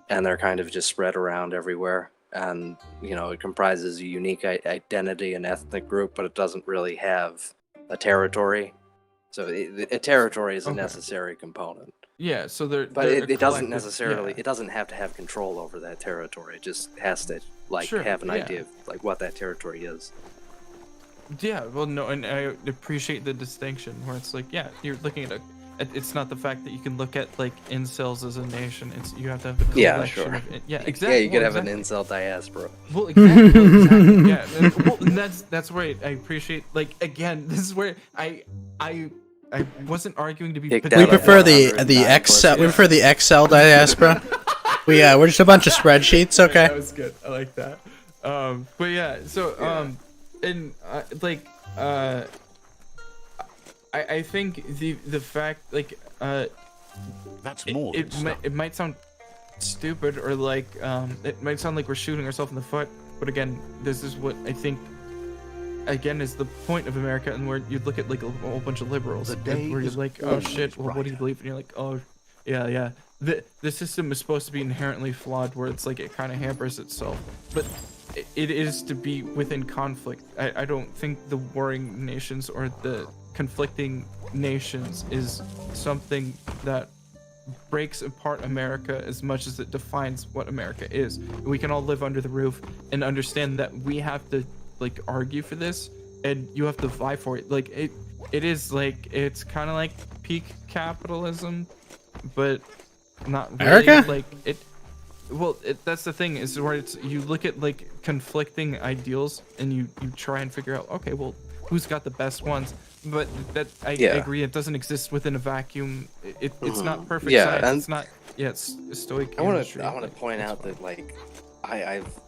and they're kind of just spread around everywhere. And it comprises a unique identity and ethnic group, but it doesn't really have a territory. So a territory is a necessary component. Yeah, so but it doesn't necessarily. It doesn't have to have control over that territory. It just has to have an idea of like what that territory is. Yeah, well, no, and I appreciate the distinction where it's like, you're looking at it's not the fact that you can look at like incels as a nation. It's you have to have the collection of exactly. Yeah, you could have an incel diaspora. Well, exactly. Yeah, and that's where I appreciate. Like again, this is where I wasn't arguing to be. We prefer the Excel. We prefer the Excel diaspora. We're just a bunch of spreadsheets. Okay. That was good. I like that. But yeah, so and I think the fact like that's more. It might sound stupid or like it might sound like we're shooting ourselves in the foot, but again, this is what I think. Again, is the point of America, and where you look at like a whole bunch of liberals, where you're like, oh shit, well, what do you believe? And you're like, oh, yeah. The system is supposed to be inherently flawed, where it's like it kind of hampers itself, but it is to be within conflict. I don't think the warring nations or the conflicting nations is something that breaks apart America as much as it defines what America is. We can all live under the roof and understand that we have to like argue for this, and you have to vie for it. Like it is like it's kind of like peak capitalism, but not really. America? Like it. Well, that's the thing is where it's you look at like conflicting ideals and you try and figure out, okay, well, who's got the best ones? But I agree, it doesn't exist within a vacuum. It's not perfect science. and It's not. Yeah, it's stoic. I want chemistry, to like, point it's out fine. that like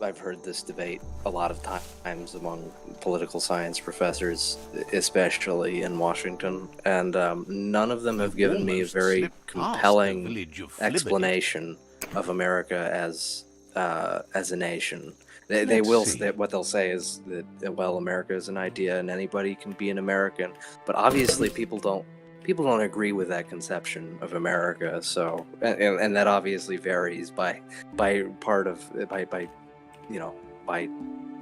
I've heard this debate a lot of times among political science professors, especially in Washington, and none of them have given me a very compelling explanation of America as a nation. They will. What they'll say is that well, America is an idea and anybody can be an American, but obviously people don't agree with that conception of America. So and that obviously varies by part of by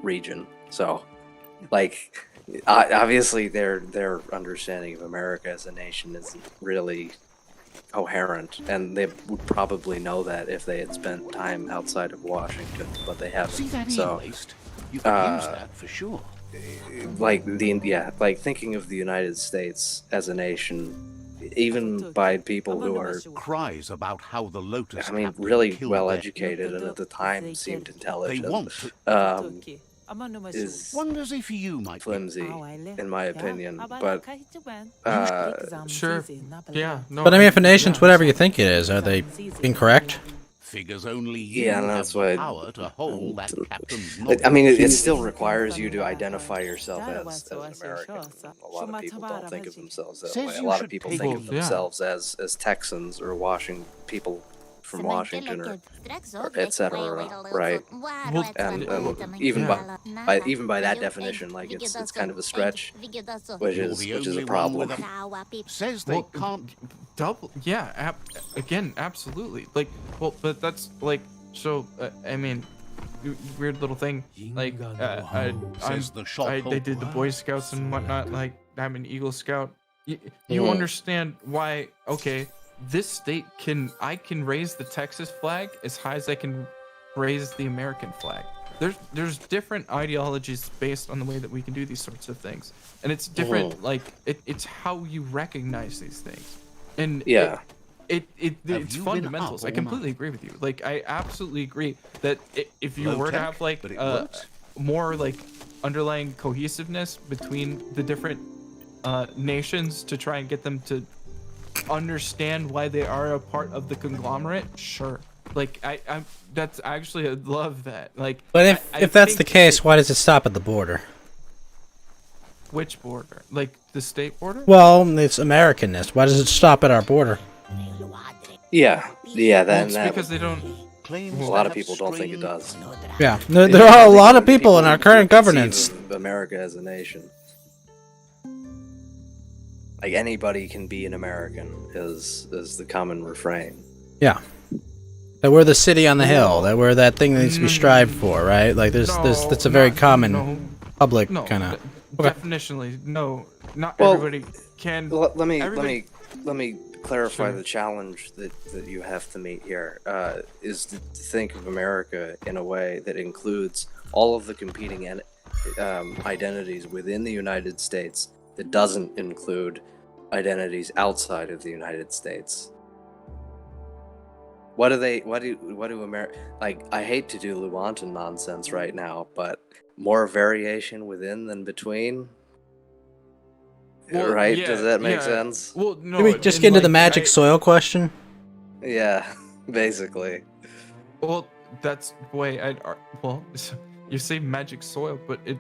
region. So like obviously their understanding of America as a nation isn't really coherent, and they would probably know that if they had spent time outside of Washington, but they haven't. See that So e-waste? You can use that for sure. like thinking of the United States as a nation, even by people who are cries about how the Lotus really well educated and at the time seemed intelligent, is wonders if you might flimsy in my opinion. But sure, yeah, no. But I mean, if a nation's whatever you think it is, are they incorrect? Figures only you and have that's the why. power to hold that captain's I mean, knowledge. it still requires you to identify yourself as an American. A lot of people don't think of themselves that Says way. A you lot of should people take think it. of themselves as Texans or people from Washington or etc. Right? And even by that definition, like it's kind of a stretch, which is a problem. Says they can't. Again, absolutely. Like, well, but that's like so. I mean, weird little thing. Like, I did the Boy Scouts and whatnot. Like, I'm an Eagle Scout. You understand why? Okay, this state I can raise the Texas flag as high as I can raise the American flag. There's different ideologies based on the way that we can do these sorts of things, and it's different. Like, it's how you recognize these things, and it's fundamentals. I completely agree with you. Like, I absolutely agree that if you were to have like more like underlying cohesiveness between the different nations to try and get them to understand why they are a part of the conglomerate, sure. Like I that's actually I love that. Like, but if that's the case, why does it stop at the border? Which border? Like the state border? Well, it's Americanness. Why does it stop at our border? Yeah. That's because they don't. A lot of people don't think it does. Yeah, there are a lot of people in our current governance. America as a nation. Like, anybody can be an American is the common refrain. Yeah. That we're the city on the hill. That we're that thing that needs to be strived for, right? Like that's a very common public kind of. Definitionally, no. Not everybody can. Let me clarify the challenge that you have to meet here. Is to think of America in a way that includes all of the competing identities within the United States. That doesn't include identities outside of the United States. What do America, like, I hate to do Lewontin nonsense right now, but more variation within than between? Well, right? yeah, Does that make yeah. sense? Well, no. Can we just get into the magic soil question? Yeah, basically. Well, that's way. Well, you say magic soil, but it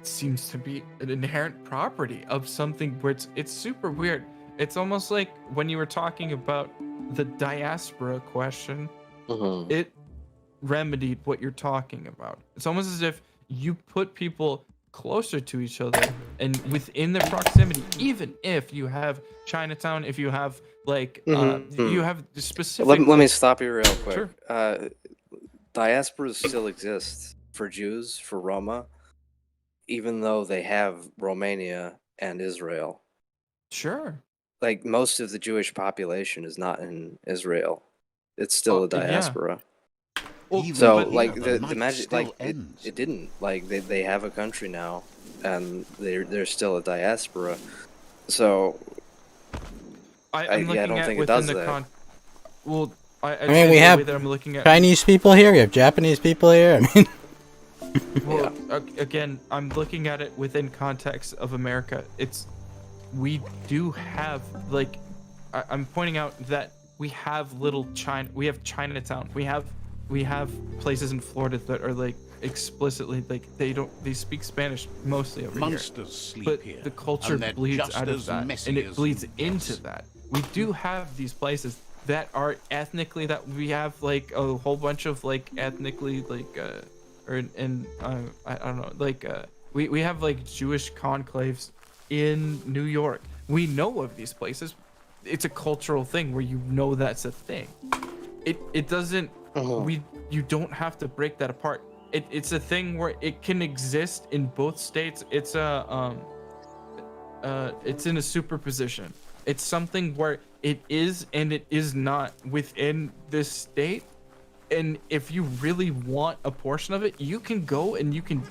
seems to be an inherent property of something where it's super weird. It's almost like when you were talking about the diaspora question, it remedied what you're talking about. It's almost as if you put people closer to each other and within their proximity, even if you have Chinatown, if you have like you have specific. Let me stop you real quick. Sure. Diasporas still exist for Jews, for Roma, even though they have Romania and Israel. Sure. Like, most of the Jewish population is not in Israel. It's still a diaspora. Yeah. Well, so, like, the magic, like, it didn't. Like, they have a country now, and they're still a diaspora. So I'm looking I don't at think it within does the that. Well, I mean, we the have way that I'm looking at Chinese people here. We have Japanese people here. I mean, Well, again, I'm looking at it within context of America. We do have like, I'm pointing out that we have little China. We have Chinatown. We have places in Florida that are like explicitly like they speak Spanish mostly over Monsters here. sleep But here, the culture and they're bleeds just out of as that, messy and it as bleeds you into guess. that. We do have these places that are ethnically that we have like a whole bunch of like ethnically like I don't know, like we have like Jewish conclaves in New York. We know of these places. It's a cultural thing where you know that's a thing. It doesn't you don't have to break that apart. It's a thing where it can exist in both states. It's in a superposition. It's something where it is and it is not within this state. And if you really want a portion of it, you can go and you can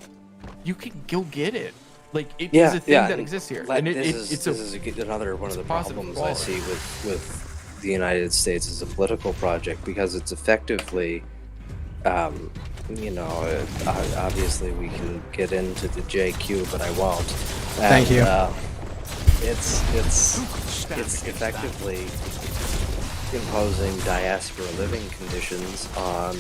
go get it. Like it is a thing that exists here, and this is another one of the problems I see with the United States as a political project, because it's effectively, obviously we can get into the JQ, but I won't. Thank you. It's effectively imposing diaspora living conditions on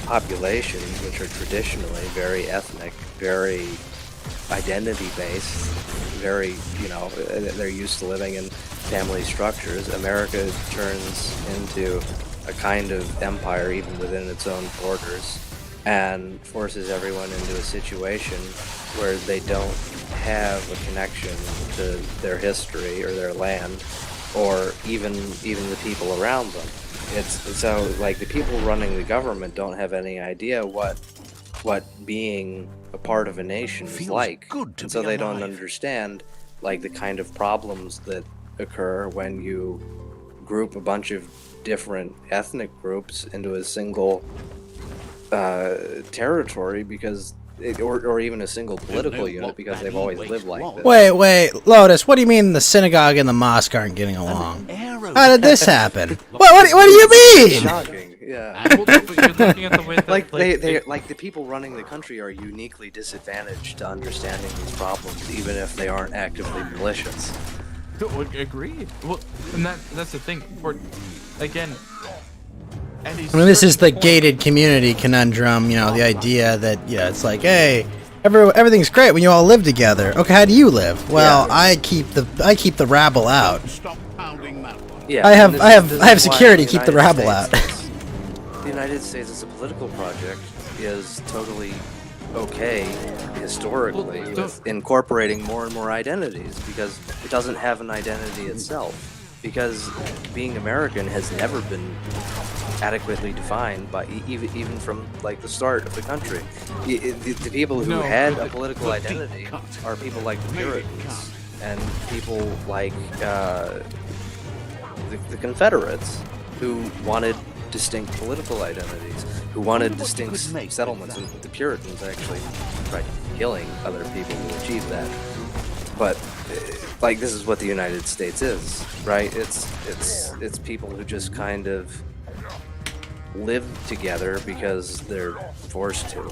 populations which are traditionally very ethnic, very identity-based, very, they're used to living in family structures. America turns into a kind of empire even within its own borders and forces everyone into a situation where they don't have a connection to their history or their land or even the people around them. It's so like the people running the government don't have any idea what being a part of a nation is like, and so they don't understand like the kind of problems that occur when you group a bunch of different ethnic groups into a single territory or even a single political unit because they've always lived like this. wait, Lotus. What do you mean the synagogue and the mosque aren't getting along? How did this happen? What do you mean? Shocking. Yeah. Like the people running the country are uniquely disadvantaged to understanding these problems, even if they aren't actively malicious. Agreed. Well, and that's the thing. I mean, this is the gated community conundrum. The idea that it's like, hey, everything's great when you all live together. Okay, how do you live? Well, I keep the rabble out. Yeah, I have security to keep the rabble out. The United States as a political project is totally okay historically with incorporating more and more identities because it doesn't have an identity itself. Because being American has never been adequately defined by even from like the start of the country. The people who had a political identity are people like the Puritans and people like the Confederates who wanted distinct political identities, who wanted distinct settlements. And the Puritans actually tried killing other people to achieve that. But like this is what the United States is, right? It's people who just kind of live together because they're forced to.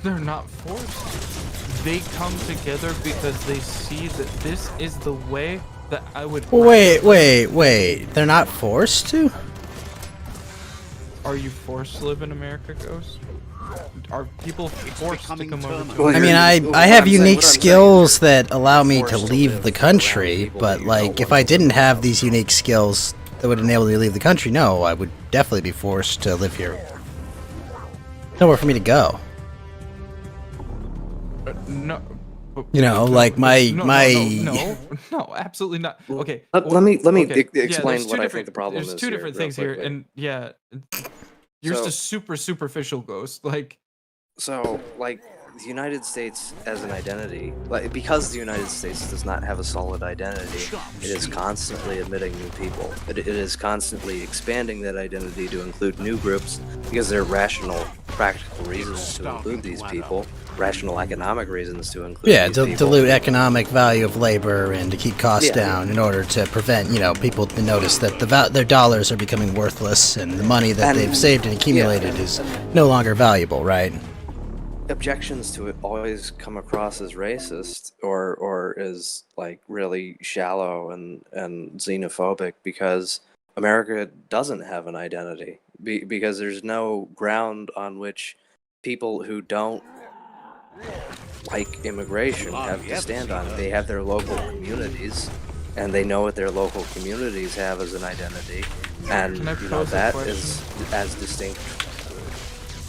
They're not forced. They come together because they see that this is the way that I would. Wait. They're not forced to? Are you forced to live in America, Ghost? Are people forced to come over to I mean, I have unique skills that allow me to leave the country, but like, if I didn't have these unique skills that would enable me to leave the country, no, I would definitely be forced to live here. Nowhere for me to go. No. Like No, absolutely not. Okay. Let me explain what I think the problem is. There's two different things here, and you're just a super superficial Ghost. So the United States as an identity, because the United States does not have a solid identity, it is constantly admitting new people. It is constantly expanding that identity to include new groups because there are rational, practical reasons to include these people. rational economic reasons to include. Yeah, these people. dilute economic value of labor and to keep costs Yeah. down in order to prevent, people to notice that their dollars are becoming worthless and the money that And- they've saved and accumulated is no longer valuable, right? Objections to it always come across as racist or as like really shallow and xenophobic because America doesn't have an identity because there's no ground on which people who don't like immigration have to stand on. They have their local communities and they know what their local communities have as an identity, and Can I you know pose a that question? is as distinct.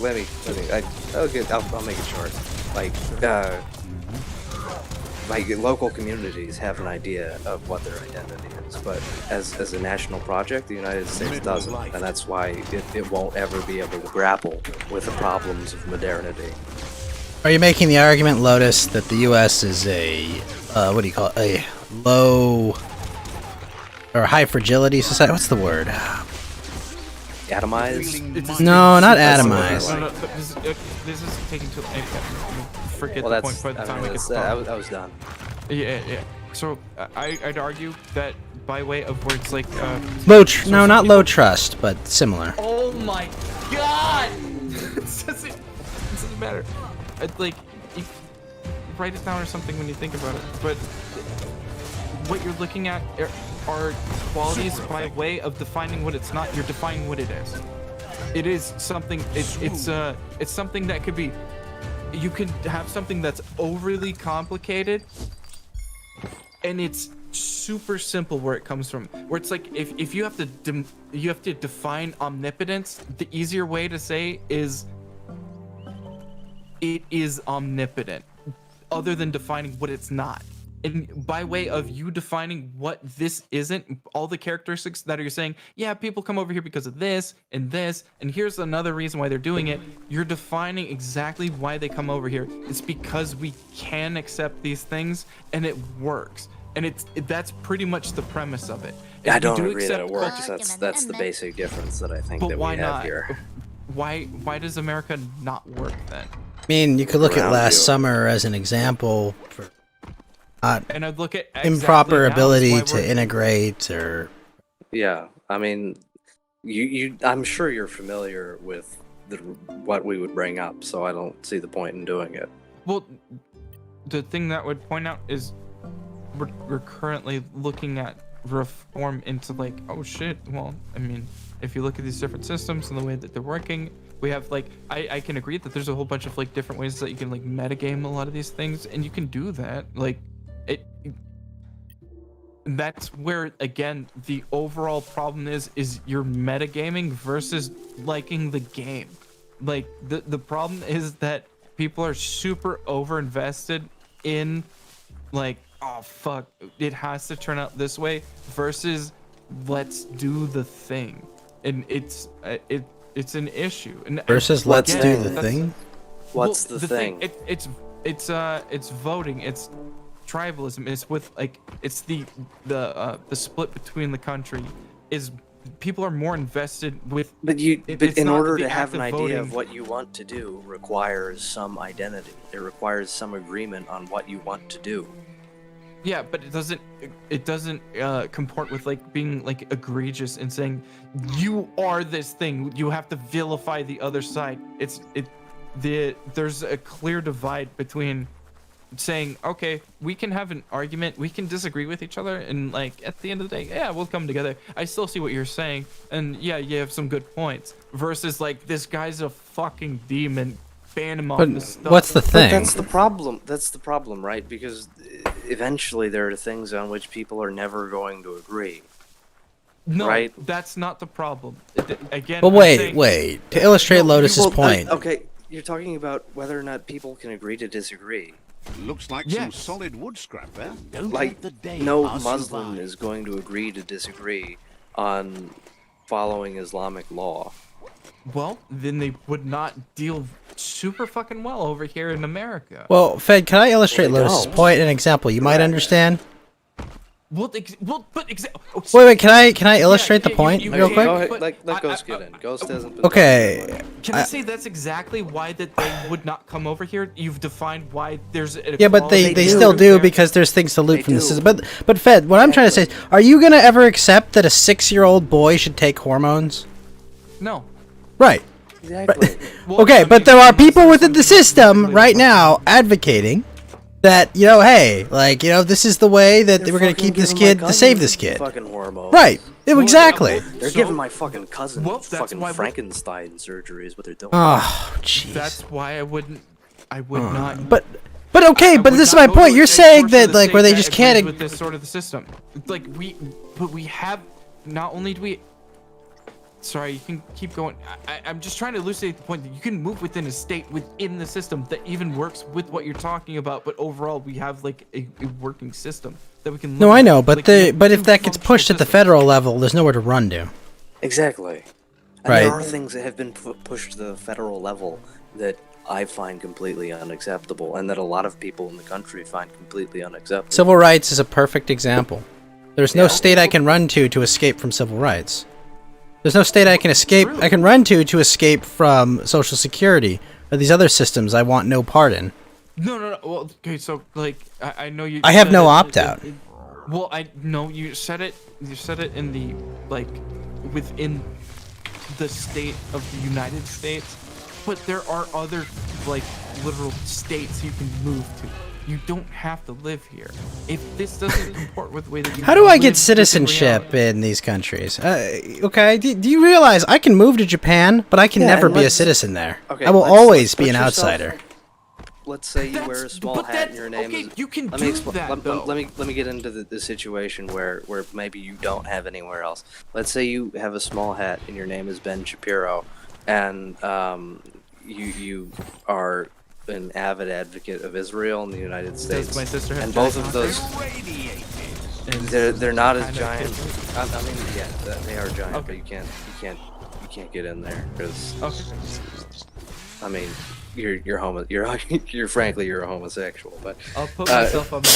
I'll make it short. Like local communities have an idea of what their identity is, but as a national project, the United States doesn't, and that's why it won't ever be able to grapple with the problems of modernity. Are you making the argument, Lotus, that the U.S. is a a low or high fragility society? What's the word? Atomized? No, not That's the atomized. word I No, like. no, this is taking too. Forget Well, the that's. point by the time we get I started. was done. Yeah. So I'd argue that by way of words like Not low trust, but similar. Oh my god! It doesn't matter. Like, you write it down or something when you think about it. But what you're looking at are qualities by way of defining what it's not. You're defining what it is. It is something. It's something that could be. You can have something that's overly complicated, and it's super simple where it comes from. Where it's like if you have to define omnipotence, the easier way to say is it is omnipotent, other than defining what it's not. And by way of you defining what this isn't, all the characteristics that you're saying, yeah, people come over here because of this, and here's another reason why they're doing it. You're defining exactly why they come over here. It's because we can accept these things, and it works. And that's pretty much the premise of it. I We don't do agree that accept it works. culture- That's the basic difference that I think But that why we have not? here. Why does America not work then? I mean, you could look at Around last you. summer as an example for And I'd look at improper exactly now is ability why to we're- integrate or Yeah, I mean, you. I'm sure you're familiar with what we would bring up, so I don't see the point in doing it. Well, the thing that would point out is we're currently looking at reform into like, oh shit, well, I mean, if you look at these different systems and the way that they're working, we have like, I can agree that there's a whole bunch of like different ways that you can like metagame a lot of these things, and you can do that. Like, that's where again the overall problem is you're metagaming versus liking the game. Like the problem is that people are super over invested in like, oh fuck, it has to turn out this way versus let's do the thing. And it's an issue. And versus again, let's do the that's- thing. What's the thing? It's voting. It's tribalism. It's with like it's the split between the country is people are more invested with. But it's in not order the to have act an of idea voting. of what you want to do requires some identity. It requires some agreement on what you want to do. Yeah, but it doesn't comport with like being like egregious and saying you are this thing. You have to vilify the other side. There's a clear divide between saying, okay, we can have an argument, we can disagree with each other, and like at the end of the day, yeah, we'll come together. I still see what you're saying, and yeah, you have some good points. Versus like this guy's a fucking demon. Ban him off But the stuff. what's the But thing? that's the problem. That's the problem, right? Because eventually there are things on which people are never going to agree. No, right? that's not the problem. Again, But I'm wait, saying- to illustrate Lotus's Well, point. okay, you're talking about whether or not people can agree to disagree. Looks like some solid wood scrap there. Don't Like, let the day no pass you Muslim by. is going to agree to disagree on following Islamic law. Well, then they would not deal super fucking well over here in America. Well, Fed, can I illustrate Well, they Lotus's don't. point in an example you might understand? Wait, can I illustrate the point real quick? Go ahead, let Ghost get in. Ghost hasn't been Okay. Can I say that's exactly why that they would not come over here? You've defined why there's an Yeah, but they still do because there's things to loot from the system. But Fed, what I'm trying to say is, are you gonna ever accept that a 6-year-old boy should take hormones? No. Right. Exactly. Okay, but there are people within the system right now advocating that, you know, hey, like, you know, this is the way that we're gonna keep this kid to save this kid. Fucking hormones. Right. Exactly. They're giving my fucking cousin fucking Frankenstein surgery is what they're doing. Oh, jeez. That's why I would not. But okay, but this is my point. You're saying that, like, where they just can't. With this sort of the system, like we have. Not only do we. Sorry, you can keep going. I'm just trying to elucidate the point that you can move within a state within the system that even works with what you're talking about. But overall, we have like a working system that we can. No, I know, but but if that gets pushed at the federal level, there's nowhere to run to. Exactly. And Right. there are things that have been pushed to the federal level that I find completely unacceptable, and that a lot of people in the country find completely unacceptable. Civil rights is a perfect example. There's no state I can run to escape from civil rights. There's no state I can run to escape from Social Security or these other systems I want no part in. No. Well, okay, so like I know you. I have said no it- opt-out. Well, I know you said it. You said it in the like within the state of the United States, but there are other like literal states you can move to. You don't have to live here. If this doesn't comport with the way that you How do I live get within citizenship in these countries? Okay, do you realize I can move to Japan, but I can never be a citizen there? Okay, I will let's always put be an yourself- outsider. Let's say you wear a small hat and your name is. You can let me do that, though. let me get into the situation where maybe you don't have anywhere else. Let's say you have a small hat and your name is Ben Shapiro, and you are an avid advocate of Israel and the United States. my sister have and both giant of those. They're not as giant. I mean, yeah, they are giant, but you can't get in there because. I mean, you're frankly you're a homosexual, but I'll put myself on my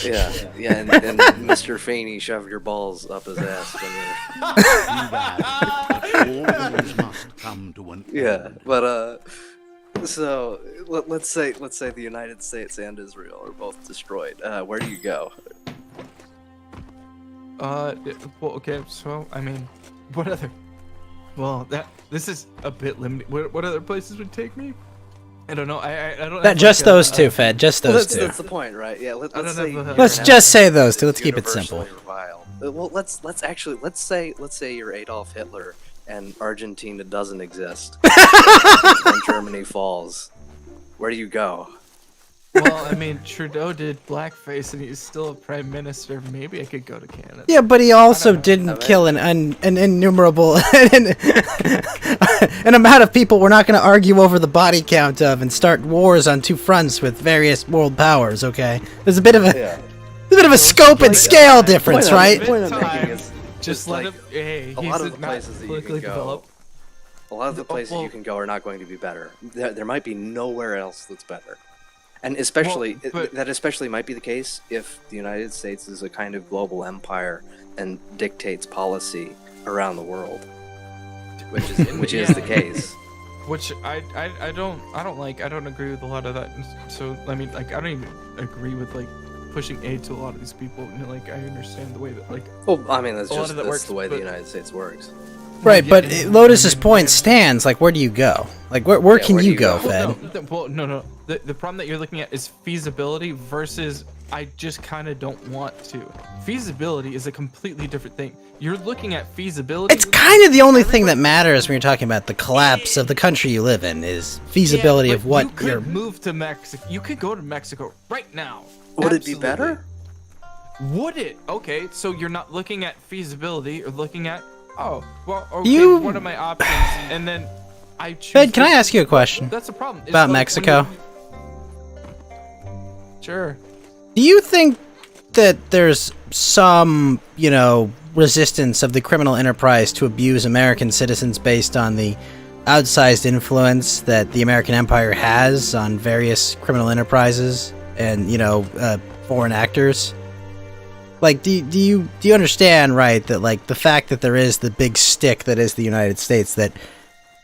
yeah, and Mr. Feeney shoved your balls up his ass when you Always must come to an yeah, but so let's say the United States and Israel are both destroyed. Where do you go? Well, okay, so I mean, what other? Well, this is a bit limited. What other places would take me? I don't know. I don't. Not just those two, Fed. Just those two. That's the point, right? Yeah. Let's say. Let's just say those two. Let's keep it simple. Well, let's say you're Adolf Hitler and Argentina doesn't exist, and Germany falls. Where do you go? Well, I mean, Trudeau did blackface, and he's still a prime minister. Maybe I could go to Canada. Yeah, but he also didn't kill an innumerable an amount of people we're not going to argue over the body count of and start wars on two fronts with various world powers. Okay, there's a bit of a scope and scale difference, right? Point I'm making is just let him. Hey, a lot of the places that you can go. Developed. A lot of the places you can go are not going to be better. There might be nowhere else that's better. And especially, that especially might be the case if the United States is a kind of global empire and dictates policy around the world, which is the case. Which I don't like. I don't agree with a lot of that. So I mean, like, I don't even agree with like pushing aid to a lot of these people. And, like, I understand the way that like. Well, I mean, that's works, the way the United States works. Right, but Lotus's point stands. Like, where do you go? Like, where can you go, Fed? Well, no. The problem that you're looking at is feasibility versus I just kind of don't want to. Feasibility is a completely different thing. You're looking at feasibility. It's kind of the only thing that matters when you're talking about the collapse of the country you live in is feasibility of what you're. you're. Move to Mexico. You could go to Mexico right now. Would it be better? Would it? Okay, so you're not looking at feasibility or looking at okay, what are my options? And then I choose. Fed, can I ask you a question? That's a problem. About Mexico. Sure. Do you think that there's some, resistance of the criminal enterprise to abuse American citizens based on the outsized influence that the American empire has on various criminal enterprises and, foreign actors? Like, do you understand, right, that like the fact that there is the big stick that is the United States, that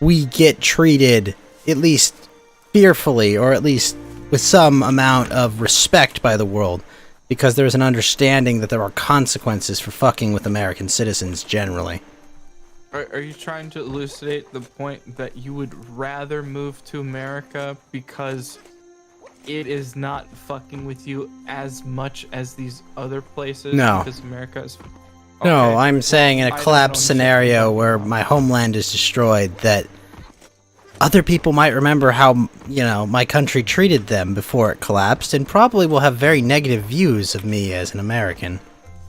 we get treated at least fearfully, or at least with some amount of respect by the world, because there's an understanding that there are consequences for fucking with American citizens generally. Are you trying to elucidate the point that you would rather move to America because it is not fucking with you as much as these other places? No. Because America is... No, Okay, I'm saying in I a don't collapse understand scenario where my homeland is destroyed, that other people might remember how, you know, my country treated them before it collapsed, and probably will have very negative views of me as an American.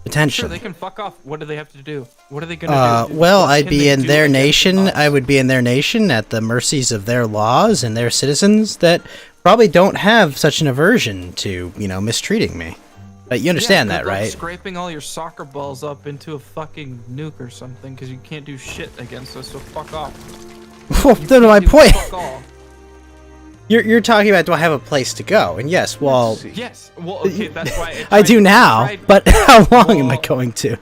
Potentially. Sure, they can fuck off. What do they have to do? What are they gonna do? Well, What I'd can be they in do their against nation. us? I would be in their nation at the mercies of their laws and their citizens that probably don't have such an aversion to, you know, mistreating me. But you understand that, good luck right? Scraping all your soccer balls up into a fucking nuke or something, because you can't do shit against us. So fuck off. Well, then my point. Fuck all. You're talking about, do I have a place to go? And yes, well, Yes. Well, okay, that's why I do now. But how long am I going to?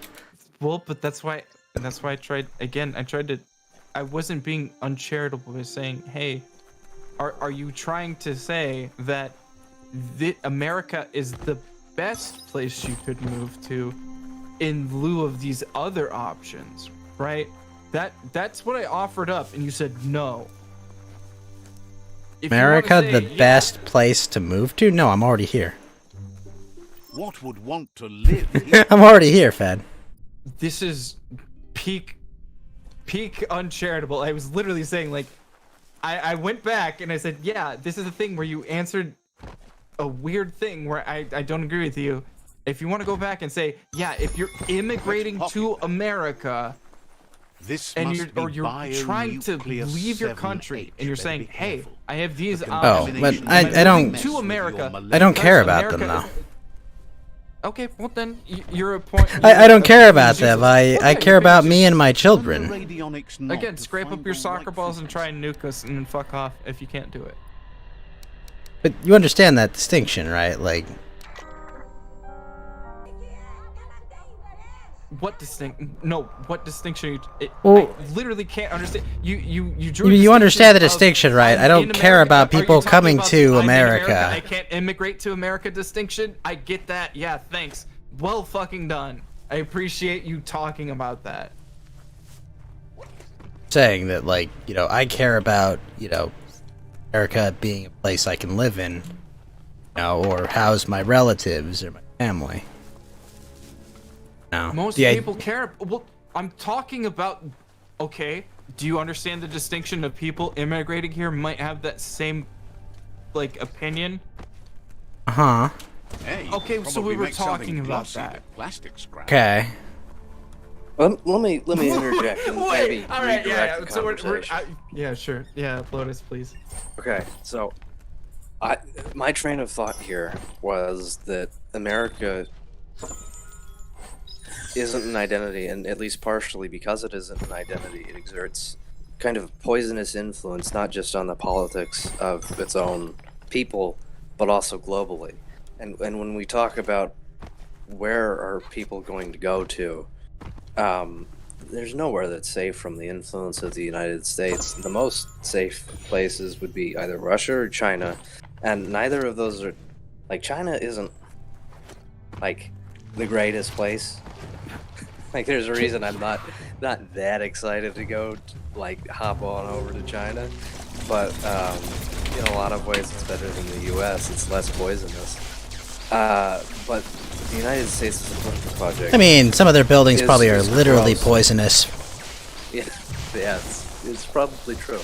Well, but that's why I tried again. I wasn't being uncharitable by saying, hey, are you trying to say that America is the best place you could move to in lieu of these other options, right? That's what I offered up, and you said no. If you wanna America, say, the yeah, best place to move to? No, I'm already here. What would want to live here? I'm already here, Fed. This is peak uncharitable. I was literally saying, like, I went back and I said, yeah, this is the thing where you answered a weird thing where I don't agree with you. If you want to go back and say, yeah, if you're immigrating to America, and you're trying to leave your country, and you're saying, hey, I have these options. Oh, but I don't. To America. I don't care because about them America though. Okay, well then you're a point. I don't care about them. I care about me and my children. Again, scrape up your soccer balls and try and nuke us, and then fuck off if you can't do it. But you understand that distinction, right? Like, what distinction? No, what distinction? Well, I literally can't understand. You you understand the distinction, right? I don't care about people coming to America. I can't immigrate to America distinction. I get that. Yeah, thanks. Well fucking done. I appreciate you talking about that. Saying that, like, you know, I care about, you know, America being a place I can live in, you know, or house my relatives or my family. No. Most people care. Well, I'm talking about. Okay, do you understand the distinction of people immigrating here might have that same, like, opinion? Uh-huh. Hey, okay, so we were talking about that. Okay. Let me interject and maybe All right, yeah. redirect the So conversation. yeah, sure. Yeah, Lotus, please. Okay, so my train of thought here was that America isn't an identity, and at least partially because it isn't an identity, it exerts kind of poisonous influence, not just on the politics of its own people, but also globally. And when we talk about where are people going to go to, there's nowhere that's safe from the influence of the United States. The most safe places would be either Russia or China, and neither of those are, like, China isn't, like, the greatest place. Like, there's a reason I'm not that excited to go, like, hop on over to China, but in a lot of ways it's better than the U.S. It's less poisonous. But the United States is a political project. I mean, some of their buildings probably are literally poisonous. Yeah, it's probably true.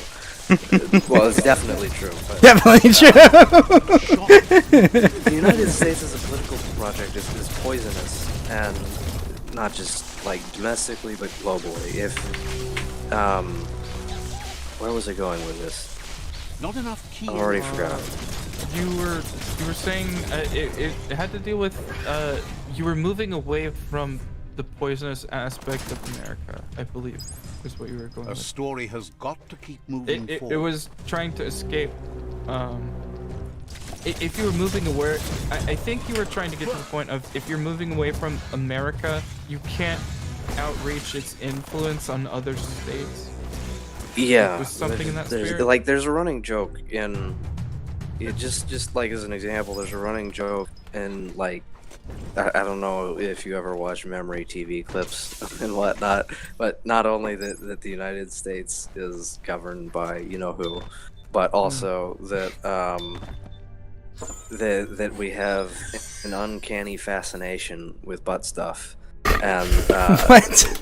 Well, it's definitely true. But, Definitely true. The United States as a political project is poisonous, and not just, like, domestically, but globally. If where was I going with this? Not enough key. I already forgot. You were saying it had to deal with you were moving away from the poisonous aspect of America, I believe, is what you were going with. A story has got to keep moving It forward. was trying to escape if you were moving away, I think you were trying to get to the point of if you're moving away from America, you can't outreach its influence on other states. Yeah, Was something in that there's, spirit? like there's a running joke in, just like as an example, there's a running joke in like, I don't know if you ever watch memory TV clips and whatnot, but not only that the United States is governed by you know who, but also that that we have an uncanny fascination with butt stuff, and What?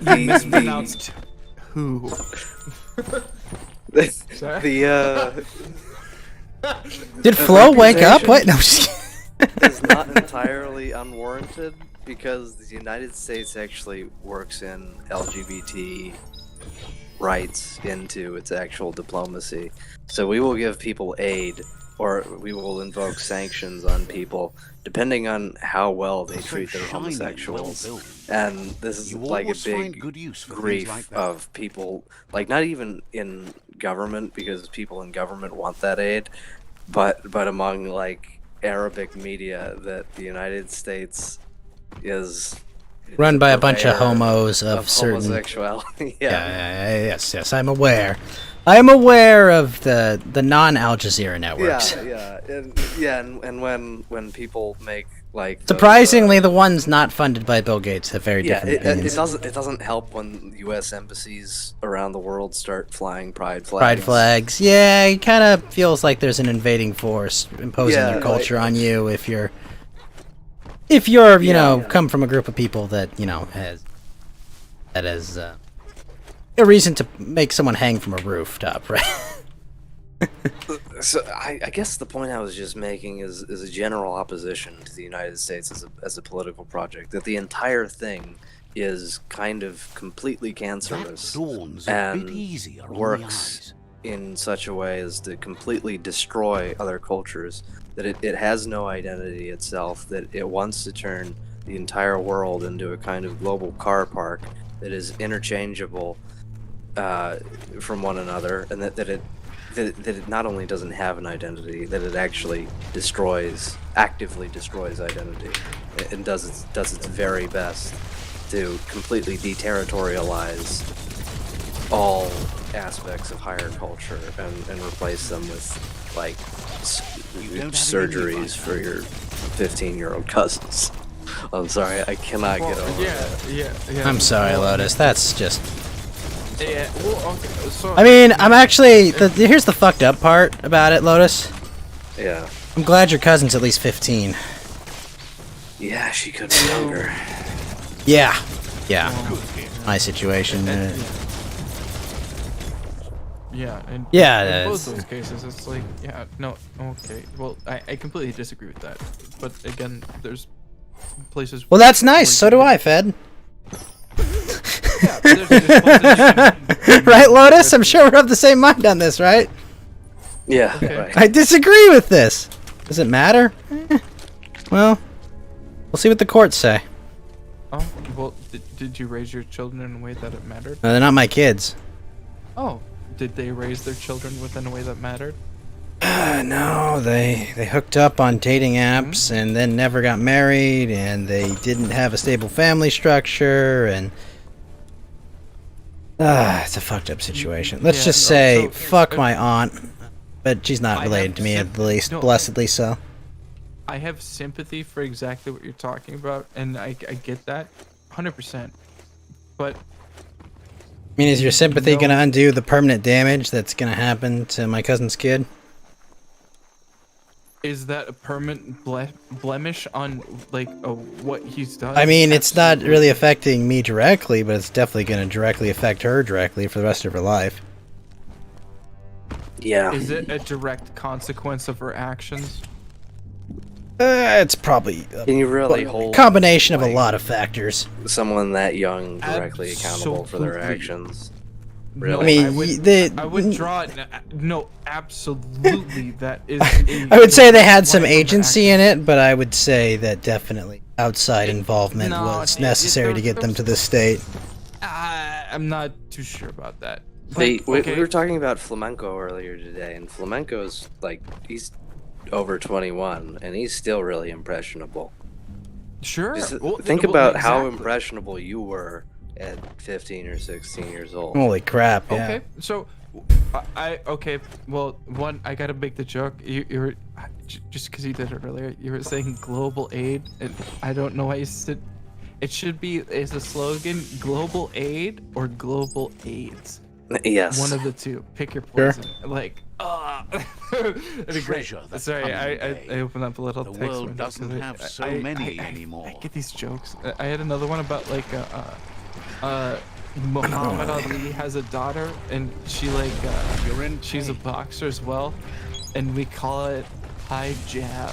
You mispronounced who? the Did Flo wake up? What? No, I'm just kidding. is not entirely unwarranted because the United States actually works in LGBT rights into its actual diplomacy. So we will give people aid or we will invoke sanctions on people depending on how well they treat their homosexuals. And this is like a big grief of people, like not even in government because people in government want that aid, but among like Arabic media that the United States is Run by a bunch of homos of certain homosexuality. Yes, I'm aware. I am aware of the non-Al Jazeera networks. And when people make like Surprisingly, the ones not funded by Bill Gates have very different opinions. it doesn't help when U.S. embassies around the world start flying pride flags. Pride flags. Yeah, it kind of feels like there's an invading force imposing their culture on you if you're you know come from a group of people that you know has a reason to make someone hang from a rooftop, right? So I guess the point I was just making is a general opposition to the United States as a political project. That the entire thing is kind of completely cancerous and works in such a way as to completely destroy other cultures. That it has no identity itself. That it wants to turn the entire world into a kind of global car park that is interchangeable from one another, and that it not only doesn't have an identity, that it actually actively destroys identity, and does its very best to completely deterritorialize all aspects of higher culture and replace them with like surgeries for your 15-year-old cousins. I'm sorry, I cannot get over that. Yeah. I'm sorry, Lotus. That's just. Yeah. Well, okay. So. I mean, I'm actually. Here's the fucked up part about it, Lotus. Yeah. I'm glad your cousin's at least 15. Yeah, she could be younger. Yeah. My situation. Yeah, and yeah, in both those cases, it's like, yeah, no, okay. Well, I completely disagree with that. But again, there's places. Well, that's nice. So do I, Fed. Yeah, there's right, Lotus? I'm sure we're of the same mind on this, right? Yeah. Okay. Right. I disagree with this. Does it matter? Well, we'll see what the courts say. Oh, well, did you raise your children in a way that it mattered? No, they're not my kids. Oh, did they raise their children within a way that mattered? No, they hooked up on dating apps and then never got married, and they didn't have a stable family structure, and it's a fucked up situation. Let's just say, fuck my aunt, but she's not related to me at the least, blessedly so. I have sympathy for exactly what you're talking about, and I get that, 100%. But I mean, is your sympathy gonna undo the permanent damage that's gonna happen to my cousin's kid? is that a permanent blemish on like what he's done? I mean, it's not really affecting me directly, but it's definitely gonna directly affect her directly for the rest of her life. Yeah. Is it a direct consequence of her actions? It's probably a combination of a lot of factors. Someone that young directly accountable for their actions. Really? I would draw no, absolutely that is. I would say they had some agency in it, but I would say that definitely outside involvement was necessary to get them to this state. I'm not too sure about that. We were talking about flamenco earlier today, and flamenco's like over 21, and he's still really impressionable. Sure. Just Well, think well, about how exactly. impressionable you were at 15 or 16 years old. Holy crap! Yeah. Okay, so okay. Well, one, I gotta make the joke. You were just because you did it earlier. You were saying global aid, and I don't know why you said. It should be as a slogan: global aid or global AIDS. Yes. One of the two. Pick your Sure. poison. Like, Sorry, I opened up a little The text world window doesn't 'cause have so many anymore. I get these jokes. I had another one about like Muhammad Ali has a daughter, and she like she's a boxer as well, and we call it high jab.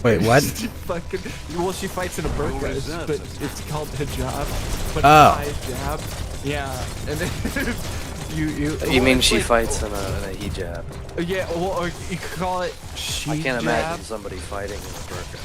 Wait, what? She fucking, well, she fights in a burqa, but it's called hijab. But Oh. high jab, yeah. And then you You mean it's she like- fights in a hijab? Yeah, well, or you could call it she I can't jab. imagine somebody fighting in a burqa.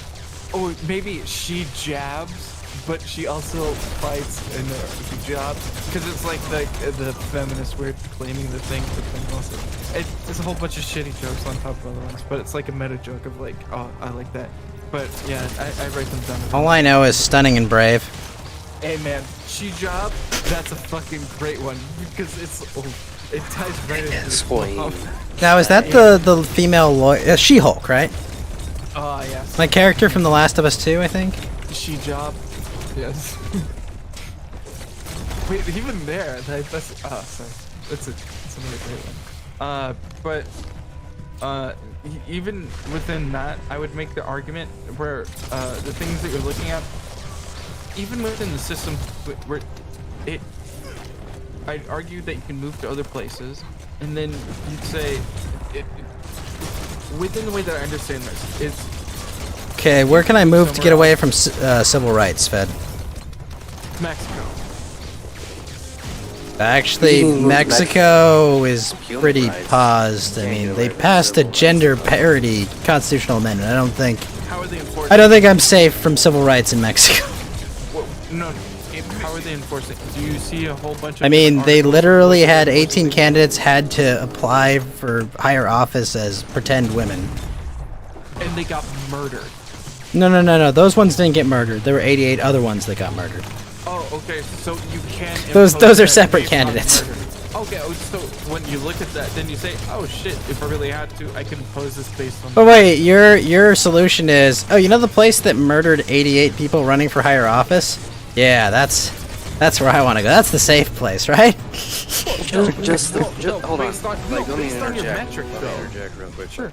Or maybe she jabs, but she also fights in a hijab, because it's like the feminist way of claiming the thing, but then also it's a whole bunch of shitty jokes on top of other ones, but it's like a meta joke of like, oh, I like that. But yeah, I write them down. All I know is stunning and brave. Hey man, she job, that's a fucking great one, because it ties right into Yes, the queen. Now, is that the female lawyer? She-Hulk, right? Oh yes. My character from The Last of Us 2, I think. She job. Yes. Wait, even there, that's oh sorry. That's another great one. Even within that, I would make the argument where the things that you're looking at, even within the system, where I'd argue that you can move to other places, and then you'd say, within the way that I understand this, is Okay, where can I move to get away from civil rights, Fed? Mexico. Actually, Mexico is pretty paused. I mean, they passed a gender parity constitutional amendment. I don't think I'm safe from civil rights in Mexico. Well, no, how are they enforcing? Do you see a whole bunch of? I mean, they literally had 18 candidates had to apply for higher office as pretend women. And they got murdered. No. Those ones didn't get murdered. There were 88 other ones that got murdered. Oh, okay. So you can. Those impose are that separate based on candidates. murder. Okay. So when you look at that, then you say, "Oh shit! If I really had to, I can impose this based on." But wait, your solution is, oh, you know the place that murdered 88 people running for higher office? Yeah, that's where I want to go. That's the safe place, right? Just hold on. Based on, Like, let me based on your interject. metric, Let me though. interject real quick. Sure.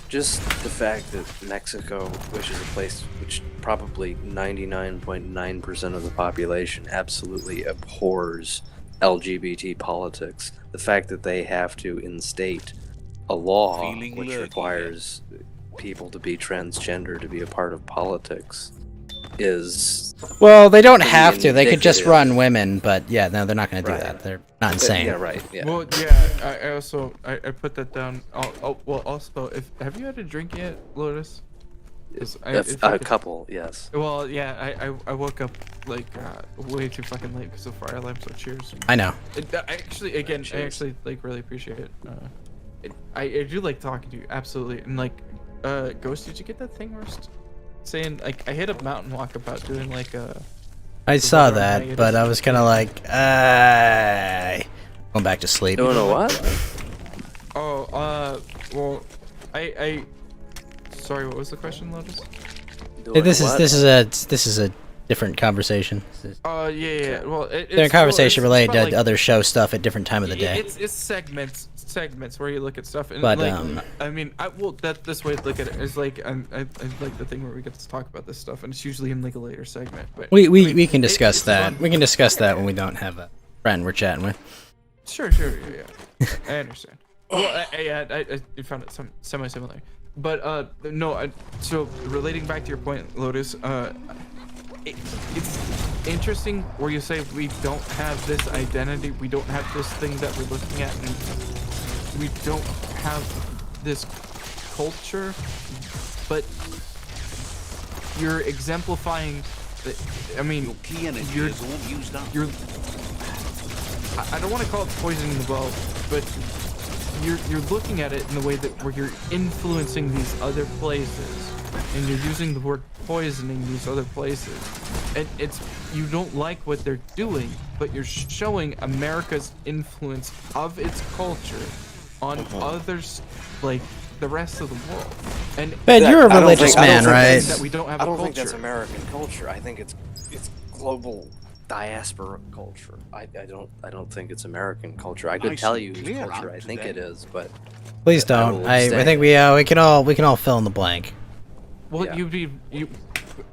Just the fact that Mexico, which is a place which probably 99.9% of the population absolutely abhors LGBT politics, the fact that they have to instate a law Feeling which lucky, requires people to be transgender to be a part of politics is... Well, they don't pretty have to. They could just indicative. run women, but yeah, no, they're not going to do Right. that. They're not insane. Yeah, right. Yeah. Well, yeah. I also I put that down. Well, also, have you had a drink yet, Lotus? A couple, yes. Well, yeah. I woke up like way too fucking late because of fire alarm. So cheers. I know. I actually like really appreciate it. I do like talking to you, absolutely. And like, Ghost, did you get that thing where saying like I hit a mountain walk about doing like a. I saw that, but I was kind of like, going back to sleep. Doing a what? Oh, well, I. Sorry, what was the question, Lotus? Hey, this is a different conversation. Yeah. Well, Different conversation it's related to about, like, other show stuff at different time of the day. It's segments where you look at stuff, and But, like, I mean, this way to look at it is like I like the thing where we get to talk about this stuff, and it's usually in like a later segment. But We can discuss that. We can discuss that when we don't have a friend we're chatting with. Sure, yeah. I understand. Well, I found it semi-similar, but no. So relating back to your point, Lotus, it's interesting where you say we don't have this identity, we don't have this thing that we're looking at, and we don't have this culture, but you're exemplifying. I mean, Your key energy is all used up. I don't want to call it poisoning the well, but you're looking at it in the way that where you're influencing these other places, and you're using the word poisoning these other places, and it's you don't like what they're doing, but you're showing America's influence of its culture on others, like the rest of the world. And Ben, you're a religious man, right? That we don't have I don't a think that's culture. American culture. I think it's global diaspora culture. I don't think it's American culture. I could Nice tell and you whose clear culture out I think today. it is, but Please don't. will I abstain. think we can all fill in the blank. Well, Yeah.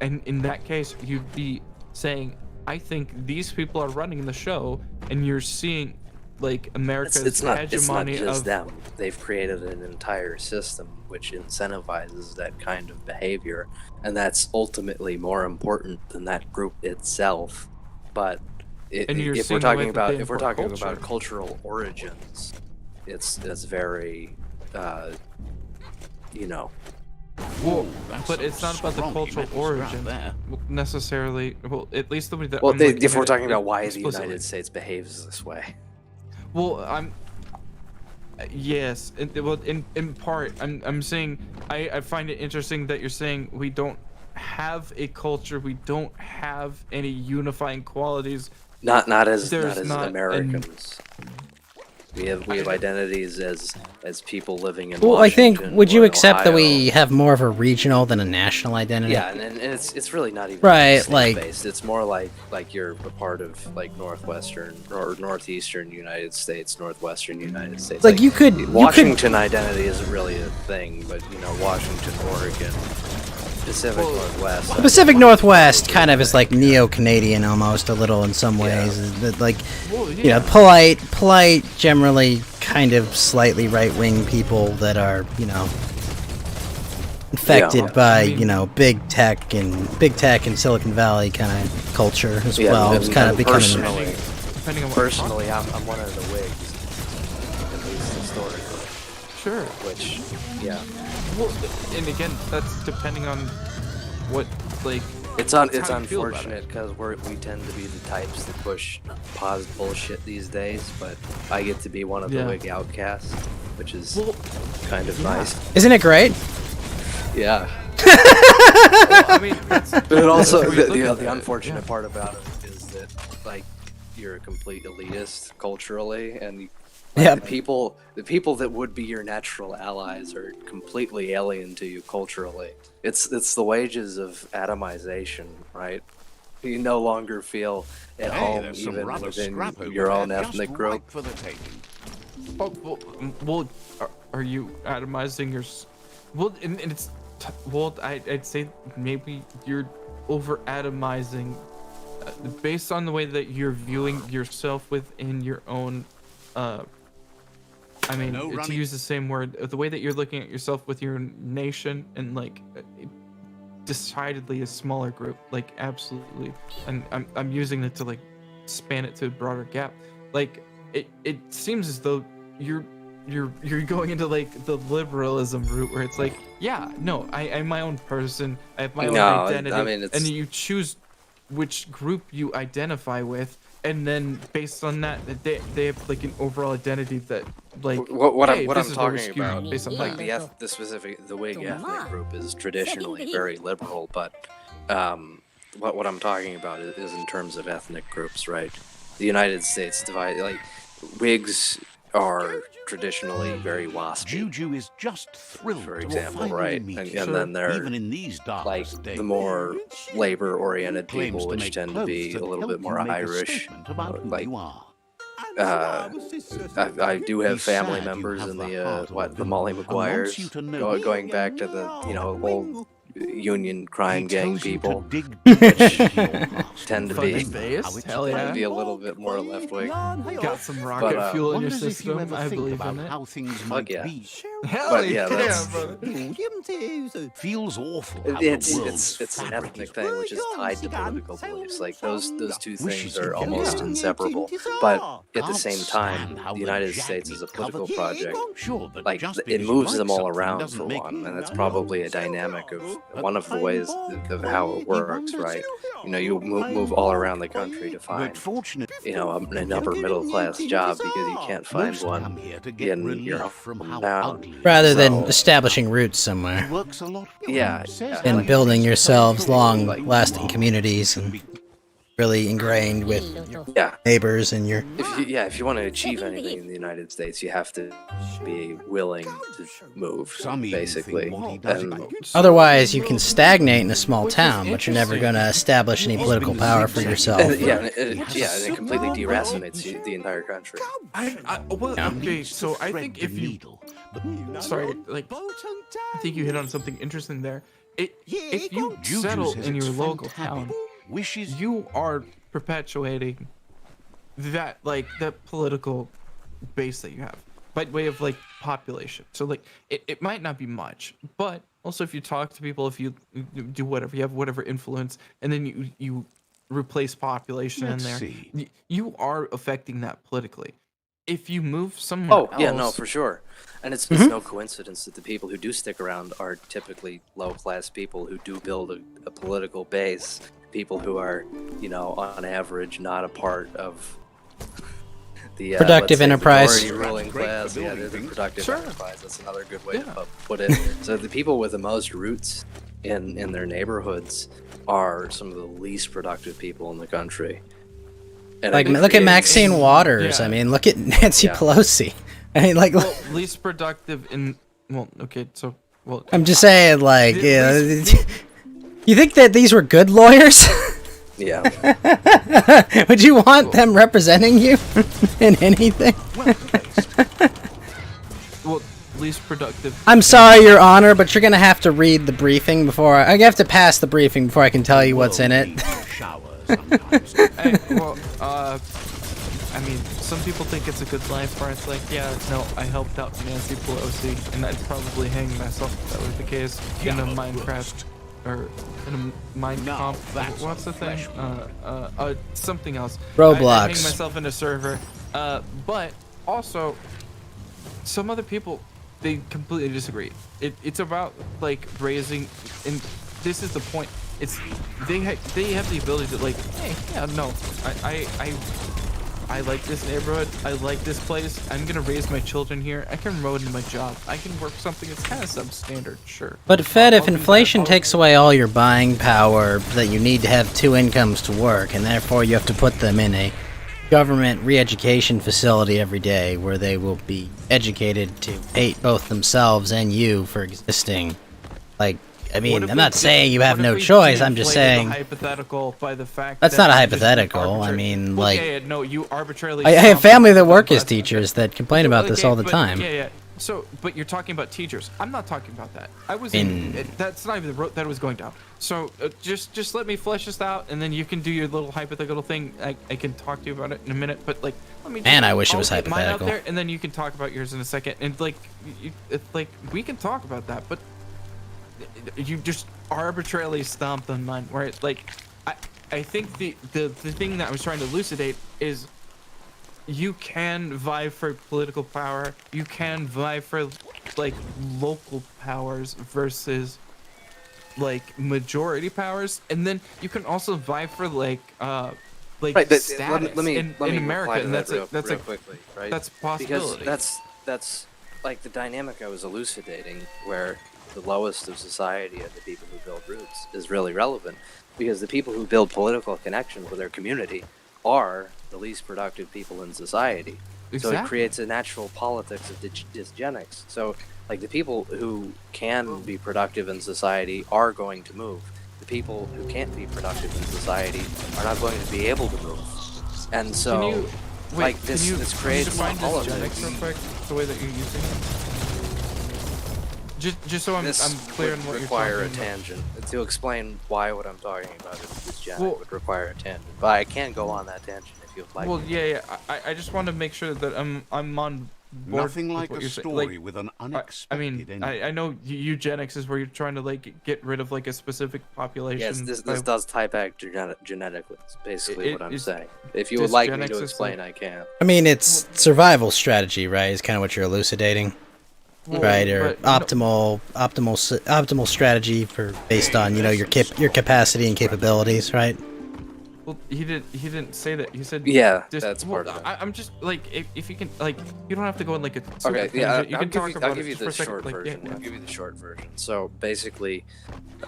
and in that case, you'd be saying, I think these people are running the show, and you're seeing, like, America's it's not hegemony just of. them. They've created an entire system which incentivizes that kind of behavior, and that's ultimately more important than that group itself. But And you're if we're seeing the way talking that they about import culture. cultural origins, it's very you know. Well, that's but some it's not about the strong cultural metal scrap origin there. necessarily. Well, at least the way that Well, I'm looking if at we're it talking about why the explicitly. United States behaves this way. Well, yes. In part, I'm saying I find it interesting that you're saying we don't have a culture, we don't have any unifying qualities. Not as There's not Americans. We have identities as people living in Well, I Washington. think, would you or in accept that Ohio. we have more of a regional than a national identity? Yeah, and it's really not even Right, state like- based. It's more like you're a part of like northwestern or northeastern United States, northwestern United States. Like, you could- Washington identity isn't really a thing, but Washington, Oregon, Pacific Northwest. The Pacific Northwest kind of is like neo-Canadian almost, a little in some ways. Like, polite, generally kind of slightly right-wing people that are, infected by, big tech and Silicon Valley kind of culture as well. It's kind of becoming. Depending on what Personally, I'm one of the Whigs, at least historically. Sure. Which, yeah. Well, and again, that's depending on what, like. It's how you feel about it. unfortunate because we tend to be the types that push positive bullshit these days, but I get to be one of the Yeah. Whig outcasts, which is kind of nice. Isn't it great? Yeah. Well, I mean, But also, that's the way you look at the it, unfortunate yeah. part about it is that, like, you're a complete elitist culturally, and Yep. the people that would be your natural allies are completely alien to you culturally. It's the wages of atomization, right? You no longer feel at Hey, home there's some even rubber within scrap over your own there, just ethnic right group. for the taking. Well, are you atomizing your? Well, and it's well, I'd say maybe you're over atomizing based on the way that you're viewing yourself within your own. I mean, No to running. use the same word, the way that you're looking at yourself with your nation and like decidedly a smaller group, like absolutely, and I'm using it to like span it to a broader gap. Like it seems as though you're going into like the liberalism route where it's like, yeah, no, I'm my own person, I have my own No, identity, I mean, and you choose which group you identify with, and then based on that, they have like an overall identity that like What hey, I'm this is where we're talking skewed about, based on like that. the Whig ethnic group is traditionally very liberal, but what I'm talking about is in terms of ethnic groups, right? The United States divided, like Whigs are traditionally very waspy. Juju is just thrilled For to example, finally right? meet And you. then there Even in these dark like days. the more labor-oriented Claims people, to which make tend to clothes be that a little help bit you more make a Irish. statement about who Like, you are. I do have He's family sad you members have in the the heart of a the villain Molly and wants you McGuires, to know. going back to the old Union crime gang tells you to people, dig which tend to Fucking be based, hell yeah. a little bit more left wing. Got some rocket fuel in your Wonders if you system. ever I think believe about in it. how things Fuck might yeah. be. Hell But yeah, that's brother. Feels awful. How the it's world's an fabric ethnic is thing, which is tied to political beliefs. Like those two Wishes things are you could almost go. inseparable. But at the Can't same stand time, how the United jagged States is a cover- political project. Sure, but Like just it because you moves like them all something around doesn't for make one, and that's probably a dynamic of one of the ways of how it works, right? You move all around the country to find, an upper middle class job because you can't find one in your hometown. Rather than establishing roots somewhere. Yeah. And building yourselves long-lasting communities and really ingrained with neighbors and your... If you want to achieve anything in the United States, you have to be willing to move, basically. Otherwise, you can stagnate in a small town, but you're never going to establish any political power for yourself. And it completely deracinates the entire country. Okay, so I think if you... Sorry, I think you hit on something interesting there. If you settle in your local town, you are perpetuating that political base that you have by way of population. So it might not be much, but also if you talk to people, if you do whatever, you have whatever influence, and then you replace population in there, you are affecting that politically. If you move somewhere else... yeah, no, for sure. And it's no coincidence that the people who do stick around are typically low-class people who do build a political base. People who are, on average, not a part of the productive enterprise. Ruling class. Yeah, they're the productive enterprise. That's another good way to put it. So the people with the most roots in their neighborhoods are some of the least productive people in the country. And look at Maxine Waters. I mean, look at Nancy Pelosi. I mean, least productive in... Well, okay, so... Well, I'm just saying, you think that these were good lawyers? Yeah. Would you want them representing you in anything? Well, least productive... I'm sorry, Your Honor, but you're going to have to read the briefing before... I have to pass the briefing before I can tell you what's in it. I mean, some people think it's a good life where it's I helped out Nancy Pelosi, and I'd probably hang myself if that was the case in a Minecraft, or in a Minecraft, what's the thing? Something else. Roblox. I'd hang myself in a server, but also, some other people, they completely disagree. It's about, raising, and this is the point, they have the ability to, hey, yeah, no, I like this neighborhood. I like this place. I'm gonna raise my children here. I can road into my job. I can work something that's kind of substandard, sure. But Fed, if inflation takes away all your buying power, that you need to have two incomes to work, and therefore you have to put them in a government re-education facility every day, where they will be educated to hate both themselves and you for existing. I mean, I'm not saying you have no choice. I'm just saying. Hypothetical by the fact that's not a hypothetical. I mean, no, you arbitrarily. I have family that work as teachers that complain about this all the time. Yeah. So, but you're talking about teachers. I'm not talking about that. I was that's not even the road that I was going down. So just let me flesh this out, and then you can do your little hypothetical thing. I can talk to you about it in a minute. But let me. Man, I wish it was get mine hypothetical. out there, and then you can talk about yours in a second. And we can talk about that, but. You just arbitrarily stomped on mine. Where I think the thing that I was trying to elucidate is you can vie for political power. You can vie for local powers versus majority powers, and then you can also vie for status let me in America, and that's real quickly, right? That's a possibility. Because that's the dynamic I was elucidating, where the lowest of society are the people who build roots, is really relevant, because the people who build political connections with their community are the least productive people in society. Exactly. So it creates a natural politics of dysgenics. So the people who can be productive in society are going to move. The people who can't be productive in society are not going to be able to move. And so this creates politics. Real quick, the way that you're using it. Just so I'm clear on what you're talking about. Require a tangent. To explain why what I'm talking about is dysgenic would require a tangent. But I can go on that tangent if you'd like. Well, yeah. I just want to make sure that I'm on board. Nothing like with what a you're story with an unexpected ending. I know eugenics is where you're trying to get rid of a specific population. Yes, this does tie back genetically. It's basically what I'm saying. If you would like me to explain, I can. I mean, it's survival strategy, right? Is kind of what you're elucidating. right, or optimal strategy for based on your capacity and capabilities, right? Well, he didn't say that. He said that's part of it. I'm just like if you can you don't have to go in like a Okay, you can talk about I'll give you the short version. I'll give you the short version. So basically,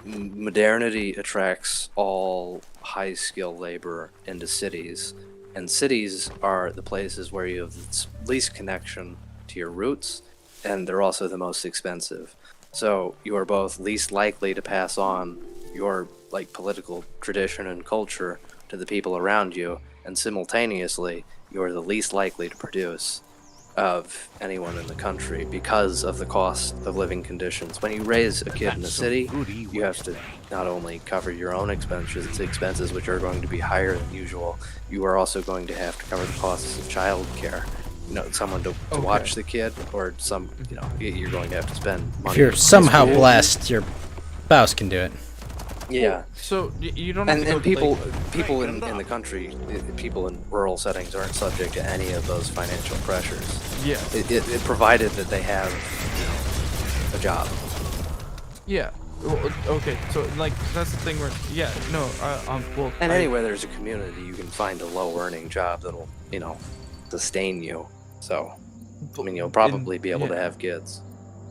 modernity attracts all high-skilled labor into cities, and cities are the places where you have the least connection to your roots, and they're also the most expensive. So you are both least likely to pass on your political tradition and culture to the people around you, and simultaneously you are the least likely to produce of anyone in the country because of the cost of living conditions. When you raise a kid in a city, you have to not only cover your own expenses, which are going to be higher than usual, you are also going to have to cover the costs of child care. Someone to watch the kid, or you're going to have to spend money. If you're somehow blessed, your spouse can do it. Yeah. So you don't. And people in the country, people in rural settings aren't subject to any of those financial pressures. Yeah. It provided that they have a job. Yeah. Okay. So that's the thing where well. And anyway, there's a community, you can find a low-earning job that'll sustain you. So you'll probably be able to have kids.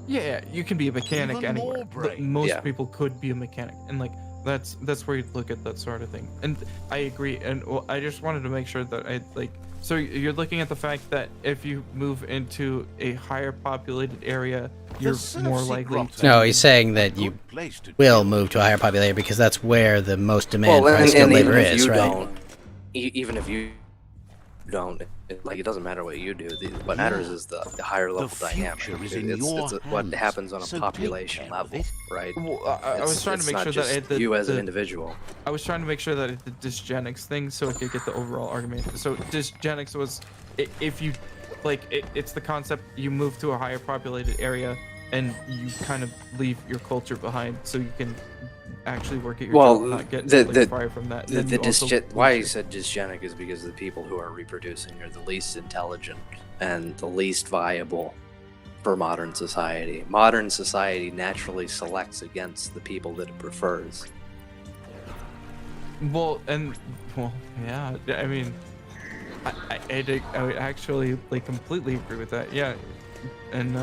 Yeah, you can be a mechanic anywhere. Most people could be a mechanic, and that's where you look at that sort of thing. And I agree. And I just wanted to make sure that so you're looking at the fact that if you move into a higher populated area, you're more likely to... No, he's saying that you will move to a higher populated area because that's where the most demand for high-skilled labor is, right? Even if you don't, it doesn't matter what you do. What matters is the higher level dynamic. It's what happens on a population level, right? Well, I was trying to make sure that you as an individual. I was trying to make sure that it's the dysgenics thing, so I could get the overall argument. So dysgenics was if you it's the concept you move to a higher populated area and you kind of leave your culture behind, so you can actually work at your job, not get fired from that. Why he said dysgenic is because the people who are reproducing are the least intelligent and the least viable for modern society. Modern society naturally selects against the people that it prefers. Yeah. I mean, I would actually completely agree with that. Yeah, and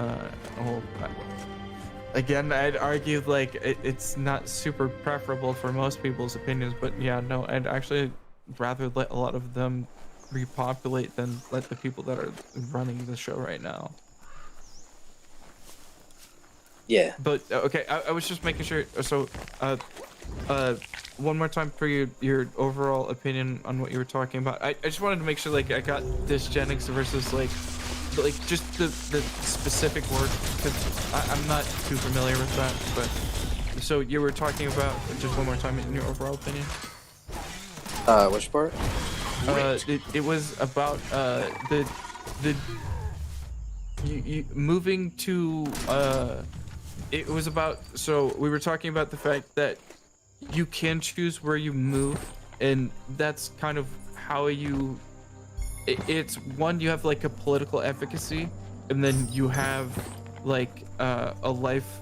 again, I'd argue it's not super preferable for most people's opinions, but yeah, no, I'd actually rather let a lot of them repopulate than let the people that are running the show right now. Yeah. But okay, I was just making sure. So, one more time for your overall opinion on what you were talking about. I just wanted to make sure I got dysgenics versus just the specific word, because I'm not too familiar with that. But so you were talking about just one more time in your overall opinion. Which part? It was about the you moving to it was about, so we were talking about the fact that you can choose where you move, and that's kind of how you it's one, you have a political efficacy, and then you have a life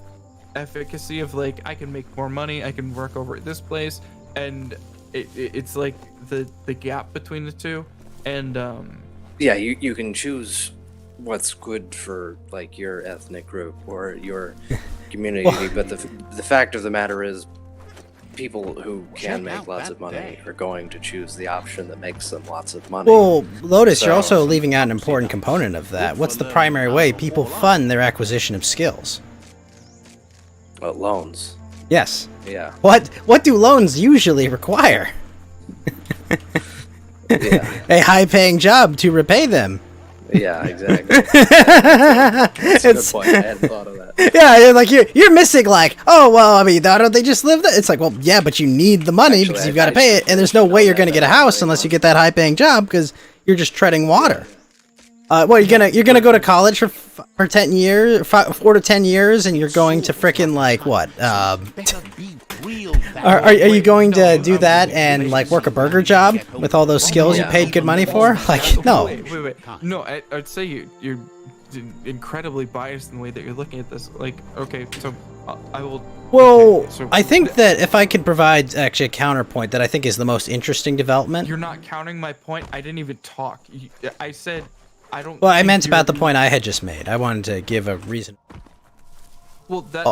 efficacy of I can make more money, I can work over at this place, and it's the gap between the two. And yeah, you can choose what's good for your ethnic group or your community, but the fact of the matter is people who can make lots of money are going to choose the option that makes them lots of money. Well, Lotus, you're also leaving out an important component of that. What's the primary way people fund their acquisition of skills? Loans. Yes. Yeah. What do loans usually require? Yeah. A high-paying job to repay them. Yeah, exactly. That's a good point. I hadn't thought of that. Yeah, you're missing don't they just live there? It's well, yeah, but you need the money because you've got to pay it, and there's no way you're going to get a house unless you get that high-paying job because you're just treading water. You're gonna go to college for 10 years, 4 to 10 years, and you're going to frickin' what? Are you going to do that and work a burger job with all those skills you paid good money for? No. Wait. No, I'd say you're incredibly biased in the way that you're looking at this. Like, okay, so I will. Well, okay, so I think that if I could provide actually a counterpoint that I think is the most interesting development. You're not counting my point. I didn't even talk. I said I don't. Well, I think meant you're about the being- point I had just made. I wanted to give a reason. Well, that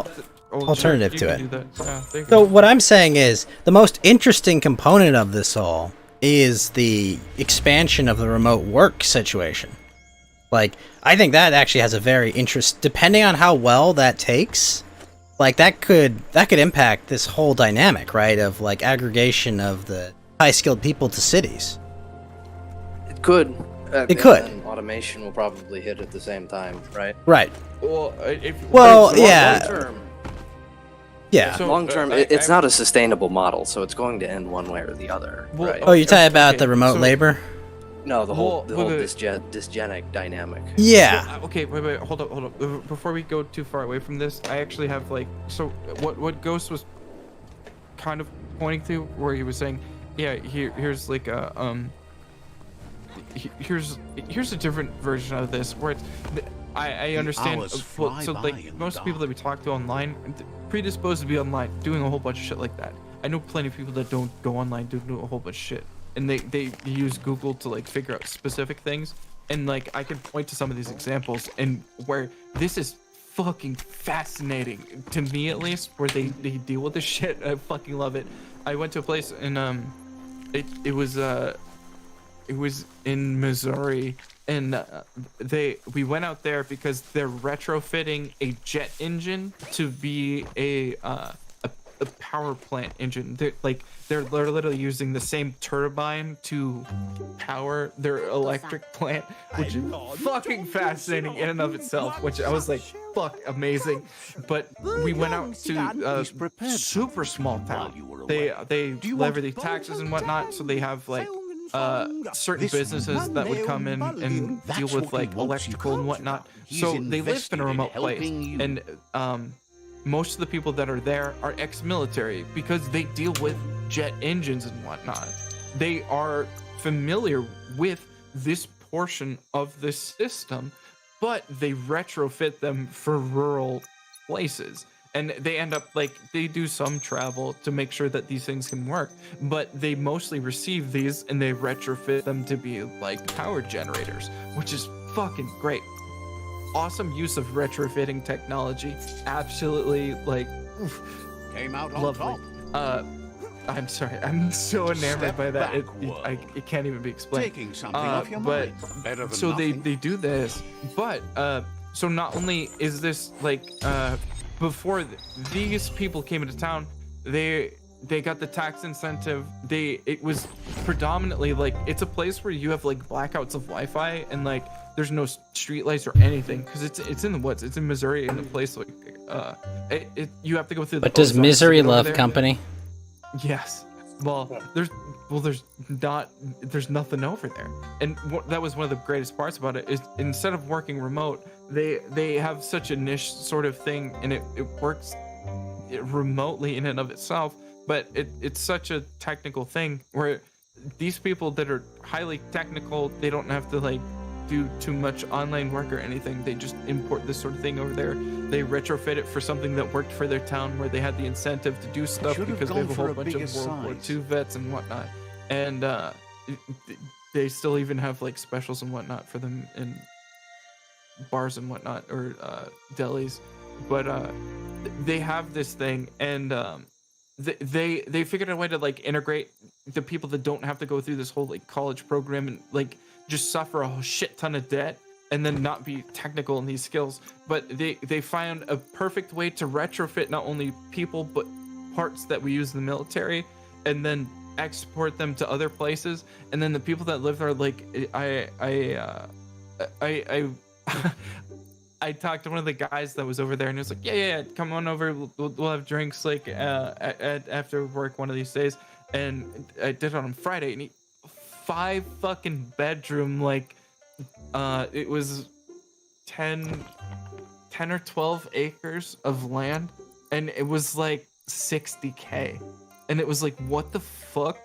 Alternative sure, to you it. can do that. Yeah, thank So you. what I'm saying is the most interesting component of this all is the expansion of the remote work situation. Like, I think that actually has a very depending on how well that takes, like that could impact this whole dynamic, right? Of like aggregation of the high-skilled people to cities. It could. It could. And automation will probably hit at the same time, right? Right. Well, yeah. Long term. Yeah. Long term, it's not a sustainable model, so it's going to end one way or the other. Well, right? Oh, you're talking about the remote labor? No, the whole wait. dysgenic dynamic. Yeah. Well, okay, wait, hold up. Before we go too far away from this, I actually have like, so what Ghost was kind of pointing to, where he was saying, yeah, here's like a here's a different version of this, where it's, I understand. hours Well, so fly like by in most the people that we talk to online, predisposed to be online, doing a whole bunch of shit like that. I know plenty of people that don't go online, do a whole bunch of shit, and they use Google to like figure out specific things. And like I can point to some of these examples, and where this is fucking fascinating to me, at least, where they deal with this shit. I fucking love it. I went to a place and it was in Missouri, and we went out there because they're retrofitting a jet engine to be a power plant engine. They're literally using the same turbine to power their electric plant, which is fucking fascinating in and of itself, which I was like, fuck, amazing. But we went out to a super small town. They levy the taxes and whatnot, so they have like certain businesses that would come in and deal with like electrical and whatnot. So they live in a remote place, and most of the people that are there are ex-military because they deal with jet engines and whatnot. They are familiar with this portion of the system, but they retrofit them for rural places. And they end up like, they do some travel to make sure that these things can work, but they mostly receive these and they retrofit them to be like power generators, which is fucking great. Awesome use of retrofitting technology. Absolutely, like, oof, Came out on lovely. top. I'm sorry, I'm so enamored Step by that. It backward. can't even be explained. Taking something off your but mind. Better than so nothing. they do this, but so not only is this like before these people came into town, they got the tax incentive. It was predominantly like, it's a place where you have like blackouts of Wi-Fi, and like there's no street lights or anything because it's in the woods. It's in Missouri, in a place like you have to go through. But does ozone to misery get over love there. company? Yes. Well, there's nothing over there, and that was one of the greatest parts about it. Is instead of working remote, they have such a niche sort of thing, and it works remotely in and of itself. But it's such a technical thing where these people that are highly technical, they don't have to like do too much online work or anything. They just import this sort of thing over there. They retrofit it for something that worked for their town, where they had the incentive to do stuff Should have because they have gone a for whole a bunch of bigger World War size. II vets and whatnot. And they still even have like specials and whatnot for them in bars and whatnot, or delis. But they have this thing, and they figured out a way to like integrate the people that don't have to go through this whole like college program and like just suffer a shit ton of debt and then not be technical in these skills. But they found a perfect way to retrofit not only people but parts that we use in the military, and then export them to other places. And then the people that live there, like I talked to one of the guys that was over there, and he was like, yeah, come on over, we'll have drinks like after work one of these days. And I did it on Friday, and 5 fucking bedroom, like it was 10 or 12 acres of land, and it was like $60K. And it was like, what the fuck?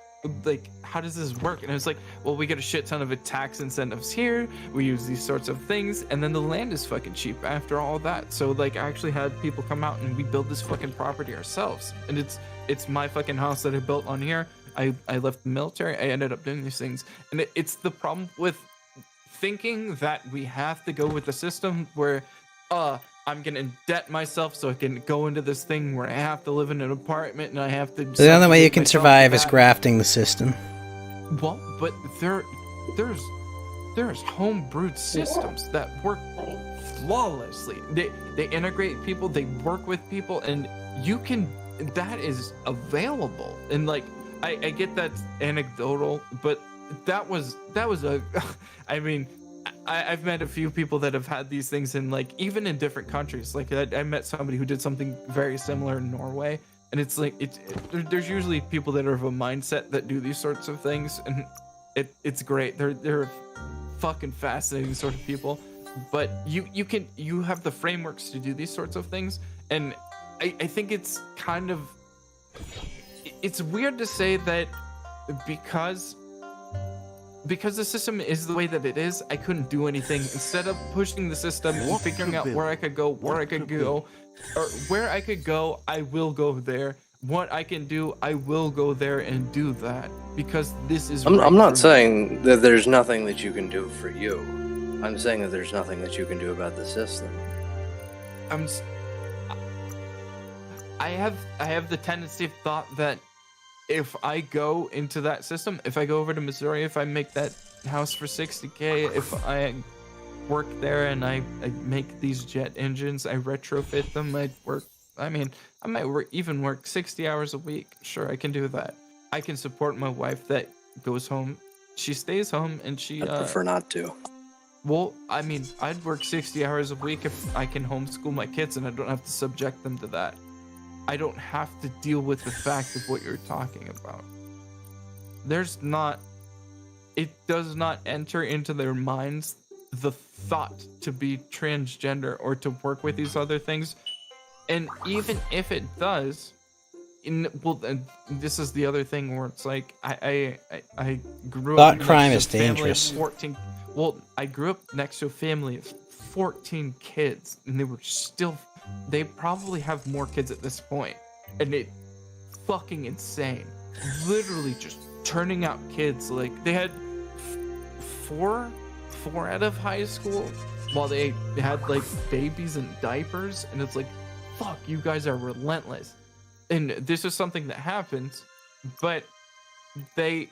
like, how does this work? And I was like, well, we get a shit ton of tax incentives here. We use these sorts of things, and then the land is fucking cheap after all that. So like, I actually had people come out and we build this fucking property ourselves, and it's my fucking house that I built on here. I left the military. I ended up doing these things, and it's the problem with thinking that we have to go with the system where, I'm gonna debt myself so I can go into this thing where I have to live in an apartment and I have to. The only way you can survive is grafting the system. Well, but there's home-brewed systems that work flawlessly. They integrate people, they work with people, and you can. That is available. And like, I get that's anecdotal, but that was a. I mean. I've met a few people that have had these things in, like, even in different countries. Like, I met somebody who did something very similar in Norway, and it's like there's usually people that are of a mindset that do these sorts of things, and it's great. They're fucking fascinating sort of people. But you have the frameworks to do these sorts of things, and I think it's kind of it's weird to say that because the system is the way that it is, I couldn't do anything. Instead of pushing the system and figuring out where I could go, or where I could go, I will go there. What I can do, I will go there and do that, because this is. I'm not saying that there's nothing that you can do for you. I'm saying that there's nothing that you can do about the system. I have the tendency of thought that if I go into that system, if I go over to Missouri, if I make that house for $60K, if I work there and I make these jet engines, I retrofit them, I might even work 60 hours a week. Sure, I can do that. I can support my wife that goes home. She stays home and she... I'd prefer not to. Well, I mean, I'd work 60 hours a week if I can homeschool my kids and I don't have to subject them to that. I don't have to deal with the fact of what you're talking about. It does not enter into their minds the thought to be transgender or to work with these other things. And even if it does, and this is the other thing where it's like, I grew up. Thought crime is dangerous. I grew up next to a family of 14 kids, and they probably have more kids at this point, and it's fucking insane. Literally just turning out kids. Like, they had four out of high school while they had like babies in diapers, and it's like, fuck, you guys are relentless. And this is something that happens, but they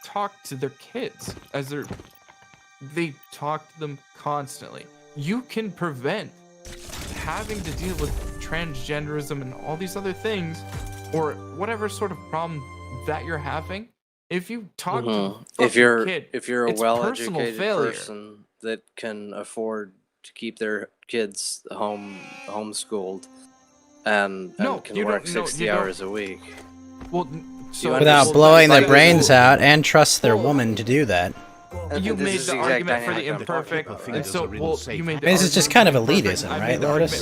talk to their kids they talk to them constantly. You can prevent having to deal with transgenderism and all these other things, or whatever sort of problem that you're having, if you talk to your kid. If you're a well-educated person that can afford to keep their kids homeschooled and can work 60 hours a week. Well, without blowing their brains out and trust their woman to do that. You made the argument for the imperfect, and so you made. This is just kind of elitism, right, Lotus?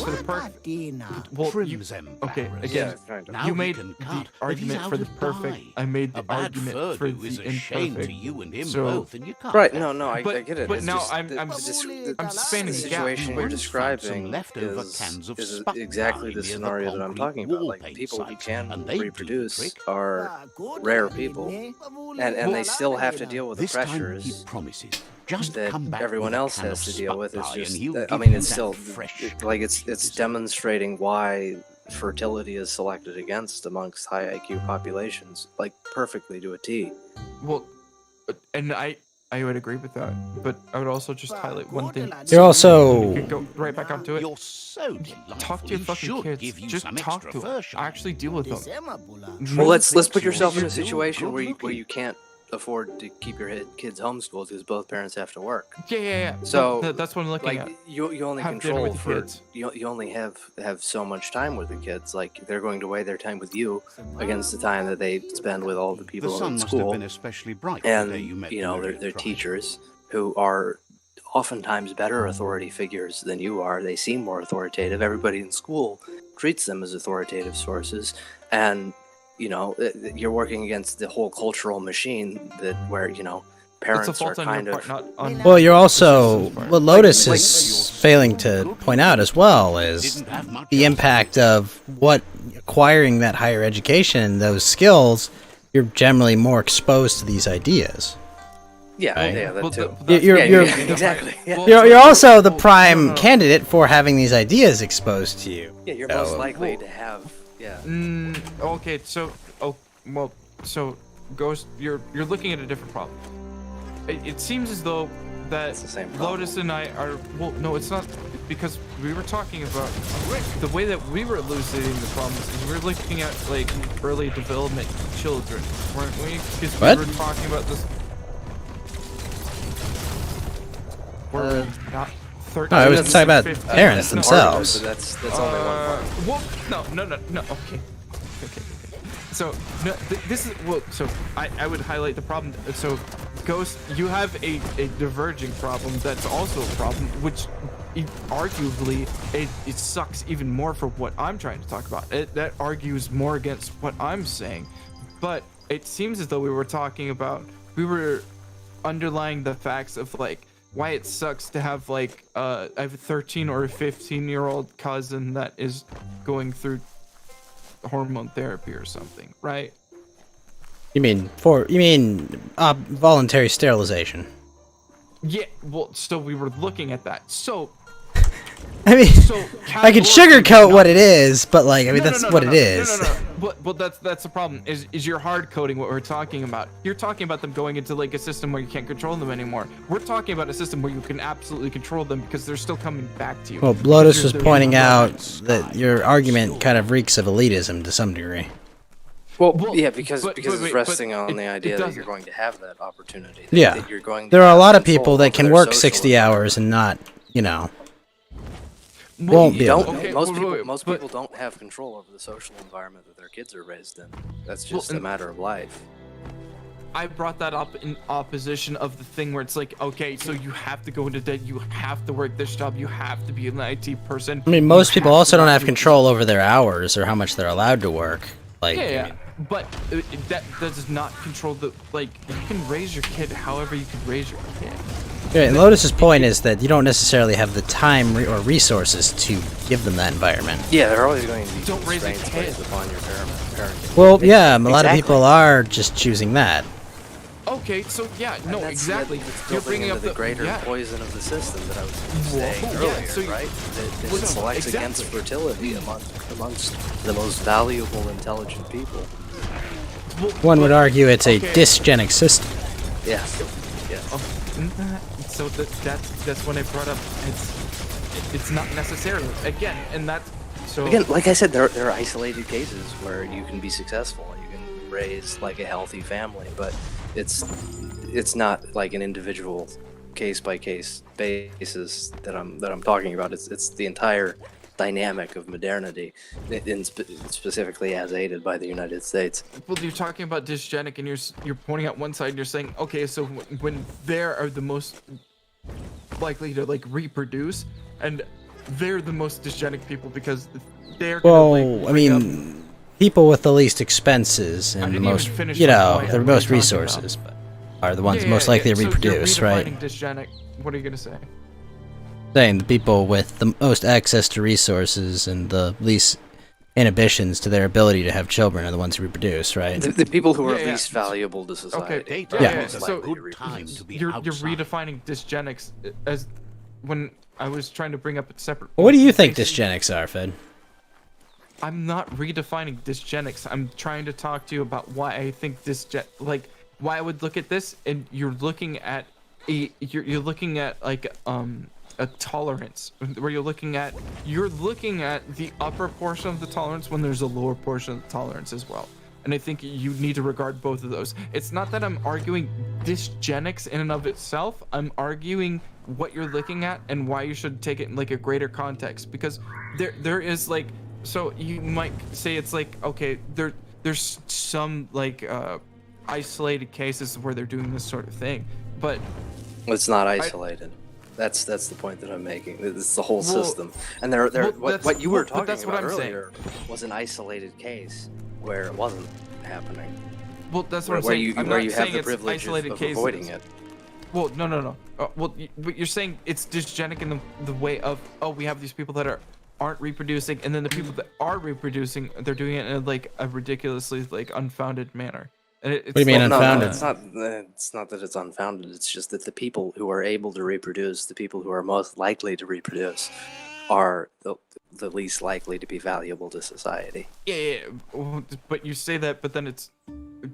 You made the argument for the perfect. I made the argument for the imperfect. So, right? No, I get it. But now I'm spanning the situation you're describing is exactly the scenario that I'm talking about. Like, people who can reproduce are rare people, and they still have to deal with the pressures that everyone else has to deal with. It's just, it's still it's demonstrating why fertility is selected against amongst high IQ populations, like, perfectly to a T. Well, and I would agree with that, but I would also just highlight one thing. You're also... You can go right back onto it. Talk to your fucking kids. Just talk to them. Actually deal with them. Well, let's put yourself in a situation where you can't afford to keep your kids homeschooled because both parents have to work. Yeah. So that's what I'm looking at. You only control for you only have so much time with the kids. Like, they're going to weigh their time with you against the time that they spend with all the people in school. And they're teachers who are oftentimes better authority figures than you are. They seem more authoritative. Everybody in school treats them as authoritative sources, and you know, you're working against the whole cultural machine where parents are kind of. Well, you're also what Lotus is failing to point out as well is the impact of what acquiring that higher education, those skills. You're generally more exposed to these ideas. Yeah, right? yeah, that too. You're exactly. Yeah. You're also the prime candidate for having these ideas exposed to you. Yeah, you're most likely to have. Yeah. Okay, so so Ghost, you're looking at a different problem. It seems as though that Lotus and I are no, it's not, because we were talking about the way that we were elucidating the problems is we were looking at like early development children, weren't we? Because we were talking about this. We're not 13. No, I was talking about parents themselves. That's only one part. No. Okay. So this is so I would highlight the problem. So Ghost, you have a diverging problem that's also a problem, which arguably it sucks even more for what I'm trying to talk about. That argues more against what I'm saying, but it seems as though we were underlying the facts of like why it sucks to have like I have a 13 or a 15-year-old cousin that is going through hormone therapy or something, right? You mean voluntary sterilization? Yeah, well, so we were looking at that. So I mean, I could sugarcoat what it is, but like, I mean, that's what it is. But that's the problem. Is you're hard coding what we're talking about. You're talking about them going into like a system where you can't control them anymore. We're talking about a system where you can absolutely control them because they're still coming back to you. Well, Lotus was pointing out that your argument kind of reeks of elitism to some degree. Well, yeah, because it's resting on the idea that you're going to have that opportunity. Yeah, that you're going to there are a lot of people that can work 60 hours and not, won't be able to. Most people don't have control over the social environment that their kids are raised in. That's just a matter of life. I brought that up in opposition of the thing where it's like, okay, so you have to go into debt, you have to work this job, you have to be an IT person. I mean, most people also don't have control over their hours or how much they're allowed to work. Like, yeah. But that does not control the, like, you can raise your kid however you can raise your kid. Yeah, and Lotus's point is that you don't necessarily have the time or resources to give them that environment. Yeah, they're always going to be don't raise a kid upon your parent. Well, yeah, a lot of people are just choosing that. Okay, so yeah, no, exactly. You're bringing up the greater poison of the system that I was saying earlier, right? That it selects against fertility amongst the most valuable, intelligent people. One would argue it's a dysgenic system. Yes. So that's when I brought up it's not necessarily again, and that's so again, like I said, there are isolated cases where you can be successful, you can raise like a healthy family, but it's not like an individual case by case basis that I'm talking about. It's the entire dynamic of modernity, specifically as aided by the United States. Well, you're talking about dysgenic, and you're pointing out one side, and you're saying, okay, so when they are the most likely to like reproduce, and they're the most dysgenic people because they're people with the least expenses and the most, the most resources are the ones most likely to reproduce, right? Dysgenic. What are you gonna say? Saying the people with the most access to resources and the least inhibitions to their ability to have children are the ones who reproduce, right? The people who are least valuable to society. Okay. So you're redefining dysgenics as when I was trying to bring up a separate. Well, what do you think dysgenics are, Fed? I'm not redefining dysgenics. I'm trying to talk to you about why I think why I would look at this, and you're looking at like a tolerance where you're looking at the upper portion of the tolerance when there's a lower portion of the tolerance as well. And I think you need to regard both of those. It's not that I'm arguing dysgenics in and of itself. I'm arguing what you're looking at and why you should take it in like a greater context, because there is like, so you might say it's like, okay, there's some like isolated cases where they're doing this sort of thing, but it's not isolated. That's the point that I'm making. It's the whole system, and what you were talking about earlier was an isolated case. where it wasn't happening. Well, that's what I'm Where saying. you, I'm where not you have saying the it's privilege isolated of cases. avoiding it. Well, no. But you're saying it's dysgenic in the way of, oh, we have these people that aren't reproducing, and then the people that are reproducing, they're doing it in like a ridiculously like unfounded manner. And it's What do you mean like, unfounded? It's not that it's unfounded. It's just that the people who are able to reproduce, the people who are most likely to reproduce, are the least likely to be valuable to society. Yeah. But you say that, but then it's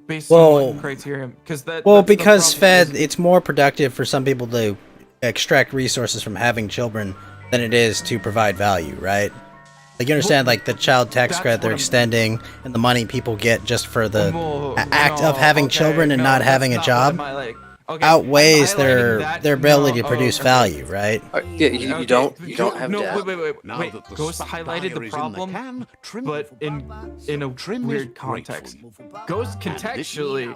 based Well, on what criteria? Because that's because the problem Fed, it's more productive for some people to extract resources from having children than it is to provide value, right? Like, you understand, like, the child tax credit they're extending and the money people get just for the act of having children and not having a job outweighs their ability to produce value, right? You don't have debt. Wait. Ghost highlighted the problem, but in a weird context. Ghost contextually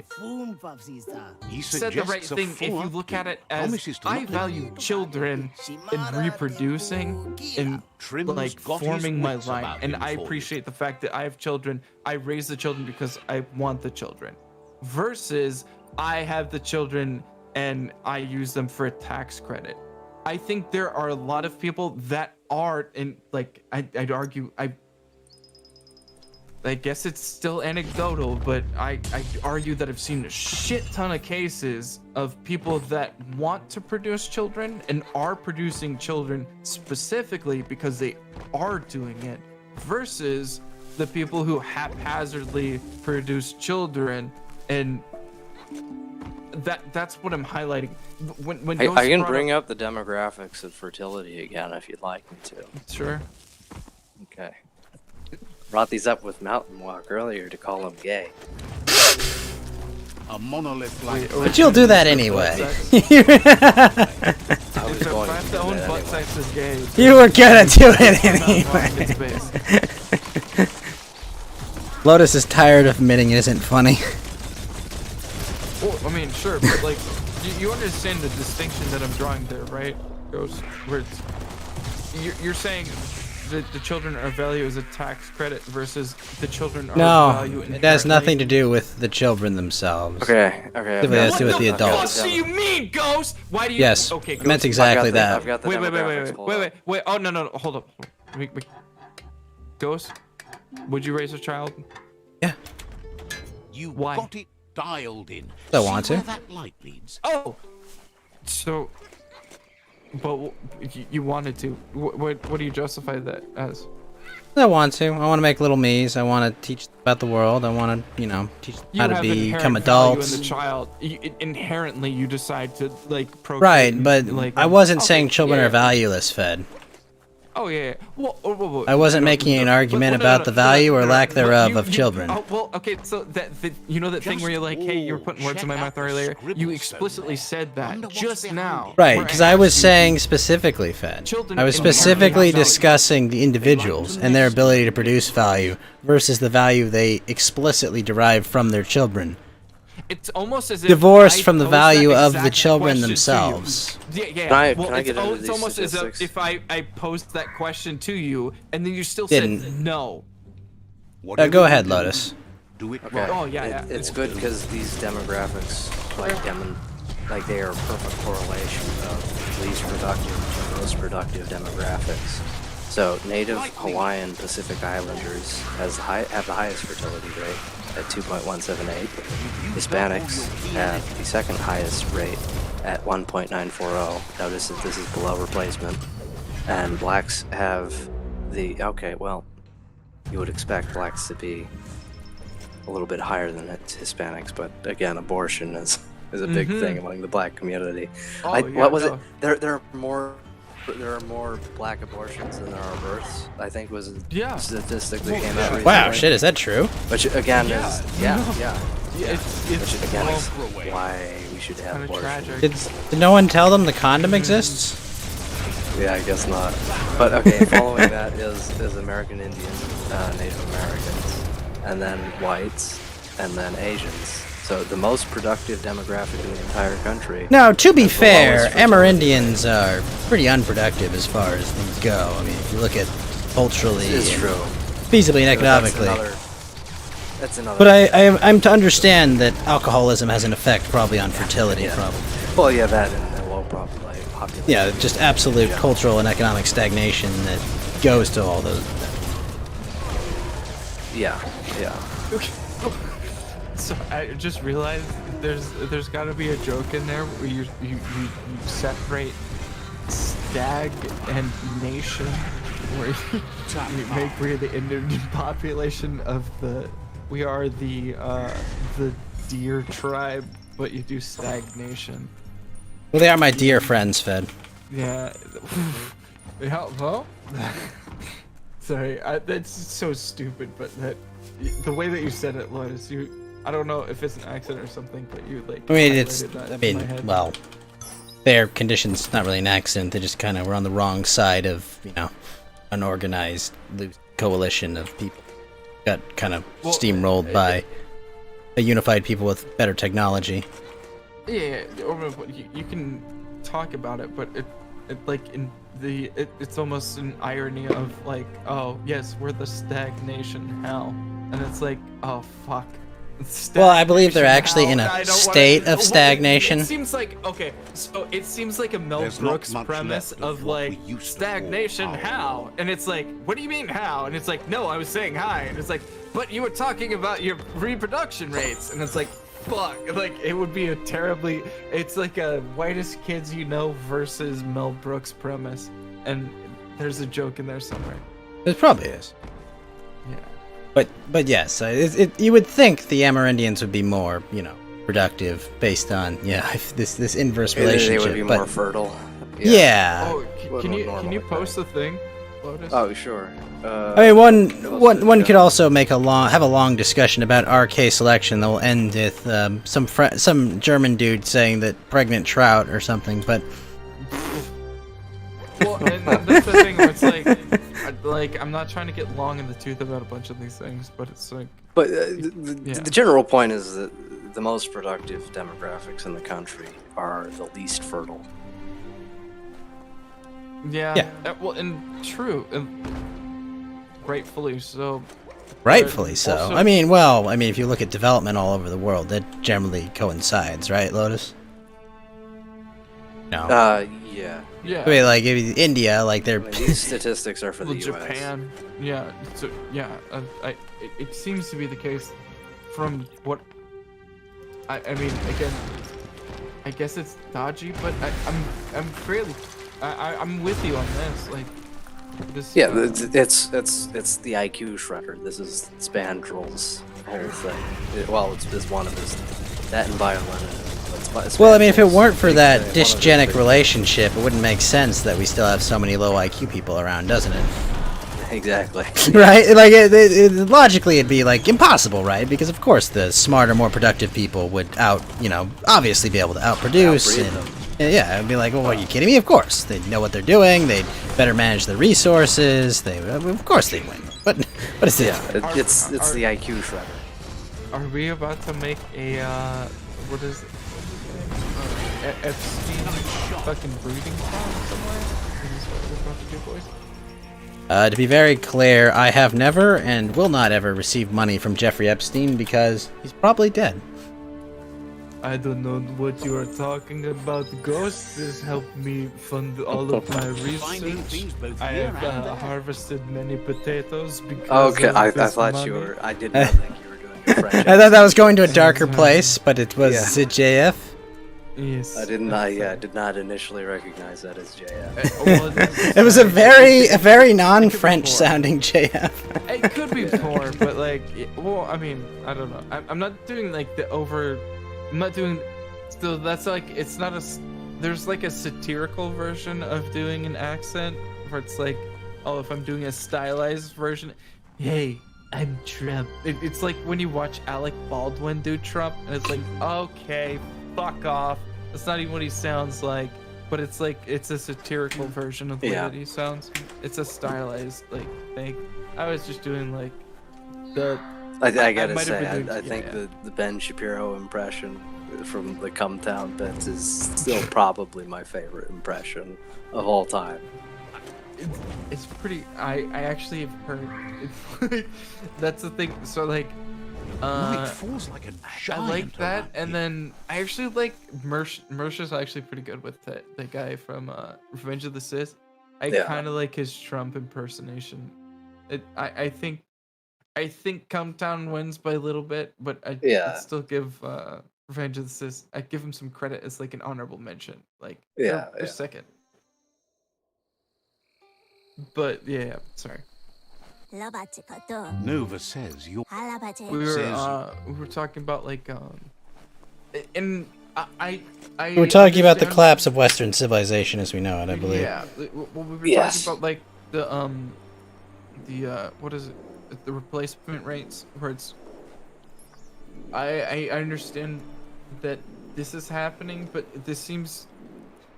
said the right thing if you look at it as, I value children in reproducing and like forming my line, and I appreciate the fact that I have children. I raise the children because I want the children, versus I have the children and I use them for a tax credit. I think there are a lot of people that are in, like, I'd argue, I guess it's still anecdotal, but I'd argue that I've seen a shit ton of cases of people that want to produce children and are producing children specifically because they are doing it, versus the people who haphazardly produce children. And that's what I'm highlighting. When I can bring up the demographics of fertility again if you'd like me to. Sure. Okay. Brought these up with Mountain Walk earlier to call him gay. A monolith like But you'll do that anyway. I was going to do that butt anyway. sex is gay. You were gonna do it anyway. Lotus is tired of admitting it isn't funny. Well, I mean, sure, but like, you understand the distinction that I'm drawing there, right? Ghost, where it's, you're saying that the children are valued as a tax credit versus the children are valued. No, it has nothing to do with the children themselves. Okay. It has to do with the adults. What do you mean, Ghost? Why do you? Yes, Okay, I meant exactly that. Wait. Oh no, hold up. Wait. Ghost, would you raise a child? Yeah. You Why? got it dialed in. I want See to. where that light leads? Oh, so, but you wanted to. What do you justify that as? I want to. I want to make little me's. I want to teach about the world. I want to, teach them how to become adults. In the child, inherently, you decide to like procreate. Right, but like, I wasn't saying children are valueless, Fed. Oh yeah. Well, I wasn't making an argument about the value or lack thereof of children. Oh well, okay. So that thing where you're like, hey, you were putting words in my mouth earlier. You explicitly said that just now. Right, because I was saying specifically, Fed. I was specifically discussing the individuals and their ability to produce value versus the value they explicitly derive from their children. It's almost as if divorced from the value of the children themselves. Yeah. Can I get into it's these almost as if I posed that question to you and then you still said no. Go ahead, Lotus. Do it okay. Oh yeah. It's good because these demographics like they are a perfect correlation of least productive to most productive demographics. So native Hawaiian Pacific Islanders have the highest fertility rate at 2.178. Hispanics have the second highest rate at 1.940. Notice that this is below replacement. And blacks have you would expect blacks to be a little bit higher than Hispanics, but again, abortion is a big thing among the black community. What was it? There are more black abortions than there are births, I think was a statistic that came out recently. Wow, shit, is that true? Which again is which again is why we should have abortions. Did no one tell them the condom exists? Yeah, I guess not. But okay, following that is American Indians, Native Americans, and then whites, and then Asians. So the most productive demographic in the entire country. Now, to be fair, Amerindians are pretty unproductive as far as things go. I mean, if you look at culturally, it's true, feasibly and economically. That's another. But I'm to understand that alcoholism has an effect probably on fertility, probably. Well, yeah, that and low population. Yeah, just absolute cultural and economic stagnation that goes to all those. Yeah. So I just realized there's got to be a joke in there where you separate stag and nation, where you make we're the Indian population of we are the deer tribe, but you do stagnation. Well, they are my dear friends, Fed. Yeah. Yeah. Well. Sorry, that's so stupid, but the way that you said it, Lotus, I don't know if it's an accent or something, but you like. I mean, well, their condition's not really an accent. They just kind of were on the wrong side of, an organized loose coalition of people. Got kind of steamrolled by a unified people with better technology. Yeah, you can talk about it, but it's almost an irony of like, oh yes, we're the stagnation hell, and it's like, oh fuck. Well, I believe they're actually in a state of stagnation. It seems like, okay, so it seems like a Mel Brooks premise of like, stagnation how? And it's like, what do you mean how? And it's like, no, I was saying hi. And it's like, but you were talking about your reproduction rates. And it's like, fuck, like it would be it's like a Whitest Kids You Know versus Mel Brooks premise. And there's a joke in there somewhere. It probably is. Yeah. But yes, you would think the Amerindians would be more, productive based on this inverse relationship. They would be more fertile. Yeah. Oh, can you post the thing, Lotus? Oh, sure. I mean, one could also have a long discussion about RK selection that will end with some German dude saying that pregnant trout or something, but. Well, and that's the thing where it's like I'm not trying to get long in the tooth about a bunch of these things, but it's like. But the general point is that the most productive demographics in the country are the least fertile. Yeah. Well, and true, and rightfully so. Rightfully so. Also, I mean, if you look at development all over the world, that generally coincides, right, Lotus? No. Yeah. Yeah. I mean, like India, like they're. These statistics are for the U.S. Japan. Yeah. So yeah, it seems to be the case, from what. I mean, again, I guess it's dodgy, but I'm fairly. I'm with you on this. Like, this. Yeah, it's the IQ shredder. This is Spandrel's whole thing. It's one of his. That and violin. Well, I mean, if it weren't for that dysgenic relationship, it wouldn't make sense that we still have so many low IQ people around, doesn't it? Exactly. Right? Like, logically, it'd be, like, impossible, right? Because, of course, the smarter, more productive people would obviously be able to outproduce. Yeah, it'd be like, well, are you kidding me? Of course. They'd know what they're doing. They'd better manage the resources. Of course they'd win. But it's the IQ shredder. Are we about to make a, what is it? Epstein fucking breeding farm somewhere? Is this what we're about to do, boys? To be very clear, I have never and will not ever receive money from Jeffrey Epstein because he's probably dead. I don't know what you are talking about. Ghost has helped me fund all of my research. I have harvested many potatoes because okay, I thought money. you were. I did not think you were doing your French. I thought that was going to a darker place, but it was JF. Yes. I did not initially recognize that as JF. It was a very non-French sounding JF. It could be poor, but like, well, I mean, I don't know. I'm not doing like I'm not doing. So that's like, it's not a. There's like a satirical version of doing an accent where it's like, oh, if I'm doing a stylized version, hey, I'm Trump. It's like when you watch Alec Baldwin do Trump, and it's like, okay, fuck off. That's not even what he sounds like, but it's like, it's a satirical version of the way that he sounds. It's a stylized like thing. I was just doing like the. I gotta say, I think the Ben Shapiro impression from the Come Town bits is still probably my favorite impression of all time. It's pretty. I actually have heard. That's the thing. So like, Light falls like a I like giant that, around and here. then I actually like Mercer's actually pretty good with it. The guy from Revenge of the Sith. I Yeah. kind of like his Trump impersonation. I think Countdown wins by a little bit, but I'd still give Revenge of the Sith. I'd give him some credit as like an honorable mention. Like they're second. But yeah, sorry. Nova says you're. We were talking about like and I We're talking about the understand- collapse of Western civilization as we know it, I believe. Yeah, well, we were talking about like the what is it? The replacement rates where it's. I understand that this is happening, but it seems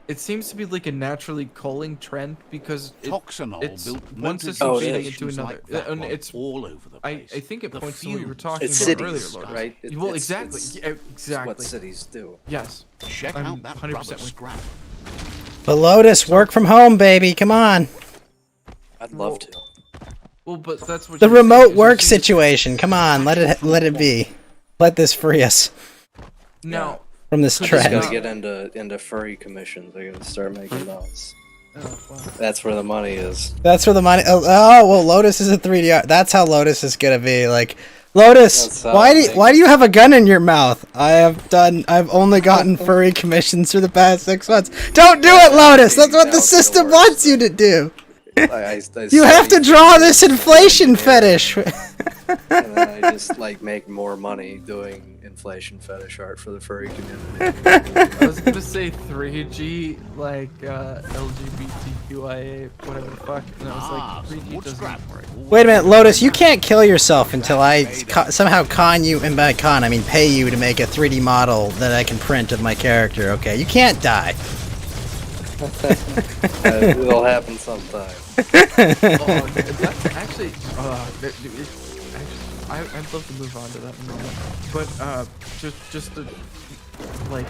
to be like a naturally culling trend because it's one system feeding into another, and it's all over the place. I think it The points to what you were fumes. talking It's about cities, earlier, Lotus. right? Well, It's exactly, yeah, exactly. what cities do. Yes, Check I'm out that 100% rubber with you. scrap. But Lotus, work from home, baby. Come on. I'd love to. Well, but that's what The you're saying, remote is work you see- situation. Come on, let it be. Let this free us Now, from this I just trend. gotta get into furry commissions. I gotta start making those. Oh, wow. That's where the money is. That's where the money. Oh, well, Lotus is a 3D art. That's how Lotus is gonna be. Like, Lotus, That's how why they- do you have a gun in your mouth? I've only gotten furry commissions for the past 6 months. Don't do it, Lotus. That's what the system wants you to do. I You have to draw this inflation fetish. And then I just like make more money doing inflation fetish art for the furry community. I was gonna say 3G, like LGBTQIA, whatever the fuck, and I was like, 3G doesn't work. Wait a minute, Lotus. You can't kill yourself until I somehow con you, and by con I mean pay you to make a 3D model that I can print of my character. Okay, you can't die. It'll happen sometime. That's actually, I'd love to move on to that in a moment. But just to like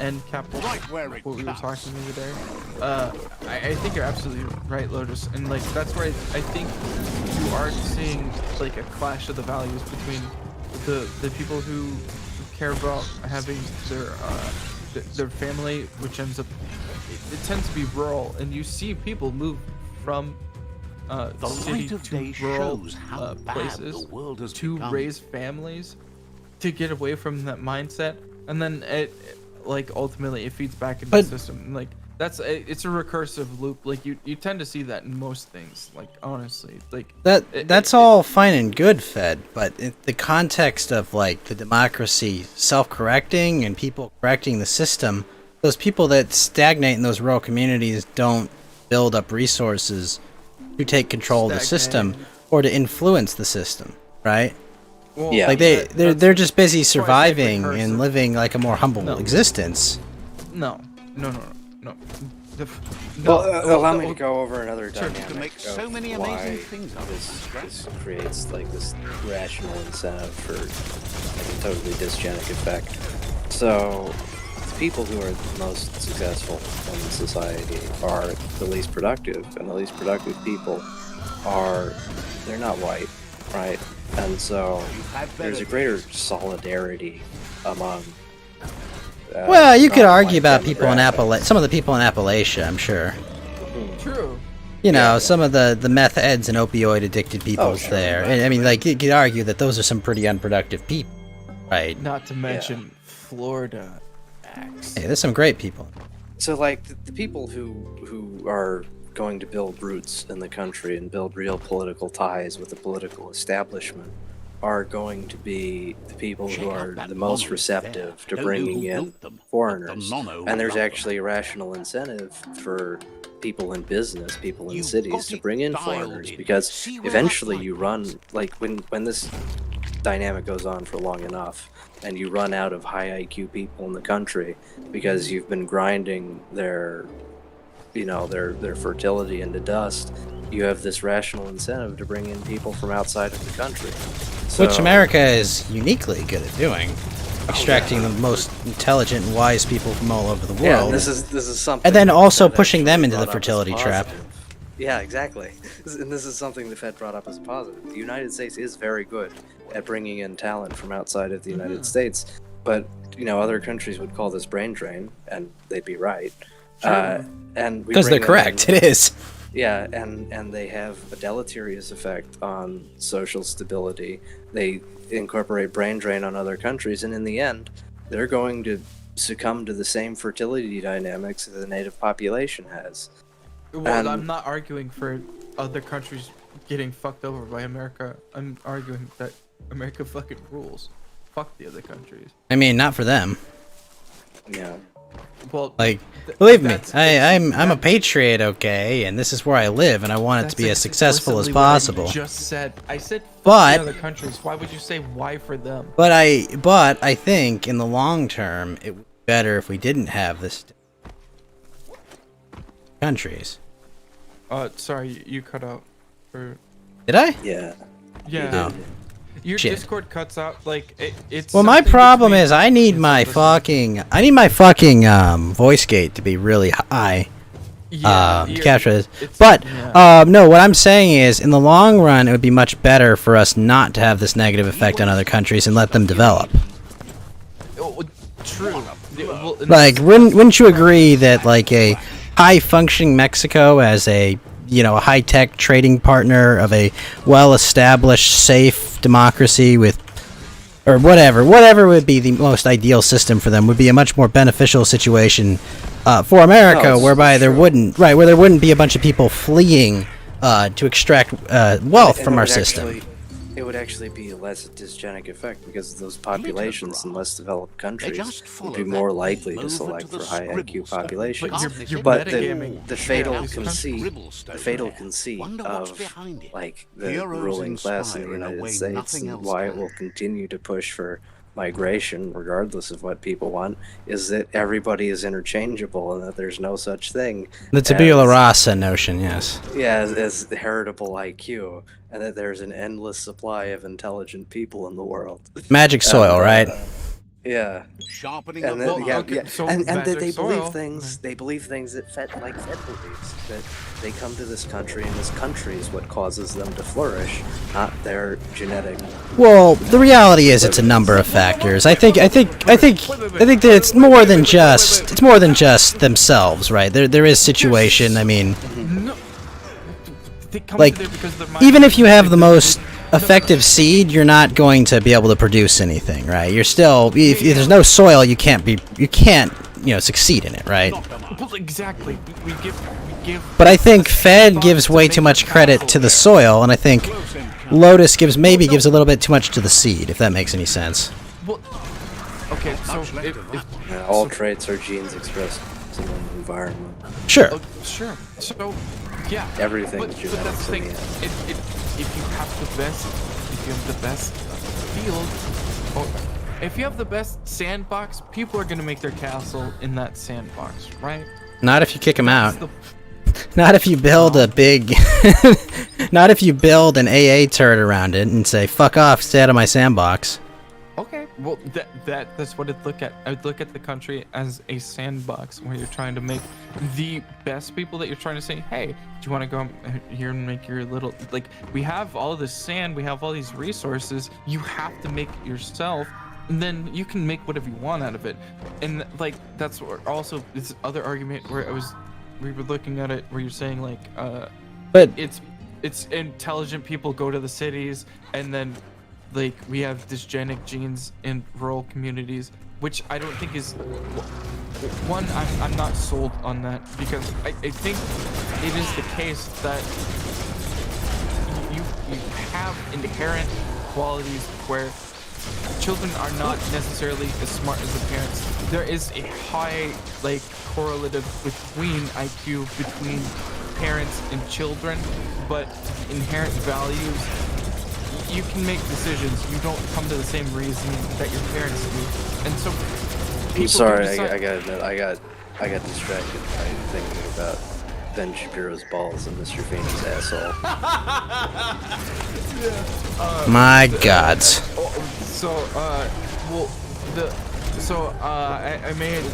end cap what we were talking the other day. I think you're absolutely right, Lotus, and like that's where I think you are seeing like a clash of the values between the people who care about having their family, which ends up it tends to be rural, and you see people move from The city light of to day rural shows how bad places the world has to become. raise families, to get away from that mindset, and then it like ultimately it feeds back into the system. And, like it's a recursive loop. Like you tend to see that in most things. Like honestly, like That's all fine and good, Fed, but in the context of like the democracy self-correcting and people correcting the system, those people that stagnate in those rural communities don't build up resources to take control of the system or to influence the system, right? Well, Yeah. Like they're just busy surviving recursive. and living like a more humble No. existence. No. Well, allow me to go over another Sure. dynamic To make of so many why amazing things out of this creates like this rational incentive for like a totally dysgenic effect. So, the people who are the most successful in society are the least productive, and the least productive people they're not white, right? And so there's a greater solidarity among Well, you could among argue about demographics. people in some of the people in Appalachia, I'm sure. True. You know, some of the meth heads and opioid addicted people's sure, there. right, And, I mean, like, you could argue that those are some pretty unproductive people, right? Not to mention Florida. Hey, there's some great people. So, like, the people who are going to build roots in the country and build real political ties with the political establishment are going to be the people who are the most receptive to bringing in foreigners. And there's actually a rational incentive for people in business, people in cities to bring in foreigners, because eventually you run, like, when this dynamic goes on for long enough and you run out of high IQ people in the country because you've been grinding their fertility into dust, you have this rational incentive to bring in people from outside of the country. Which So- America is uniquely good at doing. Extracting the most intelligent and wise people from all over the world. Yeah, this is something. And then also that pushing them actually into the brought up as fertility trap. positive. Yeah, exactly. And this is something the Fed brought up as a positive. The United States is very good at bringing in talent from outside of the United States, but other countries would call this brain drain, and they'd be right. And because they're correct. It is. Yeah, and they have a deleterious effect on social stability. They incorporate brain drain on other countries, and in the end, they're going to succumb to the same fertility dynamics that the native population has. Well, I'm not arguing for other countries getting fucked over by America. I'm arguing that America fucking rules. Fuck the other countries. I mean, not for them. Yeah. Well, like, believe me, I'm a patriot, okay, and this is where I live, and I want it to be as successful as possible. Just said, I said, but the other countries. Why would you say why for them? But I think in the long term, it would be better if we didn't have this countries. Sorry, you cut out. Did I? Yeah. Yeah. No. Your Shit. Discord cuts out like it's. Well, my problem is I need my fucking voice gate to be really high. To capture this. But no, what I'm saying is, in the long run, it would be much better for us not to have this negative effect on other countries and let them develop. True. Like, wouldn't you agree that like a high-functioning Mexico as a a high-tech trading partner of a well-established, safe democracy with, or whatever would be the most ideal system for them, would be a much more beneficial situation for America, whereby there wouldn't be a bunch of people fleeing to extract wealth from our system. It would actually be a less dysgenic effect because those populations in less developed countries would be more likely to select for high IQ populations. But the fatal conceit of like the ruling class in the United States and why it will continue to push for migration regardless of what people want is that everybody is interchangeable and that there's no such thing. The tabula rasa notion, yes. Yeah, as heritable IQ, and that there's an endless supply of intelligent people in the world. Magic soil, right? Yeah. Sharpening and the that they believe things. They believe things that Fed believes. That they come to this country, and this country is what causes them to flourish, not their genetic. Well, the reality is it's a number of factors. I think that it's more than just themselves, right? There is situation. I mean, like, even if you have the most effective seed, you're not going to be able to produce anything, right? You're still, if there's no soil, you can't succeed in it, right? Exactly. We give. But I think Fed gives way too much credit to the soil, and I think Lotus maybe gives a little bit too much to the seed, if that makes any sense. Well, okay, so all traits are genes expressed in an environment. Sure. Sure. So, yeah. Everything. But that's the thing. If you have the best field, or if you have the best sandbox, people are gonna make their castle in that sandbox, right? Not if you kick them out. Not if you build a big. Not if you build an AA turret around it and say, "Fuck off, stay out of my sandbox." Okay, well that's what I'd look at. I'd look at the country as a sandbox where you're trying to make the best people that you're trying to say, hey, do you want to go here and make your little, like, we have all this sand, we have all these resources, you have to make it yourself, and then you can make whatever you want out of it. And like that's also this other argument where we were looking at it where you're saying like but it's intelligent people go to the cities, and then like we have dysgenic genes in rural communities, which I don't think is one. I'm not sold on that, because I think it is the case that you have inherent qualities where children are not necessarily as smart as the parents. There is a high like correlative between IQ between parents and children, but inherent values, you can make decisions. You don't come to the same reasoning that your parents do, and so people. I'm sorry, I gotta admit, I got distracted by thinking about Ben Shapiro's balls and Mr. Feeney's asshole. My gods. I made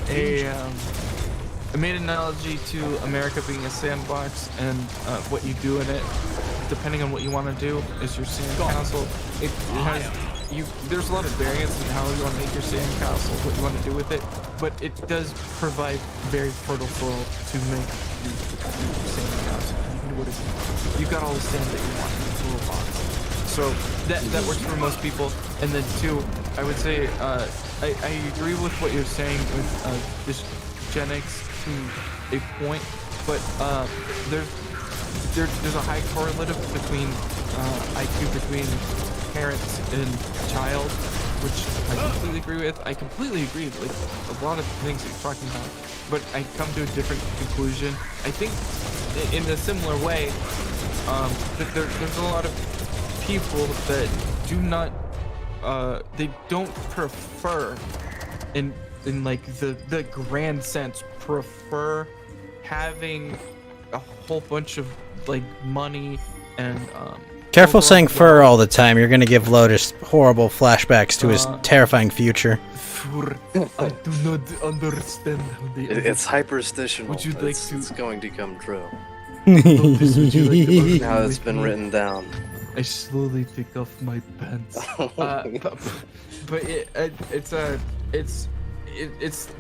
I made an analogy to America being a sandbox, and what you do in it, depending on what you want to do, is your sandcastle. It has there's a lot of variance in how you want to make your sandcastle, what you want to do with it, but it does provide very fertile soil to make your sandcastle. You can do whatever you want. You've got all the sand that you want in this little box. So that works for most people. And then two, I would say I agree with what you're saying with this genetics to a point, but there's a high correlative between IQ between parents and child, which I completely agree with. I completely agree with like a lot of things that you're talking about, but I come to a different conclusion. I think in a similar way that there's a lot of people that do not they don't prefer in like the grand sense prefer having a whole bunch of like money and Careful saying fur all the time. You're gonna give Lotus horrible flashbacks to his terrifying future. I do not understand how they It's hyperstitional. Would you like It's going to come true. Lotus, would you like to Now it's been written down. I slowly take off my pants. But it's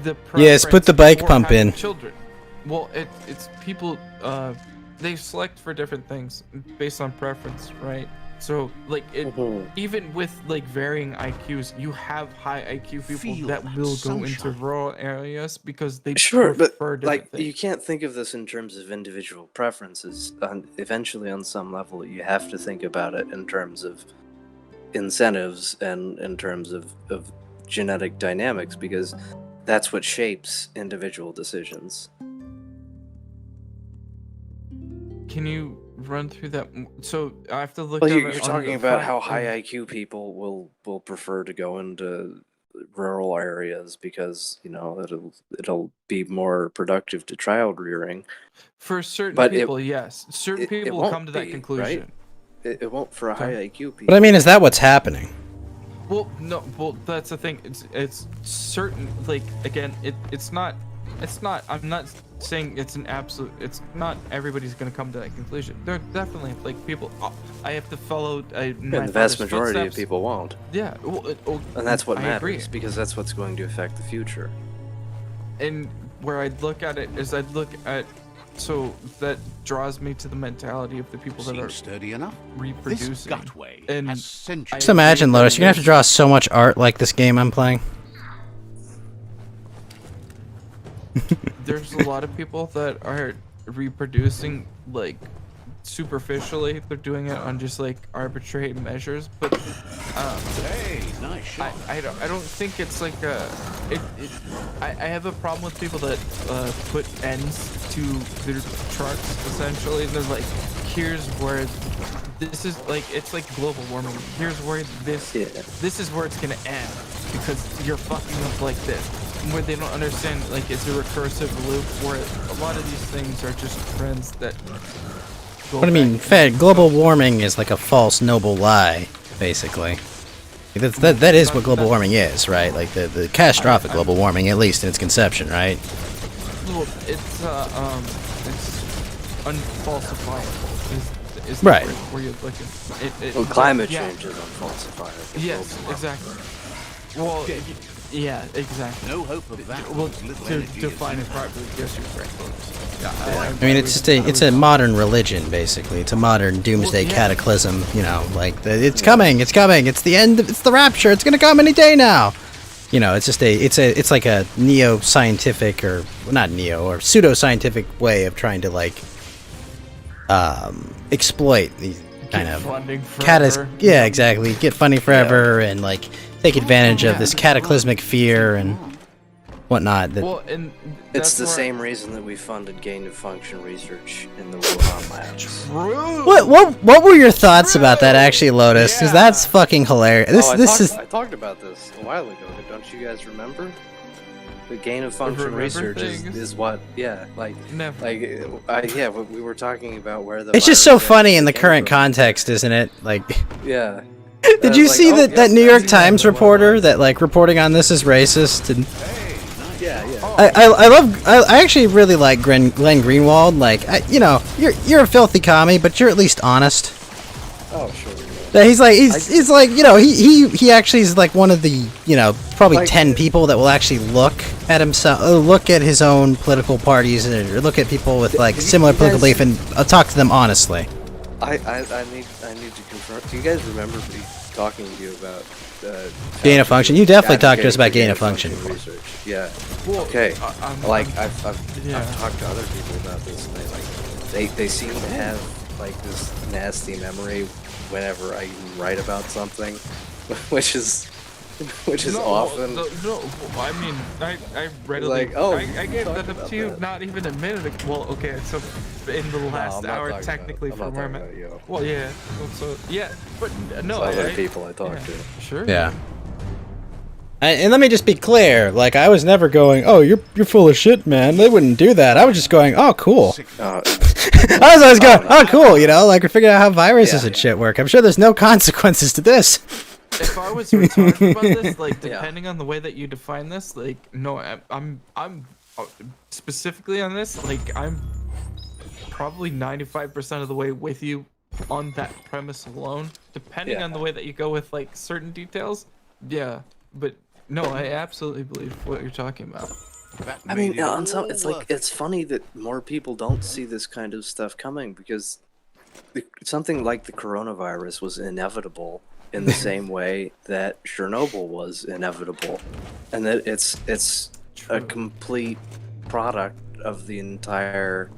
the Yes, put the bike preference for pump having in. Children. Well, it's people. They select for different things based on preference, right? So like even with like varying IQs, you have high IQ people that will go into rural areas because they Sure, but prefer different like things. you can't think of this in terms of individual preferences. Eventually, on some level, you have to think about it in terms of incentives and in terms of genetic dynamics, because that's what shapes individual decisions. Can you run through that? So I have to look. Well, at you're it on talking the about front how of- high IQ people will prefer to go into rural areas because it'll be more productive to child rearing. For certain But people, yes. Certain people will won't come to that be, conclusion. right? It won't for a high IQ people. But I mean, is that what's happening? Well, no. Well, that's the thing. It's certain. Like again, it's not. I'm not saying it's an absolute. It's not everybody's gonna come to that conclusion. There are definitely like people. I have to follow. And the vast majority of people won't. Yeah. And that's what I matters, agree. because that's what's going to affect the future. And where I'd look at it is I'd look at. So that draws me to the mentality of the people that are sturdy enough. reproducing. And Just imagine, Lotus, you're gonna have to draw so much art like this game I'm playing. There's a lot of people that are reproducing like superficially. They're doing it on just like arbitrary measures, but Hey, nice shot. I don't think it's like I have a problem with people that put ends to their trucks essentially, and they're like, here's where this is like, it's like global warming. Here's where this is where it's gonna end because you're fucking up like this. Where they don't understand, like, it's a recursive loop where a lot of these things are just trends that go What I mean, back. global warming is like a false noble lie, basically. That is what global warming is, right? Like the catastrophic global warming, at least in its conception, right? Well, it's unfalsifiable. Is the Right. word where you're looking. Well, climate yeah. change is unfalsifiable. Yes, exactly. Well, yeah, exactly. No hope of that. Well, Little to energy define is it properly, yes, you're correct. Yeah, I mean, it's just it's a modern religion, basically. It's a modern doomsday cataclysm. You know, like it's coming, it's the end, it's the rapture, it's gonna come any day now. You know, it's just it's like a neo-scientific or not neo or pseudo-scientific way of trying to like exploit these kind of yeah, exactly. Get funding forever and like take advantage of this cataclysmic fear and whatnot. That, well, and it's the same reason that we funded gain-of-function research in the Wuhan labs. What were your thoughts about that, actually, Lotus? Because that's fucking hilarious. I talked about this a while ago. Don't you guys remember? The gain-of-function research is what, yeah, like, we were talking about where the. It's just so funny in the current context, isn't it? Like. Yeah. Did you see that New York Times reporter that like reporting on this is racist and? Yeah. I actually really like Glenn Greenwald. Like, you're a filthy commie, but you're at least honest. Oh, sure. Yeah, he's like, he actually is like one of the, probably like, 10 people that will actually look at himself, look at his own political parties, or look at people with like similar political belief and talk to them honestly. I need to confirm. Do you guys remember me talking to you about gain of function? You definitely talked to us about gain of function research. Yeah. Okay. I've talked to other people about this, and they seem to have like this nasty memory whenever I write about something, which is often. No, I mean, I readily. Like, oh, I gave that up to you not even a minute ago. Well, okay, so in the last hour, technically, from where I'm at. Well, yeah. Well, so yeah, but no. Other people I talk to. Sure. Yeah. And let me just be clear, like, I was never going, oh, you're full of shit, man. They wouldn't do that. I was just going, oh, cool. I was always going, oh, cool, like, we're figuring out how viruses and shit work. I'm sure there's no consequences to this. If I was retarded about this, like, depending on the way that you define this, like, no, I'm specifically on this, like, I'm probably 95% of the way with you on that premise alone. Depending on the way that you go with, like, certain details, but... No, I absolutely believe what you're talking about. I mean, on some, it's like it's funny that more people don't see this kind of stuff coming because something like the coronavirus was inevitable in the same way that Chernobyl was inevitable, and that it's a complete product of the entire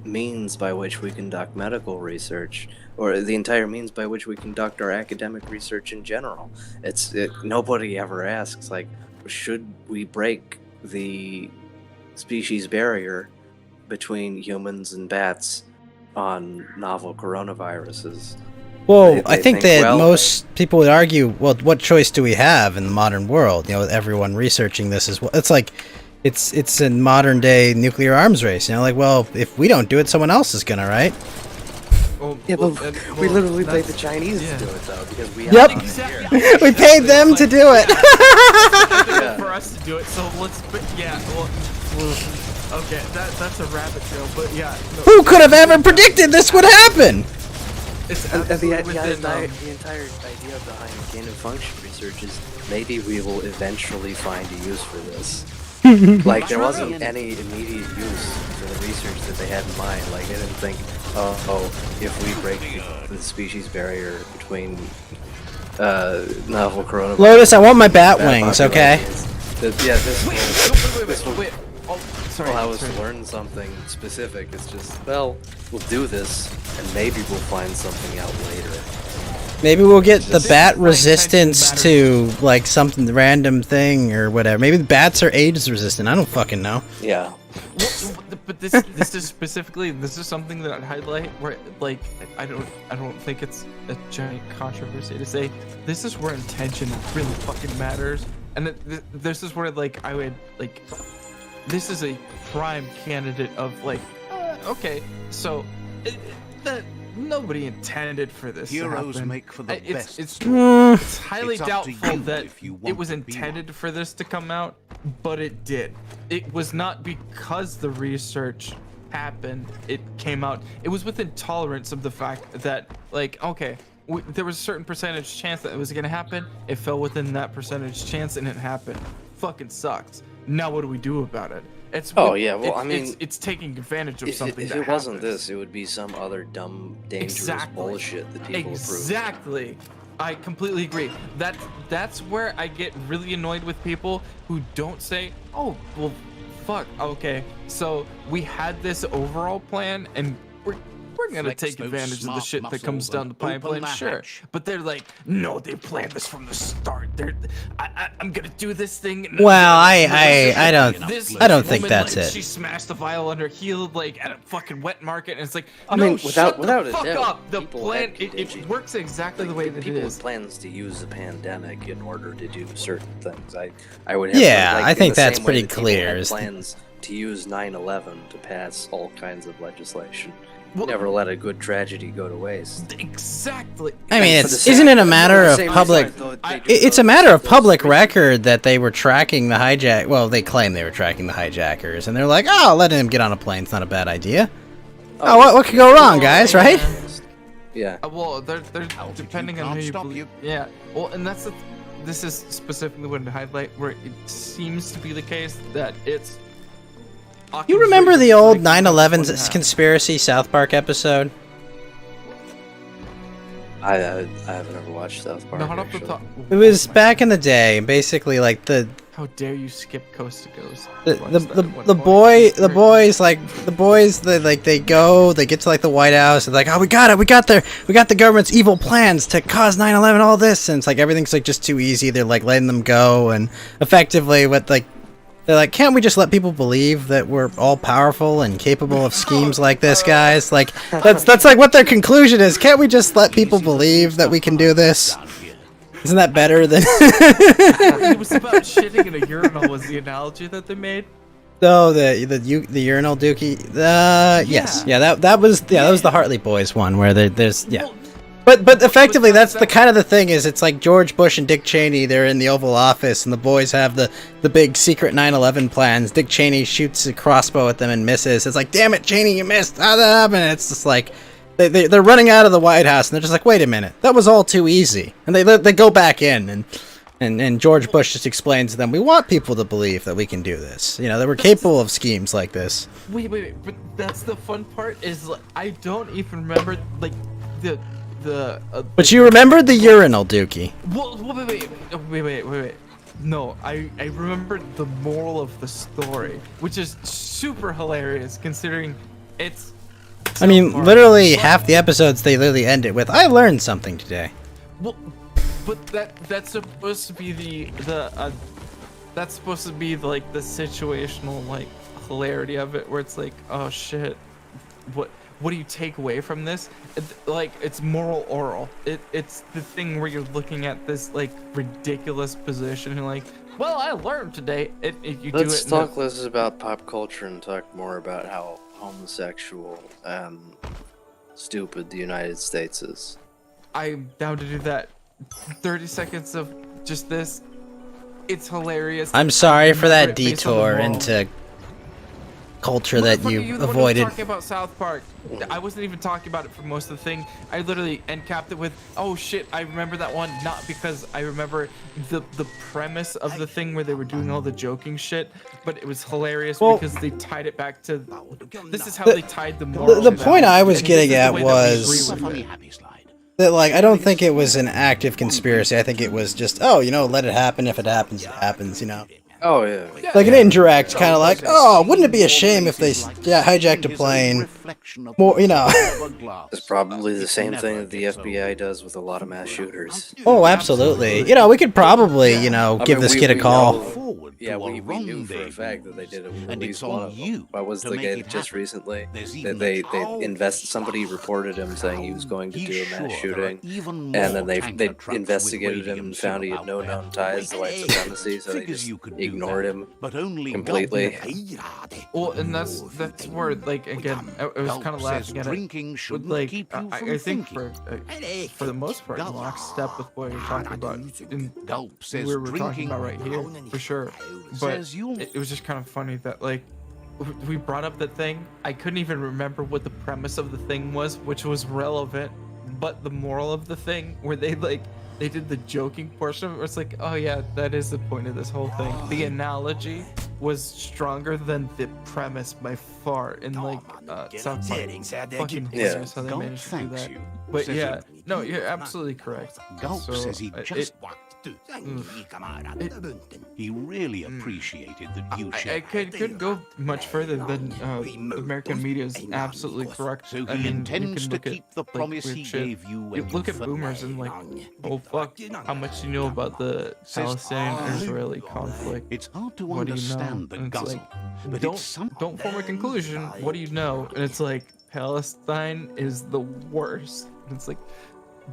means by which we conduct medical research, or the entire means by which we conduct our academic research in general. Nobody ever asks, like, should we break the species barrier between humans and bats on novel coronaviruses? Well, I think that most people would argue, well, what choice do we have in the modern world? With everyone researching this as well. It's like, it's a modern day nuclear arms race. Like, well, if we don't do it, someone else is gonna, right? But we literally paid the Chinese to do it, though, because we have we paid them to do it. For us to do it, so let's. Okay, that's a rabbit trail, but yeah. No. Who could have ever predicted this would happen? It's the entire idea behind gain of function research is maybe we will eventually find a use for this. Like, there wasn't any immediate use for the research that they had in mind. Like, they didn't think, if we break the species barrier between novel coronavirus... Lotus, I want my bat wings, okay? This will allow us to learn something specific. It's just, well, we'll do this, and maybe we'll find something out later. Maybe we'll get the bat resistance to, like, something random thing or whatever. Maybe the bats are AIDS resistant. I don't fucking know. Yeah. But this is specifically, this is something that I'd highlight where, like, I don't think it's a giant controversy to say. This is where intention really fucking matters. And this is where, like, I would, like, this is a prime candidate of, like, okay, so nobody intended for this to happen. Make for the best. It's highly doubtful that it was intended for this to come out, but it did. It was not because the research happened, it came out. It was with intolerance of the fact that, like, okay, there was a certain percentage chance that it was going to happen. It fell within that percentage chance and it happened. Fucking sucks. Now what do we do about it? It's taking advantage of something. If it wasn't this, it would be some other dumb, dangerous bullshit that people approve. Exactly. I completely agree. That's where I get really annoyed with people who don't say, "Oh, well, fuck. Okay, so we had this overall plan, and we're gonna take advantage of the shit that comes down the pipeline." Sure, but they're like, "No, they planned this from the start. I'm gonna do this thing." Well, I don't think that's it. She smashed the vial on her heel, like at a fucking wet market, and it's like, I mean, without a doubt, up. The plan it works exactly the way that it is. People with plans to use the pandemic in order to do certain things. I would have. Yeah, I think that's pretty clear. Plans to use 9/11 to pass all kinds of legislation. never let a good tragedy go to waste. Exactly. I mean, isn't it a matter of public? It's a matter of public record that they were tracking the hijack. Well, they claim they were tracking the hijackers, and they're like, "Oh, letting him get on a plane is not a bad idea." Oh, what could go wrong, guys? Right? Yeah. Well, they're depending on who you believe. Yeah. Well, and that's this is specifically what to highlight where it seems to be the case that it's. You remember the old 9/11 conspiracy South Park episode? I haven't ever watched South Park. Not off the top. It was back in the day, basically like the. How dare you skip Coast to Coast? The boys they get to like the White House and like, oh, we got the government's evil plans to cause 9/11, all this, and it's like everything's like just too easy. They're like letting them go, and effectively what like they're like, can't we just let people believe that we're all powerful and capable of schemes like this, guys? Like that's like what their conclusion is. Can't we just let people believe that we can do this? Isn't that better than? It was about shitting in a urinal. Was the analogy that they made? Oh, the urinal dookie. Yes, yeah, that was the Hartley Boys one where there's yeah. But effectively, that's the kind of the thing is it's like George Bush and Dick Cheney. They're in the Oval Office, and the boys have the big secret 9/11 plans. Dick Cheney shoots a crossbow at them and misses. It's like, damn it, Cheney, you missed. And it's just like they're running out of the White House, and they're just like, wait a minute, that was all too easy. And they go back in, and George Bush just explains to them, we want people to believe that we can do this. You know, that we're capable of schemes like this. Wait, but that's the fun part is like, I don't even remember like the. But you remember the urinal dookie. Well, wait. No, I remember the moral of the story, which is super hilarious considering it's. I mean, literally half the episodes they literally end it with, I learned something today. Well, but that's supposed to be that's supposed to be like the situational like hilarity of it, where it's like, oh shit, what do you take away from this? Like, it's moral oral. It's the thing where you're looking at this like ridiculous position and like, well, I learned today. Let's talk less about pop culture and talk more about how homosexual and stupid the United States is. I'm down to do that. 30 seconds of just this. It's hilarious. I'm sorry for that detour into culture that you avoided. Talking about South Park. I wasn't even talking about it for most of the thing. I literally end capped it with, oh shit, I remember that one, not because I remember the premise of the thing where they were doing all the joking shit, but it was hilarious because they tied it back to this is how they tied the moral. The point I was getting at was that, like, I don't think it was an active conspiracy. I think it was just, oh, you know, let it happen. If it happens, it happens, you know. Oh, yeah. Like an indirect kind of like, oh, wouldn't it be a shame if they hijacked a plane? More, you know. It's probably the same thing that the FBI does with a lot of mass shooters. Oh, absolutely. You know, we could probably, you know, give this kid a call. We knew for a fact that they did it with at least one of them. What was the guy just recently? They somebody reported him saying he was going to do a mass shooting, and then they investigated him and found he had no known ties to white supremacy, so they just ignored him completely. Well, and that's where, like, again, I was kind of laughing at it. With, like, I think for the most part, in lockstep with what you're talking about, we were talking about right here, for sure. But it was just kind of funny that, like, we brought up that thing. I couldn't even remember what the premise of the thing was, which was relevant, but the moral of the thing, where they did the joking portion of it, where it's like, oh yeah, that is the point of this whole thing. The analogy was stronger than the premise by far, and like South Park, fucking hilarious how they managed to do that. But yeah, no, you're absolutely correct. Gulp says he just he really appreciated that you shared. I couldn't go much further than American media is absolutely correct. So I he mean, intends to keep the promise weird he shit. gave you. Look at boomers and like, oh fuck, how much do you know about the Palestinian-Israeli conflict? It's hard to what understand do the you know? guzzle, like, don't form a conclusion. What do you know? And it's like, Palestine is the worst. And it's like,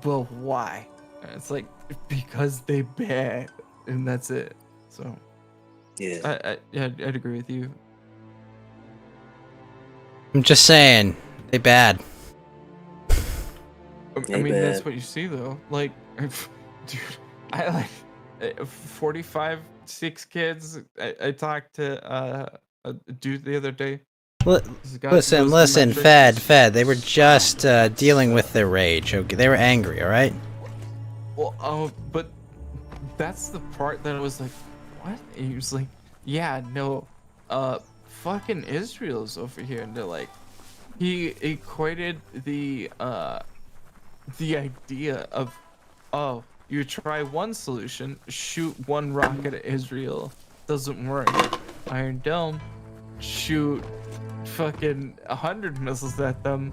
well, why? And it's like, because they bad, and that's it. So yeah, I'd agree with you. I'm just saying, they bad. I mean, that's what you see though. Like, dude, I like 45, 6 kids. I talked to a dude the other day. Listen, Fed. They were just dealing with their rage. Okay, they were angry. All right. Well, but that's the part that I was like, what? And he was like, yeah, no, fucking Israel's over here, and they're like, he equated the idea of, oh, you try one solution, shoot one rocket at Israel, doesn't work. Iron Dome, shoot fucking 100 missiles at them,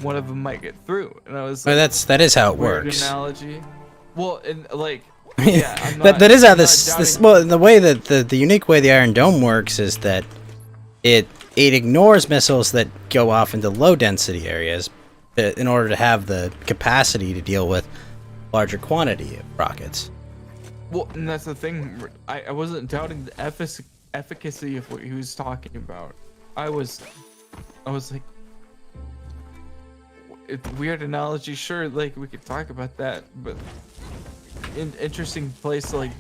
one of them might get through. And I was like, well, that is how it weird works. Analogy. Well, and like, yeah, I'm that is how I'm this well, the way that the unique way the Iron Dome works is that it ignores missiles that go off into low density areas in order to have the capacity to deal with larger quantity of rockets. Well, and that's the thing. I wasn't doubting the efficacy of what he was talking about. I was like, it's weird analogy. Sure, like we could talk about that, but interesting place to like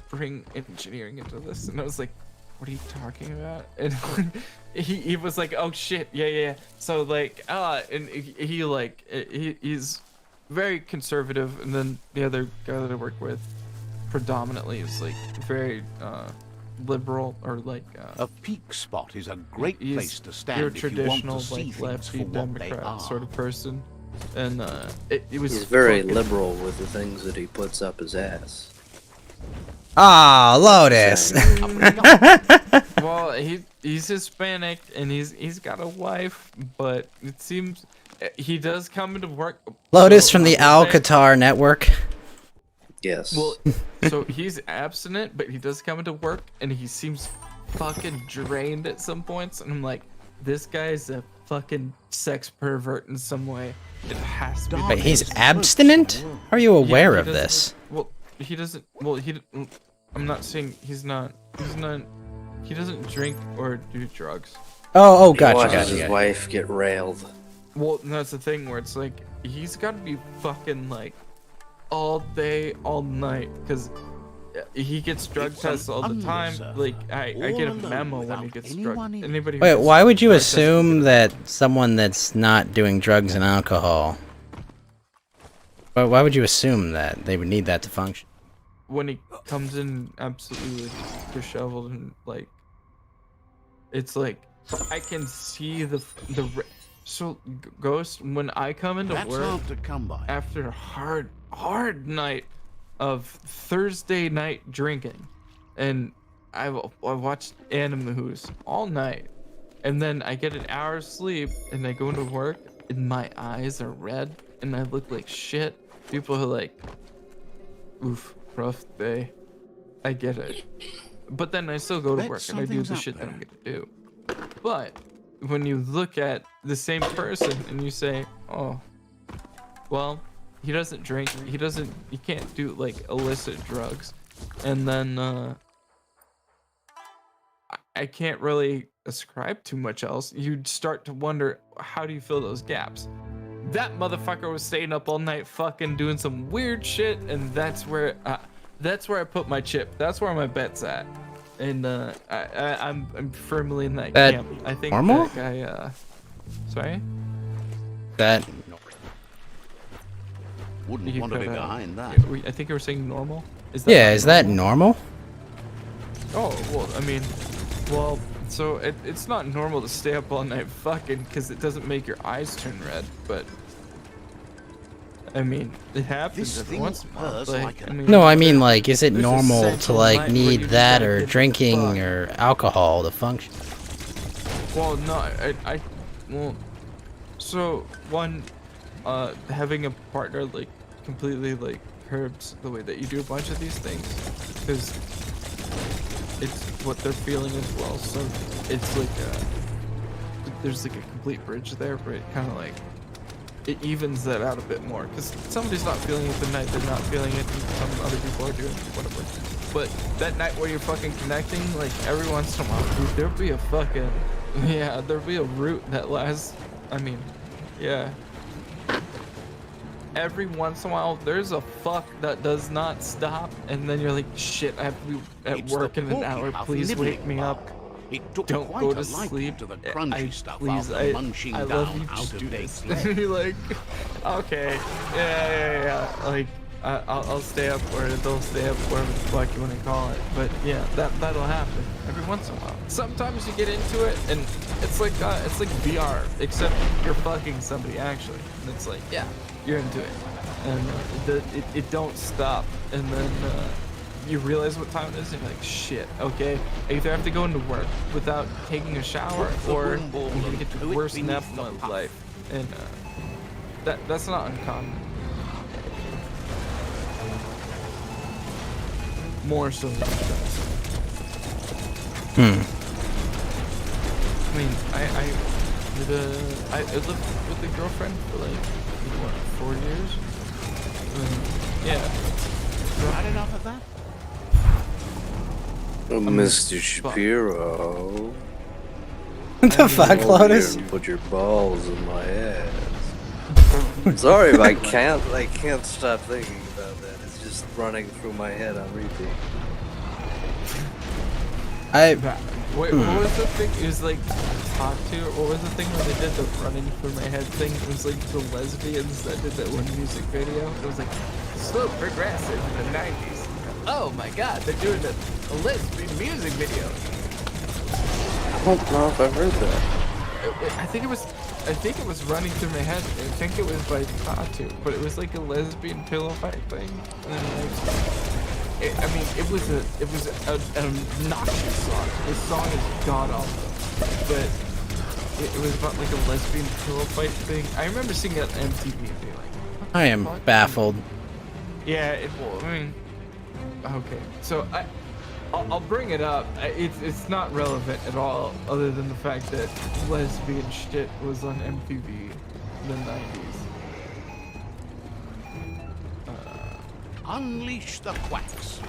bring engineering into this. And I was like, what are you talking about? And he was like, oh shit, yeah. So like, and he's very conservative, and then the other guy that I work with predominantly is like very liberal, or like a peak spot is a great place to stand your if you want traditional to see like things lefty for what they Democrat are. sort of person, and it was He's very fucking- liberal with the things that he puts up his ass. Ah, Lotus. Well, he's Hispanic and he's got a wife, but it seems he does come into work. Lotus so from the I will say- Alcatar network. Yes. Well, so he's abstinent, but he does come into work, and he seems fucking drained at some points. And I'm like, this guy's a fucking sex pervert in some way. It has to be. Wait, he's abstinent? How are you aware he of doesn't- this? Well, he doesn't. Well, I'm not saying he's not. He doesn't drink or do drugs. Oh, He gotcha, watches gotcha. his gotcha. wife get railed. Well, and that's the thing where it's like he's got to be fucking like all day, all night, because he gets drug tests all the time. Like I get a memo when he gets drug. Anybody? who Wait, gets why would you drug tested assume that someone that's not doing drugs and alcohol? Why would you assume that they would need that to function? when he comes in absolutely like, disheveled and like it's like I can see so Ghost, when I come into That's work hard to come by. after a hard night of Thursday night drinking, and I watched Animus all night, and then I get an hour's sleep and I go into work and my eyes are red and I look like shit. People are like, oof, rough day. I get it. But then I still go to work and I do the shit that I'm gonna do. But when you look at the same person and you say, oh, well, he doesn't drink, he can't do like illicit drugs, and then I can't really ascribe too much else, you'd start to wonder, how do you fill those gaps? That motherfucker was staying up all night fucking doing some weird shit, and that's where I put my chip. That's where my bet's at. And I'm firmly in that camp. I think normal? that guy sorry? That Wouldn't You want to be cut out. behind that. I think you were saying normal? Is is that normal? Oh, well, I mean, well, so it's not normal to stay up all night fucking because it doesn't make your eyes turn red, but I mean, it happens This every thing once in a while. purrs Like, like I mean, No, I mean, like, is it there's a normal to, central like, night where need you just that gotta or get drinking fucked. or alcohol to function? Well, no, well, so one, having a partner like completely like curbs the way that you do a bunch of these things, because it's what they're feeling as well. So it's like there's like a complete bridge there, but it kind of like it evens that out a bit more. Because somebody's not feeling it the night they're not feeling it, and some other people are doing whatever. But that night where you're fucking connecting, like every once in a while, dude, there'll be a fucking there'll be a route that lasts. I mean, yeah. every once in a while, there's a fuck that does not stop, and then you're like, shit, I have to be at It's work the in an hour. porky-puff Please nibbling wake me up. It took Don't quite go a to liking sleep. to the crunchy stuff Please, after munching I down love you. out Just of do Dave's this. leg. You're like, okay, yeah. Like, I'll stay up, or they'll stay up, whatever the fuck you want to call it. But yeah, that'll happen every once in a while. Sometimes you get into it, and it's like VR, except you're fucking somebody actually, and it's like, yeah, you're into it, and it don't stop, and then you realize what time it is, and you're like, shit, okay, I either have to go into work without taking a shower, or I'm gonna get the worst nap of my life, and that's not uncommon. More so than it does. I mean, I lived with a girlfriend for like, what, 4 years? Yeah. Had enough of that? Mr. Shapiro. What the fuck, Lotus? Put your balls in my ass. Sorry, but I can't stop thinking about that. It's just running through my head on repeat. Wait, what was the thing? It was like Talk To. What was the thing where they did the running through my head thing? It was like the lesbians that did that one music video. It was like slow progressive in the 90s. Oh my god, they're doing a lesbian music video. I don't know if I've heard that. I think it was running through my head. I think it was by Tatu, but it was like a lesbian pillow fight thing. And like, it was an obnoxious song. The song is god awful, but it was about like a lesbian pillow fight thing. I remember seeing it on MTV and being like, I am baffled. yeah, okay, so I'll bring it up. It's not relevant at all, other than the fact that lesbian shit was on MTV in the 90s. Unleash the quacks.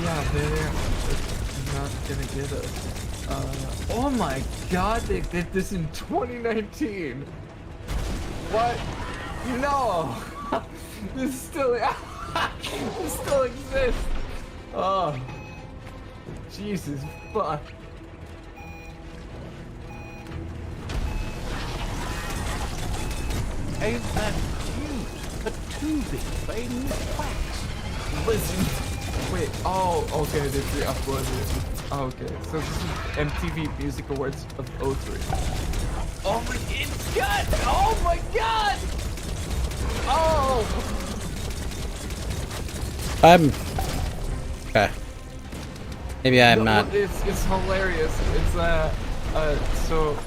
Yeah, they're not gonna get us. Oh my god, they did this in 2019. What? No. This still exists. Oh, Jesus fuck. Ain't that cute? The two big flaming quacks. Listen, wait. Oh, okay. They uploaded it. Okay, so this is MTV Music Awards of 03. Oh my, it's good. Oh my god. Oh. I'm okay. Maybe I'm No, not. It's hilarious. It's so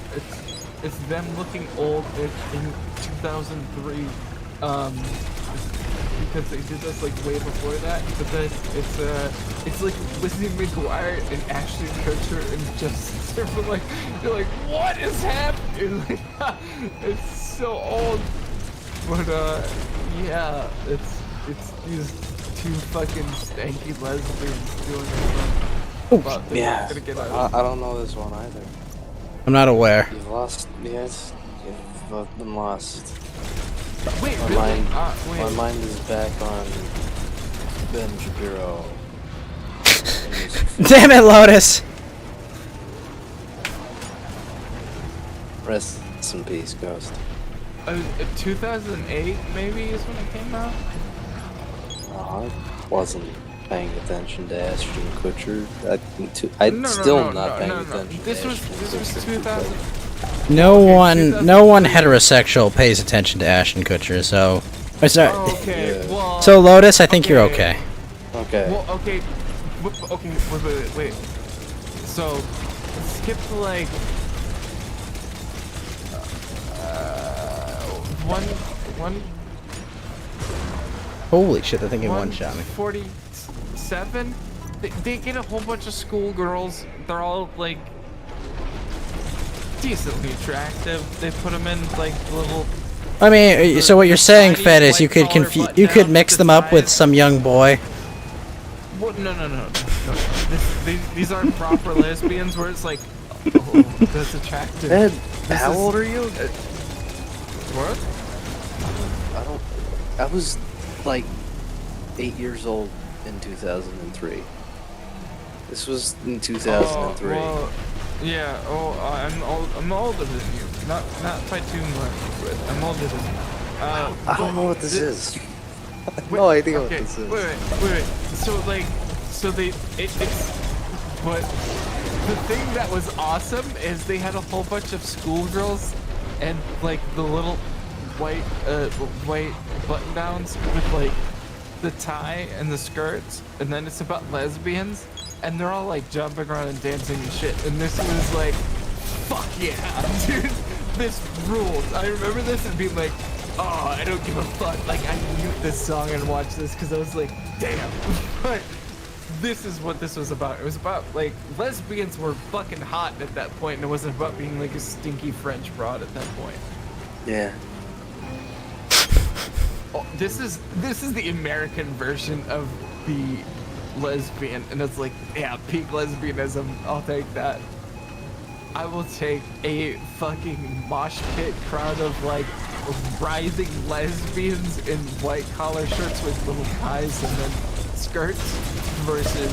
it's them looking old in 2003, because they did this like way before that. But then it's like Lizzie McGuire and Ashton Kutcher and Justice Timberlake. You're like, what is happening? Like, it's so old. But yeah, it's these two fucking stanky lesbians doing it. But they're Yeah, not gonna get out. I don't know this one either. I'm not aware. You've lost. Yes, you've been lost. Wait, my really? mind, Wait. my mind is back on Ben Shapiro. Damn it, Lotus! Rest in peace, Ghost. 2008 maybe is when it came out. I wasn't paying attention to Ashton Kutcher. I'm still not paying attention. This was 2000. No one heterosexual pays attention to Ashton Kutcher, so. Sorry. Okay, well, so Lotus, I think you're okay. Okay. Well, okay, wait. So, skip to like one. Holy shit! I think he one shot me. 47. They get a whole bunch of schoolgirls. They're all like decently attractive. They put them in like little. I mean, so what you're saying, Fed, is you could mix them up with some young boy. What? No. These aren't proper lesbians where it's like Oh, that's attractive. Ed, This how is- old are you? What? I was like 8 years old in 2003. This was in 2003. Well, yeah. I'm older than you. Not by too much, but I'm older than you. I don't know what this is. Wait, No idea what okay, this is. Wait. So it's what the thing that was awesome is they had a whole bunch of schoolgirls and like the little white button downs with like the tie and the skirts, and then it's about lesbians, and they're all like jumping around and dancing and shit. And this was like, fuck yeah, dude, this rules. I remember this and being like, oh, I don't give a fuck. Like I mute this song and watch this because I was like, damn. But this is what this was about. It was about like lesbians were fucking hot at that point, and it wasn't about being like a stinky French broad at that point. Yeah. Oh, this is the American version of the lesbian, and it's like, yeah, peak lesbianism. I'll take that. I will take a fucking mosh pit crowd of like writhing lesbians in white collar shirts with little ties and then skirts versus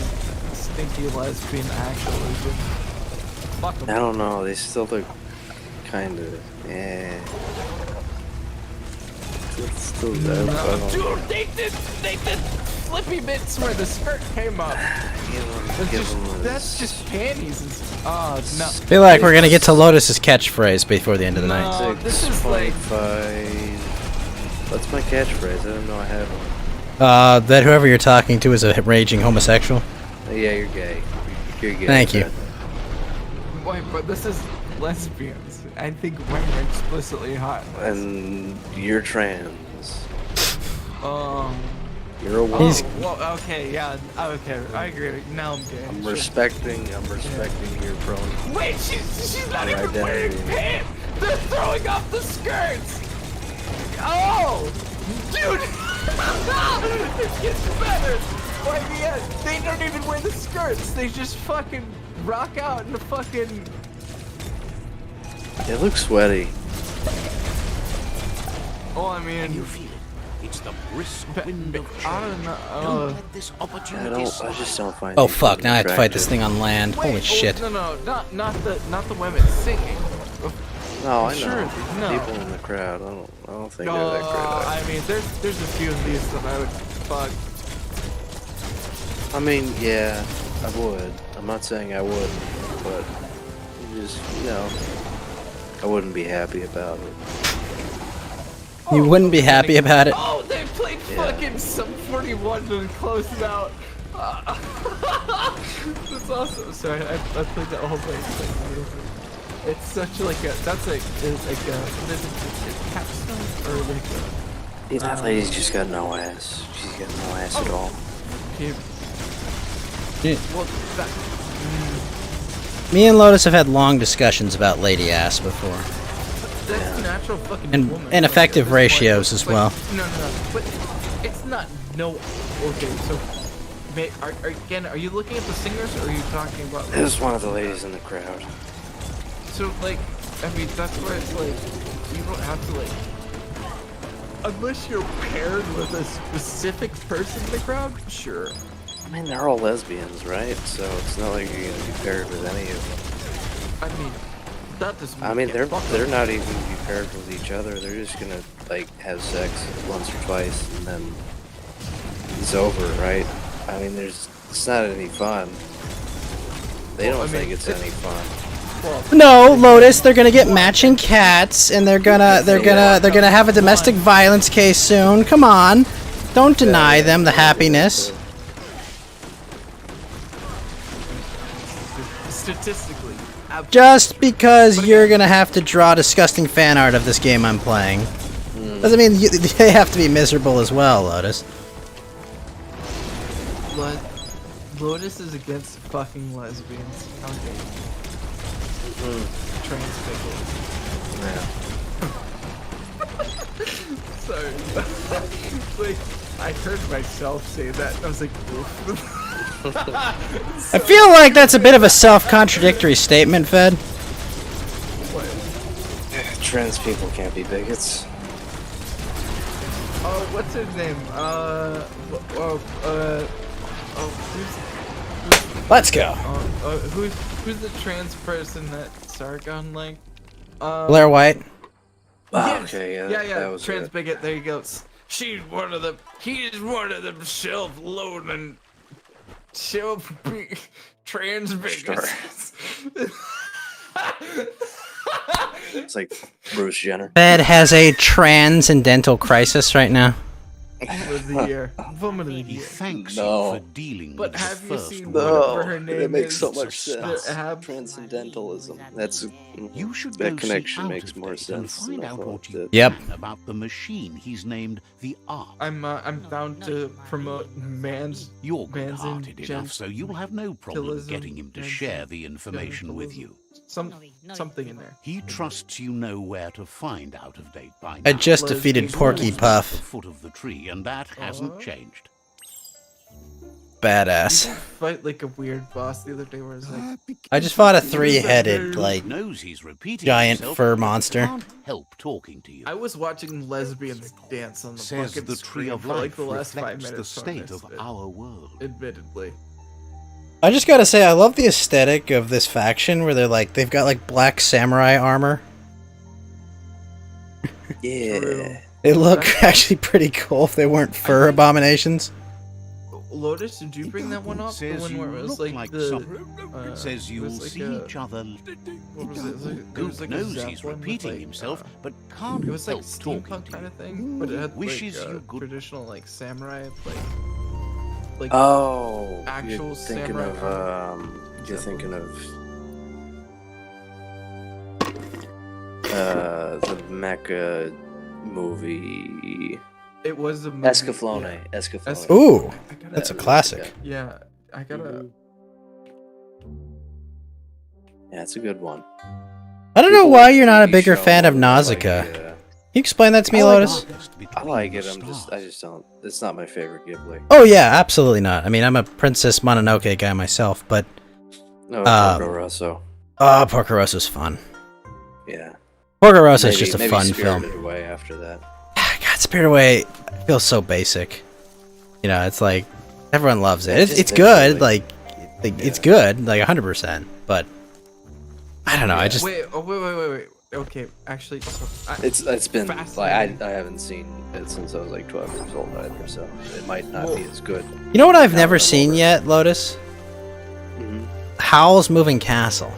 stinky lesbian actual lesbian. Fuck 'em. I don't know. They still look kind of. Yeah. Still dope. No, dude, they did flippy bits where the skirt came up. That's just panties and oh no. I feel like we're gonna get to Lotus's catchphrase before the end of the night. No, this is like 6.5. What's my catchphrase? I don't know I have one. That whoever you're talking to is a raging homosexual. Yeah, you're gay. You're gay. Thank you. wait, but this is lesbians. I think women are explicitly hot. And you're trans. You're a woman. He's- well, okay, yeah, okay, I agree. Now I'm gay. I'm Sure. respecting your pronouns. Wait, she's not Your even wearing identity. pants. They're throwing off the skirts. Oh, dude, it gets better. Like, yeah, they don't even wear the skirts. They just fucking rock out in the fucking. It looks sweaty. Oh, I mean, You feel it. It's the brisk wind of I don't change. know. Don't let this opportunity I slide. just don't find. Oh these fuck! women Now I have to fight this attractive. thing on land. Wait, Holy shit! No, not the women singing. No, I know. Sure, no. People in the crowd. I don't think they're that great. I mean, there's a few of these that I would fuck. I mean, yeah, I would. I'm not saying I wouldn't, but just, I wouldn't be happy about it. You wouldn't be happy about it. Oh, they played fucking Sum 41 and closed it out. That's awesome. Sorry, I played that whole thing. It's such like a what is it, a capstone or like a. That lady's just got no ass. She's got no ass at all. Okay. Yeah. Well, that. Me and Lotus have had long discussions about lady ass before. That's natural fucking And woman. ineffective Like, at this point, ratios as like, well. No. But it's not no. Okay, so. Again, are you looking at the singers or are you talking about? There's one of the ladies in the crowd. So, like, I mean, that's where it's like, you don't have to, like, unless you're paired with a specific person in the crowd, sure. I mean, they're all lesbians, right? So it's not like you're gonna be paired with any of them. I mean, that doesn't I mean, get they're fucked they're up. not even gonna be paired with each other. They're just gonna like have sex once or twice, and then it's over, right? I mean, it's not any fun. They Well, don't I think mean, it's any fun. Well, No, Lotus, they're gonna get matching cats, and they're gonna have a domestic violence case soon. Come on, don't deny them the happiness. statistically, Just because you're gonna have to draw disgusting fan art of this game I'm playing doesn't mean they have to be miserable as well, Lotus. Lotus is against fucking lesbians. How dare you? Trans people. Yeah. Sorry. Like, I heard myself say that, and I was like, oof. I feel like that's a bit of a self-contradictory statement, Fed. Trans people can't be bigots. Oh, what's his name? Let's go. Who's the trans person that Sargon liked? Blair White. Wow, okay, yeah, Yeah, that was trans good. bigot. There you go. He's one of them self-loathing, trans bigots. It's like Bruce Jenner. Fed has a transcendental crisis right now. Of the year. Woman of the year. Thanks No. you for dealing But with have the you first seen one. whatever her name That makes is? so much sense. The Transcendentalism. That's You should that go connection see makes Out of more Date and sense. find than I out thought what it you did. Yep. can about the machine he's named the Ark. I'm down to promote You're man's good-hearted enough, so you'll have no problem gentilism, getting him to man's share the information with you. something in there. He trusts you know where to find Out of Date by now. I just defeated Porky At Puff. the foot of the tree, and that hasn't changed. Badass. Fight like a weird boss the other day where it's like I just fought a three-headed, like, Knows he's repeating giant himself, fur but monster. can't help talking to you. I was watching lesbians dance on the Says fucking the tree screen of for like life the last 5 reflects minutes. the so I state missed of it, our world. admittedly. I just gotta say, I love the aesthetic of this faction where they've got like black samurai armor. Yeah. They look actually pretty cool if they weren't fur abominations. Lotus, did you bring that one up? The Says one you where it was look like like the. some- Says it you'll was like see a- each other. What was it? It was like, there was Goop like a knows he's Zeppelin with, repeating like, himself, but can't It was like help talking steampunk to kind you. of thing, but it had Wishes like you good. traditional like samurai like Oh, actual you're thinking samurai of armor. you're thinking of the Mecha movie. It was a movie. Escaflowne. Yeah. Escaflowne. Ooh, I gotta- that's a classic. Yeah, I gotta. Yeah, it's a good one. I don't know People why like you're the not a TV bigger show fan of more than I like Nausicaa. the, Can you explain that to me, I like Lotus? I like it. I just don't. It's not my favorite Ghibli. Oh yeah, absolutely not. I mean, I'm a Princess Mononoke guy myself, but No, Porco Rosso. Porco Rosso's fun. Yeah. Porco Rosso's just a fun Spirited film. Away after that. God, Spirit Away feels so basic. You know, it's like everyone loves it. Yeah, It's just good, visually. it's good, like 100%. But I don't know. I just Wait. Okay, actually, so It's been like fascinating. I haven't seen it since I was like 12 years old either, so it might not be as good. You know what I've now never that I'm seen older. yet, Lotus? Mhm. Howl's Moving Castle.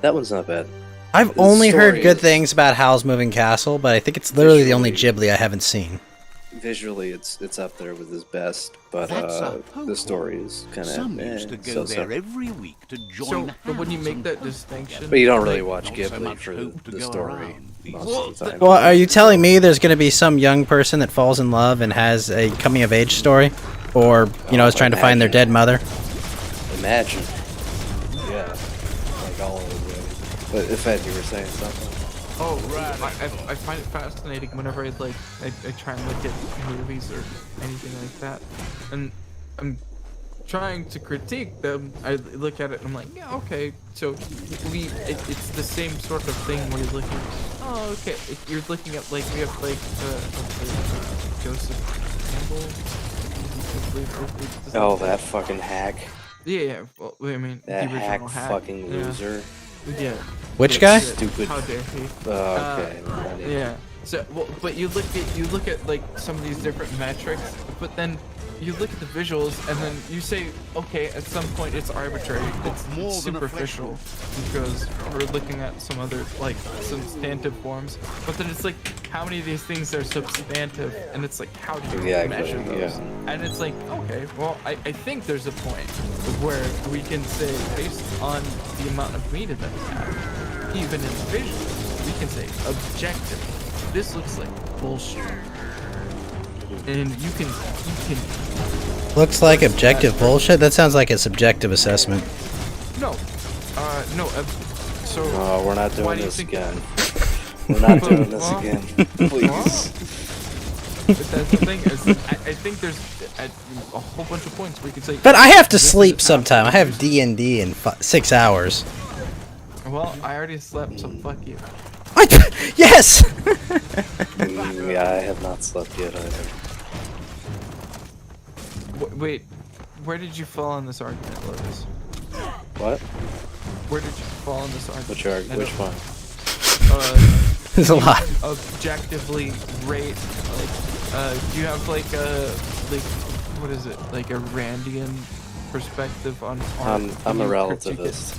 That one's not bad. I've The only heard story good is- things about Howl's Moving Castle, but I think it's literally the only Ghibli I haven't seen. Visually, it's up there with his best, but That's a the story is kind Some of used to go so-so. there every week to join So, but when you hands make and that hunt. distinction, But you don't really like, watch Not so Ghibli much for hope to the go story around. most of the time. Well, are you telling me there's going to be some young person that falls in love and has a coming of age story, or is trying to find their dead mother? Imagine. Yeah. Like all of it. But if Ed, you were saying something. Oh, right. I find it fascinating whenever I try and look at movies or anything like that, and I'm trying to critique them. I look at it and I'm like, yeah, okay. So it's the same sort of thing where you're looking. Oh, okay. You're looking at like we have like Joseph Campbell. Oh, that fucking hack. Yeah. Well, I mean, That the original hack fucking yeah. loser. Yeah. Which Yeah, guy? Stupid. How dare he? Okay. Yeah. So, well, but you look at like some of these different metrics, but then you look at the visuals, and then you say, okay, at some point it's arbitrary, it's More than a superficial, because we're looking at some other like substantive forms. But then it's like, how many of these things are substantive, and it's like, how do you Exactly, measure those? yeah. And it's like, okay, well, I think there's a point where we can say, based on the amount of media that we have, even in the visuals, we can say, objectively, this looks like bullshit. And you can Looks like objective bullshit? That sounds like a subjective assessment. no, so No, we're not why doing do you this think- again. We're not doing this Huh? again. Please. But that's the thing. I think there's a whole bunch of points where you could say. But I have to sleep sometime. I have D&D in 6 hours. Well, I already slept, so fuck you. Yes! Yeah, I have not slept yet either. Wait, where did you fall on this argument, Lotus? What? Where did you fall on this argument? Which one? There's a lot. Objectively rate, like, do you have like a, what is it? Like a Randian perspective on art? I'm a relativist.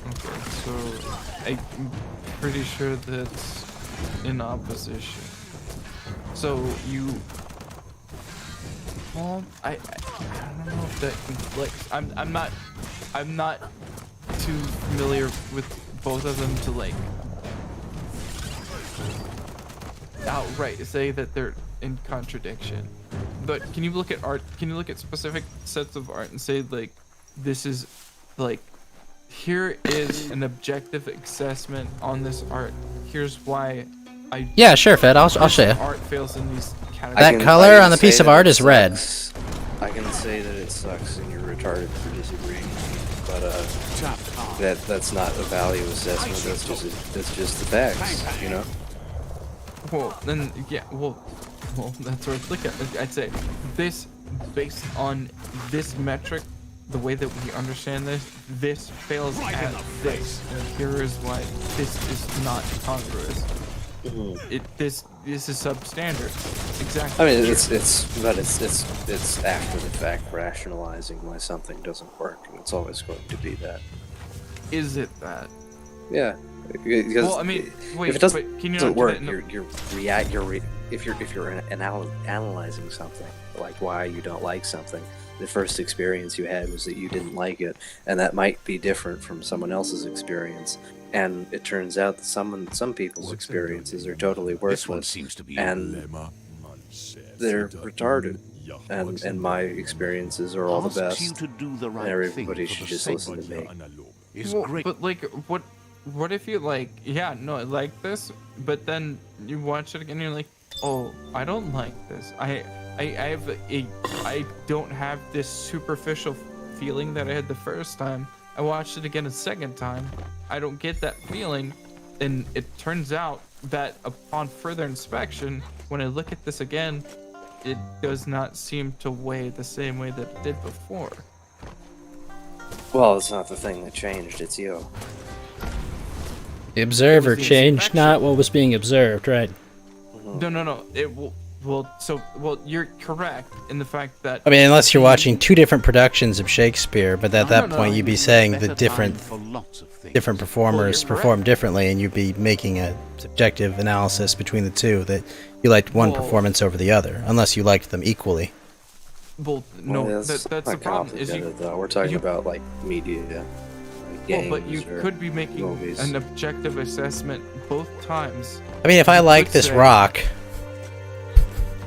Okay, so I'm pretty sure that's in opposition. So you, well, I don't know if that conflicts. I'm not too familiar with both of them to like outright say that they're in contradiction. But can you look at art? Can you look at specific sets of art and say like, this is like, here is an objective assessment on this art. Here's why I. Yeah, sure, Fed. I'll show you. Art fails in these categories. That color on the piece of art is red. I can say that it sucks and you're retarded for disagreeing, but that's not a value assessment. That's just the facts, you know. Well, then yeah. Well, that's where I look at. I'd say this, based on this metric, the way that we understand this fails at this, and here is why this is not congruous. This is substandard. Exactly. I mean, it's after the fact rationalizing why something doesn't work, and it's always going to be that. Is it that? Yeah. Because well, I mean, wait, if it doesn't, can you doesn't work, if you're analyzing something, like why you don't like something, the first experience you had was that you didn't like it, and that might be different from someone else's experience. And it turns out that some people's experiences are totally worthless, and they're retarded. And my experiences are all the best, and everybody should just listen to me. Well, but like, what if you like, yeah, no, I like this, but then you watch it again and you're like, oh, I don't like this. I don't have this superficial feeling that I had the first time. I watched it again a second time. I don't get that feeling, and it turns out that upon further inspection, when I look at this again, it does not seem to weigh the same way that it did before. Well, it's not the thing that changed, it's you. The observer changed, not what was being observed, right? No. It will. Well, you're correct in the fact that. I mean, unless you're watching two different productions of Shakespeare, but at that point you'd be saying the different performers perform differently, and you'd be making a subjective analysis between the two that you liked one performance over the other, unless you liked them equally. Well, no, that's the problem. Is we're talking about like media. Well, but you could be making an objective assessment both times. I mean, if I like this rock.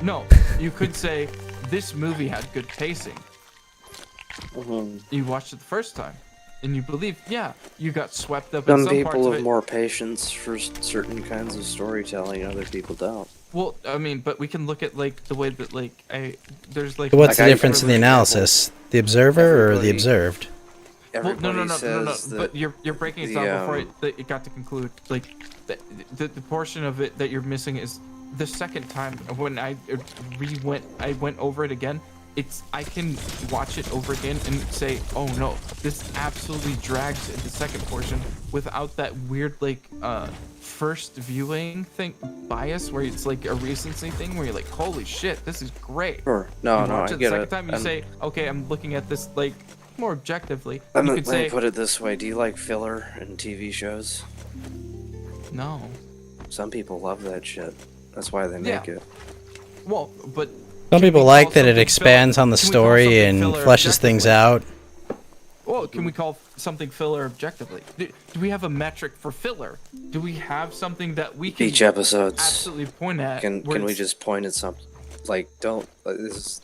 No, you could say this movie had good pacing. You watched it the first time, and you believe, yeah, you got swept up in some parts of it. Some people have more patience for certain kinds of storytelling, other people don't. Well, I mean, but we can look at like the way that like there's like. What's the difference in the analysis? The observer or the observed? Well, no. But you're breaking it down before it got to conclude. Like the portion of it that you're missing is the second time when I went over it again. I can watch it over again and say, oh no, this absolutely drags in the second portion without that weird like first viewing thing bias where it's like a recency thing where you're like, holy shit, this is great. Sure. No, I get it. The second time you say, okay, I'm looking at this like more objectively. Let me put it this way: do you like filler in TV shows? No. Some people love that shit. That's why they make it. Well, but some people like that it expands on the story and fleshes things out. Well, can we call something filler objectively? Do we have a metric for filler? Do we have something that we can each episodes absolutely point at? Can we just point at something? Like, don't. This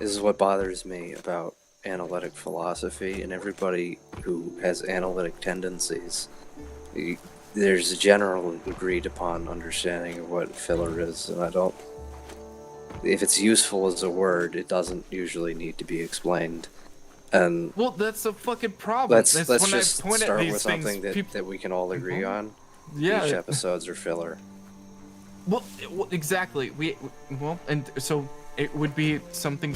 is what bothers me about analytic philosophy, and everybody who has analytic tendencies. there's a general agreed upon understanding of what filler is, and I don't. If it's useful as a word, it doesn't usually need to be explained. And well, that's a fucking problem. let's when just I point start at these with something things, that we can all agree on. Yeah. Each episodes are filler. Well, exactly. And so it would be something.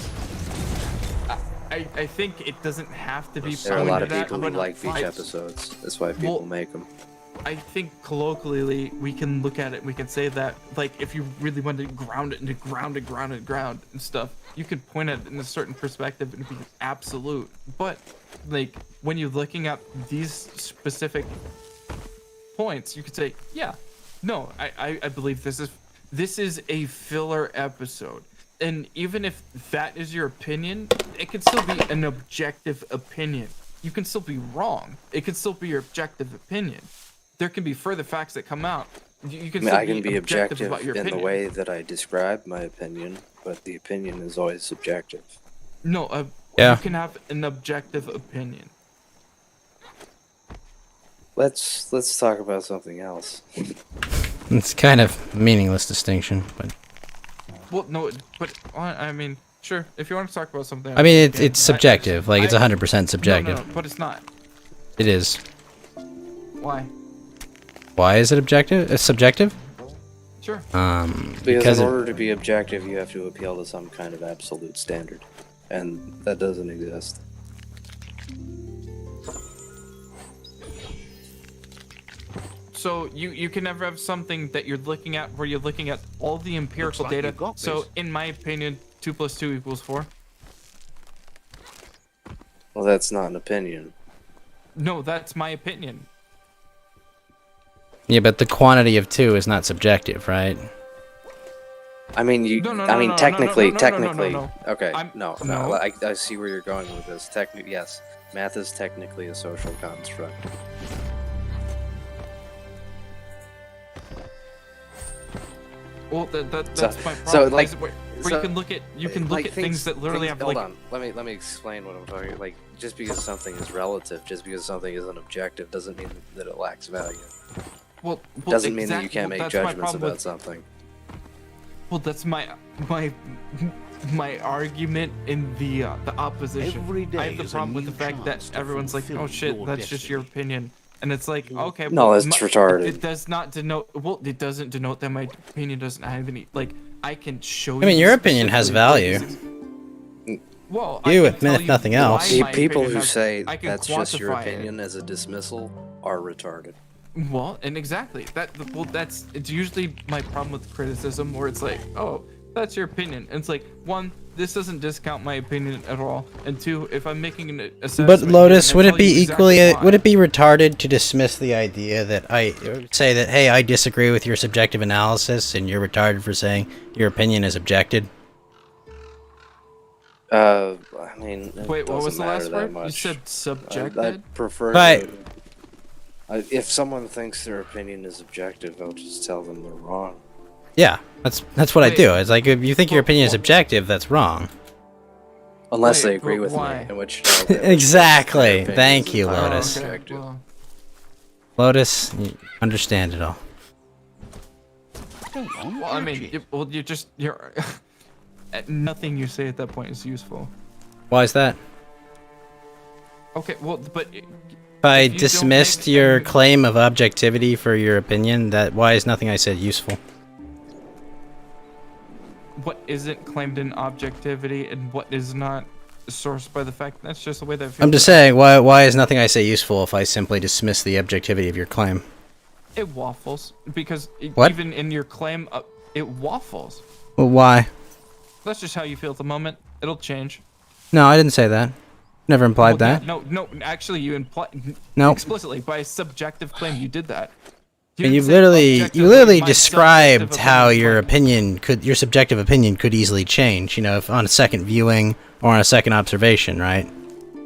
I think it doesn't have to be. There are a lot of pointed people at, who like beach episodes. That's why people make them. I think colloquially we can look at it and we can say that, like, if you really want to ground it into ground and stuff, you can point at it in a certain perspective and be absolute. But like when you're looking at these specific points, you could say, yeah, no, I believe this is a filler episode. And even if that is your opinion, it can still be an objective opinion. You can still be wrong. It can still be your objective opinion. There can be further facts that come out. You can I can be objective objective about your in opinion. the way that I describe my opinion, but the opinion is always subjective. No, Yeah. you can have an objective opinion. Let's talk about something else. It's kind of meaningless distinction, but Well, no, but I mean, sure. If you want to talk about something, I mean you can. it's subjective. Like it's 100% subjective. No, but it's not. It is. Why? Why is it objective? It's subjective? Sure. Because in order to be objective, you have to appeal to some kind of absolute standard, and that doesn't exist. So you can never have something that you're looking at where you're looking at all the empirical Looks like data. you got So this. in my opinion, 2 + 2 = 4. Well, that's not an opinion. No, that's my opinion. Yeah, but the quantity of 2 is not subjective, right? I mean, technically. Okay, No. I see where you're going with this. Yes, math is technically a social construct. Well, that's my problem. So, like, where you can look at things that literally have Hold like. on, let me explain what I'm talking. Like, just because something is relative, just because something isn't objective, doesn't mean that it lacks value. Well, doesn't mean that you can't well, make that's my judgments problem about with- something. Well, that's my argument in the opposition. Every day I have the is a problem with the new fact that chance to everyone's like, fulfill "Oh shit, your that's just your opinion," and it's like, okay. No, well, that's retarded. It does not denote. Well, it doesn't denote that my opinion doesn't have any. Like, I can show you. I mean, your opinion has specifically value. Well, You, I if can tell nothing you else. why my People opinion who has- say I can that's just your quantify it. opinion as a dismissal are retarded. Well, and exactly it's usually my problem with criticism, where it's like, oh, that's your opinion, and it's like, one, this doesn't discount my opinion at all, and two, if I'm making an assessment. But Lotus, here, would and I it tell you be exactly equally why- would it be retarded to dismiss the idea that I say that, hey, I disagree with your subjective analysis and you're retarded for saying your opinion is objected? I mean, it Wait, what was doesn't the matter last that word? You much. said subjected? I'd prefer Right. if someone thinks their opinion is objective, I'll just tell them they're wrong. Yeah, that's what I Wait. do. It's like, if you think your opinion is objective, that's wrong. Unless Wait, they agree but with why? me, in which case their Exactly. opinion Thank is you, entirely Lotus. okay, subjective. well, Lotus, you understand it all. Go on, well, I mean, Bridget. you're nothing you say at that point is useful. Why is that? Okay, well, but If I if you don't dismissed make your any- claim of objectivity for your opinion, why is nothing I said useful? what isn't claimed in objectivity and what is not sourced by the fact, that's just the way that feels. I'm just saying, why is nothing I say useful if I simply dismiss the objectivity of your claim? It waffles because What? even in your claim, it waffles. Well, why? That's just how you feel at the moment. It'll change. No, I didn't say that. Never implied Well, yeah, that. no. Actually, you implied Nope. explicitly by a subjective claim. You did that. And didn't you say literally objectively, my described subjective how your opinion your subjective opinion could easily change, you know, if on a second viewing or on a second observation, right?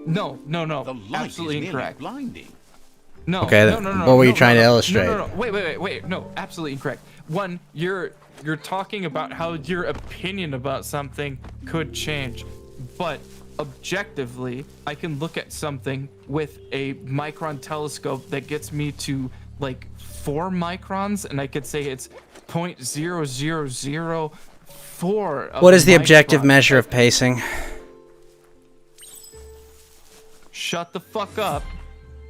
No, The light absolutely is nearly incorrect. blinding. No. Okay, no, then no, no, what were you no, trying no, to no, illustrate? No. Wait. No, absolutely incorrect. One, you're talking about how your opinion about something could change, but objectively, I can look at something with a micron telescope that gets me to like 4 microns, and I could say it's 0.0004. What is the objective measure of pacing? Shut the fuck up.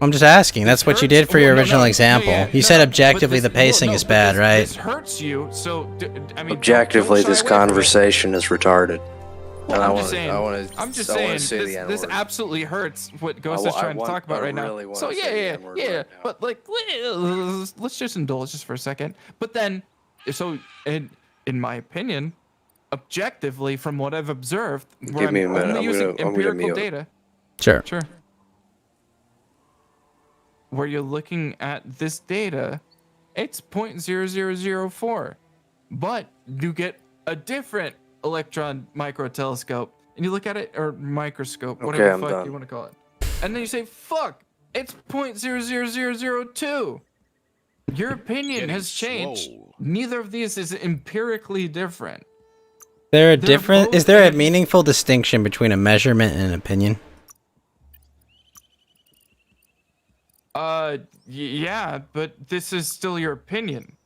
I'm just asking. That's what you did for your original example. You said objectively the pacing is bad, right? This hurts you, so I mean. Objectively, this conversation is retarded. Well, And I'm I just saying. I'm just saying. This absolutely hurts what Ghost is trying to talk about right now. So yeah. But like, let's just indulge just for a second. But then, so in my opinion, objectively, from what I've observed, Give me a minute. only using I'm gonna empirical mute. data. Sure. Where you're looking at this data, it's 0.0004, but you get a different electron micro telescope, and you look at it, or microscope, whatever I'm the fuck done. you want to call it, and then you say, "Fuck, it's 0.00002." Your opinion has changed. Neither of these is empirically different. Is there a meaningful distinction between a measurement and an opinion? Yeah, but this is still your opinion.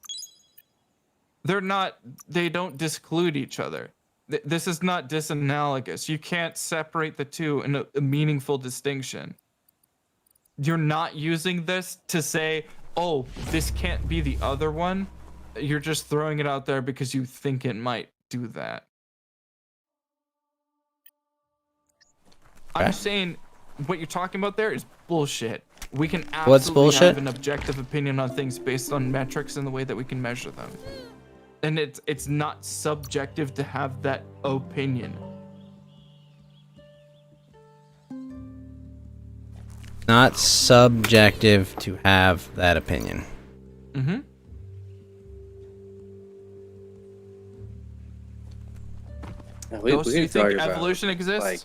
They don't disclude each other. This is not disanalogous. You can't separate the two in a meaningful distinction. You're not using this to say, oh, this can't be the other one. You're just throwing it out there because you think it might do that. I'm saying what you're talking about there is bullshit. We can What's absolutely bullshit? have an objective opinion on things based on metrics and the way that we can measure them. And it's not subjective to have that opinion. Not subjective to have that opinion. Mm-hmm. We Ghost, do can you think talk about, evolution exists? like,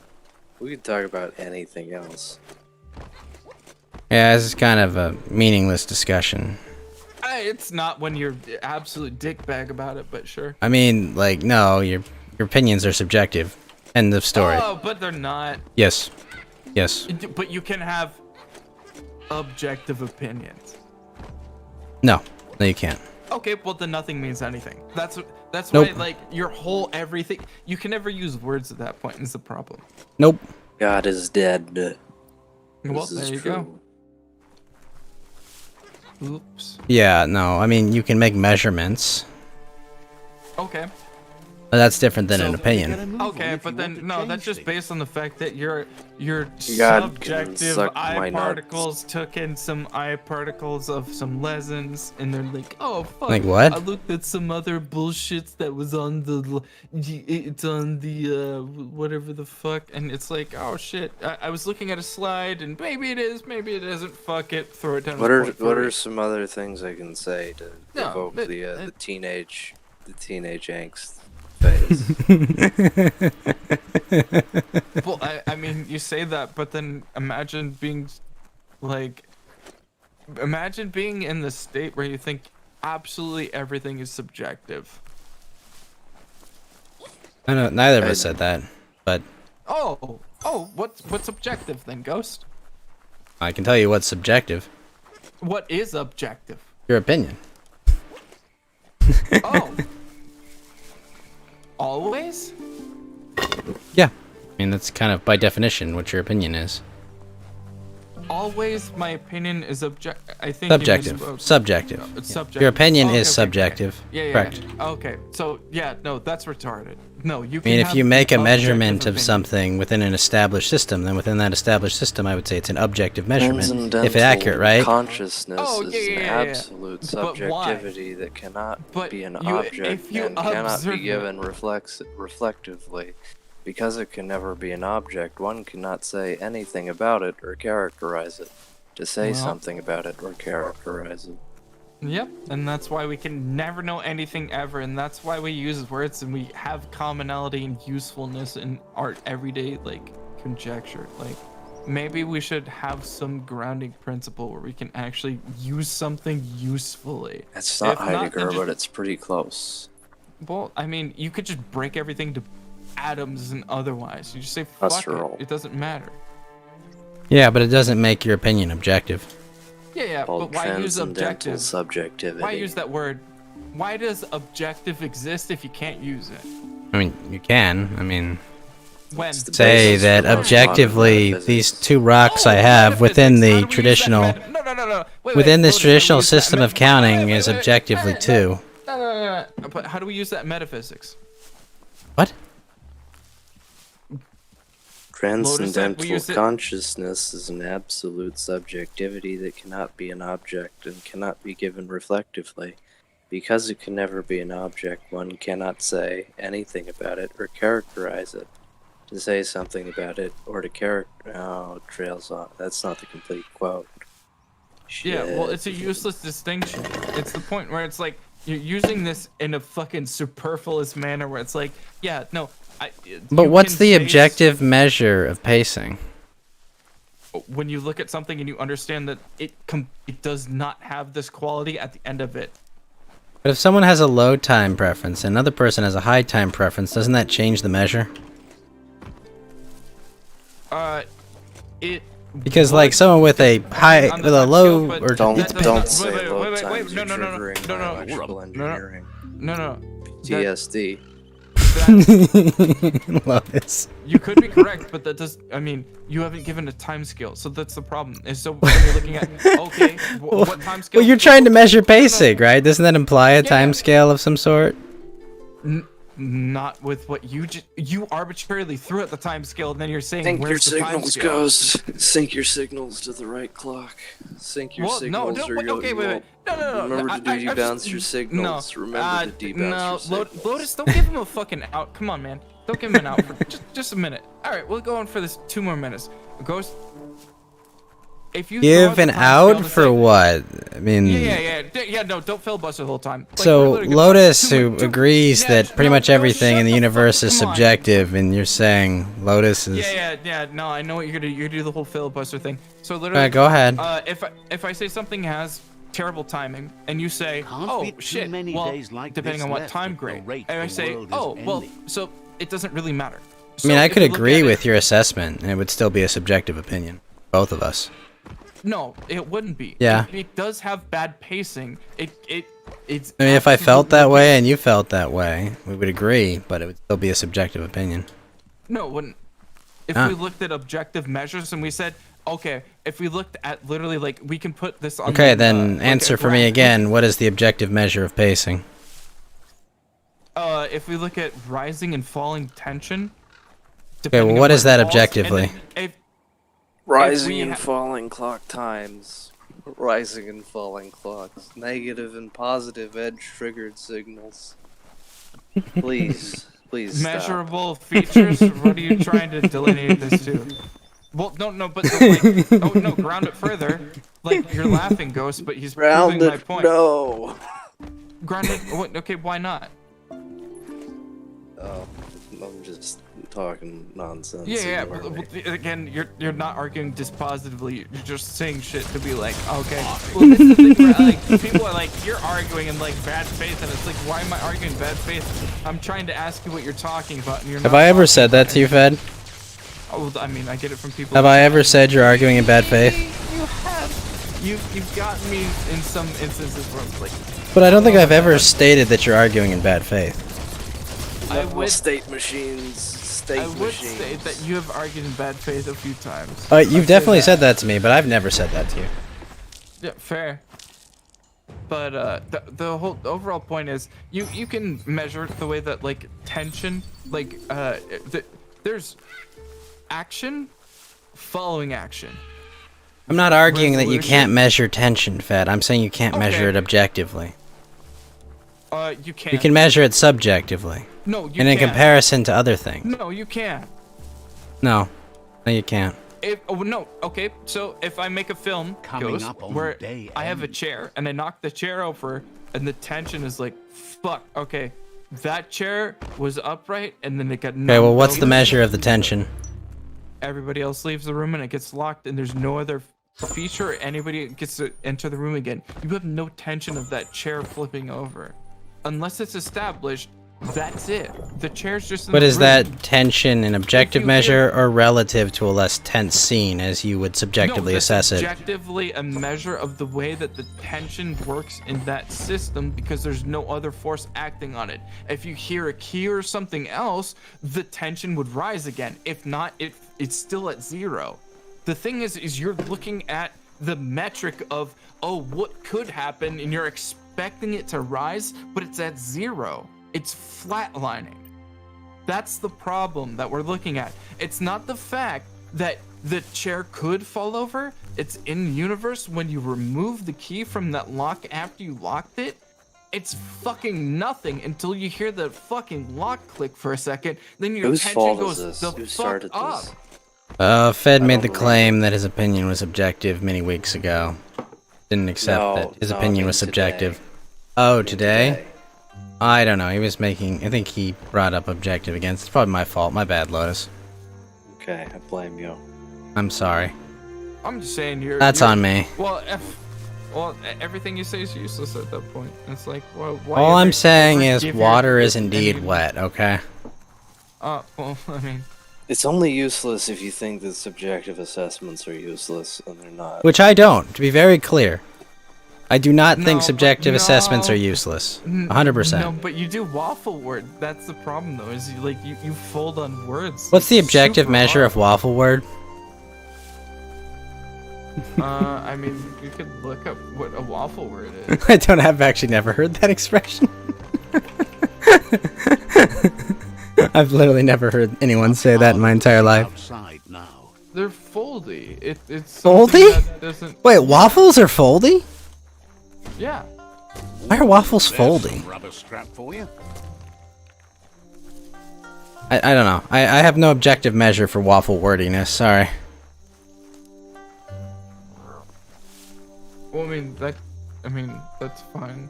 we can talk about anything else. Yeah, this is kind of a meaningless discussion. It's not when you're absolute dickbag about it, but sure. I mean, like, no, your opinions are subjective. End of story. Oh, but they're not. Yes. Yes. But you can have objective opinions. No, you can't. Okay, well then nothing means anything. That's Nope. why, like, your whole everything, you can never use words at that point is the problem. Nope. God is dead. Well, This is there you true. go. Oops. Yeah, no, I mean, you can make measurements. Okay. But that's different than an opinion. Okay, but then no, that's just based on the fact that your God can subjective suck my eye nuts. particles took in some eye particles of some lessons, and they're like, oh fuck. Like what? I looked at some other bullshits that was on it's on the whatever the fuck, and it's like, oh shit. I was looking at a slide, and maybe it is, maybe it isn't. Fuck it, throw it down. What are some other things I can say to No, evoke but- the teenage angst phase? Well, I mean, you say that, but then imagine being in the state where you think absolutely everything is subjective. I know neither of us said that, but Oh, what's objective then, Ghost? I can tell you what's subjective. What is objective? Your opinion. Oh. Always? Yeah. I mean, that's kind of by definition what your opinion is. Always, my opinion is I think you Subjective. misspoke. Subjective. It's Yeah. subjective. Your opinion Okay, is okay, subjective. okay. Yeah. Correct. Okay. So yeah, no, that's retarded. No, you I can mean, if have you make a objective measurement of opinion. something within an established system, then within that established system, I would say it's an objective measurement. Transcendental If it's accurate, right? Consciousness Oh, is yeah, an yeah, yeah. absolute But why? subjectivity that cannot But be an you- object if you and cannot observe be given reflectively. Because it can never be an object, one cannot say anything about it or characterize it. To say Well- something about it or characterize it. Yep, and that's why we can never know anything ever, and that's why we use words and we have commonality and usefulness in our everyday conjecture. Maybe we should have some grounding principle where we can actually use something usefully. It's not If not, Heidegger, then just- but it's pretty close. Well, I mean, you could just break everything to atoms and otherwise. You just say fuck Astral. it. It doesn't matter. Yeah, but it doesn't make your opinion objective. Yeah, called but why use transcendental objective? subjectivity. Why use that word? Why does objective exist if you can't use it? I mean, you can. I mean, When? say that objectively, these two rocks I have within the traditional, within this traditional system of counting is objectively 2. No. But how do we use that in metaphysics? What? Transcendental consciousness is an absolute subjectivity that cannot be an object and cannot be given reflectively. Because it can never be an object, one cannot say anything about it or characterize it. To say something about it or to trails off. That's not the complete quote. Yeah, well, it's a useless distinction. It's the point where it's like you're using this in a fucking superfluous manner where it's like, yeah, no. But what's the objective measure of pacing? When you look at something and you understand that it does not have this quality at the end of it. But if someone has a low time preference and another person has a high time preference, doesn't that change the measure? Because like someone with a low or don't say low times. You're triggering my electrical engineering. No. TSD. Lotus. You could be correct, but that does. I mean, you haven't given a time scale, so that's the problem. And so when you're looking at okay, what time scale? Well, you're trying to measure pacing, right? Doesn't that imply a time scale of some sort? Not with what you arbitrarily threw at the time scale, and then you're saying Sync your where's the time signals scale? goes. Sync your signals to the right clock. Sync your signals or you'll wait. No. Remember to debounce your signals. Remember to debounce your signals. Lotus, don't give him a fucking out. Come on, man. Don't give him an out for just a minute. All right, we'll go on for this 2 more minutes. Ghost. If you give an out for what? I mean. Yeah. No, don't filibuster the whole time. Like, so Lotus, who agrees that pretty much everything in the universe is subjective, and you're saying Lotus is. Yeah. No, I know what you're gonna do. You're gonna do the whole filibuster thing. So literally. Go ahead. If I say something has terrible timing, and you say, oh shit, well, depending on what time grade, and I say, oh well, so it doesn't really matter. I mean, I could agree with your assessment, and it would still be a subjective opinion, both of us. No, it wouldn't be. Yeah. It does have bad pacing. It's. I mean, if I felt that way and you felt that way, we would agree, but it would still be a subjective opinion. No, it wouldn't. If we looked at objective measures and we said, okay, if we looked at literally like we can put this on. Okay, then answer for me again. What is the objective measure of pacing? If we look at rising and falling tension. Okay, well, what is that objectively? Rising and falling clock times. Rising and falling clocks. Negative and positive edge triggered signals. Please Measurable features? What are you trying to delineate this to? Well, no, but like, ground it further. Like, you're laughing, Ghost, but he's proving my point. No. Ground it. Okay, why not? I'm just talking nonsense. Yeah. Again, you're not arguing dispositively. You're just saying shit to be like, okay. Well, this is the thing where, like, people are like, you're arguing in like bad faith, and it's like, why am I arguing in bad faith? I'm trying to ask you what you're talking about, and you're not. Have I ever said that to you, Fed? Oh, I mean, I get it from people. Have I ever said you're arguing in bad faith? You have. You've gotten me in some instances where it's like. But I don't think I've ever stated that you're arguing in bad faith. I would state machines. I would state that you have argued in bad faith a few times. You've definitely said that to me, but I've never said that to you. Yeah, fair. But the overall point is you can measure the way that like tension, like there's action following action. I'm not arguing that you can't measure tension, Fed. I'm saying you can't measure it objectively. You can. You can measure it subjectively. No, you can't. And in comparison to other things. No, you can't. No, you can't. No, okay, so if I make a film, Ghost, where I have a chair, and I knock the chair over, and the tension is like, fuck, okay, that chair was upright, and then it got knocked Okay, well, what's the over. measure of the tension? Everybody else leaves the room, and it gets locked, and there's no other feature, anybody gets to enter the room again. You have no tension of that chair flipping over. Unless it's established That's it. The chair's just in But the is room. that tension an objective you measure or relative to a less tense scene as you would subjectively no, assess it? Objectively a measure of the way that the tension works in that system because there's no other force acting on it. If you hear a key or something else, the tension would rise again. If not, it's still at 0. The thing is you're looking at the metric of, oh, what could happen, and you're expecting it to rise, but it's at 0. It's flatlining. That's the problem that we're looking at. It's not the fact that the chair could fall over. It's in universe when you remove the key from that lock after you locked it. It's fucking nothing until you hear the fucking lock click for a second. Then your Whose tension fault goes is this? the Who fuck started up. this? Fed made don't the believe claim that his opinion was objective many weeks ago. Didn't accept No, that his no, I opinion mean was today. subjective. Oh, I mean today? I don't know. He was making. I think he brought up objective against. It's probably my fault. My bad, Lotus. Okay, I blame you. I'm sorry. I'm just saying you're. That's on me. Well, everything you say is useless at that point. It's like, well, why All I'm ever saying is give your water is indeed opinion? wet. Okay. Well, I mean, It's only useless if you think that subjective assessments are useless, and they're not. Which I don't. To be very clear, I do not think No, subjective but assessments no. are useless. No, 100%. but you do waffle word. That's the problem, though. Is you fold on words. What's the It's objective super measure hard. of waffle word? I mean, you could look up what a waffle word is. I don't have actually never heard that expression. I've literally never heard anyone say that in my entire life. Outside now. They're foldy. It's Foldy? something that doesn't. Wait, waffles are foldy? Yeah. Why are waffles There's foldy? some rubber strap for you. I don't know. I have no objective measure for waffle wordiness. Sorry. Well, I mean that's fine.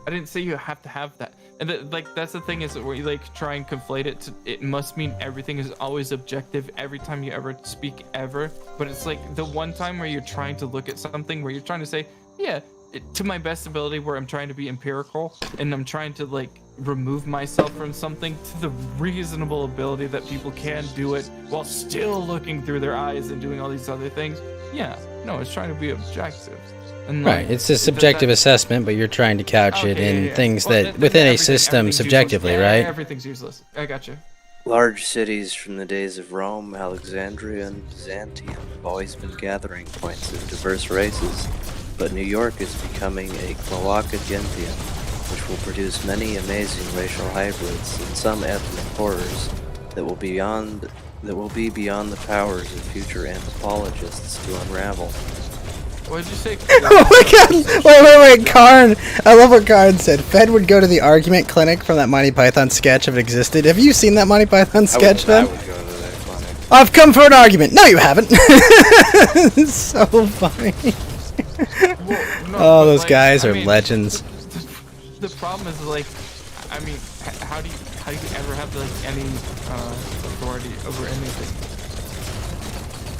I didn't say you have to have that. And that's the thing is that where you like try and conflate it to, it must mean everything is always objective every time you ever speak ever. But it's like the one time where you're trying to look at something where you're trying to say, yeah, to my best ability, where I'm trying to be empirical and I'm trying to like remove myself from something to the reasonable ability that people can do it while still looking through their eyes and doing all these other things. Yeah, no, it's trying to be objective. And Right, it's a subjective assessment, but you're trying to couch it in things that within a system subjectively, right? Everything's useless. I got you. Large cities from the days of Rome, Alexandria, and Byzantium have always been gathering points of diverse races, but New York is becoming a cloaca gentium, which will produce many amazing racial hybrids and some ethnic horrors that will be beyond the powers of future anthropologists to unravel. What did you say? Oh my god! Wait, Karn! I love what Karn said. Fed would go to the argument clinic from that Monty Python sketch if it existed. Have you seen that Monty Python sketch, I then? would go to that clinic. I've come for an argument! No, you haven't! It's so funny. Oh, those guys are legends. The problem is like, I mean, how do you ever have like any authority over anything?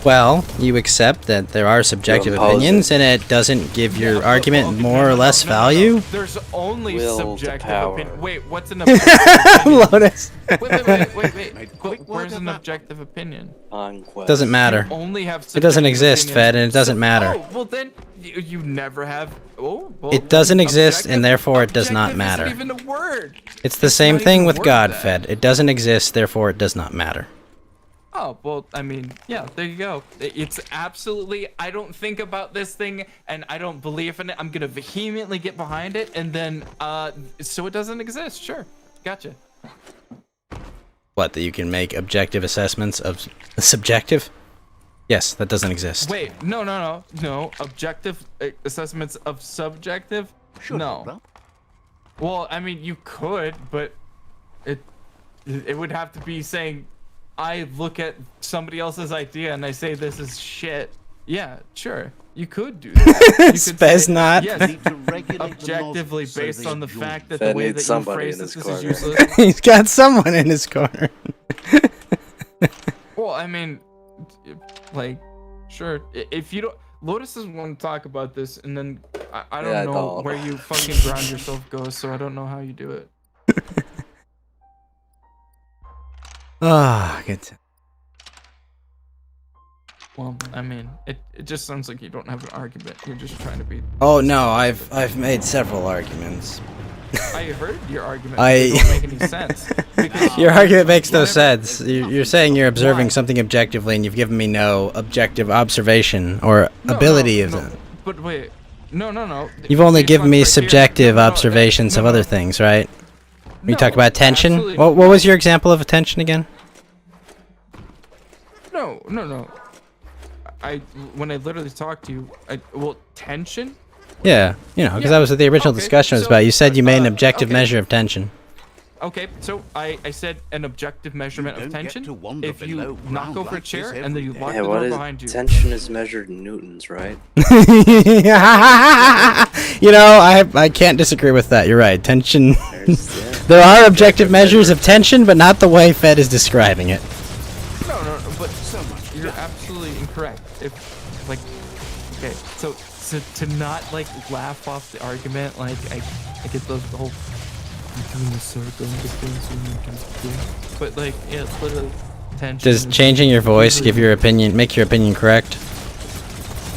Well, you accept that there are subjective You impose opinions, and it doesn't give your argument more or less value? There's only Will to subjective power. opinion. Wait, what's an objective opinion? Lotus. Wait. Where's an objective opinion? Conquest. Doesn't matter. You only have It doesn't subjective exist, opinions. Fed, and it doesn't matter. Oh, well then you never have. Oh, well, It doesn't exist, objective- and therefore it does not objective matter. Isn't even a word. It's the same not thing even with word God, that. Fed. It doesn't exist, therefore it does not matter. Oh, well, I mean, yeah, there you go. It's absolutely, I don't think about this thing and I don't believe in it. I'm going to vehemently get behind it and then, so it doesn't exist. Sure. Gotcha. What, that you can make objective assessments of subjective? Yes, that doesn't exist. Wait, no. Objective assessments of subjective? No. Well, I mean, you could, but it would have to be saying, I look at somebody else's idea and I say this is shit. Yeah, sure. You could do that. You could Spez say, not. Yes, objectively based on the fact that the Fed way needs that you somebody phrase in this his is corner. useless. He's got someone in his corner. Well, I mean, like, sure. If you don't, Lotus doesn't want to talk about this, and then I don't Yeah, I know don't. where you fucking ground yourself goes, so I don't know how you do it. Ah, good. Well, I mean, it just sounds like you don't have an argument. You're just trying to be. Oh no, I've made several arguments. I heard your argument. They don't make any sense. Your argument makes no sense. You're saying you're observing something objectively, and you've given me no objective observation or ability of it. But wait, no. You've only given me subjective observations of other things, right? You talk about tension. What was your example of attention again? No. When I literally talked to you, tension. Yeah, you know, because that was what the original discussion was about. You said you made an objective measure of tension. Okay, so I said an objective measurement of tension. If you knock over a chair and then you lock the door behind you. Tension is measured in newtons, right? You know, I can't disagree with that. You're right. Tension. There are objective measures of tension, but not the way Fed is describing it. No, but you're absolutely incorrect. Okay, so to not like laugh off the argument, like I get the whole doing the circle but like yeah, it's literally tension. Does changing your voice make your opinion correct?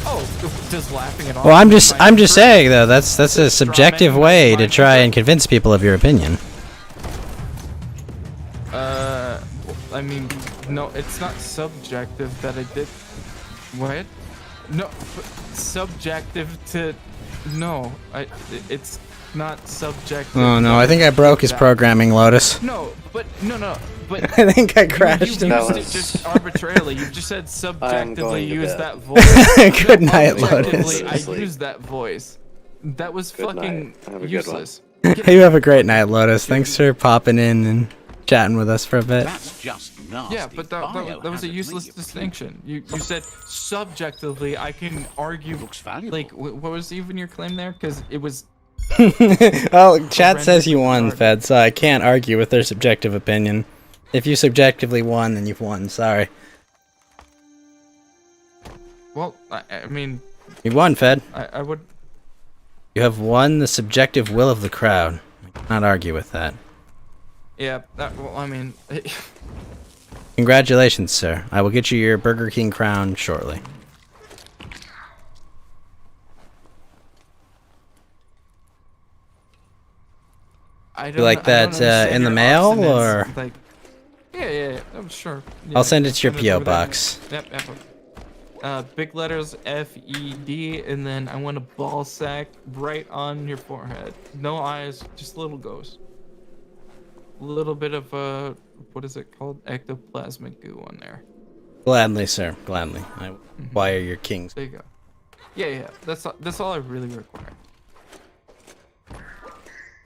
Oh, does laughing at all? Well, I'm just saying though, that's a subjective way to try and convince people of your opinion. I mean, no, it's not subjective that I did. What? No, subjective to. No, it's not subjective. Oh no, I think I broke his programming, Lotus. No, but. I think I crashed. You used it just arbitrarily. You just said subjectively use that voice. Good night, Lotus. I used that voice. That was fucking useless. You have a great night, Lotus. Thanks for popping in and chatting with us for a bit. That's just nasty. Yeah, but that was a useless distinction. You said subjectively I can argue. Looks valuable. Like, what was even your claim there? Because it was. Well, chat says you won, Fed, so I can't argue with their subjective opinion. If you subjectively won, then you've won. Sorry. Well, I mean. You won, Fed. I would. You have won the subjective will of the crowd. I cannot argue with that. Yeah, well, I mean... Congratulations, sir. I will get you your Burger King crown shortly. You like that in the mail, or...? Like, yeah, I'm sure. Yeah, I'll send it to your P.O. box. Yep. Big letters F-E-D, and then I want a ball sack right on your forehead. No eyes, just little ghost. A little bit of what is it called? Ectoplasmic goo on there. Gladly, sir. Gladly. I require your kings. There you go. Yeah. That's all I really require.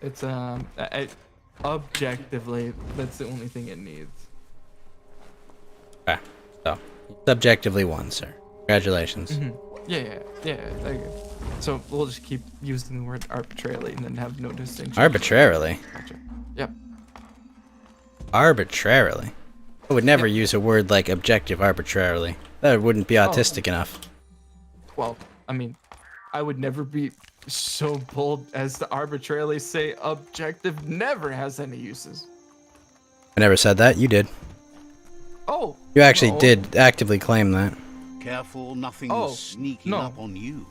It's objectively, that's the only thing it needs. Okay. So, subjectively won, sir. Congratulations. Yeah. There you go. So we'll just keep using the word arbitrarily and then have no distinction. Arbitrarily? Gotcha. Yep. Arbitrarily? I would never use a word like objective arbitrarily. That wouldn't be autistic enough. Well, I mean, I would never be so bold as to arbitrarily say objective never has any uses. I never said that. You did. Oh. You actually did actively claim that. Careful, nothing's sneaking up on you.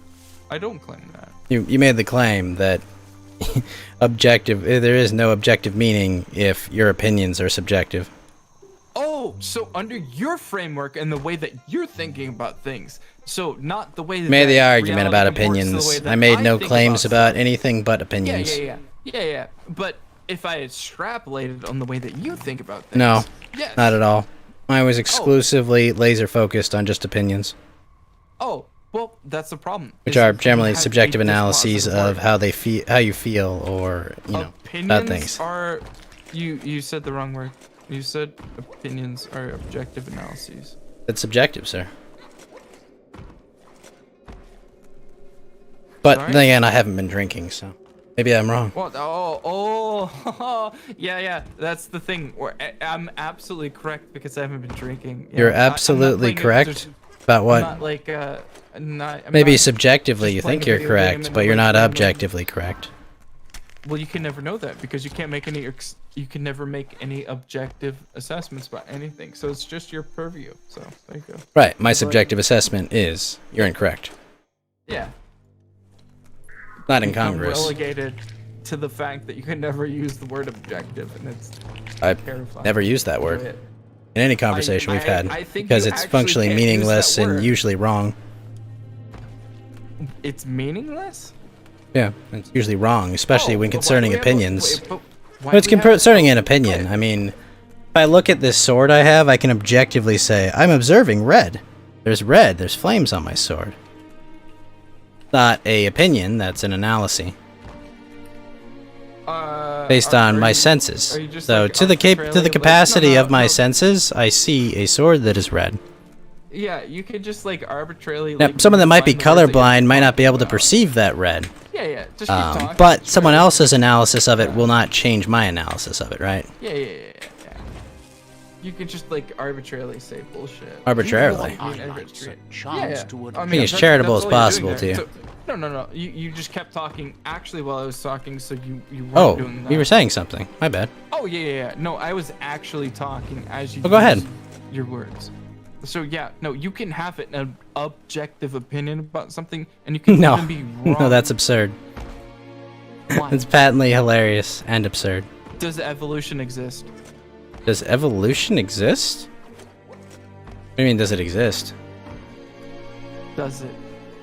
I don't claim that. You made the claim that there is no objective meaning if your opinions are subjective. Oh, so under your framework and the way that you're thinking about things, so not the way that You made the argument reality about comports to the opinions. way that I made no think claims about about anything but opinions. Yeah. But if I extrapolated on the way that you think about things, No, yes. not at all. I was exclusively laser focused on just opinions, Oh, well, that's the problem. which is are you generally have subjective a analyses dispositive of word. how you feel, or Opinions bad things. are you said the wrong word. You said opinions are objective analyses. It's subjective, sir. But Sorry? then again, I haven't been drinking, so maybe I'm wrong. Well, yeah. That's the thing. I'm absolutely correct because I haven't been drinking. You're absolutely correct about what? I'm not like I'm Maybe not subjectively you just playing think a you're video game correct, and but I'm you're like not playing objectively correct. Well, you can never know that because you can't make any. You can never make any objective assessments about anything. So it's just your purview. So there you go. Right. My subjective assessment is you're incorrect. Yeah. Not Become incongruous. Relegated to the fact that you can never use the word objective, and it's I've terrifying. never used that word in any conversation we've had I think because you it's actually functionally can't use that meaningless and word. usually wrong. It's meaningless? Yeah, it's usually wrong, especially when concerning do we have a- opinions. wait, but why Well, it's do we have- concerning an opinion. I mean, if I look at this sword I have, I can objectively say, I'm observing red. There's red, there's flames on my sword. Not a opinion, that's an analysis. Based on my senses. So to the capacity of my senses, I see a sword that is red. Yeah, you could just like arbitrarily. Now, like, someone that might be find the words that colorblind might not be able to perceive that red. Yeah, just keep talking. But someone else's analysis of it will not change my analysis of it, right? Yeah. You could just like arbitrarily say bullshit. Arbitrarily. I mean, I mean, as charitable as possible to you. So, no. You just kept talking actually while I was talking, so you weren't Oh, doing that. you were saying something. My bad. Oh yeah. No, I was actually talking as you. Oh, go ahead. used Your words. So yeah, no, you can have an objective opinion about something, and you can No, even be wrong. no, that's absurd. Why? It's patently hilarious and absurd. Does evolution exist? Does evolution exist? What do you mean, does it exist? Does it?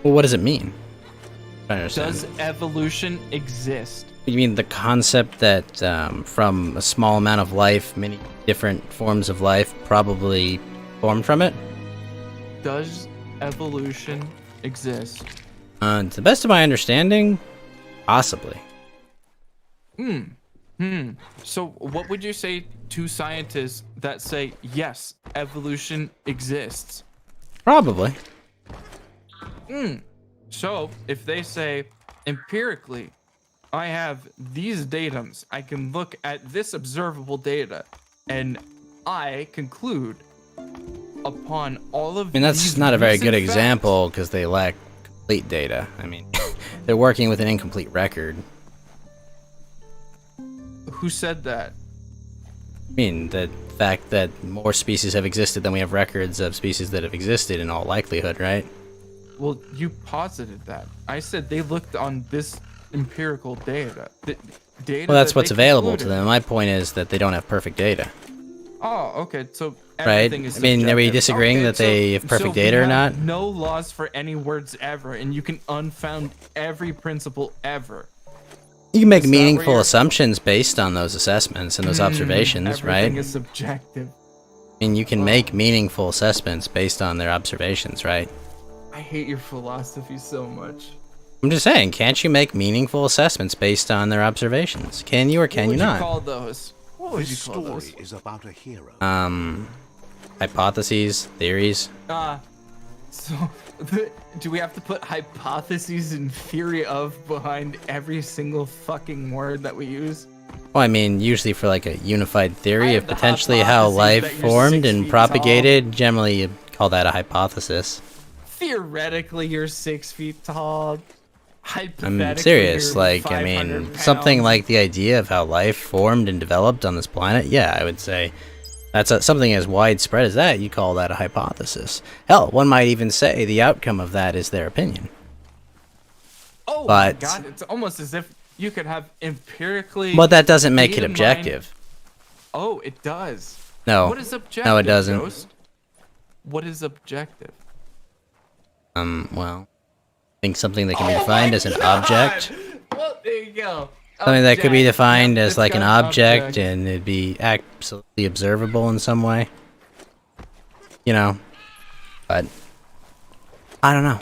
Well, what does it mean? I don't understand. Does evolution exist? You mean the concept that from a small amount of life, many different forms of life probably formed from it? Does evolution exist? To the best of my understanding, possibly. So what would you say to scientists that say, yes, evolution exists? Probably. So if they say, empirically, I have these datums, I can look at this observable data, and I conclude upon all of I mean, that's these not a very good recent facts- example because they lack complete data. I mean, they're working with an incomplete record. Who said that? I mean, the fact that more species have existed than we have records of species that have existed in all likelihood, right? Well, you posited that. I said they looked on this empirical data. Data Well, that's that what's they available to concluded. them. My point is that they don't have perfect data, Oh, okay. So right? everything is I mean, are we subjective. disagreeing Okay, that they have perfect data we or not? have no laws for any words ever, and you can unfound every principle ever. You can make Is that where meaningful you're- assumptions based on those assessments and those observations, right? Everything is subjective. I mean, you can make meaningful assessments based on their observations, right? I hate your philosophy so much. I'm just saying, can't you make meaningful assessments based on their observations? Can you or can What you would not? you call those? What would you This call those? story is about a hero. Hypotheses, theories. So do we have to put hypotheses and theory of behind every single fucking word that we use? Well, I mean, usually for like a unified I theory have of the potentially how hypothesis life that you're formed 6 and feet propagated, generally you call that a hypothesis. Theoretically, you're 6 feet tall. Hypothetically, I'm serious. you're Like, I 500 mean, something pounds. like the idea of how life formed and developed on this planet, yeah, I would say that's something as widespread as that, you call that a hypothesis. Hell, one might even say the outcome of that is their opinion. Oh but- my god, it's almost as if you could have empirically. But that doesn't make it data mined- objective. Oh, it does. No. What is objective? No, it doesn't. Ghost? What is objective? Well, I think something that can be defined as an object. Well, there you go. Something that could be Object. defined Yep, as it's like an got object and it'd be absolutely observable in some way. You know. But I don't know.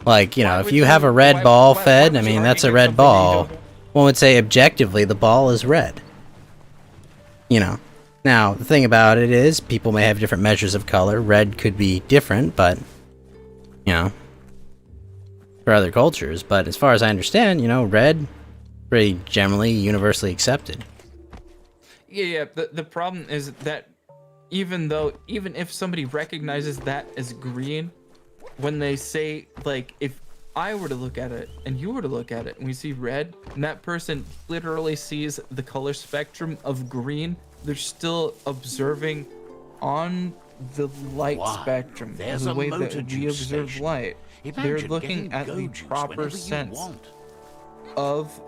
Like, you know, if you have a red ball fed, I mean, that's a red ball. One would say objectively the ball is red. You know. Now, the thing about it is people may have different measures of color. Red could be different, but you know, for other cultures, but as far as I understand, you know, red pretty generally universally accepted. Yeah. The problem is that even if somebody recognizes that as green, when they say like if I were to look at it and you were to look at it and we see red, and that person literally sees the color spectrum of green, they're still observing on the light spectrum, there's the a way motor that we juice observe station. light. Imagine They're getting looking at go the juice proper whenever you sense want. of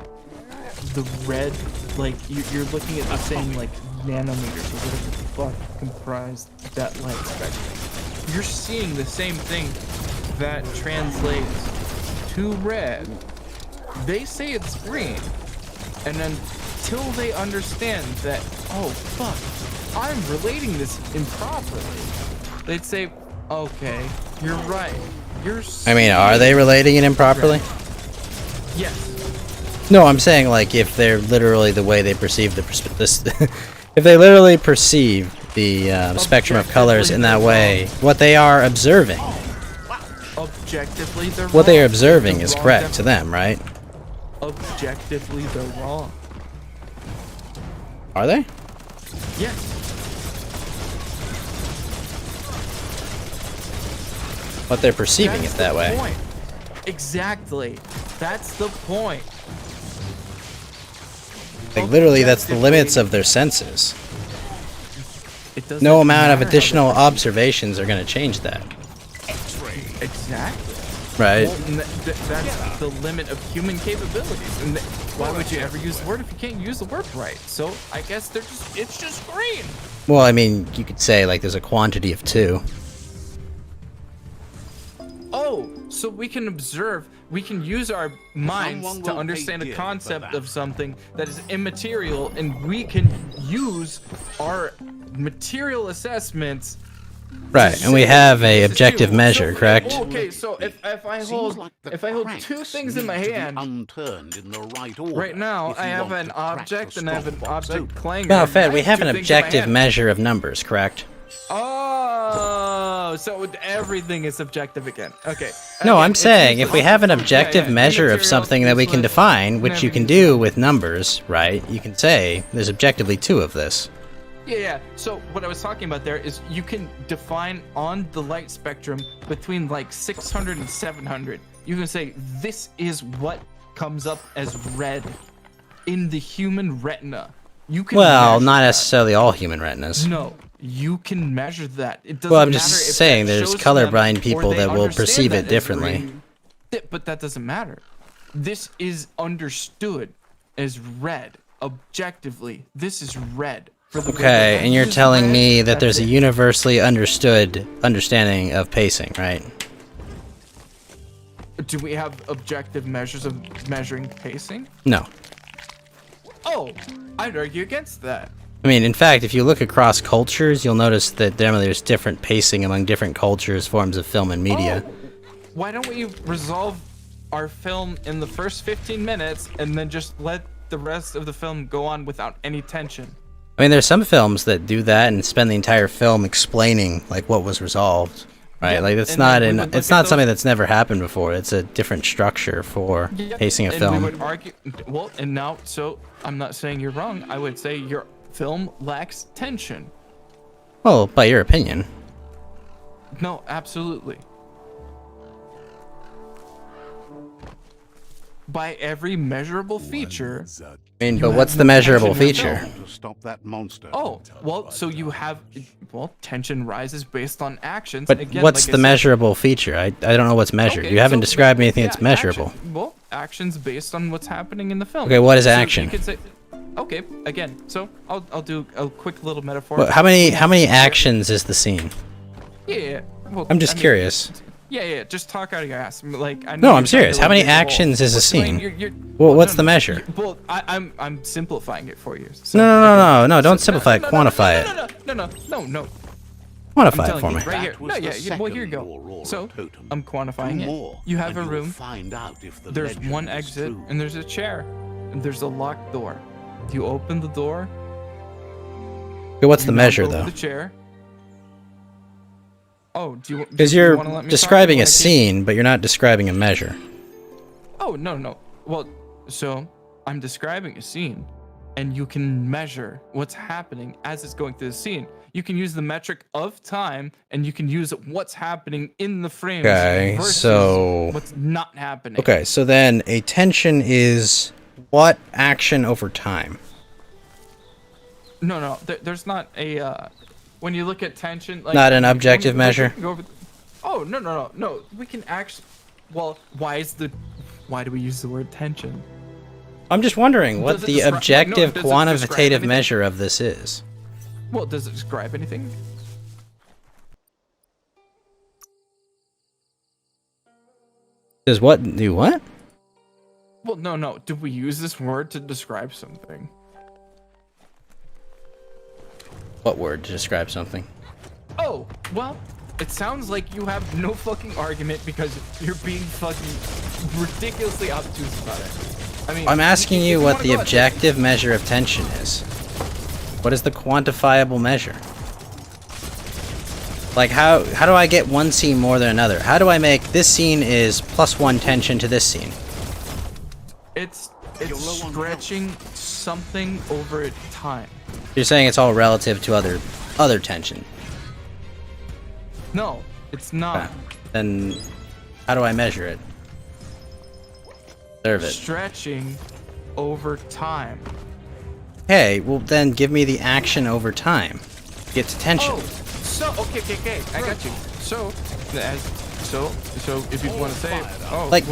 the red, like you're looking at the same like nanometers or whatever the fuck comprise that light spectrum. You're seeing the same thing that translates to red. They say it's green, and until they understand that, oh fuck, I'm relating this improperly, they'd say, okay, you're right. I mean, are they relating it improperly? Yes. No, I'm saying like if they're literally the way they perceive this, if they literally perceive the spectrum of colors in that way, what they are observing, Objectively, they're what they are wrong. observing The is wrong correct to them, right? Objectively, they're wrong. Are they? Yes. But they're perceiving That's it that the way. point. Exactly. That's the point. Like literally, that's the limits of their senses. It doesn't No amount of matter how additional observations are going to change that. Exactly. Right. Well, that's the limit of human capabilities. And why would you ever use the word if you can't use the word right? So I guess it's just green. Well, I mean, you could say like there's a quantity of 2. Oh, so we can observe, we can use our minds Someone to will understand pay a dearly for concept that. of something that is immaterial, and we can use our material assessments. Right, and we have a objective measure, correct? Okay, so if I hold two things in my hand unturned in the right order. right now, if I you have want an to crack object the and I have an strong box object open. clanger. No, Fed, we I have an two things in my objective hand. measure of numbers, correct? Oh, so everything is subjective again. Okay. No, Again, I'm it's saying useless. if we have an Yeah, objective yeah, measure of immaterial, something that we can useless, define, which you can everything do with numbers, right? You can say there's objectively 2 of this. Yeah. So what I was talking about there is you can define on the light spectrum between like 600 and 700. You can say this is what comes up as red in the human retina. You can Well, measure not that. necessarily all human retinas. No, you can measure that. It doesn't Well, I'm matter just if saying that there's shows to them colorblind or people they that will understand perceive that it as differently. green. But that doesn't matter. This is understood as red objectively. This is red. For the way Okay, that I and you're use telling red, me that that's there's a it. universally understood understanding of pacing, right? Do we have objective measures of measuring pacing? No. Oh, I'd argue against that. I mean, in fact, if you look across cultures, you'll notice that generally there's different pacing among different cultures, forms of film and media. Oh, why don't we resolve our film in the first 15 minutes and then just let the rest of the film go on without any tension? I mean, there's some films that do that and spend the entire film explaining like what was resolved, right? Yeah, Like it's and not then we would it's look at not those- something that's never happened before. It's a different structure for Yeah, pacing a and film. we would argue, well, and now, so I'm not saying you're wrong. I would say your film lacks tension. Well, by your opinion. No, absolutely. By every measurable feature. I mean, but what's the measurable feature? To stop that monster. Oh, well, so you have, well, tension rises based on actions. But Again, what's like I the said- measurable feature? I don't know what's measured. Okay, You haven't so- described anything yeah, that's measurable. Well, actions based on what's happening in the film. Okay, what is So action? You could say, okay, again, so I'll do a quick little metaphor. How many actions is the scene? Yeah. Well, I'm just I mean, curious. Yeah, just talk out of your ass. Like, I know No, you're I'm trying serious. to How many look at the whole- actions is a Explain, scene? Well, what's the measure? Well, I'm simplifying it for you. So, No, don't simplify it. Quantify it. No. Quantify I'm it telling for you me. right here. That was No, the yeah, well, here you second go. Aurora So, totem. I'm quantifying Two it. more, You have and a you'll room. find out if the There's legend one is exit, true. and there's a chair, and there's a locked door. You open the door. Okay, what's the you measure, knock over though? The chair. Oh, do you? Because do you you're wanna let me talk? describing You a wanna keep- scene, but you're not describing a measure. Oh, no. Well, so I'm describing a scene, and you can measure what's happening as it's going through the scene. You can use the metric of time, and you can use what's happening in the frames Okay, versus so what's not happening. okay, so then a tension is what action over time? No, there's not a. When you look at tension, like Not an objective measure? Oh no. We can actually. Well, why do we use the word tension? I'm just wondering what Does it the describe- objective does it describe quantitative anything? measure of this is. Well, does it describe anything? Does what do what? Well, no. Do we use this word to describe something? What word to describe something? Oh, well, it sounds like you have no fucking argument because you're being fucking ridiculously obtuse about it. I mean, I'm asking if you what wanna the go at objective measure of tension is. What is the quantifiable measure? Like how do I get one scene more than another? How do I make this scene is +1 tension to this scene? It's stretching something over time. You're saying it's all relative to other tension. No, it's not. Then how do I measure it? Observe it. Stretching over time. Okay, well then give me the action over time. Get to tension. Oh, so okay, I got you. So if you want to say, oh, Like,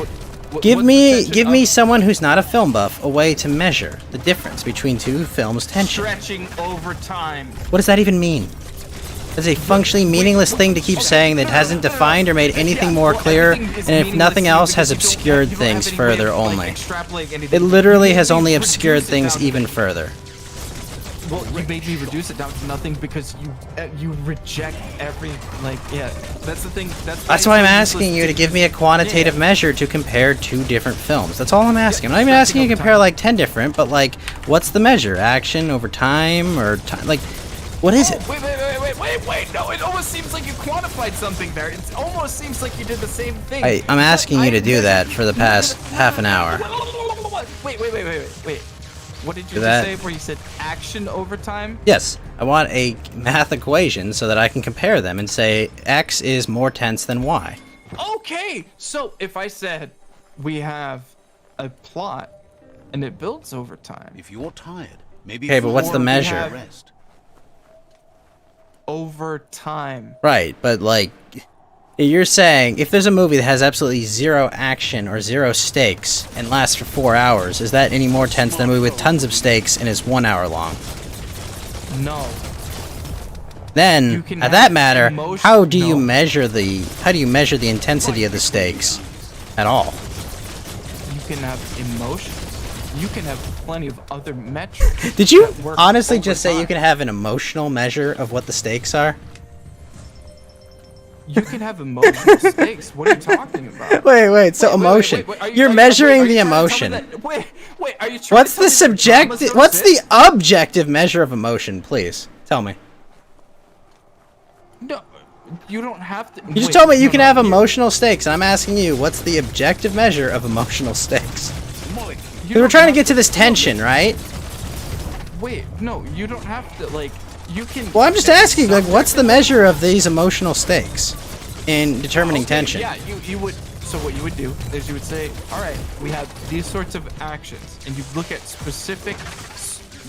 give me someone who's not a film buff a way to measure the difference between two films' tension. stretching over time. What does that even mean? That's a functionally meaningless thing to keep saying that hasn't defined or made anything more clear, and if nothing else has obscured things further only. It literally has only obscured things even further. Well, you made me reduce it down to nothing because you reject every that's the thing. That's why I'm asking you to give me a quantitative measure to compare two different films. That's all I'm asking. I'm not even asking you to compare like 10 different, but like, what's the measure? Action over time or time? Like, what is it? Wait, no, it almost seems like you quantified something there. It almost seems like you did the same thing. I'm asking you to do that for the past half an hour. Wait. What did you Do just that. say where you said action over time? Yes, I want a math equation so that I can compare them and say X is more tense than Y. Okay, so if I said we have a plot and it builds over time. If you're tired, maybe. Okay, but what's the measure? Rest. Over time. Right, but like, you're saying if there's a movie that has absolutely zero action or zero stakes and lasts for 4 hours, is that any more tense than a movie with tons of stakes and is 1 hour long? No. Then, can at that have matter, emotion- how do you no. measure the intensity of the stakes at all? You can have emotions. You can have plenty of other metrics. Did you that work honestly over just say you time. can have an emotional measure of what the stakes are? You can have emotional stakes. What are you talking about? Wait, so emotion. You're measuring the emotion. Wait, are you trying What's to tell the me that dramas subjective? don't What's the exist? objective measure of emotion, please? Tell me. No, you don't have to. You just told me you can have emotional stakes, and I'm asking you, what's the objective measure of emotional stakes? Because we're trying to get to this tension, right? Wait, no, you don't have to. Like, you can. Well, I'm just asking, like, what's the measure of these emotional stakes in determining tension? Yeah, you would. So what you would do is you would say, all right, we have these sorts of actions, and you look at specific,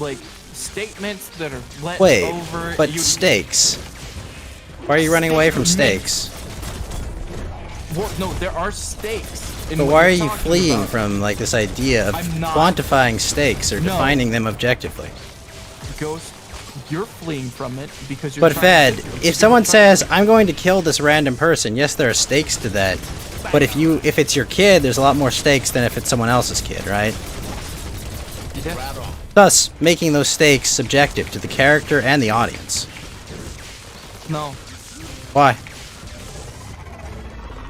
like, statements that are let Wait, over. but stakes. Why are you running away from stakes? Well, no, there are stakes. in But what why are you're you talking fleeing about. from, like, this idea of I'm not. quantifying stakes or No. defining them objectively? Ghost, you're fleeing from it because you're. But trying Fed, to- if someone says, I'm going to kill this random person, yes, there are stakes to that. But if it's your kid, there's a lot more stakes than if it's someone else's kid, right? Yeah. Thus, making those stakes subjective to the character and the audience. No. Why?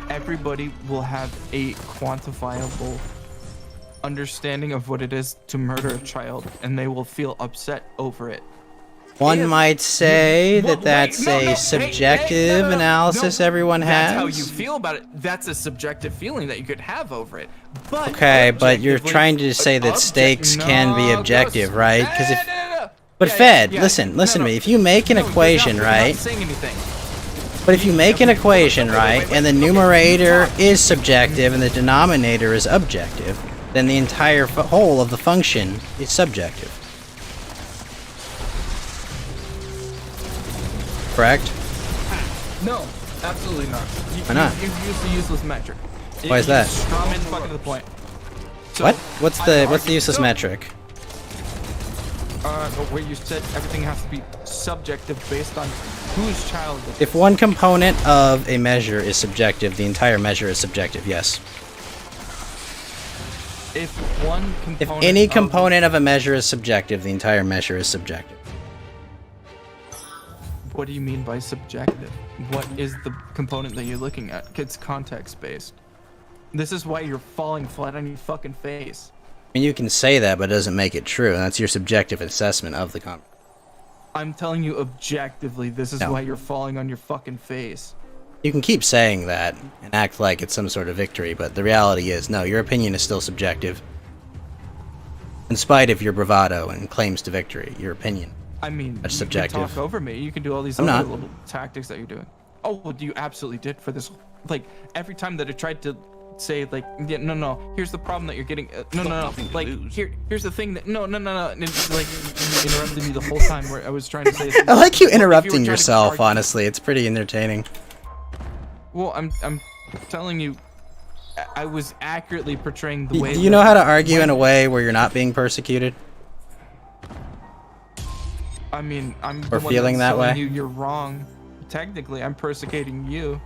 Everybody will have a quantifiable understanding of what it is to murder a child, and they will feel upset over it. One might say that that's a subjective analysis everyone That's how has. you feel about it. That's a subjective feeling that you could have over it. But Okay, but you're objectively- trying to say that stakes can be objective, right? Because if, but Yeah, Fed, yeah, listen no, to no. me. If you make an No, equation, you're not right? saying anything. But if you make an equation, right, and the numerator is subjective and the denominator is objective, then the entire whole of the function is subjective. Correct? No, absolutely not. Why not? You used a useless metric. Why is that? Strawman fucking to the point. So, What? What's the argue- useless so, metric? Where you said everything has to be subjective based on whose child it is. If one component of a measure is subjective, the entire measure is subjective, yes. If one If component any of- component of a measure is subjective, the entire measure is subjective. What do you mean by subjective? What is the component that you're looking at? It's context based. This is why you're falling flat on your fucking face. I mean, you can say that, but it doesn't make it true. That's your subjective assessment of the concept. I'm telling you objectively, this is No. why you're falling on your fucking face. You can keep saying that and act like it's some sort of victory, but the reality is, no, your opinion is still subjective. In spite of your bravado and claims to victory, your opinion. I mean, That's you subjective. can talk over me. You can do all these I'm other not. little tactics that you're doing. Oh, well, you absolutely did for this. Like, every time that I tried to say, like, yeah, no, here's the problem that you're getting. No. Like, here's the thing that, no. And it's like, you interrupted me the whole time where I was trying to say. I like you Well, if were interrupting trying to yourself, argue- honestly. It's pretty entertaining. Well, I'm telling you, I was accurately portraying the way. Do you know how to argue in a way where you're not being persecuted? I mean, I'm Or the one feeling that's that telling way? you you're wrong. Technically, I'm persecuting you.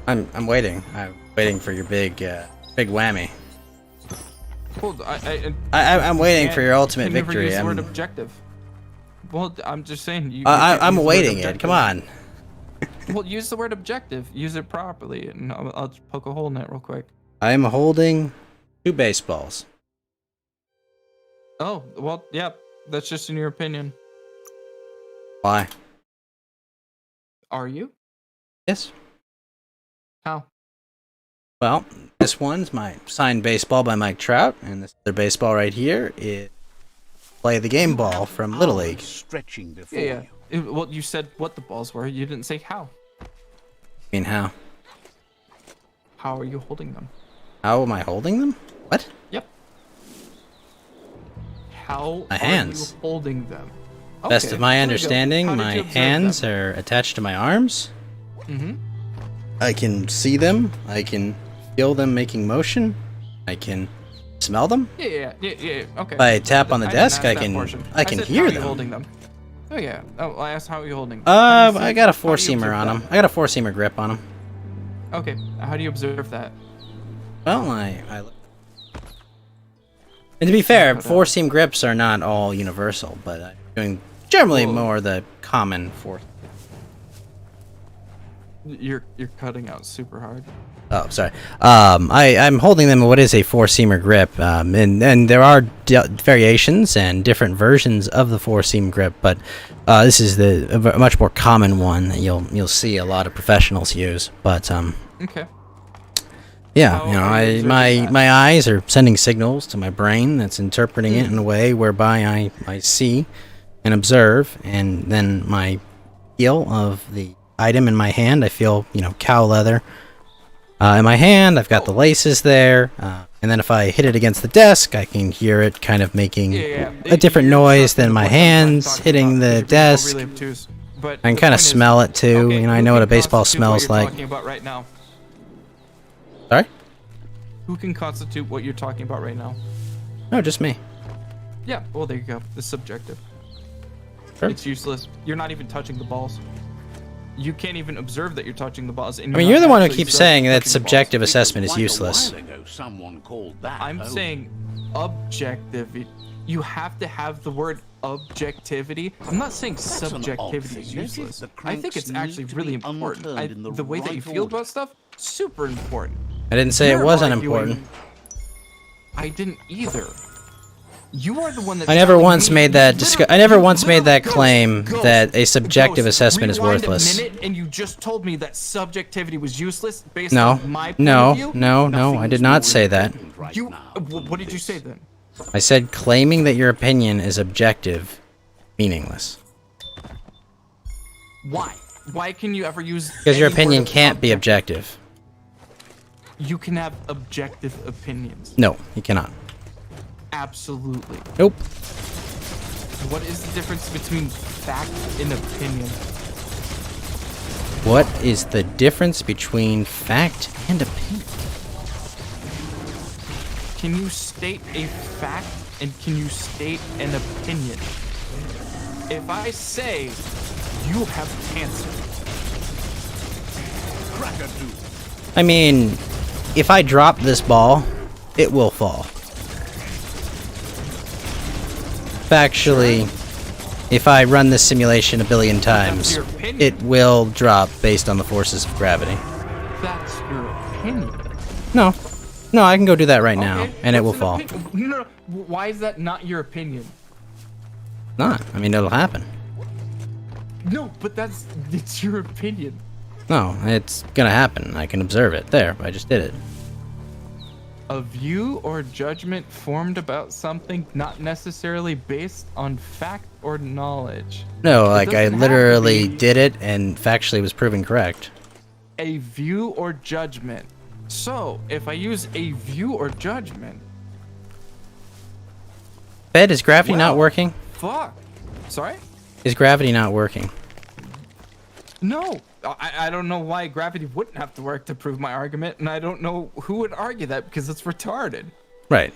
I'm waiting. I'm waiting for your big whammy. Well, I'm waiting for your ultimate can never victory. Use the word I'm- objective. Well, I'm just saying. You I'm can't use the word awaiting it. objective. Come on. Well, use the word objective. Use it properly, and I'll just poke a hole in it real quick. I'm holding 2 baseballs. Oh, well, yeah. That's just in your opinion. Why? Are you? Yes. How? Well, this one's my signed baseball by Mike Trout, and this other baseball right here is Play the Game Ball from Little League. Stretching before Yeah. Well, you said what the balls were. You didn't say how. I mean, how? How are you holding them? How am I holding them? What? Yep. How My are hands. you holding them? Best Okay, of my there we go. understanding, How did my you observe hands them? are attached to my arms. Mm-hmm. I can see them. I can feel them making motion. I can smell them. Yeah. Okay. If I tap on the didn't desk, ask I that can portion. I can said, hear how are you them. holding them. Oh yeah. Oh, I asked how are you holding them. How do you I see- got a how do you four-seamer observe on that? them. I got a four-seamer grip on them. Okay. How do you observe that? Well, I and to be fair, four-seam grips are not all universal, but I'm doing generally Well- more the common four. You're cutting out super hard. Oh, sorry. I'm holding them in what is a four-seamer grip, and there are variations and different versions of the four-seam grip, but this is a much more common one that you'll see a lot of professionals use. But Okay. yeah, How you know, are you my observing that? my eyes are sending signals to my brain that's interpreting it in a way whereby I see and observe, and then my feel of the item in my hand, I feel, cow leather. In my hand, I've got the laces there, and then if I hit it against the desk, I can hear it kind of making a different noise than my hands hitting the desk. Really obtuse. But I can the kind of point is- smell it too. okay, I who know what can a baseball constitute what smells you're like. Talking about right now. Sorry? Who can constitute what you're talking about right now? No, just me. Yeah. Well, there you go. It's subjective. Sure. It's useless. You're not even touching the balls. You can't even observe that you're touching the balls. And I mean, not you're the one who actually keeps saying that touching the balls. subjective assessment is useless. Someone called that I'm home. saying objective. You have to have the word objectivity. I'm not saying That's an odd subjectivity is thing, is it? useless. The I think cranks it's need actually to really be important. unturned in the The way that you right feel order. about stuff, super important. I didn't say You're it wasn't arguing- important. I didn't either. You are the one that. I never once made that claim that a subjective assessment is worthless. A minute and you just told me that subjectivity was useless based No, on my point no, of view? no, I did not say that. What did you say then? I said claiming that your opinion is objective, meaningless. Why? Why can you ever use? Because your any word opinion of can't be objective. You can have objective opinions. No, you cannot. Absolutely. Nope. What is the difference between fact and opinion? What is the difference between fact and opinion? Can you state a fact and can you state an opinion? If I say you have cancer, I mean, if I drop this ball, it will fall. Factually, if I run this simulation a billion times, it will drop based on the forces of gravity. that's your opinion. No. No, I can go do that right now, and it will fall. No, why is that not your opinion? Not. I mean, it'll happen. No, but it's your opinion. No, it's gonna happen. I can observe it. There, I just did it. A view or judgment formed about something not necessarily based on fact or knowledge. No, It like I doesn't have to literally be did it and factually was proven correct. a view or judgment. So, if I use a view or judgment, Fed, is gravity not working? fuck. Sorry? Is gravity not working? No. I don't know why gravity wouldn't have to work to prove my argument, and I don't know who would argue that because it's retarded. Right.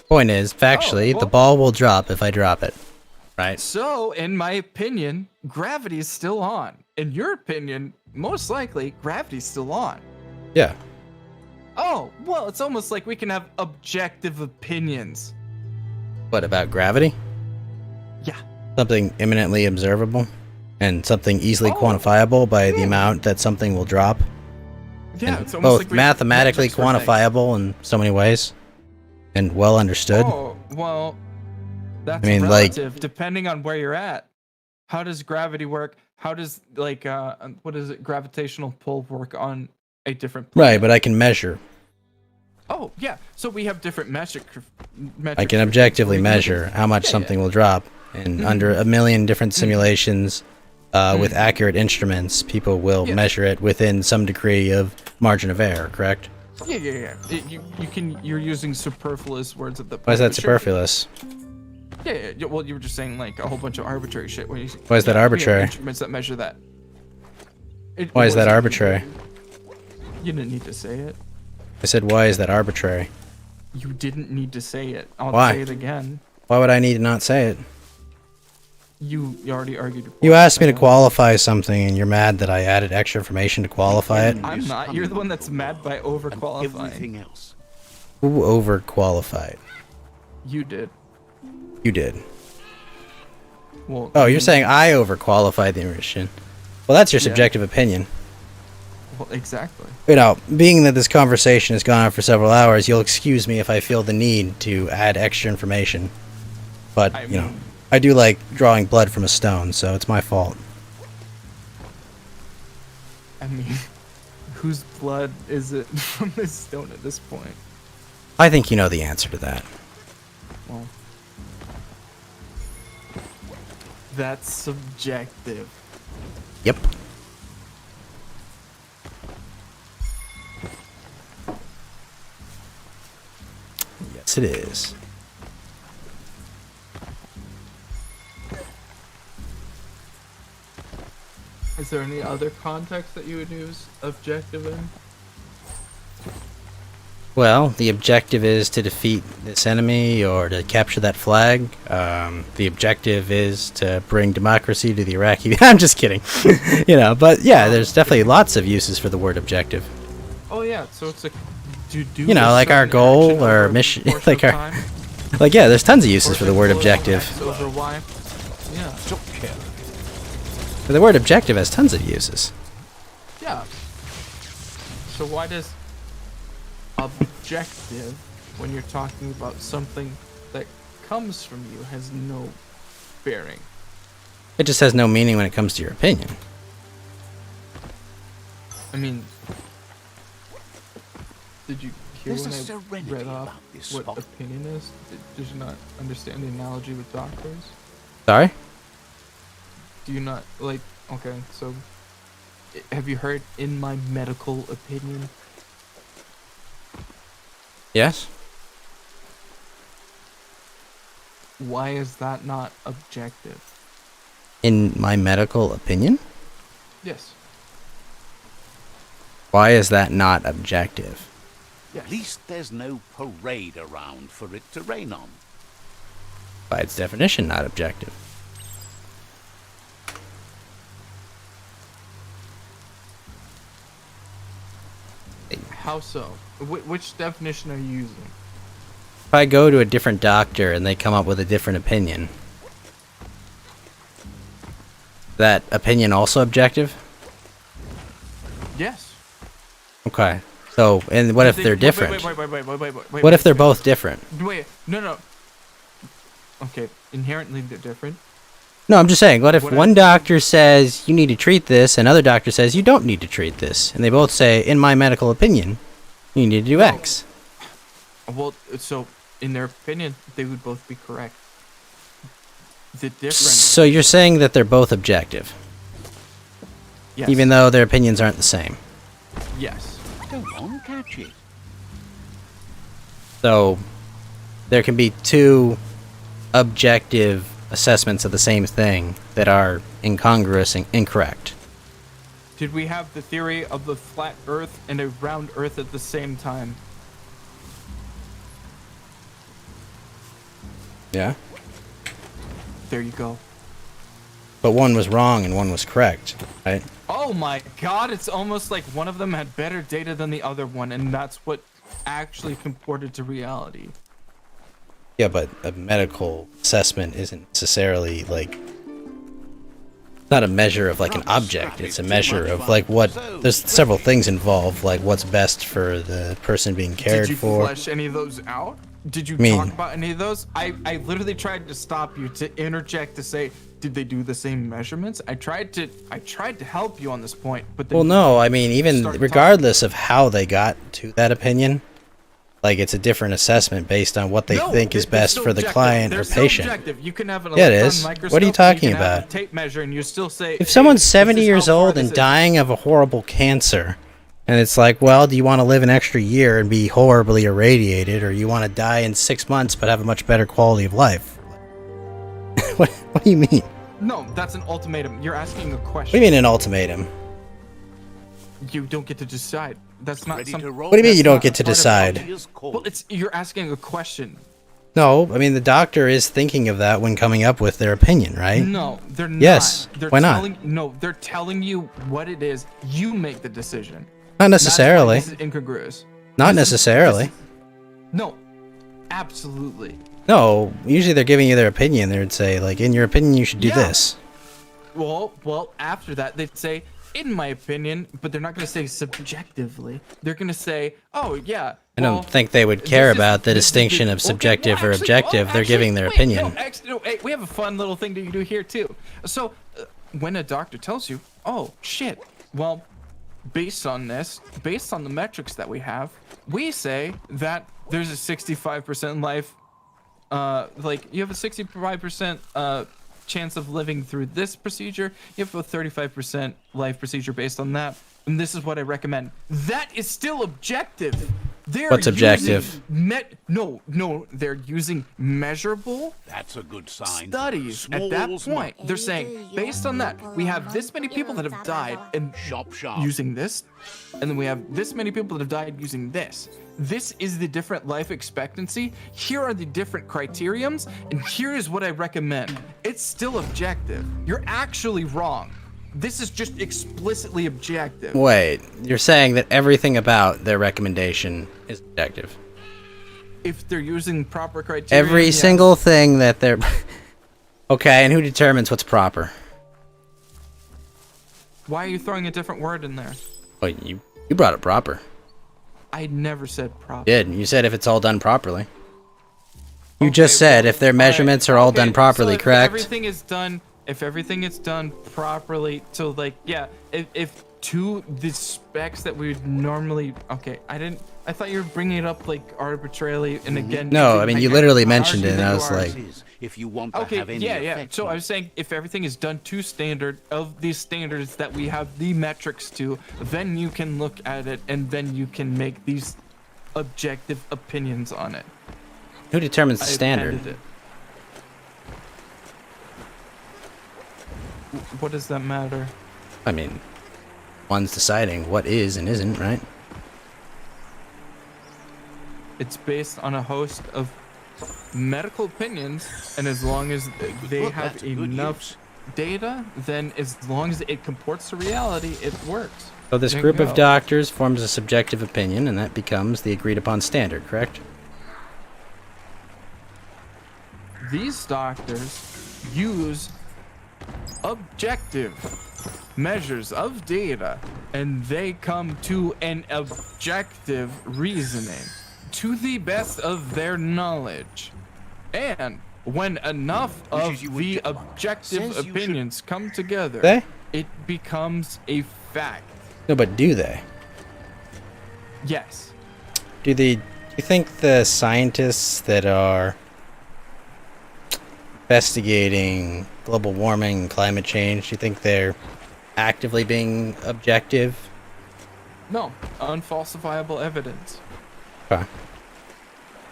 Point is, factually, the ball will drop if I drop it. Right? So, in my opinion, gravity is still on. In your opinion, most likely, gravity's still on. Yeah. Oh, well, it's almost like we can have objective opinions. What, about gravity? Yeah. Something imminently observable? And something easily quantifiable by the amount that something will drop? Yeah, And it's almost both like we have mathematically metrics for things. quantifiable in so many ways. And well understood. Oh, well, that's I mean, like- relative, depending on where you're at. How does gravity work? How does, like, what is it, gravitational pull work on a different planet? Right, but I can measure. Oh, yeah, so we have different metrics. I can objectively measure how much something will drop. And under a million different simulations with accurate instruments, people will measure it within some degree of margin of error, correct? Yeah. You're using superfluous words at the point. Why is that but sure. superfluous? Yeah, well, you were just saying, like, a whole bunch of arbitrary shit. Why is that arbitrary? Instruments that measure that. Why is that arbitrary? You didn't need to say it. I said, why is that arbitrary? You didn't need to say it. I'll Why? say it again. Why would I need to not say it? You already argued your point. You asked me to qualify something, and you're mad that I added extra information to qualify it? I'm not. You're the one that's mad by overqualifying. Everything else. Who overqualified? You did. You did. Well, Oh, you're saying I overqualified the mission. Well, that's your subjective opinion. Well, exactly. You know, being that this conversation has gone on for several hours, you'll excuse me if I feel the need to add extra information. But, you know, I do like drawing blood from a stone, so it's my fault. I mean, whose blood is it from this stone at this point? I think you know the answer to that. Well, that's subjective. Yep. Yes, it is. Is there any other context that you would use objective in? Well, the objective is to defeat this enemy or to capture that flag. The objective is to bring democracy to the Iraqi... I'm just kidding. You know, but yeah, there's definitely lots of uses for the word objective. Oh yeah, so it's like do You know, like our goal or mission, like our... Like, yeah, there's tons of uses for the word objective. Over Y. Yeah. But the word objective has tons of uses. Yeah. So why does objective, when you're talking about something that comes from you has no bearing. It just has no meaning when it comes to your opinion. I mean, did you hear There's when a I serenity read off about this what spot. opinion is? Did you not understand the analogy with doctors? Sorry? Do you not, like, okay, so, have you heard in my medical opinion? Yes? Why is that not objective? In my medical opinion? Yes. Why is that not objective? At least there's no parade around for it to rain on. By its definition, not objective. How so? Which definition are you using? If I go to a different doctor and they come up with a different opinion, that opinion also objective? Yes. Okay. So, and what if they're different? Wait, What if they're both different? Wait, no. Okay, inherently they're different. No, I'm just saying, what if What one doctor says you need to treat this, and another doctor says you don't need to treat this, and they both say, in my medical opinion, you need to do X. Well, so, in their opinion, they would both be correct. The difference... So you're saying that they're both objective? Yes. Even though their opinions aren't the same? Yes. Go on, catch it. So, there can be two objective assessments of the same thing that are incongruous and incorrect. Did we have the theory of the flat Earth and a round Earth at the same time? Yeah. There you go. But one was wrong and one was correct, right? Oh my god, it's almost like one of them had better data than the other one, and that's what actually comported to reality. Yeah, but a medical assessment isn't necessarily like... not a measure of like an object, it's a measure of like what... there's several things involved, like what's best for the person being cared Did you for. flesh any of those out? Did you I mean- talk about any of those? I literally tried to stop you, to interject, to say, did they do the same measurements? I tried to help you on this point, but then Well, no, I mean, even started regardless of how they got to that opinion, like it's a different assessment based on what they think is they're best still for the objective. client They're or still patient. objective. You can have an Yeah, it electron is. microscope, What are you you talking can have about? a tape measure, and you still say, If "Hey, someone's this 70 is years how far old this and is." dying of a horrible cancer, and it's like, well, do you want to live an extra year and be horribly irradiated, or you want to die in 6 months but have a much better quality of life? What do you mean? No, that's an ultimatum. You're asking a What question. do you mean an ultimatum? You don't get to decide. That's not something. What do you mean you don't get to decide? Well, you're asking a question. No, I mean the doctor is thinking of that when coming up with their opinion, right? No, they're not. Yes. They're Why not? telling, no, they're telling you what it is. You make the decision. Not necessarily. That's why this is incongruous. Not This is- necessarily. No, absolutely. No, usually they're giving you their opinion. They'd say, like, in your opinion, you should do this. Well, after that, they'd say, in my opinion, but they're not going to say subjectively. They're going to say, oh, yeah. I well, don't think they would this care is- about the this is distinction of okay, subjective well, or actually- objective. oh, They're giving their wait, opinion. No, actually, no, hey, we have a fun little thing that you do here, too. So, when a doctor tells you, oh, shit, well, based on this, based on the metrics that we have, we say that there's a 65% life, like, you have a 65% chance of living through this procedure, you have a 35% life procedure based on that, and this is what I recommend. That is still objective. They're What's objective? No, they're using measurable That's a good sign. studies at that Smalls point. They're saying, based on that, we have this many people that have died and using this, and then we have this many people that have died using this. This is the different life expectancy. Here are the different criteriums, and here is what I recommend. It's still objective. You're actually wrong. This is just explicitly objective. Wait, you're saying that everything about their recommendation is objective? If they're using proper criteria. Every yes. single thing that they're... Okay, and who determines what's proper? Why are you throwing a different word in there? Well, you brought it proper. I never said proper. You did. You said if it's all done properly. You just said if their measurements are all done properly, so correct? If everything is done properly, so like, yeah, if to the specs that we would normally, okay, I thought you were bringing it up like arbitrarily, and again. No, I mean you literally mentioned it, and I was like, if you want to okay, have any yeah. effect So on I was saying if everything is done to standard of these standards that we have the metrics to, then you can look at it, and then you can make these objective opinions on it. who determines the I standard? appended it. What does that matter? I mean, one's deciding what is and isn't, right? It's based on a host of medical opinions, and as long as they Well, have that's a good enough data, then as long as it comports to reality, it works. So this There you group of go. doctors forms a subjective opinion, and that becomes the agreed upon standard, correct? These doctors use objective measures of data, and they come to an objective reasoning to the best of their knowledge. And when enough of the objective Says you opinions come together, They? it becomes a fact. No, but do they? Yes. Do you think the scientists that are investigating global warming and climate change, do you think they're actively being objective? No. Unfalsifiable evidence. Okay.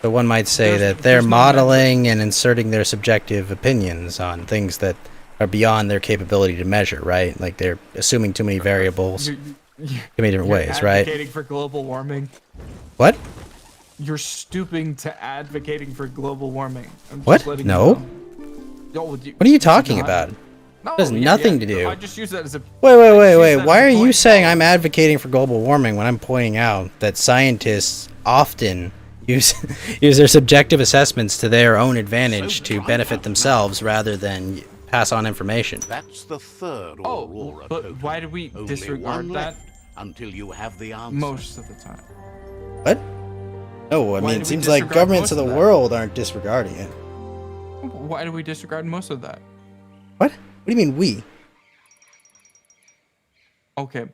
So one might say that they're there's no modeling and inserting their subjective opinions on things that are beyond their capability to measure, right? Like they're assuming too many variables too many different ways, right? Advocating for global warming. What? You're stooping to advocating for global warming. I'm just What? letting No. you know. Yo, What are you talking not. about? No, It has nothing to do. I just use that as a. Wait. Why are you saying I'm advocating for global warming when I'm pointing out that scientists often use their subjective assessments to their own advantage to benefit themselves rather than pass on information? That's the third Oh, aurora but totem. why do we Only disregard one that? left until you have the answer. Most of the time. What? No, I Why mean, do it we seems like disregard governments of most the of that? world aren't disregarding it. Why do we disregard most of that? What? What do you mean we? Okay,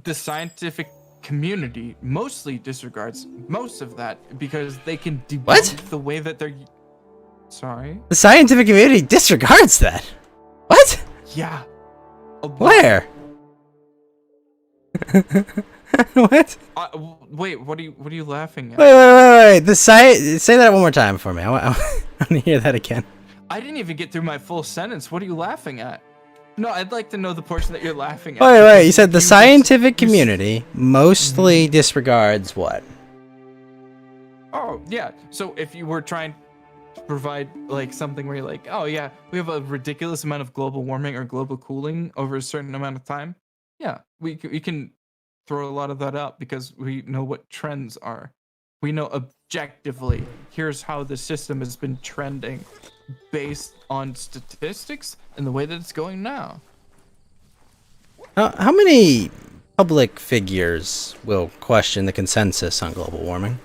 the scientific community mostly disregards most of that because they can debunk What? the way that they're. Sorry. The scientific community disregards that. What? Yeah. Where? What? Wait, what are you laughing at? Wait. Say that one more time for me. I want to hear that again. I didn't even get through my full sentence. What are you laughing at? No, I'd like to know the portion that you're laughing at. Wait. You said the scientific community mostly disregards what? Oh, yeah. So if you were trying to provide like something where you're like, oh yeah, we have a ridiculous amount of global warming or global cooling over a certain amount of time. Yeah, we can throw a lot of that out because we know what trends are. We know objectively, here's how the system has been trending based on statistics and the way that it's going now. How many public figures will question the consensus on global warming?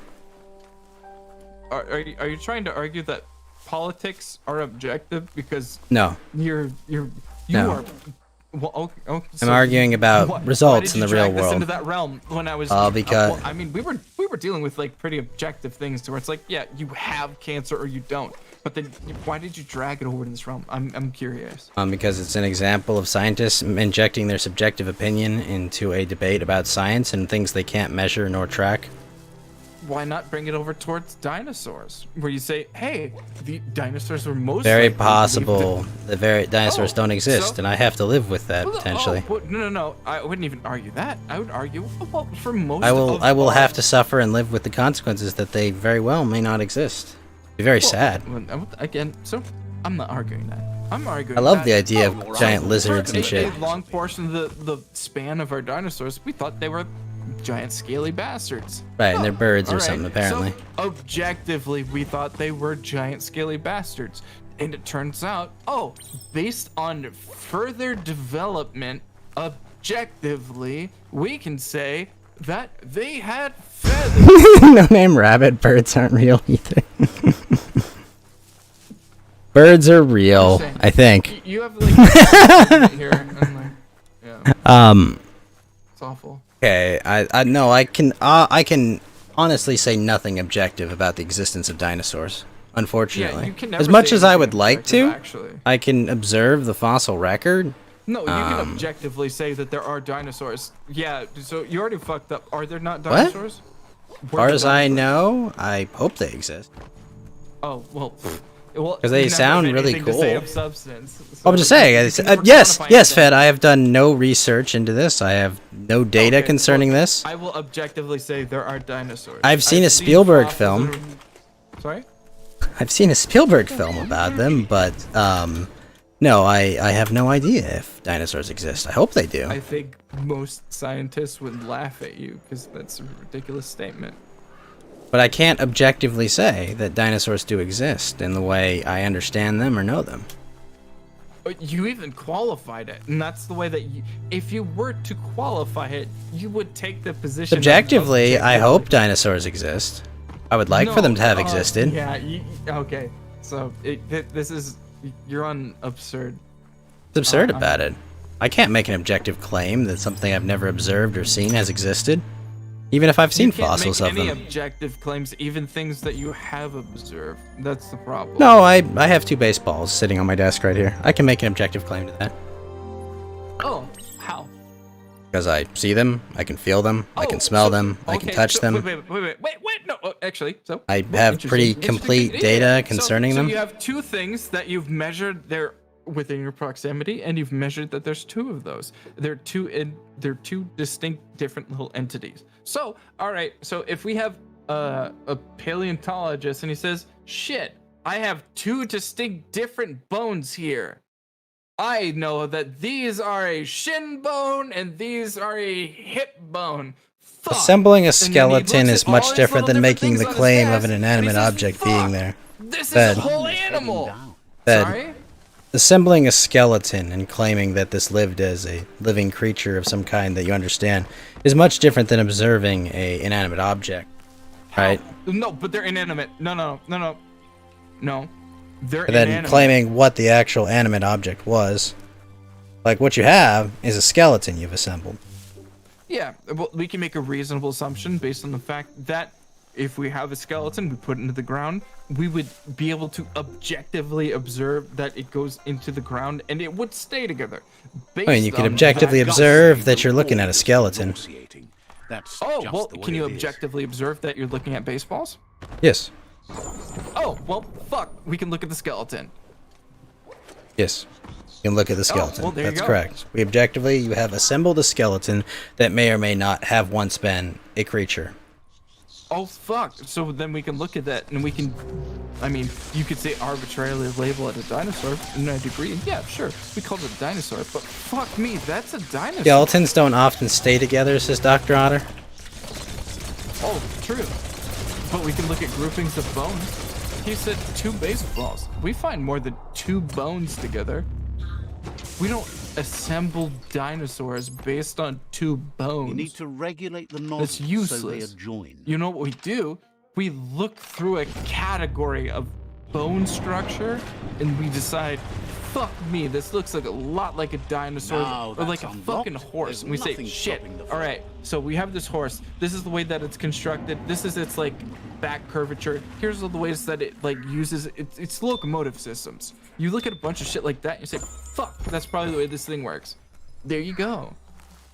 Are you trying to argue that politics are objective because No. you No. are. Well, okay, I'm arguing about results in the real Why did you drag this world. into that realm when I was? Because well, I mean, we were dealing with like pretty objective things, to where it's like, yeah, you have cancer or you don't. But then, why did you drag it over to this realm? I'm curious. because it's an example of scientists injecting their subjective opinion into a debate about science and things they can't measure nor track. Why not bring it over towards dinosaurs, where you say, hey, the dinosaurs were most Very likely possible the very dinosaurs Oh, don't exist, so- and I have to live with that potentially. Oh, no. I wouldn't even argue that. I would argue, well, for most I will of have to suffer and live with the consequences that they very well may not exist. It'd be very sad. Again, so I'm not arguing that. I'm arguing. I love that, the idea of giant lizards for and shit. A long portion of the span of our dinosaurs, we thought they were giant scaly bastards. Right, and they're birds or All right, something apparently. So objectively, we thought they were giant scaly bastards. And it turns out, based on further development, objectively, we can say that they had feathers. No name rabbit birds aren't real either. Birds are real, I think. You have like here and like, yeah. It's awful. Okay, I can honestly say nothing objective about the existence of dinosaurs. Unfortunately, you can never as much say as I anything would like to, objective, actually. I can observe the fossil record. No, you can objectively say that there are dinosaurs. Yeah, so you already fucked up. Are there not dinosaurs? As far as I know, I hope they exist. Oh, well, because they sound really cool. To say of substance, so I'm just saying. Yes, Fed. I have done no research into this. I have no data concerning this. I will objectively say there are dinosaurs. I've seen a Spielberg film. Sorry? I've seen a Spielberg film about them, but no, I have no idea if dinosaurs exist. I hope they do. I think most scientists would laugh at you because that's a ridiculous statement. But I can't objectively say that dinosaurs do exist in the way I understand them or know them. You even qualified it, and that's the way that if you were to qualify it, you would take the position. Subjectively, I hope dinosaurs exist. I would like for them to have existed. Yeah, okay. So you're on absurd. It's absurd about it. I can't make an objective claim that something I've never observed or seen has existed. Even if I've seen fossils of them. You can't make any objective claims, even things that you have observed. That's the problem. No, I have 2 baseballs sitting on my desk right here. I can make an objective claim to that. Oh, how? Because I see them, I can feel them, I can smell them, I can touch them. Wait, no, actually, so... I have pretty complete data concerning them. So you have 2 things that you've measured there within your proximity, and you've measured that there's 2 of those. They're 2 distinct different little entities. So, all right. So if we have a paleontologist and he says, "Shit, I have 2 distinct different bones here. I know that these are a shin bone and these are a hip bone." Fuck. Assembling a skeleton is much different than making the claim of an inanimate object being there. This is a whole animal. Sorry? Assembling a skeleton and claiming that this lived as a living creature of some kind that you understand is much different than observing a inanimate object, right? No, but they're inanimate. No. They're and then inanimate. Claiming what the actual animate object was. Like, what you have is a skeleton you've assembled. Yeah, well, we can make a reasonable assumption based on the fact that if we have a skeleton, we put it into the ground, we would be able to objectively observe that it goes into the ground and it would stay together. I mean, you can objectively observe that you're looking at a skeleton. Oh, well, can you objectively observe that you're looking at baseballs? Yes. Oh, well, fuck. We can look at the skeleton. Yes. You can look at the skeleton. Well, there That's you go. correct. You have assembled a skeleton that may or may not have once been a creature. Oh, fuck. So then we can look at that and we can, I mean, you could say arbitrarily label it a dinosaur, and I'd agree. Yeah, sure. We called it a dinosaur, but fuck me, that's a dinosaur. Skeletons don't often stay together, says Dr. Otter. Oh, true. But we can look at groupings of bones. He said 2 baseballs. We find more than 2 bones together. We don't assemble dinosaurs based on 2 bones. You need to regulate the noise. That's useless. So they adjoin. You know what we do? We look through a category of bone structure and we decide, fuck me, this looks like a lot like a dinosaur or like a fucking horse. And we say, shit, all right, so we have this horse. This is the way that it's constructed. This is its like back curvature. Here's all the ways that it like uses its locomotive systems. You look at a bunch of shit like that and you say, fuck, that's probably the way this thing works. There you go.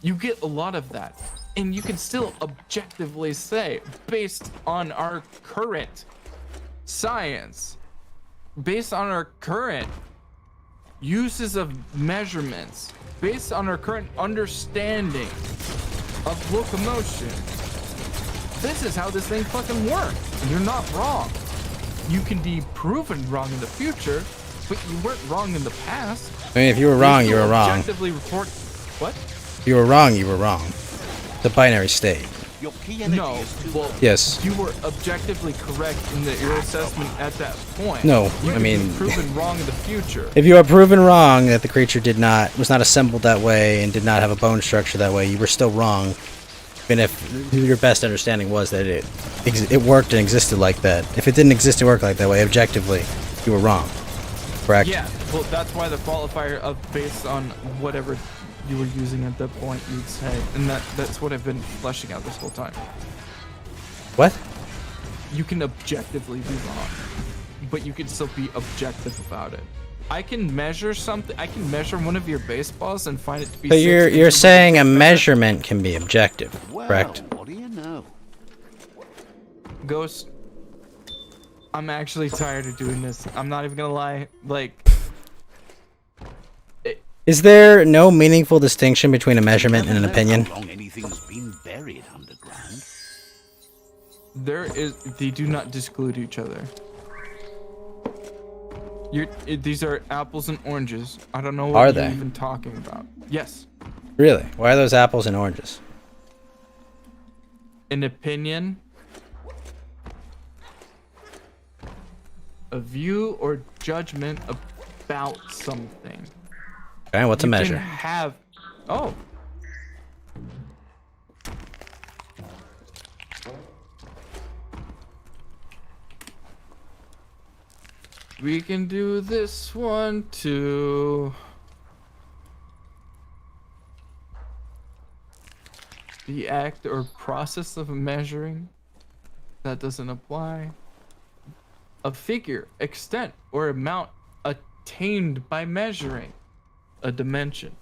You get a lot of that. And you can still objectively say, based on our current science, based on our current uses of measurements, based on our current understanding of locomotion, this is how this thing fucking works. You're not wrong. You can be proven wrong in the future, but you weren't wrong in the past. I mean, if you were wrong, you were wrong. Objectively report what? If you were wrong, you were wrong. It's a binary state. No, well, yes. You were objectively correct in your assessment at that point. No, you I mean, be proven wrong in the future. If you are proven wrong that the creature was not assembled that way and did not have a bone structure that way, you were still wrong. Even if your best understanding was that it worked and existed like that. If it didn't exist and work like that way, objectively, you were wrong. Correct. Yeah, well, that's why the qualifier of based on whatever you were using at that point, you'd say, and that's what I've been fleshing out this whole time. What? You can objectively be wrong, but you can still be objective about it. I can measure something. I can measure one of your baseballs and find it to be. But you're saying a measurement can be objective, correct? What do you know? Ghost, I'm actually tired of doing this. I'm not even gonna lie. Like, Is there no meaningful distinction between a measurement and an opinion? How long anything's been buried underground? there is. They do not exclude each other. These are apples and oranges. I don't know what Are you're they? even talking about. Yes. Really? Why are those apples and oranges? An opinion, a view or judgment about something. Okay, what's a You measure? can have. Oh. We can do this one too. The act or process of measuring. That doesn't apply. A figure, extent, or amount attained by measuring. A dimension.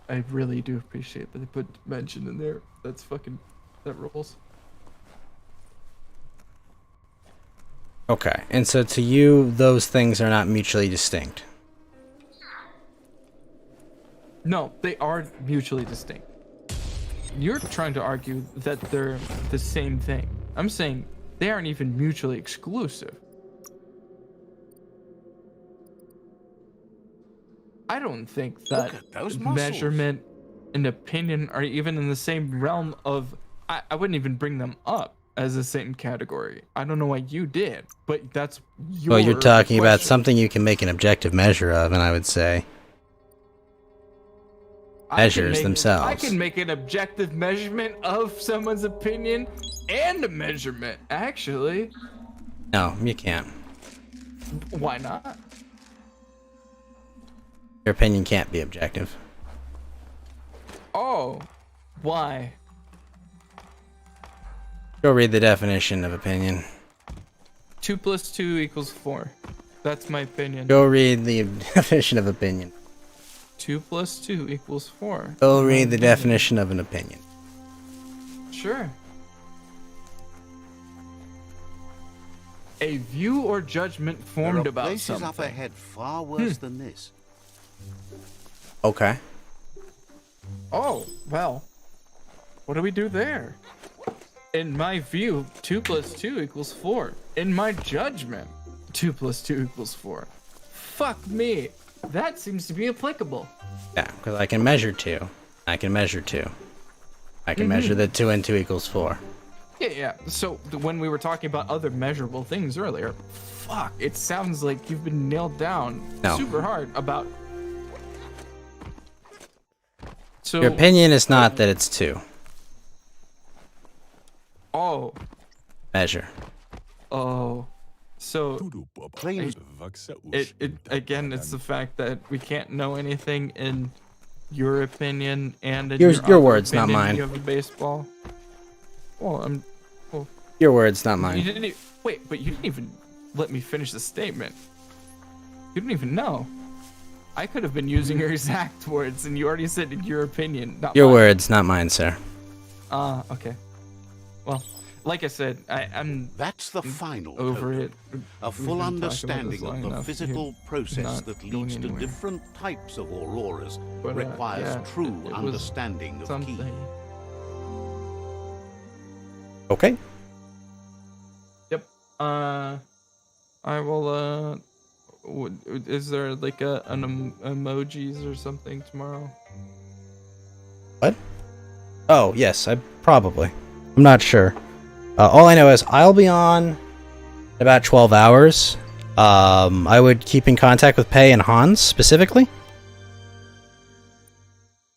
I really do appreciate that they put dimension in there. That rolls. Okay, and so to you, those things are not mutually distinct. No, they are mutually distinct. You're trying to argue that they're the same thing. I'm saying they aren't even mutually exclusive. I don't think that those muscles. measurement and opinion are even in the same realm of. I wouldn't even bring them up as the same category. I don't know why you did, but that's your. Well, you're talking about question. something you can make an objective measure of, and I would say measures I themselves. can make an objective measurement of someone's opinion and a measurement, actually. No, you can't. Why not? Your opinion can't be objective. Oh, why? Go read the definition of opinion. 2 + 2 = 4. That's my opinion. Go read the definition of opinion. 2 + 2 = 4. Go read the definition of an opinion. Sure. A view or judgment formed There are about places something. up ahead far worse than this. Okay. Oh, well. What do we do there? In my view, 2 + 2 = 4. In my judgment, 2 + 2 = 4. Fuck me. That seems to be applicable. Yeah, because I can measure 2. I can measure 2. I can measure that 2 and 2 = 4. Yeah. So when we were talking about other measurable things earlier, fuck, it sounds like you've been nailed down super hard about. So Your opinion is not that it's 2. Oh. Measure. Oh. So again, it's the fact that we can't know anything in your opinion and in Your other words, not opinion, mine. You have a baseball. Well, Your words, not mine. You didn't wait, but you didn't even let me finish the statement. You didn't even know. I could have been using your exact words, and you already said in your opinion. Not Your mine. words, not mine, sir. Okay. Well, like I said, I'm. That's the final over total. it. A We've full been talking about understanding this long of the enough. physical You're process not that going leads to anywhere. different types of auroras But, requires yeah, true it was understanding of something. key. Okay. Yep. I will. Is there like an emojis or something tomorrow? What? Oh, yes, I probably. I'm not sure. All I know is I'll be on in about 12 hours. I would keep in contact with Pei and Hans specifically.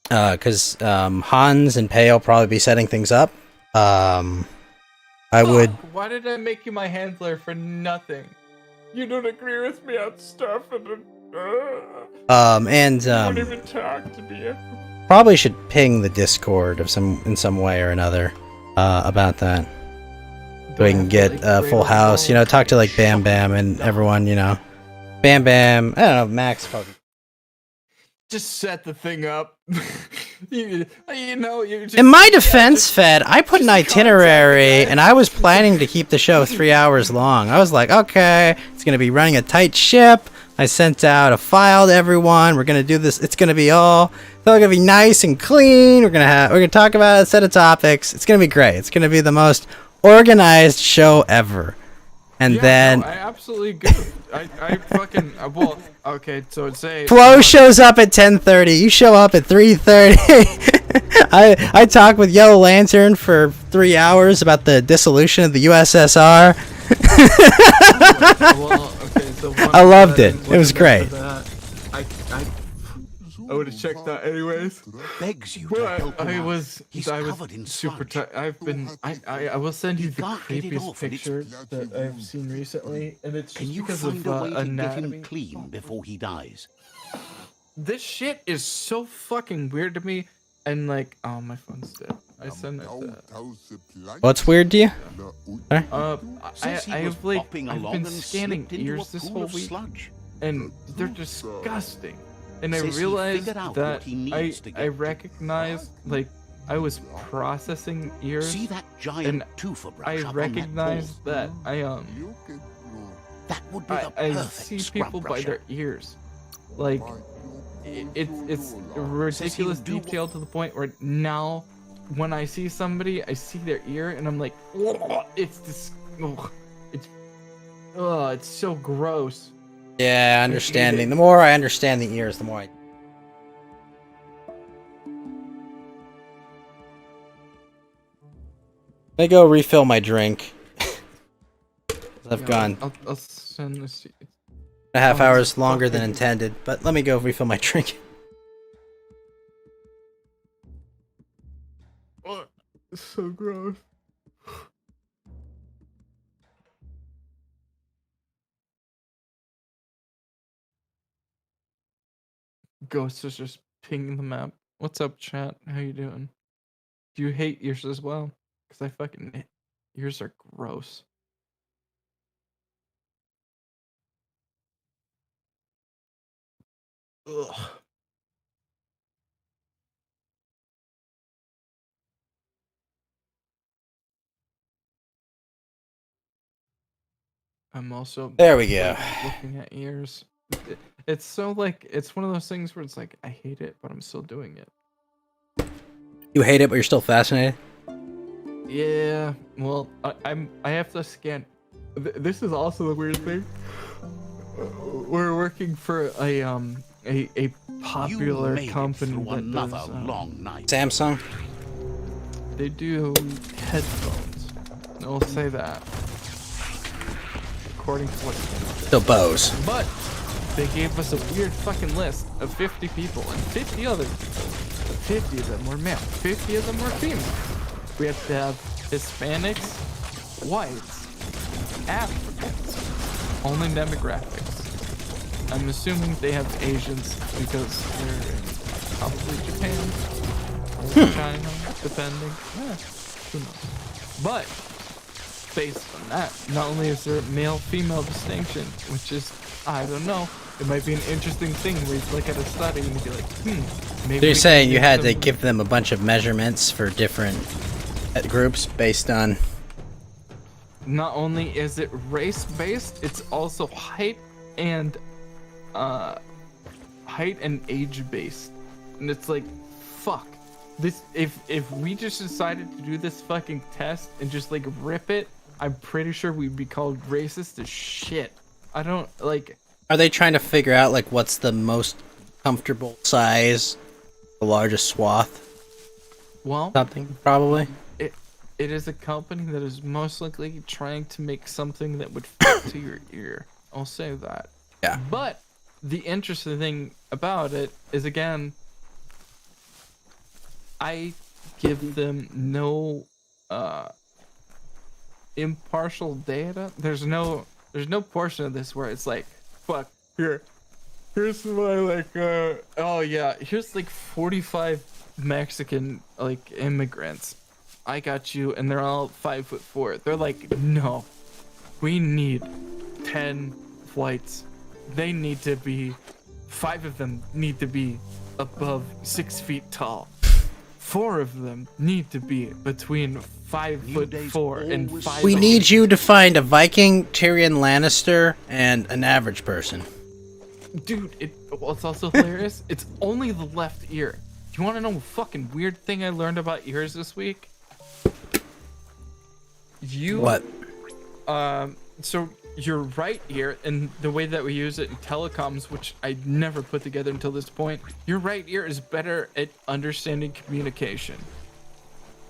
Because Hans and Pei will probably be setting things up. I would. Why did I make you my handler for nothing? You don't agree with me on stuff, and And you won't even talk to me. probably should ping the Discord in some way or another about that. So we can get a full house, you know, talk to like Bam Bam and everyone, you know. Bam Bam, I don't know, Max probably. Just set the thing up. you know, you're just, In my defense, Fed, I put an itinerary and I was planning to keep the show 3 hours long. I was like, okay, it's going to be running a tight ship. I sent out a file to everyone. We're going to do this. It's going to be all going to be nice and clean. We're going to talk about a set of topics. It's going to be great. It's going to be the most organized show ever. And then I absolutely agree. I fucking well, okay, so it's a Flo shows up at 10:30. You show up at 3:30. I talk with Yellow Lantern for 3 hours about the dissolution of the USSR. I loved it. It was great. I would have checked that anyways. Begs you Well, to help him I out. was He's I was covered in super sludge. I will send you the can't get it creepiest off and it's- pictures that I've seen recently, and it's Can just you because find of a way to get anatomy. him clean before he dies? This shit is so fucking weird to me, and like, oh, my phone's dead. I sent it to. What's weird to you? Sorry? I've like bopping I've along been and scanning slipped into ears a this pool whole of week, sludge. and they're disgusting. And I Says he realized figured out that what he needs to I get. recognized like I was processing ears. See that giant and tooth brush I up on that recognized pole? that That would be the I perfect see scrub people by brusher. their ears. Like it's ridiculous do what- detail to the point where now when I see somebody, I see their ear and I'm like, it's this, it's so gross. Yeah, understanding. The more I understand the ears, the more I. I go refill my drink. I've gone I'll send this to you. a half Oh, hours it's longer than fucking- intended, but let me go refill my drink. It's so gross. Ghost is just pinging the map. What's up, chat? How you doing? Do you hate ears as well? Because I fucking ears are gross. Ugh. I'm also There we go. looking at ears. It's so like it's one of those things where it's like I hate it, but I'm still doing it. You hate it, but you're still fascinated. Yeah, well, I have to scan. This is also the weird thing. We're working for a popular made it company through that another does, long night. Samsung. They do headphones. I'll say that. According to what. So Bose. But they gave us a weird fucking list of 50 people, and 50 other people. 50 of them were male. 50 of them were female. We have to have Hispanics, whites, Africans, only demographics. I'm assuming they have Asians because they're in probably Japan or China, depending. Who knows? But based on that, not only is there male-female distinction, which is, I don't know, it might be an interesting thing where you look at a study and you be like, maybe. So you're we saying can you give had to them- give them a bunch of measurements for different groups based on. Not only is it race-based, it's also height and age-based, and it's like, fuck. This if we just decided to do this fucking test and just like rip it, I'm pretty sure we'd be called racist as shit. I don't like. Are they trying to figure out like what's the most comfortable size, the largest swath? Well, Something probably. It is a company that is most likely trying to make something that would fit to your ear. I'll say that. Yeah. But the interesting thing about it is, again, I give them no impartial data. There's no There's no portion of this where it's like, fuck, here's my like, oh yeah, here's like 45 Mexican like immigrants. I got you, and they're all 5'4". They're like, no, we need 10 flights. They need to be, 5 of them need to be above 6 feet tall. 4 of them need to be between 5'4" and 5'8". We need you to find a Viking, Tyrion Lannister, and an average person. Dude, it's also hilarious. It's only the left ear. Do you want to know a fucking weird thing I learned about ears this week? What? So your right ear, and the way that we use it in telecoms, which I never put together until this point, your right ear is better at understanding communication.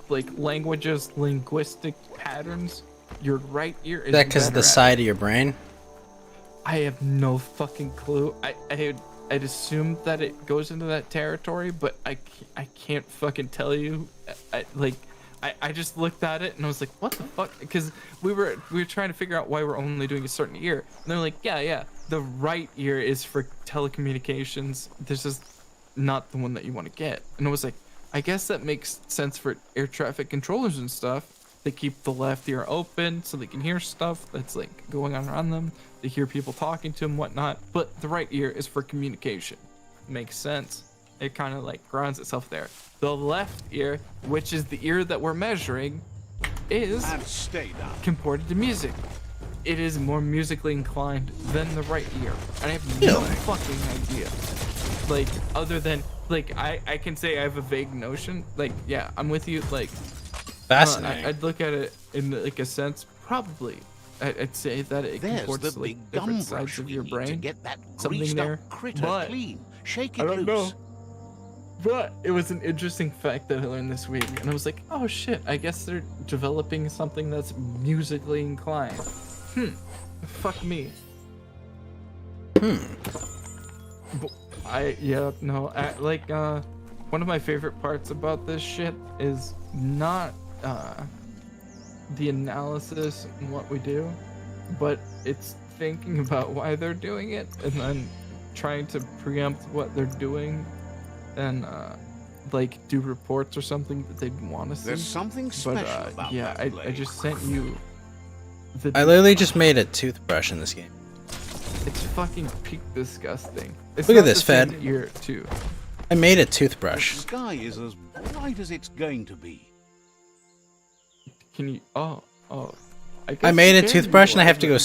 Like languages, linguistic patterns, your right ear is that because of the better at side of your brain? I have no fucking clue. I'd assume that it goes into that territory, but I can't fucking tell you. I just looked at it and I was like, what the fuck? Because we were trying to figure out why we're only doing a certain ear. And they're like, yeah, the right ear is for telecommunications. This is not the one that you want to get. And I was like, I guess that makes sense for air traffic controllers and stuff. They keep the left ear open so they can hear stuff that's like going on around them. They hear people talking to them, whatnot. But the right ear is for communication. Makes sense. It kind of like grounds itself there. The left ear, which is the ear that we're measuring, is comported to music. It is more musically inclined than the right ear. And I have no fucking idea. Like, other than, like, I can say I have a vague notion. Like, yeah, I'm with you. Like, fascinating. I'd look at it in like a sense, probably. I'd say that it comports to like different sides of your brain. Get that something there. But clean. Shake it I don't loose. know. But it was an interesting fact that I learned this week, and I was like, oh shit, I guess they're developing something that's musically inclined. Fuck me. One of my favorite parts about this shit is not the analysis and what we do, but it's thinking about why they're doing it and then trying to preempt what they're doing and like do reports or something that they'd want to see. There's something special about yeah, that I just sent you the I literally just made a toothbrush in this game. It's fucking peak disgusting. It's Look at not this, the same Fed. ear too. I made a The toothbrush. sky is as bright as it's going to be. Can you? Oh. I made a toothbrush and I have to go